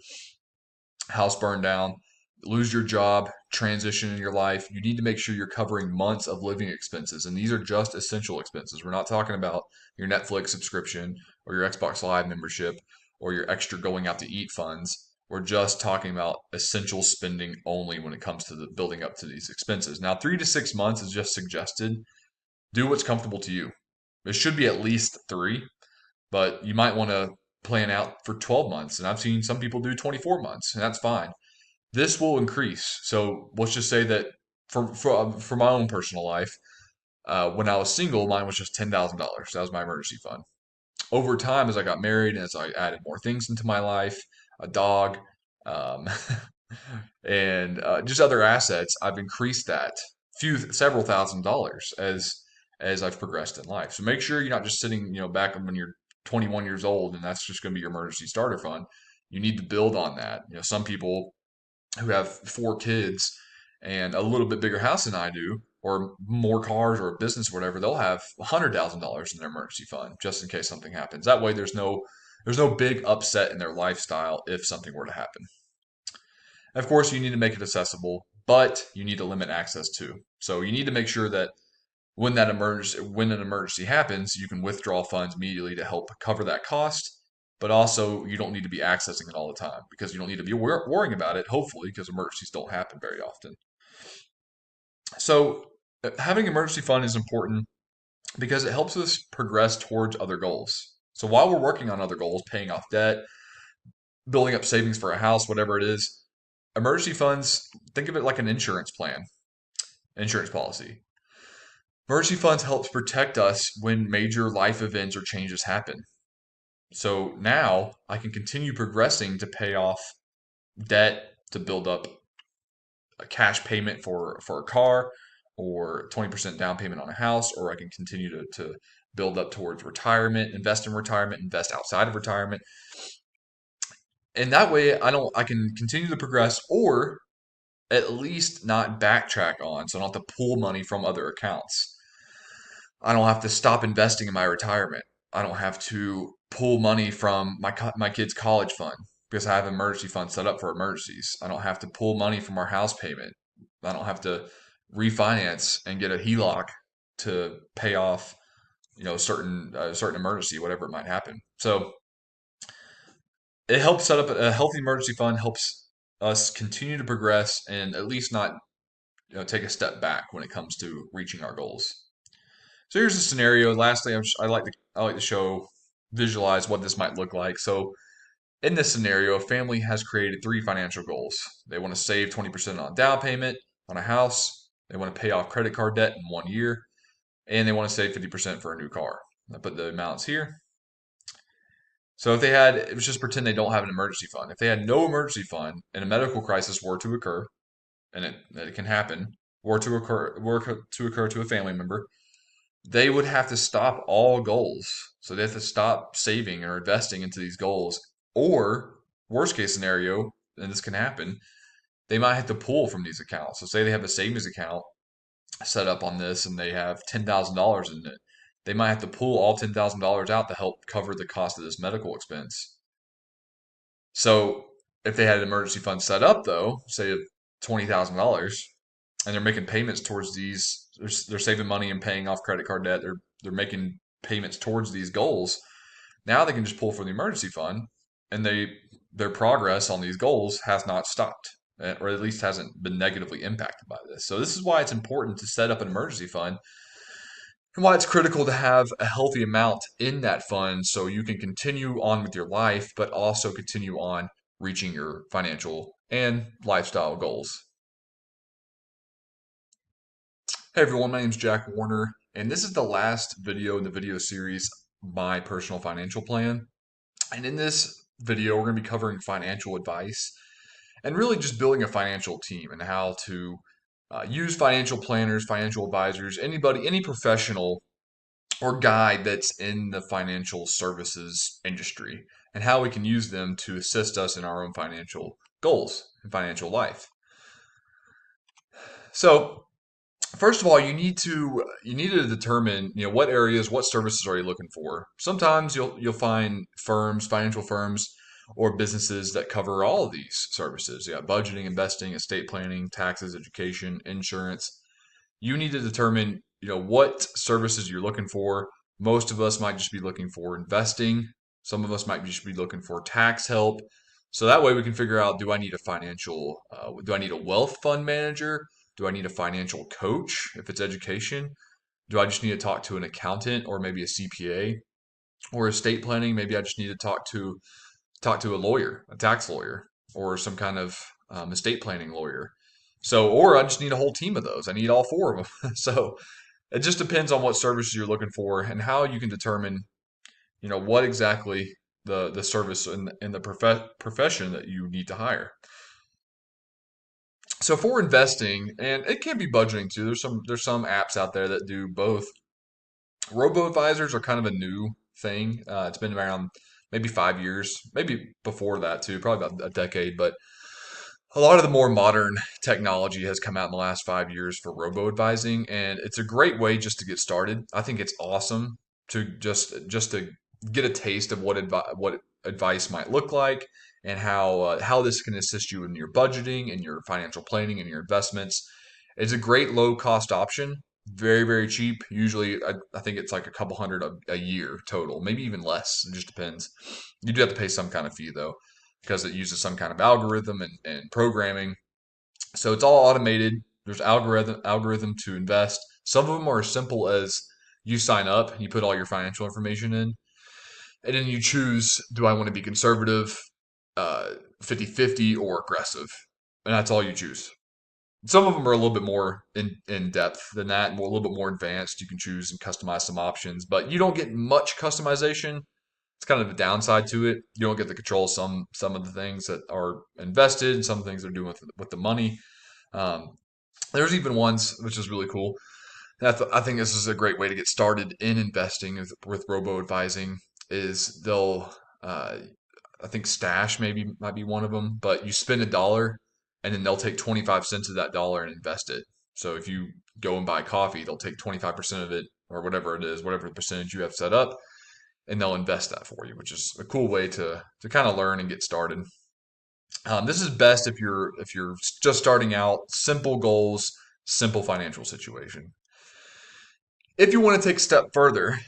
house burned down, lose your job, transition in your life, you need to make sure you're covering months of living expenses. And these are just essential expenses. We're not talking about your Netflix subscription or your Xbox Live membership or your extra going out to eat funds. We're just talking about essential spending only when it comes to the building up to these expenses. Now, 3 to 6 months is just suggested. Do what's comfortable to you. It should be at least 3, but you might want to plan out for 12 months. And I've seen some people do 24 months, and that's fine. This will increase. So let's just say that for my own personal life, when I was single, mine was just $10,000. That was my emergency fund. Over time, as I got married and as I added more things into my life, a dog, um, and just other assets, I've increased that several $1,000s as I've progressed in life. So make sure you're not just sitting, back when you're 21 years old and that's just going to be your emergency starter fund. You need to build on that. Some people who have 4 kids and a little bit bigger house than I do, or more cars or a business or whatever, they'll have $100,000 in their emergency fund just in case something happens. That way, there's no big upset in their lifestyle if something were to happen. Of course, you need to make it accessible, but you need to limit access too. So you need to make sure that when an emergency happens, you can withdraw funds immediately to help cover that cost. But also, you don't need to be accessing it all the time because you don't need to be worrying about it, hopefully, because emergencies don't happen very often. So, having an emergency fund is important because it helps us progress towards other goals. So, while we're working on other goals, paying off debt, building up savings for a house, whatever it is, emergency funds, think of it like an insurance plan, insurance policy. Emergency funds helps protect us when major life events or changes happen. So now I can continue progressing to pay off debt, to build up a cash payment for a car or 20% down payment on a house, or I can continue to build up towards retirement, invest in retirement, invest outside of retirement. And that way I can continue to progress or at least not backtrack on. So I don't have to pull money from other accounts. I don't have to stop investing in my retirement. I don't have to pull money from my kid's college fund. because I have an emergency fund set up for emergencies. I don't have to pull money from our house payment. I don't have to refinance and get a HELOC to pay off, certain emergency, whatever it might happen. So it helps set up a healthy emergency fund, helps us continue to progress and at least not take a step back when it comes to reaching our goals. So here's a scenario. Lastly, I like to show visualize what this might look like. So in this scenario, a family has created three financial goals. They want to save 20% on down payment on a house. They want to pay off credit card debt in 1 year, and they want to save 50% for a new car. I put the amounts here. So let's just pretend they don't have an emergency fund. If they had no emergency fund and a medical crisis were to occur, and it can happen, were to occur to a family member, they would have to stop all goals. So they have to stop saving or investing into these goals. Or, worst case scenario, and this can happen, they might have to pull from these accounts. So say they have a savings account set up on this and they have $10,000 in it. They might have to pull all $10,000 out to help cover the cost of this medical expense. So if they had an emergency fund set up, though, say $20,000, and they're making payments towards these, they're saving money and paying off credit card debt. They're making payments towards these goals. Now they can just pull from the emergency fund, and their progress on these goals has not stopped, or at least hasn't been negatively impacted by this. So this is why it's important to set up an emergency fund, and why it's critical to have a healthy amount in that fund so you can continue on with your life, but also continue on reaching your financial and lifestyle goals. Hey everyone, my name is Jack Warner, and this is the last video in the video series, My Personal Financial Plan. And in this video, we're going to be covering financial advice and really just building a financial team and how to use financial planners, financial advisors, any professional or guide that's in the financial services industry, and how we can use them to assist us in our own financial goals and financial life. So first of all, you need to determine, what services are you looking for. Sometimes you'll find financial firms, or businesses that cover all of these services. Yeah, budgeting, investing, estate planning, taxes, education, insurance. You need to determine, what services you're looking for. Most of us might just be looking for investing. Some of us might just be looking for tax help. So that way we can figure out, do I need a wealth fund manager? Do I need a financial coach if it's education? Do I just need to talk to an accountant or maybe a CPA? Or estate planning, maybe I just need to talk to a lawyer, a tax lawyer, or some kind of estate planning lawyer. Or I just need a whole team of those. I need all four of them. So it just depends on what services you're looking for and how you can determine, what exactly the service and the profession that you need to hire. So for investing, and it can be budgeting too. There's some apps out there that do both. Robo advisors are kind of a new thing. It's been around maybe 5 years, maybe before that too, probably about a decade. But a lot of the more modern technology has come out in the last 5 years for robo advising, and it's a great way just to get started. I think it's awesome to just to get a taste of what advice might look like, and how this can assist you in your budgeting and your financial planning and your investments. It's a great low cost option, very very cheap. Usually, I think it's like a couple hundred a year total, maybe even less. It just depends. You do have to pay some kind of fee though, because it uses some kind of algorithm and programming. So it's all automated. There's algorithm to invest. Some of them are as simple as you sign up, you put all your financial information in, and then you choose, do I want to be conservative, 50/50, or aggressive? And that's all you choose. Some of them are a little bit more in depth than that, a little bit more advanced. You can choose and customize some options, but you don't get much customization. It's kind of a downside to it. You don't get to control some of the things that are invested, and some things they're doing with the money. There's even ones which is really cool. And I think this is a great way to get started in investing with robo advising. Is they'll I think Stash might be one of them, but you spend $1 and then they'll take 25 cents of that dollar and invest it. So if you go and buy coffee, they'll take 25% of it, or whatever it is, whatever percentage you have set up, and they'll invest that for you, which is a cool way to kind of learn and get started. This is best if you're just starting out. Simple goals, simple financial situation. If you want to take a step further,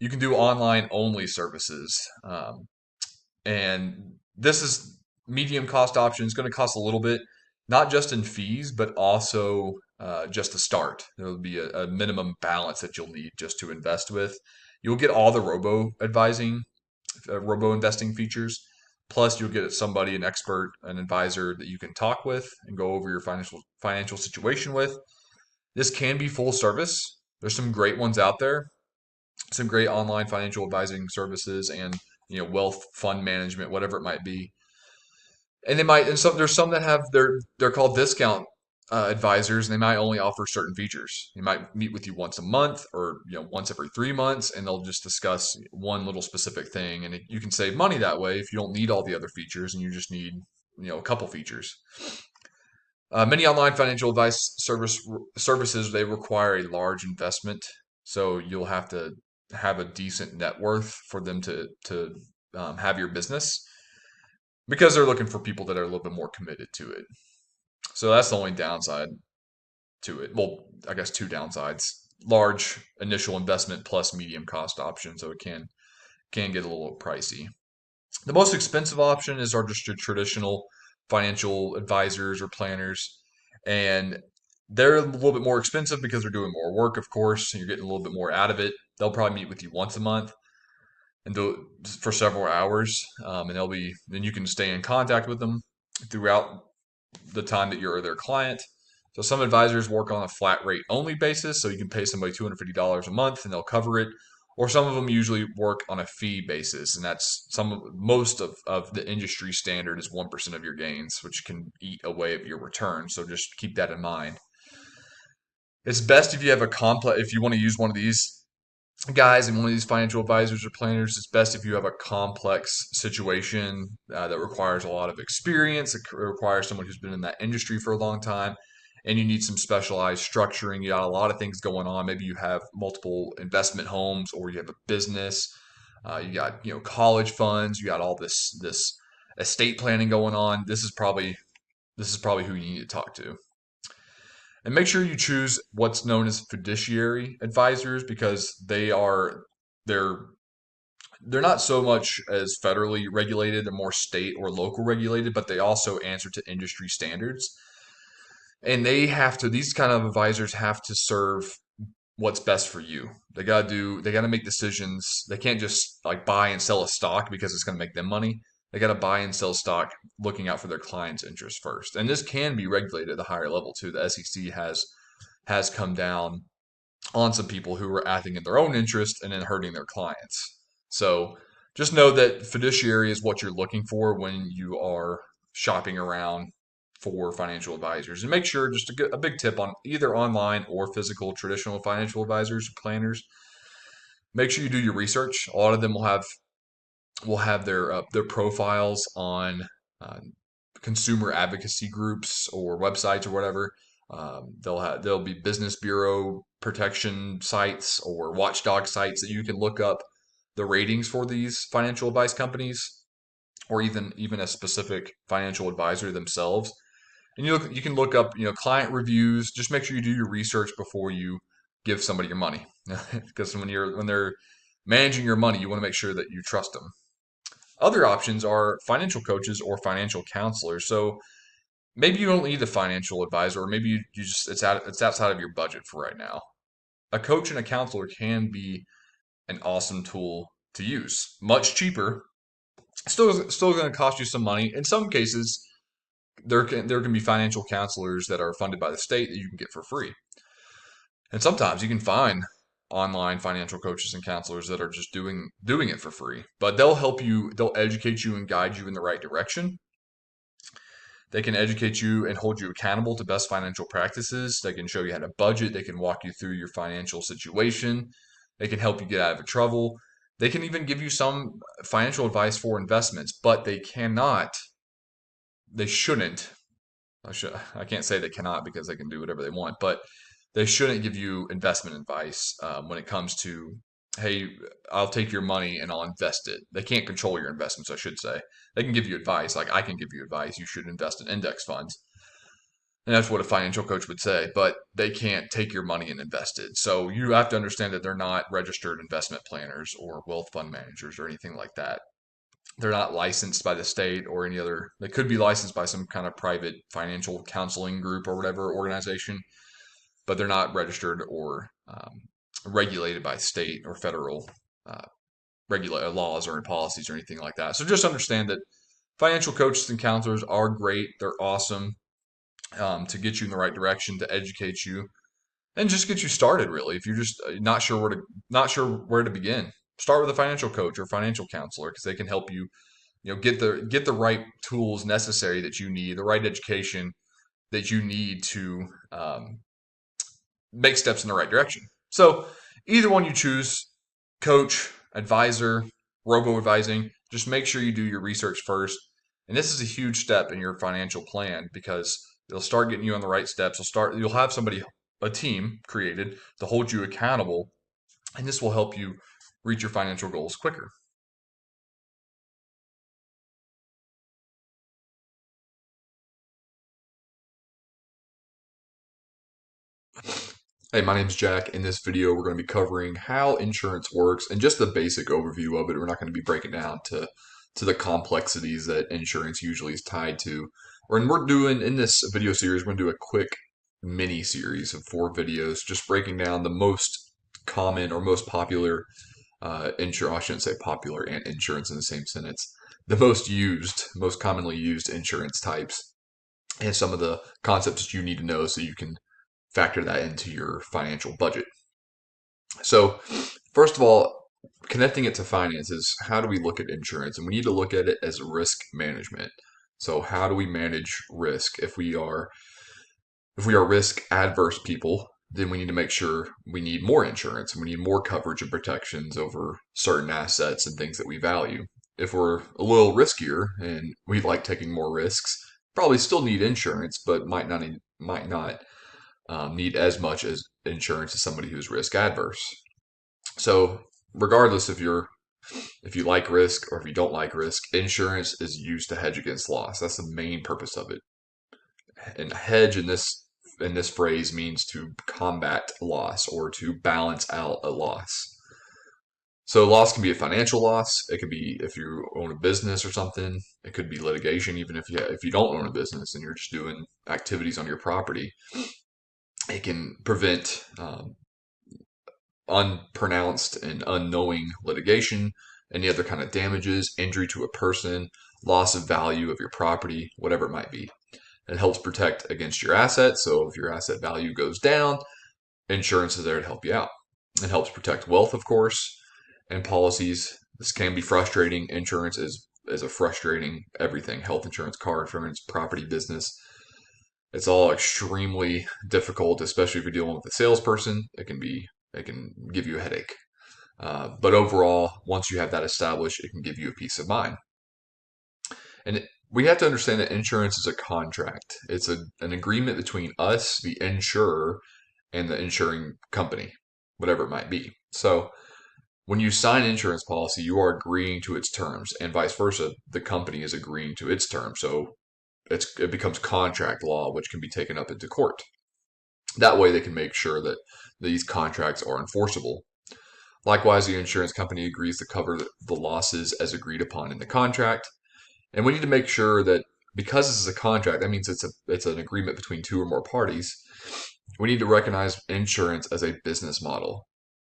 you can do online only services. And this is medium cost option. It's going to cost a little bit, not just in fees, but also just to start. There will be a minimum balance that you'll need just to invest with. You'll get all the robo investing features. Plus, you'll get somebody, an expert, an advisor that you can talk with and go over your financial situation with. This can be full service. There's some great ones out there, some great online financial advising services, and wealth fund management, whatever it might be. And there's some that have they're called discount advisors, and they might only offer certain features. They might meet with you once a month, or once every 3 months, and they'll just discuss one little specific thing, and you can save money that way if you don't need all the other features and you just need a couple features. Many online financial advice services, they require a large investment, so you'll have to have a decent net worth for them to have your business, because they're looking for people that are a little bit more committed to it. So that's the only downside to it. Well, I guess two downsides: large initial investment plus medium cost option, so it can get a little pricey. The most expensive option is our just your traditional financial advisors or planners, and they're a little bit more expensive because they're doing more work, of course, and you're getting a little bit more out of it. They'll probably meet with you once a month and do it for several hours, and then you can stay in contact with them throughout the time that you're their client. So some advisors work on a flat rate only basis, so you can pay somebody $250 a month and they'll cover it. Or some of them usually work on a fee basis, and most of the industry standard is 1% of your gains, which can eat away at your return. So just keep that in mind. It's best if you have if you want to use one of these guys and one of these financial advisors or planners, it's best if you have a complex situation that requires a lot of experience. It requires someone who's been in that industry for a long time, and you need some specialized structuring. You got a lot of things going on. Maybe you have multiple investment homes, or you have a business. You got college funds. You got all this estate planning going on. This is probably who you need to talk to. And make sure you choose what's known as fiduciary advisors, because they're they're not so much as federally regulated, they're more state or local regulated, but they also answer to industry standards. And these kind of advisors have to serve what's best for you. They gotta make decisions. They can't just like buy and sell a stock because it's gonna make them money. They gotta buy and sell stock looking out for their clients' interests first. And this can be regulated at a higher level too. The SEC has come down on some people who were acting in their own interest and then hurting their clients. So just know that fiduciary is what you're looking for when you are shopping around for financial advisors. And make sure, just a big tip on either online or physical traditional financial advisors or planners, make sure you do your research. A lot of them will have their profiles on uh, consumer advocacy groups or websites or whatever. There'll be Business Bureau protection sites or watchdog sites that you can look up the ratings for these financial advice companies, or even a specific financial advisor themselves. And you can look up client reviews. Just make sure you do your research before you give somebody your money, because when they're managing your money, you want to make sure that you trust them. Other options are financial coaches or financial counselors. So maybe you don't need a financial advisor, or maybe you just it's outside of your budget for right now. A coach and a counselor can be an awesome tool to use. Much cheaper. Still going to cost you some money. In some cases, there can be financial counselors that are funded by the state that you can get for free. And sometimes you can find online financial coaches and counselors that are just doing it for free. But they'll educate you and guide you in the right direction. They can educate you and hold you accountable to best financial practices. They can show you how to budget. They can walk you through your financial situation. They can help you get out of trouble. They can even give you some financial advice for investments, but they shouldn't. I can't say they cannot, because they can do whatever they want, but they shouldn't give you investment advice when it comes to hey, I'll take your money and I'll invest it. They can't control your investments, I should say. They can give you advice. Like I can give you advice. You should invest in index funds. And that's what a financial coach would say, but they can't take your money and invest it. So you have to understand that they're not registered investment planners or wealth fund managers or anything like that. They're not licensed by the state or any other, they could be licensed by some kind of private financial counseling group or whatever organization, but they're not registered or regulated by state or federal uh, laws or policies or anything like that. So just understand that financial coaches and counselors are great. They're awesome to get you in the right direction, to educate you, and just get you started. Really, if you're just not sure where to begin, start with a financial coach or financial counselor because they can help you. Get the right tools necessary that you need, the right education that you need to make steps in the right direction. So either one you choose, coach, advisor, robo advising, just make sure you do your research first. And this is a huge step in your financial plan because it'll start getting you on the right steps. You'll have a team created to hold you accountable, and this will help you reach your financial goals quicker. Hey, my name's Jack. In this video, we're going to be covering how insurance works and just the basic overview of it. We're not going to be breaking down to the complexities that insurance usually is tied to. And we're doing, in this video series, we're going to do a quick mini series of 4 videos, just breaking down the most common or most popular insurance. I shouldn't say popular and insurance in the same sentence. The most commonly used insurance types and some of the concepts that you need to know so you can factor that into your financial budget. So, first of all, connecting it to finances, how do we look at insurance? And we need to look at it as risk management. So, how do we manage risk? If we are risk adverse people, then we need to make sure we need more insurance and we need more coverage and protections over certain assets and things that we value. If we're a little riskier and we like taking more risks, probably still need insurance, but might not need as much as insurance as somebody who's risk adverse. So regardless if you like risk or if you don't like risk, insurance is used to hedge against loss. That's the main purpose of it. And hedge in this phrase means to combat loss or to balance out a loss. So loss can be a financial loss. It could be if you own a business or something. It could be litigation, even if you don't own a business and you're just doing activities on your property. It can prevent unpronounced and unknowing litigation, any other kind of damages, injury to a person, loss of value of your property, whatever it might be. It helps protect against your assets. So if your asset value goes down, insurance is there to help you out. It helps protect wealth, of course, and policies. This can be frustrating. Insurance is a frustrating everything. Health insurance, car insurance, property, business. It's all extremely difficult, especially if you're dealing with a salesperson. It can give you a headache. But overall, once you have that established, it can give you a peace of mind. And we have to understand that insurance is a contract. It's an agreement between us, the insurer, and the insuring company, whatever it might be. So when you sign an insurance policy, you are agreeing to its terms, and vice versa. The company is agreeing to its terms. So it becomes contract law, which can be taken up into court. That way, they can make sure that these contracts are enforceable. Likewise, the insurance company agrees to cover the losses as agreed upon in the contract. And we need to make sure that because this is a contract, that means it's an agreement between 2 or more parties. We need to recognize insurance as a business model.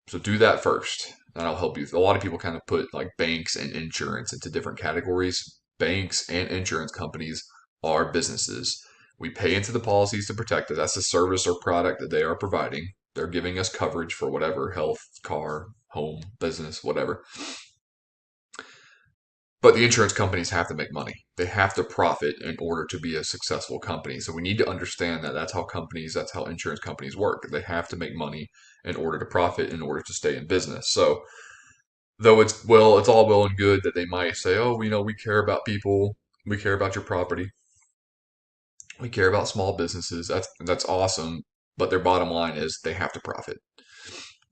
So do that first. That'll help you. A lot of people kind of put like banks and insurance into different categories. Banks and insurance companies are businesses. We pay into the policies to protect us. That's the service or product that they are providing. They're giving us coverage for whatever, health, car, home, business, whatever. But the insurance companies have to make money. They have to profit in order to be a successful company. So we need to understand that that's how insurance companies work. They have to make money in order to profit, in order to stay in business. So though it's all well and good that they might say, oh, we care about people, we care about your property, we care about small businesses. That's awesome. But their bottom line is they have to profit.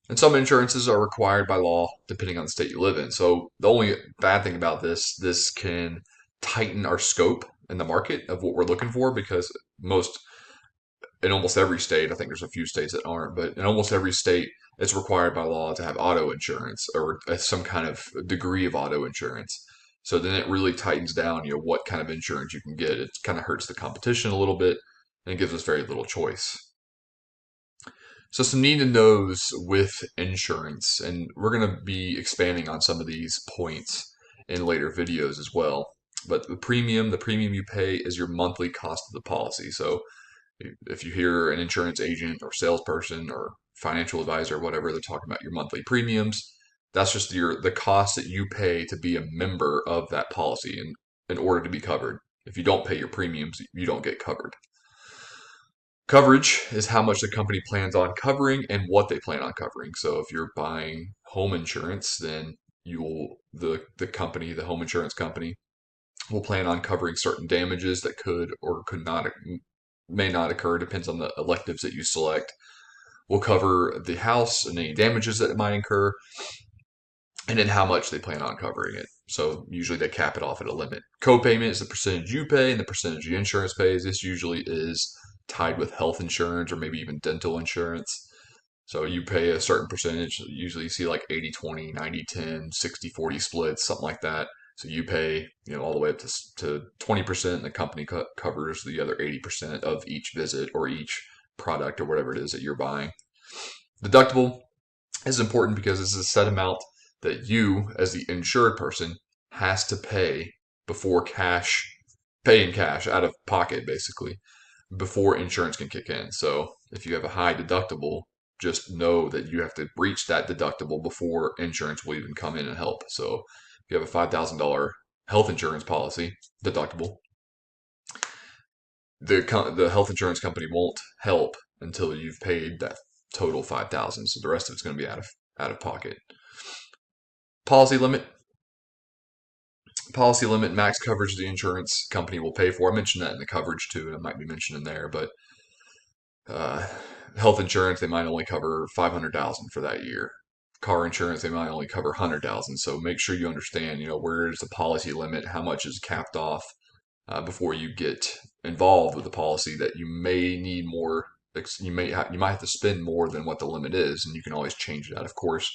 And some insurances are required by law depending on the state you live in. So the only bad thing about this can tighten our scope in the market of what we're looking for, because in almost every state, I think there's a few states that aren't, but in almost every state, it's required by law to have auto insurance or some kind of degree of auto insurance. So then it really tightens down, what kind of insurance you can get. It kind of hurts the competition a little bit, and it gives us very little choice. So some need to knows with insurance, and we're going to be expanding on some of these points in later videos as well. But the premium you pay is your monthly cost of the policy. So if you hear an insurance agent or salesperson or financial advisor, whatever, they're talking about your monthly premiums, that's just the cost that you pay to be a member of that policy in order to be covered. If you don't pay your premiums, you don't get covered. Coverage is how much the company plans on covering and what they plan on covering. So if you're buying home insurance, then the home insurance company will plan on covering certain damages that could or could not may not occur, depends on the electives that you select. We'll cover the house and any damages that it might incur, and then how much they plan on covering it. So usually they cap it off at a limit. Copayment is the percentage you pay and the percentage the insurance pays. This usually is tied with health insurance or maybe even dental insurance. So you pay a certain percentage. Usually you see like 80-20, 90-10, 60-40 splits, something like that. So you pay, all the way up to 20%, and the company covers the other 80% of each visit or each product or whatever it is that you're buying. Deductible is important because this is a set amount that you, as the insured person, has to pay before paying cash out of pocket, basically, before insurance can kick in. So if you have a high deductible, just know that you have to reach that deductible before insurance will even come in and help. So if you have a $5,000 health insurance policy deductible, the health insurance company won't help until you've paid that total $5,000. So the rest of it's going to be out of pocket. Policy limit. Policy limit, max coverage the insurance company will pay for. I mentioned that in the coverage too, and it might be mentioned in there, but health insurance, they might only cover $500,000 for that year. Car insurance, they might only cover $100,000. So make sure you understand, where is the policy limit, how much is capped off before you get involved with the policy that you may need more. You might have to spend more than what the limit is, and you can always change that, of course.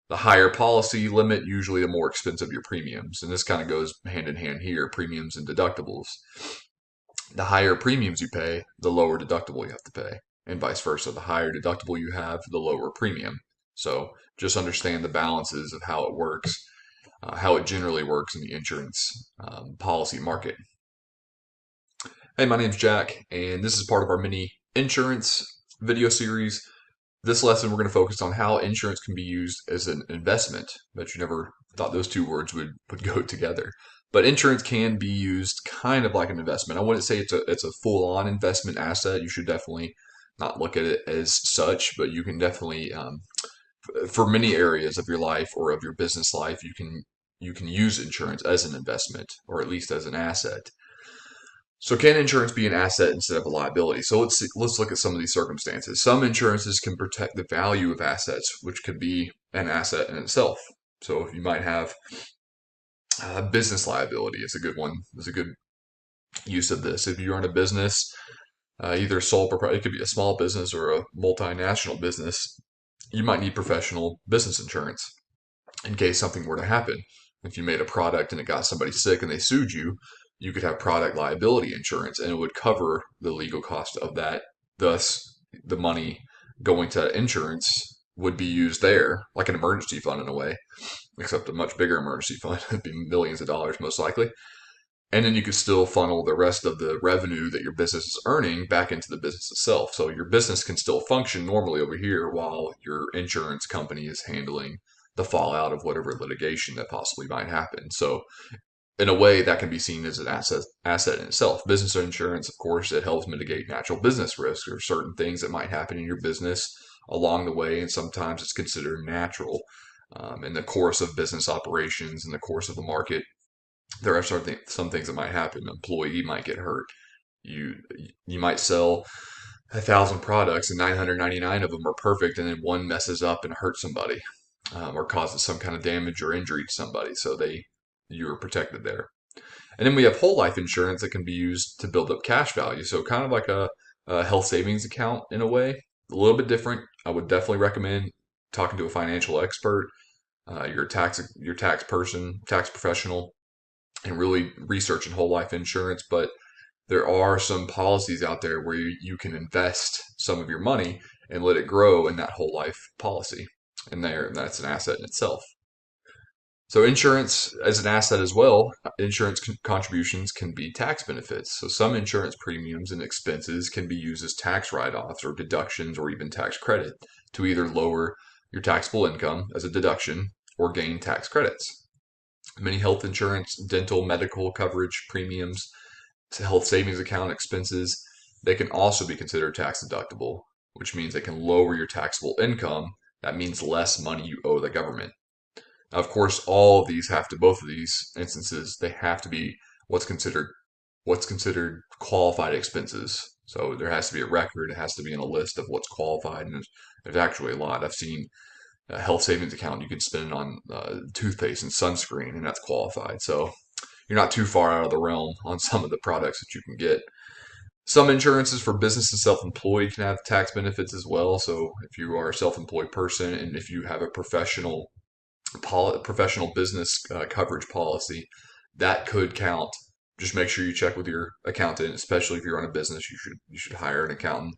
The higher policy limit, usually the more expensive your premiums. And this kind of goes hand in hand here, premiums and deductibles. The higher premiums you pay, the lower deductible you have to pay, and vice versa. The higher deductible you have, the lower premium. So just understand the balances of how it works, how it generally works in the insurance policy market. Hey, my name's Jack, and this is part of our mini insurance video series. This lesson, we're going to focus on how insurance can be used as an investment. Bet you never thought those two words would go together. But insurance can be used kind of like an investment. I wouldn't say it's a full-on investment asset. You should definitely not look at it as such, but you can definitely, for many areas of your life or of your business life, you can use insurance as an investment or at least as an asset. So can insurance be an asset instead of a liability? So let's look at some of these circumstances. Some insurances can protect the value of assets, which could be an asset in itself. So you might have business liability is a good one. Is a good use of this. If you run a business, either sole proprietor, it could be a small business or a multinational business, you might need professional business insurance in case something were to happen. If you made a product and it got somebody sick and they sued you, you could have product liability insurance and it would cover the legal cost of that. Thus, the money going to insurance would be used there, like an emergency fund in a way, except a much bigger emergency fund. It'd be millions of dollars most likely. And then you could still funnel the rest of the revenue that your business is earning back into the business itself. So your business can still function normally over here while your insurance company is handling the fallout of whatever litigation that possibly might happen. So in a way, that can be seen as an asset in itself. Business insurance, of course, it helps mitigate natural business risks or certain things that might happen in your business along the way, and sometimes it's considered natural in the course of business operations, in the course of the market. There are some things that might happen. An employee might get hurt. You might sell 1,000 products and 999 of them are perfect, and then one messes up and hurts somebody, or causes some kind of damage or injury to somebody. So you are protected there. And then we have whole life insurance that can be used to build up cash value. So kind of like a health savings account in a way, a little bit different. I would definitely recommend talking to a financial expert, your tax person, tax professional, and really researching whole life insurance. But there are some policies out there where you can invest some of your money and let it grow in that whole life policy. And that's an asset in itself. So insurance as an asset as well, insurance contributions can be tax benefits. So some insurance premiums and expenses can be used as tax write-offs or deductions or even tax credit to either lower your taxable income as a deduction or gain tax credits. Many health insurance, dental, medical coverage premiums, health savings account expenses, they can also be considered tax deductible, which means they can lower your taxable income. That means less money you owe the government. Now, of course, both of these instances, they have to be what's considered qualified expenses. So there has to be a record. It has to be in a list of what's qualified, and there's actually a lot. I've seen a health savings account you can spend on toothpaste and sunscreen, and that's qualified. So you're not too far out of the realm on some of the products that you can get. Some insurances for business and self-employed can have tax benefits as well. So if you are a self-employed person and if you have a professional business coverage policy, that could count. Just make sure you check with your accountant, especially if you're on a business. You should hire an accountant.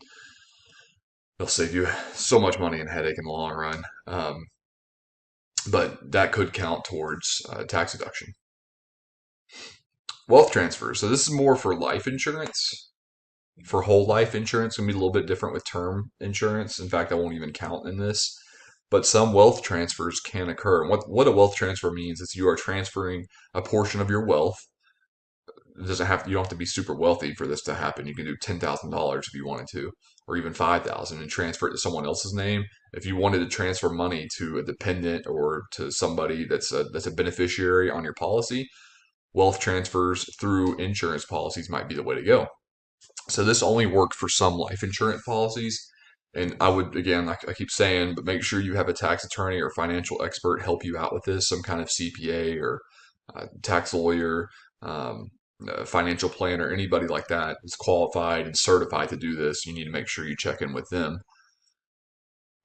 They'll save you so much money and headache in the long run. But that could count towards tax deduction. Wealth transfer. So this is more for life insurance. For whole life insurance, it's going to be a little bit different with term insurance. In fact, I won't even count in this. But some wealth transfers can occur. And what a wealth transfer means is you are transferring a portion of your wealth. You don't have to be super wealthy for this to happen. You can do $10,000 if you wanted to, or even $5,000, and transfer it to someone else's name. If you wanted to transfer money to a dependent or to somebody that's a beneficiary on your policy, wealth transfers through insurance policies might be the way to go. So this only worked for some life insurance policies. And I would, again, like I keep saying, but make sure you have a tax attorney or financial expert help you out with this, some kind of CPA or tax lawyer, financial planner, anybody like that is qualified and certified to do this. You need to make sure you check in with them.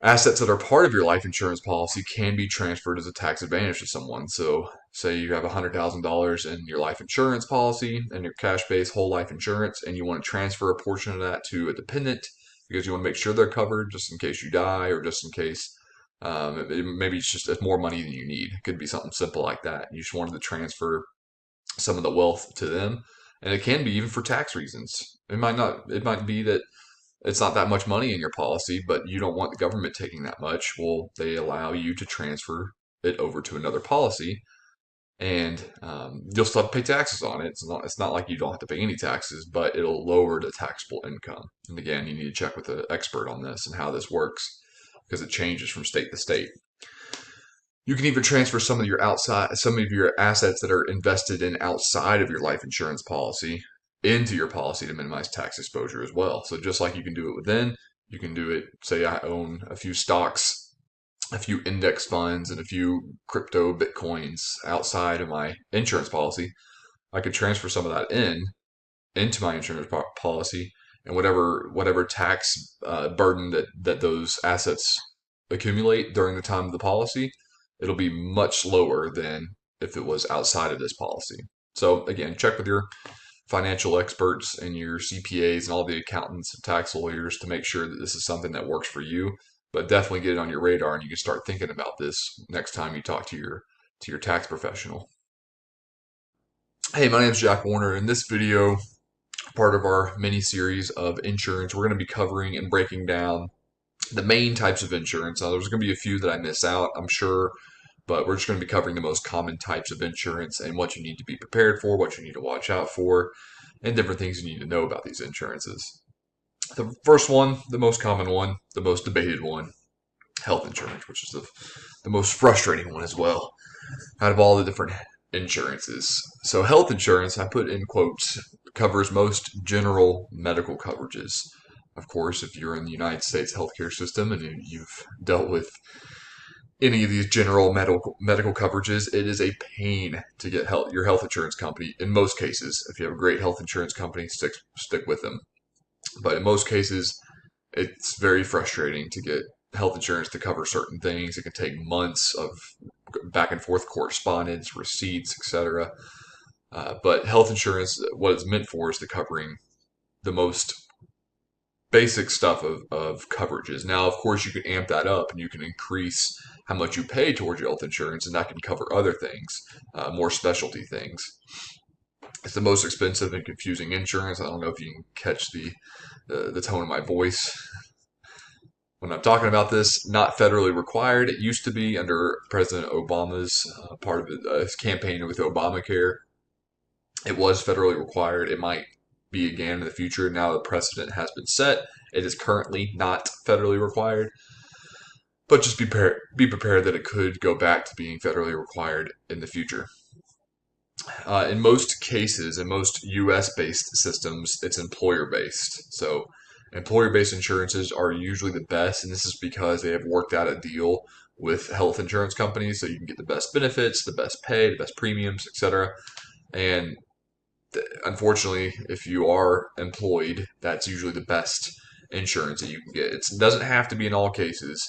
Assets that are part of your life insurance policy can be transferred as a tax advantage to someone. So say you have $100,000 in your life insurance policy and your cash-based whole life insurance, and you want to transfer a portion of that to a dependent because you want to make sure they're covered just in case you die or just in case maybe it's more money than you need. It could be something simple like that. You just wanted to transfer some of the wealth to them. And it can be even for tax reasons. It might be that it's not that much money in your policy, but you don't want the government taking that much. Well, they allow you to transfer it over to another policy, and you'll still have to pay taxes on it. It's not like you don't have to pay any taxes, but it'll lower the taxable income. And again, you need to check with an expert on this and how this works because it changes from state to state. You can even transfer some of your assets that are invested in outside of your life insurance policy into your policy to minimize tax exposure as well. So just like you can do it within, you can do it, say I own a few stocks, a few index funds, and a few crypto Bitcoins outside of my insurance policy. I could transfer some of that into my insurance policy, and whatever tax burden that those assets accumulate during the time of the policy, it'll be much lower than if it was outside of this policy. So again, check with your financial experts and your CPAs and all the accountants and tax lawyers to make sure that this is something that works for you. But definitely get it on your radar, and you can start thinking about this next time you talk to your tax professional. Hey, my name is Jack Warner. In this video, part of our mini series of insurance, we're going to be covering and breaking down the main types of insurance. Now, there's going to be a few that I miss out, I'm sure, but we're just going to be covering the most common types of insurance and what you need to be prepared for, what you need to watch out for, and different things you need to know about these insurances. The first one, the most common one, the most debated one, health insurance, which is the most frustrating one as well, out of all the different insurances. So health insurance, I put in quotes, covers most general medical coverages Of course, if you're in the United States healthcare system and you've dealt with any of these general medical coverages, it is a pain to get your health insurance company. In most cases, if you have a great health insurance company, stick with them. But in most cases, it's very frustrating to get health insurance to cover certain things. It can take months of back and forth correspondence, receipts, etc. But health insurance, what it's meant for, is to covering the most basic stuff of coverages. Now, of course, you can amp that up and you can increase how much you pay towards your health insurance, and that can cover other things, more specialty things. It's the most expensive and confusing insurance. I don't know if you can catch the tone of my voice when I'm talking about this. Not federally required. It used to be under President Obama's part of his campaign with Obamacare. It was federally required. It might be again in the future. Now the precedent has been set. It is currently not federally required. But just be prepared that it could go back to being federally required in the future. In most cases, in most U.S.-based systems, it's employer-based. So employer-based insurances are usually the best, and this is because they have worked out a deal with health insurance companies, so you can get the best benefits, the best pay, the best premiums, etc. And unfortunately, if you are employed, that's usually the best insurance that you can get. It doesn't have to be in all cases,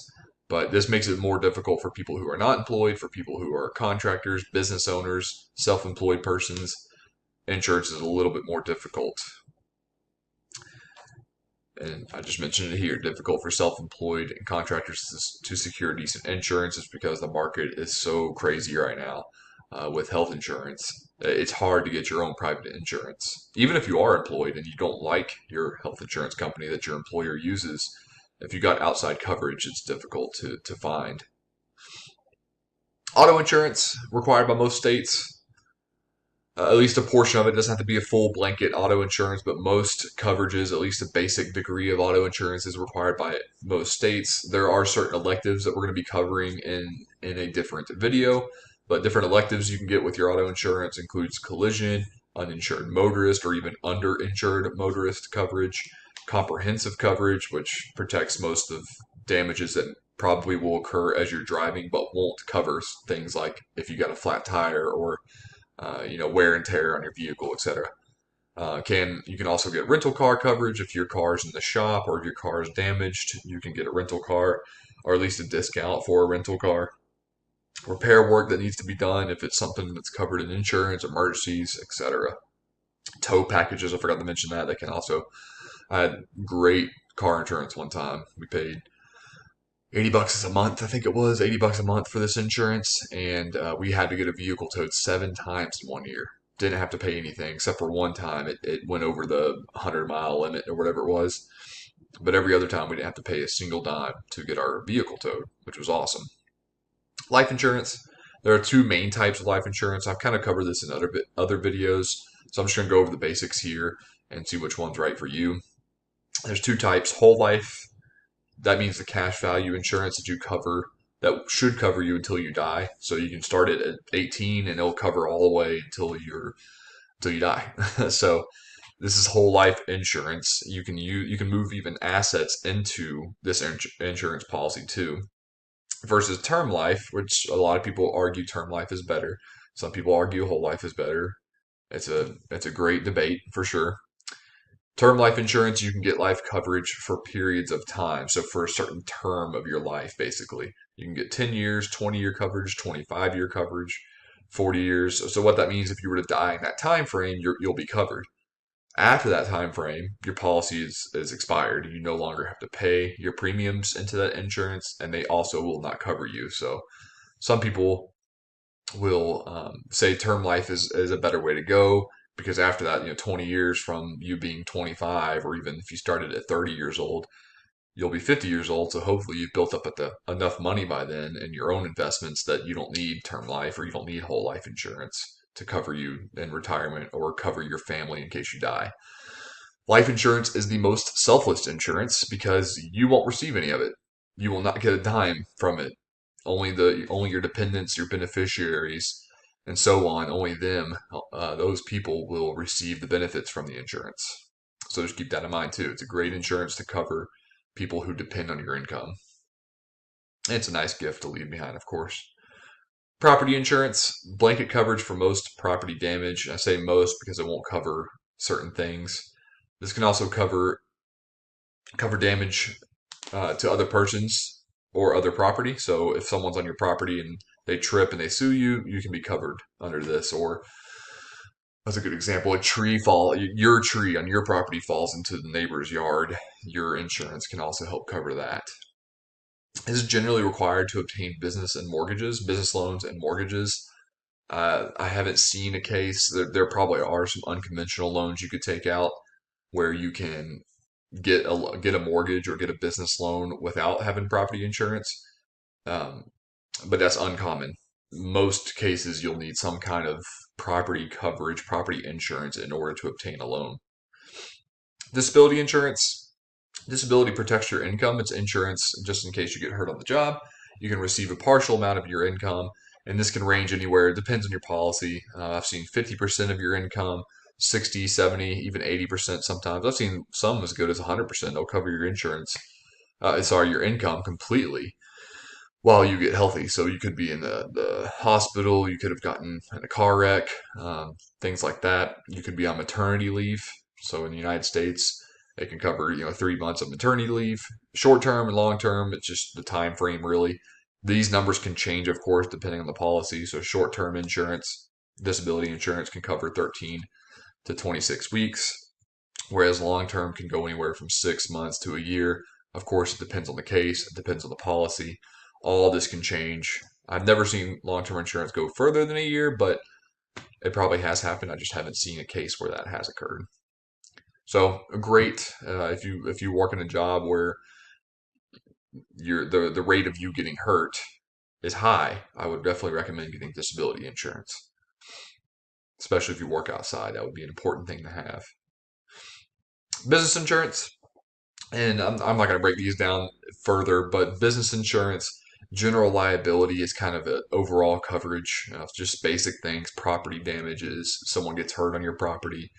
but this makes it more difficult for people who are not employed, for people who are contractors, business owners, self-employed persons. Insurance is a little bit more difficult. And I just mentioned it here, difficult for self-employed and contractors to secure decent insurance is because the market is so crazy right now with health insurance. It's hard to get your own private insurance. Even if you are employed and you don't like your health insurance company that your employer uses, if you got outside coverage, it's difficult to find. Auto insurance required by most states. At least a portion of it. Doesn't have to be a full blanket auto insurance, but most coverages, at least a basic degree of auto insurance, is required by most states. There are certain electives that we're going to be covering in a different video, but different electives you can get with your auto insurance includes collision, uninsured motorist, or even underinsured motorist coverage, comprehensive coverage, which protects most of damages that probably will occur as you're driving, but won't cover things like if you got a flat tire or wear and tear on your vehicle, etc. You can also get rental car coverage if your car's in the shop or if your car is damaged. You can get a rental car or at least a discount for a rental car. Repair work that needs to be done if it's something that's covered in insurance, emergencies, etc. Tow packages, I forgot to mention that. I had great car insurance one time. We paid $80 a month, I think it was $80 a month for this insurance, and we had to get a vehicle towed 7 times in 1 year. Didn't have to pay anything except for one time. It went over the 100-mile limit or whatever it was, but every other time we didn't have to pay a single dime to get our vehicle towed, which was awesome. Life insurance. There are 2 main types of life insurance. I've kind of covered this in other videos, so I'm just going to go over the basics here and see which one's right for you. There's 2 types. Whole life. That means the cash value insurance that should cover you until you die. So you can start it at 18 and it'll cover all the way until you die. So this is whole life insurance. You can move even assets into this insurance policy too. Versus term life, which a lot of people argue term life is better. Some people argue whole life is better. It's a great debate for sure. Term life insurance, you can get life coverage for periods of time. So for a certain term of your life, basically. You can get 10 years, 20-year coverage, 25-year coverage, 40 years. So what that means, if you were to die in that time frame, you'll be covered. After that time frame, your policy is expired. You no longer have to pay your premiums into that insurance, and they also will not cover you. So some people will say term life is a better way to go. Because after that, 20 years from you being 25, or even if you started at 30 years old, you'll be 50 years old. So hopefully you've built up enough money by then in your own investments that you don't need term life or you don't need whole life insurance to cover you in retirement or cover your family in case you die. Life insurance is the most selfless insurance because you won't receive any of it. You will not get a dime from it. Only your dependents, your beneficiaries, and so on, only those people will receive the benefits from the insurance. So just keep that in mind too. It's a great insurance to cover people who depend on your income. And it's a nice gift to leave behind, of course. Property insurance, blanket coverage for most property damage. I say most because it won't cover certain things. This can also cover damage to other persons or other property. So if someone's on your property and they trip and they sue you, you can be covered under this. Or that's a good example. Your tree on your property falls into the neighbor's yard. Your insurance can also help cover that. This is generally required to obtain business loans and mortgages. I haven't seen a case. There probably are some unconventional loans you could take out where you can get a mortgage or get a business loan without having property insurance. But that's uncommon. Most cases, you'll need some kind of property coverage, property insurance in order to obtain a loan. Disability insurance. Disability protects your income. It's insurance just in case you get hurt on the job. You can receive a partial amount of your income, and this can range anywhere. It depends on your policy. I've seen 50% of your income, 60, 70, even 80% sometimes. I've seen some as good as 100%. They'll cover your your income completely while you get healthy. So you could be in the hospital, you could have gotten in a car wreck, things like that. You could be on maternity leave. So in the United States, it can cover 3 months of maternity leave, short term and long term. It's just the time frame really. These numbers can change, of course, depending on the policy. So short term insurance, disability insurance can cover 13 to 26 weeks, whereas long term can go anywhere from 6 months to a year. Of course, it depends on the case, it depends on the policy. All this can change. I've never seen long term insurance go further than a year, but it probably has happened. I just haven't seen a case where that has occurred. So great if you work in a job where the rate of you getting hurt is high. I would definitely recommend getting disability insurance, especially if you work outside. That would be an important thing to have. Business insurance, and I'm not going to break these down further, but business insurance, general liability is kind of an overall coverage, just basic things, property damages, someone gets hurt on your property,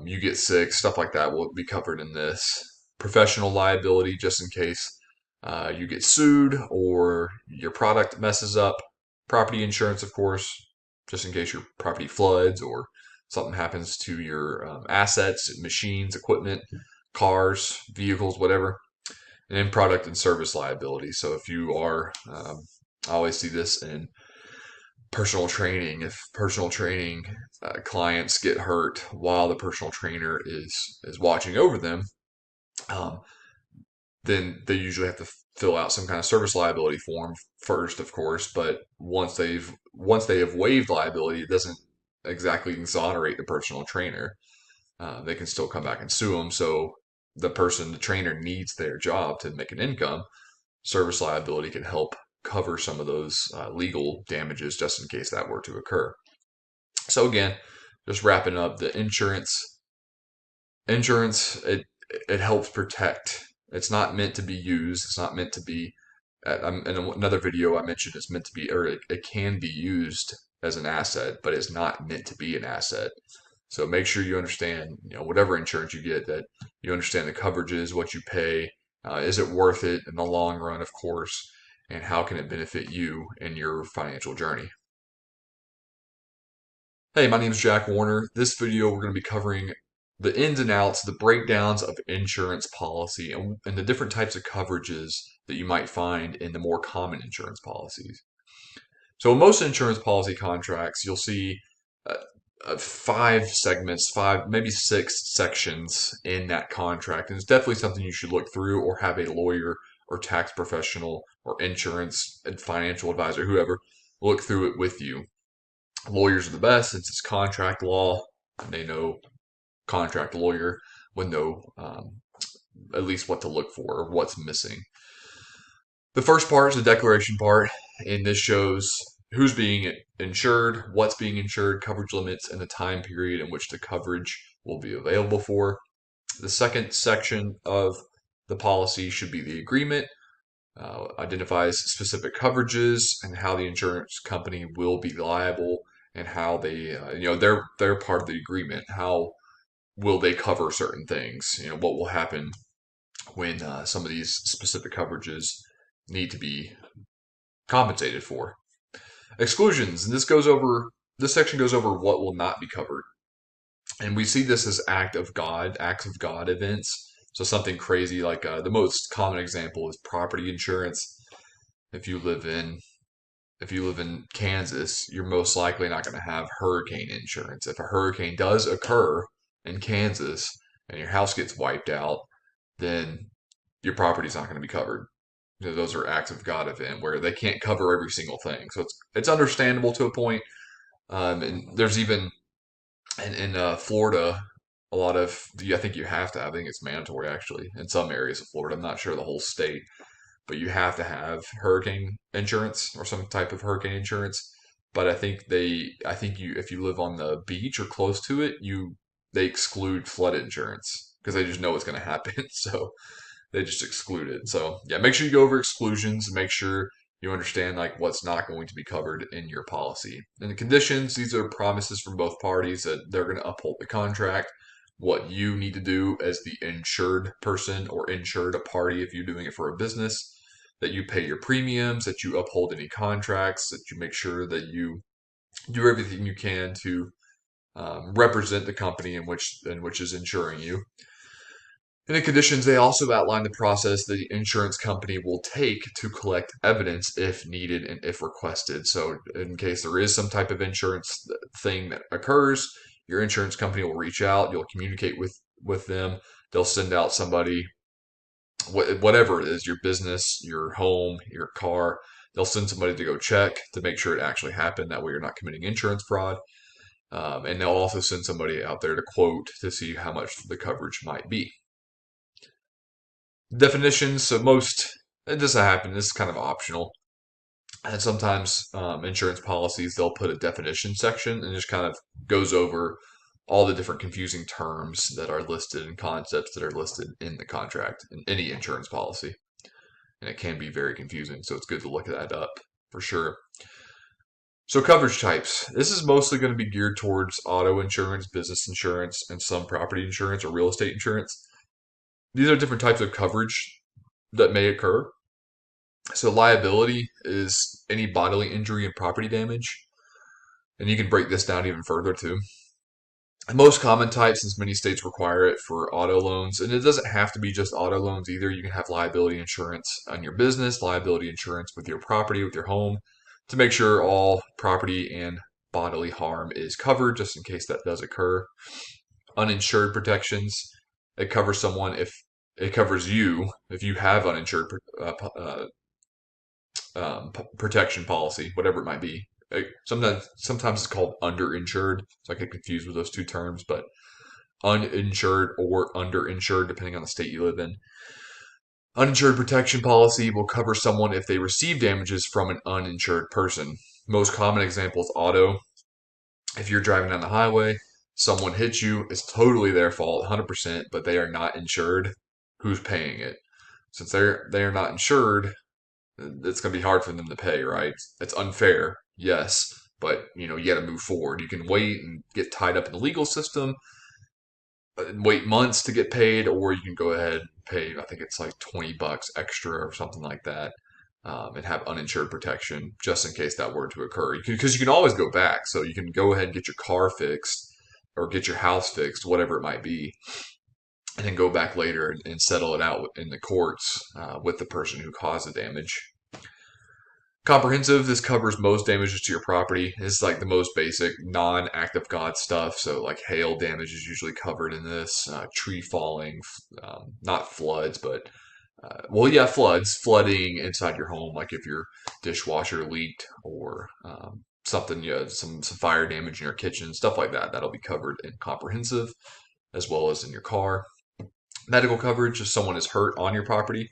you get sick, stuff like that will be covered in this. Professional liability, just in case you get sued or your product messes up. Property insurance, of course, just in case your property floods or something happens to your assets, machines, equipment, cars, vehicles, whatever. And then product and service liability. So if you are, I always see this in personal training. If personal training clients get hurt while the personal trainer is watching over them, then they usually have to fill out some kind of service liability form first, of course. But once they have waived liability, it doesn't exactly exonerate the personal trainer. They can still come back and sue them. So the trainer needs their job to make an income. Service liability can help cover some of those legal damages just in case that were to occur. So again, just wrapping up, the insurance, it helps protect. It's not meant to be used. It's not meant to be. In another video I mentioned it's meant to be, or it can be used as an asset, but it's not meant to be an asset. So make sure you understand, whatever insurance you get, that you understand the coverages, what you pay, is it worth it in the long run, of course, and how can it benefit you in your financial journey. Hey, my name is Jack Warner. This video we're going to be covering the ins and outs, the breakdowns of insurance policy, and the different types of coverages that you might find in the more common insurance policies. So in most insurance policy contracts, you'll see 5 segments, 5, maybe 6 sections in that contract. And it's definitely something you should look through or have a lawyer or tax professional or insurance and financial advisor, whoever, look through it with you. Lawyers are the best since it's contract law, and they know. Contract lawyer would know at least what to look for or what's missing. The first part is the declaration part, and this shows who's being insured, what's being insured, coverage limits, and the time period in which the coverage will be available for. The second section of the policy should be the agreement, identifies specific coverages and how the insurance company will be liable and how they, they're part of the agreement, will they cover certain things? What will happen when some of these specific coverages need to be compensated for. Exclusions, and this section goes over what will not be covered. And we see this as acts of God events. So something crazy like the most common example is property insurance. If you live in Kansas, you're most likely not going to have hurricane insurance. If a hurricane does occur in Kansas and your house gets wiped out, then your property's not going to be covered. Those are acts of God event where they can't cover every single thing. So it's understandable to a point. And there's even in Florida, a lot of I think you have to have. I think it's mandatory actually in some areas of Florida. I'm not sure the whole state, but you have to have hurricane insurance or some type of hurricane insurance. But I think you if you live on the beach or close to it, they exclude flood insurance because they just know it's going to happen. So they just exclude it. So yeah, make sure you go over exclusions and make sure you understand like what's not going to be covered in your policy. And the conditions, these are promises from both parties that they're going to uphold the contract. What you need to do as the insured person or insured a party if you're doing it for a business, that you pay your premiums, that you uphold any contracts, that you make sure that you do everything you can to represent the company in which is insuring you. In the conditions, they also outline the process the insurance company will take to collect evidence if needed and if requested. So, in case there is some type of insurance thing that occurs, your insurance company will reach out. You'll communicate with them. They'll send out somebody, whatever it is, your business, your home, your car. They'll send somebody to go check to make sure it actually happened. That way, you're not committing insurance fraud. And they'll also send somebody out there to quote to see how much the coverage might be. Definitions. So it doesn't happen. This is kind of optional. And sometimes insurance policies, they'll put a definition section and just kind of goes over all the different confusing terms that are listed and concepts that are listed in the contract in any insurance policy. And it can be very confusing. So it's good to look that up for sure. So coverage types. This is mostly going to be geared towards auto insurance, business insurance, and some property insurance or real estate insurance. These are different types of coverage that may occur. So liability is any bodily injury and property damage. And you can break this down even further too. The most common type, since many states require it for auto loans, and it doesn't have to be just auto loans either. You can have liability insurance on your business, liability insurance with your property, with your home, to make sure all property and bodily harm is covered just in case that does occur. Uninsured protections. It covers someone if it covers you if you have uninsured protection policy, whatever it might be. Sometimes it's called underinsured, so I get confused with those two terms, but uninsured or underinsured, depending on the state you live in. Uninsured protection policy will cover someone if they receive damages from an uninsured person. Most common example is auto. If you're driving down the highway, someone hits you, it's totally their fault, 100%, but they are not insured. Who's paying it? Since they are not insured, it's going to be hard for them to pay, right? It's unfair, yes, but you got to move forward. You can wait and get tied up in the legal system and wait months to get paid, or you can go ahead and pay, I think it's like $20 extra or something like that, and have uninsured protection just in case that were to occur. Because you can always go back, so you can go ahead and get your car fixed or get your house fixed, whatever it might be, and then go back later and settle it out in the courts with the person who caused the damage. Comprehensive, this covers most damages to your property. This is like the most basic non-act of God stuff. So like hail damage is usually covered in this, tree falling, not floods, but floods, flooding inside your home, like if your dishwasher leaked or something, some fire damage in your kitchen, stuff like that. That'll be covered in comprehensive as well as in your car. Medical coverage, if someone is hurt on your property,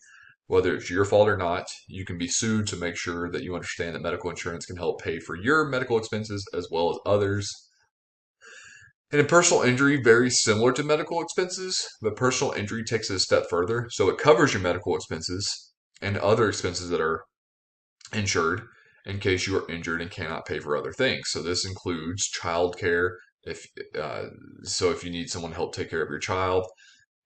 whether it's your fault or not, you can be sued to make sure that you understand that medical insurance can help pay for your medical expenses as well as others. And in personal injury, very similar to medical expenses, but personal injury takes it a step further. So it covers your medical expenses and other expenses that are insured in case you are injured and cannot pay for other things. So this includes childcare, If so, if you need someone to help take care of your child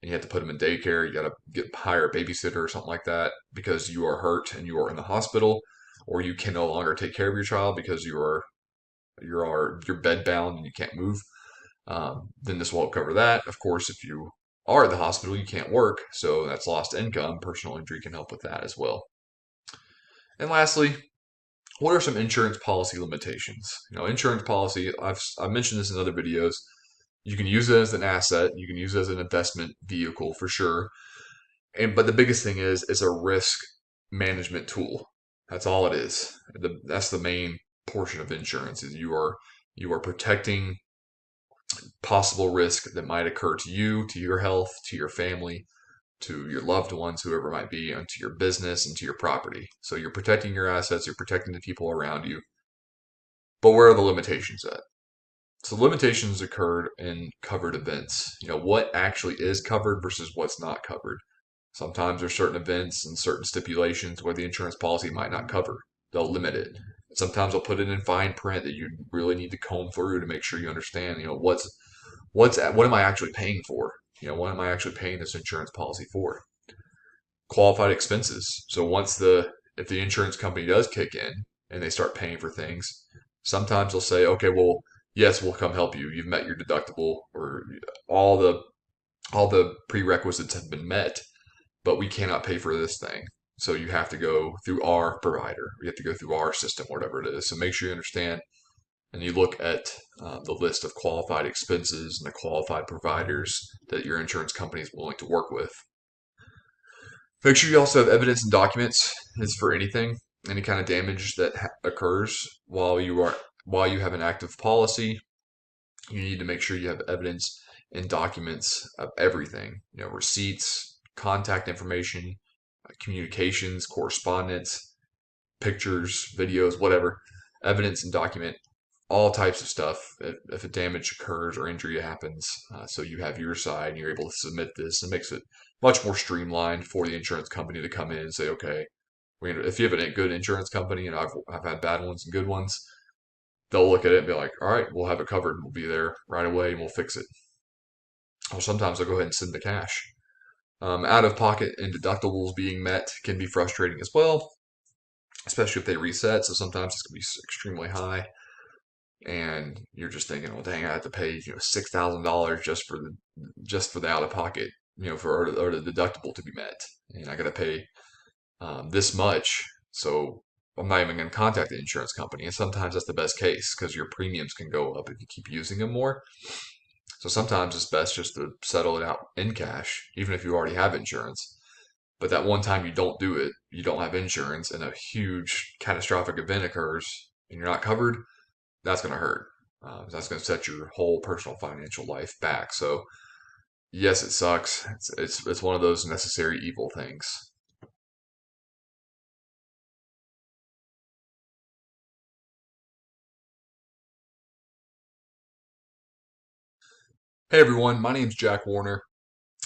and you have to put them in daycare, you got to hire a babysitter or something like that because you are hurt and you are in the hospital, or you can no longer take care of your child because you're bed bound and you can't move. Then this will cover that. Of course, if you are at the hospital, you can't work, so that's lost income. Personal injury can help with that as well. And lastly, what are some insurance policy limitations? Insurance policy, I've mentioned this in other videos. You can use it as an asset, you can use it as an investment vehicle for sure. But the biggest thing is it's a risk management tool. That's all it is. That's the main portion of insurance is you are protecting possible risk that might occur to you, to your health, to your family, to your loved ones, whoever it might be, and to your business and to your property. So you're protecting your assets, you're protecting the people around you. But where are the limitations at? So limitations occurred in covered events. What actually is covered versus what's not covered. Sometimes there's certain events and certain stipulations where the insurance policy might not cover. They'll limit it. Sometimes they'll put it in fine print that you really need to comb through to make sure you understand, what am I actually paying for? What am I actually paying this insurance policy for? Qualified expenses. So if the insurance company does kick in and they start paying for things, sometimes they'll say, okay, well, yes, we'll come help you. You've met your deductible, or all the prerequisites have been met, but we cannot pay for this thing. So you have to go through our provider. You have to go through our system, whatever it is. So make sure you understand and you look at the list of qualified expenses and the qualified providers that your insurance company is willing to work with. Make sure you also have evidence and documents. Is for any kind of damage that occurs while you have an active policy. You need to make sure you have evidence and documents of everything. Receipts, contact information, communications, correspondence, pictures, videos, whatever. Evidence and document all types of stuff if a damage occurs or injury happens. So you have your side and you're able to submit this. It makes it much more streamlined for the insurance company to come in and say, okay, if you have a good insurance company, and I've had bad ones and good ones, they'll look at it and be like, all right, we'll have it covered. We'll be there right away and we'll fix it. Or sometimes they'll go ahead and send the cash. Out of pocket and deductibles being met can be frustrating as well, especially if they reset. So sometimes it's going to be extremely high. And you're just thinking, well, dang, I have to pay $6,000 just for the out of pocket, for or the deductible to be met, and I got to pay this much. So I'm not even going to contact the insurance company. And sometimes that's the best case because your premiums can go up if you keep using them more. So sometimes it's best just to settle it out in cash, even if you already have insurance. But that one time you don't do it, you don't have insurance, and a huge catastrophic event occurs, and you're not covered. That's going to hurt. That's going to set your whole personal financial life back. So, yes, it sucks. It's one of those necessary evil things. Hey everyone, my name's Jack Warner,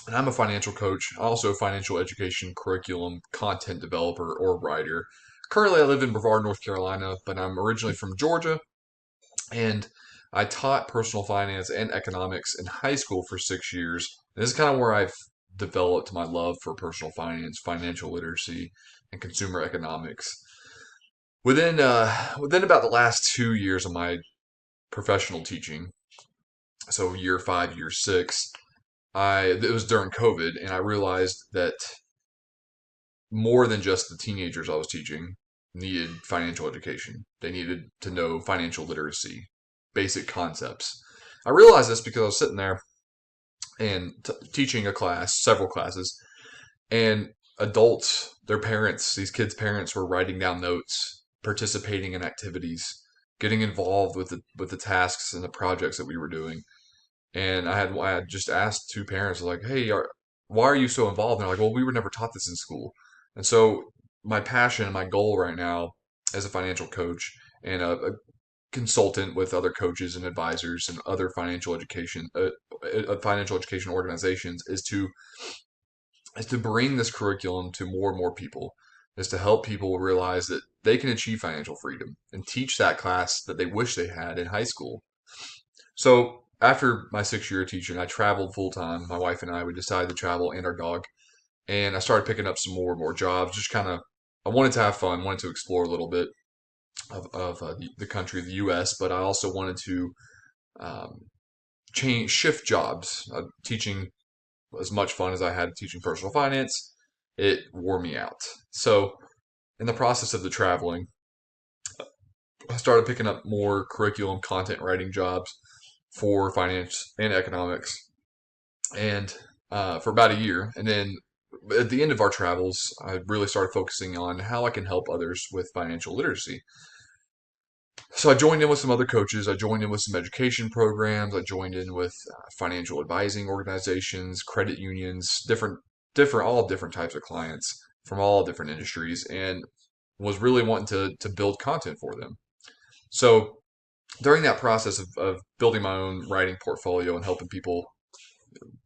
and I'm a financial coach, also a financial education curriculum content developer or writer. Currently, I live in Brevard, North Carolina, but I'm originally from Georgia, and I taught personal finance and economics in high school for 6 years. And this is kind of where I've developed my love for personal finance, financial literacy, and consumer economics. Within about the last 2 years of my professional teaching, so year 5, year 6, it was during COVID, and I realized that more than just the teenagers I was teaching needed financial education. They needed to know financial literacy, basic concepts. I realized this because I was sitting there and teaching a class, several classes, and adults, their parents, these kids' parents were writing down notes, participating in activities, getting involved with the tasks and the projects that we were doing. And I had just asked two parents like, "Hey, why are you so involved?" And they're like, "Well, we were never taught this in school." And so my passion and my goal right now as a financial coach and a consultant with other coaches and advisors and other financial education organizations is to bring this curriculum to more and more people, is to help people realize that they can achieve financial freedom and teach that class that they wish they had in high school. So after my 6 year teaching, I traveled full time. My wife and I, we decided to travel and our dog. And I started picking up some more and more jobs. Just kind of, I wanted to have fun, wanted to explore a little bit of the country, the U.S., but I also wanted to um, shift jobs. Teaching as much fun as I had teaching personal finance, it wore me out. So in the process of the traveling, I started picking up more curriculum content writing jobs for finance and economics, and for about a year. And then at the end of our travels, I really started focusing on how I can help others with financial literacy. So I joined in with some other coaches. I joined in with some education programs. I joined in with financial advising organizations, credit unions, all different types of clients from all different industries, and was really wanting to build content for them. So during that process of building my own writing portfolio and helping people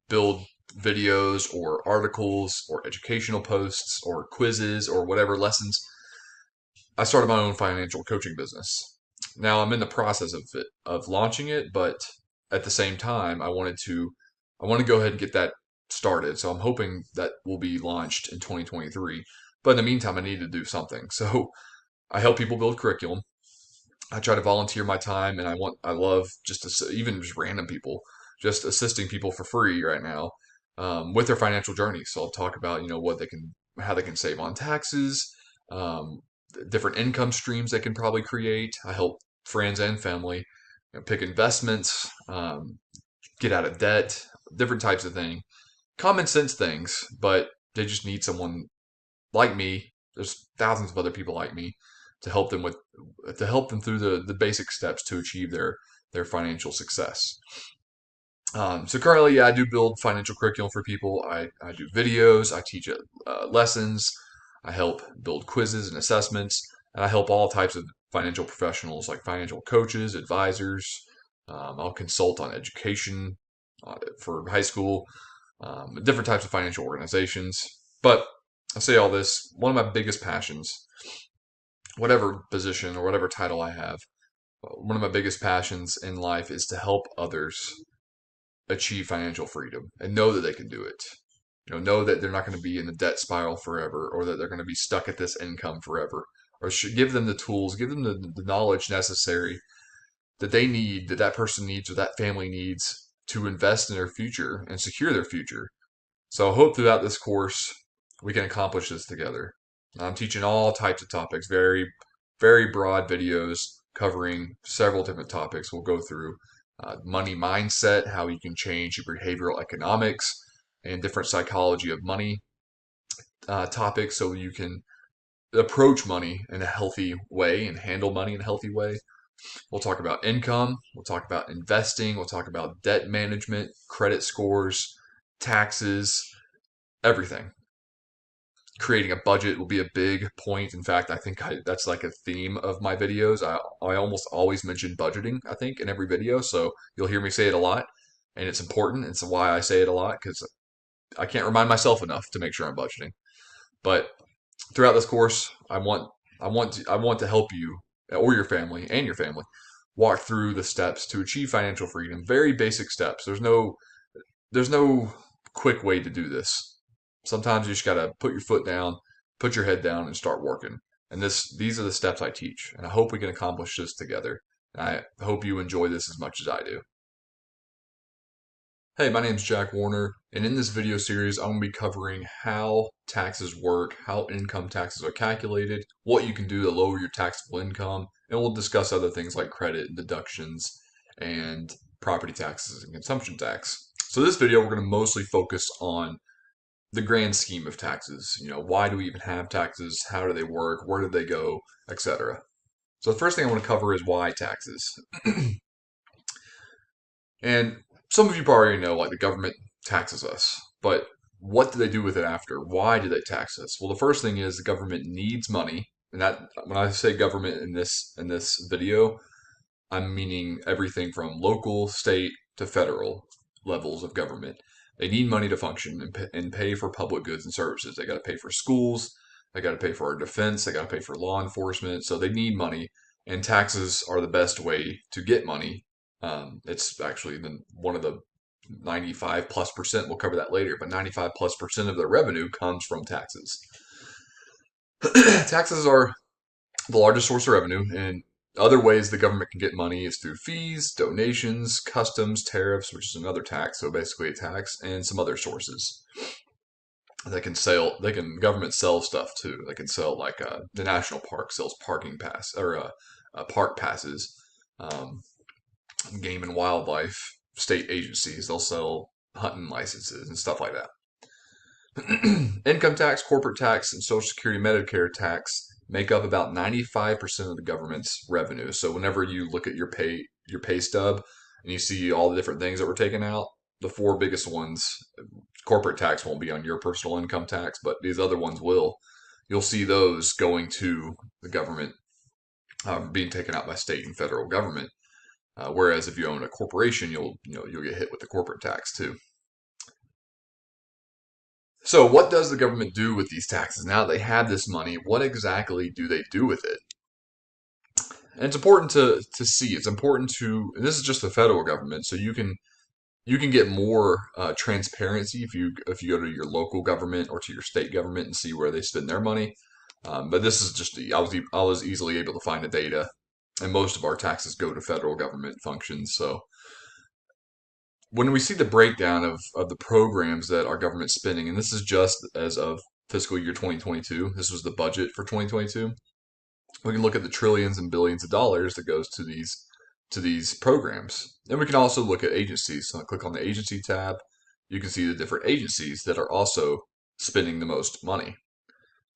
build videos or articles or educational posts or quizzes or whatever lessons, I started my own financial coaching business. Now I'm in the process of launching it, but at the same time, I want to go ahead and get that started. So I'm hoping that will be launched in 2023. But in the meantime, I need to do something. So I help people build curriculum. I try to volunteer my time, and I love just even just random people, just assisting people for free right now with their financial journey. So I'll talk about how they can save on taxes, um, different income streams they can probably create. I help friends and family pick investments, get out of debt, different types of things, common sense things, but they just need someone like me. There's thousands of other people like me to help them through the basic steps to achieve their financial success. So currently, yeah, I do build financial curriculum for people. I do videos, I teach lessons, I help build quizzes and assessments, and I help all types of financial professionals like financial coaches, advisors. I'll consult on education for high school, different types of financial organizations. But I say all this, one of my biggest passions, whatever position or whatever title I have, one of my biggest passions in life is to help others achieve financial freedom and know that they can do it. Know that they're not going to be in the debt spiral forever, or that they're going to be stuck at this income forever, or should give them the tools, give them the knowledge necessary that they need, that person needs, or that family needs to invest in their future and secure their future. So I hope throughout this course we can accomplish this together. I'm teaching all types of topics, very, very broad videos covering several different topics. We'll go through money mindset, how you can change your behavioral economics, and different psychology of money topics so you can approach money in a healthy way and handle money in a healthy way. We'll talk about income, we'll talk about investing, we'll talk about debt management, credit scores, taxes, everything. Creating a budget will be a big point. In fact, that's like a theme of my videos. I almost always mention budgeting, I think, in every video. So you'll hear me say it a lot, and it's important. It's why I say it a lot, because I can't remind myself enough to make sure I'm budgeting. But throughout this course, I want to help you or your family walk through the steps to achieve financial freedom. Very basic steps. There's no quick way to do this. Sometimes you just got to put your foot down, put your head down, and start working. And these are the steps I teach. And I hope we can accomplish this together. And I hope you enjoy this as much as I do. Hey, my name is Jack Warner, and in this video series, I'm going to be covering how taxes work, how income taxes are calculated, what you can do to lower your taxable income, and we'll discuss other things like credit and deductions and property taxes and consumption tax. So this video, we're going to mostly focus on the grand scheme of taxes. Why do we even have taxes? How do they work? Where do they go? Etc. So the first thing I want to cover is why taxes. And some of you probably already know, like, the government taxes us, but what do they do with it after? Why do they tax us? Well, the first thing is the government needs money, and that when I say government in this video, I'm meaning everything from local, state to federal levels of government. They need money to function and pay for public goods and services. They got to pay for schools, they got to pay for our defense, they got to pay for law enforcement. So they need money, and taxes are the best way to get money It's actually one of the 95+%. We'll cover that later, but 95+% of their revenue comes from taxes. Taxes are the largest source of revenue, and other ways the government can get money is through fees, donations, customs, tariffs, which is another tax, so basically a tax, and some other sources. Government sell stuff too. They can sell like the national park sells parking pass or park passes. Um, Game and wildlife state agencies, they'll sell hunting licenses and stuff like that. Income tax, corporate tax, and Social Security Medicare tax make up about 95% of the government's revenue. So whenever you look at your pay stub and you see all the different things that were taken out, the four biggest ones, corporate tax won't be on your personal income tax, but these other ones will. You'll see those going to the government, being taken out by state and federal government. Whereas if you own a corporation, you'll get hit with the corporate tax too. So what does the government do with these taxes? Now they have this money, what exactly do they do with it? And it's important to see. It's important to, and this is just the federal government, so you can get more transparency if you go to your local government or to your state government and see where they spend their money. But this is just I was easily able to find the data, and most of our taxes go to federal government functions. So when we see the breakdown of the programs that our government's spending, and this is just as of fiscal year 2022, this was the budget for 2022. We can look at the trillions and billions of dollars that goes to these programs. And we can also look at agencies. So I click on the agency tab. You can see the different agencies that are also spending the most money.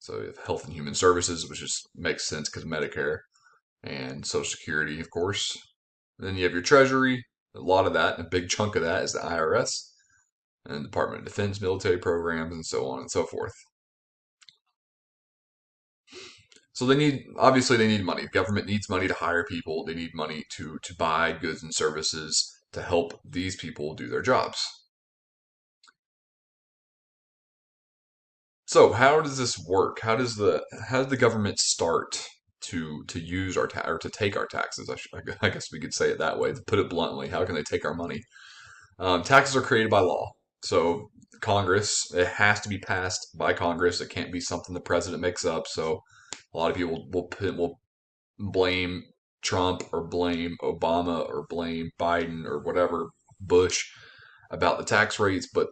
So you have Health and Human Services, which just makes sense because of Medicare, and Social Security, of course. And then you have your Treasury. A lot of that, and a big chunk of that is the IRS and Department of Defense military programs and so on and so forth. So obviously they need money. Government needs money to hire people. They need money to buy goods and services to help these people do their jobs. So how does this work? How does the government start to use or to take our taxes? I guess we could say it that way. To put it bluntly, how can they take our money? Taxes are created by law. So Congress, it has to be passed by Congress. It can't be something the president makes up. So a lot of people will blame Trump or blame Obama or blame Biden or whatever, Bush, about the tax rates, but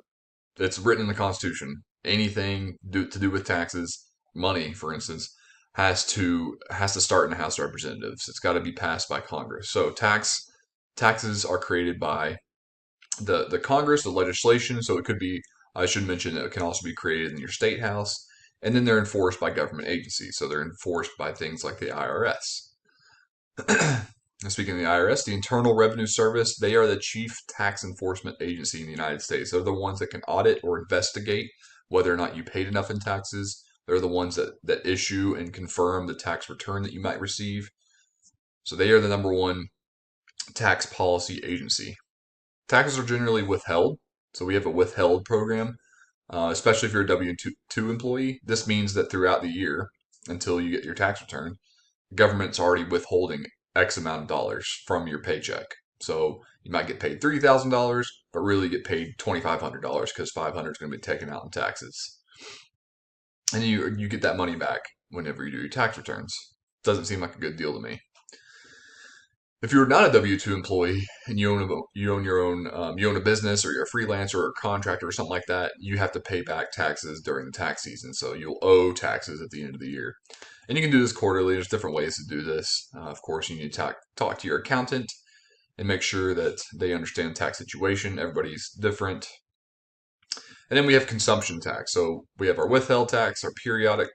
it's written in the Constitution. Anything to do with taxes, money, for instance, has to start in the House of Representatives. It's got to be passed by Congress. So taxes are created by the Congress, the legislation. So it could be, I should mention, that it can also be created in your state house, and then they're enforced by government agencies. So they're enforced by things like the IRS. Speaking of the IRS, the Internal Revenue Service, they are the chief tax enforcement agency in the United States. They're the ones that can audit or investigate whether or not you paid enough in taxes. They're the ones that issue and confirm the tax return that you might receive. So they are the number one tax policy agency. Taxes are generally withheld. So we have a withheld program, especially if you're a W-2 employee. This means that throughout the year, until you get your tax return, the government's already withholding X amount of dollars from your paycheck. So you might get paid $3,000, but really get paid $2,500 because $500 is going to be taken out in taxes. And you get that money back whenever you do your tax returns. Doesn't seem like a good deal to me. If you're not a W-2 employee and you own a business, or you're a freelancer or a contractor or something like that, you have to pay back taxes during the tax season. So you'll owe taxes at the end of the year. And you can do this quarterly. There's different ways to do this. Of course, you need to talk to your accountant and make sure that they understand the tax situation. Everybody's different. And then we have consumption tax. So we have our withheld tax, our periodic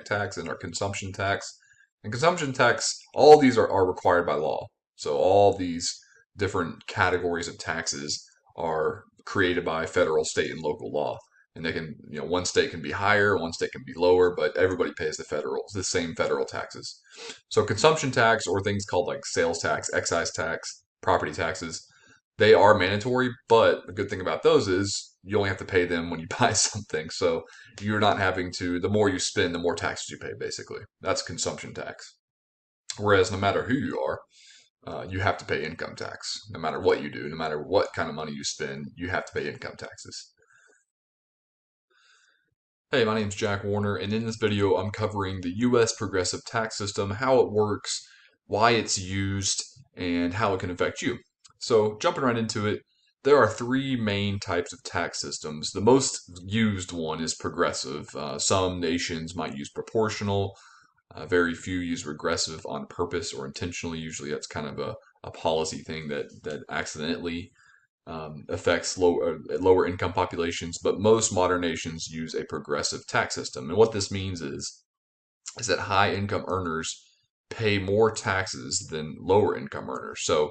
tax, and our consumption tax. And consumption tax, all these are required by law. So all these different categories of taxes are created by federal, state, and local law. And they can, one state can be higher, one state can be lower, but everybody pays the same federal taxes. So consumption tax, or things called like sales tax, excise tax, property taxes, they are mandatory, but the good thing about those is you only have to pay them when you buy something. So you're not having to, the more you spend, the more taxes you pay, basically. That's consumption tax. Whereas no matter who you are, you have to pay income tax. No matter what you do, no matter what kind of money you spend, you have to pay income taxes. Hey, my name is Jack Warner, and in this video, I'm covering the U.S. progressive tax system, how it works, why it's used, and how it can affect you. So, jumping right into it, there are three main types of tax systems. The most used one is progressive. Some nations might use proportional. Very few use regressive on purpose or intentionally. Usually, that's kind of a policy thing that accidentally affects lower income populations, but most modern nations use a progressive tax system. And what this means is that high income earners pay more taxes than lower income earners. So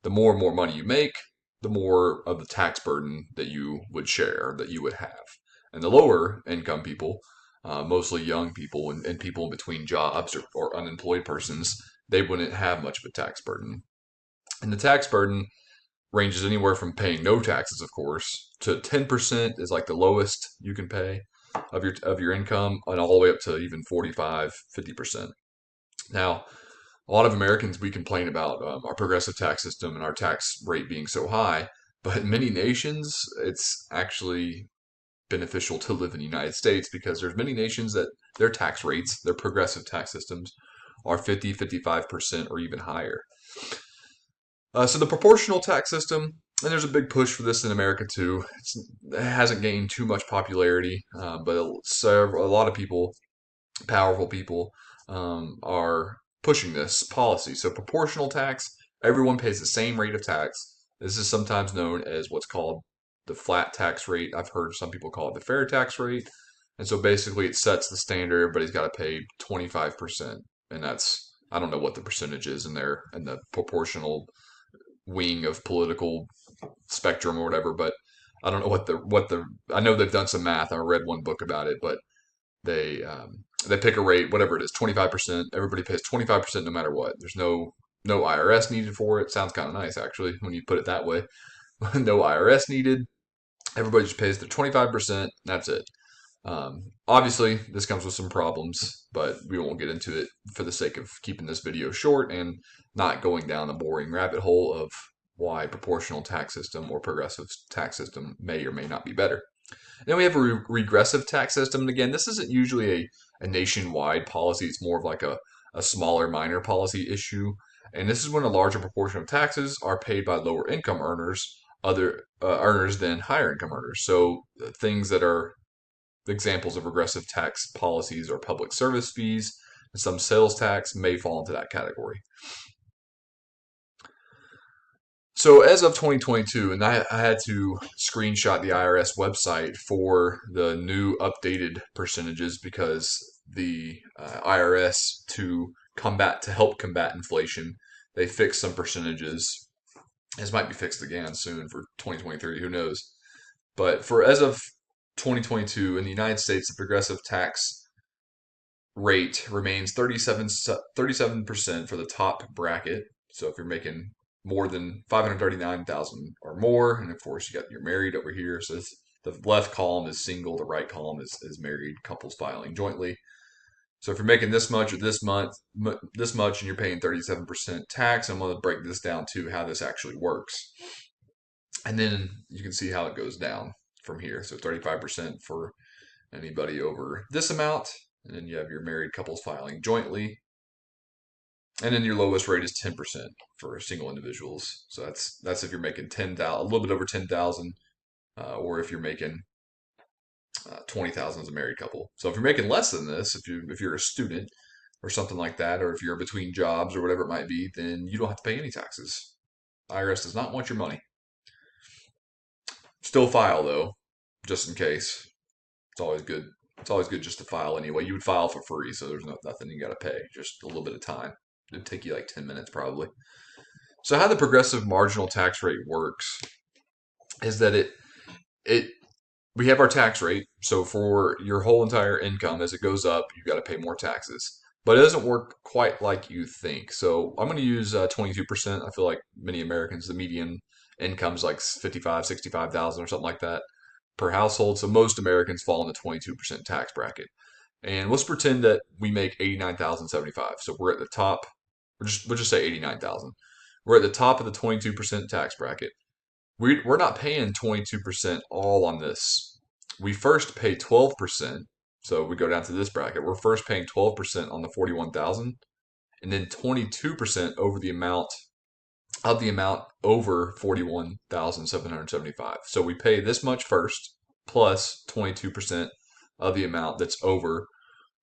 the more and more money you make, the more of the tax burden that you would share, that you would have. And the lower income people, mostly young people and people in between jobs or unemployed persons, they wouldn't have much of a tax burden. And the tax burden ranges anywhere from paying no taxes, of course, to 10% is like the lowest you can pay of your income, and all the way up to even 45, 50%. Now, a lot of Americans, we complain about our progressive tax system and our tax rate being so high, but in many nations, it's actually beneficial to live in the United States because there's many nations that their tax rates, their progressive tax systems, are 50, 55% or even higher. So the proportional tax system, and there's a big push for this in America too. It hasn't gained too much popularity, but a lot of people, powerful people, are pushing this policy. So proportional tax, everyone pays the same rate of tax. This is sometimes known as what's called the flat tax rate. I've heard some people call it the fair tax rate. And so basically it sets the standard. Everybody's got to pay 25%. And that's, I don't know what the percentage is in there in the proportional wing of political spectrum or whatever, but I don't know what the I know they've done some math. I read one book about it, but they pick a rate, whatever it is, 25%. Everybody pays 25% no matter what. There's no IRS needed for it. Sounds kind of nice actually when you put it that way. No IRS needed. Everybody just pays their 25%. That's it. Obviously, this comes with some problems, but we won't get into it for the sake of keeping this video short and not going down the boring rabbit hole of why proportional tax system or progressive tax system may or may not be better. Then we have a regressive tax system. And again, this isn't usually a nationwide policy. It's more of like a smaller minor policy issue. And this is when a larger proportion of taxes are paid by lower income earners, other earners than higher income earners. So things that are examples of regressive tax policies are public service fees, and some sales tax may fall into that category. So as of 2022, and I had to screenshot the IRS website for the new updated percentages because the IRS to help combat inflation, they fixed some percentages. This might be fixed again soon for 2023, who knows? But for as of 2022 in the United States, the progressive tax rate remains 37% for the top bracket. So if you're making more than 539,000 or more, and of course you're married over here. So the left column is single, the right column is married couples filing jointly. So if you're making this much or this much, and you're paying 37% tax, I'm going to break this down to how this actually works, and then you can see how it goes down from here. So 35% for anybody over this amount, and then you have your married couples filing jointly. And then your lowest rate is 10% for single individuals. So that's if you're making 10,000, a little bit over 10,000, or if you're making 20,000 as a married couple. So if you're making less than this, if you're a student or something like that, or if you're between jobs or whatever it might be, then you don't have to pay any taxes. IRS does not want your money. Still file though, just in case. It's always good. It's always good just to file anyway. You would file for free, so there's nothing you got to pay. Just a little bit of time. It'd take you like 10 minutes probably. So how the progressive marginal tax rate works is that we have our tax rate. So for your whole entire income, as it goes up, you got to pay more taxes. But it doesn't work quite like you think. So I'm going to use 22%. I feel like many Americans, the median income is like 55, 65,000 or something like that per household. So most Americans fall in the 22% tax bracket. And let's pretend that we make 89,075. So we're at the top. We'll just say 89,000. We're at the top of the 22% tax bracket. We're not paying 22% all on this. We first pay 12%. So we go down to this bracket. We're first paying 12% on the 41,000, and then 22% over the amount over 41,775. So we pay this much first plus 22% of the amount that's over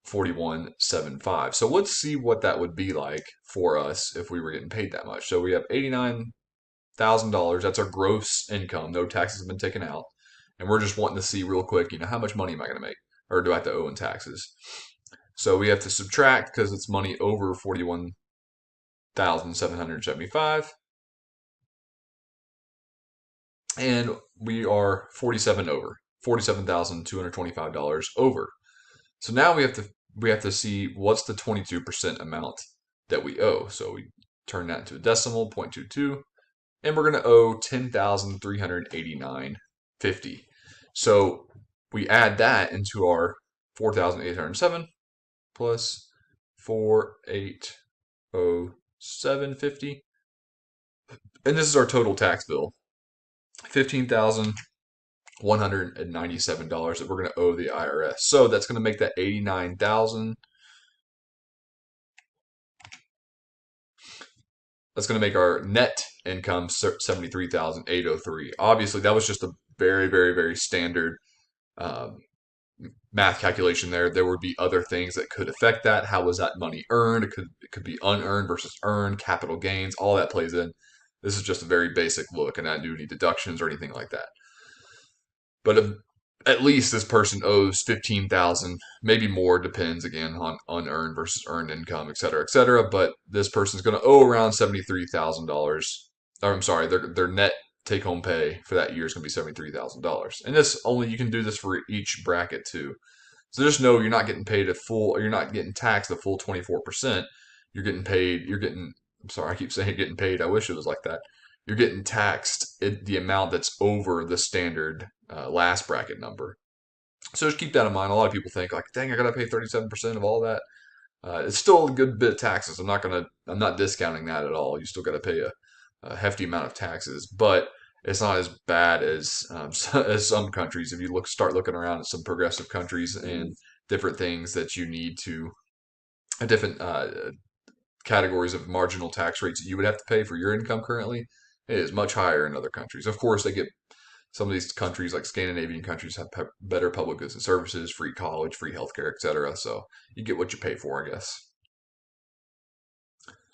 41,775. So let's see what that would be like for us if we were getting paid that much. So we have $89,000. That's our gross income. No taxes have been taken out. And we're just wanting to see real quick, how much money am I going to make? Or do I have to owe in taxes? So we have to subtract because it's money over 41,775. And we are 47 over, $47,225 over. So now we have to see what's the 22% amount that we owe. So we turn that into a decimal, 0.22, and we're going to owe $10,389.50. So we add that into our 4,807 plus 4,807.50, and this is our total tax bill, $15,197 that we're going to owe the IRS. So that's going to make that 89,000. That's going to make our net income 73,803. Obviously, that was just a very, very, very standard math calculation there. There would be other things that could affect that. How was that money earned? It could be unearned versus earned, capital gains, all that plays in. This is just a very basic look, and not do any deductions or anything like that. But at least this person owes 15,000, maybe more, depends again on unearned versus earned income, et cetera, et cetera. But this person's going to owe around $73,000. Or I'm sorry, their net take-home pay for that year is going to be $73,000. And you can do this for each bracket too. So just know you're not getting paid or you're not getting taxed the full 24%. I'm sorry, I keep saying getting paid. I wish it was like that. You're getting taxed the amount that's over the standard last bracket number. So just keep that in mind. A lot of people think like, dang, I got to pay 37% of all that. It's still a good bit of taxes. I'm not discounting that at all. You still got to pay a hefty amount of taxes, but it's not as bad as as some countries. If you start looking around at some progressive countries and different things that you need to different categories of marginal tax rates that you would have to pay for your income currently, it is much higher in other countries. Of course, some of these countries, like Scandinavian countries, have better public goods and services, free college, free healthcare, etc. So you get what you pay for, I guess.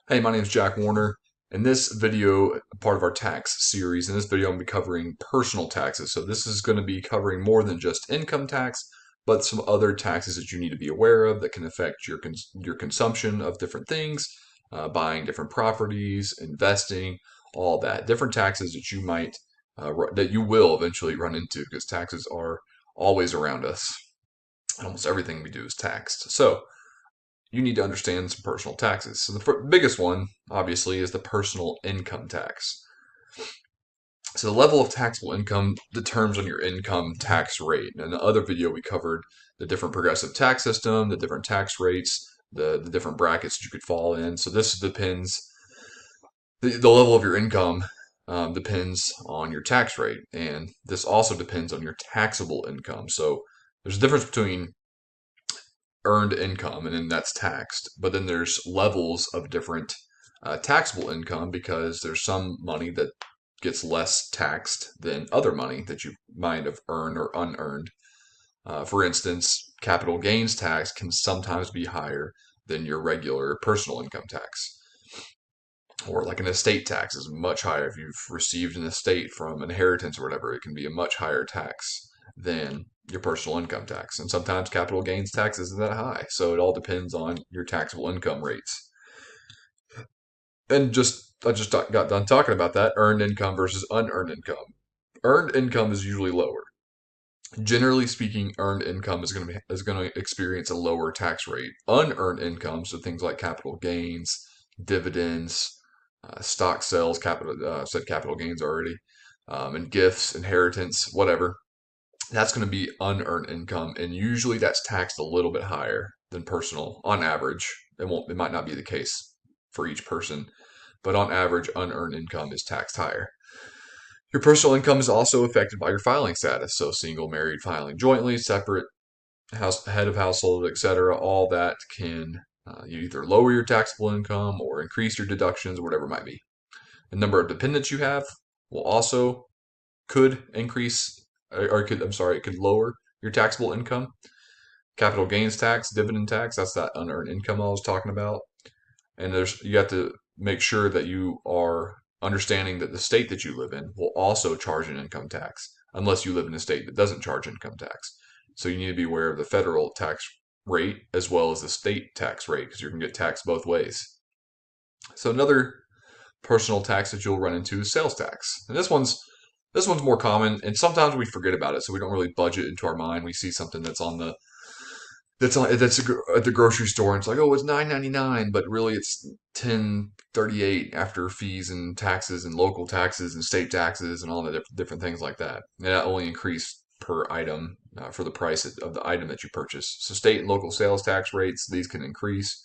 Hey, my name is Jack Warner. In this video, part of our tax series, in this video, I'm going to be covering personal taxes. So this is going to be covering more than just income tax, but some other taxes that you need to be aware of that can affect your consumption of different things, buying different properties, investing, all that. Different taxes that you will eventually run into, because taxes are always around us. Almost everything we do is taxed. So you need to understand some personal taxes. So the biggest one, obviously, is the personal income tax. So the level of taxable income determines on your income tax rate. And in the other video, we covered the different progressive tax system, the different tax rates, the different brackets that you could fall in. So this depends, the level of your income depends on your tax rate. And this also depends on your taxable income. So there's a difference between earned income, and then that's taxed. But then there's levels of different taxable income, because there's some money that gets less taxed than other money that you might have earned or unearned. For instance, capital gains tax can sometimes be higher than your regular personal income tax. Or like an estate tax is much higher. If you've received an estate from inheritance or whatever, it can be a much higher tax than your personal income tax. And sometimes capital gains tax isn't that high. So it all depends on your taxable income rates. And I just got done talking about that, earned income versus unearned income. Earned income is usually lower. Generally speaking, earned income is going to experience a lower tax rate. Unearned income, so things like capital gains, dividends, stock sales, said capital gains already, and gifts, inheritance, whatever. That's going to be unearned income, and usually that's taxed a little bit higher than personal on average. It might not be the case for each person, but on average, unearned income is taxed higher. Your personal income is also affected by your filing status. So single, married, filing jointly, separate, head of household, etc. All that can you either lower your taxable income or increase your deductions, whatever it might be. The number of dependents you have will also could increase, or could, I'm sorry, it could lower your taxable income. Capital gains tax, dividend tax, that's that unearned income I was talking about. And you have to make sure that you are understanding that the state that you live in will also charge an income tax, unless you live in a state that doesn't charge income tax. So you need to be aware of the federal tax rate as well as the state tax rate, because you can get taxed both ways. So another personal tax that you'll run into is sales tax. And this one's more common, and sometimes we forget about it, so we don't really budget into our mind. We see something that's at the grocery store, and it's like, oh, it's $9.99, but really it's $10.38 after fees and taxes and local taxes and state taxes and all the different things like that. And that only increase per item for the price of the item that you purchase. So state and local sales tax rates, these can increase.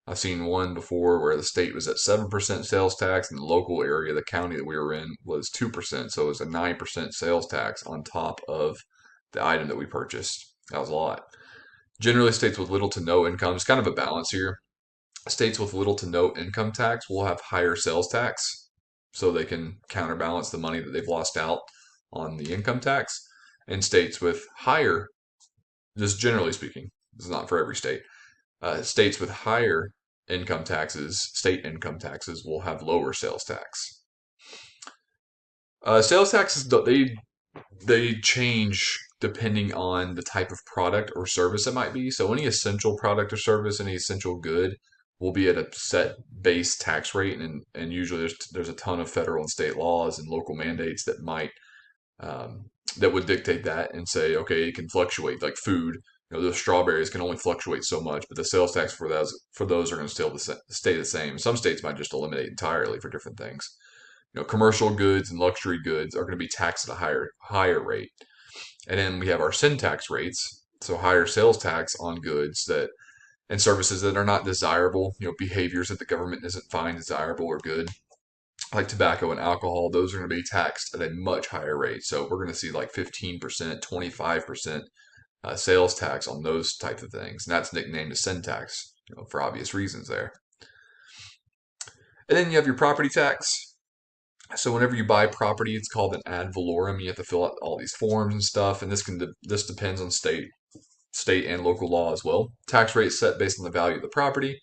I've seen one before where the state was at 7% sales tax, and the local area, the county that we were in, was 2%. So it was a 9% sales tax on top of the item that we purchased. That was a lot. Generally, states with little to no income, it's kind of a balance here. States with little to no income tax will have higher sales tax, so they can counterbalance the money that they've lost out on the income tax. And states with higher, just generally speaking, this is not for every state, states with higher income taxes, state income taxes, will have lower sales tax. Sales taxes, they change depending on the type of product or service it might be. So any essential product or service, any essential good will be at a set base tax rate, and usually there's a ton of federal and state laws and local mandates that might that would dictate that and say, okay, it can fluctuate, like food. Those strawberries can only fluctuate so much, but the sales tax for those are going to stay the same. Some states might just eliminate entirely for different things. Commercial goods and luxury goods are going to be taxed at a higher rate. And then we have our sin tax rates, so higher sales tax on goods and services that are not desirable, behaviors that the government doesn't find desirable or good, like tobacco and alcohol. Those are going to be taxed at a much higher rate. So we're going to see like 15%, 25% sales tax on those types of things. And that's nicknamed a sin tax, for obvious reasons there. And then you have your property tax. So whenever you buy property, it's called an ad valorem. You have to fill out all these forms and stuff, and this depends on state and local law as well. Tax rate is set based on the value of the property.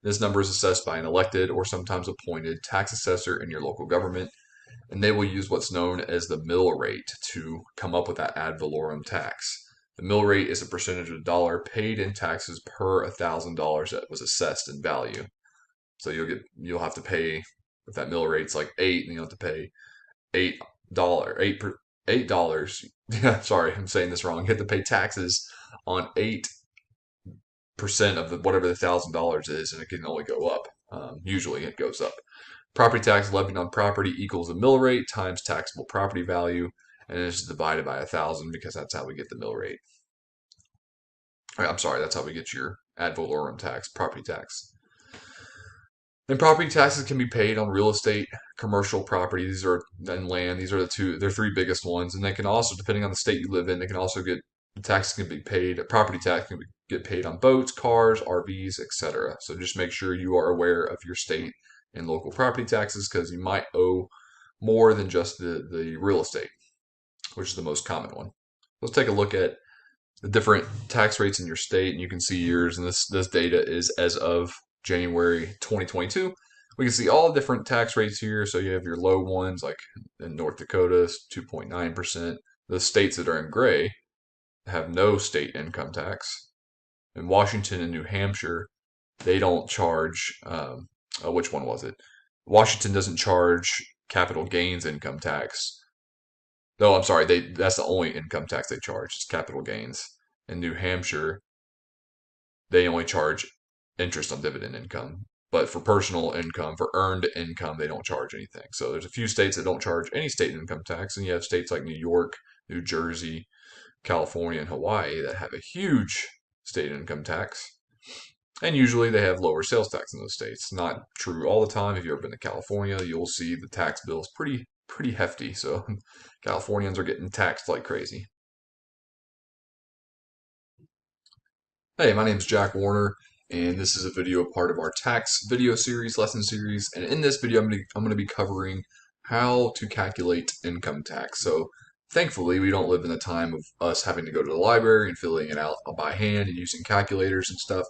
This number is assessed by an elected or sometimes appointed tax assessor in your local government, and they will use what's known as the mill rate to come up with that ad valorem tax. The mill rate is a percentage of the dollar paid in taxes per $1,000 that was assessed in value. So you'll have to pay, if that mill rate's like 8, and you'll have to pay $8. Yeah, sorry, I'm saying this wrong. You have to pay taxes on 8% of whatever the $1,000 is, and it can only go up. Usually it goes up. Property tax levied on property equals the mill rate times taxable property value, and it's divided by 1,000 because that's how we get the mill rate. I'm sorry, that's how we get your ad valorem tax, property tax. And property taxes can be paid on real estate, commercial properties, and land. These are they're three biggest ones. And they can also, depending on the state you live in, the tax can be paid, property tax can get paid on boats, cars, RVs, etc. So just make sure you are aware of your state and local property taxes, because you might owe more than just the real estate, which is the most common one. Let's take a look at the different tax rates in your state, and you can see yours. And this data is as of January 2022. We can see all the different tax rates here. So you have your low ones, like in North Dakota, 2.9%. The states that are in gray have no state income tax. In Washington and New Hampshire, they don't charge, which one was it? Washington doesn't charge capital gains income tax. No, I'm sorry, that's the only income tax they charge, is capital gains. In New Hampshire, they only charge interest on dividend income. But for personal income, for earned income, they don't charge anything. So there's a few states that don't charge any state income tax, and you have states like New York, New Jersey, California, and Hawaii that have a huge state income tax. And usually they have lower sales tax in those states. Not true all the time. If you've ever been to California, you'll see the tax bill is pretty hefty. So Californians are getting taxed like crazy. Hey, my name is Jack Warner, and this is a video part of our tax video series, lesson series. And in this video, I'm gonna be covering how to calculate income tax. So thankfully, we don't live in the time of us having to go to the library and filling it out by hand and using calculators and stuff.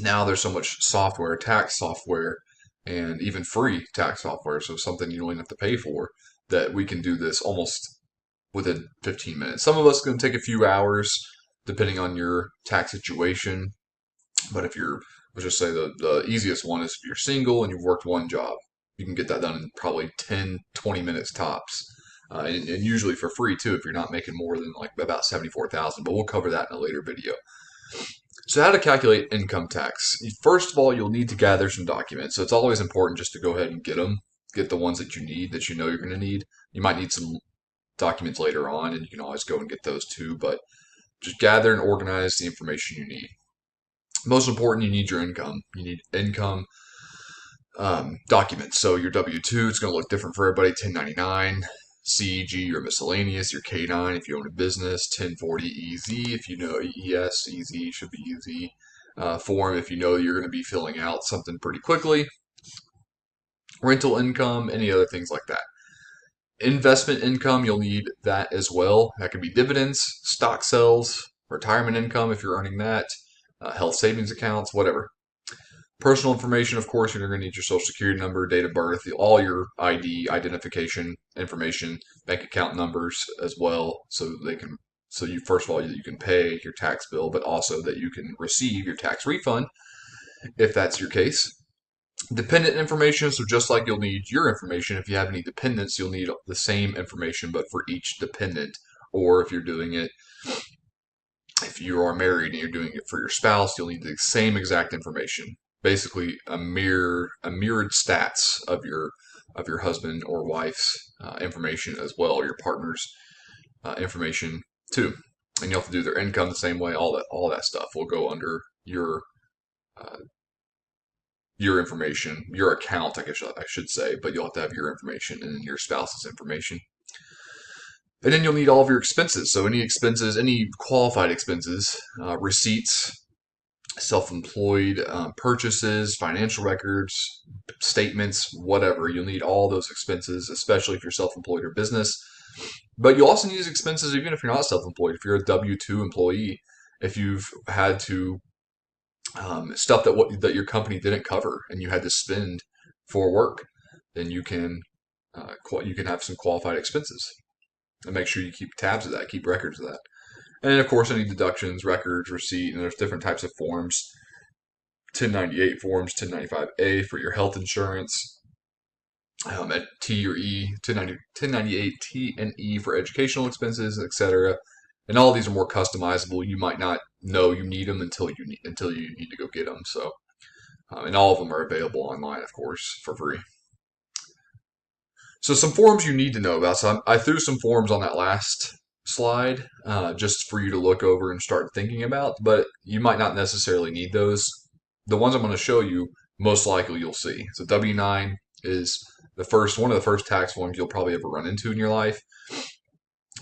Now there's so much software, tax software, and even free tax software, so something you don't even have to pay for, that we can do this almost within 15 minutes. Some of us going to take a few hours depending on your tax situation, but if you're, let's just say the easiest one is if you're single and you've worked one job, you can get that done in probably 10, 20 minutes tops. And usually for free too if you're not making more than like about 74,000, but we'll cover that in a later video. So how to calculate income tax. First of all, you'll need to gather some documents. So it's always important just to go ahead and get them. Get the ones that you need, that you know you're going to need. You might need some documents later on, and you can always go and get those too. But just gather and organize the information you need. Most important, you need your income. You need income documents. So your W-2, it's going to look different for everybody. 1099. CEG or miscellaneous, your K9 if you own a business, 1040 EZ if you know ES, EZ should be EZ form if you know you're going to be filling out something pretty quickly, rental income, any other things like that. Investment income, you'll need that as well. That could be dividends, stock sales, retirement income if you're earning that, health savings accounts, whatever. Personal information, of course, you're going to need your social security number, date of birth, all your ID, identification information, bank account numbers as well, so you first of all you can pay your tax bill, but also that you can receive your tax refund if that's your case. Dependent information, so just like you'll need your information, if you have any dependents, you'll need the same information, but for each dependent, or if you're doing it. If you are married and you're doing it for your spouse, you'll need the same exact information. Basically, a mirrored stats of your husband or wife's information as well, or your partner's information too. And you'll have to do their income the same way. All that stuff will go under your information, your account, I guess I should say. But you'll have to have your information and your spouse's information. And then you'll need all of your expenses. So any expenses, any qualified expenses, receipts, self-employed purchases, financial records, statements, whatever. You'll need all those expenses, especially if you're self-employed or business. But you also need these expenses even if you're not self-employed. If you're a W-2 employee, if you've had to stuff that your company didn't cover and you had to spend for work, then you can have some qualified expenses. And make sure you keep tabs of that, keep records of that. And of course, any deductions, records, receipt, and there's different types of forms. 1098 forms, 1095A for your health insurance, at T or E, 1098 T and E for educational expenses, etc. And all of these are more customizable. You might not know you need them until you need to go get them. So, and all of them are available online, of course, for free. So some forms you need to know about. So I threw some forms on that last slide just for you to look over and start thinking about, but you might not necessarily need those. The ones I'm going to show you, most likely you'll see. So W-9 is one of the first tax forms you'll probably ever run into in your life.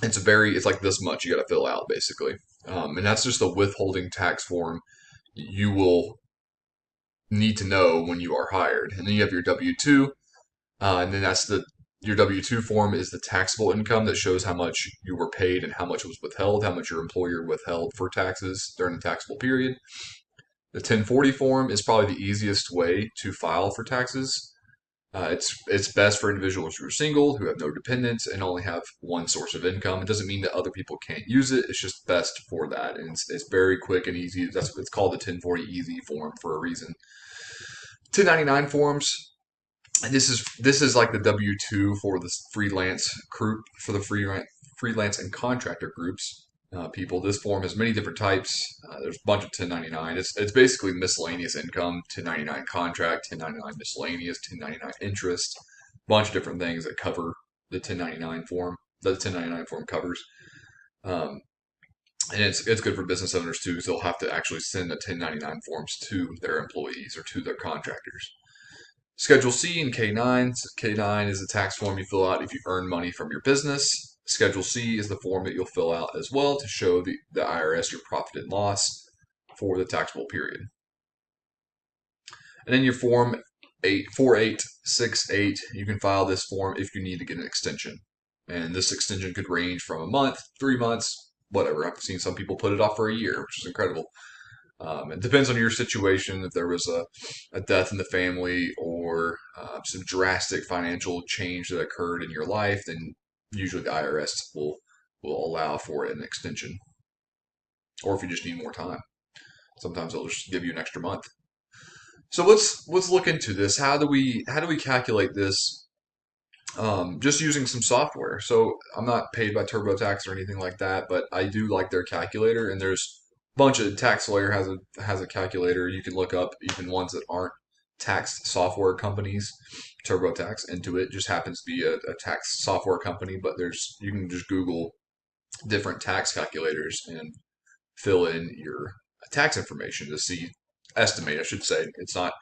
It's like this much you got to fill out basically. And that's just the withholding tax form you will need to know when you are hired. And then you have your W-2, and then your W-2 form is the taxable income that shows how much you were paid and how much was withheld, how much your employer withheld for taxes during the taxable period. The 1040 form is probably the easiest way to file for taxes. It's best for individuals who are single, who have no dependents, and only have one source of income. It doesn't mean that other people can't use it. It's just best for that, and it's very quick and easy. It's called the 1040 easy form for a reason. 1099 forms. This is like the W-2 for the freelance group, for the freelance and contractor groups people. This form has many different types. There's a bunch of 1099. It's basically miscellaneous income, 1099 contract, 1099 miscellaneous, 1099 interest, a bunch of different things that cover the 1099 form. That the 1099 form covers. And it's good for business owners too, because they'll have to actually send the 1099 forms to their employees or to their contractors. Schedule C and K9. K9 is the tax form you fill out if you earn money from your business. Schedule C is the form that you'll fill out as well to show the IRS your profit and loss for the taxable period. And then your form 4868, you can file this form if you need to get an extension. And this extension could range from a month, 3 months, whatever. I've seen some people put it off for a year, which is incredible. It depends on your situation. If there was a death in the family or some drastic financial change that occurred in your life, then usually the IRS will allow for an extension. Or if you just need more time, sometimes they'll just give you an extra month. So let's look into this. How do we calculate this? Just using some software. So I'm not paid by TurboTax or anything like that, but I do like their calculator, and there's bunch of tax lawyer has a calculator. You can look up even ones that aren't tax software companies. TurboTax, Intuit just happens to be a tax software company, but you can just Google different tax calculators and fill in your tax information to estimate. I should say it's not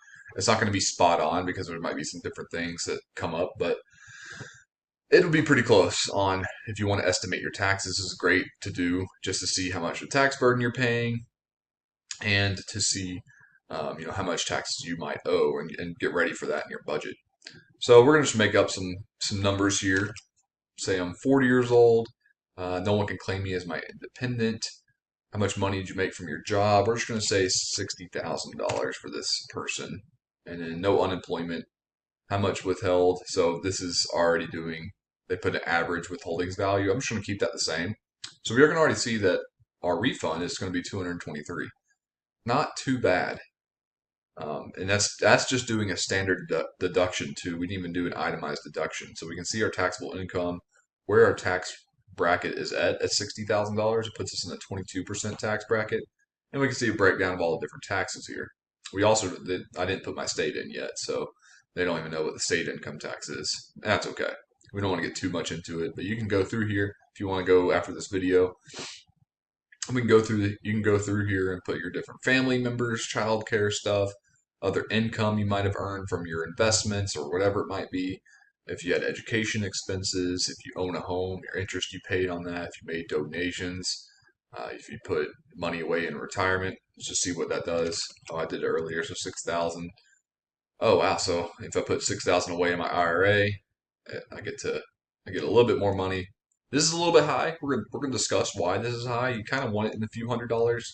going to be spot on because there might be some different things that come up, but it'll be pretty close on if you want to estimate your taxes. This is great to do just to see how much of tax burden you're paying and to see how much taxes you might owe and get ready for that in your budget. So we're going to just make up some numbers here. Say I'm 40 years old. No one can claim me as my independent. How much money did you make from your job? We're just going to say $60,000 for this person. And then no unemployment. How much withheld? So this is already doing, they put an average withholdings value. I'm just going to keep that the same. So we are going to already see that our refund is going to be $223. Not too bad. And that's just doing a standard deduction too. We didn't even do an itemized deduction. So we can see our taxable income, where our tax bracket is at $60,000. It puts us in a 22% tax bracket. And we can see a breakdown of all the different taxes here. We also I didn't put my state in yet, so they don't even know what the state income tax is. That's okay. We don't want to get too much into it, but you can go through here if you want to go after this video. You can go through here and put your different family members, child care stuff, other income you might have earned from your investments or whatever it might be. If you had education expenses, if you own a home, your interest you paid on that, if you made donations, if you put money away in retirement, let's just see what that does. Oh, I did it earlier, so 6,000. Oh wow! So if I put 6,000 away in my IRA, I get a little bit more money. This is a little bit high. We're gonna discuss why this is high. You kind of want it in a few $100s,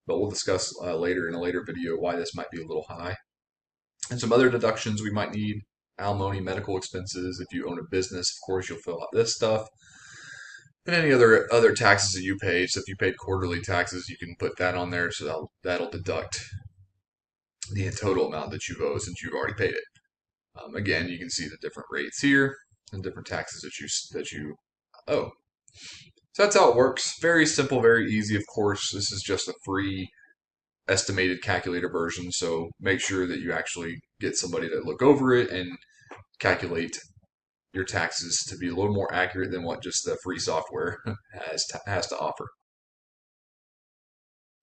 but we'll discuss later in a later video why this might be a little high. And some other deductions we might need: alimony, medical expenses. If you own a business, of course, you'll fill out this stuff. And any other taxes that you paid. So if you paid quarterly taxes, you can put that on there. So that'll deduct the total amount that you owe since you've already paid it. Again, you can see the different rates here and different taxes that you owe. So that's how it works. Very simple, very easy. Of course, this is just a free estimated calculator version. So make sure that you actually get somebody to look over it and calculate your taxes to be a little more accurate than what just the free software has to offer.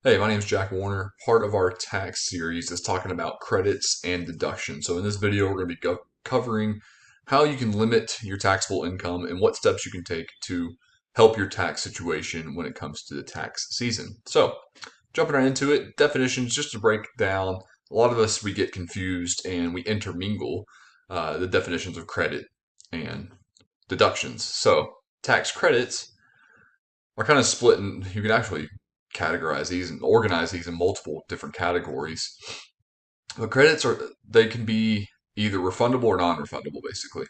Hey, my name is Jack Warner. Part of our tax series is talking about credits and deductions. So in this video, we're going to be covering how you can limit your taxable income and what steps you can take to help your tax situation when it comes to the tax season. So jumping right into it, definitions, just to break down, a lot of us, we get confused and we intermingle the definitions of credit and deductions. So tax credits are kind of split, and you can actually categorize these and organize these in multiple different categories. But credits they can be either refundable or non-refundable, basically.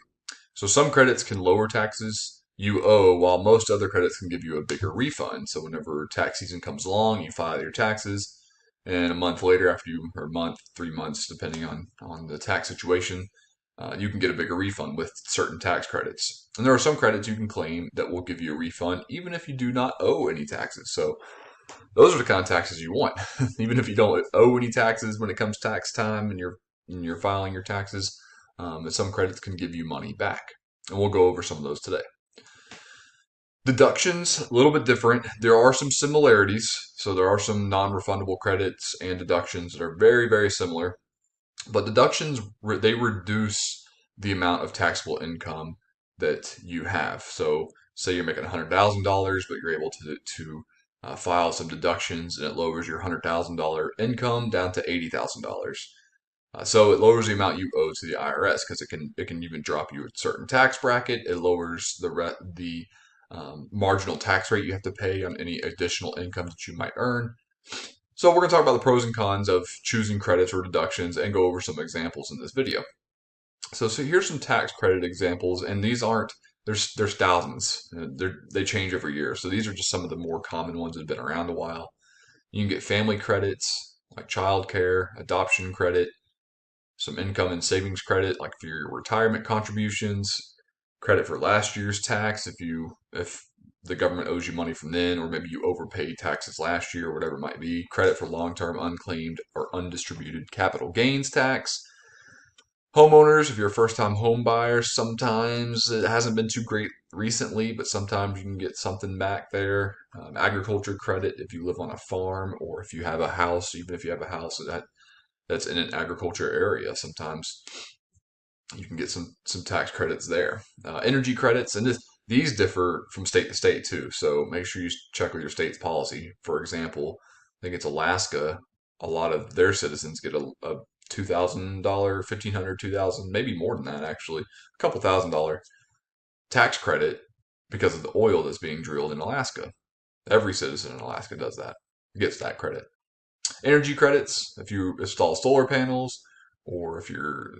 So some credits can lower taxes you owe, while most other credits can give you a bigger refund. So whenever tax season comes along, you file your taxes, and a month later, or a month, 3 months, depending on the tax situation, you can get a bigger refund with certain tax credits. And there are some credits you can claim that will give you a refund even if you do not owe any taxes. So those are the kind of taxes you want. Even if you don't owe any taxes when it comes tax time and you're filing your taxes, some credits can give you money back. And we'll go over some of those today. Deductions, a little bit different. There are some similarities. So there are some non-refundable credits and deductions that are very, very similar. But deductions, they reduce the amount of taxable income that you have. So say you're making $100,000, but you're able to file some deductions, and it lowers your $100,000 income down to $80,000. So it lowers the amount you owe to the IRS because it can even drop you a certain tax bracket. It lowers the marginal tax rate you have to pay on any additional income that you might earn. So we're going to talk about the pros and cons of choosing credits or deductions and go over some examples in this video. So here's some tax credit examples, and these aren't there's thousands. They change every year. So these are just some of the more common ones that have been around a while. You can get family credits like childcare, adoption credit, some income and savings credit like for your retirement contributions, credit for last year's tax if the government owes you money from then, or maybe you overpaid taxes last year, or whatever it might be. Credit for long-term unclaimed or undistributed capital gains tax. Homeowners, if you're a first-time home buyer, sometimes it hasn't been too great recently, but sometimes you can get something back there. Agriculture credit if you live on a farm, or if you have a house, even if you have a house that's in an agriculture area, sometimes you can get some tax credits there. Energy credits, and these differ from state to state too. So make sure you check with your state's policy. For example, I think it's Alaska. A lot of their citizens get a $2,000, $1,500, 2,000, maybe more than that actually, a couple $1,000 tax credit because of the oil that's being drilled in Alaska. Every citizen in Alaska does that, gets that credit. Energy credits, if you install solar panels, or if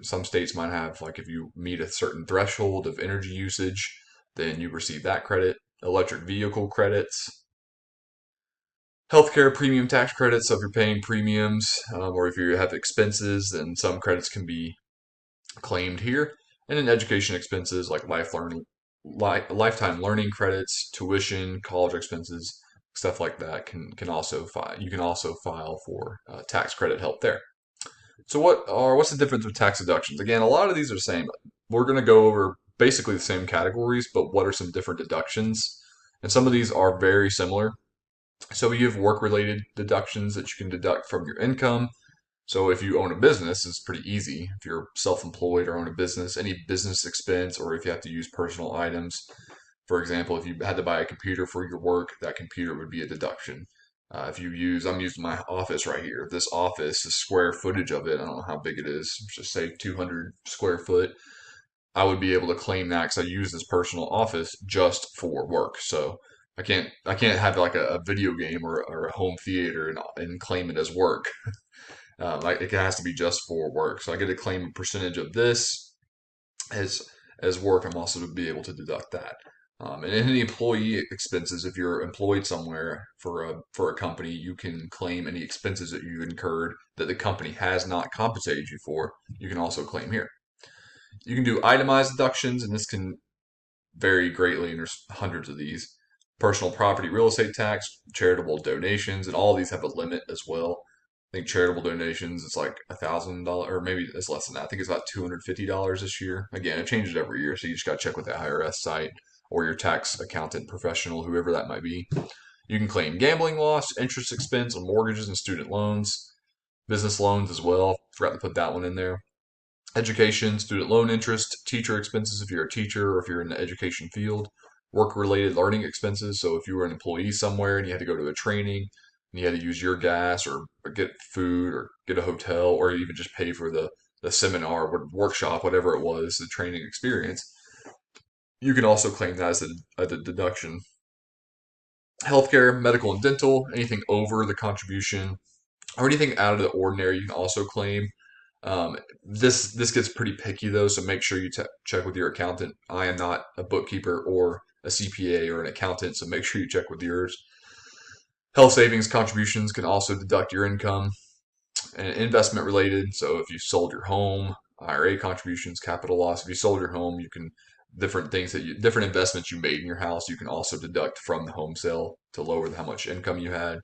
some states might have, like if you meet a certain threshold of energy usage, then you receive that credit. Electric vehicle credits, healthcare premium tax credits. So if you're paying premiums, or if you have expenses, then some credits can be claimed here. And then education expenses like lifetime learning credits, tuition, college expenses, stuff like that can also file. You can also file for tax credit help there. So what's the difference with tax deductions? Again, a lot of these are the same. We're going to go over basically the same categories, but what are some different deductions? And some of these are very similar. So you have work-related deductions that you can deduct from your income. So if you own a business, it's pretty easy. If you're self-employed or own a business, any business expense, or if you have to use personal items, for example, if you had to buy a computer for your work, that computer would be a deduction. I'm using my office right here. This office, the square footage of it, I don't know how big it is, just say 200 square foot. I would be able to claim that because I use this personal office just for work. So I can't have like a video game or a home theater and claim it as work. Like it has to be just for work. So I get to claim a percentage of this as work. I'm also to be able to deduct that. And any employee expenses, if you're employed somewhere for a company, you can claim any expenses that you incurred that the company has not compensated you for. You can also claim here. You can do itemized deductions, and this can vary greatly, and there's hundreds of these. Personal property real estate tax, charitable donations, and all of these have a limit as well. I think charitable donations it's like $1,000, or maybe it's less than that. I think it's about $250 this year. Again, it changes every year, so you just got to check with the IRS site or your tax accountant professional, whoever that might be. You can claim gambling loss, interest expense on mortgages and student loans, business loans as well. Forgot to put that one in there. Education, student loan interest, teacher expenses if you're a teacher or if you're in the education field, work-related learning expenses. So if you were an employee somewhere and you had to go to a training and you had to use your gas or get food or get a hotel or even just pay for the seminar, workshop, whatever it was, the training experience, you can also claim that as a deduction. Healthcare, medical and dental, anything over the contribution or anything out of the ordinary, you can also claim. This gets pretty picky though, so make sure you check with your accountant. I am not a bookkeeper or a CPA or an accountant, so make sure you check with yours. Health savings contributions can also deduct your income. And investment related, so if you sold your home, IRA contributions, capital loss. If you sold your home, you can different investments you made in your house, you can also deduct from the home sale to lower how much income you had.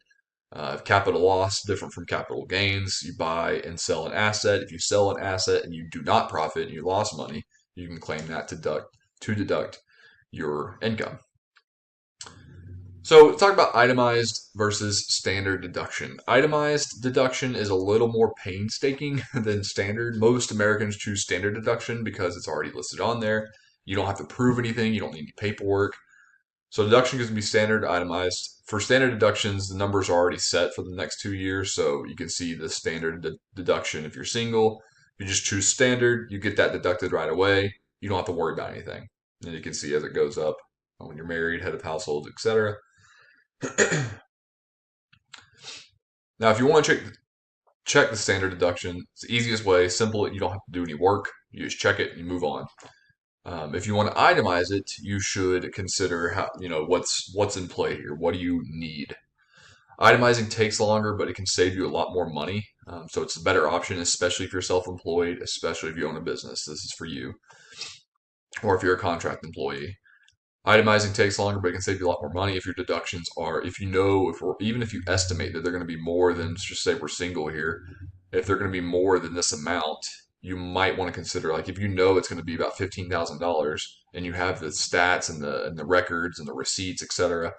Capital loss, different from capital gains. You buy and sell an asset. If you sell an asset and you do not profit and you lost money, you can claim that to deduct your income. So talk about itemized versus standard deduction. Itemized deduction is a little more painstaking than standard. Most Americans choose standard deduction because it's already listed on there. You don't have to prove anything. You don't need any paperwork. So deduction can be standard, itemized. For standard deductions, the numbers are already set for the next 2 years, so you can see the standard deduction if you're single. If you just choose standard, you get that deducted right away. You don't have to worry about anything. And you can see as it goes up when you're married, head of household, etc. Now, if you want to check the standard deduction, it's the easiest way, simple. You don't have to do any work. You just check it and you move on. If you want to itemize it, you should consider how what's in play here. What do you need? Itemizing takes longer, but it can save you a lot more money. So it's a better option, especially if you're self-employed, especially if you own a business. This is for you, or if you're a contract employee. Itemizing takes longer, but it can save you a lot more money if your deductions are, if you know, even if you estimate that they're going to be more than, let's just say we're single here, if they're going to be more than this amount, you might want to consider, like if you know it's going to be about $15,000 and you have the stats and the records and the receipts, etc.,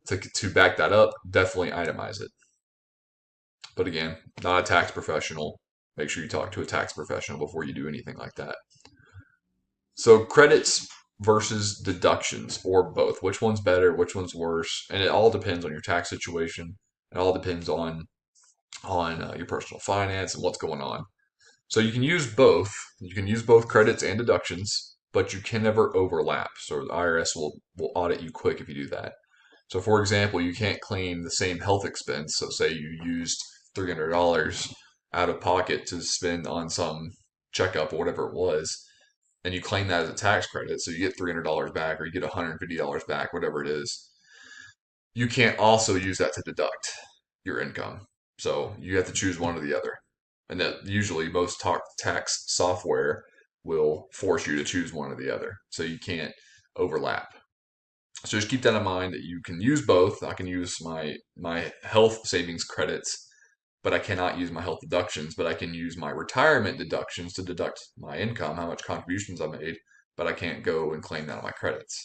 to back that up, definitely itemize it. But again, not a tax professional. Make sure you talk to a tax professional before you do anything like that. So credits versus deductions, or both. Which one's better? Which one's worse? And it all depends on your tax situation. It all depends on your personal finance and what's going on. So you can use both. You can use both credits and deductions, but you can never overlap. So the IRS will audit you quick if you do that. So for example, you can't claim the same health expense. So say you used $300 out of pocket to spend on some checkup or whatever it was, and you claim that as a tax credit, so you get $300 back or you get $150 back, whatever it is. You can't also use that to deduct your income. So you have to choose one or the other. And that usually most tax software will force you to choose one or the other. So you can't overlap. So just keep that in mind that you can use both. I can use my health savings credits, but I cannot use my health deductions, but I can use my retirement deductions to deduct my income, how much contributions I made, but I can't go and claim that on my credits.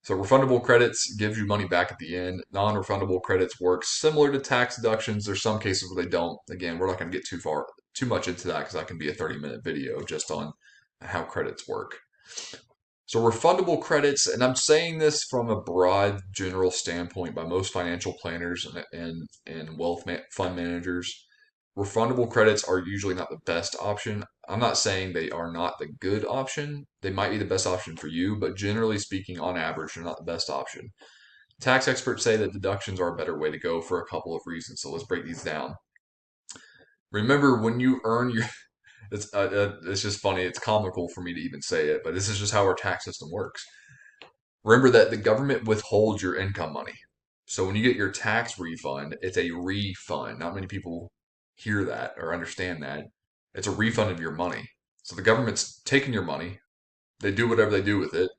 So refundable credits gives you money back at the end. Non-refundable credits work similar to tax deductions. There's some cases where they don't. Again, we're not going to get too much into that because that can be a 30-minute video just on how credits work. So refundable credits, and I'm saying this from a broad general standpoint by most financial planners and wealth fund managers, refundable credits are usually not the best option. I'm not saying they are not the good option. They might be the best option for you, but generally speaking, on average, they're not the best option. Tax experts say that deductions are a better way to go for a couple of reasons. So let's break these down. Remember, when you earn your it's just funny. It's comical for me to even say it, but this is just how our tax system works. Remember that the government withholds your income money. So when you get your tax refund, it's a refund. Not many people hear that or understand that. It's a refund of your money. So the government's taking your money, they do whatever they do with it,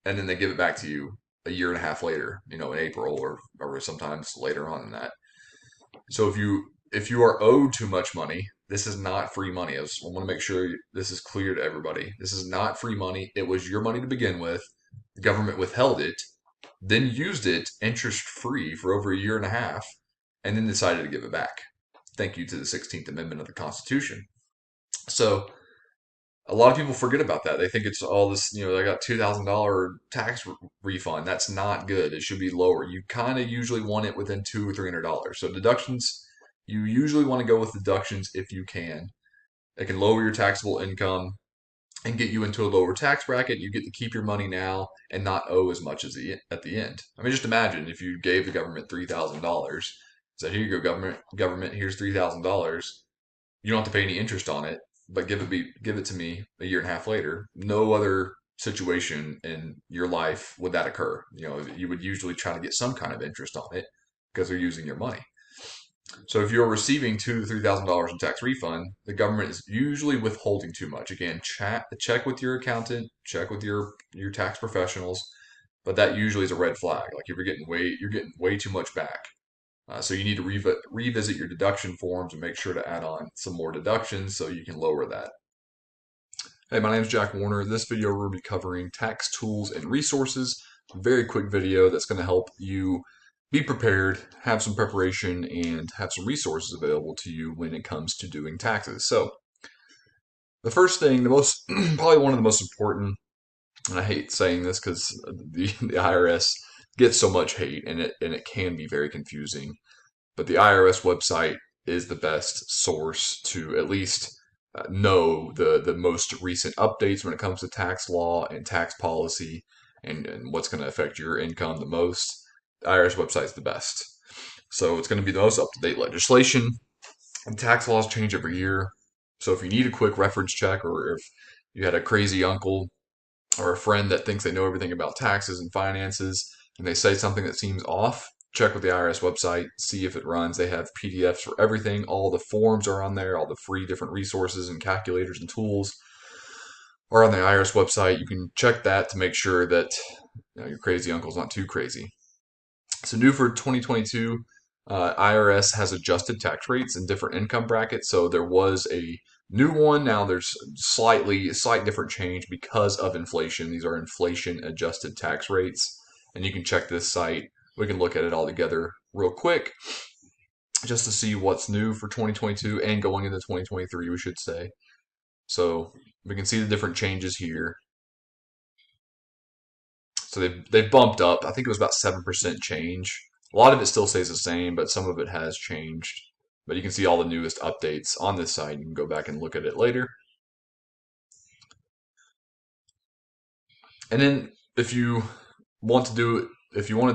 and then they give it back to you a year and a half later, in April or sometimes later on in that. So if you are owed too much money, this is not free money. I want to make sure this is clear to everybody. This is not free money. It was your money to begin with. The government withheld it, then used it interest free for over a year and a half, and then decided to give it back. Thank you to the 16th Amendment of the Constitution. So a lot of people forget about that. They think it's all this, I got $2,000 tax refund. That's not good. It should be lower. You kind of usually want it within $200 or $300. So deductions, you usually want to go with deductions if you can. It can lower your taxable income and get you into a lower tax bracket. You get to keep your money now and not owe as much at the end. I mean, just imagine if you gave the government $3,000. So here you go, government. Here's $3,000. You don't have to pay any interest on it, but give it to me a year and a half later. No other situation in your life would that occur. You would usually try to get some kind of interest on it because they're using your money. So if you're receiving $2,000 to $3,000 in tax refund, the government is usually withholding too much. Again, check with your accountant, check with your tax professionals, but that usually is a red flag. Like if you're getting way too much back. So you need to revisit your deduction forms and make sure to add on some more deductions so you can lower that. Hey, my name is Jack Warner. In this video, we'll be covering tax tools and resources Very quick video that's going to help you be prepared, have some preparation, and have some resources available to you when it comes to doing taxes. So the first thing, the most probably one of the most important, and I hate saying this because the IRS gets so much hate and it can be very confusing. But the IRS website is the best source to at least know the most recent updates when it comes to tax law and tax policy and what's going to affect your income the most. The IRS website is the best. So it's going to be the most up to date legislation. And tax laws change every year. So if you need a quick reference check, or if you had a crazy uncle or a friend that thinks they know everything about taxes and finances and they say something that seems off, check with the IRS website, see if it runs. They have PDFs for everything. All the forms are on there, all the free different resources and calculators and tools are on the IRS website. You can check that to make sure that your crazy uncle's not too crazy. So new for 2022, IRS has adjusted tax rates in different income brackets. So there was a new one. Now there's slight different change because of inflation. These are inflation adjusted tax rates. And you can check this site. We can look at it all together real quick just to see what's new for 2022 and going into 2023, we should say. So we can see the different changes here. So they've bumped up. I think it was about 7% change. A lot of it still stays the same, but some of it has changed. But you can see all the newest updates on this site. You can go back and look at it later. And then if you want to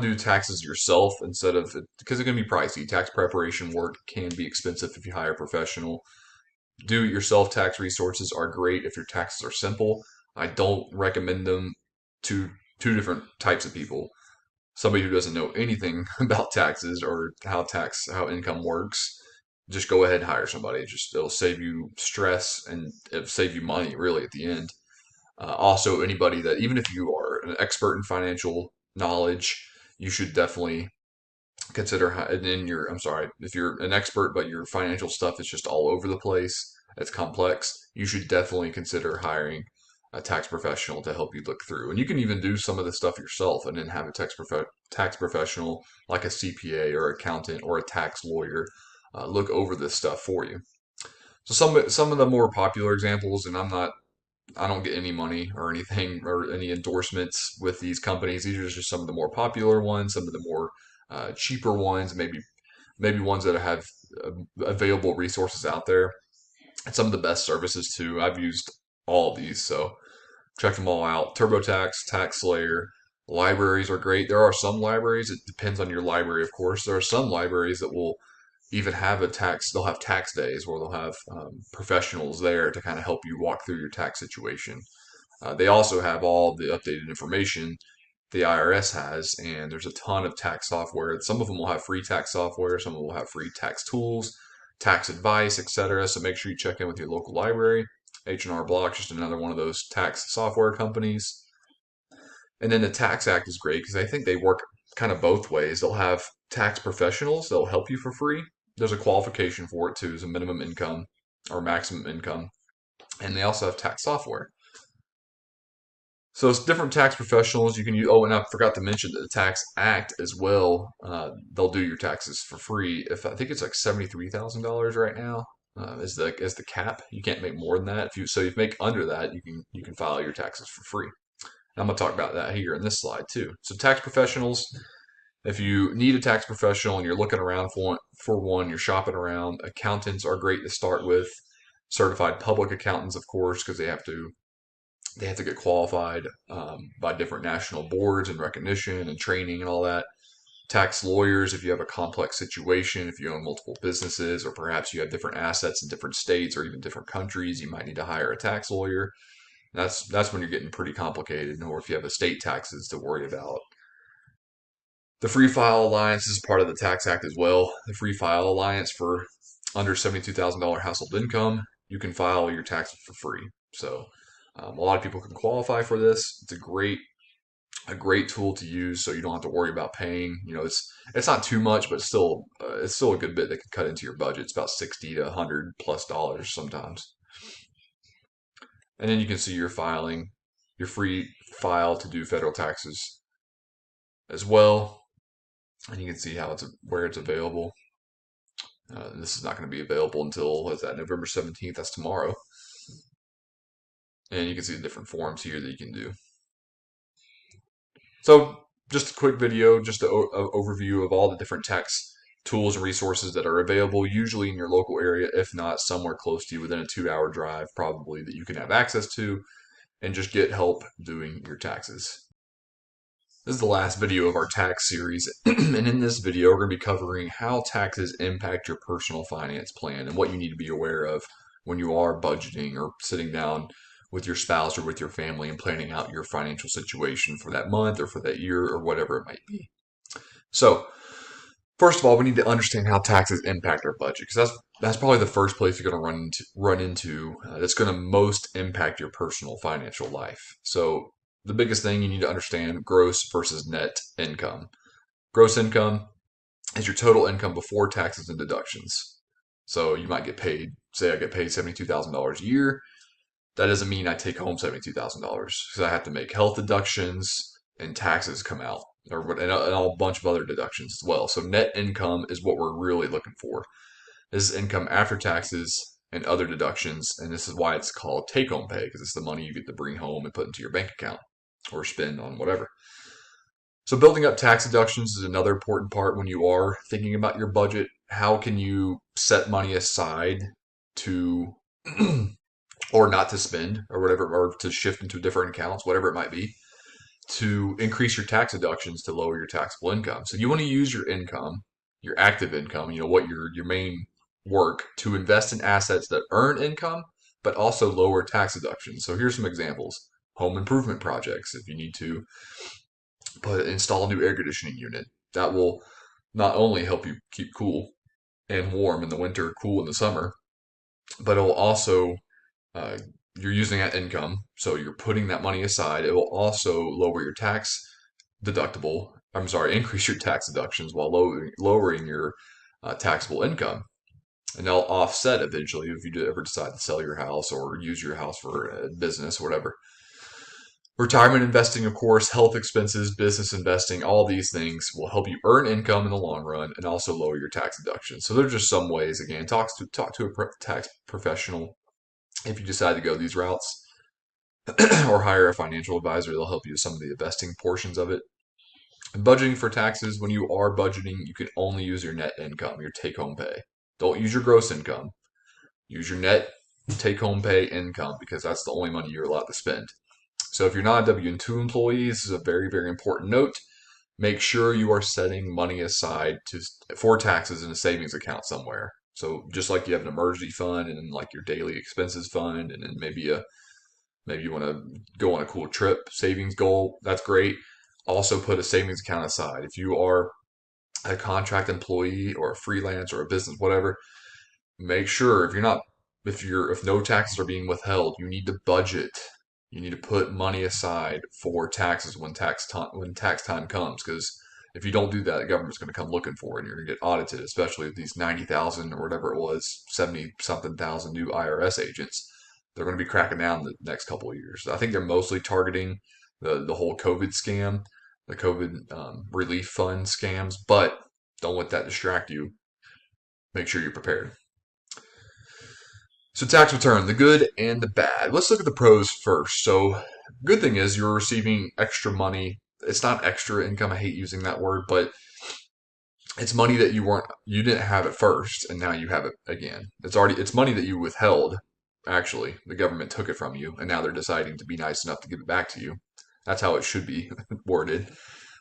do taxes yourself instead of, because it can be pricey. Tax preparation work can be expensive if you hire a professional. Do it yourself tax resources are great if your taxes are simple. I don't recommend them to two different types of people. Somebody who doesn't know anything about taxes or how income works, just go ahead and hire somebody. It'll save you stress and it'll save you money really at the end. Also, anybody that, even if you are an expert in financial knowledge, you should definitely consider I'm sorry, if you're an expert but your financial stuff is just all over the place, it's complex, you should definitely consider hiring a tax professional to help you look through. And you can even do some of the stuff yourself and then have a tax professional like a CPA or accountant or a tax lawyer look over this stuff for you. So some of the more popular examples, and I don't get any money or anything or any endorsements with these companies. These are just some of the more popular ones, some of the more cheaper ones, maybe ones that have available resources out there, and some of the best services too. I've used all of these, so check them all out. TurboTax, TaxSlayer, libraries are great. There are some libraries, it depends on your library, of course. There are some libraries that will even have they'll have tax days where they'll have professionals there to kind of help you walk through your tax situation. They also have all the updated information the IRS has, and there's a ton of tax software. Some of them will have free tax software, some of them will have free tax tools, tax advice, etc. So make sure you check in with your local library. H&R Block, just another one of those tax software companies. And then the Tax Act is great because I think they work kind of both ways. They'll have tax professionals that'll help you for free. There's a qualification for it too, there's a minimum income or maximum income. And they also have tax software. So it's different tax professionals you can use. Oh, and I forgot to mention that the Tax Act as well. They'll do your taxes for free. If I think it's like $73,000 right now as the cap. You can't make more than that. If you make under that, you can file your taxes for free. And I'm gonna talk about that here in this slide too. So tax professionals. If you need a tax professional and you're looking around for one, you're shopping around. Accountants are great to start with. Certified public accountants, of course, because they have to get qualified by different national boards and recognition and training and all that. Tax lawyers, if you have a complex situation, if you own multiple businesses, or perhaps you have different assets in different states or even different countries, you might need to hire a tax lawyer. That's when you're getting pretty complicated, or if you have estate taxes to worry about. The Free File Alliance is part of the Tax Act as well. The Free File Alliance for under $72,000 household income, you can file your taxes for free. So a lot of people can qualify for this. It's a great tool to use, so you don't have to worry about paying. It's not too much, but it's still a good bit that can cut into your budget. It's about $60 to $100+ sometimes. And then you can see your filing, your free file to do federal taxes. as well. And you can see how where it's available. This is not going to be available until, what's that, November 17th? That's tomorrow. And you can see the different forms here that you can do. So just a quick video, just an overview of all the different tax tools and resources that are available, usually in your local area, if not somewhere close to you within a 2-hour drive, probably, that you can have access to, and just get help doing your taxes. This is the last video of our tax series, and in this video, we're going to be covering how taxes impact your personal finance plan and what you need to be aware of when you are budgeting or sitting down with your spouse or with your family and planning out your financial situation for that month or for that year or whatever it might be. So, first of all, we need to understand how taxes impact our budget, because that's probably the first place you're going to run into that's going to most impact your personal financial life. So the biggest thing you need to understand: gross versus net income. Gross income is your total income before taxes and deductions. So you might get paid, say I get paid $72,000 a year. That doesn't mean I take home $72,000, because I have to make health deductions and taxes come out, and a bunch of other deductions as well. So net income is what we're really looking for. This is income after taxes and other deductions, and this is why it's called take-home pay, because it's the money you get to bring home and put into your bank account or spend on whatever. So building up tax deductions is another important part when you are thinking about your budget. How can you set money aside to or not to spend or whatever, or to shift into different accounts, whatever it might be, to increase your tax deductions to lower your taxable income. So you want to use your income, your active income, what your main work, to invest in assets that earn income but also lower tax deductions. So here's some examples: home improvement projects. If you need to install a new air conditioning unit, that will not only help you keep cool and warm in the winter, cool in the summer, but it will also you're using that income, so you're putting that money aside. It will also lower your tax deductible. I'm sorry, increase your tax deductions while lowering your taxable income, and they'll offset eventually if you ever decide to sell your house or use your house for a business or whatever. Retirement investing, of course, health expenses, business investing, all these things will help you earn income in the long run and also lower your tax deductions. So there's just some ways. Again, talk to a tax professional if you decide to go these routes, or hire a financial advisor. They'll help you with some of the investing portions of it. And budgeting for taxes: when you are budgeting, you can only use your net income, your take-home pay. Don't use your gross income. Use your net take-home pay income, because that's the only money you're allowed to spend. So if you're not a W-2 employee, this is a very, very important note. Make sure you are setting money aside for taxes in a savings account somewhere. So just like you have an emergency fund and like your daily expenses fund, and then maybe you want to go on a cool trip savings goal, that's great. Also put a savings account aside. If you are a contract employee or a freelance or a business, whatever, make sure if no taxes are being withheld, you need to budget. You need to put money aside for taxes when tax time comes, because if you don't do that, the government's going to come looking for it, and you're going to get audited, especially with these 90,000 or whatever it was, 70-something thousand new IRS agents. They're going to be cracking down the next couple of years. I think they're mostly targeting the whole COVID scam, the COVID relief fund scams, but don't let that distract you. Make sure you're prepared. So tax return, the good and the bad. Let's look at the pros first. So good thing is you're receiving extra money. It's not extra income. I hate using that word, but it's money that you didn't have at first, and now you have it again. It's money that you withheld. Actually, the government took it from you, and now they're deciding to be nice enough to give it back to you. That's how it should be worded.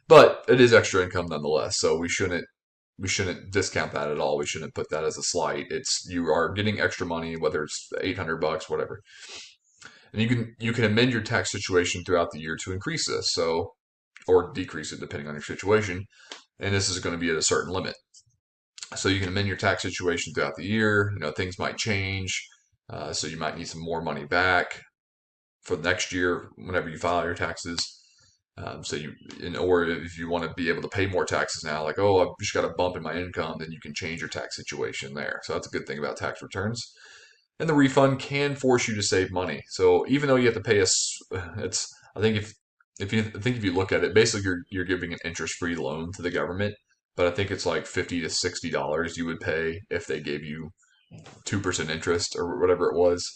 But it is extra income nonetheless, so we shouldn't discount that at all. We shouldn't put that as a slight. You are getting extra money, whether it's $800, whatever. And you can amend your tax situation throughout the year to increase this, or decrease it depending on your situation. And this is going to be at a certain limit. So you can amend your tax situation throughout the year. Things might change, so you might need some more money back for the next year whenever you file your taxes. Or if you want to be able to pay more taxes now, like, oh, I've just got a bump in my income, then you can change your tax situation there. So that's a good thing about tax returns. And the refund can force you to save money. So even though you have to pay I think if you look at it, basically you're giving an interest-free loan to the government, but I think it's like $50 to $60 you would pay if they gave you 2% interest or whatever it was.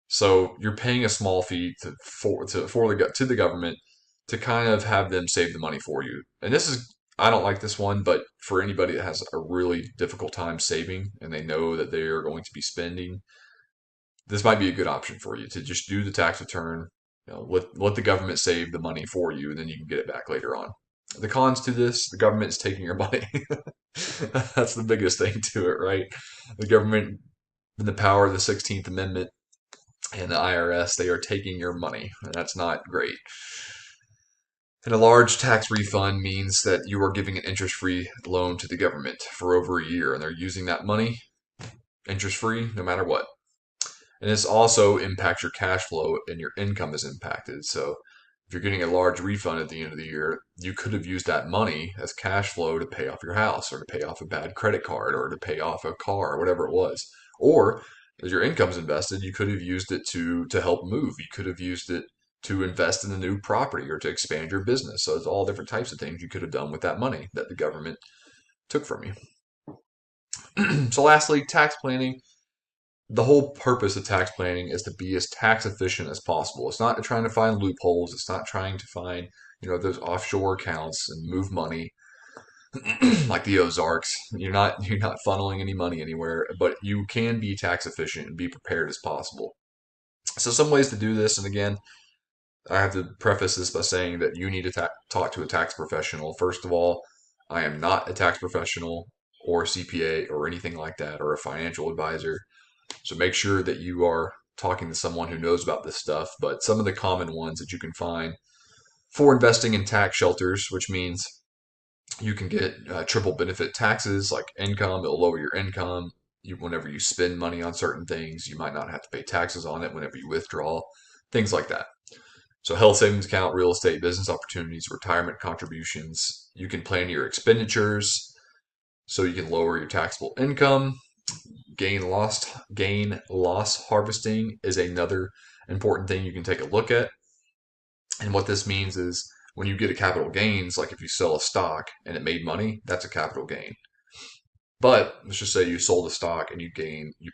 So you're paying a small fee to the government to kind of have them save the money for you. And this is I don't like this one, but for anybody that has a really difficult time saving and they know that they are going to be spending, this might be a good option for you to just do the tax return. Let the government save the money for you, and then you can get it back later on. The cons to this: the government's taking your money. That's the biggest thing to it, right? The government, in the power of the 16th Amendment and the IRS, they are taking your money, and that's not great. And a large tax refund means that you are giving an interest-free loan to the government for over a year, and they're using that money interest-free no matter what. And this also impacts your cash flow and your income is impacted. So if you're getting a large refund at the end of the year, you could have used that money as cash flow to pay off your house or to pay off a bad credit card or to pay off a car or whatever it was. Or as your income's invested, you could have used it to help move. You could have used it to invest in a new property or to expand your business. So it's all different types of things you could have done with that money that the government took from you. So lastly, tax planning. The whole purpose of tax planning is to be as tax efficient as possible. It's not trying to find loopholes. It's not trying to find, those offshore accounts and move money like the Ozarks. You're not funneling any money anywhere, but you can be tax efficient and be prepared as possible. So some ways to do this, and again, I have to preface this by saying that you need to talk to a tax professional. First of all, I am not a tax professional or a CPA or anything like that or a financial advisor. So make sure that you are talking to someone who knows about this stuff. But some of the common ones that you can find for investing in tax shelters, which means you can get triple benefit taxes like income. It'll lower your income. Whenever you spend money on certain things, you might not have to pay taxes on it whenever you withdraw, things like that. So health savings account, real estate, business opportunities, retirement contributions. You can plan your expenditures so you can lower your taxable income. Gain loss harvesting is another important thing you can take a look at. And what this means is when you get a capital gains, like if you sell a stock and it made money, that's a capital gain. But let's just say you sold a stock and you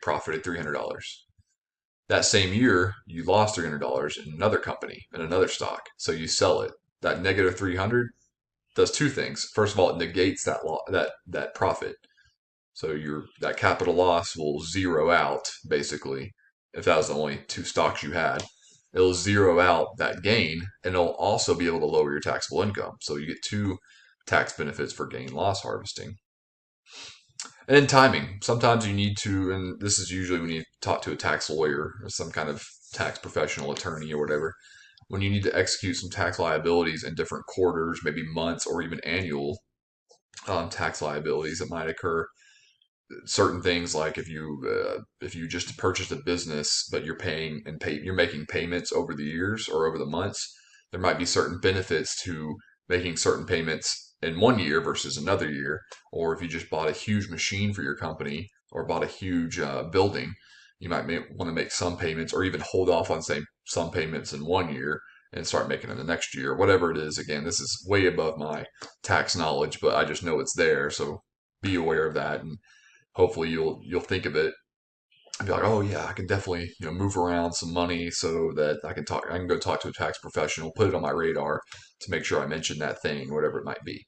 profited $300. That same year, you lost $300 in another company, in another stock. So you sell it. That negative 300 does two things. First of all, it negates that profit. So that capital loss will zero out, basically, if that was the only two stocks you had. It'll zero out that gain, and it'll also be able to lower your taxable income. So you get two tax benefits for gain loss harvesting. And then timing. Sometimes you need to, and this is usually when you talk to a tax lawyer or some kind of tax professional attorney or whatever, when you need to execute some tax liabilities in different quarters, maybe months or even annual tax liabilities that might occur. Certain things like if you just purchased a business but you're making payments over the years or over the months, there might be certain benefits to making certain payments in one year versus another year. Or if you just bought a huge machine for your company or bought a huge building, you might want to make some payments or even hold off on some payments in one year and start making them the next year, whatever it is. Again, this is way above my tax knowledge, but I just know it's there, so be aware of that. And hopefully you'll think of it and be like, oh yeah, I can definitely move around some money so that I can go talk to a tax professional, put it on my radar to make sure I mention that thing, whatever it might be.